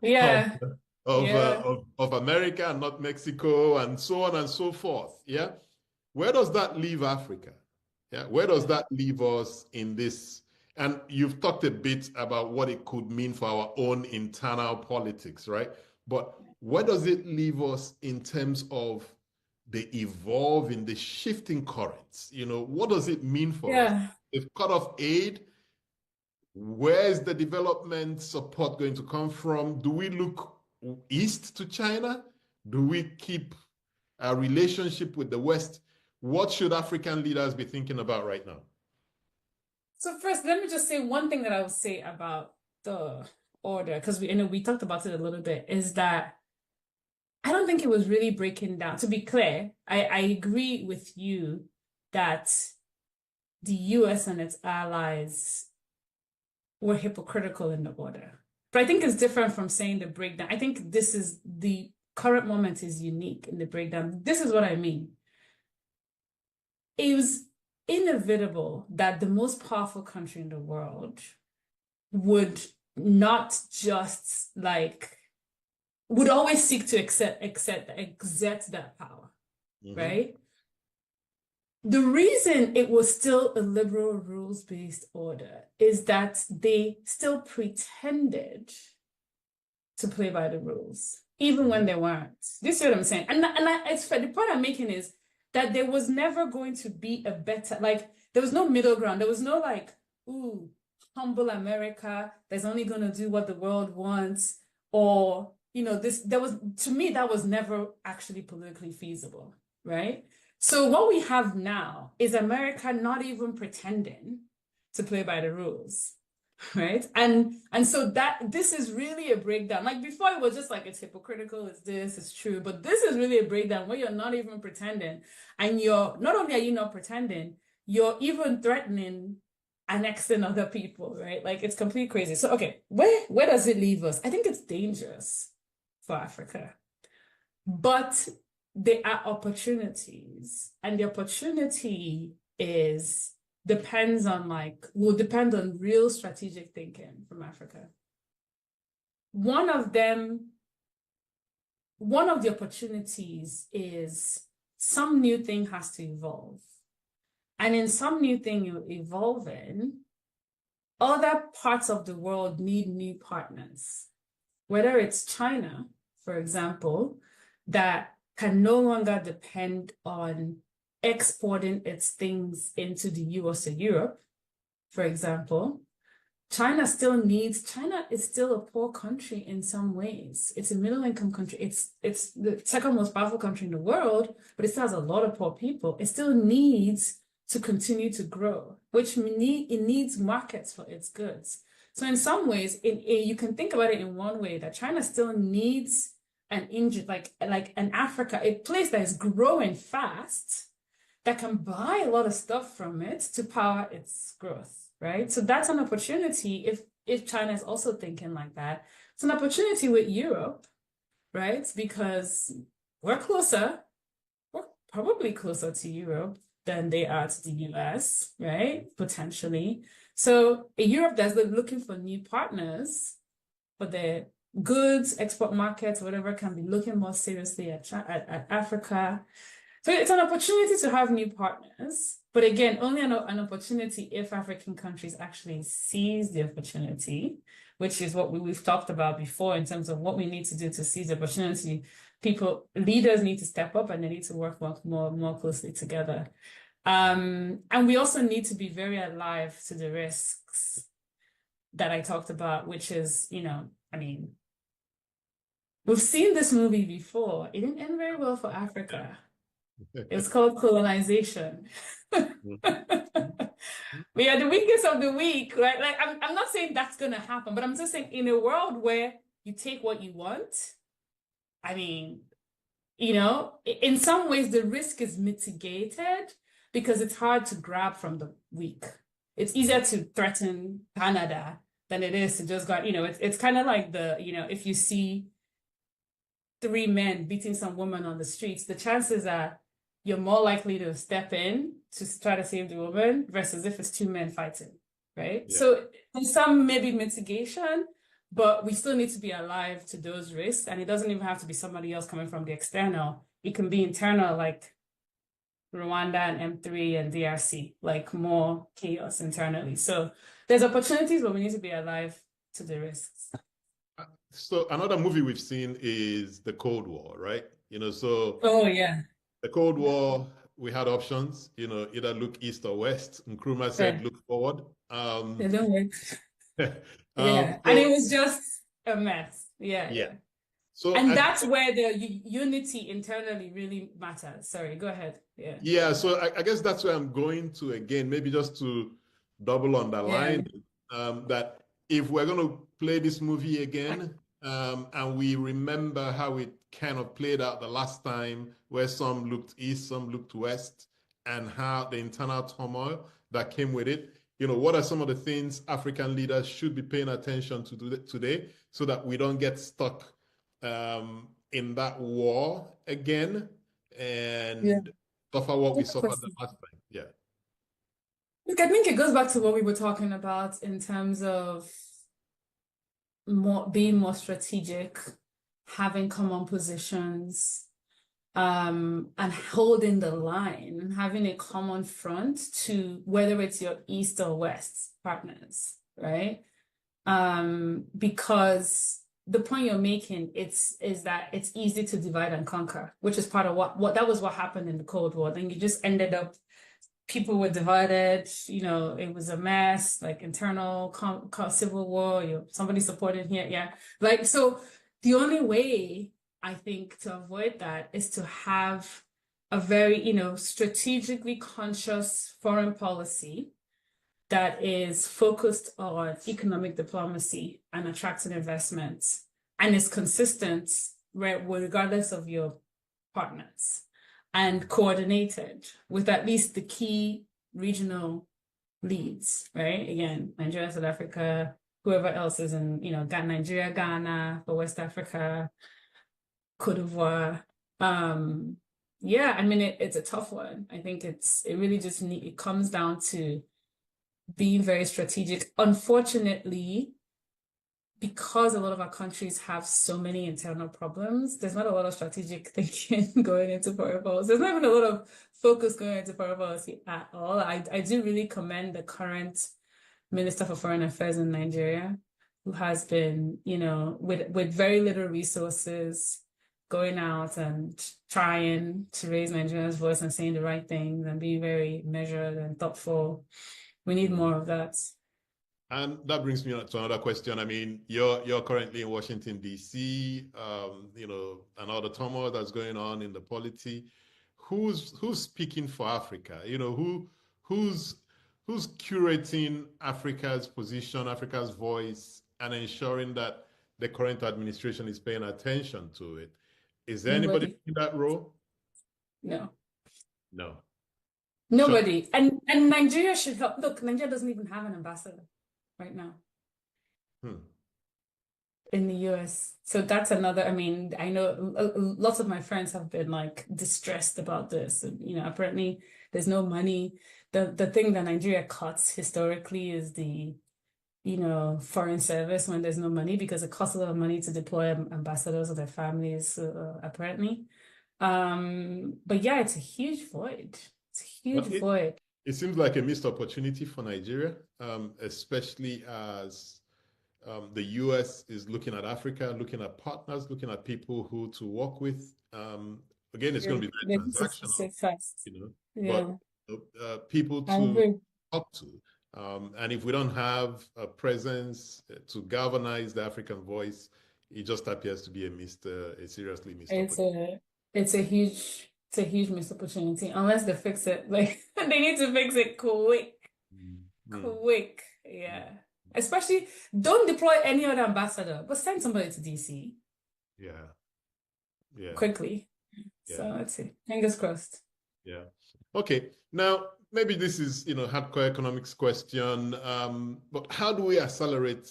bite of America and not Mexico, and so on and so forth. Yeah. Where does that leave Africa? Yeah, where does that leave us in this? And you've talked a bit about what it could mean for our own internal politics, right? But where does it leave us in terms of the evolving, the shifting currents? You know, what does it mean for us? If cut off aid, where is the development support going to come from? Do we look east to China? Do we keep a relationship with the West? What should African leaders be thinking about right now? So first, let me just say one thing that I would say about the order, because we talked about it a little bit, is that I don't think it was really breaking down. To be clear, I agree with you that the US and its allies were hypocritical in the order. But I think it's different from saying the breakdown. I think this is the current moment is unique in the breakdown. This is what I mean. It was inevitable that the most powerful country in the world would not just would always seek to exert that power, right? The reason it was still a liberal rules-based order is that they still pretended to play by the rules, even when they weren't. This is what I'm saying. And it's the point I'm making is that there was never going to be a better, there was no middle ground. There was no ooh, humble America that's only going to do what the world wants, or, to me, that was never actually politically feasible, right? So what we have now is America not even pretending to play by the rules, right? And so this is really a breakdown. Like before, it was just it's hypocritical, it's this, it's true, but this is really a breakdown where you're not even pretending, and not only are you not pretending, you're even threatening annexing other people, right? It's completely crazy. So okay, where does it leave us? I think it's dangerous for Africa, but there are opportunities, and the opportunity will depend on real strategic thinking from Africa. One of the opportunities is some new thing has to evolve. And in some new thing you're evolving, other parts of the world need new partners. Whether it's China, for example, that can no longer depend on exporting its things into the US or Europe, for example. China is still a poor country in some ways. It's a middle-income country. It's the second most powerful country in the world, but it still has a lot of poor people. It still needs to continue to grow, which it needs markets for its goods. So in some ways, you can think about it in one way, that China still needs an engine, like an Africa, a place that is growing fast, that can buy a lot of stuff from it to power its growth, right? So that's an opportunity if China is also thinking like that. It's an opportunity with Europe, right? Because we're probably closer to Europe than they are to the US, right? Potentially. So a Europe that's looking for new partners for their goods, export markets, whatever, can be looking more seriously at Africa. So it's an opportunity to have new partners, but again, only an opportunity if African countries actually seize the opportunity, which is what we've talked about before in terms of what we need to do to seize the opportunity. Leaders need to step up, and they need to work more closely together. And we also need to be very alive to the risks that I talked about, which is, we've seen this movie before. It didn't end very well for Africa. It's called colonization. We are the weakest of the weak, right? I'm not saying that's going to happen, but I'm just saying in a world where you take what you want, in some ways the risk is mitigated because it's hard to grab from the weak. It's easier to threaten Canada than it is to just go, it's kind of like if you see 3 men beating some woman on the streets, the chances are you're more likely to step in to try to save the woman versus if it's 2 men fighting, right? Yeah. So there's some maybe mitigation, but we still need to be alive to those risks. And it doesn't even have to be somebody else coming from the external. It can be internal, like Rwanda and M3 and DRC, like more chaos internally. So there's opportunities, but we need to be alive to the risks. So another movie we've seen is the Cold War, right? So oh yeah, the Cold War, we had options, either look east or west. Nkrumah said look forward. They don't work. Yeah, and it was just a mess. Yeah. So and that's where the unity internally really matters. Sorry, go ahead. Yeah. So I guess that's where I'm going to again, maybe just to double underline that if we're going to play this movie again, and we remember how it kind of played out the last time, where some looked east, some looked west, and how the internal turmoil that came with it. What are some of the things African leaders should be paying attention to today so that we don't get stuck in that war again and suffer what we suffered the last time? Yeah. Look, I think it goes back to what we were talking about in terms of being more strategic, having common positions, and holding the line and having a common front to whether it's your east or west partners, right? Because the point you're making is that it's easy to divide and conquer, which is part of what that was what happened in the Cold War. Then you just ended up, people were divided, it was a mess, like internal civil war, somebody supported here. Like, so the only way I think to avoid that is to have a very, strategically conscious foreign policy that is focused on economic diplomacy and attracting investments and is consistent regardless of your partners, and coordinated with at least the key regional leads, right? Again, Nigeria, South Africa, whoever else is in, Nigeria, Ghana, for West Africa, Cote d'Ivoire. It's a tough one. I think it really just it comes down to being very strategic. Unfortunately, because a lot of our countries have so many internal problems, there's not a lot of strategic thinking going into foreign policy. There's not even a lot of focus going into foreign policy at all. I do really commend the current Minister for Foreign Affairs in Nigeria, who has been, with very little resources, going out and trying to raise Nigeria's voice and saying the right things and being very measured and thoughtful. We need more of that. And that brings me to another question. I mean, you're currently in Washington, D.C., and all the turmoil that's going on in the polity. Who's speaking for Africa? Who's curating Africa's position, Africa's voice, and ensuring that the current administration is paying attention to it? Is there anybody in that role? No. So, Nobody. And Nigeria should help. Look, Nigeria doesn't even have an ambassador right now in the US. So that's another, I know lots of my friends have been like distressed about this. And, apparently there's no money. The thing that Nigeria cuts historically is the, foreign service when there's no money, because it costs a lot of money to deploy ambassadors or their families, apparently. But yeah, it's a huge void. It's a huge void. It seems like a missed opportunity for Nigeria, especially as the US is looking at Africa, looking at partners, looking at people who to work with. Again, it's going to be very transactional, but people to talk to. And if we don't have a presence to galvanize the African voice, it just appears to be a seriously missed opportunity. It's a huge missed opportunity unless they fix it. Like, they need to fix it quick. Yeah. Especially, don't deploy any other ambassador, but send somebody to DC. Yeah. Quickly. Yeah. So let's see. Fingers crossed. Yeah. Okay. Now, maybe this is, hardcore economics question, but how do we accelerate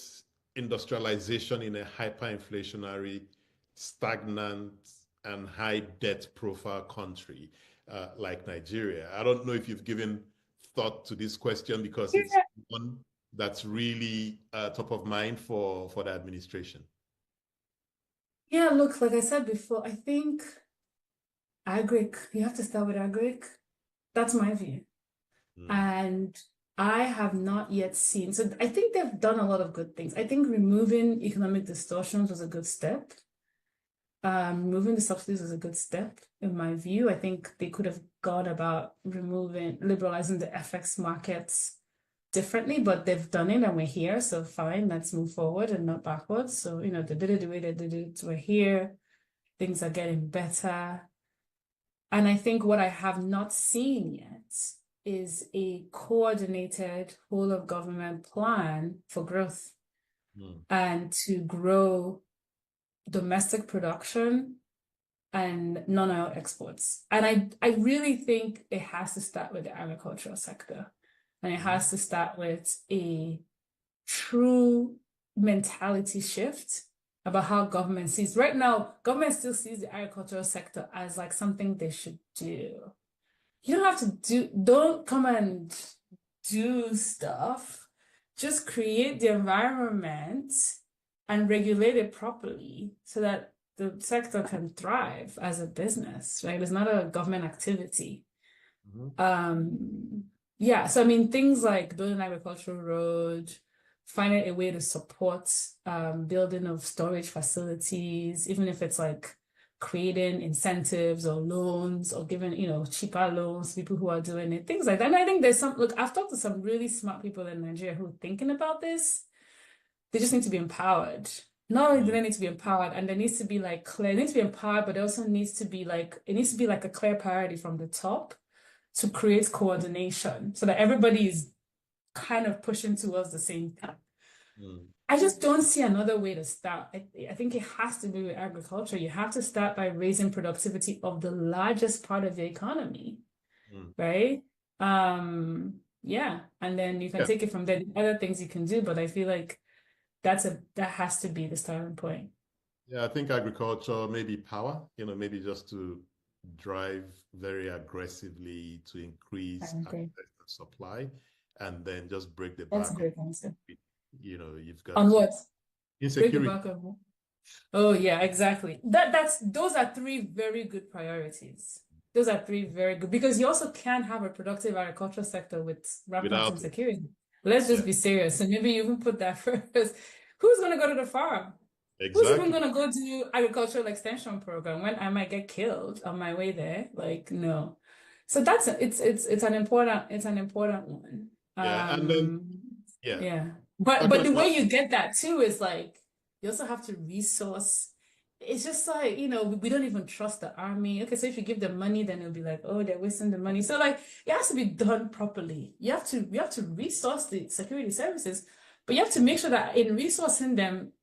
industrialization in a hyperinflationary, stagnant, and high debt profile country like Nigeria? I don't know if you've given thought to this question, because it's one that's really top of mind for the administration. Yeah, look, like I said before, I think agric, you have to start with agric. That's my view. And I have not yet seen, so I think they've done a lot of good things. I think removing economic distortions was a good step. Removing the subsidies was a good step, in my view. I think they could have gone about liberalizing the FX markets differently, but they've done it and we're here. So fine, let's move forward and not backwards. So, they did it the way they did it. We're here. Things are getting better. And I think what I have not seen yet is a coordinated whole of government plan for growth and to grow domestic production and non-oil exports. And I really think it has to start with the agricultural sector. And it has to start with a true mentality shift about how government sees. Right now, government still sees the agricultural sector as like something they should do. You don't have to don't come and do stuff. Just create the environment and regulate it properly so that the sector can thrive as a business, right? It's not a government activity. Yeah, so I mean, things like building an agricultural road, finding a way to support building of storage facilities, even if it's like creating incentives or loans or giving, cheaper loans to people who are doing it, things like that. And I think there's look, I've talked to some really smart people in Nigeria who are thinking about this. They just need to be empowered. Not only do they need to be empowered, and there needs to be like clear, they need to be empowered, but it also needs to be like, it needs to be like a clear priority from the top to create coordination so that everybody is kind of pushing towards the same thing. I just don't see another way to start. I think it has to be with agriculture. You have to start by raising productivity of the largest part of the economy, right? Yeah, and then you can take it from there. Other things you can do, but I feel like that has to be the starting point. Yeah, I think agriculture, maybe power, maybe just to drive very aggressively to increase access and supply, and then just break the back. That's a great concept. You've got on what? Insecurity. Break the back of what? Oh yeah, exactly. Those are three very good priorities. Those are three very good, because you also can't have a productive agricultural sector with rampant insecurity. Let's just be serious. So maybe you even put that first. Who's going to go to the farm? Exactly. Who's even going to go to agricultural extension program when I might get killed on my way there? Like, no. So it's an important one. Yeah, and then But the way you get that too is like you also have to resource. It's just like, we don't even trust the army. Okay, so if you give them money, then it'll be like, oh, they're wasting the money. So like it has to be done properly. You have to resource the security services, but you have to make sure that in resourcing them,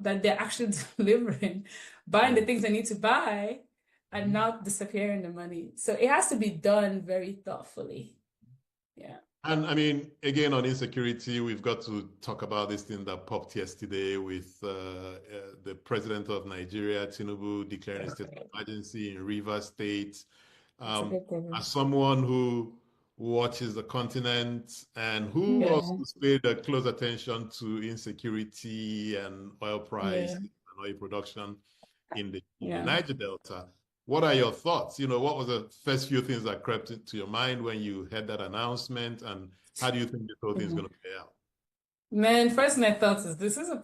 that they're actually delivering, buying the things they need to buy and not disappearing the money. So it has to be done very thoughtfully. Yeah. And I mean, again, on insecurity, we've got to talk about this thing that popped yesterday with the president of Nigeria, Tinubu, declaring a state of emergency in Rivers State. As someone who watches the continent and who also paid close attention to insecurity and oil price and oil production in the Niger Delta, what are your thoughts? What was the first few things that crept into your mind when you heard that announcement, and how do you think this whole thing is going to play out? Man, first my thoughts is this is a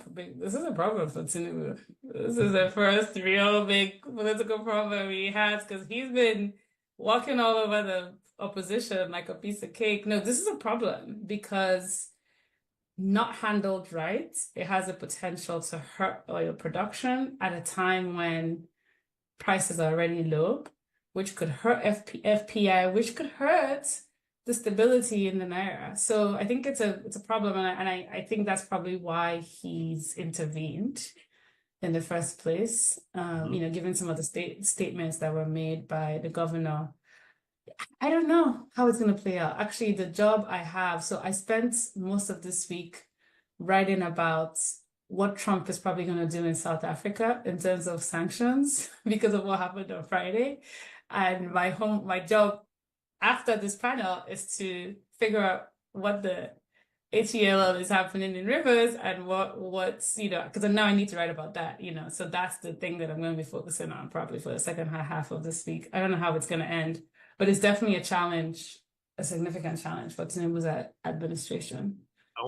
problem for Tinubu. This is the first real big political problem he has, because he's been walking all over the opposition like a piece of cake. No, this is a problem because not handled right, it has the potential to hurt oil production at a time when prices are already low, which could hurt FPI, which could hurt the stability in the naira. So I think it's a problem, and I think that's probably why he's intervened in the first place. Given some of the statements that were made by the governor. I don't know how it's going to play out. Actually, the job I have, so I spent most of this week writing about what Trump is probably going to do in South Africa in terms of sanctions because of what happened on Friday. And my job after this panel is to figure out what the HELL is happening in Rivers and what's, because now I need to write about that, so that's the thing that I'm going to be focusing on probably for the second half of this week. I don't know how it's going to end, But it's definitely a challenge, a significant challenge for Tinubu's administration.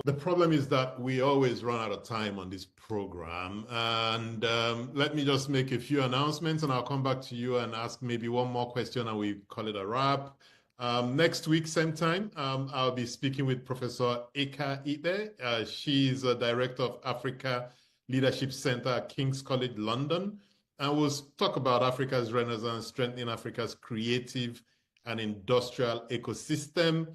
The problem is that we always run out of time on this program. And let me just make a few announcements and I'll come back to you and ask maybe one more question and we call it a wrap. Next week, same time, I'll be speaking with Professor Eka Ibe. She's a Director of Africa Leadership Center at King's College London. And we'll talk about Africa's Renaissance, strengthening Africa's creative and industrial ecosystem.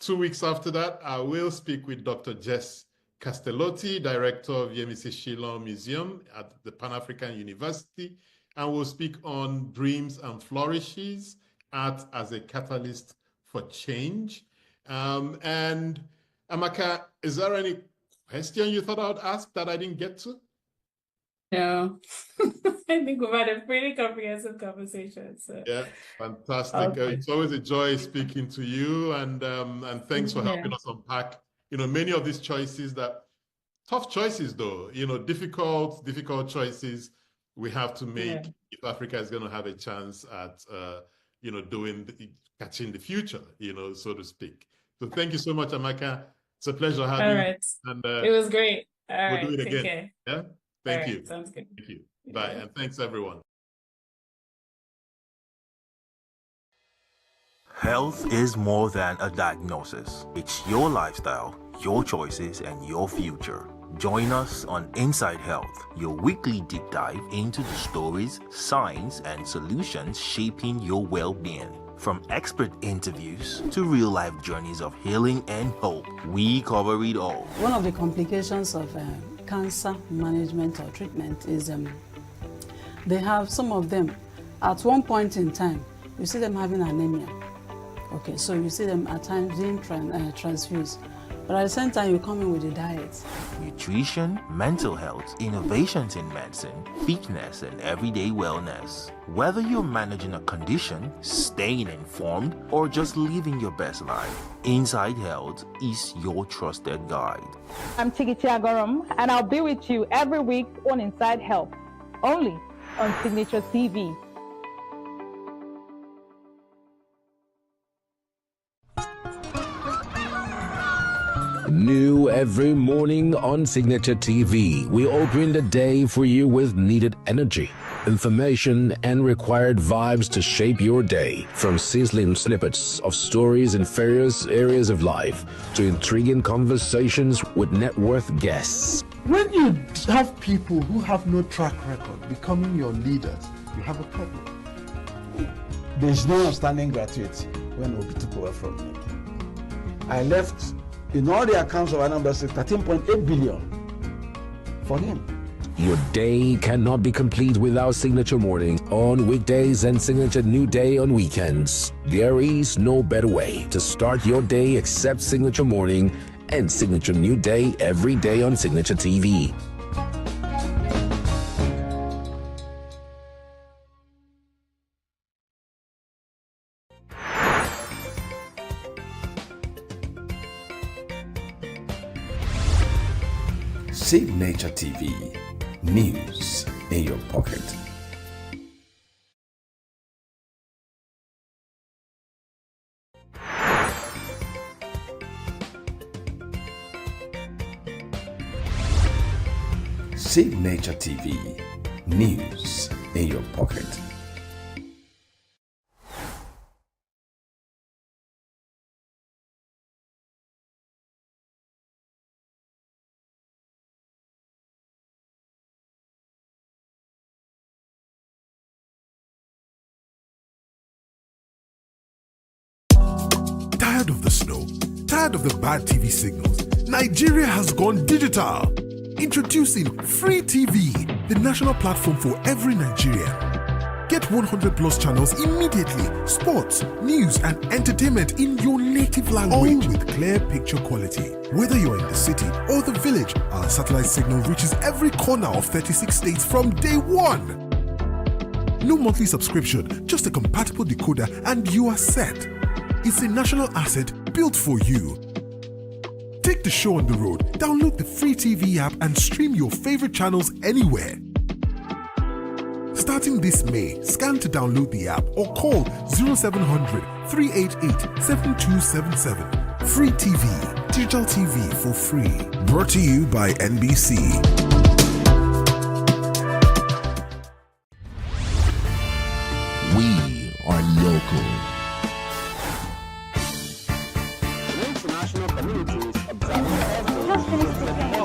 2 weeks after that, I will speak with Dr. Jess Castellotti, Director of Yemisi Shillong Museum at the Pan-African University, and we'll speak on dreams and flourishes, art as a catalyst for change. And Amaka, is there any question you thought I would ask that I didn't get to? No, I think we've had a pretty comprehensive conversation. So. Yeah, fantastic. Okay. It's always a joy speaking to you, and thanks for helping us unpack, many of these choices tough choices though, difficult choices we have to make if Africa is going to have a chance at, catching the future, so to speak. So thank you so much, Amaka. It's a pleasure having you. All right. And it was great. All we'll right. do it Take again. care. Yeah. Thank you. Sounds good. Thank you. Bye. And thanks, everyone. Health is more than a diagnosis. It's your lifestyle, your choices, and your future. Join us on Inside Health, your weekly deep dive into the stories, science, and solutions shaping your well-being. From expert interviews to real-life journeys of healing and hope, we cover it all. One of the complications of cancer management or treatment is they have some of them at one point in time you see them having anemia. Okay, so you see them at times being transfused, but at the same time you come in with a diet. Nutrition, mental health, innovations in medicine, fitness, and everyday wellness. Whether you're managing a condition, staying informed, or just living your best life, Inside Health is your trusted guide. I'm Tigiti Agorum, and I'll be with you every week on Inside Health, only on Signature TV. New every morning on Signature TV, we open the day for you with needed energy, information, and required vibes to shape your day. From sizzling snippets of stories in various areas of life to intriguing conversations with net worth guests. When you have people who have no track record becoming your leaders, you have a problem. There is no outstanding gratuity when Obi took over from me. I left in all the accounts of Anambra State 13.8 billion for him. Your day cannot be complete without Signature Morning on weekdays and Signature New Day on weekends. There is no better way to start your day except Signature Morning and Signature New Day every day on Signature TV. Signature TV, news in your pocket. Signature TV, news in your pocket. Tired of the snow? Tired of the bad TV signals? Nigeria has gone digital. Introducing Free TV, the national platform for every Nigerian. Get 100 plus channels immediately. Sports, news, and entertainment in your native language with clear picture quality. Whether you're in the city or the village, our satellite signal reaches every corner of 36 states from day one. No monthly subscription, just a compatible decoder and you are set. It's a national asset built for you. Take the show on the road, download the Free TV app and stream your favorite channels anywhere. Starting this May, scan to download the app or call 0700 388 7277. Free TV, digital TV for free. Brought to you by NBC. We are local. International communities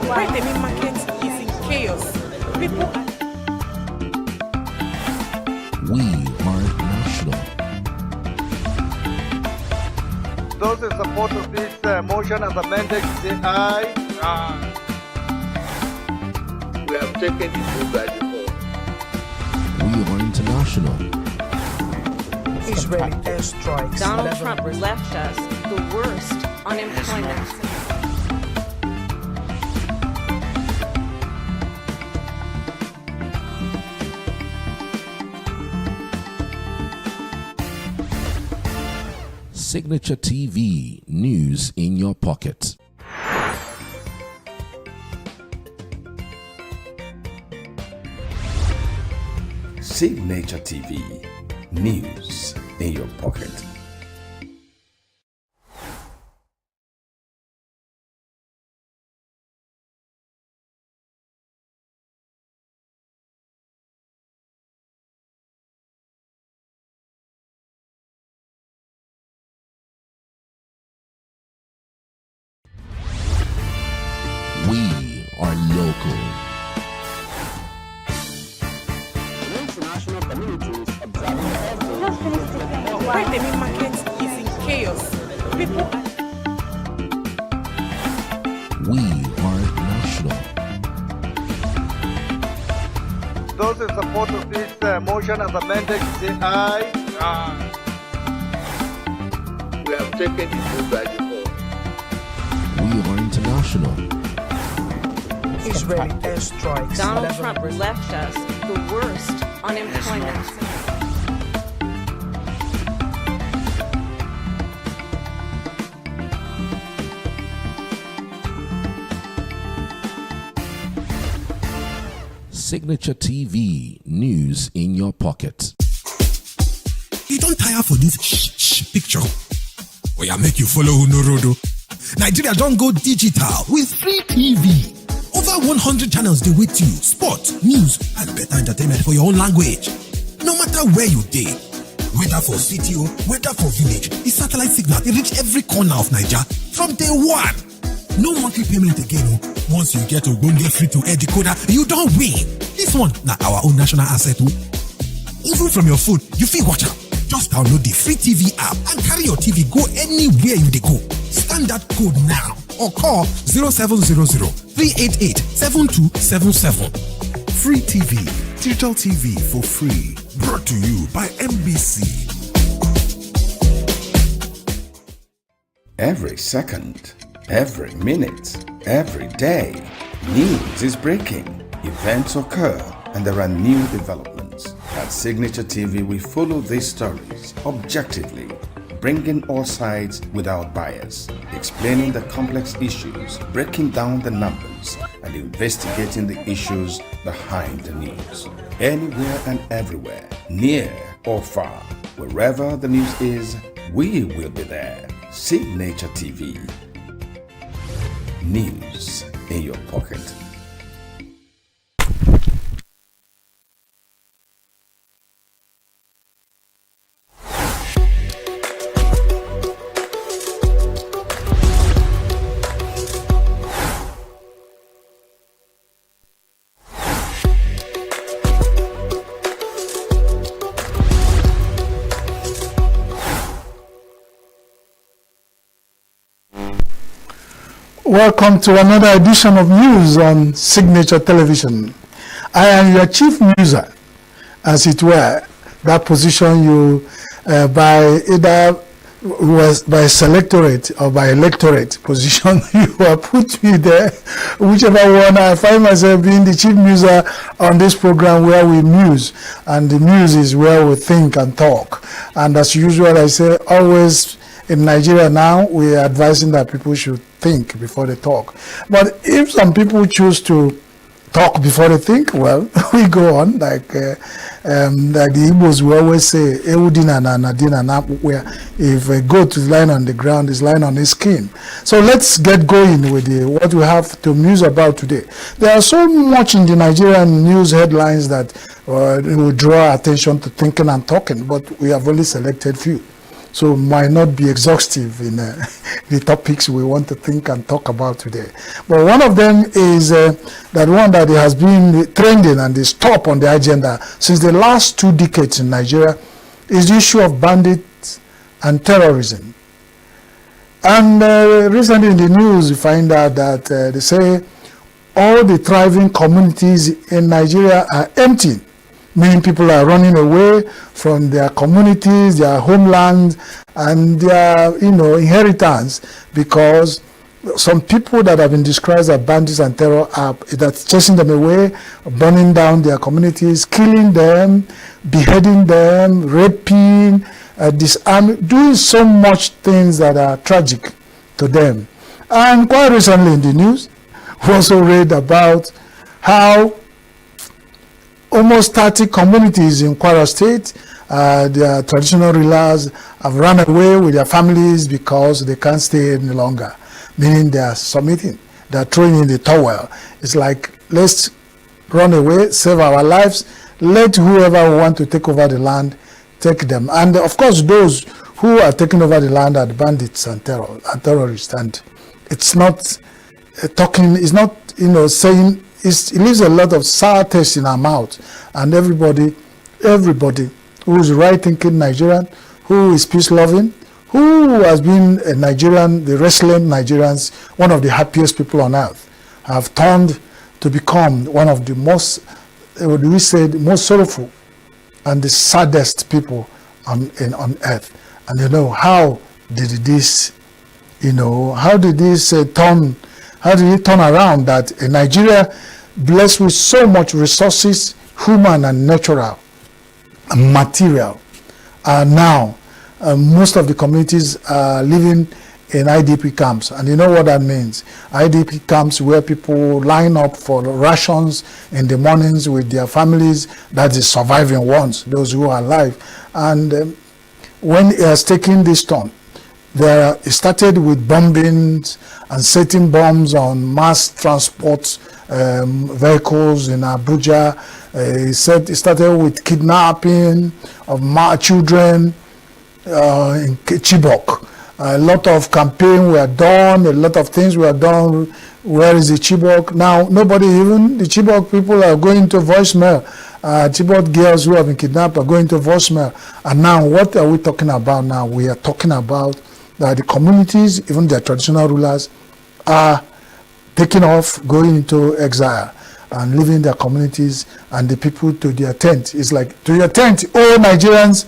Why the main market is in chaos. People are... We are national. Those in support of this motion as amended, say aye. Aye. We have taken the vote by default. We are international. Israeli airstrikes. Donald Trump left us the worst unemployment. Signature TV, news in your pocket. Signature TV, news in your pocket. We are local. International communities Why the main market is in chaos. People are... We are national. Those in support of this motion as amended, say aye. Aye. We have taken the vote by default. We are international. Israeli airstrikes. Donald Trump left us the worst unemployment. Signature TV, news in your pocket. You don't tire for this picture. Or ya make you follow Unorodo. Nigeria don't go digital with free TV. Over 100 channels they wait you. Sport, news, and better entertainment for your own language. No matter where you dey, whether for city or whether for village, the satellite signal they reach every corner of Nigeria from day one. No monthly payment again. Once you get Ogbonge free to air decoder, you don't win. This one now our own national asset. Even from your phone, you feel watch out. Just download the free TV app and carry your TV go anywhere you dey go. Scan that code now or call 0700 388 7277. Free TV, digital TV for free. Brought to you by NBC. Every second, every minute, every day, news is breaking, events occur, and there are new developments. At Signature TV, we follow these stories objectively, bringing all sides without bias, explaining the complex issues, breaking down the numbers, and investigating the issues behind the news. Anywhere and everywhere, near or far, wherever the news is, we will be there. Signature TV. News in your pocket. Welcome to another edition of News on Signature Television. I am your chief newser, as it were. That position you, by either was by selectorate or by electorate position, you have put me there. Whichever one, I find myself being the chief newser on this program where we muse, and the muse is where we think and talk. And as usual, I say always. In Nigeria now, we are advising that people should think before they talk. But if some people choose to talk before they think. Well, we go on like the Igbos will always say, where if a goat is lying on the ground, is lying on his skin. So let's get going with what we have to muse about today. There are so much in the Nigerian news headlines that will draw attention to thinking and talking, but we have only selected few. So might not be exhaustive in the topics we want to think and talk about today. But one of them is that one that has been trending and is top on the agenda since the last 2 decades in Nigeria is the issue of bandits and terrorism. And recently in the news we find out that they say all the thriving communities in Nigeria are empty. Many people are running away from their communities, their homeland, and their, inheritance, because some people that have been described as bandits and terror are that's chasing them away, burning down their communities, killing them, beheading them, raping, disarming, doing so much things that are tragic to them. And quite recently in the news, we also read about how almost 30 communities in Kwara State, their traditional rulers have run away with their families because they can't stay any longer, meaning they are submitting, they are throwing in the towel. It's like, let's run away, save our lives, let whoever want to take over the land, take them. And of course, those who are taking over the land are the bandits and terrorists. And it's not talking, it's not, saying, it leaves a lot of sour taste in our mouth, and everybody who is right-thinking Nigerian, who is peace-loving, who has been a Nigerian, the resilient Nigerians, one of the happiest people on earth, have turned to become one of the most, what do we say, the most sorrowful and the saddest people on earth. And how did this, how did this turn? How did it turn around that in Nigeria, blessed with so much resources, human and natural and material, now most of the communities are living in IDP camps? And you know what that means. IDP camps where people line up for rations in the mornings with their families, that is surviving ones, those who are alive. And when it has taken this turn, it started with bombings and setting bombs on mass transport vehicles in Abuja. It started with kidnapping of children in Chibok. A lot of campaigns were done, a lot of things were done. Where is the Chibok? Now, nobody, even the Chibok people are going to voicemail. Chibok girls who have been kidnapped are going to voicemail. And now, what are we talking about now? We are talking about that the communities, even their traditional rulers, are taking off, going into exile and leaving their communities and the people to their tent. It's like, to your tent, all Nigerians,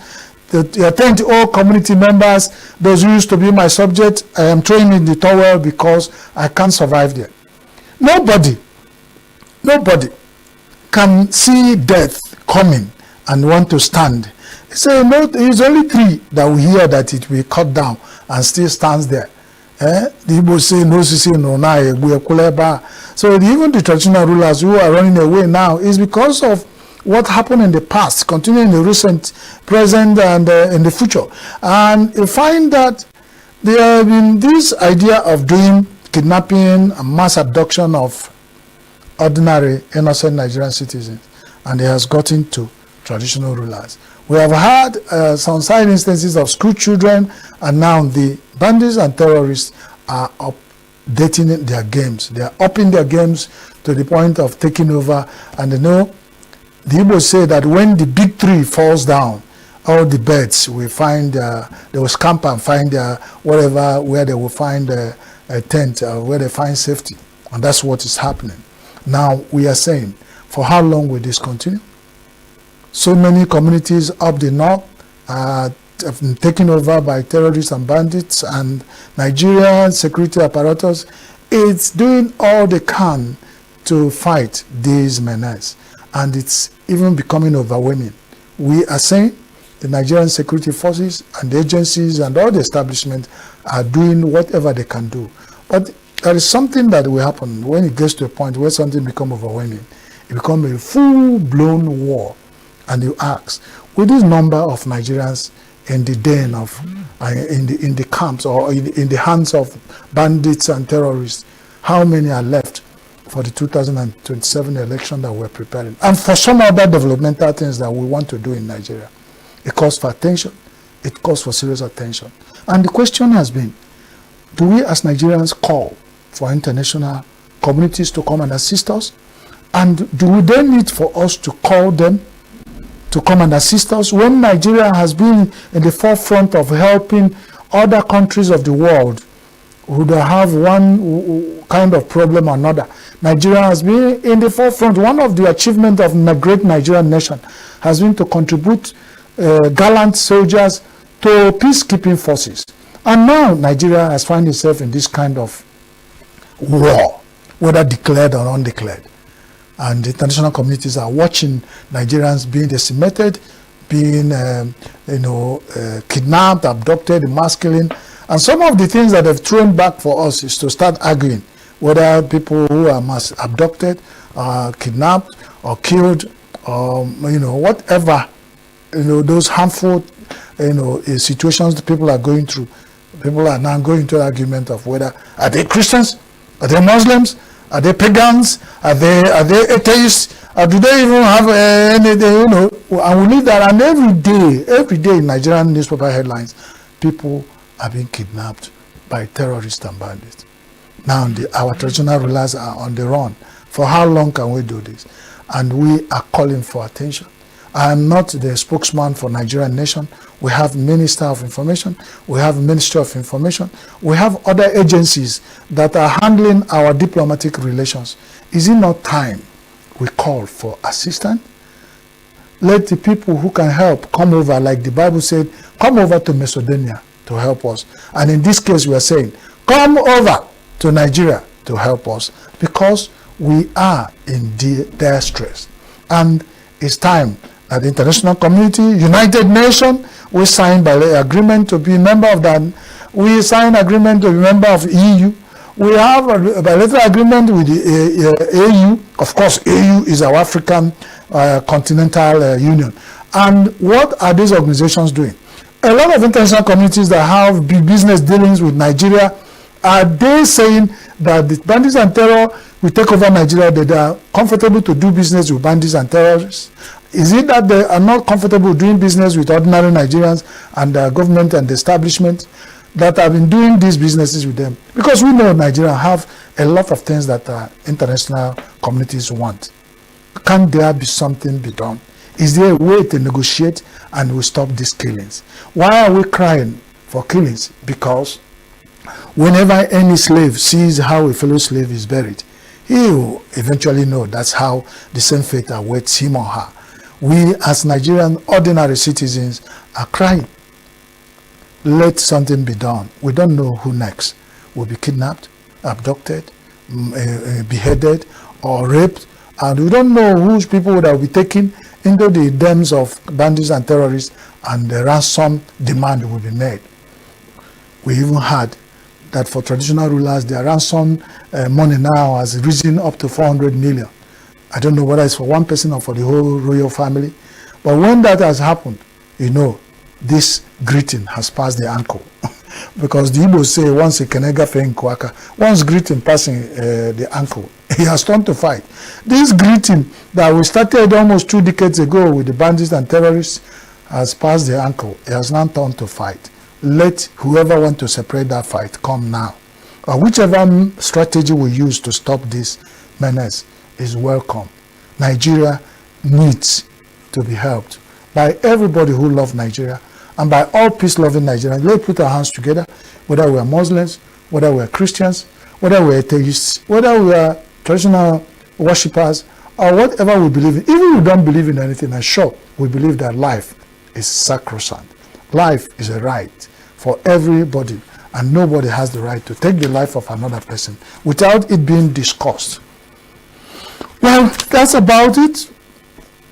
to your tent, all community members, those who used to be my subject, I am throwing in the towel because I can't survive there. Nobody can see death coming and want to stand. So it's only 3 that we hear that it will cut down and still stands there. The Igbo say no sisi no na egbu ekuleba. So even the traditional rulers who are running away now is because of what happened in the past, continuing in the recent, present, and in the future. And you find that there have been this idea of doing kidnapping and mass abduction of ordinary innocent Nigerian citizens, and it has gotten to traditional rulers. We have had some side instances of school children, and now the bandits and terrorists are updating their games. They are upping their games to the point of taking over. And the Igbo say that when the big tree falls down, all the birds will find, they will scamper and find whatever, where they will find a tent, where they find safety. And that's what is happening. Now we are saying, for how long will this continue? So many communities up the north have been taken over by terrorists and bandits, and Nigerian security apparatus is doing all they can to fight these menaces, and it's even becoming overwhelming. We are saying the Nigerian security forces and the agencies and all the establishments are doing whatever they can do. But there is something that will happen when it gets to a point where something becomes overwhelming. It becomes a full-blown war. And you ask, with this number of Nigerians in the den of, in the camps or in the hands of bandits and terrorists, how many are left for the 2027 election that we're preparing? And for some other developmental things that we want to do in Nigeria. It calls for attention. It calls for serious attention. And the question has been, do we as Nigerians call for international communities to come and assist us? And do they need for us to call them to come and assist us when Nigeria has been in the forefront of helping other countries of the world who have one kind of problem or another? Nigeria has been in the forefront. One of the achievements of the great Nigerian nation has been to contribute gallant soldiers to peacekeeping forces. And now Nigeria has found itself in this kind of war, whether declared or undeclared. And the international communities are watching Nigerians being decimated, being kidnapped, abducted, mass killing. And some of the things that have thrown back for us is to start arguing whether people who are mass abducted, kidnapped, or killed, or whatever, those harmful situations that people are going through. People are now going to the argument of whether are they Christians, are they Muslims, are they pagans, are they atheists, or do they even have anything, and we leave that. And every day in Nigerian newspaper headlines, people are being kidnapped by terrorists and bandits. Now our traditional rulers are on the run. For how long can we do this? And we are calling for attention. I am not the spokesman for Nigerian nation. We have Minister of Information. We have Ministry of Information. We have other agencies that are handling our diplomatic relations. Is it not time we call for assistance? Let the people who can help come over, like the Bible said, come over to Macedonia to help us. And in this case, we are saying, come over to Nigeria to help us, because we are in dire stress. And it's time that the international community, United Nations, we signed by agreement to be a member of that. We signed agreement to be a member of EU. We have a bilateral agreement with the AU. Of course, AU is our African Continental Union. And what are these organizations doing? A lot of international communities that have business dealings with Nigeria, are they saying that the bandits and terror will take over Nigeria, that they are comfortable to do business with bandits and terrorists? Is it that they are not comfortable doing business with ordinary Nigerians and the government and the establishment that have been doing these businesses with them? Because we know Nigeria have a lot of things that international communities want. Can there be something be done? Is there a way to negotiate and we stop these killings? Why are we crying for killings? Because whenever any slave sees how a fellow slave is buried, he will eventually know that's how the same fate awaits him or her. We as Nigerian ordinary citizens are crying. Let something be done. We don't know who next will be kidnapped, abducted, beheaded, or raped, and we don't know whose people that will be taken into the dens of bandits and terrorists, and the ransom demand will be made. We even heard that for traditional rulers, their ransom money now has risen up to 400 million. I don't know whether it's for one person or for the whole royal family. But when that has happened, this greeting has passed the ankle. Because the Igbo say, once a kenega fein kwaka, once greeting passing the ankle, he has turned to fight. This greeting that we started almost 2 decades ago with the bandits and terrorists has passed the ankle. It has now turned to fight. Let whoever wants to separate that fight come now. Or whichever strategy we use to stop this menace is welcome. Nigeria needs to be helped by everybody who loves Nigeria and by all peace-loving Nigerians. Let's put our hands together, whether we are Muslims, whether we are Christians, whether we are atheists, whether we are traditional worshippers, or whatever we believe in. Even if we don't believe in anything, I'm sure we believe that life is sacrosanct. Life is a right for everybody, and nobody has the right to take the life of another person without it being discussed. Well, that's about it.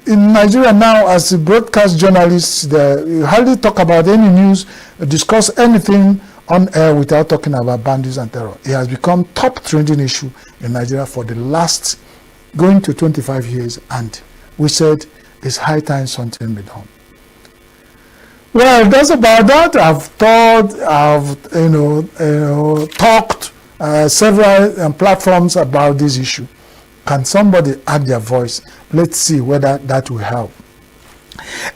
In Nigeria now, as a broadcast journalist, you hardly talk about any news, discuss anything on air without talking about bandits and terror. It has become top trending issue in Nigeria for the last going to 25 years, and we said it's high time something be done. Well, that's about that. I've thought, I've talked several platforms about this issue. Can somebody add their voice? Let's see whether that will help.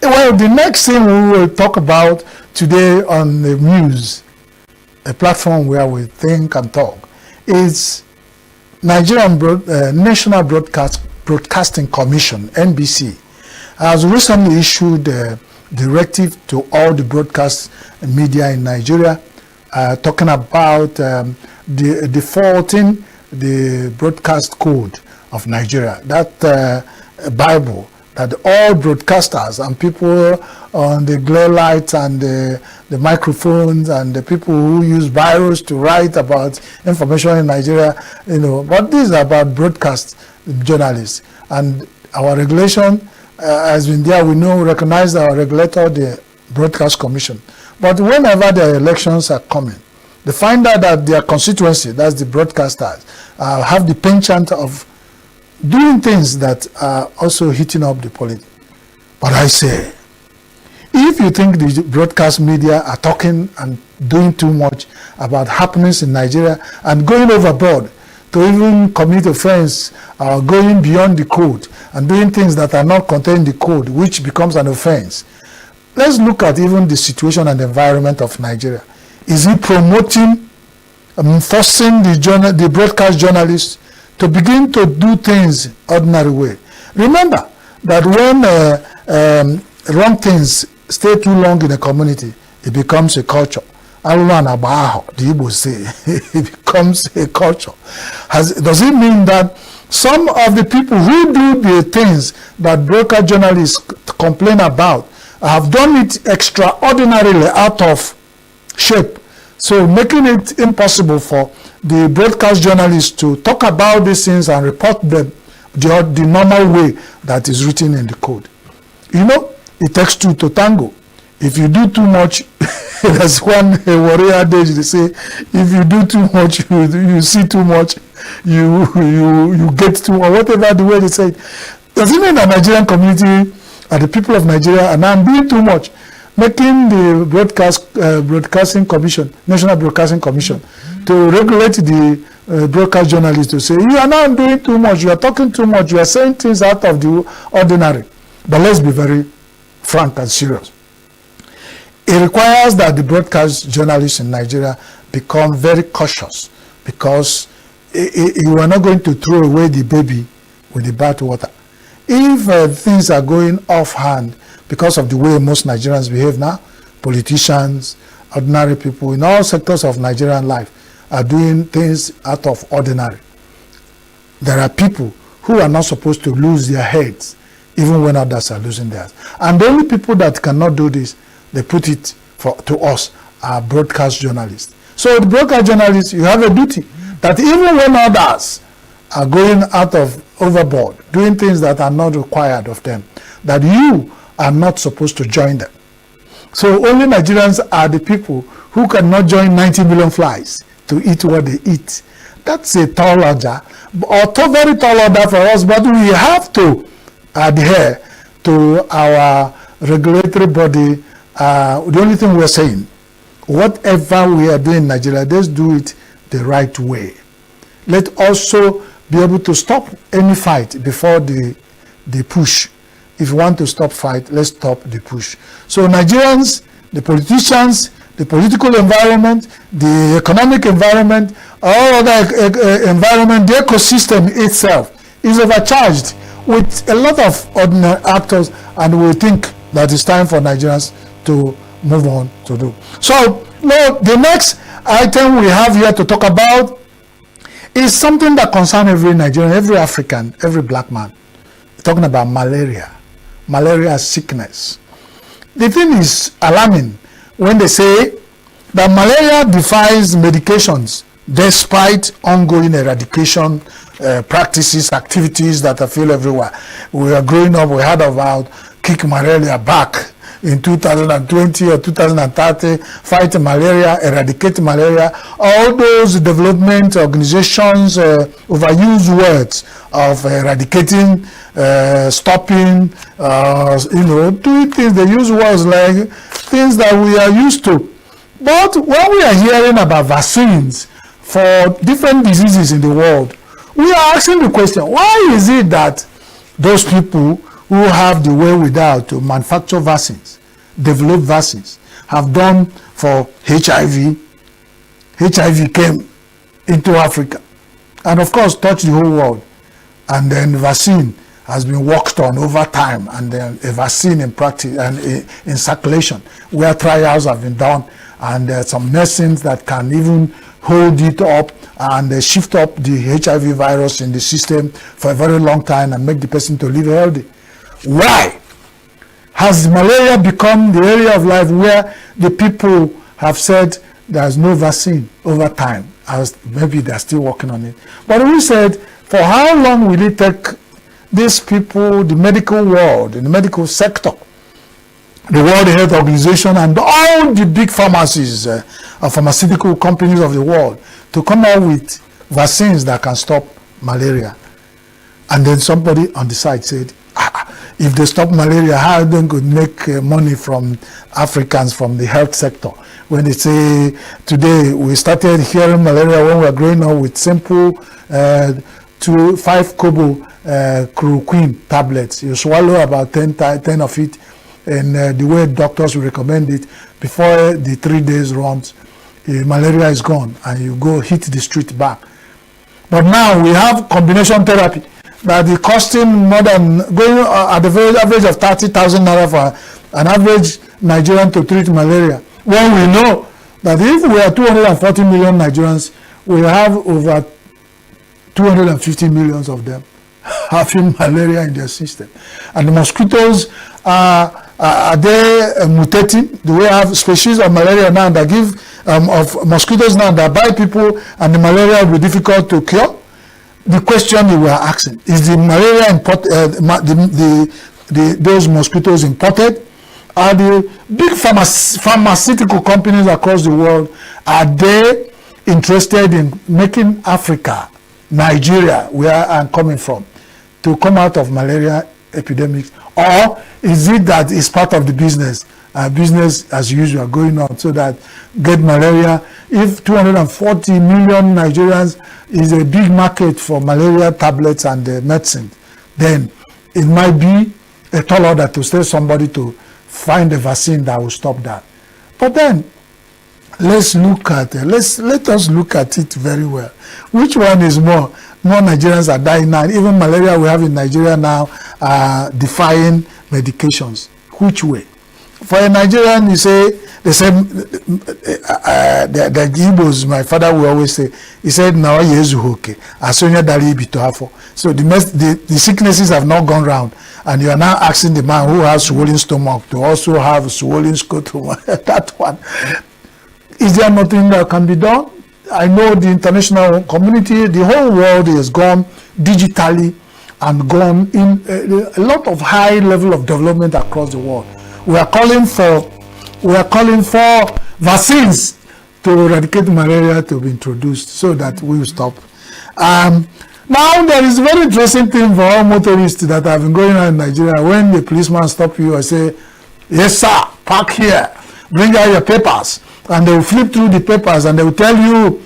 Well, the next thing we will talk about today on the news, a platform where we think and talk, is Nigerian National Broadcasting Commission, NBC, has recently issued a directive to all the broadcast media in Nigeria, talking about defaulting the broadcast code of Nigeria, that Bible that all broadcasters and people on the glare lights and the microphones and the people who use biros to write about information in Nigeria, but this is about broadcast journalists. And our regulation has been there. We recognize our regulator, the Broadcast Commission. But whenever the elections are coming, they find out that their constituency, that's the broadcasters, have the penchant of doing things that are also heating up the politics. But I say, if you think the broadcast media are talking and doing too much about happenings in Nigeria and going overboard to even commit offense, going beyond the code and doing things that are not contained in the code, which becomes an offense, let's look at even the situation and the environment of Nigeria. Is it promoting, forcing the broadcast journalists to begin to do things ordinary way? Remember that when wrong things stay too long in a community, it becomes a culture. The Igbo say it becomes a culture. Does it mean that some of the people who do the things that broadcast journalists complain about have done it extraordinarily out of shape, so making it impossible for the broadcast journalists to talk about these things and report them the normal way that is written in the code? It takes two to tango. If you do too much, there's one warrior adage, they say, if you do too much, you see too much, you get too much, whatever the way they say it. Does it mean the Nigerian community and the people of Nigeria are now doing too much, making the broadcasting commission, National Broadcasting Commission, to regulate the broadcast journalists to say, you are now doing too much, you are talking too much, you are saying things out of the ordinary? But let's be very frank and serious. It requires that the broadcast journalists in Nigeria become very cautious, because you are not going to throw away the baby with the bathwater. If things are going offhand because of the way most Nigerians behave now, politicians, ordinary people in all sectors of Nigerian life are doing things out of ordinary. There are people who are not supposed to lose their heads even when others are losing theirs. And the only people that cannot do this, they put it to us, are broadcast journalists. So the broadcast journalists, you have a duty that even when others are going out of overboard, doing things that are not required of them, that you are not supposed to join them. So only Nigerians are the people who cannot join 90 million flies to eat what they eat. That's a tall order, or very tall order for us, but we have to adhere to our regulatory body. The only thing we're saying, whatever we are doing in Nigeria, let's do it the right way. Let's also be able to stop any fight before the push. If you want to stop fight, let's stop the push. So Nigerians, the politicians, the political environment, the economic environment, all other environment, the ecosystem itself is overcharged with a lot of ordinary actors, and we think that it's time for Nigerians to move on to do. So now the next item we have here to talk about is something that concerns every Nigerian, every African, every black man. We're talking about malaria sickness. The thing is alarming when they say that malaria defies medications despite ongoing eradication practices, activities that are feel everywhere. We are growing up, we heard about kick malaria back, in 2020 or 2030, fight malaria, eradicate malaria. All those development organizations overuse words of eradicating, stopping, doing things. They use words like things that we are used to. But when we are hearing about vaccines for different diseases in the world, we are asking the question, why is it that those people who have the wherewithal to manufacture vaccines, develop vaccines, have done for HIV? HIV came into Africa and of course touched the whole world. And then vaccine has been worked on over time, and then a vaccine in practice and in circulation where trials have been done, and some medicines that can even hold it up and shift up the HIV virus in the system for a very long time and make the person to live healthy. Why has malaria become the area of life where the people have said there's no vaccine over time? As maybe they're still working on it. But we said, for how long will it take these people, the medical world, in the medical sector, the World Health Organization, and all the big pharmacies, pharmaceutical companies of the world, to come out with vaccines that can stop malaria? And then somebody on the side said, if they stop malaria, how are they going to make money from Africans from the health sector? When they say, today we started hearing malaria when we were growing up with simple 5 kobo chloroquine tablets. You swallow about 10 of it, and the way doctors will recommend it, before the 3 days runs, malaria is gone, and you go hit the street back. But now we have combination therapy that is costing more than, going at the very average of 30,000 naira for an average Nigerian to treat malaria. When we know that if we are 240 million Nigerians, we have over 250 millions of them having malaria in their system. And the mosquitoes are they mutating? Do we have species of malaria now that give of mosquitoes now that bite people, and the malaria will be difficult to cure? The question we were asking is: the malaria those mosquitoes imported? Are the big pharmaceutical companies across the world, are they interested in making Africa, Nigeria, where I'm coming from, to come out of malaria epidemics? Or is it that it's part of the business as usual going on, so that get malaria? If 240 million Nigerians is a big market for malaria tablets and medicine, then it might be a tall order to tell somebody to find a vaccine that will stop that. But then let's look at let us look at it very well. Which one is more? More Nigerians are dying now. Even malaria we have in Nigeria now are defying medications. Which way? For a Nigerian, they say the Igbos, my father will always say, he said, "Now yezuhoke, asonya dari bitohafo." So the sicknesses have not gone round, and you are now asking the man who has swollen stomach to also have swollen scrotum. That one. Is there nothing that can be done? I know the international community, the whole world has gone digitally and gone in a lot of high level of development across the world. We are calling for vaccines to eradicate malaria to be introduced so that we will stop. Now there is a very interesting thing for all motorists that have been going on in Nigeria. When the policeman stop you and say, "Yes sir, park here, bring out your papers," and they will flip through the papers and they will tell you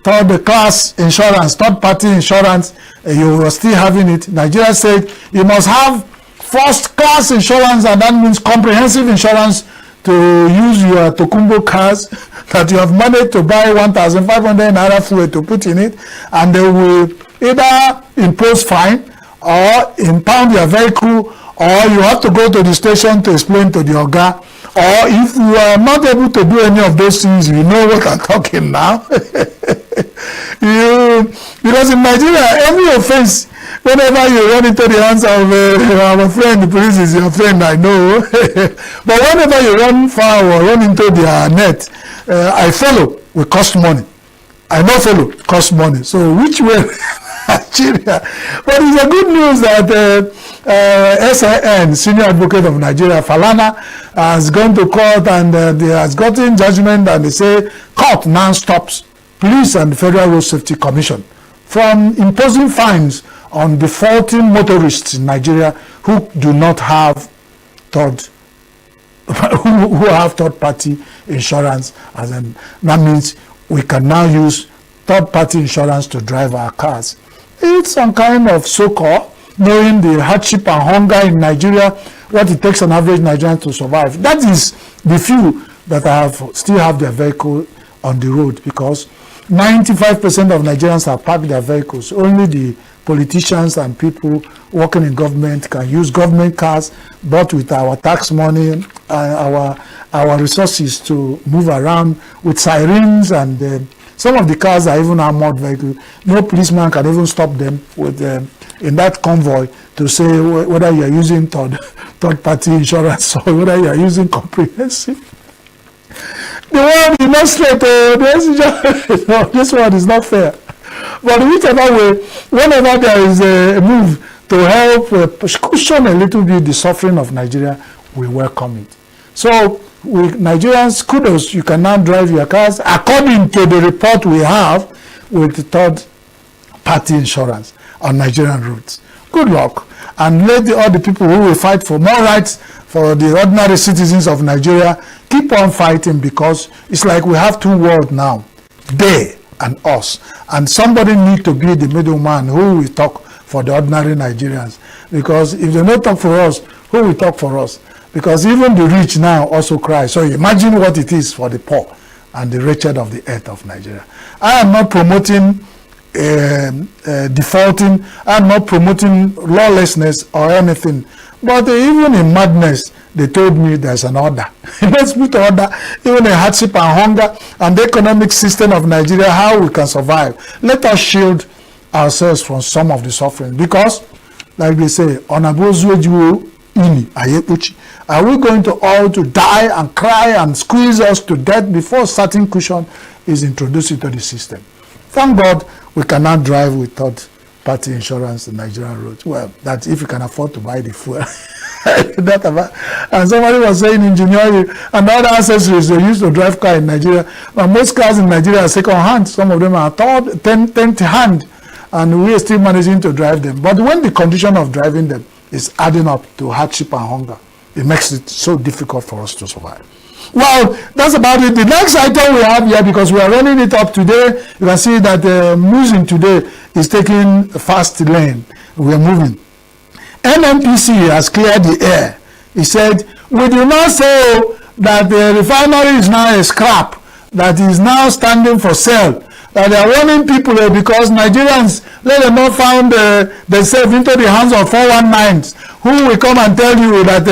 third class insurance, third party insurance, you are still having it. Nigeria said you must have first class insurance, and that means comprehensive insurance to use your Tokumbo cars that you have managed to buy 1,500 naira fuel to put in it, and they will either impose fine or impound your vehicle, or you have to go to the station to explain to the Oga. Or if you are not able to do any of those things, you know what I'm talking now. Because in Nigeria, every offense, whenever you run into the hands of our friend, the police is your friend, I know. But whenever you run far or run into their net, I follow, will cost money. I not follow, cost money. So which way Nigeria. But it's a good news that SIN, Senior Advocate of Nigeria, Falana, has gone to court and they has gotten judgment, and they say court now stops police and the Federal Road Safety Commission from imposing fines on defaulting motorists in Nigeria who do not have who have third-party insurance. As in, that means we can now use third-party insurance to drive our cars. It's some kind of so-called, knowing the hardship and hunger in Nigeria, what it takes an average Nigerian to survive. That is the few that still have their vehicle on the road, because 95% of Nigerians have parked their vehicles. Only the politicians and people working in government can use government cars, bought with our tax money, our resources to move around with sirens, and some of the cars are even armored vehicles. No policeman can even stop them with in that convoy to say whether you are using third-party insurance or whether you are using comprehensive. The world is not straight. No, this one is not fair. But whichever way, whenever there is a move to help cushion a little bit the suffering of Nigeria, we welcome it. So, with Nigerians, kudos, you can now drive your cars according to the report we have with the third-party insurance on Nigerian roads. Good luck, and let all the people who will fight for more rights for the ordinary citizens of Nigeria keep on fighting, because it's like we have two worlds now, they and us, and somebody need to be the middleman who will talk for the ordinary Nigerians, because if they don't talk for us, who will talk for us? Because even the rich now also cry. So imagine what it is for the poor and the wretched of the earth of Nigeria. I am not promoting defaulting. I am not promoting lawlessness or anything. But even in madness, they told me there's an order. Let's put order, even in hardship and hunger and the economic system of Nigeria, how we can survive. Let us shield ourselves from some of the suffering. Because, like they say, are we going to all to die and cry and squeeze us to death before certain cushion is introduced into the system? Thank God we cannot drive with third-party insurance in Nigerian roads. Well, that if you can afford to buy the fuel. And somebody was saying engineering and other accessories they use to drive car in Nigeria. But most cars in Nigeria are second hand. Some of them are third, 10th hand. And we are still managing to drive them. But when the condition of driving them is adding up to hardship and hunger, it makes it so difficult for us to survive. Well, that's about it. The next item we have here, because we are running it up today, you can see that Musing today is taking a fast lane. We are moving. NNPC has cleared the air. He said, we do not say that the refinery is now a scrap, that is now standing for sale. That they are warning people because Nigerians, let them not find themselves into the hands of 419s who will come and tell you that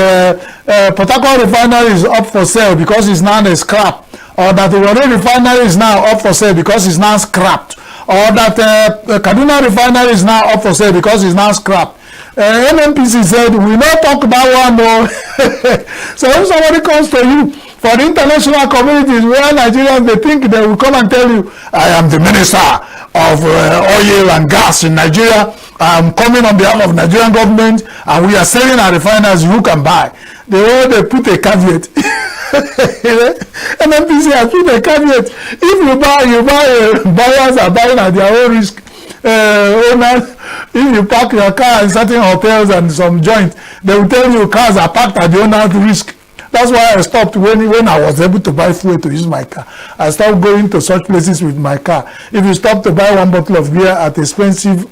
Port Harcourt refinery is up for sale because it's now a scrap, or that the Warri refinery is now up for sale because it's now scrapped, or that Kaduna refinery is now up for sale because it's now scrapped. NNPC said, we not talk about one more. So if somebody comes to you for the international communities where Nigerians, they think they will come and tell you, I am the minister of oil and gas in Nigeria. I am coming on behalf of Nigerian government and we are selling our refiners, you can buy. They put a caveat. NNPC has put a caveat. If you buy, buyers are buying at their own risk. Owners, if you park your car in certain hotels and some joints, they will tell you cars are parked at the owner's risk. That's why I stopped when I was able to buy fuel to use my car. I stopped going to such places with my car. If you stop to buy one bottle of beer at expensive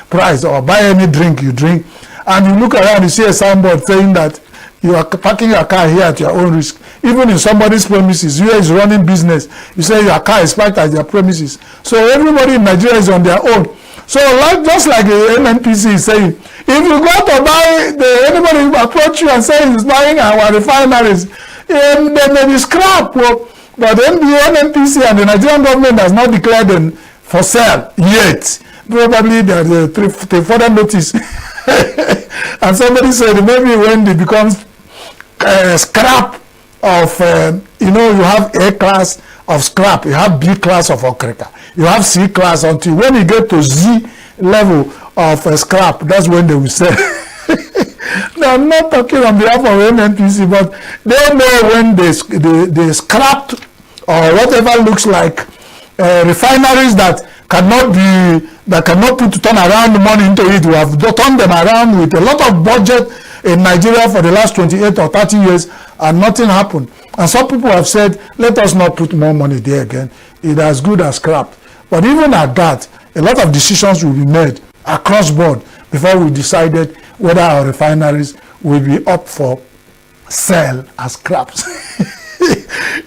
price or buy any drink you drink, and you look around, you see a signboard saying that you are parking your car here at your own risk. Even in somebody's premises, you is running business, you say your car is parked at your premises. So everybody in Nigeria is on their own. So just like the NNPC is saying, if you go to buy, anybody will approach you and say he's buying our refineries, they may be scrap. Well, but then the NNPC and the Nigerian government has not declared them for sale yet. Probably there's a further notice. And somebody said maybe when it becomes scrap of, you have A class of scrap, you have B class of okreka, you have C class until when you get to Z, level of scrap, that's when they will sell. No, I'm not talking on behalf of NNPC, but they know when they scrapped or whatever looks like refineries that cannot put to turn around the money into it. We have turned them around with a lot of budget in Nigeria for the last 28 or 30 years, and nothing happened. And some people have said, let us not put more money there again. It's as good as scrapped. But even at that, a lot of decisions will be made across board before we decided whether our refineries will be up for sale as scraps.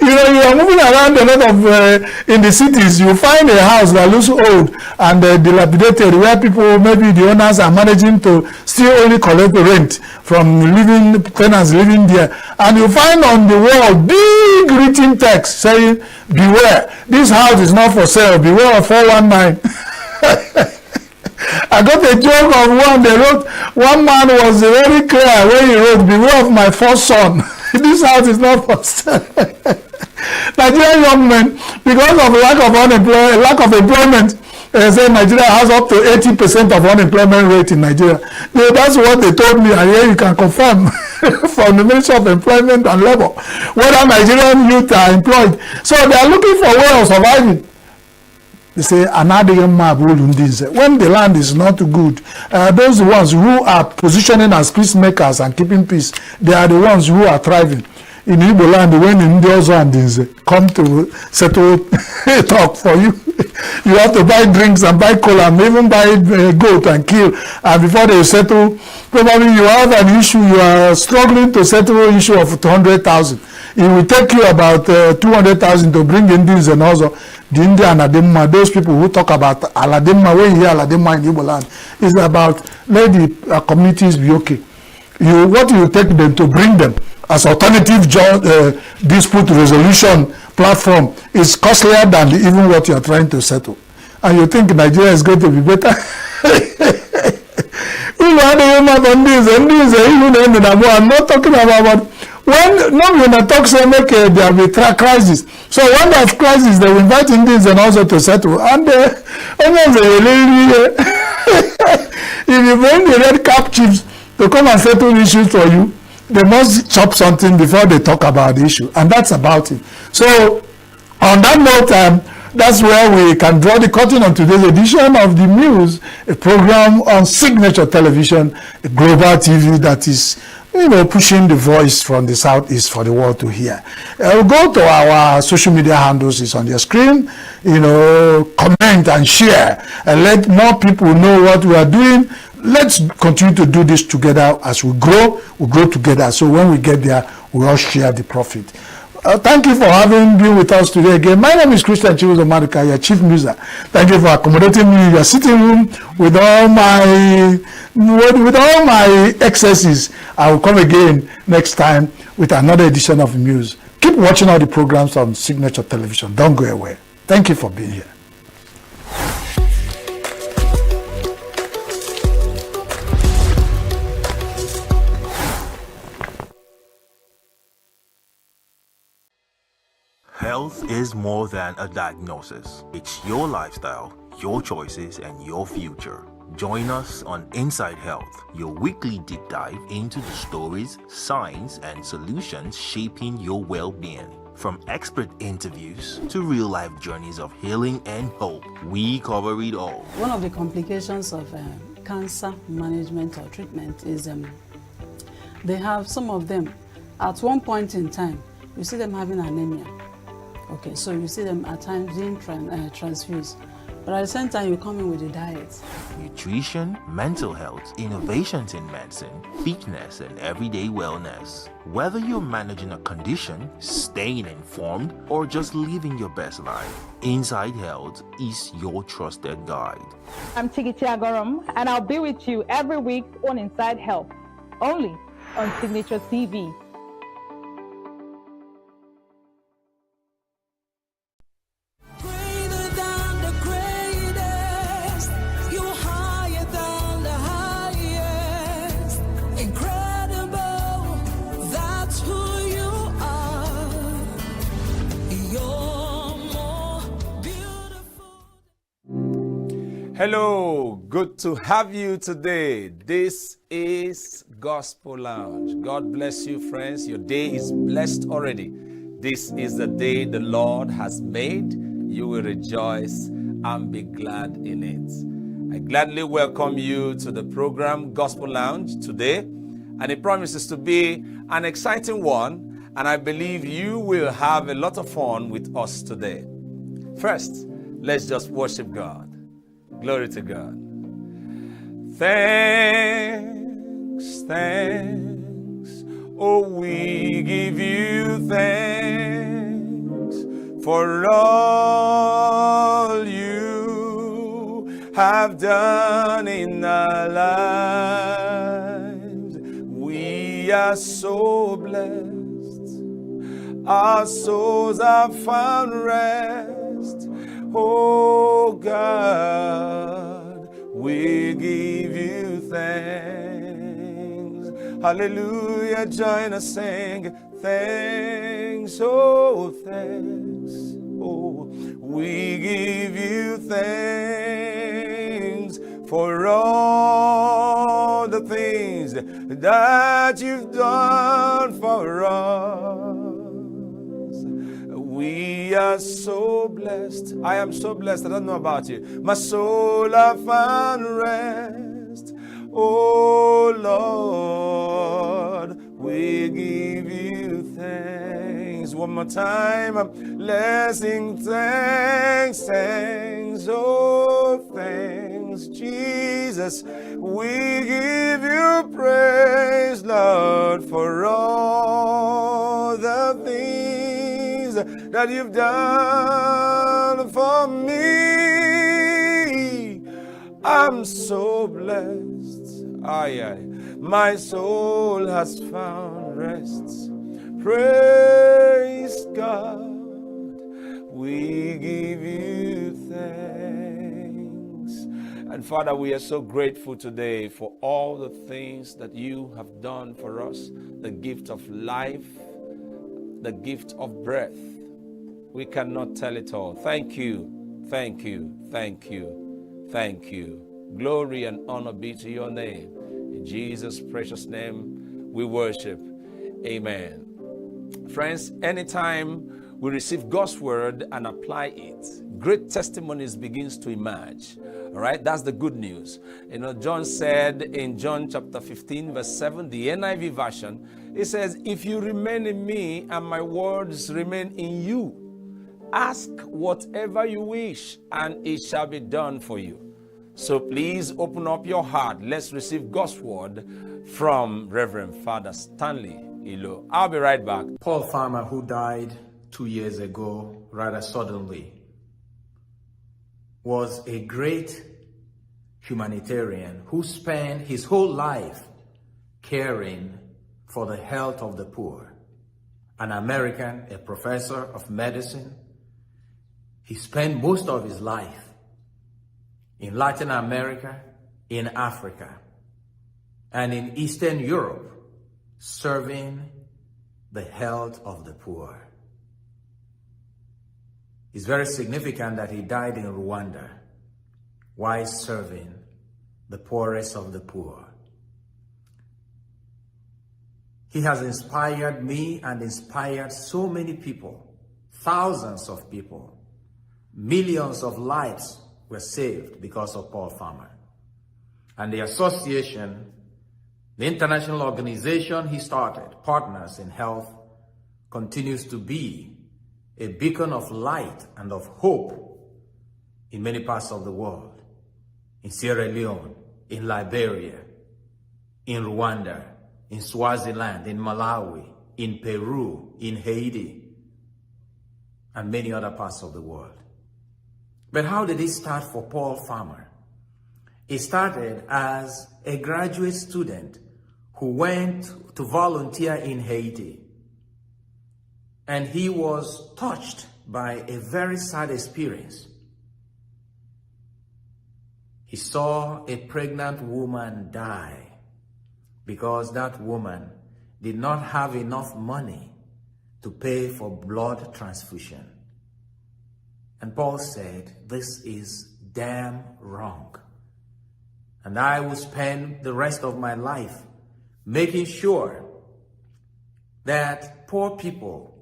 You know, you are moving around a lot of, in the cities, you find a house that looks old and dilapidated, where people, maybe the owners are managing to still only collect the rent from tenants living there. And you find on the wall big written text saying, beware, this house is not for sale, beware of 419. I got a joke of one, they wrote, one man was very clear when he wrote, beware of my first son. This house is not for sale. Nigerian young men, because of lack of employment, say Nigeria has up to 80% of unemployment rate in Nigeria. That's what they told me, and here you can confirm from the Ministry of Employment and Labor whether Nigerian youth are employed. So they are looking for a way of surviving. They say, when the land is not good, those ones who are positioning as peacemakers and keeping peace, they are the ones who are thriving. In Igbo land, when Indians come to settle talk for you, you have to buy drinks and buy cola and even buy goat and kill. And before they settle, probably you have an issue, you are struggling to settle an issue of 200,000. It will take you about 200,000 to bring Indians and also the Indian Aladimma. Those people who talk about Aladimma, when you hear Aladimma in Igbo land, is about let the communities be okay. What you take them to bring them as alternative dispute resolution platform is costlier than even what you are trying to settle. And you think Nigeria is going to be better? I'm not talking about when no talk say make there be crisis. So when there's crisis, they will invite Indians and also to settle. And if you bring the red cap chiefs to come and settle issues for you, they must chop something before they talk about the issue, and that's about it. So on that note, that's where we can draw the curtain on today's edition of the Muse, a program on Signature Television, a global TV that is, pushing the voice from the Southeast for the world to hear. Go to our social media handles, it's on your screen, comment and share, and let more people know what we are doing. Let's continue to do this together. As we grow together. So when we get there, we all share the profit. Thank you for having been with us today again. My name is Christian Chibuzo Maduka, your chief muser. Thank you for accommodating me in your sitting room with all my excesses. I will come again next time with another edition of Muse. Keep watching all the programs on Signature Television. Don't go away. Thank you for being here. Health is more than a diagnosis. It's your lifestyle, your choices, and your future. Join us on Inside Health, your weekly deep dive into the stories, science, and solutions shaping your well-being. From expert interviews to real-life journeys of healing and hope, we cover it all. One of the complications of cancer management or treatment is they have some of them, at one point in time, you see them having anemia. Okay, so you see them at times being transfused. But at the same time, you come in with a diet. Nutrition, mental health, innovations in medicine, fitness, and everyday wellness. Whether you're managing a condition, staying informed, or just living your best life, Inside Health is your trusted guide. I'm Tigiti Agorum, and I'll be with you every week on Inside Health, only on Signature TV. Hello, good to have you today. This is Gospel Lounge. God bless you, friends. Your day is blessed already. This is the day the Lord has made. You will rejoice and be glad in it. I gladly welcome you to the program Gospel Lounge today, and it promises to be an exciting one, and I believe you will have a lot of fun with us today. First, let's just worship God. Glory to God. Thanks, thanks. Oh, we give you thanks for all you have done in our lives. We are so blessed. Our souls have found rest. Oh God, we give you thanks. Hallelujah, join us, sing. Thanks, oh thanks. Oh, we give you thanks for all the things that you've done for us. We are so blessed. I am so blessed. I don't know about you. My soul I found rest. Oh Lord, we give you thanks. One more time. Let's sing thanks, thanks, oh thanks, Jesus. We give you praise, Lord, for all the things that you've done for me. I'm so blessed. Aye, aye. My soul has found rest. Praise God. We give you thanks. And Father, we are so grateful today for all the things that you have done for us. The gift of life, the gift of breath. We cannot tell it all. Thank you, thank you, thank you, thank you. Glory and honor be to your name. In Jesus' precious name, we worship. Amen. Friends, anytime we receive God's word and apply it, great testimonies begins to emerge. All right, that's the good news. You know, John said in John chapter 15, verse 7, the NIV version, it says, if you remain in me and my words remain in you, ask whatever you wish and it shall be done for you. So please open up your heart. Let's receive God's word from Reverend Father Stanley Ilo. I'll be right back. Paul Farmer, who died 2 years ago rather suddenly, was a great humanitarian who spent his whole life caring for the health of the poor. An American, a professor of medicine, he spent most of his life in Latin America, in Africa, and in Eastern Europe, serving the health of the poor. It's very significant that he died in Rwanda while serving the poorest of the poor. He has inspired me and inspired so many people, thousands of people. Millions of lives were saved because of Paul Farmer. And the association, the international organization he started, Partners in Health, continues to be a beacon of light and of hope in many parts of the world. In Sierra Leone, in Liberia, in Rwanda, in Swaziland, in Malawi, in Peru, in Haiti, and many other parts of the world. But how did it start for Paul Farmer? It started as a graduate student who went to volunteer in Haiti. And he was touched by a very sad experience. He saw a pregnant woman die because that woman did not have enough money to pay for blood transfusion. And Paul said, this is damn wrong. And I will spend the rest of my life making sure that poor people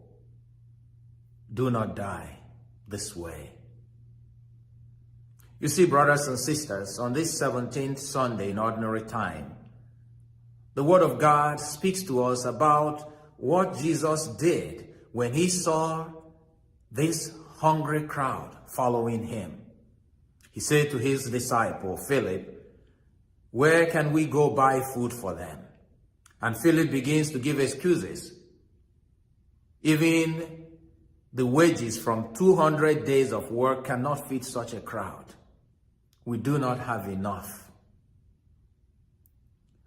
do not die this way. You see, brothers and sisters, on this 17th Sunday in Ordinary Time, the Word of God speaks to us about what Jesus did when he saw this hungry crowd following him. He said to his disciple, Philip, where can we go buy food for them? And Philip begins to give excuses. Even the wages from 200 days of work cannot feed such a crowd. We do not have enough.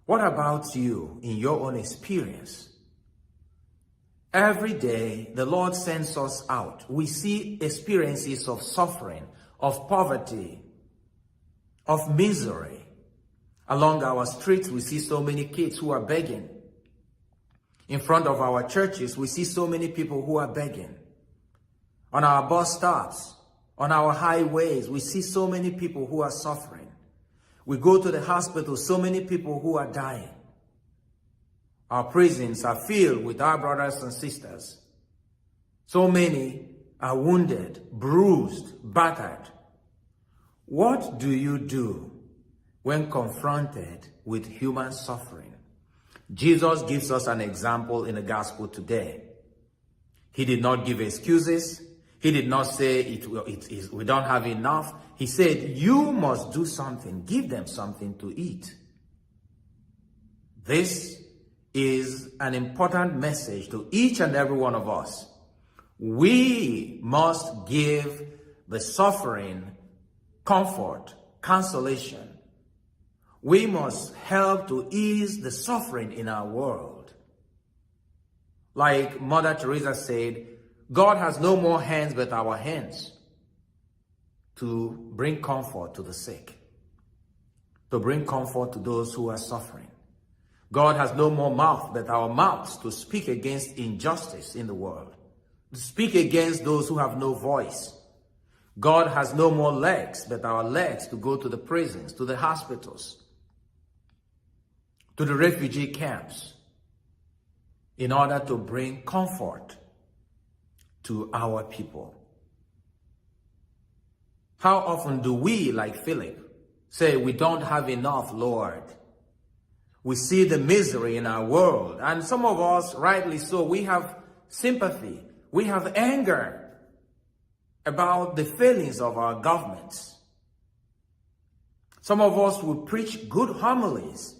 What about you in your own experience? Every day, the Lord sends us out. We see experiences of suffering, of poverty, of misery. Along our streets, we see so many kids who are begging. In front of our churches, we see so many people who are begging. On our bus stops, on our highways, we see so many people who are suffering. We go to the hospital, so many people who are dying. Our prisons are filled with our brothers and sisters. So many are wounded, bruised, battered. What do you do when confronted with human suffering? Jesus gives us an example in the gospel today. He did not give excuses. He did not say we don't have enough. He said, you must do something. Give them something to eat. This is an important message to each and every one of us. We must give the suffering comfort, consolation. We must help to ease the suffering in our world. Like Mother Teresa said, God has no more hands but our hands to bring comfort to the sick, to bring comfort to those who are suffering. God has no more mouth but our mouths to speak against injustice in the world, to speak against those who have no voice. God has no more legs but our legs to go to the prisons, to the hospitals, to the refugee camps, in order to bring comfort to our people. How often do we, like Philip, say we don't have enough, Lord? We see the misery in our world, and some of us, rightly so, we have sympathy, we have anger about the failings of our governments. Some of us will preach good homilies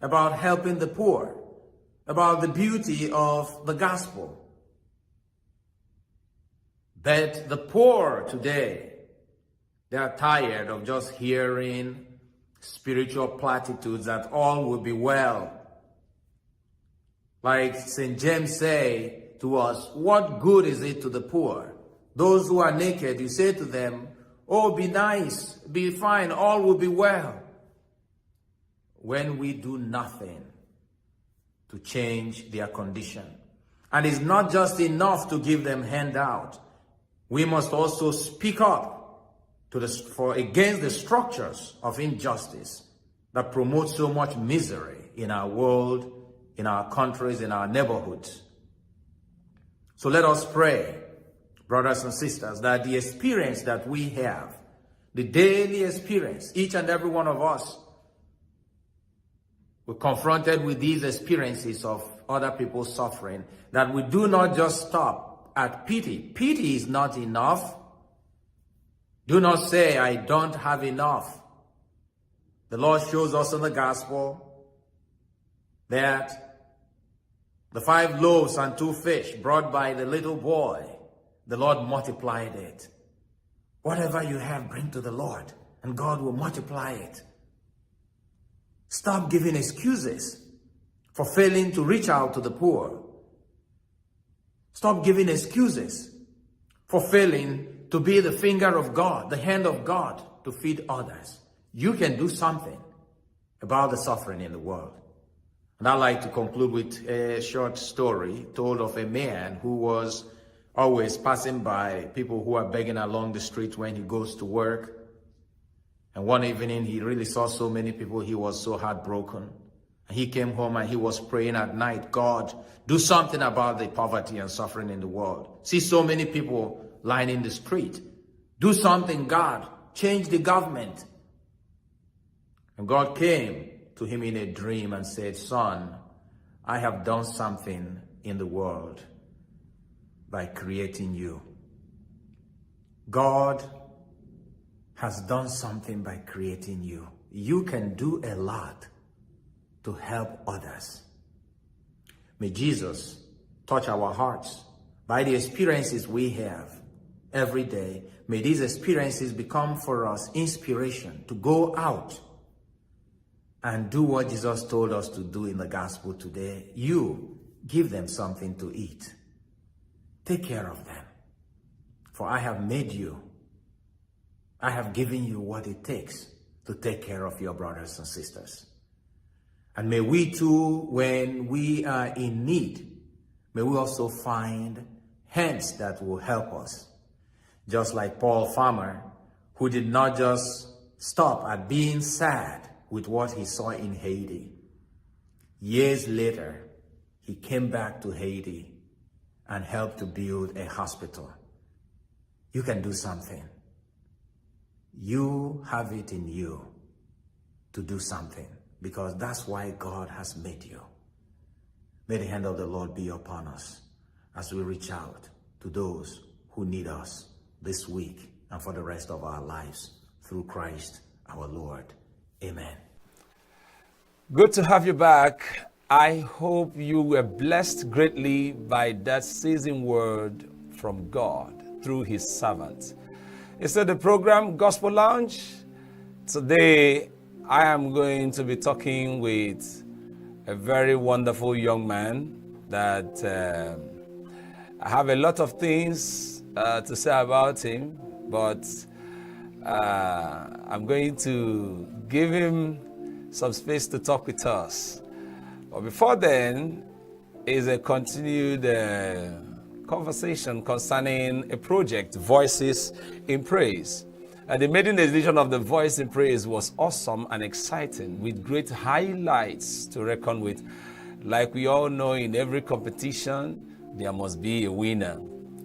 about helping the poor, about the beauty of the gospel. But the poor today, they are tired of just hearing spiritual platitudes that all will be well. Like St. James say to us, what good is it to the poor? Those who are naked, you say to them, oh, be nice, be fine, all will be well. When we do nothing to change their condition. And it's not just enough to give them handout. We must also speak up against the structures of injustice that promote so much misery in our world, in our countries, in our neighborhoods. So let us pray, brothers and sisters, that the experience that we have, the daily experience, each and every one of us, we're confronted with these experiences of other people's suffering, that we do not just stop at pity. Pity is not enough. Do not say, I don't have enough. The Lord shows us in the gospel that the 5 loaves and 2 fish brought by the little boy, the Lord multiplied it. Whatever you have, bring to the Lord, and God will multiply it. Stop giving excuses for failing to reach out to the poor. Stop giving excuses for failing to be the finger of God, the hand of God to feed others. You can do something about the suffering in the world. And I'd like to conclude with a short story told of a man who was always passing by people who are begging along the street when he goes to work. And one evening, he really saw so many people, he was so heartbroken. And he came home and he was praying at night, God, do something about the poverty and suffering in the world. See so many people lying in the street. Do something, God. Change the government. And God came to him in a dream and said, son, I have done something in the world by creating you. God has done something by creating you. You can do a lot to help others. May Jesus touch our hearts by the experiences we have every day. May these experiences become for us inspiration to go out and do what Jesus told us to do in the gospel today. You give them something to eat. Take care of them. For I have made you. I have given you what it takes to take care of your brothers and sisters. And may we too, when we are in need, may we also find hands that will help us. Just like Paul Farmer, who did not just stop at being sad with what he saw in Haiti. Years later, he came back to Haiti and helped to build a hospital. You can do something. You have it in you to do something, because that's why God has made you. May the hand of the Lord be upon us as we reach out to those who need us this week and for the rest of our lives through Christ our Lord. Amen. Good to have you back. I hope you were blessed greatly by that seasoned word from God through his servant. It's the program Gospel Lounge. Today, I am going to be talking with a very wonderful young man that I have a lot of things to say about him, but I'm going to give him some space to talk with us. But before then, is a continued conversation concerning a project, Voices in Praise. The maiden edition of the Voice in Praise was awesome and exciting, with great highlights to reckon with. Like we all know, in every competition, there must be a winner.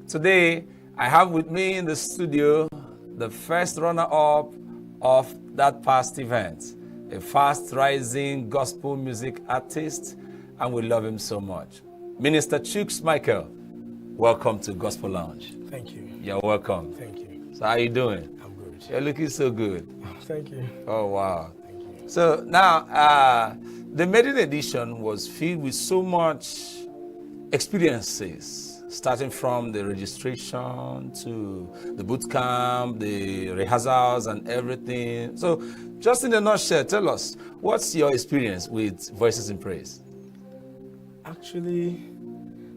Today, I have with me in the studio the first runner-up of that past event, a fast-rising gospel music artist, and we love him so much. Minister Chooks Michael, welcome to Gospel Lounge. Thank you. You're welcome. Thank you. So how are you doing? I'm good. You're looking so good. Thank you. Oh, wow. Thank you. So now, the maiden edition was filled with so much experiences, starting from the registration to the boot camp, the rehearsals and everything. So just in a nutshell, tell us, what's your experience with Voices in Praise? Actually,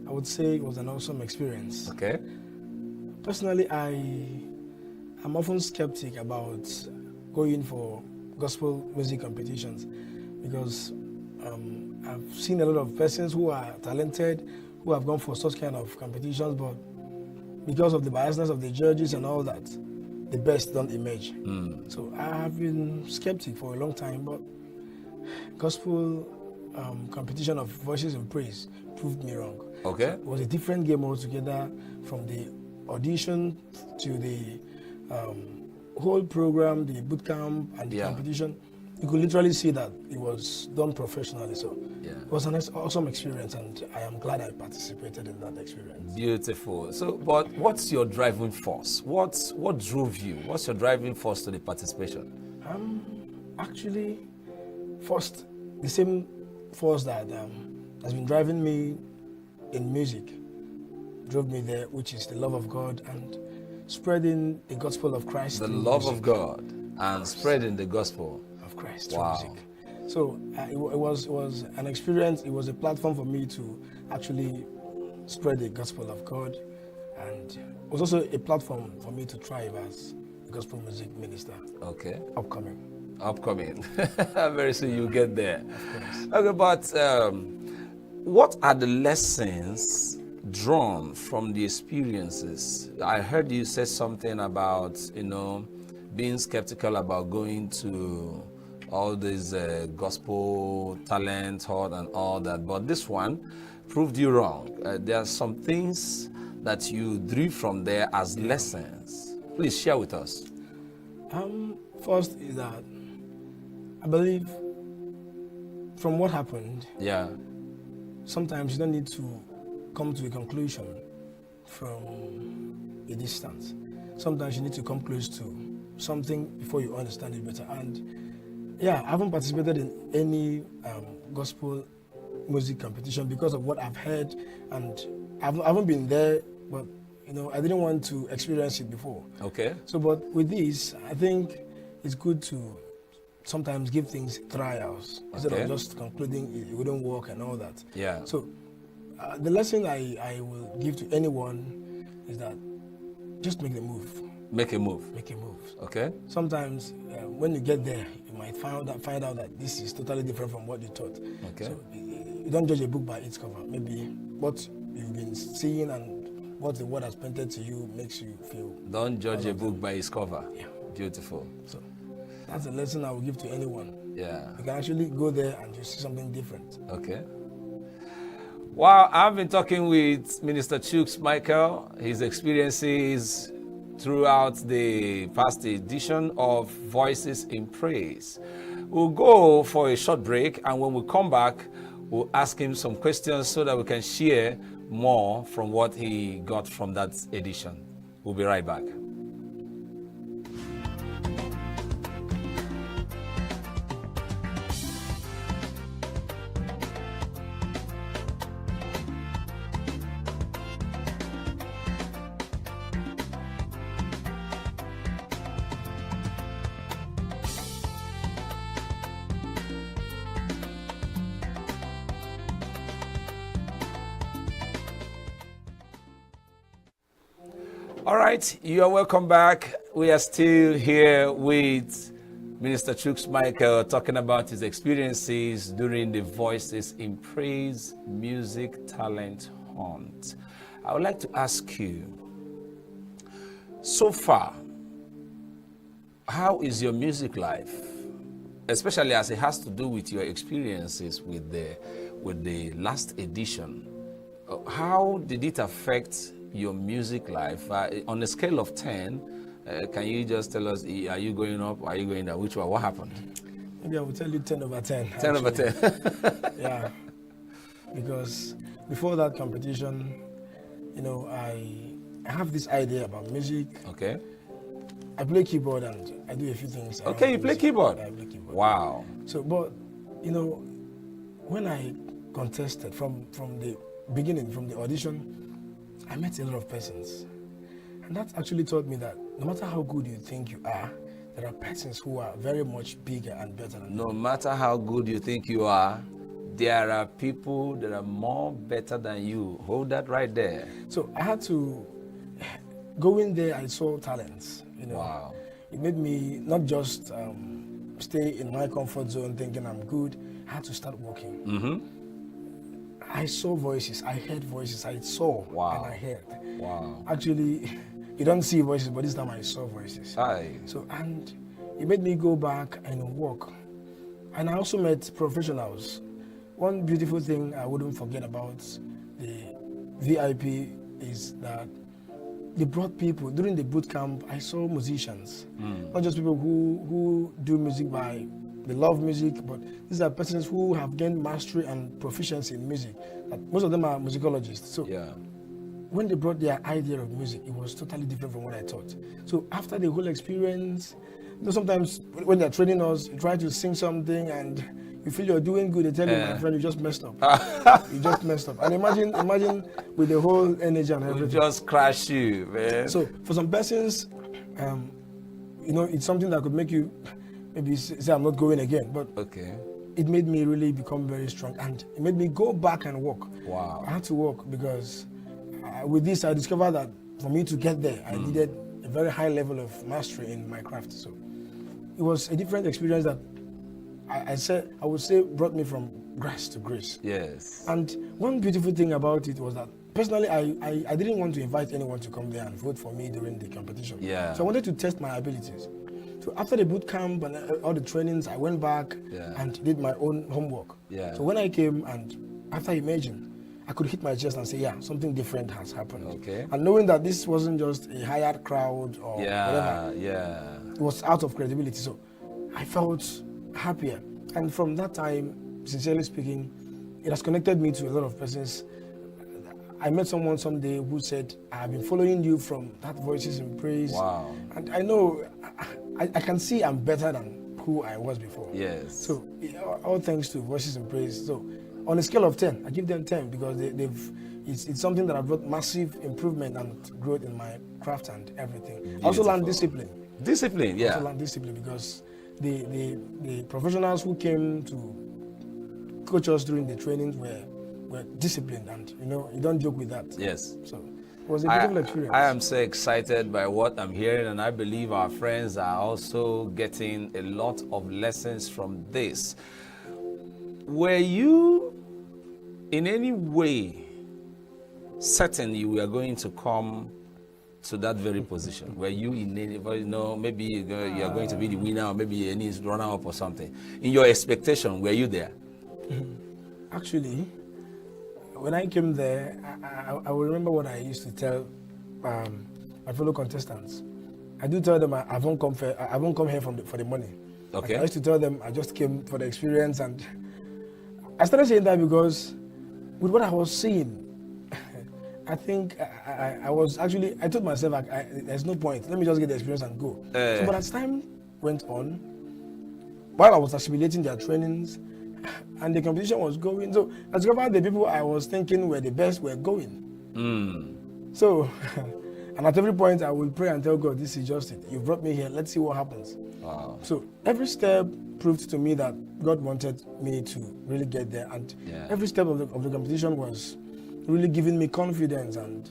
I would say it was an awesome experience. Okay. Personally, I'm often skeptic about going for gospel music competitions because I've seen a lot of persons who are talented, who have gone for such kind of competitions, but because of the biasness of the judges and all that, the best don't emerge. So I have been skeptic for a long time, but gospel competition of Voices in Praise proved me wrong. Okay. So it was a different game altogether, from the audition to the whole program, the boot camp and the competition. You could literally see that it was done professionally. So it was an awesome experience, and I am glad I participated in that experience. Beautiful. So, but what's your driving force? What drove you? What's your driving force to the participation? Actually, first, the same force that has been driving me in music drove me there, which is the love of God and spreading the gospel of Christ. The love of God and spreading the gospel of Christ through music. So it was an experience. It was a platform for me to actually spread the gospel of God, and it was also a platform for me to thrive as a gospel music minister. Okay. Upcoming. Very soon you get there. Of course. Okay, but what are the lessons drawn from the experiences? I heard you say something about, being skeptical about going to all these gospel talent hall and all that, but this one proved you wrong. There are some things that you drew from there as lessons. Please share with us. First is that I believe from what happened, sometimes you don't need to come to a conclusion from a distance. Sometimes you need to come close to something before you understand it better. And yeah, I haven't participated in any gospel music competition because of what I've heard, and I haven't been there, but you know, I didn't want to experience it before. Okay. So, but with this, I think it's good to sometimes give things trials instead of just concluding it wouldn't work and all that. Yeah. So, the lesson I will give to anyone is that just make the move. Make a move. Make a move. Okay. Sometimes when you get there, you might find out that this is totally different from what you thought. Okay. So you don't judge a book by its cover. Maybe what you've been seeing and what the word has painted to you makes you feel. Don't judge a book by its cover. Yeah. Beautiful. So that's a lesson I will give to anyone. Yeah. You can actually go there and you see something different. Okay. Well, I've been talking with Minister Chuks Michael, his experiences throughout the past edition of Voices in Praise. We'll go for a short break, and when we come back, we'll ask him some questions so that we can share more from what he got from that edition. We'll be right back. All right, you are welcome back. We are still here with Minister Chuks Michael talking about his experiences during the Voices in Praise Music Talent Hunt. I would like to ask you, so far, how is your music life, especially as it has to do with your experiences with the last edition? How did it affect your music life? On a scale of 10, can you just tell us, are you going up, are you going down? Which one? What happened? Maybe I will tell you 10 over 10. 10 over 10. Yeah. Because before that competition, you know, I have this idea about music. Okay. I play keyboard and I do a few things. Okay, you play keyboard? I play keyboard. Wow. So, but, you know, when I contested from the beginning, from the audition, I met a lot of persons. And that actually taught me that no matter how good you think you are, there are persons who are very much bigger and better than you. No matter how good you think you are, there are people that are more better than you. Hold that right there. So I had to go in there. I saw talents. You know, wow. It made me not just stay in my comfort zone thinking I'm good. I had to start working. Mm-hmm. I saw voices, I heard voices, I saw and I heard. Wow. Actually, you don't see voices, but this time I saw voices. Aye. So, and it made me go back and work. And I also met professionals. One beautiful thing I wouldn't forget about the VIP is that they brought people. During the boot camp, I saw musicians. Not just people who do music by they love music, but these are persons who have gained mastery and proficiency in music. Most of them are musicologists. So when they brought their idea of music, it was totally different from what I thought. So after the whole experience, you know, sometimes when they're training us, you try to sing something and you feel you're doing good, they tell you, my friend, you just messed up. You just messed up. And imagine with the whole energy and everything. It just crash you, man. So for some persons, you know, it's something that could make you maybe say I'm not going again, but it made me really become very strong, and it made me go back and work. Wow. I had to work because with this I discovered that for me to get there, I needed a very high level of mastery in my craft. So it was a different experience that I would say brought me from grace to grace. Yes. And one beautiful thing about it was that personally I didn't want to invite anyone to come there and vote for me during the competition. Yeah. So I wanted to test my abilities. So after the boot camp and all the trainings, I went back and did my own homework. Yeah. So when I came and after emerging, I could hit my chest and say, yeah, something different has happened. Okay. And knowing that this wasn't just a hired crowd or whatever, it was out of credibility. So I felt happier. And from that time, sincerely speaking, it has connected me to a lot of persons. I met someone someday who said, I have been following you from that Voices in Praise. Wow. And I know, I can see I'm better than who I was before. Yes. So all thanks to Voices in Praise. So on a scale of 10, I give them 10 because it's something that I've brought massive improvement and growth in my craft and everything. Beautiful. I also learned discipline. Discipline, yeah. I also learned discipline because the professionals who came to coach us during the trainings were disciplined, and you don't joke with that. Yes. So it was a beautiful experience. I am so excited by what I'm hearing, and I believe our friends are also getting a lot of lessons from this. Were you in any way certain you were going to come to that very position? Were you in any, maybe you are going to be the winner, or maybe any runner-up or something? In your expectation, were you there? Actually, when I came there, I will remember what I used to tell my fellow contestants. I do tell them I won't come here for the money. Okay. I used to tell them I just came for the experience, and I started saying that because with what I was seeing, I think I told myself, there's no point. Let me just get the experience and go. So, but as time went on, while I was assimilating their trainings, and the competition was going, so I discovered the people I was thinking were the best were going. So, and at every point I will pray and tell God, this is just it. You brought me here. Let's see what happens. Wow. So every step proved to me that God wanted me to really get there, and every step of the competition was really giving me confidence, and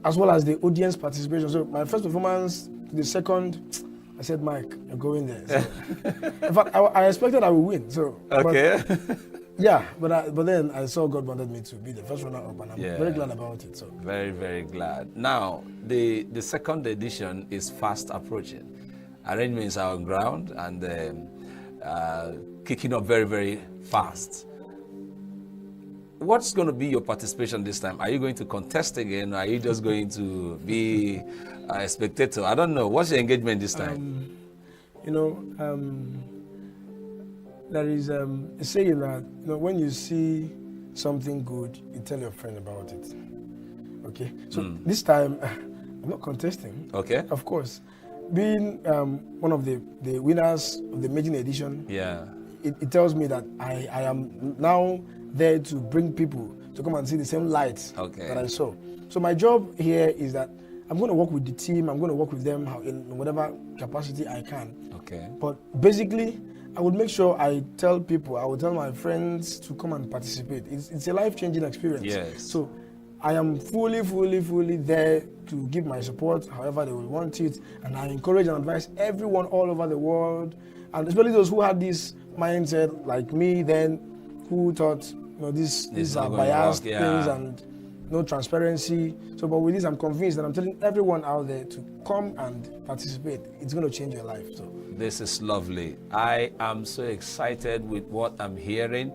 as well as the audience participation. So my first performance, the second, I said, Mike, you're going there. So, in fact, I expected I would win. So okay. But then I saw God wanted me to be the first runner-up, and I'm very glad about it. So very, very glad. Now the second edition is fast approaching. Arrangements are on ground and kicking up very, very fast. What's going to be your participation this time? Are you going to contest again, or are you just going to be a spectator? I don't know. What's your engagement this time? There is a saying that when you see something good, you tell your friend about it. Okay, so this time I'm not contesting. Okay, of course, being one of the winners of the maiden edition. It tells me that I am now there to bring people to come and see the same light that I saw. So my job here is that I'm going to work with the team. I'm going to work with them in whatever capacity I can. Okay. But basically, I would make sure I tell people, I would tell my friends to come and participate. It's a life-changing experience. Yes. So I am fully there to give my support however they will want it. And I encourage and advise everyone all over the world, and especially those who had this mindset like me then, who thought, these are biased things and no transparency. So, but with this, I'm convinced that I'm telling everyone out there to come and participate. It's going to change your life. So this is lovely. I am so excited with what I'm hearing,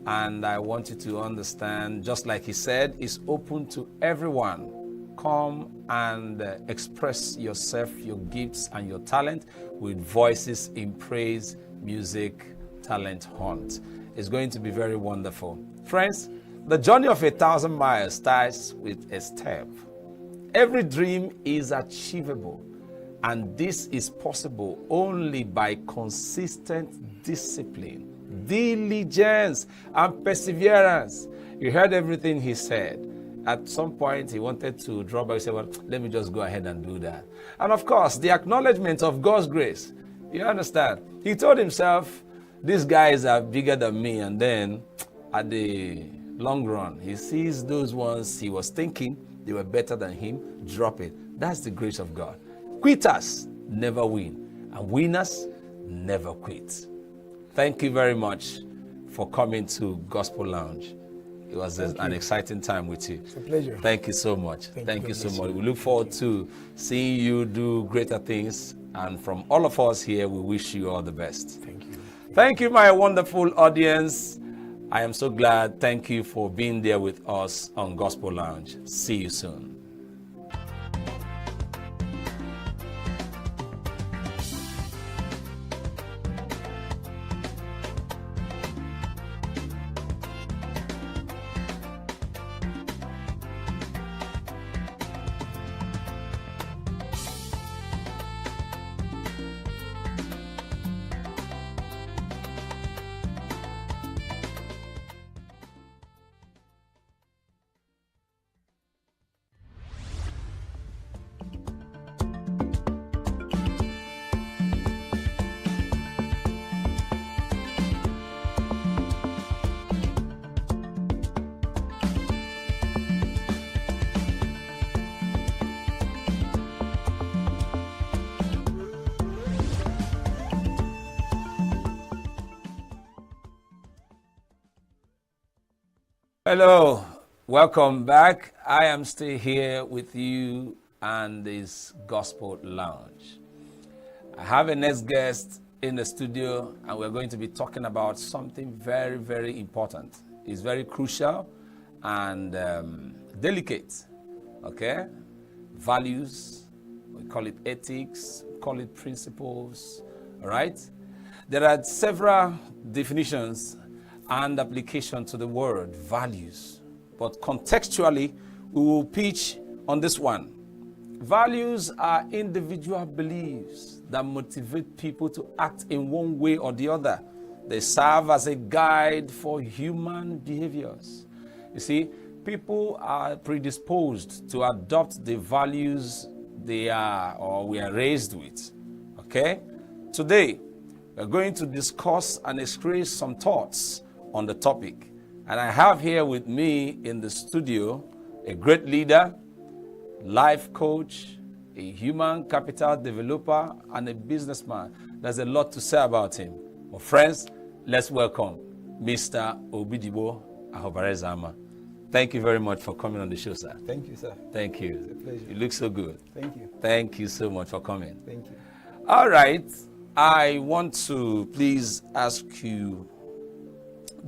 and I want you to understand, just like he said, it's open to everyone. Come and express yourself, your gifts and your talent with Voices in Praise Music Talent Hunt. It's going to be very wonderful. Friends, the journey of 1,000 miles starts with a step. Every dream is achievable, and this is possible only by consistent discipline, diligence, and perseverance. You heard everything he said. At some point, he wanted to drop by and say, well, let me just go ahead and do that. And of course, the acknowledgement of God's grace. You understand? He told himself, these guys are bigger than me, and then at the long run, he sees those ones he was thinking they were better than him, drop it. That's the grace of God. Quitters never win, and winners never quit. Thank you very much for coming to Gospel Lounge. It was an exciting time with you. It's a pleasure. Thank you so much. Thank you so much. We look forward to seeing you do greater things And from all of us here, we wish you all the best. Thank you. Thank you, my wonderful audience. I am so glad. Thank you for being there with us on Gospel Lounge. See you soon. Hello, welcome back. I am still here with you and this Gospel Lounge. I have a next guest in the studio, and we're going to be talking about something very, very important. It's very crucial and delicate, okay? Values, we call it ethics, we call it principles, all right? There are several definitions and application to the word values. But contextually, we will pitch on this one. Values are individual beliefs that motivate people to act in one way or the other. They serve as a guide for human behaviors. You see, people are predisposed to adopt the values they are or we are raised with. Okay? Today, we're going to discuss and express some thoughts on the topic. And I have here with me in the studio a great leader, life coach, a human capital developer, and a businessman. There's a lot to say about him. Well, friends, let's welcome Mr. Obidibo Ahobarezama. Thank you very much for coming on the show, sir. Thank you, sir. Thank you. It's a pleasure. You look so good. Thank you. Thank you so much for coming. Thank you. All right. I want to please ask you,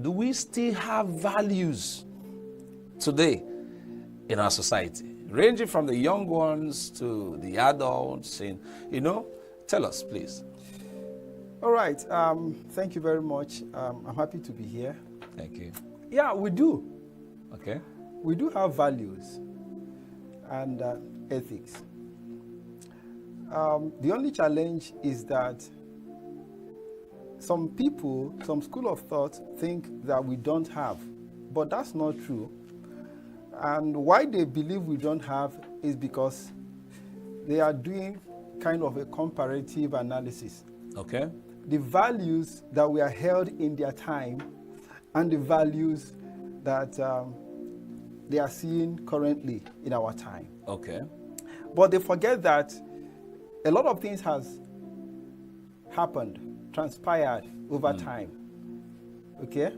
do we still have values today in our society, ranging from the young ones to the adults? And, tell us, please. All right. Thank you very much. I'm happy to be here. Thank you. Yeah, we do. Okay. We do have values and ethics. The only challenge is that some people, some school of thought think that we don't have, but that's not true. And why they believe we don't have is because they are doing kind of a comparative analysis. Okay. The values that we are held in their time and the values that they are seeing currently in our time. Okay. But they forget that a lot of things has happened, transpired over time. Okay?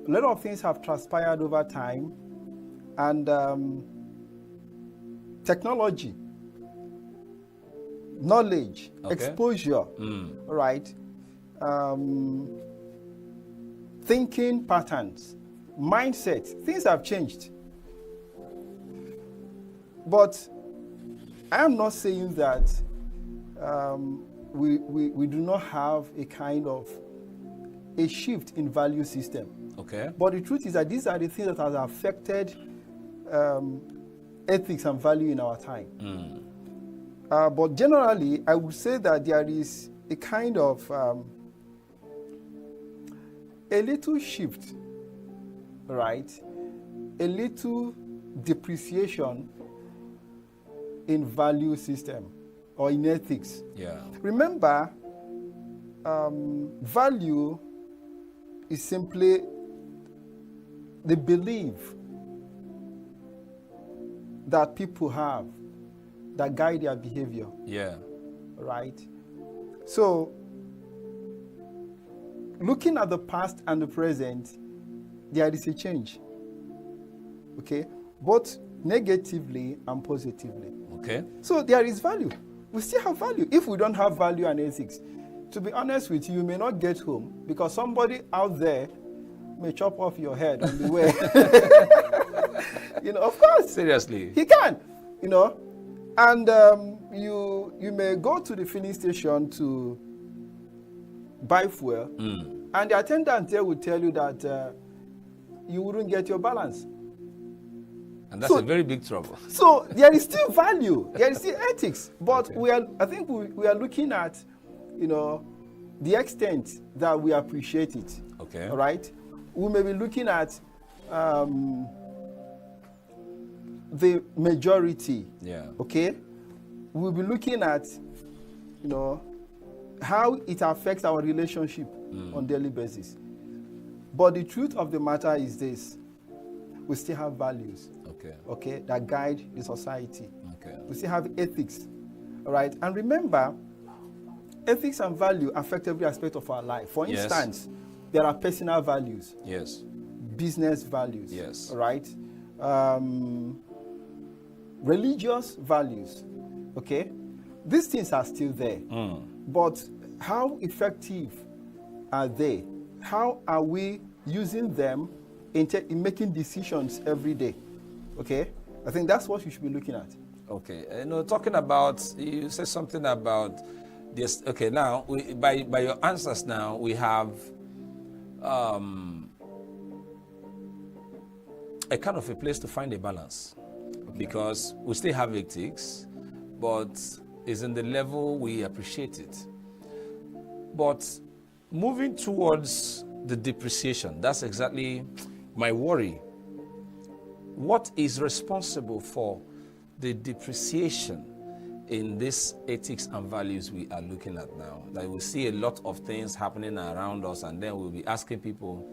A lot of things have transpired over time, and technology, knowledge, exposure, right? Thinking patterns, mindset, things have changed. But I am not saying that we do not have a kind of a shift in value system. Okay. But the truth is that these are the things that have affected ethics and value in our time. But generally, I would say that there is a kind of a little shift, right? A little depreciation in value system or in ethics. Yeah. Remember, value is simply the belief that people have that guide their behavior. Yeah. Right? So, looking at the past and the present, there is a change. Okay? Both negatively and positively. Okay. So there is value. we still have value. If we don't have value and ethics, to be honest with you, you may not get home because somebody out there may chop off your head on the way. Of course. Seriously. He can, And you may go to the filling station to buy fuel, and the attendant there will tell you that you wouldn't get your balance. And that's a very big trouble. So there is still value, there is still ethics, but I think we are looking at, the extent that we appreciate it. Okay. All right. We may be looking at the majority. Yeah. Okay. We'll be looking at, how it affects our relationship on daily basis. But the truth of the matter is this: we still have values. Okay, that guide the society. Okay. We still have ethics. All right. And remember, ethics and value affect every aspect of our life. For instance, there are personal values. Yes. Business values. Yes. All right. Religious values. Okay. These things are still there. But how effective are they? How are we using them in making decisions every day? Okay. I think that's what you should be looking at. Okay. Talking about, you said something about this. Okay. Now, by your answers now, we have a kind of a place to find a balance, because we still have ethics, but it's in the level we appreciate it. But moving towards the depreciation, that's exactly my worry. What is responsible for the depreciation in these ethics and values we are looking at now? That we see a lot of things happening around us, and then we'll be asking people,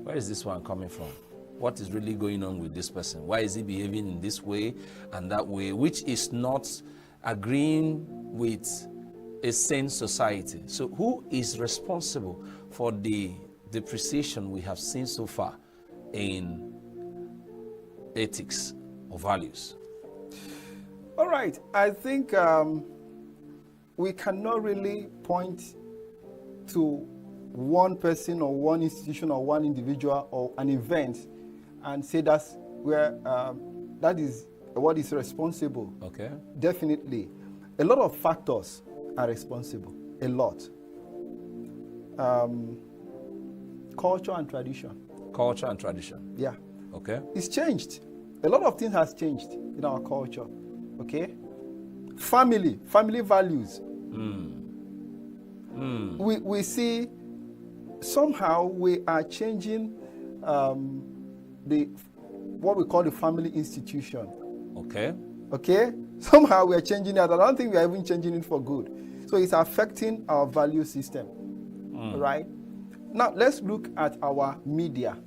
where is this one coming from? What is really going on with this person? Why is he behaving in this way and that way, which is not agreeing with a sane society? So who is responsible for the depreciation we have seen so far in ethics or values? All right. I think we cannot really point to one person or one institution or one individual or an event and say that's where that is what is responsible. Okay. Definitely. A lot of factors are responsible. A lot. Culture and tradition. Culture and tradition. Yeah. Okay. It's changed. A lot of things has changed in our culture. Okay. Family values. We see somehow we are changing what we call the family institution. Okay. Okay. Somehow we are changing it. I don't think we are even changing it for good. So it's affecting our value system. Right. Now let's look at our media.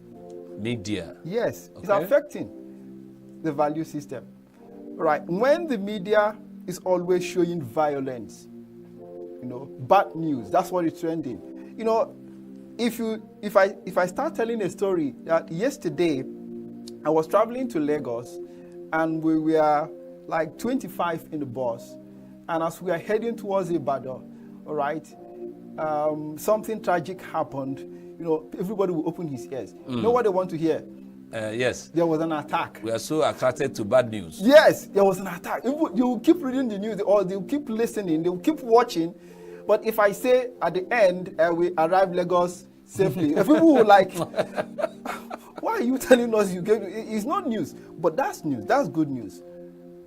Media. Yes, okay. It's affecting the value system. Right. When the media is always showing violence, bad news, that's what is trending. If I start telling a story that yesterday I was traveling to Lagos and we were like 25 in the bus, and as we are heading towards Ibadan, all right, something tragic happened. Everybody will open his ears. You know what they want to hear? Yes. There was an attack. We are so attracted to bad news. Yes, there was an attack. They will keep reading the news, or they will keep listening, they will keep watching. But if I say at the end, we arrived Lagos safely, people will like, why are you telling us you gave? It's not news, but that's news. That's good news.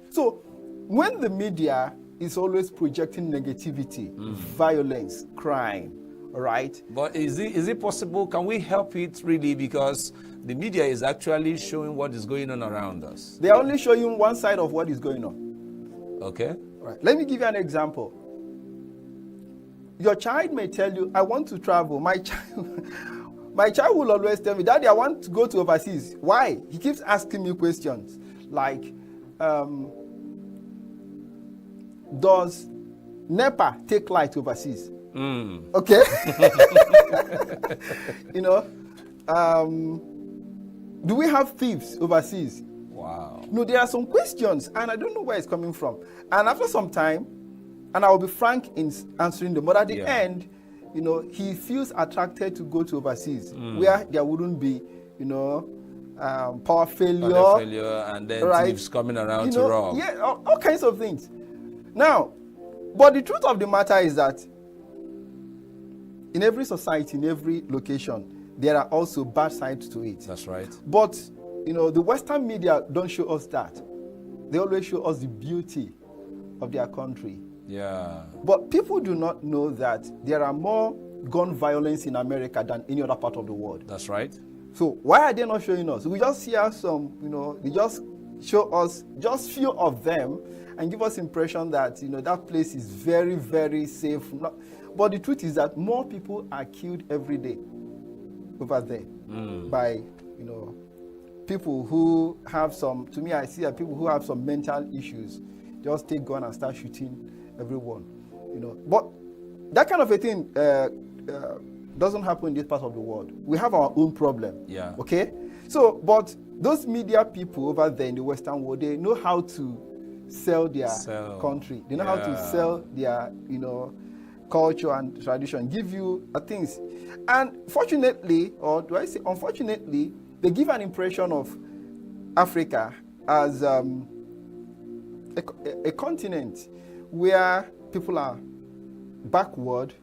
So when the media is always projecting negativity, violence, crime, right? But is it possible? Can we help it really? Because the media is actually showing what is going on around us. They are only showing one side of what is going on. Okay. Right. Let me give you an example. Your child may tell you, I want to travel. My child will always tell me, Daddy, I want to go to overseas. Why? He keeps asking me questions like, does NEPA take light overseas? Okay. Do we have thieves overseas? Wow. No, there are some questions, and I don't know where it's coming from. And after some time, And I will be frank in answering them. But at the end, he feels attracted to go to overseas where there wouldn't be, power failure, and then thieves coming around to rob. Yeah, all kinds of things. Now, but the truth of the matter is that in every society, in every location, there are also bad sides to it. That's right. But, the Western media don't show us that. They always show us the beauty of their country. Yeah. But people do not know that there are more gun violence in America than any other part of the world. That's right. So why are they not showing us? We just hear some, they just show us just few of them and give us impression that, that place is very, very safe. But the truth is that more people are killed every day over there by, people who have some, to me I see that people who have some mental issues just take gun and start shooting everyone, But that kind of a thing doesn't happen in this part of the world. We have our own problem. Yeah. Okay? So, but those media people over there in the Western world, they know how to sell their country. They know how to sell their, culture and tradition, give you things. And fortunately, or do I say unfortunately, they give an impression of Africa as a continent where people are backward,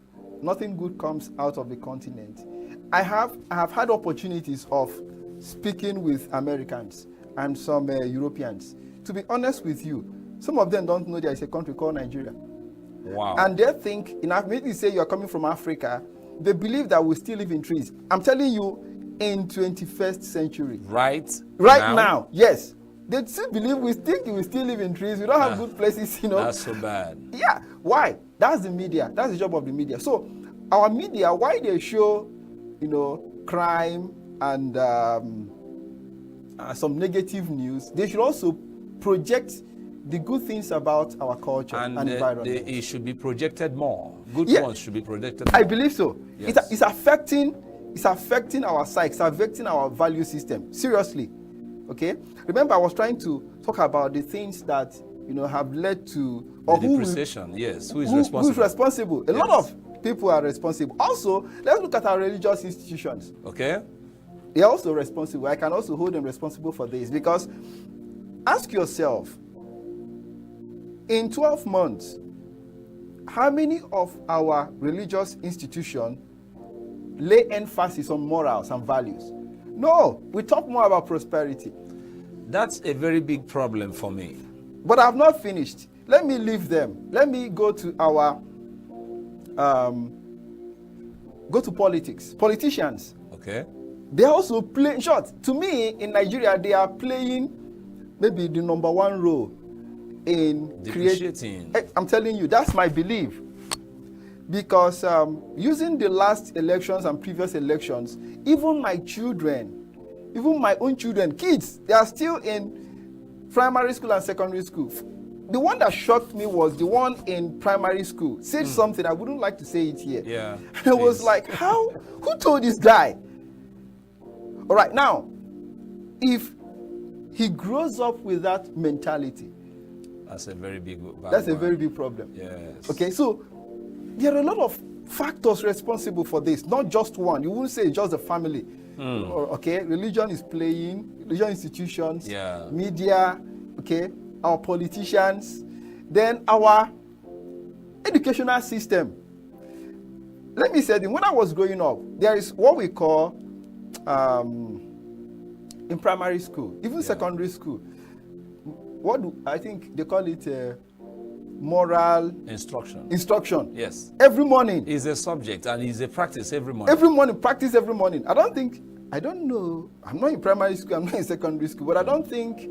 nothing good comes out of the continent. I have had opportunities of speaking with Americans and some Europeans. To be honest with you, some of them don't know there is a country called Nigeria. Wow. And they think, maybe say you are coming from Africa, they believe that we still live in trees. I'm telling you, in 21st century. Right now, yes. They still believe we still live in trees. We don't have good places, That's so bad. Yeah. Why? That's the media. That's the job of the media. So our media, why they show, crime and some negative news, they should also project the good things about our culture and environment. It should be projected more. Good ones should be projected more. I believe so. Yes. It's affecting our psyche, it's affecting our value system. Seriously. Okay? Remember, I was trying to talk about the things that have led to the depreciation. Yes. Who is responsible? Who is responsible? A lot of people are responsible. Also, let's look at our religious institutions. Okay. They are also responsible. I can also hold them responsible for this because ask yourself, in 12 months, how many of our religious institutions lay emphasis on morals and values? No, we talk more about prosperity. That's a very big problem for me. But I've not finished. Let me leave them. Let me go to our, go to politics. Politicians. Okay. They also play, in short, to me, in Nigeria, they are playing maybe the number one role in creating. I'm telling you, that's my belief. Because using the last elections and previous elections, even my children, even my own children, kids, they are still in primary school and secondary school. The one that shocked me was the one in primary school. Said something, I wouldn't like to say it here. Yeah. I was like, who told this guy? All right, now, if he grows up with that mentality, that's a very big very big problem. Yes. Okay, so there are a lot of factors responsible for this, not just one. You wouldn't say it's just the family. Okay, religion is playing, religion institutions, media, okay, our politicians, then our educational system. Let me say, when I was growing up, there is what we call in primary school, even secondary school, I think they call it moral instruction. Yes. Every morning. Is a subject and is a practice every morning. Practice every morning. I don't know. I'm not in primary school, I'm not in secondary school, but I don't think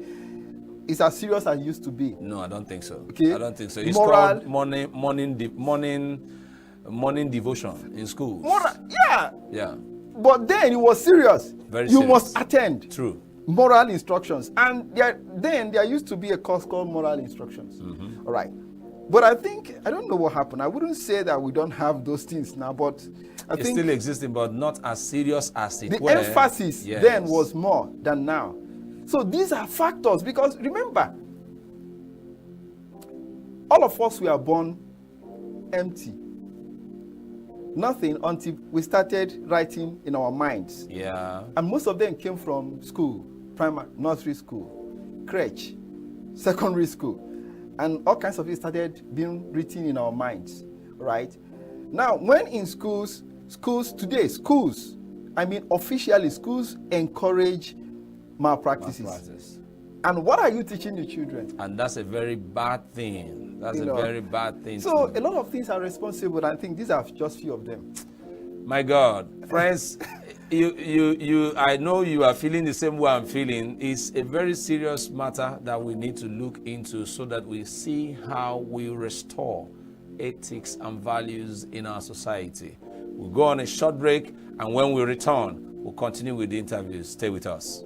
it's as serious as it used to be. No, I don't think so. Okay. I don't think so. It's called morning devotion in school. Yeah. But then it was serious. Very you serious. must attend. True. Moral instructions. And there used to be a course called moral instructions. All right. But I don't know what happened. I wouldn't say that we don't have those things now, but I think still existing, but not as serious as it the were. emphasis then was more than now. So these are factors, because remember, all of us were born empty. Nothing until we started writing in our minds. Yeah. And most of them came from school, primary, nursery school, crèche, secondary school. And all kinds of it started being written in our minds, right? Now, when in schools, officially schools encourage malpractices. And what are you teaching the children? And that's a very bad thing. That's a very bad thing. So a lot of things are responsible. I think these are just few of them. My God, friends, I know you are feeling the same way I'm feeling. It's a very serious matter that we need to look into so that we see how we restore ethics and values in our society. We'll go on a short break, and when we return, we'll continue with the interviews. Stay with us.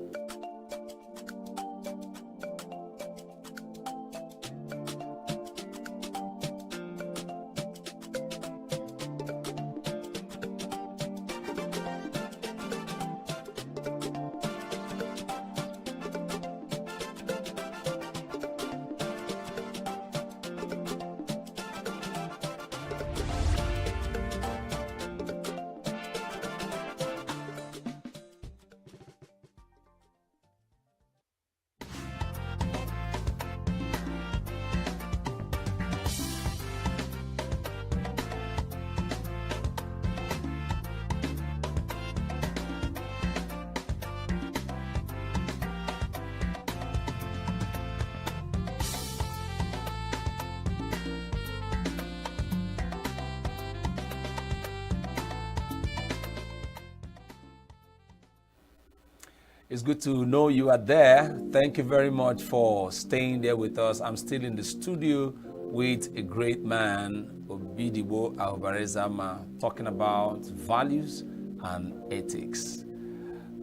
It's good to know you are there. Thank you very much for staying there with us. I'm still in the studio with a great man, Obidibo Alvarezama, talking about values and ethics.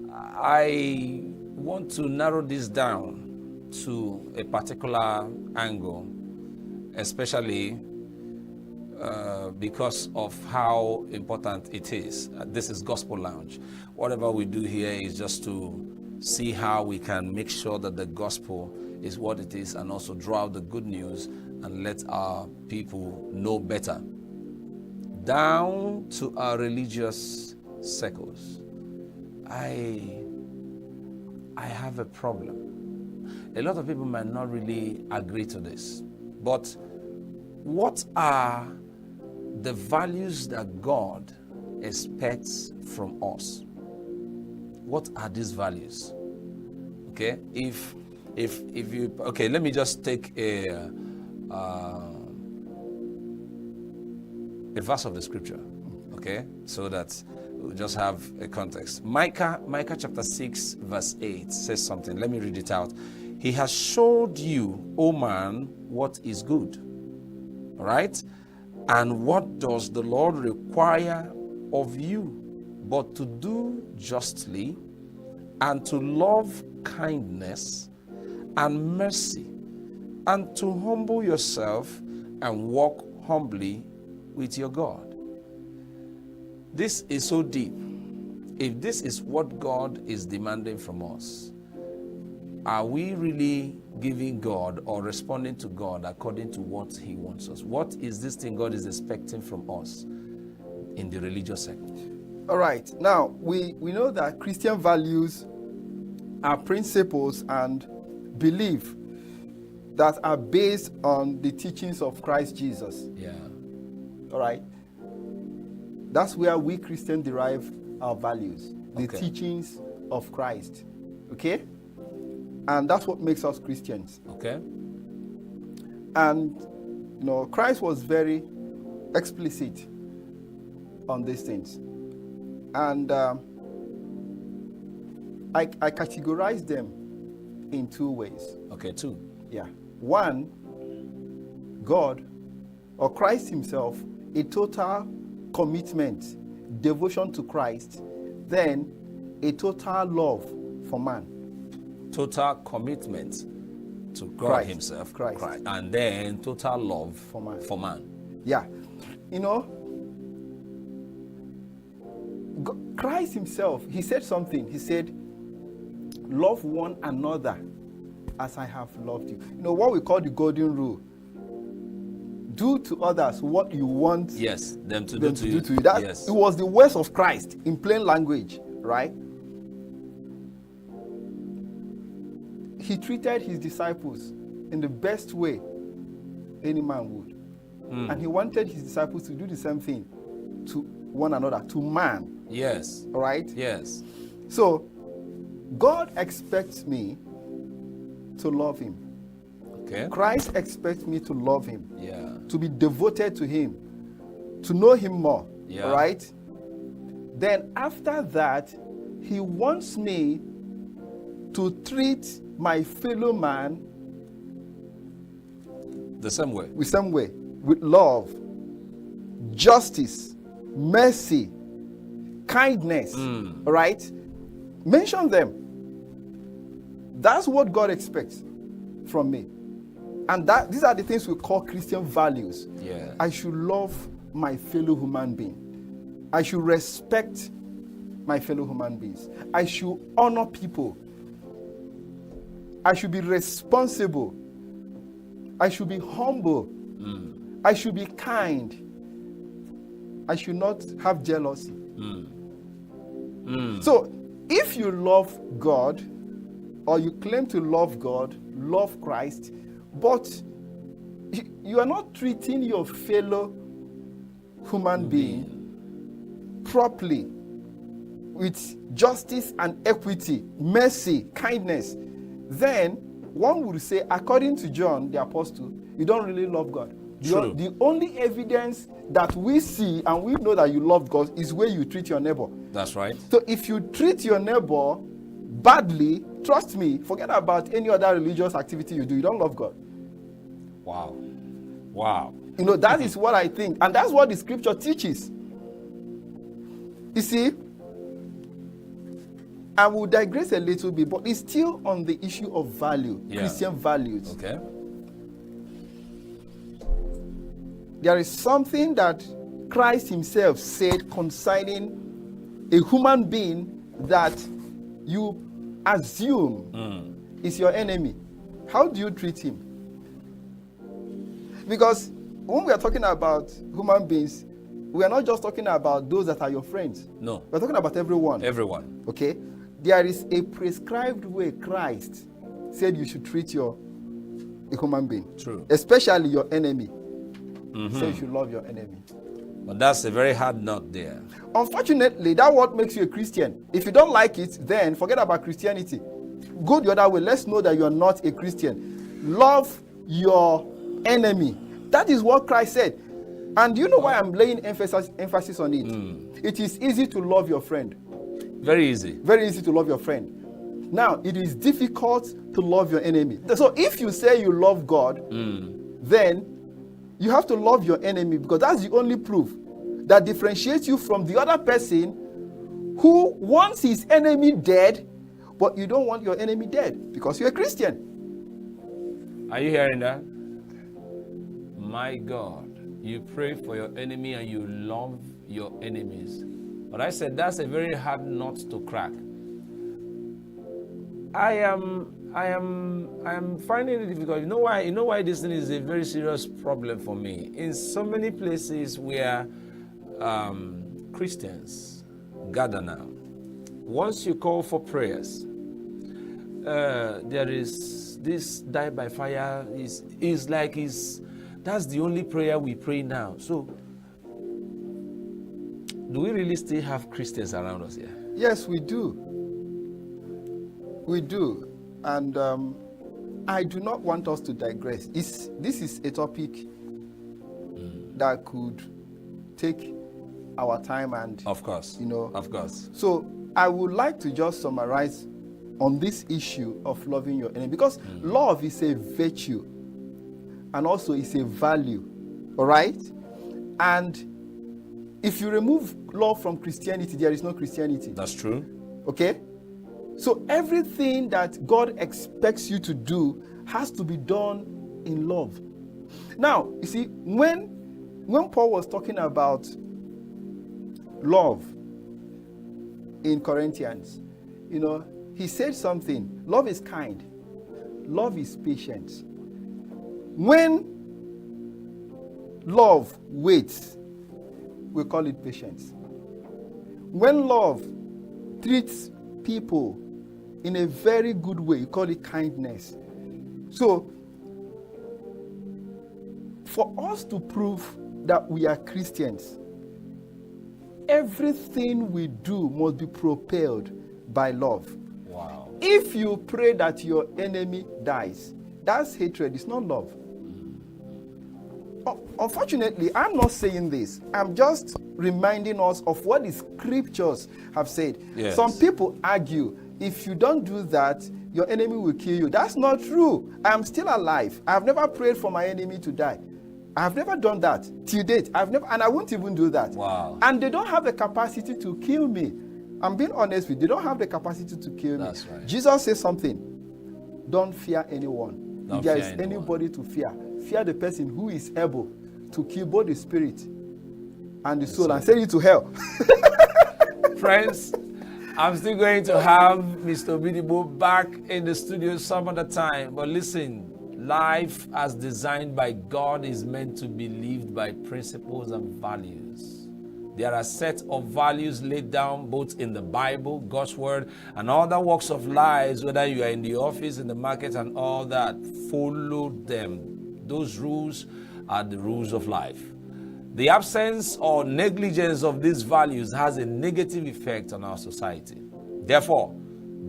I want to narrow this down to a particular angle, especially because of how important it is. This is Gospel Lounge. Whatever we do here is just to see how we can make sure that the gospel is what it is and also draw out the good news and let our people know better. Down to our religious circles, I have a problem. A lot of people might not really agree to this, but what are the values that God expects from us? What are these values? Okay, if you, okay, let me just take a verse of the scripture, okay, so that we'll just have a context. Micah chapter 6 verse 8 says something. Let me read it out. He has showed you, O man, what is good, all right? And what does the Lord require of you? But to do justly, and to love kindness and mercy, and to humble yourself and walk humbly with your God. This is so deep. If this is what God is demanding from us, are we really giving God or responding to God according to what He wants us? What is this thing God is expecting from us in the religious sector? All right. Now, we know that Christian values are principles and belief that are based on the teachings of Christ Jesus. Yeah. All right. That's where we Christians derive our values, the teachings of Christ. Okay? And that's what makes us Christians. Okay. And, Christ was very explicit on these things. And I categorize them in two ways. Okay, two. Yeah. One, God or Christ himself, a total commitment, devotion to Christ, then a total love for man. Total commitment to God Christ, himself, Christ. and then total love for man. Yeah. Christ himself, he said something. He said, love one another as I have loved you. What we call the golden rule. do to others what you want them to do to you. That Yes. it was the words of Christ in plain language, right? He treated his disciples in the best way any man would. And he wanted his disciples to do the same thing to one another, to man. Yes. All right? Yes. So, God expects me to love him. Okay. Christ expects me to love him. Yeah. To be devoted to him. To know him more. Yeah. All right? Then after that, he wants me to treat my fellow man the same way. With love, justice, mercy, kindness. All right? Mention them. That's what God expects from me. And these are the things we call Christian values. Yeah. I should love my fellow human being. I should respect my fellow human beings. I should honor people. I should be responsible. I should be humble. I should be kind. I should not have jealousy. So, if you love God, or you claim to love God, love Christ, but you are not treating your fellow human being properly, with justice and equity, mercy, kindness, then one would say, according to John the Apostle, you don't really love God. The only evidence that we see and we know that you love God is where you treat your neighbor. That's right. So if you treat your neighbor badly, trust me, forget about any other religious activity you do. You don't love God. Wow. Wow. You know, that is what I think. And that's what the scripture teaches. You see, I will digress a little bit, but it's still on the issue of value, Christian values. Okay. There is something that Christ himself said concerning a human being that you assume is your enemy. How do you treat him? Because when we are talking about human beings, we are not just talking about those that are your friends. No. We're talking about everyone. Everyone. Okay? There is a prescribed way Christ said you should treat a human being. True. Especially your enemy. So you should love your enemy. But that's a very hard nut there. Unfortunately, that's what makes you a Christian. If you don't like it, then forget about Christianity. Go the other way. Let's know that you are not a Christian. Love your enemy. That is what Christ said. And do you know why I'm laying emphasis on it? It is easy to love your friend. Very easy. Very easy to love your friend. Now, it is difficult to love your enemy. So if you say you love God, then you have to love your enemy, because that's the only proof that differentiates you from the other person who wants his enemy dead, but you don't want your enemy dead because you're a Christian. Are you hearing that? My God, you pray for your enemy and you love your enemies. But I said that's a very hard nut to crack. I am finding it difficult. You know why this thing is a very serious problem for me. In so many places where Christians gather now, once you call for prayers, there is this die by fire that's the only prayer we pray now. So do we really still have Christians around us here? Yes, we do. We do. And I do not want us to digress. This is a topic that could take our time and... Of course. Of course. So I would like to just summarize on this issue of loving your enemy. Because love is a virtue. And also it's a value. All right? And if you remove love from Christianity, there is no Christianity. That's true. Okay? So everything that God expects you to do has to be done in love. Now, you see, when Paul was talking about love in Corinthians, he said something. Love is kind. Love is patient. When love waits, we call it patience. When love treats people in a very good way, you call it kindness. So, for us to prove that we are Christians, everything we do must be propelled by love. Wow. If you pray that your enemy dies, that's hatred, it's not love. Unfortunately, I'm not saying this. I'm just reminding us of what the scriptures have said. Yes. Some people argue, if you don't do that, your enemy will kill you. That's not true. I'm still alive. I've never prayed for my enemy to die. I've never done that till date. And I won't even do that. Wow. And they don't have the capacity to kill me. I'm being honest with you. They don't have the capacity to kill me. That's right. Jesus says something. Don't fear anyone. Don't if there fear is anyone. anybody to fear, fear the person who is able to kill both the spirit and the soul and send you to hell. Friends, I'm still going to have Mr. Obidigbo back in the studio some other time. But listen, life as designed by God is meant to be lived by principles and values. There are sets of values laid down both in the Bible, God's word, and other walks of lives, whether you are in the office, in the market, and all that. Follow them. Those rules are the rules of life. The absence or negligence of these values has a negative effect on our society. Therefore,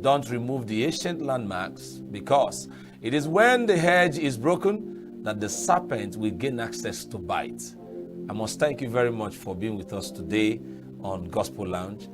don't remove the ancient landmarks, because it is when the hedge is broken that the serpent will gain access to bite. I must thank you very much for being with us today on Gospel Lounge,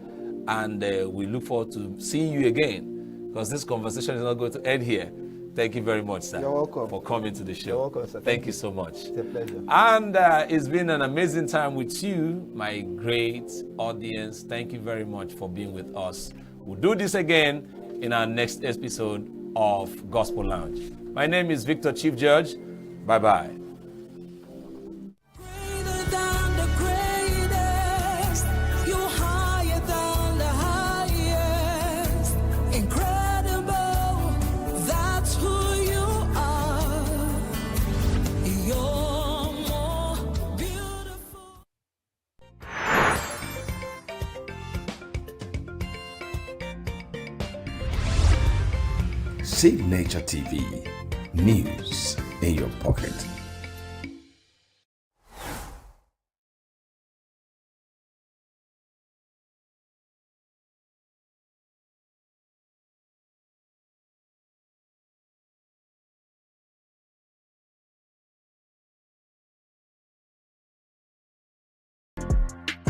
and we look forward to seeing you again, because this conversation is not going to end here. Thank you very much, sir. You're welcome. For coming to the show. You're welcome, sir. Thank you so much. It's a pleasure. And it's been an amazing time with you, my great audience. Thank you very much for being with us. We'll do this again in our next episode of Gospel Lounge. My name is Victor Chief Judge. Bye-bye. Signature TV, news in your pocket.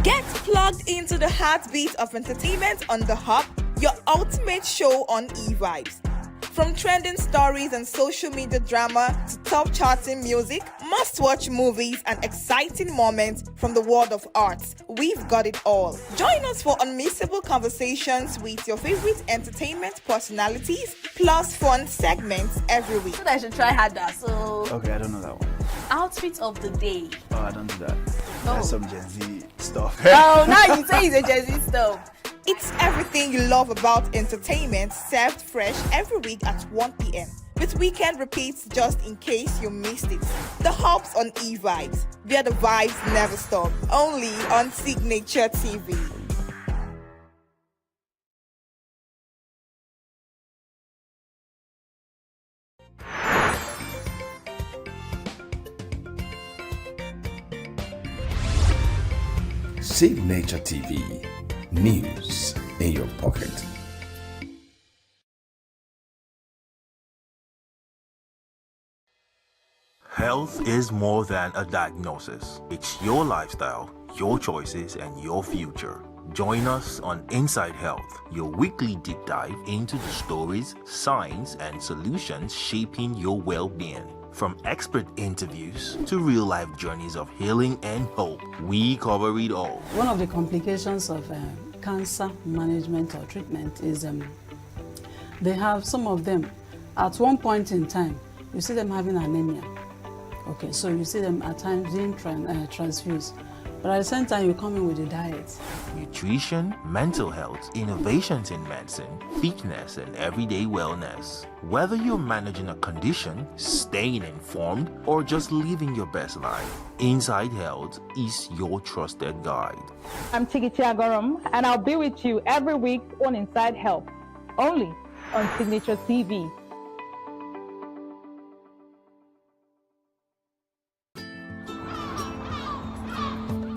Get plugged into the heartbeat of entertainment on The Hub, your ultimate show on eVibes. From trending stories and social media drama to top charting music, must-watch movies and exciting moments from the world of arts, we've got it all. Join us for unmissable conversations with your favorite entertainment personalities, plus fun segments every week. I should try harder, so... Okay, I don't know that one. Outfit of the day. Oh, I don't do that. That's some Gen Z stuff. Oh, now you say it's a Gen Z stuff. It's everything you love about entertainment, served fresh every week at 1 p.m. with weekend repeats just in case you missed it. The Hub's on eVibes, where the vibes never stop. Only on Signature TV. Signature TV, news in your pocket. Health is more than a diagnosis. It's your lifestyle, your choices, and your future. Join us on Inside Health, your weekly deep dive into the stories, signs, and solutions shaping your well-being. From expert interviews to real-life journeys of healing and hope, we cover it all. One of the complications of cancer management or treatment is they have some of them, at one point in time, you see them having anemia. Okay, so you see them at times being transfused. But at the same time, you come in with the diet. Nutrition, mental health, innovations in medicine, fitness, and everyday wellness. Whether you're managing a condition, staying informed, or just living your best life, Inside Health is your trusted guide. I'm Chigichi Agorum, and I'll be with you every week on Inside Health, only on Signature TV.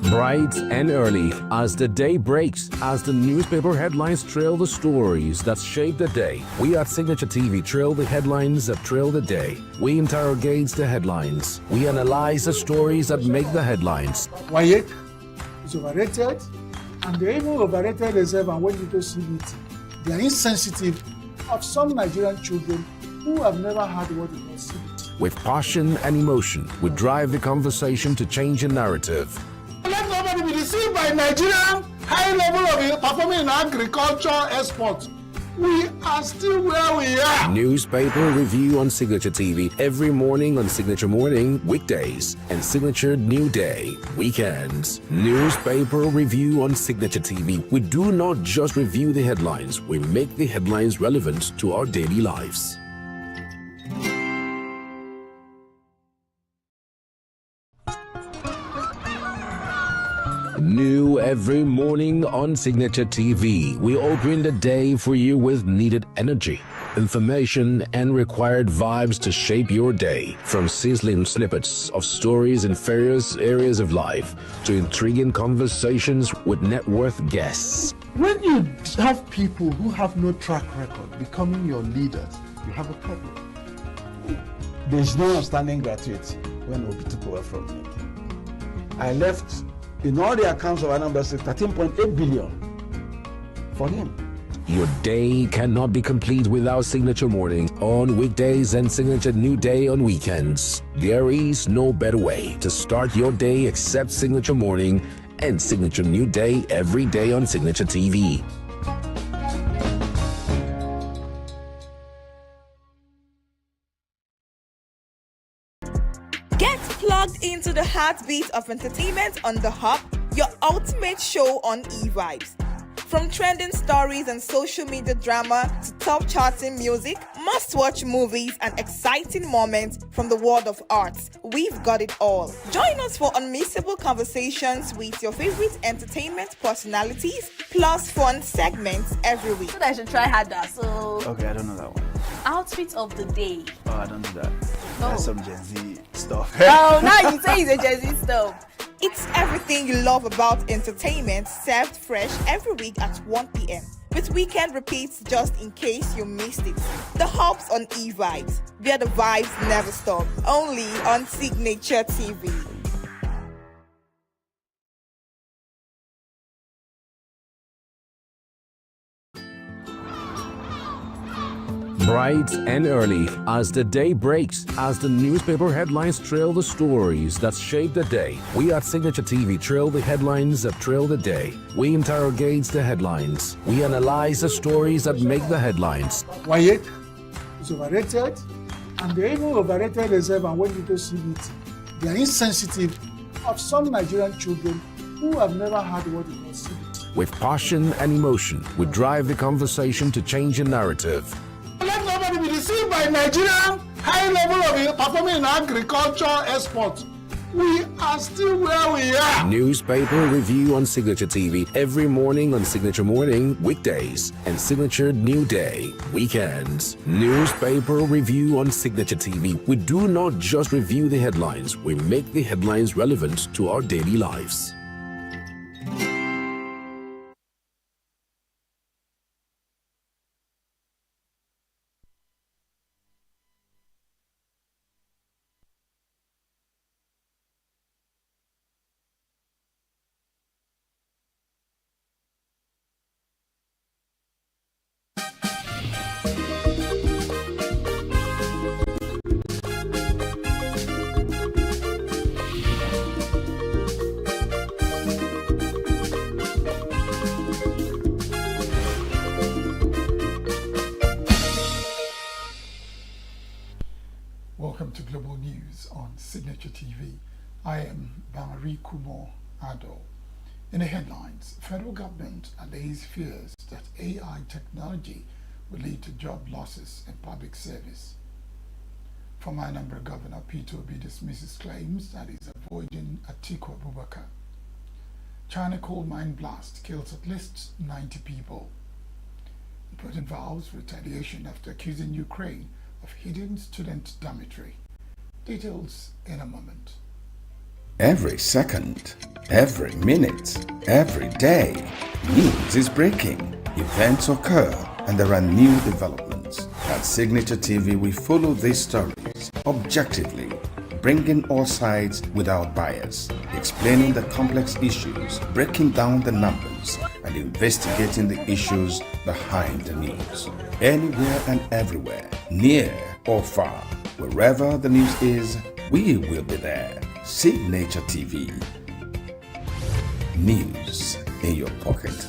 Bright and early, as the day breaks, as the newspaper headlines trail the stories that shape the day, we at Signature TV trail the headlines that trail the day. We interrogate the headlines. We analyze the stories that make the headlines. WAEC is overrated, and they even overrated themselves and went into CBT. They are insensitive of some Nigerian children who have never had what they call CBT. With passion and emotion, we drive the conversation to change the narrative. Let nobody be deceived by Nigerian high level of performing in agriculture export. We are still where we are. Newspaper review on Signature TV every morning on Signature Morning, weekdays, and Signature New Day, weekends. Newspaper review on Signature TV. We do not just review the headlines, we make the headlines relevant to our daily lives. New every morning on Signature TV, we open the day for you with needed energy, information, and required vibes to shape your day. From sizzling snippets of stories in various areas of life to intriguing conversations with net worth guests. When you have people who have no track record becoming your leaders, you have a problem. There is no outstanding gratuity when Obi took over from me. I left in all the accounts of Anambra State 13.8 billion for him. Your day cannot be complete without Signature Morning on weekdays and Signature New Day on weekends. There is no better way to start your day except Signature Morning and Signature New Day every day on Signature TV. Get plugged into the heartbeat of entertainment on The Hub, your ultimate show on eVibes. From trending stories and social media drama to top charting music, must-watch movies and exciting moments from the world of arts, we've got it all. Join us for unmissable conversations with your favorite entertainment personalities, plus fun segments every week. So I should try harder. So Okay, I don't know that one. outfit of the day. Oh, I don't do that. No. That's some Gen Z stuff. Oh, now you say it's a Gen Z stuff. It's everything you love about entertainment, served fresh every week at 1 p.m. with weekend repeats just in case you missed it. The Hub's on eVibes, where the vibes never stop. Only on Signature TV. Bright and early, as the day breaks, as the newspaper headlines trail the stories that shape the day, we at Signature TV trail the headlines that trail the day. We interrogate the headlines. We analyze the stories that make the headlines. WAEC is overrated, and they even overrated themselves and went into CBT. They are insensitive of some Nigerian children who have never had what they call CBT. With passion and emotion, we drive the conversation to change the narrative. Let nobody be deceived by Nigerian high level of performing in agriculture export. We are still where we are. Newspaper review on Signature TV every morning on Signature Morning, weekdays, and Signature New Day, weekends. Newspaper review on Signature TV. We do not just review the headlines, we make the headlines relevant to our daily lives. Welcome to Global News on Signature TV. I am Bamari Kumo Ado. In the headlines, federal government allays fears that AI technology will lead to job losses in public service. Former Anambra Governor Peter Obi dismisses claims that he's avoiding Atiku Abubakar. China coal mine blast kills at least 90 people. Putin vows retaliation after accusing Ukraine of hidden student dormitory. Details in a moment. Every second, every minute, every day, news is breaking. Events occur and there are new developments. At Signature TV, we follow these stories objectively, bringing all sides without bias, explaining the complex issues, breaking down the numbers, and investigating the issues behind the news. Anywhere and everywhere, near or far, wherever the news is, we will be there. Signature TV. News in your pocket.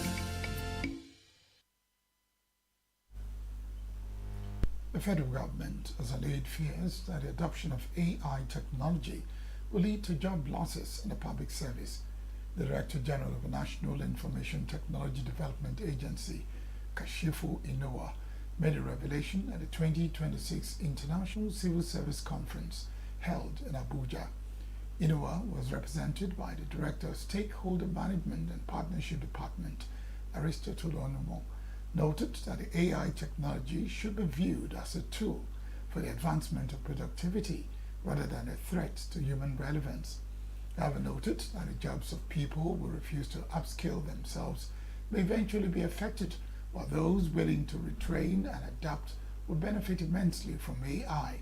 The federal government has allayed fears that the adoption of AI technology will lead to job losses in the public service. The Director General of the National Information Technology Development Agency, Kashifu Inoa, made a revelation at the 2026 International Civil Service Conference held in Abuja. Inoa was represented by the Director of Stakeholder Management and Partnership Department, Aristotle Onumo, noted that the AI technology should be viewed as a tool for the advancement of productivity rather than a threat to human relevance. However, noted that the jobs of people who refuse to upskill themselves may eventually be affected, while those willing to retrain and adapt will benefit immensely from AI.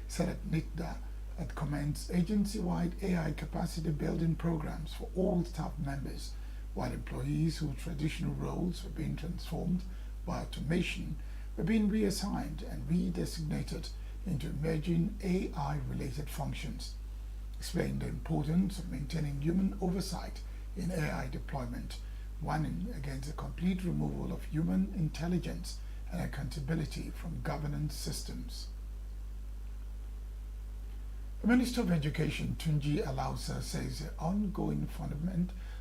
Said at NITDA that commenced agency-wide AI capacity building programs for all staff members, while employees whose traditional roles were being transformed by automation were being reassigned and redesignated into emerging AI-related functions. Explained the importance of maintaining human oversight in AI deployment, warning against the complete removal of human intelligence and accountability from governance systems. The Minister of Education, Tunji Alausa, says the ongoing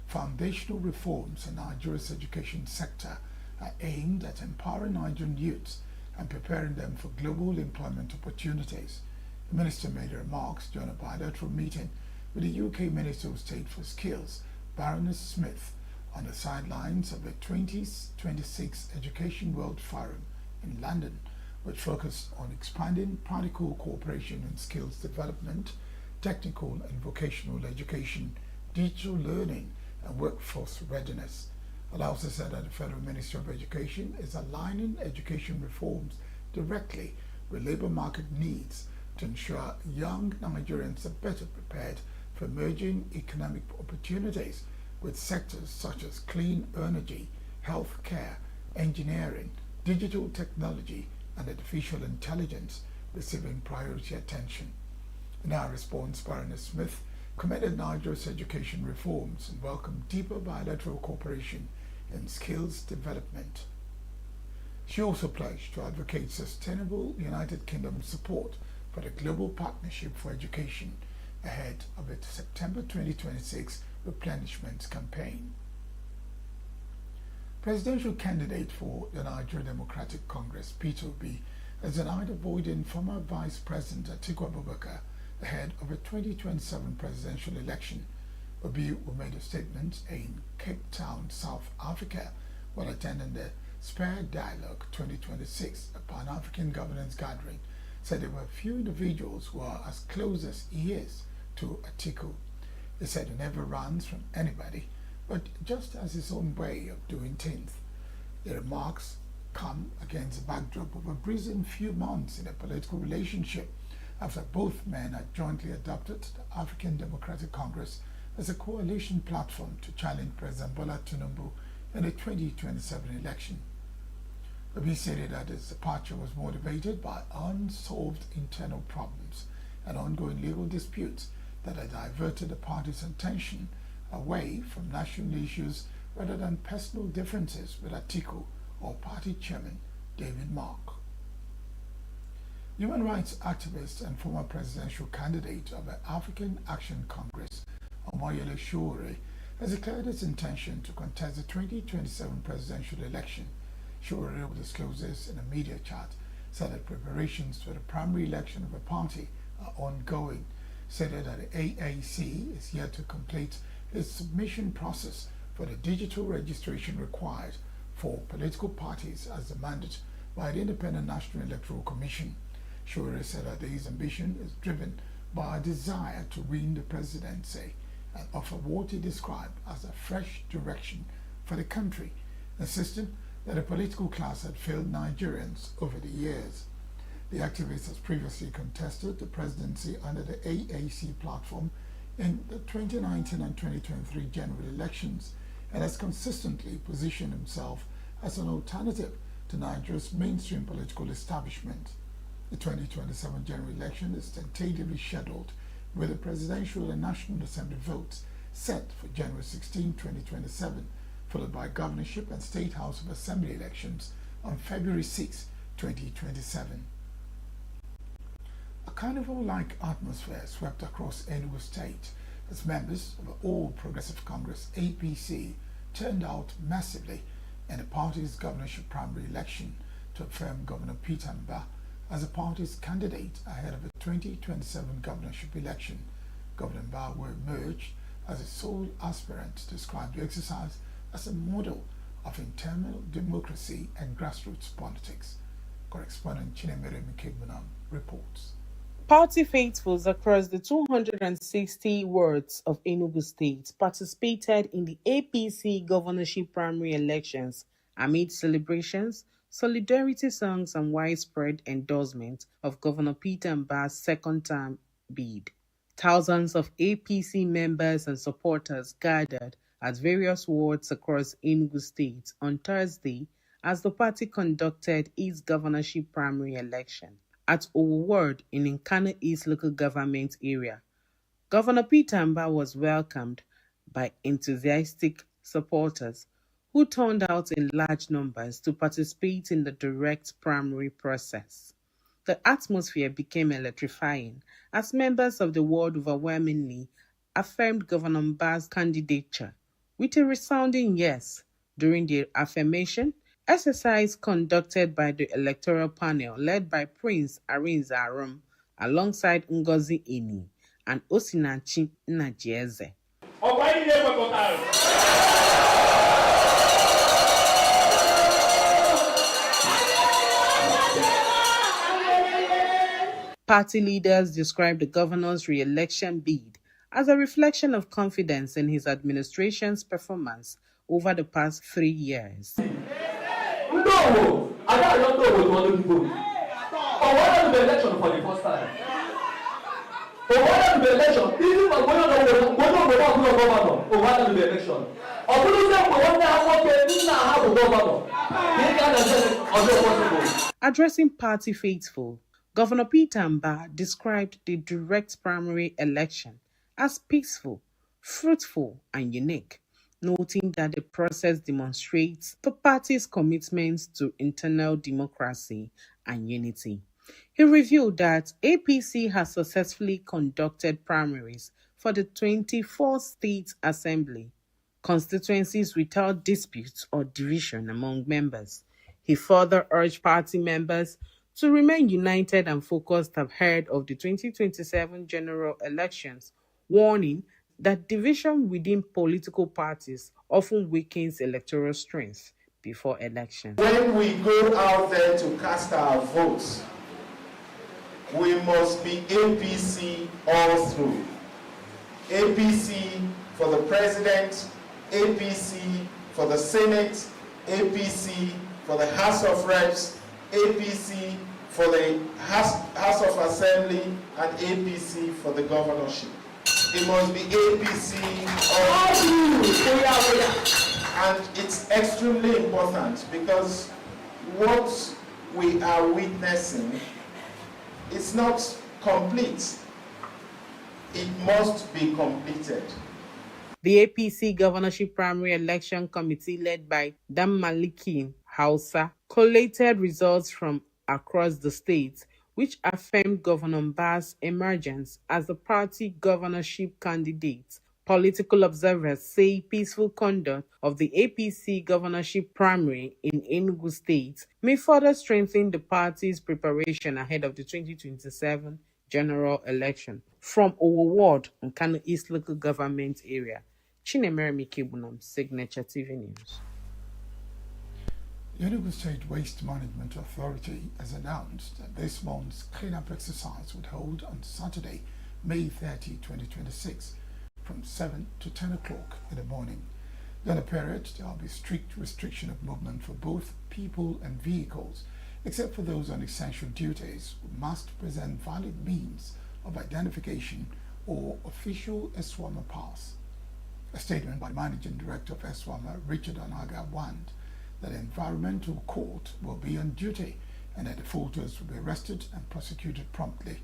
foundational reforms in Nigeria's education sector are aimed at empowering Nigerian youths and preparing them for global employment opportunities. The Minister made remarks during a bilateral meeting with the UK Minister of State for Skills, Baroness Smith, on the sidelines of the 2026 Education World Forum in London, which focused on expanding practical cooperation in skills development, technical and vocational education, digital learning, and workforce readiness. Alausa said that the Federal Ministry of Education is aligning education reforms directly with labour market needs to ensure young Nigerians are better prepared for emerging economic opportunities, with sectors such as clean energy, health care, engineering, digital technology, and artificial intelligence receiving priority attention. In our response, Baroness Smith commended Nigeria's education reforms and welcomed deeper bilateral cooperation in skills development. She also pledged to advocate sustainable United Kingdom support for the Global Partnership for Education ahead of its September 2026 replenishment campaign. Presidential candidate for the Nigeria Democratic Congress, Peter Obi, has denied avoiding former Vice President Atiku Abubakar ahead of a 2027 presidential election. Obi, who made a statement in Cape Town, South Africa, while attending the Spare Dialogue 2026, a Pan-African governance gathering, said there were few individuals who are as close as he is to Atiku. He said he never runs from anybody, but just has his own way of doing things. The remarks come against the backdrop of a brazen few months in a political relationship after both men had jointly adopted the African Democratic Congress as a coalition platform to challenge President Bola Tinubu in the 2027 election. Obi stated that his departure was motivated by unsolved internal problems and ongoing legal disputes that had diverted the party's attention away from national issues rather than personal differences with Atiku or party chairman David Mark. Human rights activist and former presidential candidate of the African Action Congress, Omoyele Sowore, has declared its intention to contest the 2027 presidential election. Showore will disclose this in a media chat, said that preparations for the primary election of the party are ongoing, said that the AAC is yet to complete its submission process for the digital registration required for political parties as demanded by the Independent National Electoral Commission. Showore said that his ambition is driven by a desire to win the presidency and offer what he described as a fresh direction for the country, insisting that the political class had failed Nigerians over the years. The activist has previously contested the presidency under the AAC platform in the 2019 and 2023 general elections and has consistently positioned himself as an alternative to Nigeria's mainstream political establishment. The 2027 general election is tentatively scheduled with the presidential and National Assembly votes set for January 16, 2027, followed by governorship and State House of Assembly elections on February 6, 2027. A carnival-like atmosphere swept across Enugu State as members of the All Progressive Congress APC turned out massively in the party's governorship primary election to affirm Governor Peter Mba as the party's candidate ahead of the 2027 governorship election. Governor Mba will emerge as a sole aspirant, described the exercise as a model of internal democracy and grassroots politics. Correspondent Chinemere Mikegbunam reports. Party faithfuls across the 260 wards of Enugu State participated in the APC governorship primary elections amid celebrations, solidarity songs, and widespread endorsement of Governor Peter Mba's second-term bid. Thousands of APC members and supporters gathered at various wards across Enugu State on Thursday as the party conducted its governorship primary election. At Owo Ward in Nkana East local government area, Governor Peter Mba was welcomed by enthusiastic supporters who turned out in large numbers to participate in the direct primary process. The atmosphere became electrifying as members of the ward overwhelmingly affirmed Governor Mba's candidature with a resounding yes. During the affirmation exercise conducted by the electoral panel led by Prince Arinze Arum alongside Ngozi Eni and Osinachi Nnajieze. Party leaders described the governor's re-election bid as a reflection of confidence in his administration's performance over the past 3 years. No, I don't know what one people. Or what the election for the first time? Or what the election? Even for governor, or what the election? Or who is that governor? Addressing party faithful, Governor Peter Mba described the direct primary election as peaceful, fruitful, and unique, noting that the process demonstrates the party's commitment to internal democracy and unity. He revealed that APC has successfully conducted primaries for the 24 state assembly constituencies without disputes or division among members. He further urged party members to remain united and focused ahead of the 2027 general elections, warning that division within political parties often weakens electoral strength before elections. When we go out there to cast our votes, we must be APC all through. APC for the president, APC for the Senate, APC for the House of Reps, APC for the House of Assembly, and APC for the governorship. It must be APC all through. And it's extremely important because what we are witnessing is not complete. It must be completed. The APC governorship primary election committee led by Dan Maliki Hausa collated results from across the state, which affirmed Governor Mba's emergence as the party governorship candidate Political observers say peaceful conduct of the APC governorship primary in Enugu State may further strengthen the party's preparation ahead of the 2027 general election. From Owo Ward, Nkanu East Local Government Area, Chinemere Mikebunam, Signature TV News. The ENUGU State Waste Management Authority has announced that this month's cleanup exercise would hold on Saturday, May 30, 2026, from 7 to 10 o'clock in the morning. During the period, there will be strict restriction of movement for both people and vehicles, except for those on essential duties who must present valid means of identification or official ESWAMA pass. A statement by the Managing Director of ESWAMA, Richard Onaga, warned that the Environmental Court will be on duty and that the faulters will be arrested and prosecuted promptly.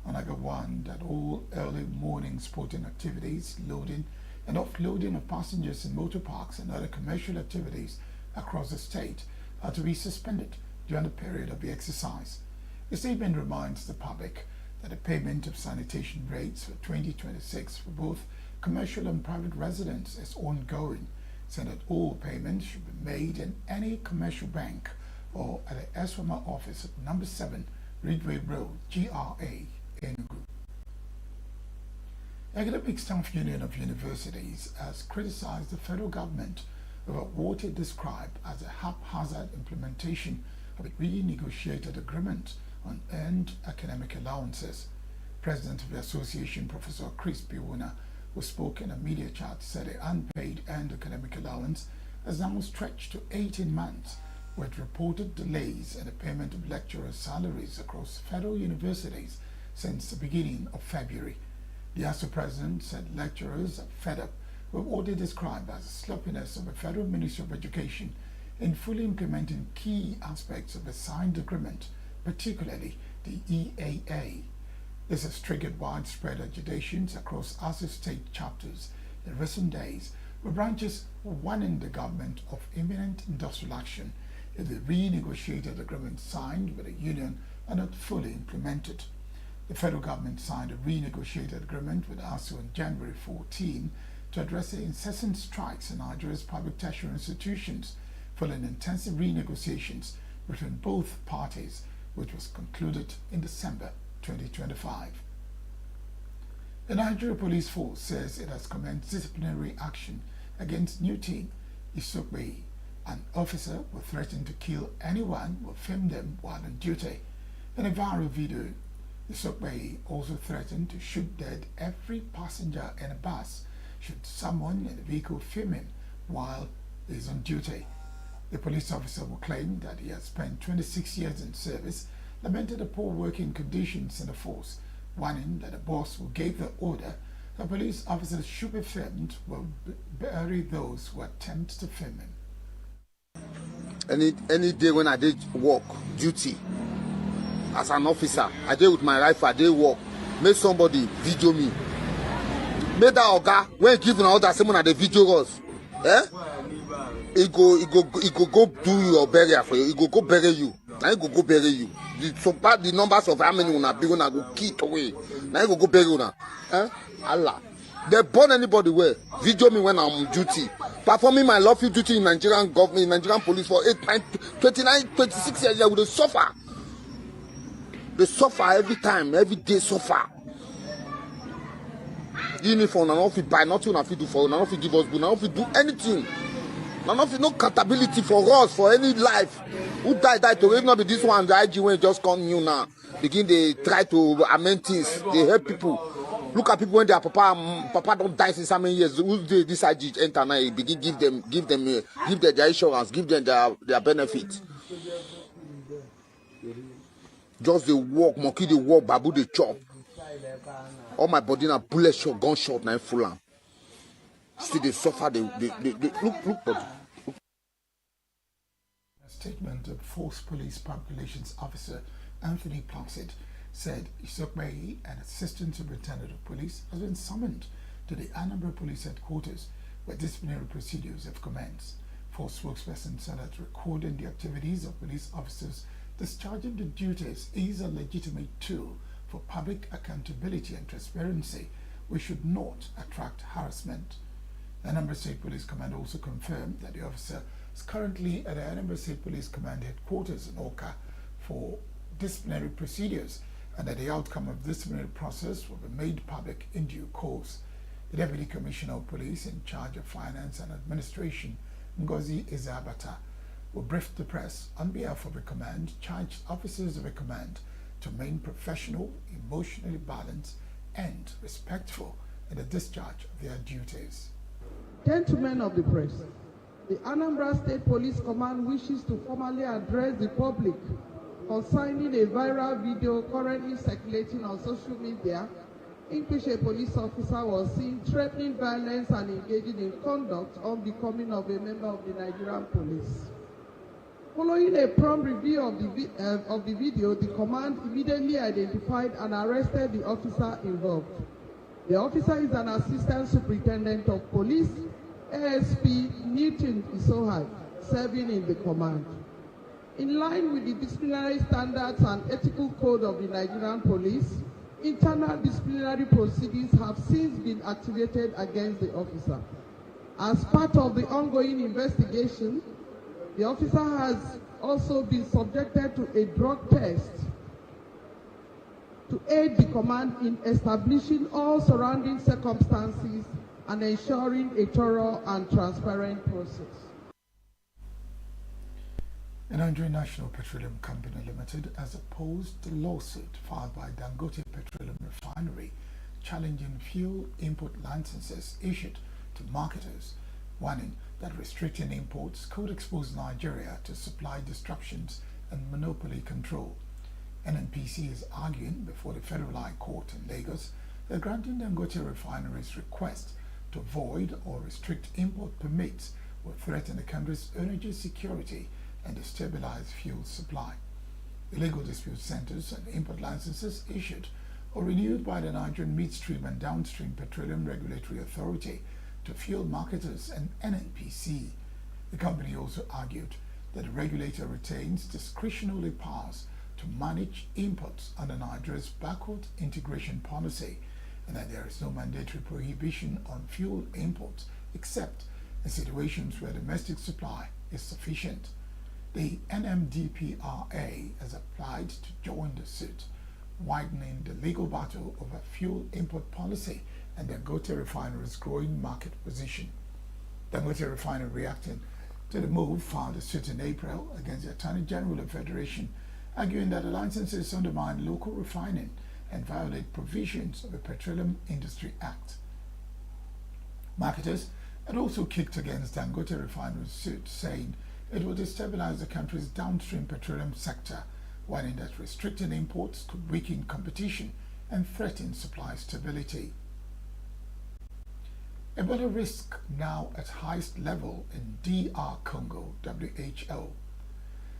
Onaga warned that all early morning sporting activities, loading and offloading of passengers in motor parks and other commercial activities across the state are to be suspended during the period of the exercise. The statement reminds the public that the payment of sanitation rates for 2026 for both commercial and private residents is ongoing, saying that all payments should be made in any commercial bank or at the ESWAMA office at number 7 Ridgeway Road, GRA, ENUGU. Academic Staff Union of Universities has criticized the federal government over what it described as a haphazard implementation of a renegotiated agreement on earned academic allowances. President of the association, Professor Chris Biwuna, who spoke in a media chat, said the unpaid earned academic allowance has now stretched to 18 months, with reported delays in the payment of lecturers' salaries across federal universities since the beginning of February. The ASU president said lecturers are fed up with what they describe as the sloppiness of the Federal Ministry of Education in fully implementing key aspects of the signed agreement, particularly the EAA. This has triggered widespread agitations across ASU state chapters in recent days, with branches warning the government of imminent industrial action if the renegotiated agreements signed with the union are not fully implemented. The federal government signed a renegotiated agreement with ASU on January 14 to address the incessant strikes in Nigeria's public tertiary institutions, following intensive renegotiations between both parties, which was concluded in December 2025. The Nigeria Police Force says it has commenced disciplinary action against Newton Isokwe, an officer who threatened to kill anyone who filmed them while on duty. In a viral video, Isokwe also threatened to shoot dead every passenger in a bus should someone in the vehicle film him while he is on duty. The police officer who claimed that he has spent 26 years in service lamented the poor working conditions in the force, warning that the boss who gave the order that police officers should be filmed will bury those who attempt to film him. Any day when I did work duty as an officer, I did with my rifle, I did work. Make somebody video me. Make that oga when giving order someone at the video us. He go do your burial for you. He go bury you. Now he go bury you. The numbers of how many una be gonna go keep away. Now he go bury you now. Allah. They burn anybody where video me when I'm on duty. Performing my lawful duty in Nigerian government, Nigerian police for 26 years, they will suffer. They suffer every time, every day suffer. Uniform, and not fit buy nothing, not fit do for, not fit give us, not fit do anything. Not fit no accountability for us, for any life. Who died to even not be this one, the IG when just come new now. Begin they try to amend things, they help people. Look at people when their papa don't die since how many years. Who this IG enter now? Begin give them their insurance, give them their benefit. Just the walk, monkey the walk, babu the chop. All my body na bullet shot, gunshot na full am. Still they suffer. They look body. A statement of Force Police Public Relations Officer Anthony Placid said Isokwe, an assistant superintendent of police, has been summoned to the Anambra Police Headquarters where disciplinary procedures have commenced. Force spokesperson said that recording the activities of police officers discharging the duties is a legitimate tool for public accountability and transparency, we should not attract harassment. The Anambra State Police Command also confirmed that the officer is currently at the Anambra State Police Command headquarters in Oka for disciplinary procedures, and that the outcome of the disciplinary process will be made public in due course. The Deputy Commissioner of Police in charge of Finance and Administration, Ngozi Ezabata, will brief the press on behalf of the command, charged officers of the command to remain professional, emotionally balanced, and respectful in the discharge of their duties. Gentlemen of the press, the Anambra State Police Command wishes to formally address the public concerning a viral video currently circulating on social media in which a police officer was seen threatening violence and engaging in conduct unbecoming of a member of the Nigerian police. Following a prompt review of the video, the command immediately identified and arrested the officer involved. The officer is an Assistant Superintendent of Police, ASP Newton Isohai, serving in the command. In line with the disciplinary standards and ethical code of the Nigerian police, internal disciplinary proceedings have since been activated against the officer. As part of the ongoing investigation, the officer has also been subjected to a drug test to aid the command in establishing all surrounding circumstances and ensuring a thorough and transparent process. The Nigerian National Petroleum Company Limited has opposed the lawsuit filed by Dangote Petroleum Refinery challenging fuel import licenses issued to marketers, warning that restricting imports could expose Nigeria to supply disruptions and monopoly control. NNPC is arguing before the Federal High Court in Lagos that granting Dangote Refinery's request to void or restrict import permits will threaten the country's energy security and destabilize fuel supply. Illegal dispute centers and import licenses issued or renewed by the Nigerian Midstream and Downstream Petroleum Regulatory Authority to fuel marketers and NNPC. The company also argued that the regulator retains discretionary powers to manage imports under Nigeria's backward integration policy, and that there is no mandatory prohibition on fuel imports except in situations where domestic supply is sufficient. The NMDPRA has applied to join the suit, widening the legal battle over fuel import policy and Dangote Refinery's growing market position. Dangote Refinery, reacting to the move, filed a suit in April against the Attorney General of the Federation, arguing that the licenses undermine local refining and violate provisions of the Petroleum Industry Act. Marketers had also kicked against Dangote Refinery's suit, saying it would destabilize the country's downstream petroleum sector, warning that restricting imports could weaken competition and threaten supply stability. Ebola risk now at highest level in DR Congo, WHO.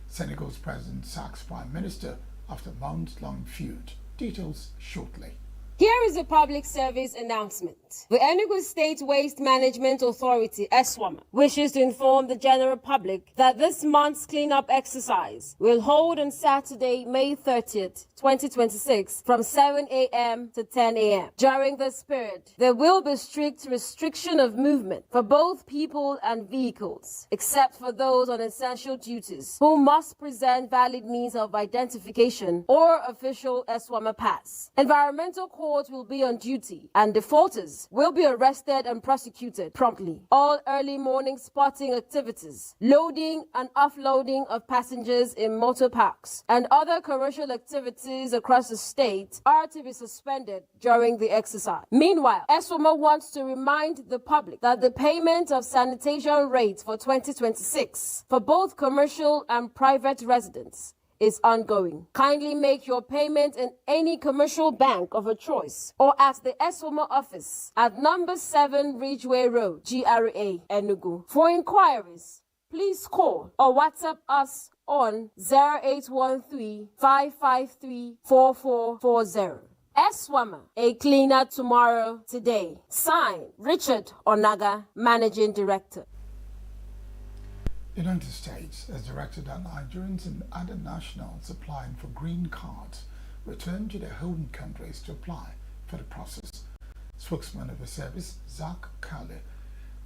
Senegal's president sacks prime minister after months-long feud. Details shortly. Here is a public service announcement. The ENUGU State Waste Management Authority, ESWAMA, wishes to inform the general public that this month's cleanup exercise will hold on Saturday, May 30th, 2026 from 7 a.m. to 10 a.m. During this period, there will be strict restriction of movement for both people and vehicles, except for those on essential duties who must present valid means of identification or official ESWAMA pass. Environmental court will be on duty and defaulters will be arrested and prosecuted promptly. All early morning spotting activities, loading and offloading of passengers in motor parks, and other commercial activities across the state are to be suspended during the exercise. Meanwhile, ESWAMA wants to remind the public that the payment of sanitation rates for 2026 for both commercial and private residents is ongoing. Kindly make your payment in any commercial bank of your choice or at the ESWAMA office at number 7 Ridgeway Road, GRA, Enugu. For inquiries, please call or WhatsApp us on 0813-553-4440. ESWAMA, a cleaner tomorrow, today. Signed, Richard Onaga, Managing Director. The United States has directed that Nigerians and other nationals applying for green cards return to their home countries to apply for the process. Spokesman of the service, Zach Kale,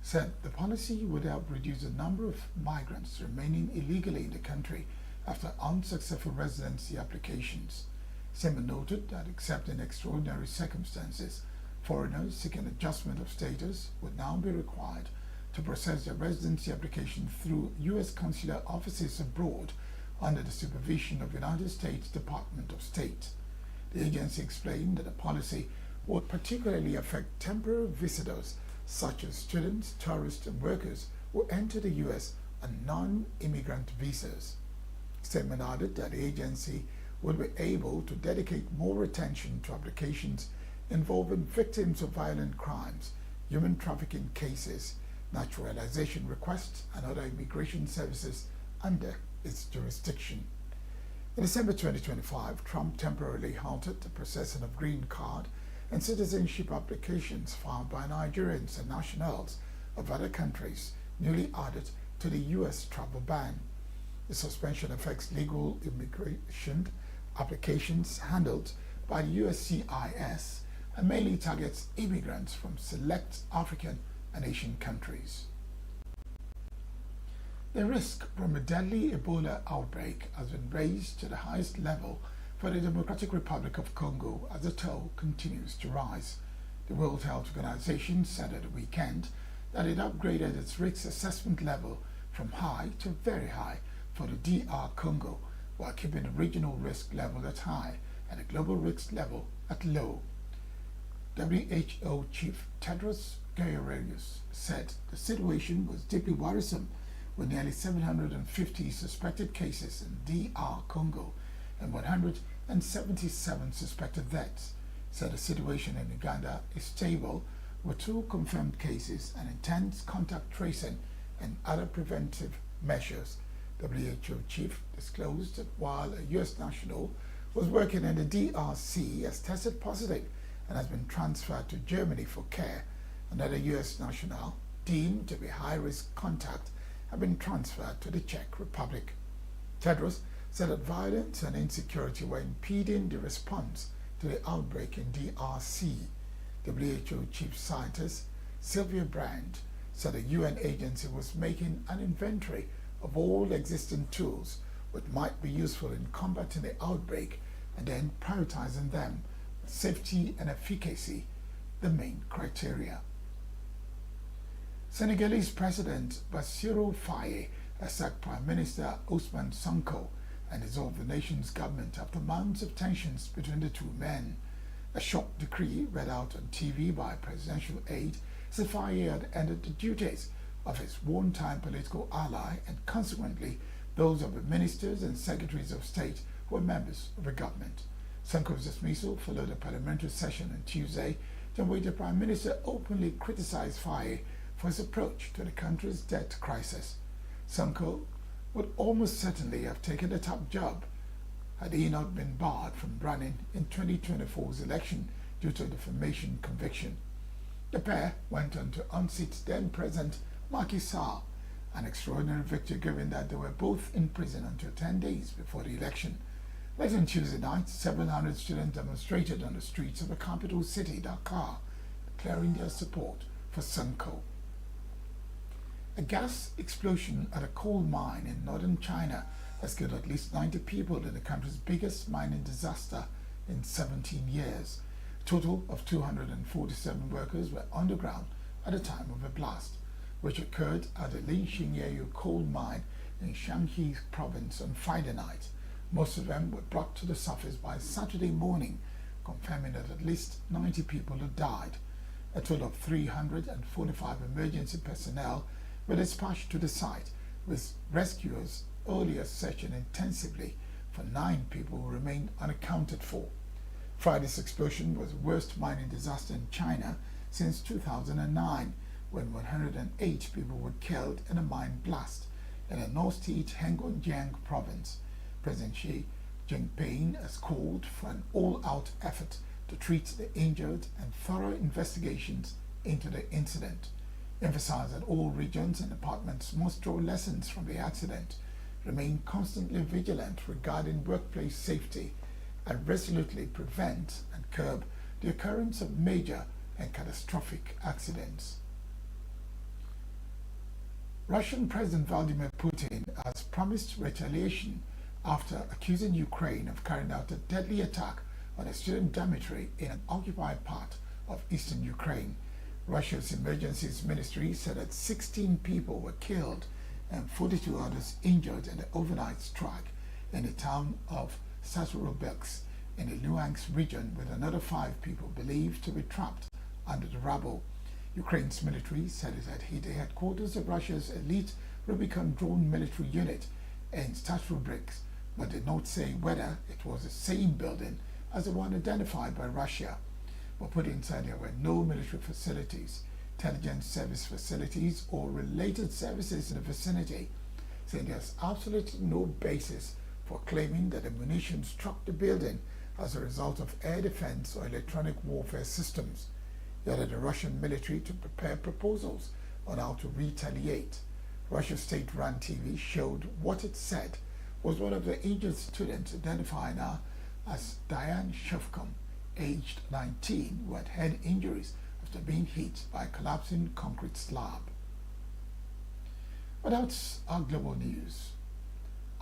said the policy would help reduce the number of migrants remaining illegally in the country after unsuccessful residency applications. Sema noted that except in extraordinary circumstances, foreigners seeking adjustment of status would now be required to process their residency application through U.S. consular offices abroad under the supervision of United States Department of State. The agency explained that the policy would particularly affect temporary visitors such as students, tourists, and workers who enter the U.S. on non-immigrant visas. Statement added that the agency would be able to dedicate more attention to applications involving victims of violent crimes, human trafficking cases, naturalization requests, and other immigration services under its jurisdiction. In December 2025, Trump temporarily halted the processing of green card and citizenship applications filed by Nigerians and nationals of other countries newly added to the U.S. travel ban. The suspension affects legal immigration applications handled by the USCIS and mainly targets immigrants from select African and Asian countries. The risk from a deadly Ebola outbreak has been raised to the highest level for the Democratic Republic of Congo as the toll continues to rise. The World Health Organization said at the weekend that it upgraded its risk assessment level from high to very high for the DR Congo, while keeping the regional risk level at high and the global risk level at low. WHO Chief Tedros Ghebreyesus said the situation was deeply worrisome, with nearly 750 suspected cases in DR Congo and 177 suspected deaths. Said the situation in Uganda is stable, with 2 confirmed cases and intense contact tracing and other preventive measures. WHO chief disclosed that while a U.S. national was working in the DRC has tested positive and has been transferred to Germany for care, another U.S. national deemed to be high-risk contact have been transferred to the Czech Republic. Tedros said that violence and insecurity were impeding the response to the outbreak in DRC. WHO chief scientist Sylvia Brand said the UN agency was making an inventory of all existing tools which might be useful in combating the outbreak and then prioritizing them with safety and efficacy the main criteria. Senegalese President Bassirou Faye has sacked Prime Minister Ousmane Sonko and dissolved the nation's government after months of tensions between the two men. A shock decree read out on TV by presidential aide said Faye had ended the duties of his one-time political ally and consequently those of the ministers and secretaries of state who were members of the government. Sonko's dismissal followed a parliamentary session on Tuesday, in which the Prime Minister openly criticized Faye for his approach to the country's debt crisis. Sonko would almost certainly have taken the top job had he not been barred from running in 2024's election due to a defamation conviction. The pair went on to unseat then-President Macky Sall, an extraordinary victory given that they were both in prison until 10 days before the election. Late on Tuesday night, several hundred students demonstrated on the streets of the capital city, Dakar, declaring their support for Sonko. A gas explosion at a coal mine in northern China has killed at least 90 people in the country's biggest mining disaster in 17 years. A total of 247 workers were underground at the time of the blast, which occurred at the Linxingyeyu coal mine in Shanxi province on Friday night. Most of them were brought to the surface by Saturday morning, confirming that at least 90 people had died. A total of 345 emergency personnel were dispatched to the site, with rescuers earlier searching intensively for 9 people who remained unaccounted for. Friday's explosion was the worst mining disaster in China since 2009, when 108 people were killed in a mine blast in the northeast Heilongjiang province. President Xi Jinping has called for an all-out effort to treat the injured and thorough investigations into the incident, emphasized that all regions and departments must draw lessons from the accident, remain constantly vigilant regarding workplace safety, and resolutely prevent and curb the occurrence of major and catastrophic accidents. Russian President Vladimir Putin has promised retaliation after accusing Ukraine of carrying out a deadly attack on a student dormitory in an occupied part of eastern Ukraine. Russia's emergencies ministry said that 16 people were killed and 42 others injured in the overnight strike in the town of Saturobelsk in the Luhansk region, with another 5 people believed to be trapped under the rubble. Ukraine's military said it had hit the headquarters of Russia's elite Rubicon drone military unit in Saturobelsk, but did not say whether it was the same building as the one identified by Russia. But Putin said there were no military facilities, intelligence service facilities, or related services in the vicinity, saying there's absolutely no basis for claiming that the munition struck the building as a result of air defense or electronic warfare systems. He ordered the Russian military to prepare proposals on how to retaliate. Russia's state-run TV showed what it said was one of the injured students, identifying her as Diane Shevkum, aged 19, who had head injuries after being hit by a collapsing concrete slab. But that's our global news.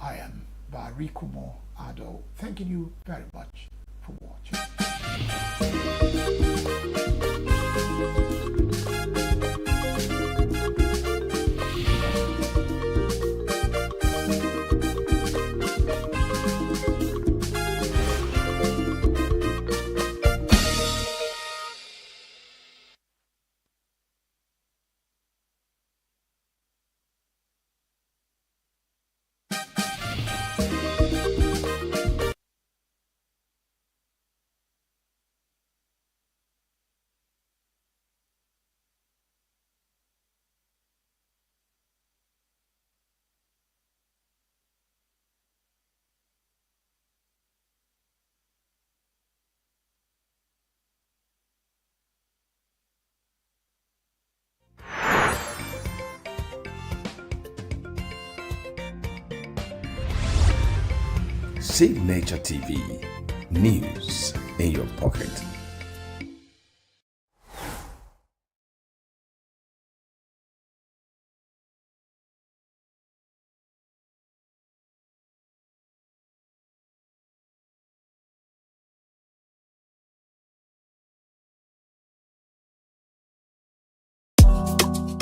I am Barikumo Ado, thanking you very much for watching. Signature TV, news in your pocket.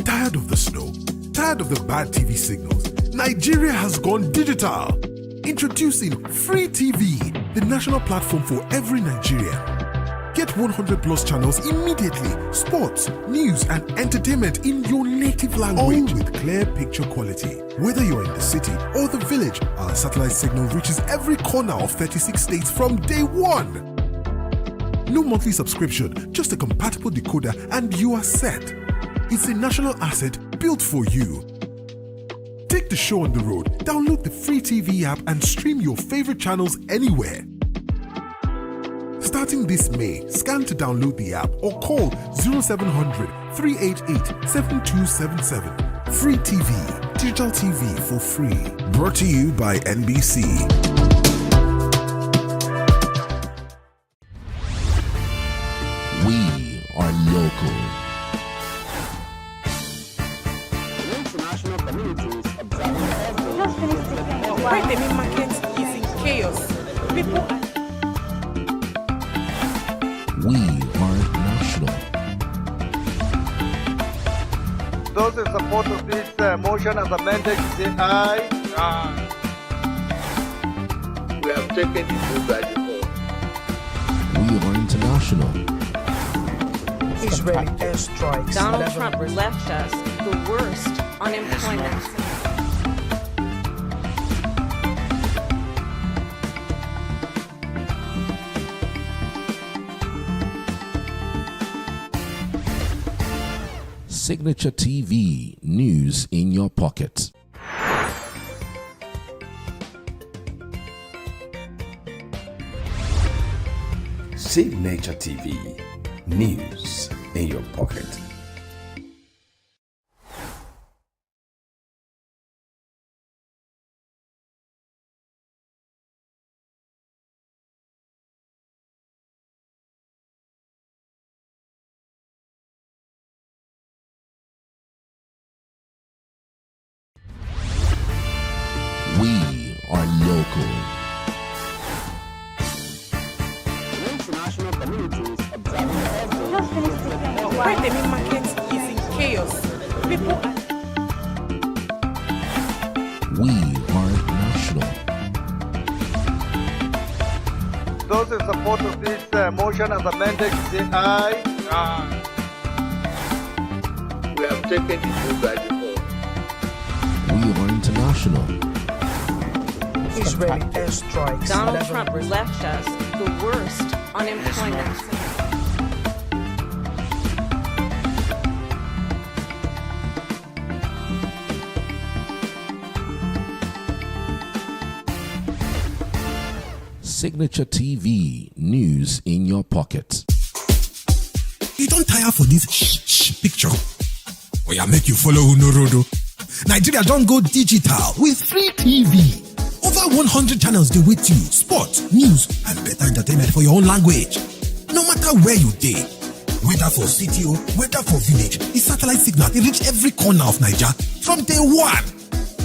Tired of the snow? Tired of the bad TV signals? Nigeria has gone digital. Introducing Free TV, the national platform for every Nigerian. Get 100 plus channels immediately. Sports, news, and entertainment in your native language. All with clear picture quality. Whether you're in the city or the village, our satellite signal reaches every corner of 36 states from day one. No monthly subscription, just a compatible decoder and you are set. It's a national asset built for you. Take the show on the road, download the Free TV app and stream your favorite channels anywhere. Starting this May, scan to download the app or call 0700 388 7277. Free TV, digital TV for free. Brought to you by NBC. We are local. International communities observing just finished the Where the main market is in chaos. People are... We are national. Those in support of this motion as amended, say aye. Aye. We have taken the vote by default. We are international. Israeli airstrikes. Donald Trump left us the worst unemployment. Signature TV, news in your pocket. Signature TV, news in your pocket. Great market is in chaos. People are... We are national. Those in support of this motion as amended, say aye. Aye. We have taken the vote by default. We are international. Israeli airstrikes. Donald Trump left us the worst unemployment. Signature TV, news in your pocket. You don't tire for this picture. Or ya make you follow Unorodo. Nigeria don't go digital with free TV. Over 100 channels they wait you. Sport, news, and better entertainment for your own language. No matter where you dey, whether for city or whether for village, the satellite signal they reach every corner of Nigeria from day one.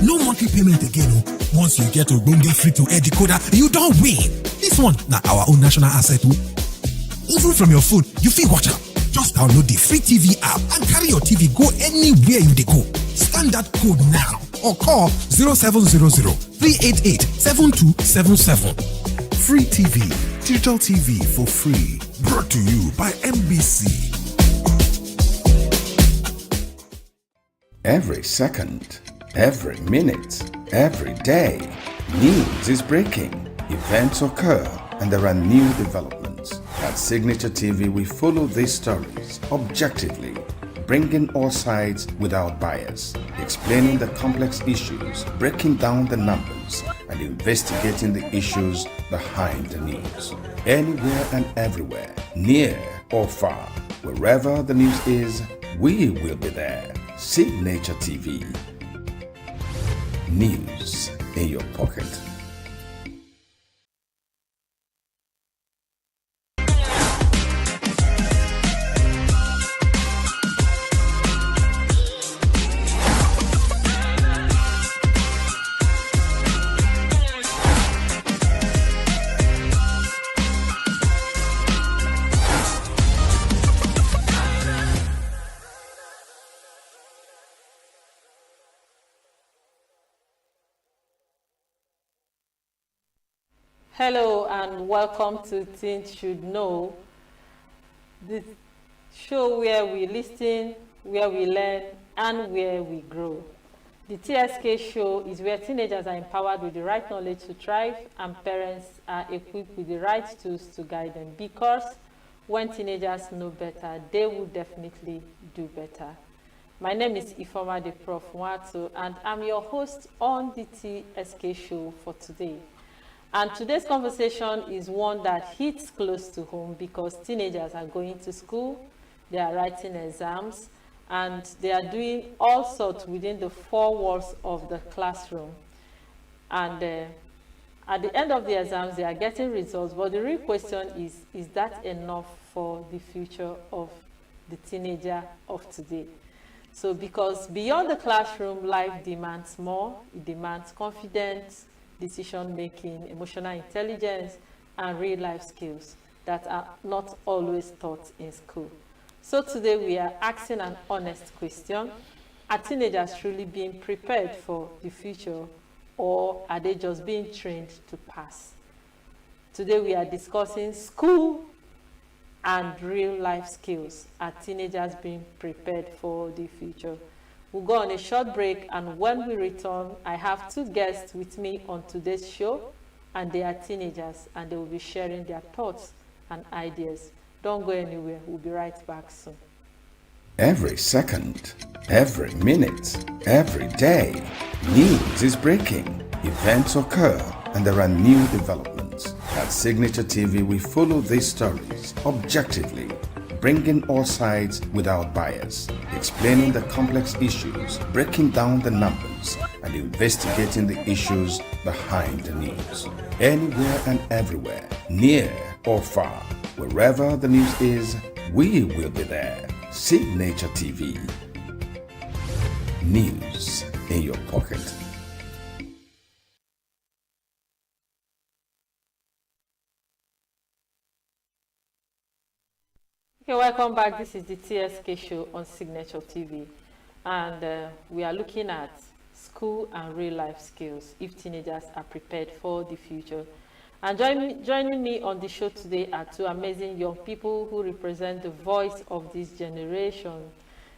No monthly payment again. Once you get a Ogbonge free to air decoder, you don't win. This one, now our own national asset. Even from your phone, you feel watch out. Just download the free TV app and carry your TV go anywhere you dey go. Scan that code now or call 0700-388-7277. Free TV, digital TV for free. Brought to you by NBC. Every second, every minute, every day, news is breaking, events occur, and there are new developments. At Signature TV, we follow these stories objectively, bringing all sides without bias, explaining the complex issues, breaking down the numbers, and investigating the issues behind the news. Anywhere and everywhere, near or far, wherever the news is, we will be there. Signature TV. News in your pocket. Hello and welcome to Teens Should Know, the show where we listen, where we learn, and where we grow. The TSK show is where teenagers are empowered with the right knowledge to thrive and parents are equipped with the right tools to guide them, because when teenagers know better, they will definitely do better. My name is Ifoma the Prof. Wato, and I'm your host on the TSK show for today. And today's conversation is one that hits close to home because teenagers are going to school, they are writing exams, and they are doing all sorts within the four walls of the classroom. And at the end of the exams, they are getting results, but the real question is that enough for the future of the teenager of today? So because beyond the classroom, life demands more. It demands confidence, decision-making, emotional intelligence, and real-life skills that are not always taught in school. So today we are asking an honest question. Are teenagers truly being prepared for the future, or are they just being trained to pass? Today we are discussing school and real-life skills. Are teenagers being prepared for the future? We'll go on a short break, and when we return, I have two guests with me on today's show, and they are teenagers, and they will be sharing their thoughts and ideas. Don't go anywhere. We'll be right back soon. Every second, every minute, every day, news is breaking, events occur, and there are new developments. At Signature TV, we follow these stories objectively, bringing all sides without bias, explaining the complex issues, breaking down the numbers, and investigating the issues behind the news. Anywhere and everywhere, near or far, wherever the news is, we will be there. Signature TV. News in your pocket. Okay, welcome back. This is the TSK show on Signature TV, and we are looking at school and real life skills if teenagers are prepared for the future. And joining me on the show today are two amazing young people who represent the voice of this generation.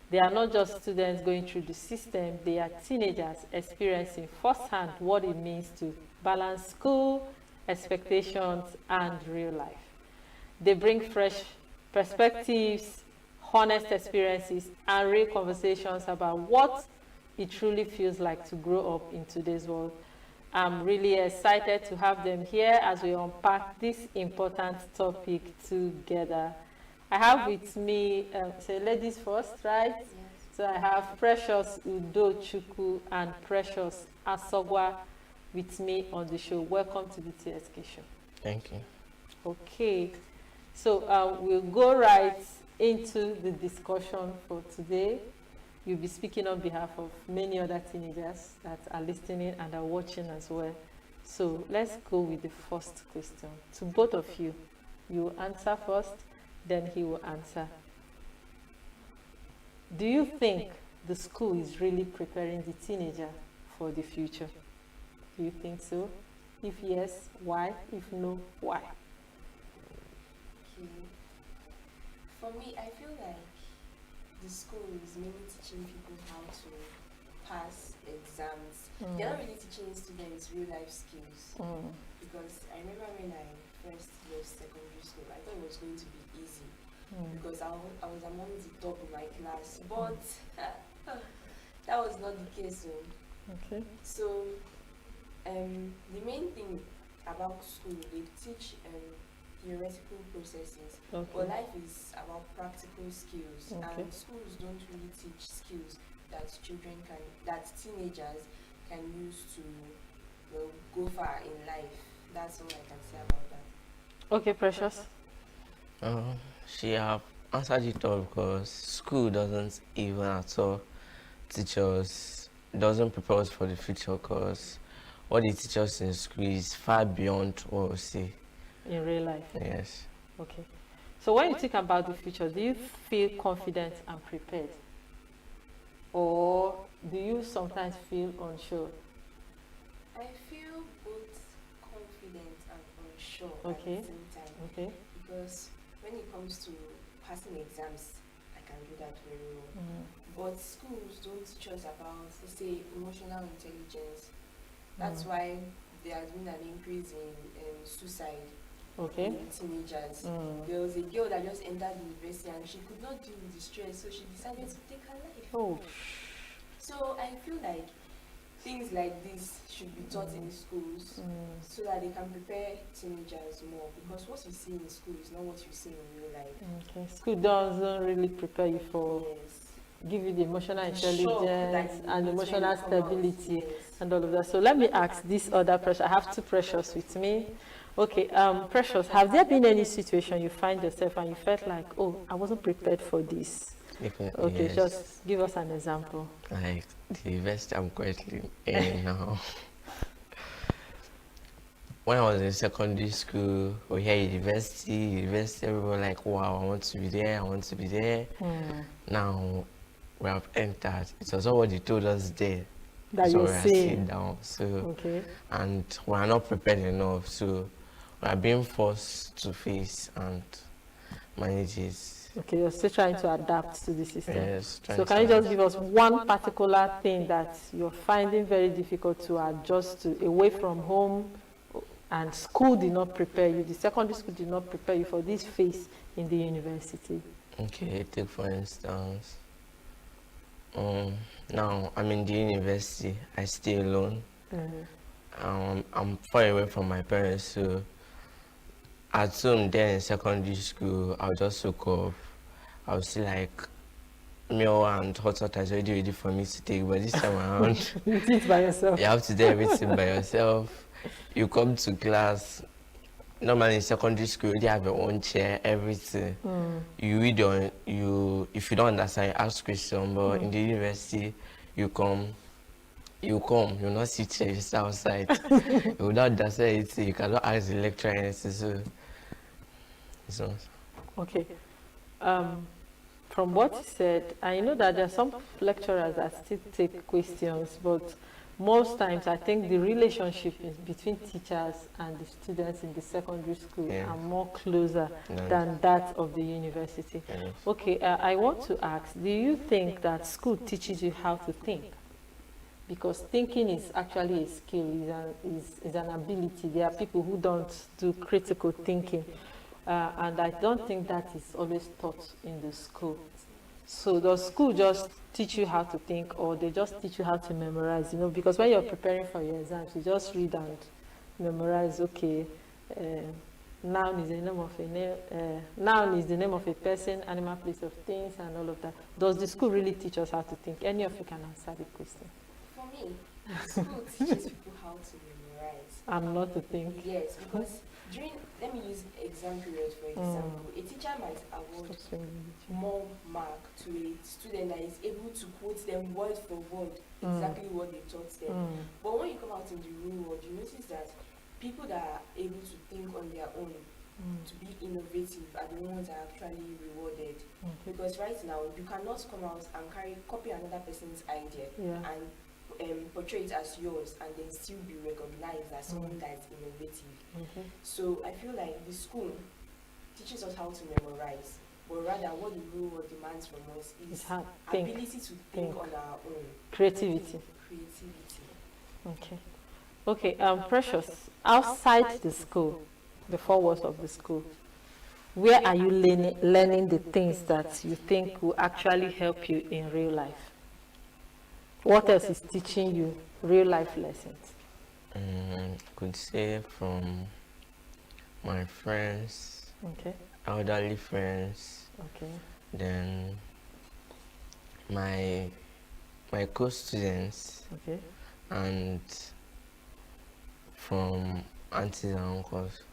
They are not just students going through the system, they are teenagers experiencing firsthand what it means to balance school, expectations, and real life. They bring fresh perspectives, honest experiences, and real conversations about what it truly feels like to grow up in today's world. I'm really excited to have them here as we unpack this important topic together. I have with me, say ladies first, right? Yes. So I have Precious Udochukwu and Precious Asogwa with me on the show. Welcome to the TSK show. Thank you. Okay, so we'll go right into the discussion for today. You'll be speaking on behalf of many other teenagers that are listening and are watching as well. So let's go with the first question. To both of you, you answer first, then he will answer. Do you think the school is really preparing the teenager for the future? Do you think so? If yes, why? If no, why? Okay. For me, I feel like the school is mainly teaching people how to pass exams. They're not really teaching students real life skills. Because I remember when I first left secondary school, I thought it was going to be easy. Because I was among the top of my class. But that was not the case. Okay. So the main thing about school, they teach theoretical processes, but life is about practical skills, and schools don't really teach skills that teenagers can use to go far in life. That's all I can say about that. Okay, Precious. She have answered it all because school doesn't even at all teach us, doesn't prepare us for the future, because what they teach us in school is far beyond what we see in real life. Yes. Okay. So when you think about the future, do you feel confident and prepared? Or do you sometimes feel unsure? I feel both confident and unsure at the same time. Okay. Because when it comes to passing exams, I can do that very well. But schools don't teach us about, let's say, emotional intelligence. That's why there has been an increase in suicide. Okay. Teenagers. There was a girl that just entered university and she could not deal with the stress, so she decided to take her life. Oh. So I feel like things like this should be taught in schools so that they can prepare teenagers more, because what you see in school is not what you see in real life. Okay. School doesn't really prepare you for, give you the emotional intelligence and emotional stability and all of that. So let me ask this other Precious. I have two Precious with me. Okay, Precious, have there been any situation you find yourself and you felt like, oh, I wasn't prepared for this? Okay, yes. Just give us an example. Like the university I'm currently in now. When I was in secondary school, or here university, everyone like, wow, I want to be there. Now we have entered. It was already told us there. That so you we are see. sitting down. So okay. And we are not prepared enough. So we are being forced to face and manage it. Okay, you're still trying to adapt to the system. Yes. So can you just give us one particular thing that you're finding very difficult to adjust to, away from home, and school did not prepare you, the secondary school did not prepare you for this phase in the university? Okay, take for instance, now I'm in the university, I stay alone. I'm far away from my parents, so at home there in secondary school, I'll just wake up, I'll see like meal and hot water is already ready for me to take, but this time around, you do it by yourself. You have to do everything by yourself. You come to class, normally in secondary school, you have your own chair, everything. You read on, if you don't understand, you ask questions, but in the university, you not sit chair, you sit outside. You will not understand anything, you cannot ask the lecturer anything, so. Okay. From what you said, I know that there are some lecturers that still take questions, but most times I think the relationship is between teachers and the students in the secondary school are more closer than that of the university. Okay, I want to ask, do you think that school teaches you how to think? Because thinking is actually a skill, is an ability. There are people who don't do critical thinking, and I don't think that is always taught in the school. So does school just teach you how to think, or they just teach you how to memorize? You know, because when you're preparing for your exams, you just read and memorize. Okay, noun is the name of a noun is the name of a person, animal, place of things, and all of that. Does the school really teach us how to think? Any of you can answer the question. For me, school teaches people how to memorize. And not to think. Yes, because let me use exam period for example. A teacher might award more mark to a student that is able to quote them word for word exactly what they taught them. But when you come out in the real world, you notice that people that are able to think on their own, to be innovative, are the ones that are actually rewarded. Because right now, you cannot come out and copy another person's idea and portray it as yours and then still be recognized as someone that is innovative. So I feel like the school teaches us how to memorize, but rather what the real world demands from us is ability to think on our own. Creativity. Okay, Precious, outside the school, the 4 walls of the school, where are you learning the things that you think will actually help you in real life? What else is teaching you real life lessons? Could say from my friends, elderly friends, then my co-students, and from aunties and uncles.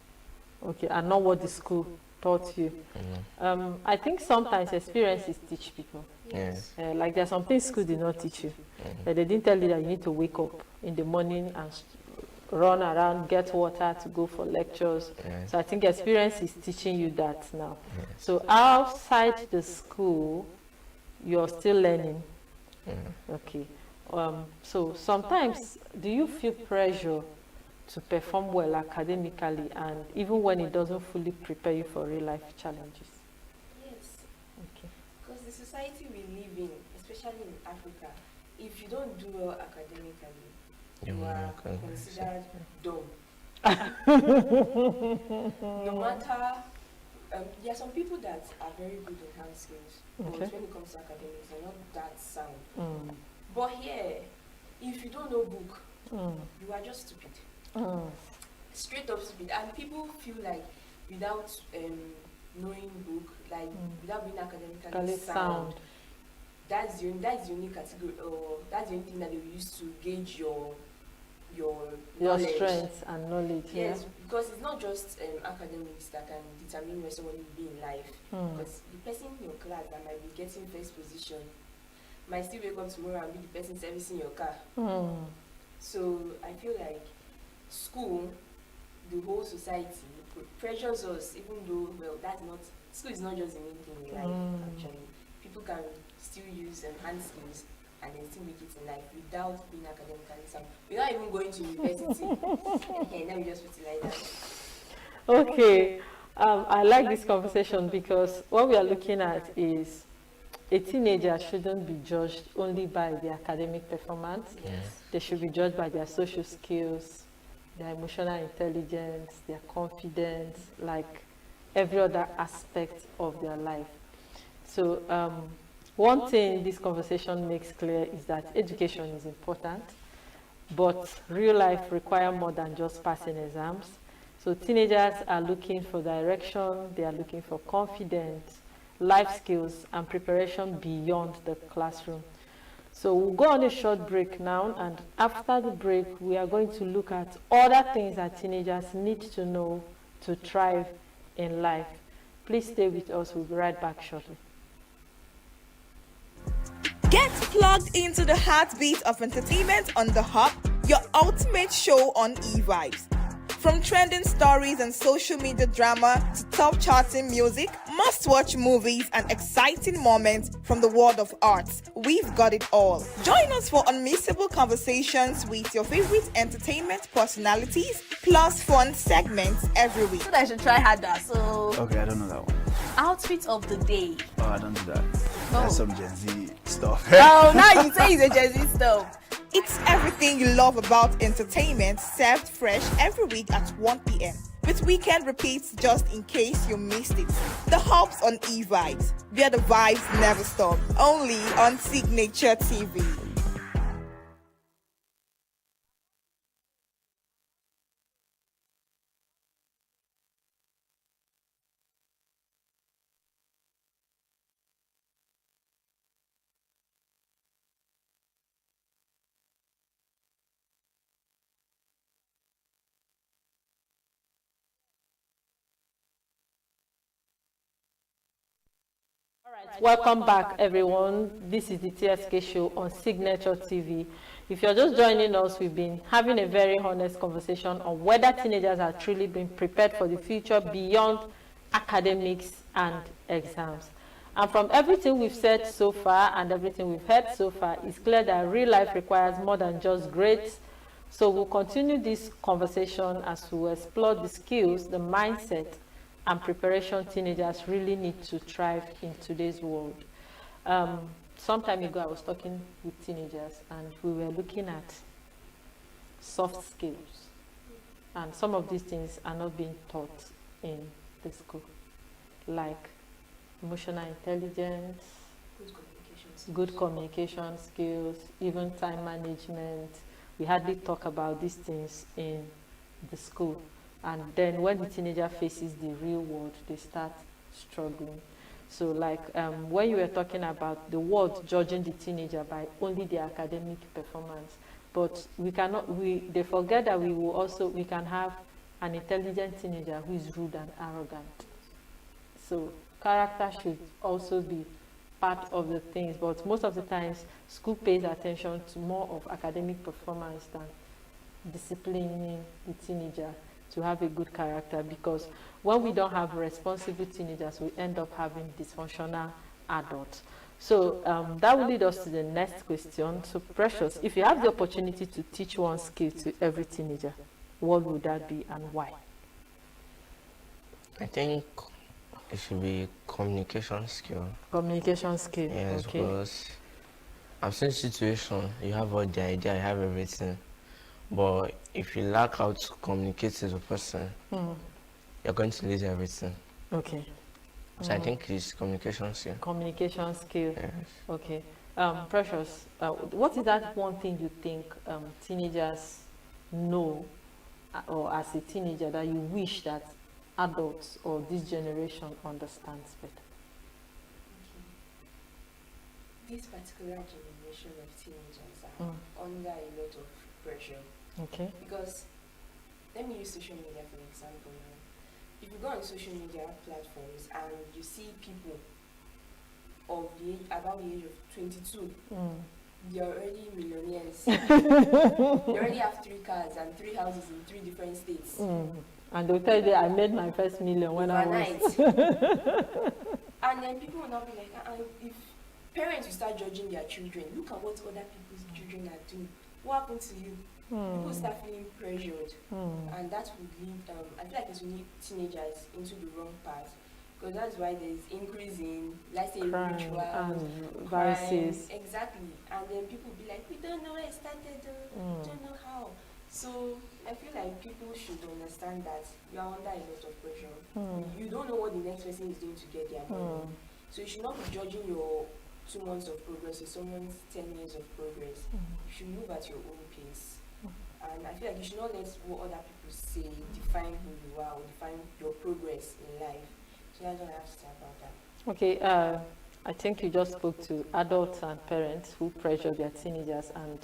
Okay, and not what the school taught you. I think sometimes experiences teach people. Yes. Like there are some things school did not teach you. They didn't tell you that you need to wake up in the morning and run around, get water to go for lectures. So I think experience is teaching you that now. So outside the school, you're still learning. Okay. So sometimes, do you feel pressure to perform well academically, and even when it doesn't fully prepare you for real life challenges? Yes. Okay. Because the society we live in, especially in Africa, if you don't do well academically, you are considered dumb. No matter, there are some people that are very good in hand skills, but when it comes to academics, they're not that sound. But here, if you don't know book, you are just stupid. Straight up stupid. And people feel like without knowing book, like without being academically sound, that's the only category, or that's the only thing that they use to gauge your knowledge. Strengths and knowledge. Yes, because it's not just academics that can determine where someone will be in life. Because the person in your class that might be getting first position might still wake up tomorrow and be the person servicing your car. So I feel like school, the whole society pressures us, even though, school is not just the main thing in life, actually. People can still use hand skills and then still make it in life without being academically sound, without even going to university. Let me just put it like that. Okay. I like this conversation because what we are looking at is a teenager shouldn't be judged only by their academic performance. They should be judged by their social skills, their emotional intelligence, their confidence, like every other aspect of their life. So one thing this conversation makes clear is that education is important, but real life requires more than just passing exams. So teenagers are looking for direction, they are looking for confidence, life skills, and preparation beyond the classroom. So we'll go on a short break now, and after the break, we are going to look at other things that teenagers need to know to thrive in life. Please stay with us. We'll be right back shortly. Get plugged into the heartbeat of entertainment on The Hub, your ultimate show on e-vibes. From trending stories and social media drama to top charting music, must-watch movies and exciting moments from the world of arts, we've got it all. Join us for unmissable conversations with your favorite entertainment personalities, plus fun segments every week. So I should try harder. So Okay, I don't know that one. outfit of the day. Oh, I don't do that. That's some Gen Z stuff. Oh, now you say it's a Gen Z stuff. It's everything you love about entertainment, served fresh every week at 1 p.m. with weekend repeats just in case you missed it. The Hubs on E-Vibes, where the vibes never stop. Only on Signature TV. Welcome back, everyone. This is the TSK show on Signature TV. If you're just joining us, we've been having a very honest conversation on whether teenagers are truly being prepared for the future beyond academics and exams. And from everything we've said so far and everything we've heard so far, it's clear that real life requires more than just grades. So we'll continue this conversation as we explore the skills, the mindset, and preparation teenagers really need to thrive in today's world. Some time ago, I was talking with teenagers, and we were looking at soft skills. And some of these things are not being taught in the school, like emotional intelligence, good communication skills, even time management. We hardly talk about these things in the school. And then when the teenager faces the real world, they start struggling. So like when you were talking about the world judging the teenager by only their academic performance, but they forget that we can have an intelligent teenager who is rude and arrogant. So character should also be part of the things, but most of the times school pays attention to more of academic performance than disciplining the teenager to have a good character, because when we don't have responsible teenagers, we end up having dysfunctional adults. So that will lead us to the next question. So Precious, if you have the opportunity to teach one skill to every teenager, what would that be and why? I think it should be communication skill. Communication skill, yes, okay. Because I've seen situations, you have all the idea, you have everything, but if you lack how to communicate with a person, you're going to lose everything. Okay. So I think it's communication skill. Communication skill. Yes. Okay. Precious, what is that one thing you think teenagers know, or as a teenager, that you wish that adults or this generation understands better? This particular generation of teenagers are under a lot of pressure. Okay. Because, let me use social media for example now. If you go on social media platforms and you see people of the age, about the age of 22, they're already millionaires. They already have 3 cars and 3 houses in 3 different states. And they'll tell you, I made my first million when I was... And then people will not be like, if parents will start judging their children, look at what other people's children are doing. What happened to you? People start feeling pressured, and that would lead, I feel like it will lead teenagers into the wrong path, because that's why there's increase in, let's say, crime rituals, and vices. Exactly, and then people be like, we don't know where it started, don't know how. So I feel like people should understand that you are under a lot of pressure. You don't know what the next person is doing to get their money. So you should not be judging your 2 months of progress or someone's 10 years of progress. You should move at your own pace. And I feel like you should not let what other people say define who you are or define your progress in life. So that's what I have to say about that. Okay, I think you just spoke to adults and parents who pressure their teenagers and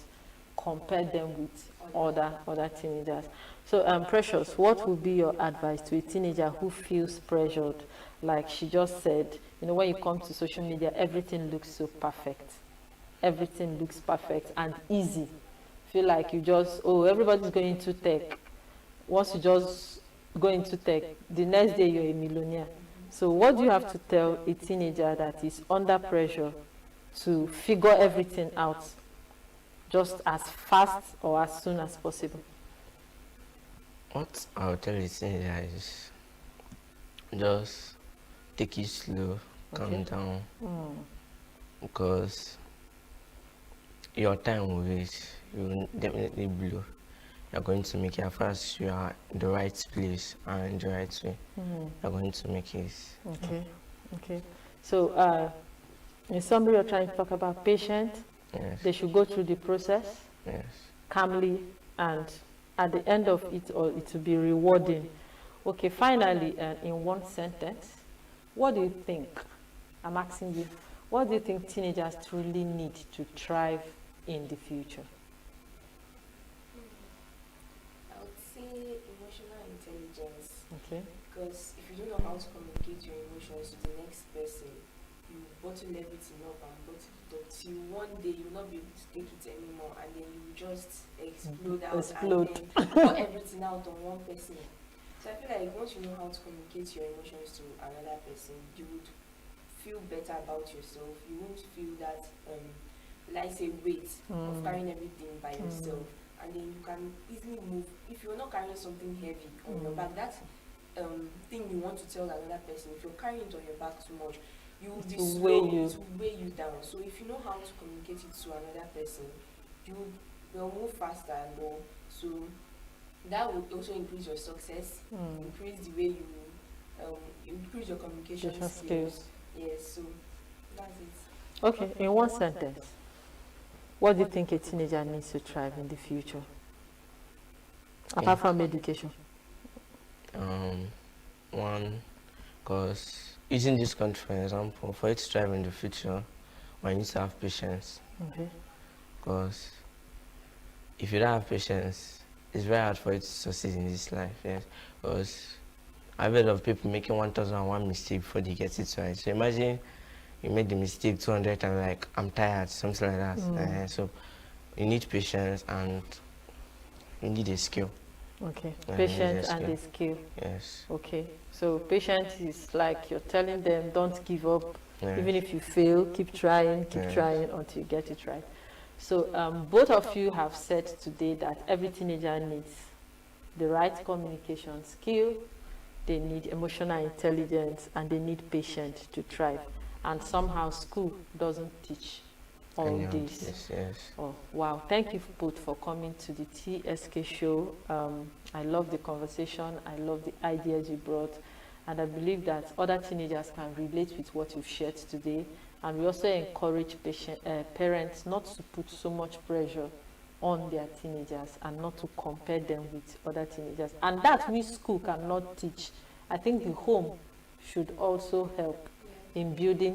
compare them with other teenagers. So, Precious, what would be your advice to a teenager who feels pressured? Like she just said, you know, when you come to social media, everything looks so perfect. Everything looks perfect and easy. Feel like you just, everybody's going to tech. once you just go into tech, the next day you're a millionaire. So what do you have to tell a teenager that is under pressure to figure everything out just as fast or as soon as possible? What I'll tell the teenager is just take it slow, calm down, because your time will wait. You will definitely blow. You're going to make it as fast as you are in the right place and in the right way. You're going to make it. Okay. So, in summary, you're trying to talk about patience. Yes. They should go through the process calmly, and at the end of it all, it will be rewarding. Okay, finally, in one sentence, what do you think? I'm asking you, what do you think teenagers truly need to thrive in the future? I would say emotional intelligence. Okay. Because if you don't know how to communicate your emotions to the next person, you bottle everything up and bottle it up till one day you will not be able to take it anymore, and then you just explode out and then pour everything out on one person. So I feel like once you know how to communicate your emotions to another person, you would feel better about yourself. You won't feel that like say weight of carrying everything by yourself, and then you can easily move. If you're not carrying something heavy on your back, that thing you want to tell another person, if you're carrying it on your back too much, you will be slow to weigh you down. So if you know how to communicate it to another person, you will move faster and go. So that will also increase your success, increase the way you increase your communication skills. Yes, so that's it. Okay, in one sentence, what do you think a teenager needs to thrive in the future, apart from education? One, because using this country for example, for it to thrive in the future, one needs to have patience. Okay. Because if you don't have patience, it's very hard for you to succeed in this life. Yes, because I've heard of people making 1,001 mistake before they get it right. So imagine you made the mistake 200 times, like I'm tired, something like that. So you need patience and you need a skill. Okay, patience and a skill. Yes. Okay, so patience is like you're telling them don't give up. Even if you fail, keep trying until you get it right. So both of you have said today that every teenager needs the right communication skill, they need emotional intelligence, and they need patience to thrive. And somehow school doesn't teach all this. Yes. Oh, wow. Thank you both for coming to the TSK show. I love the conversation. I love the ideas you brought. And I believe that other teenagers can relate with what you've shared today. And we also encourage parents not to put so much pressure on their teenagers and not to compare them with other teenagers. And that we school cannot teach. I think the home should also help in building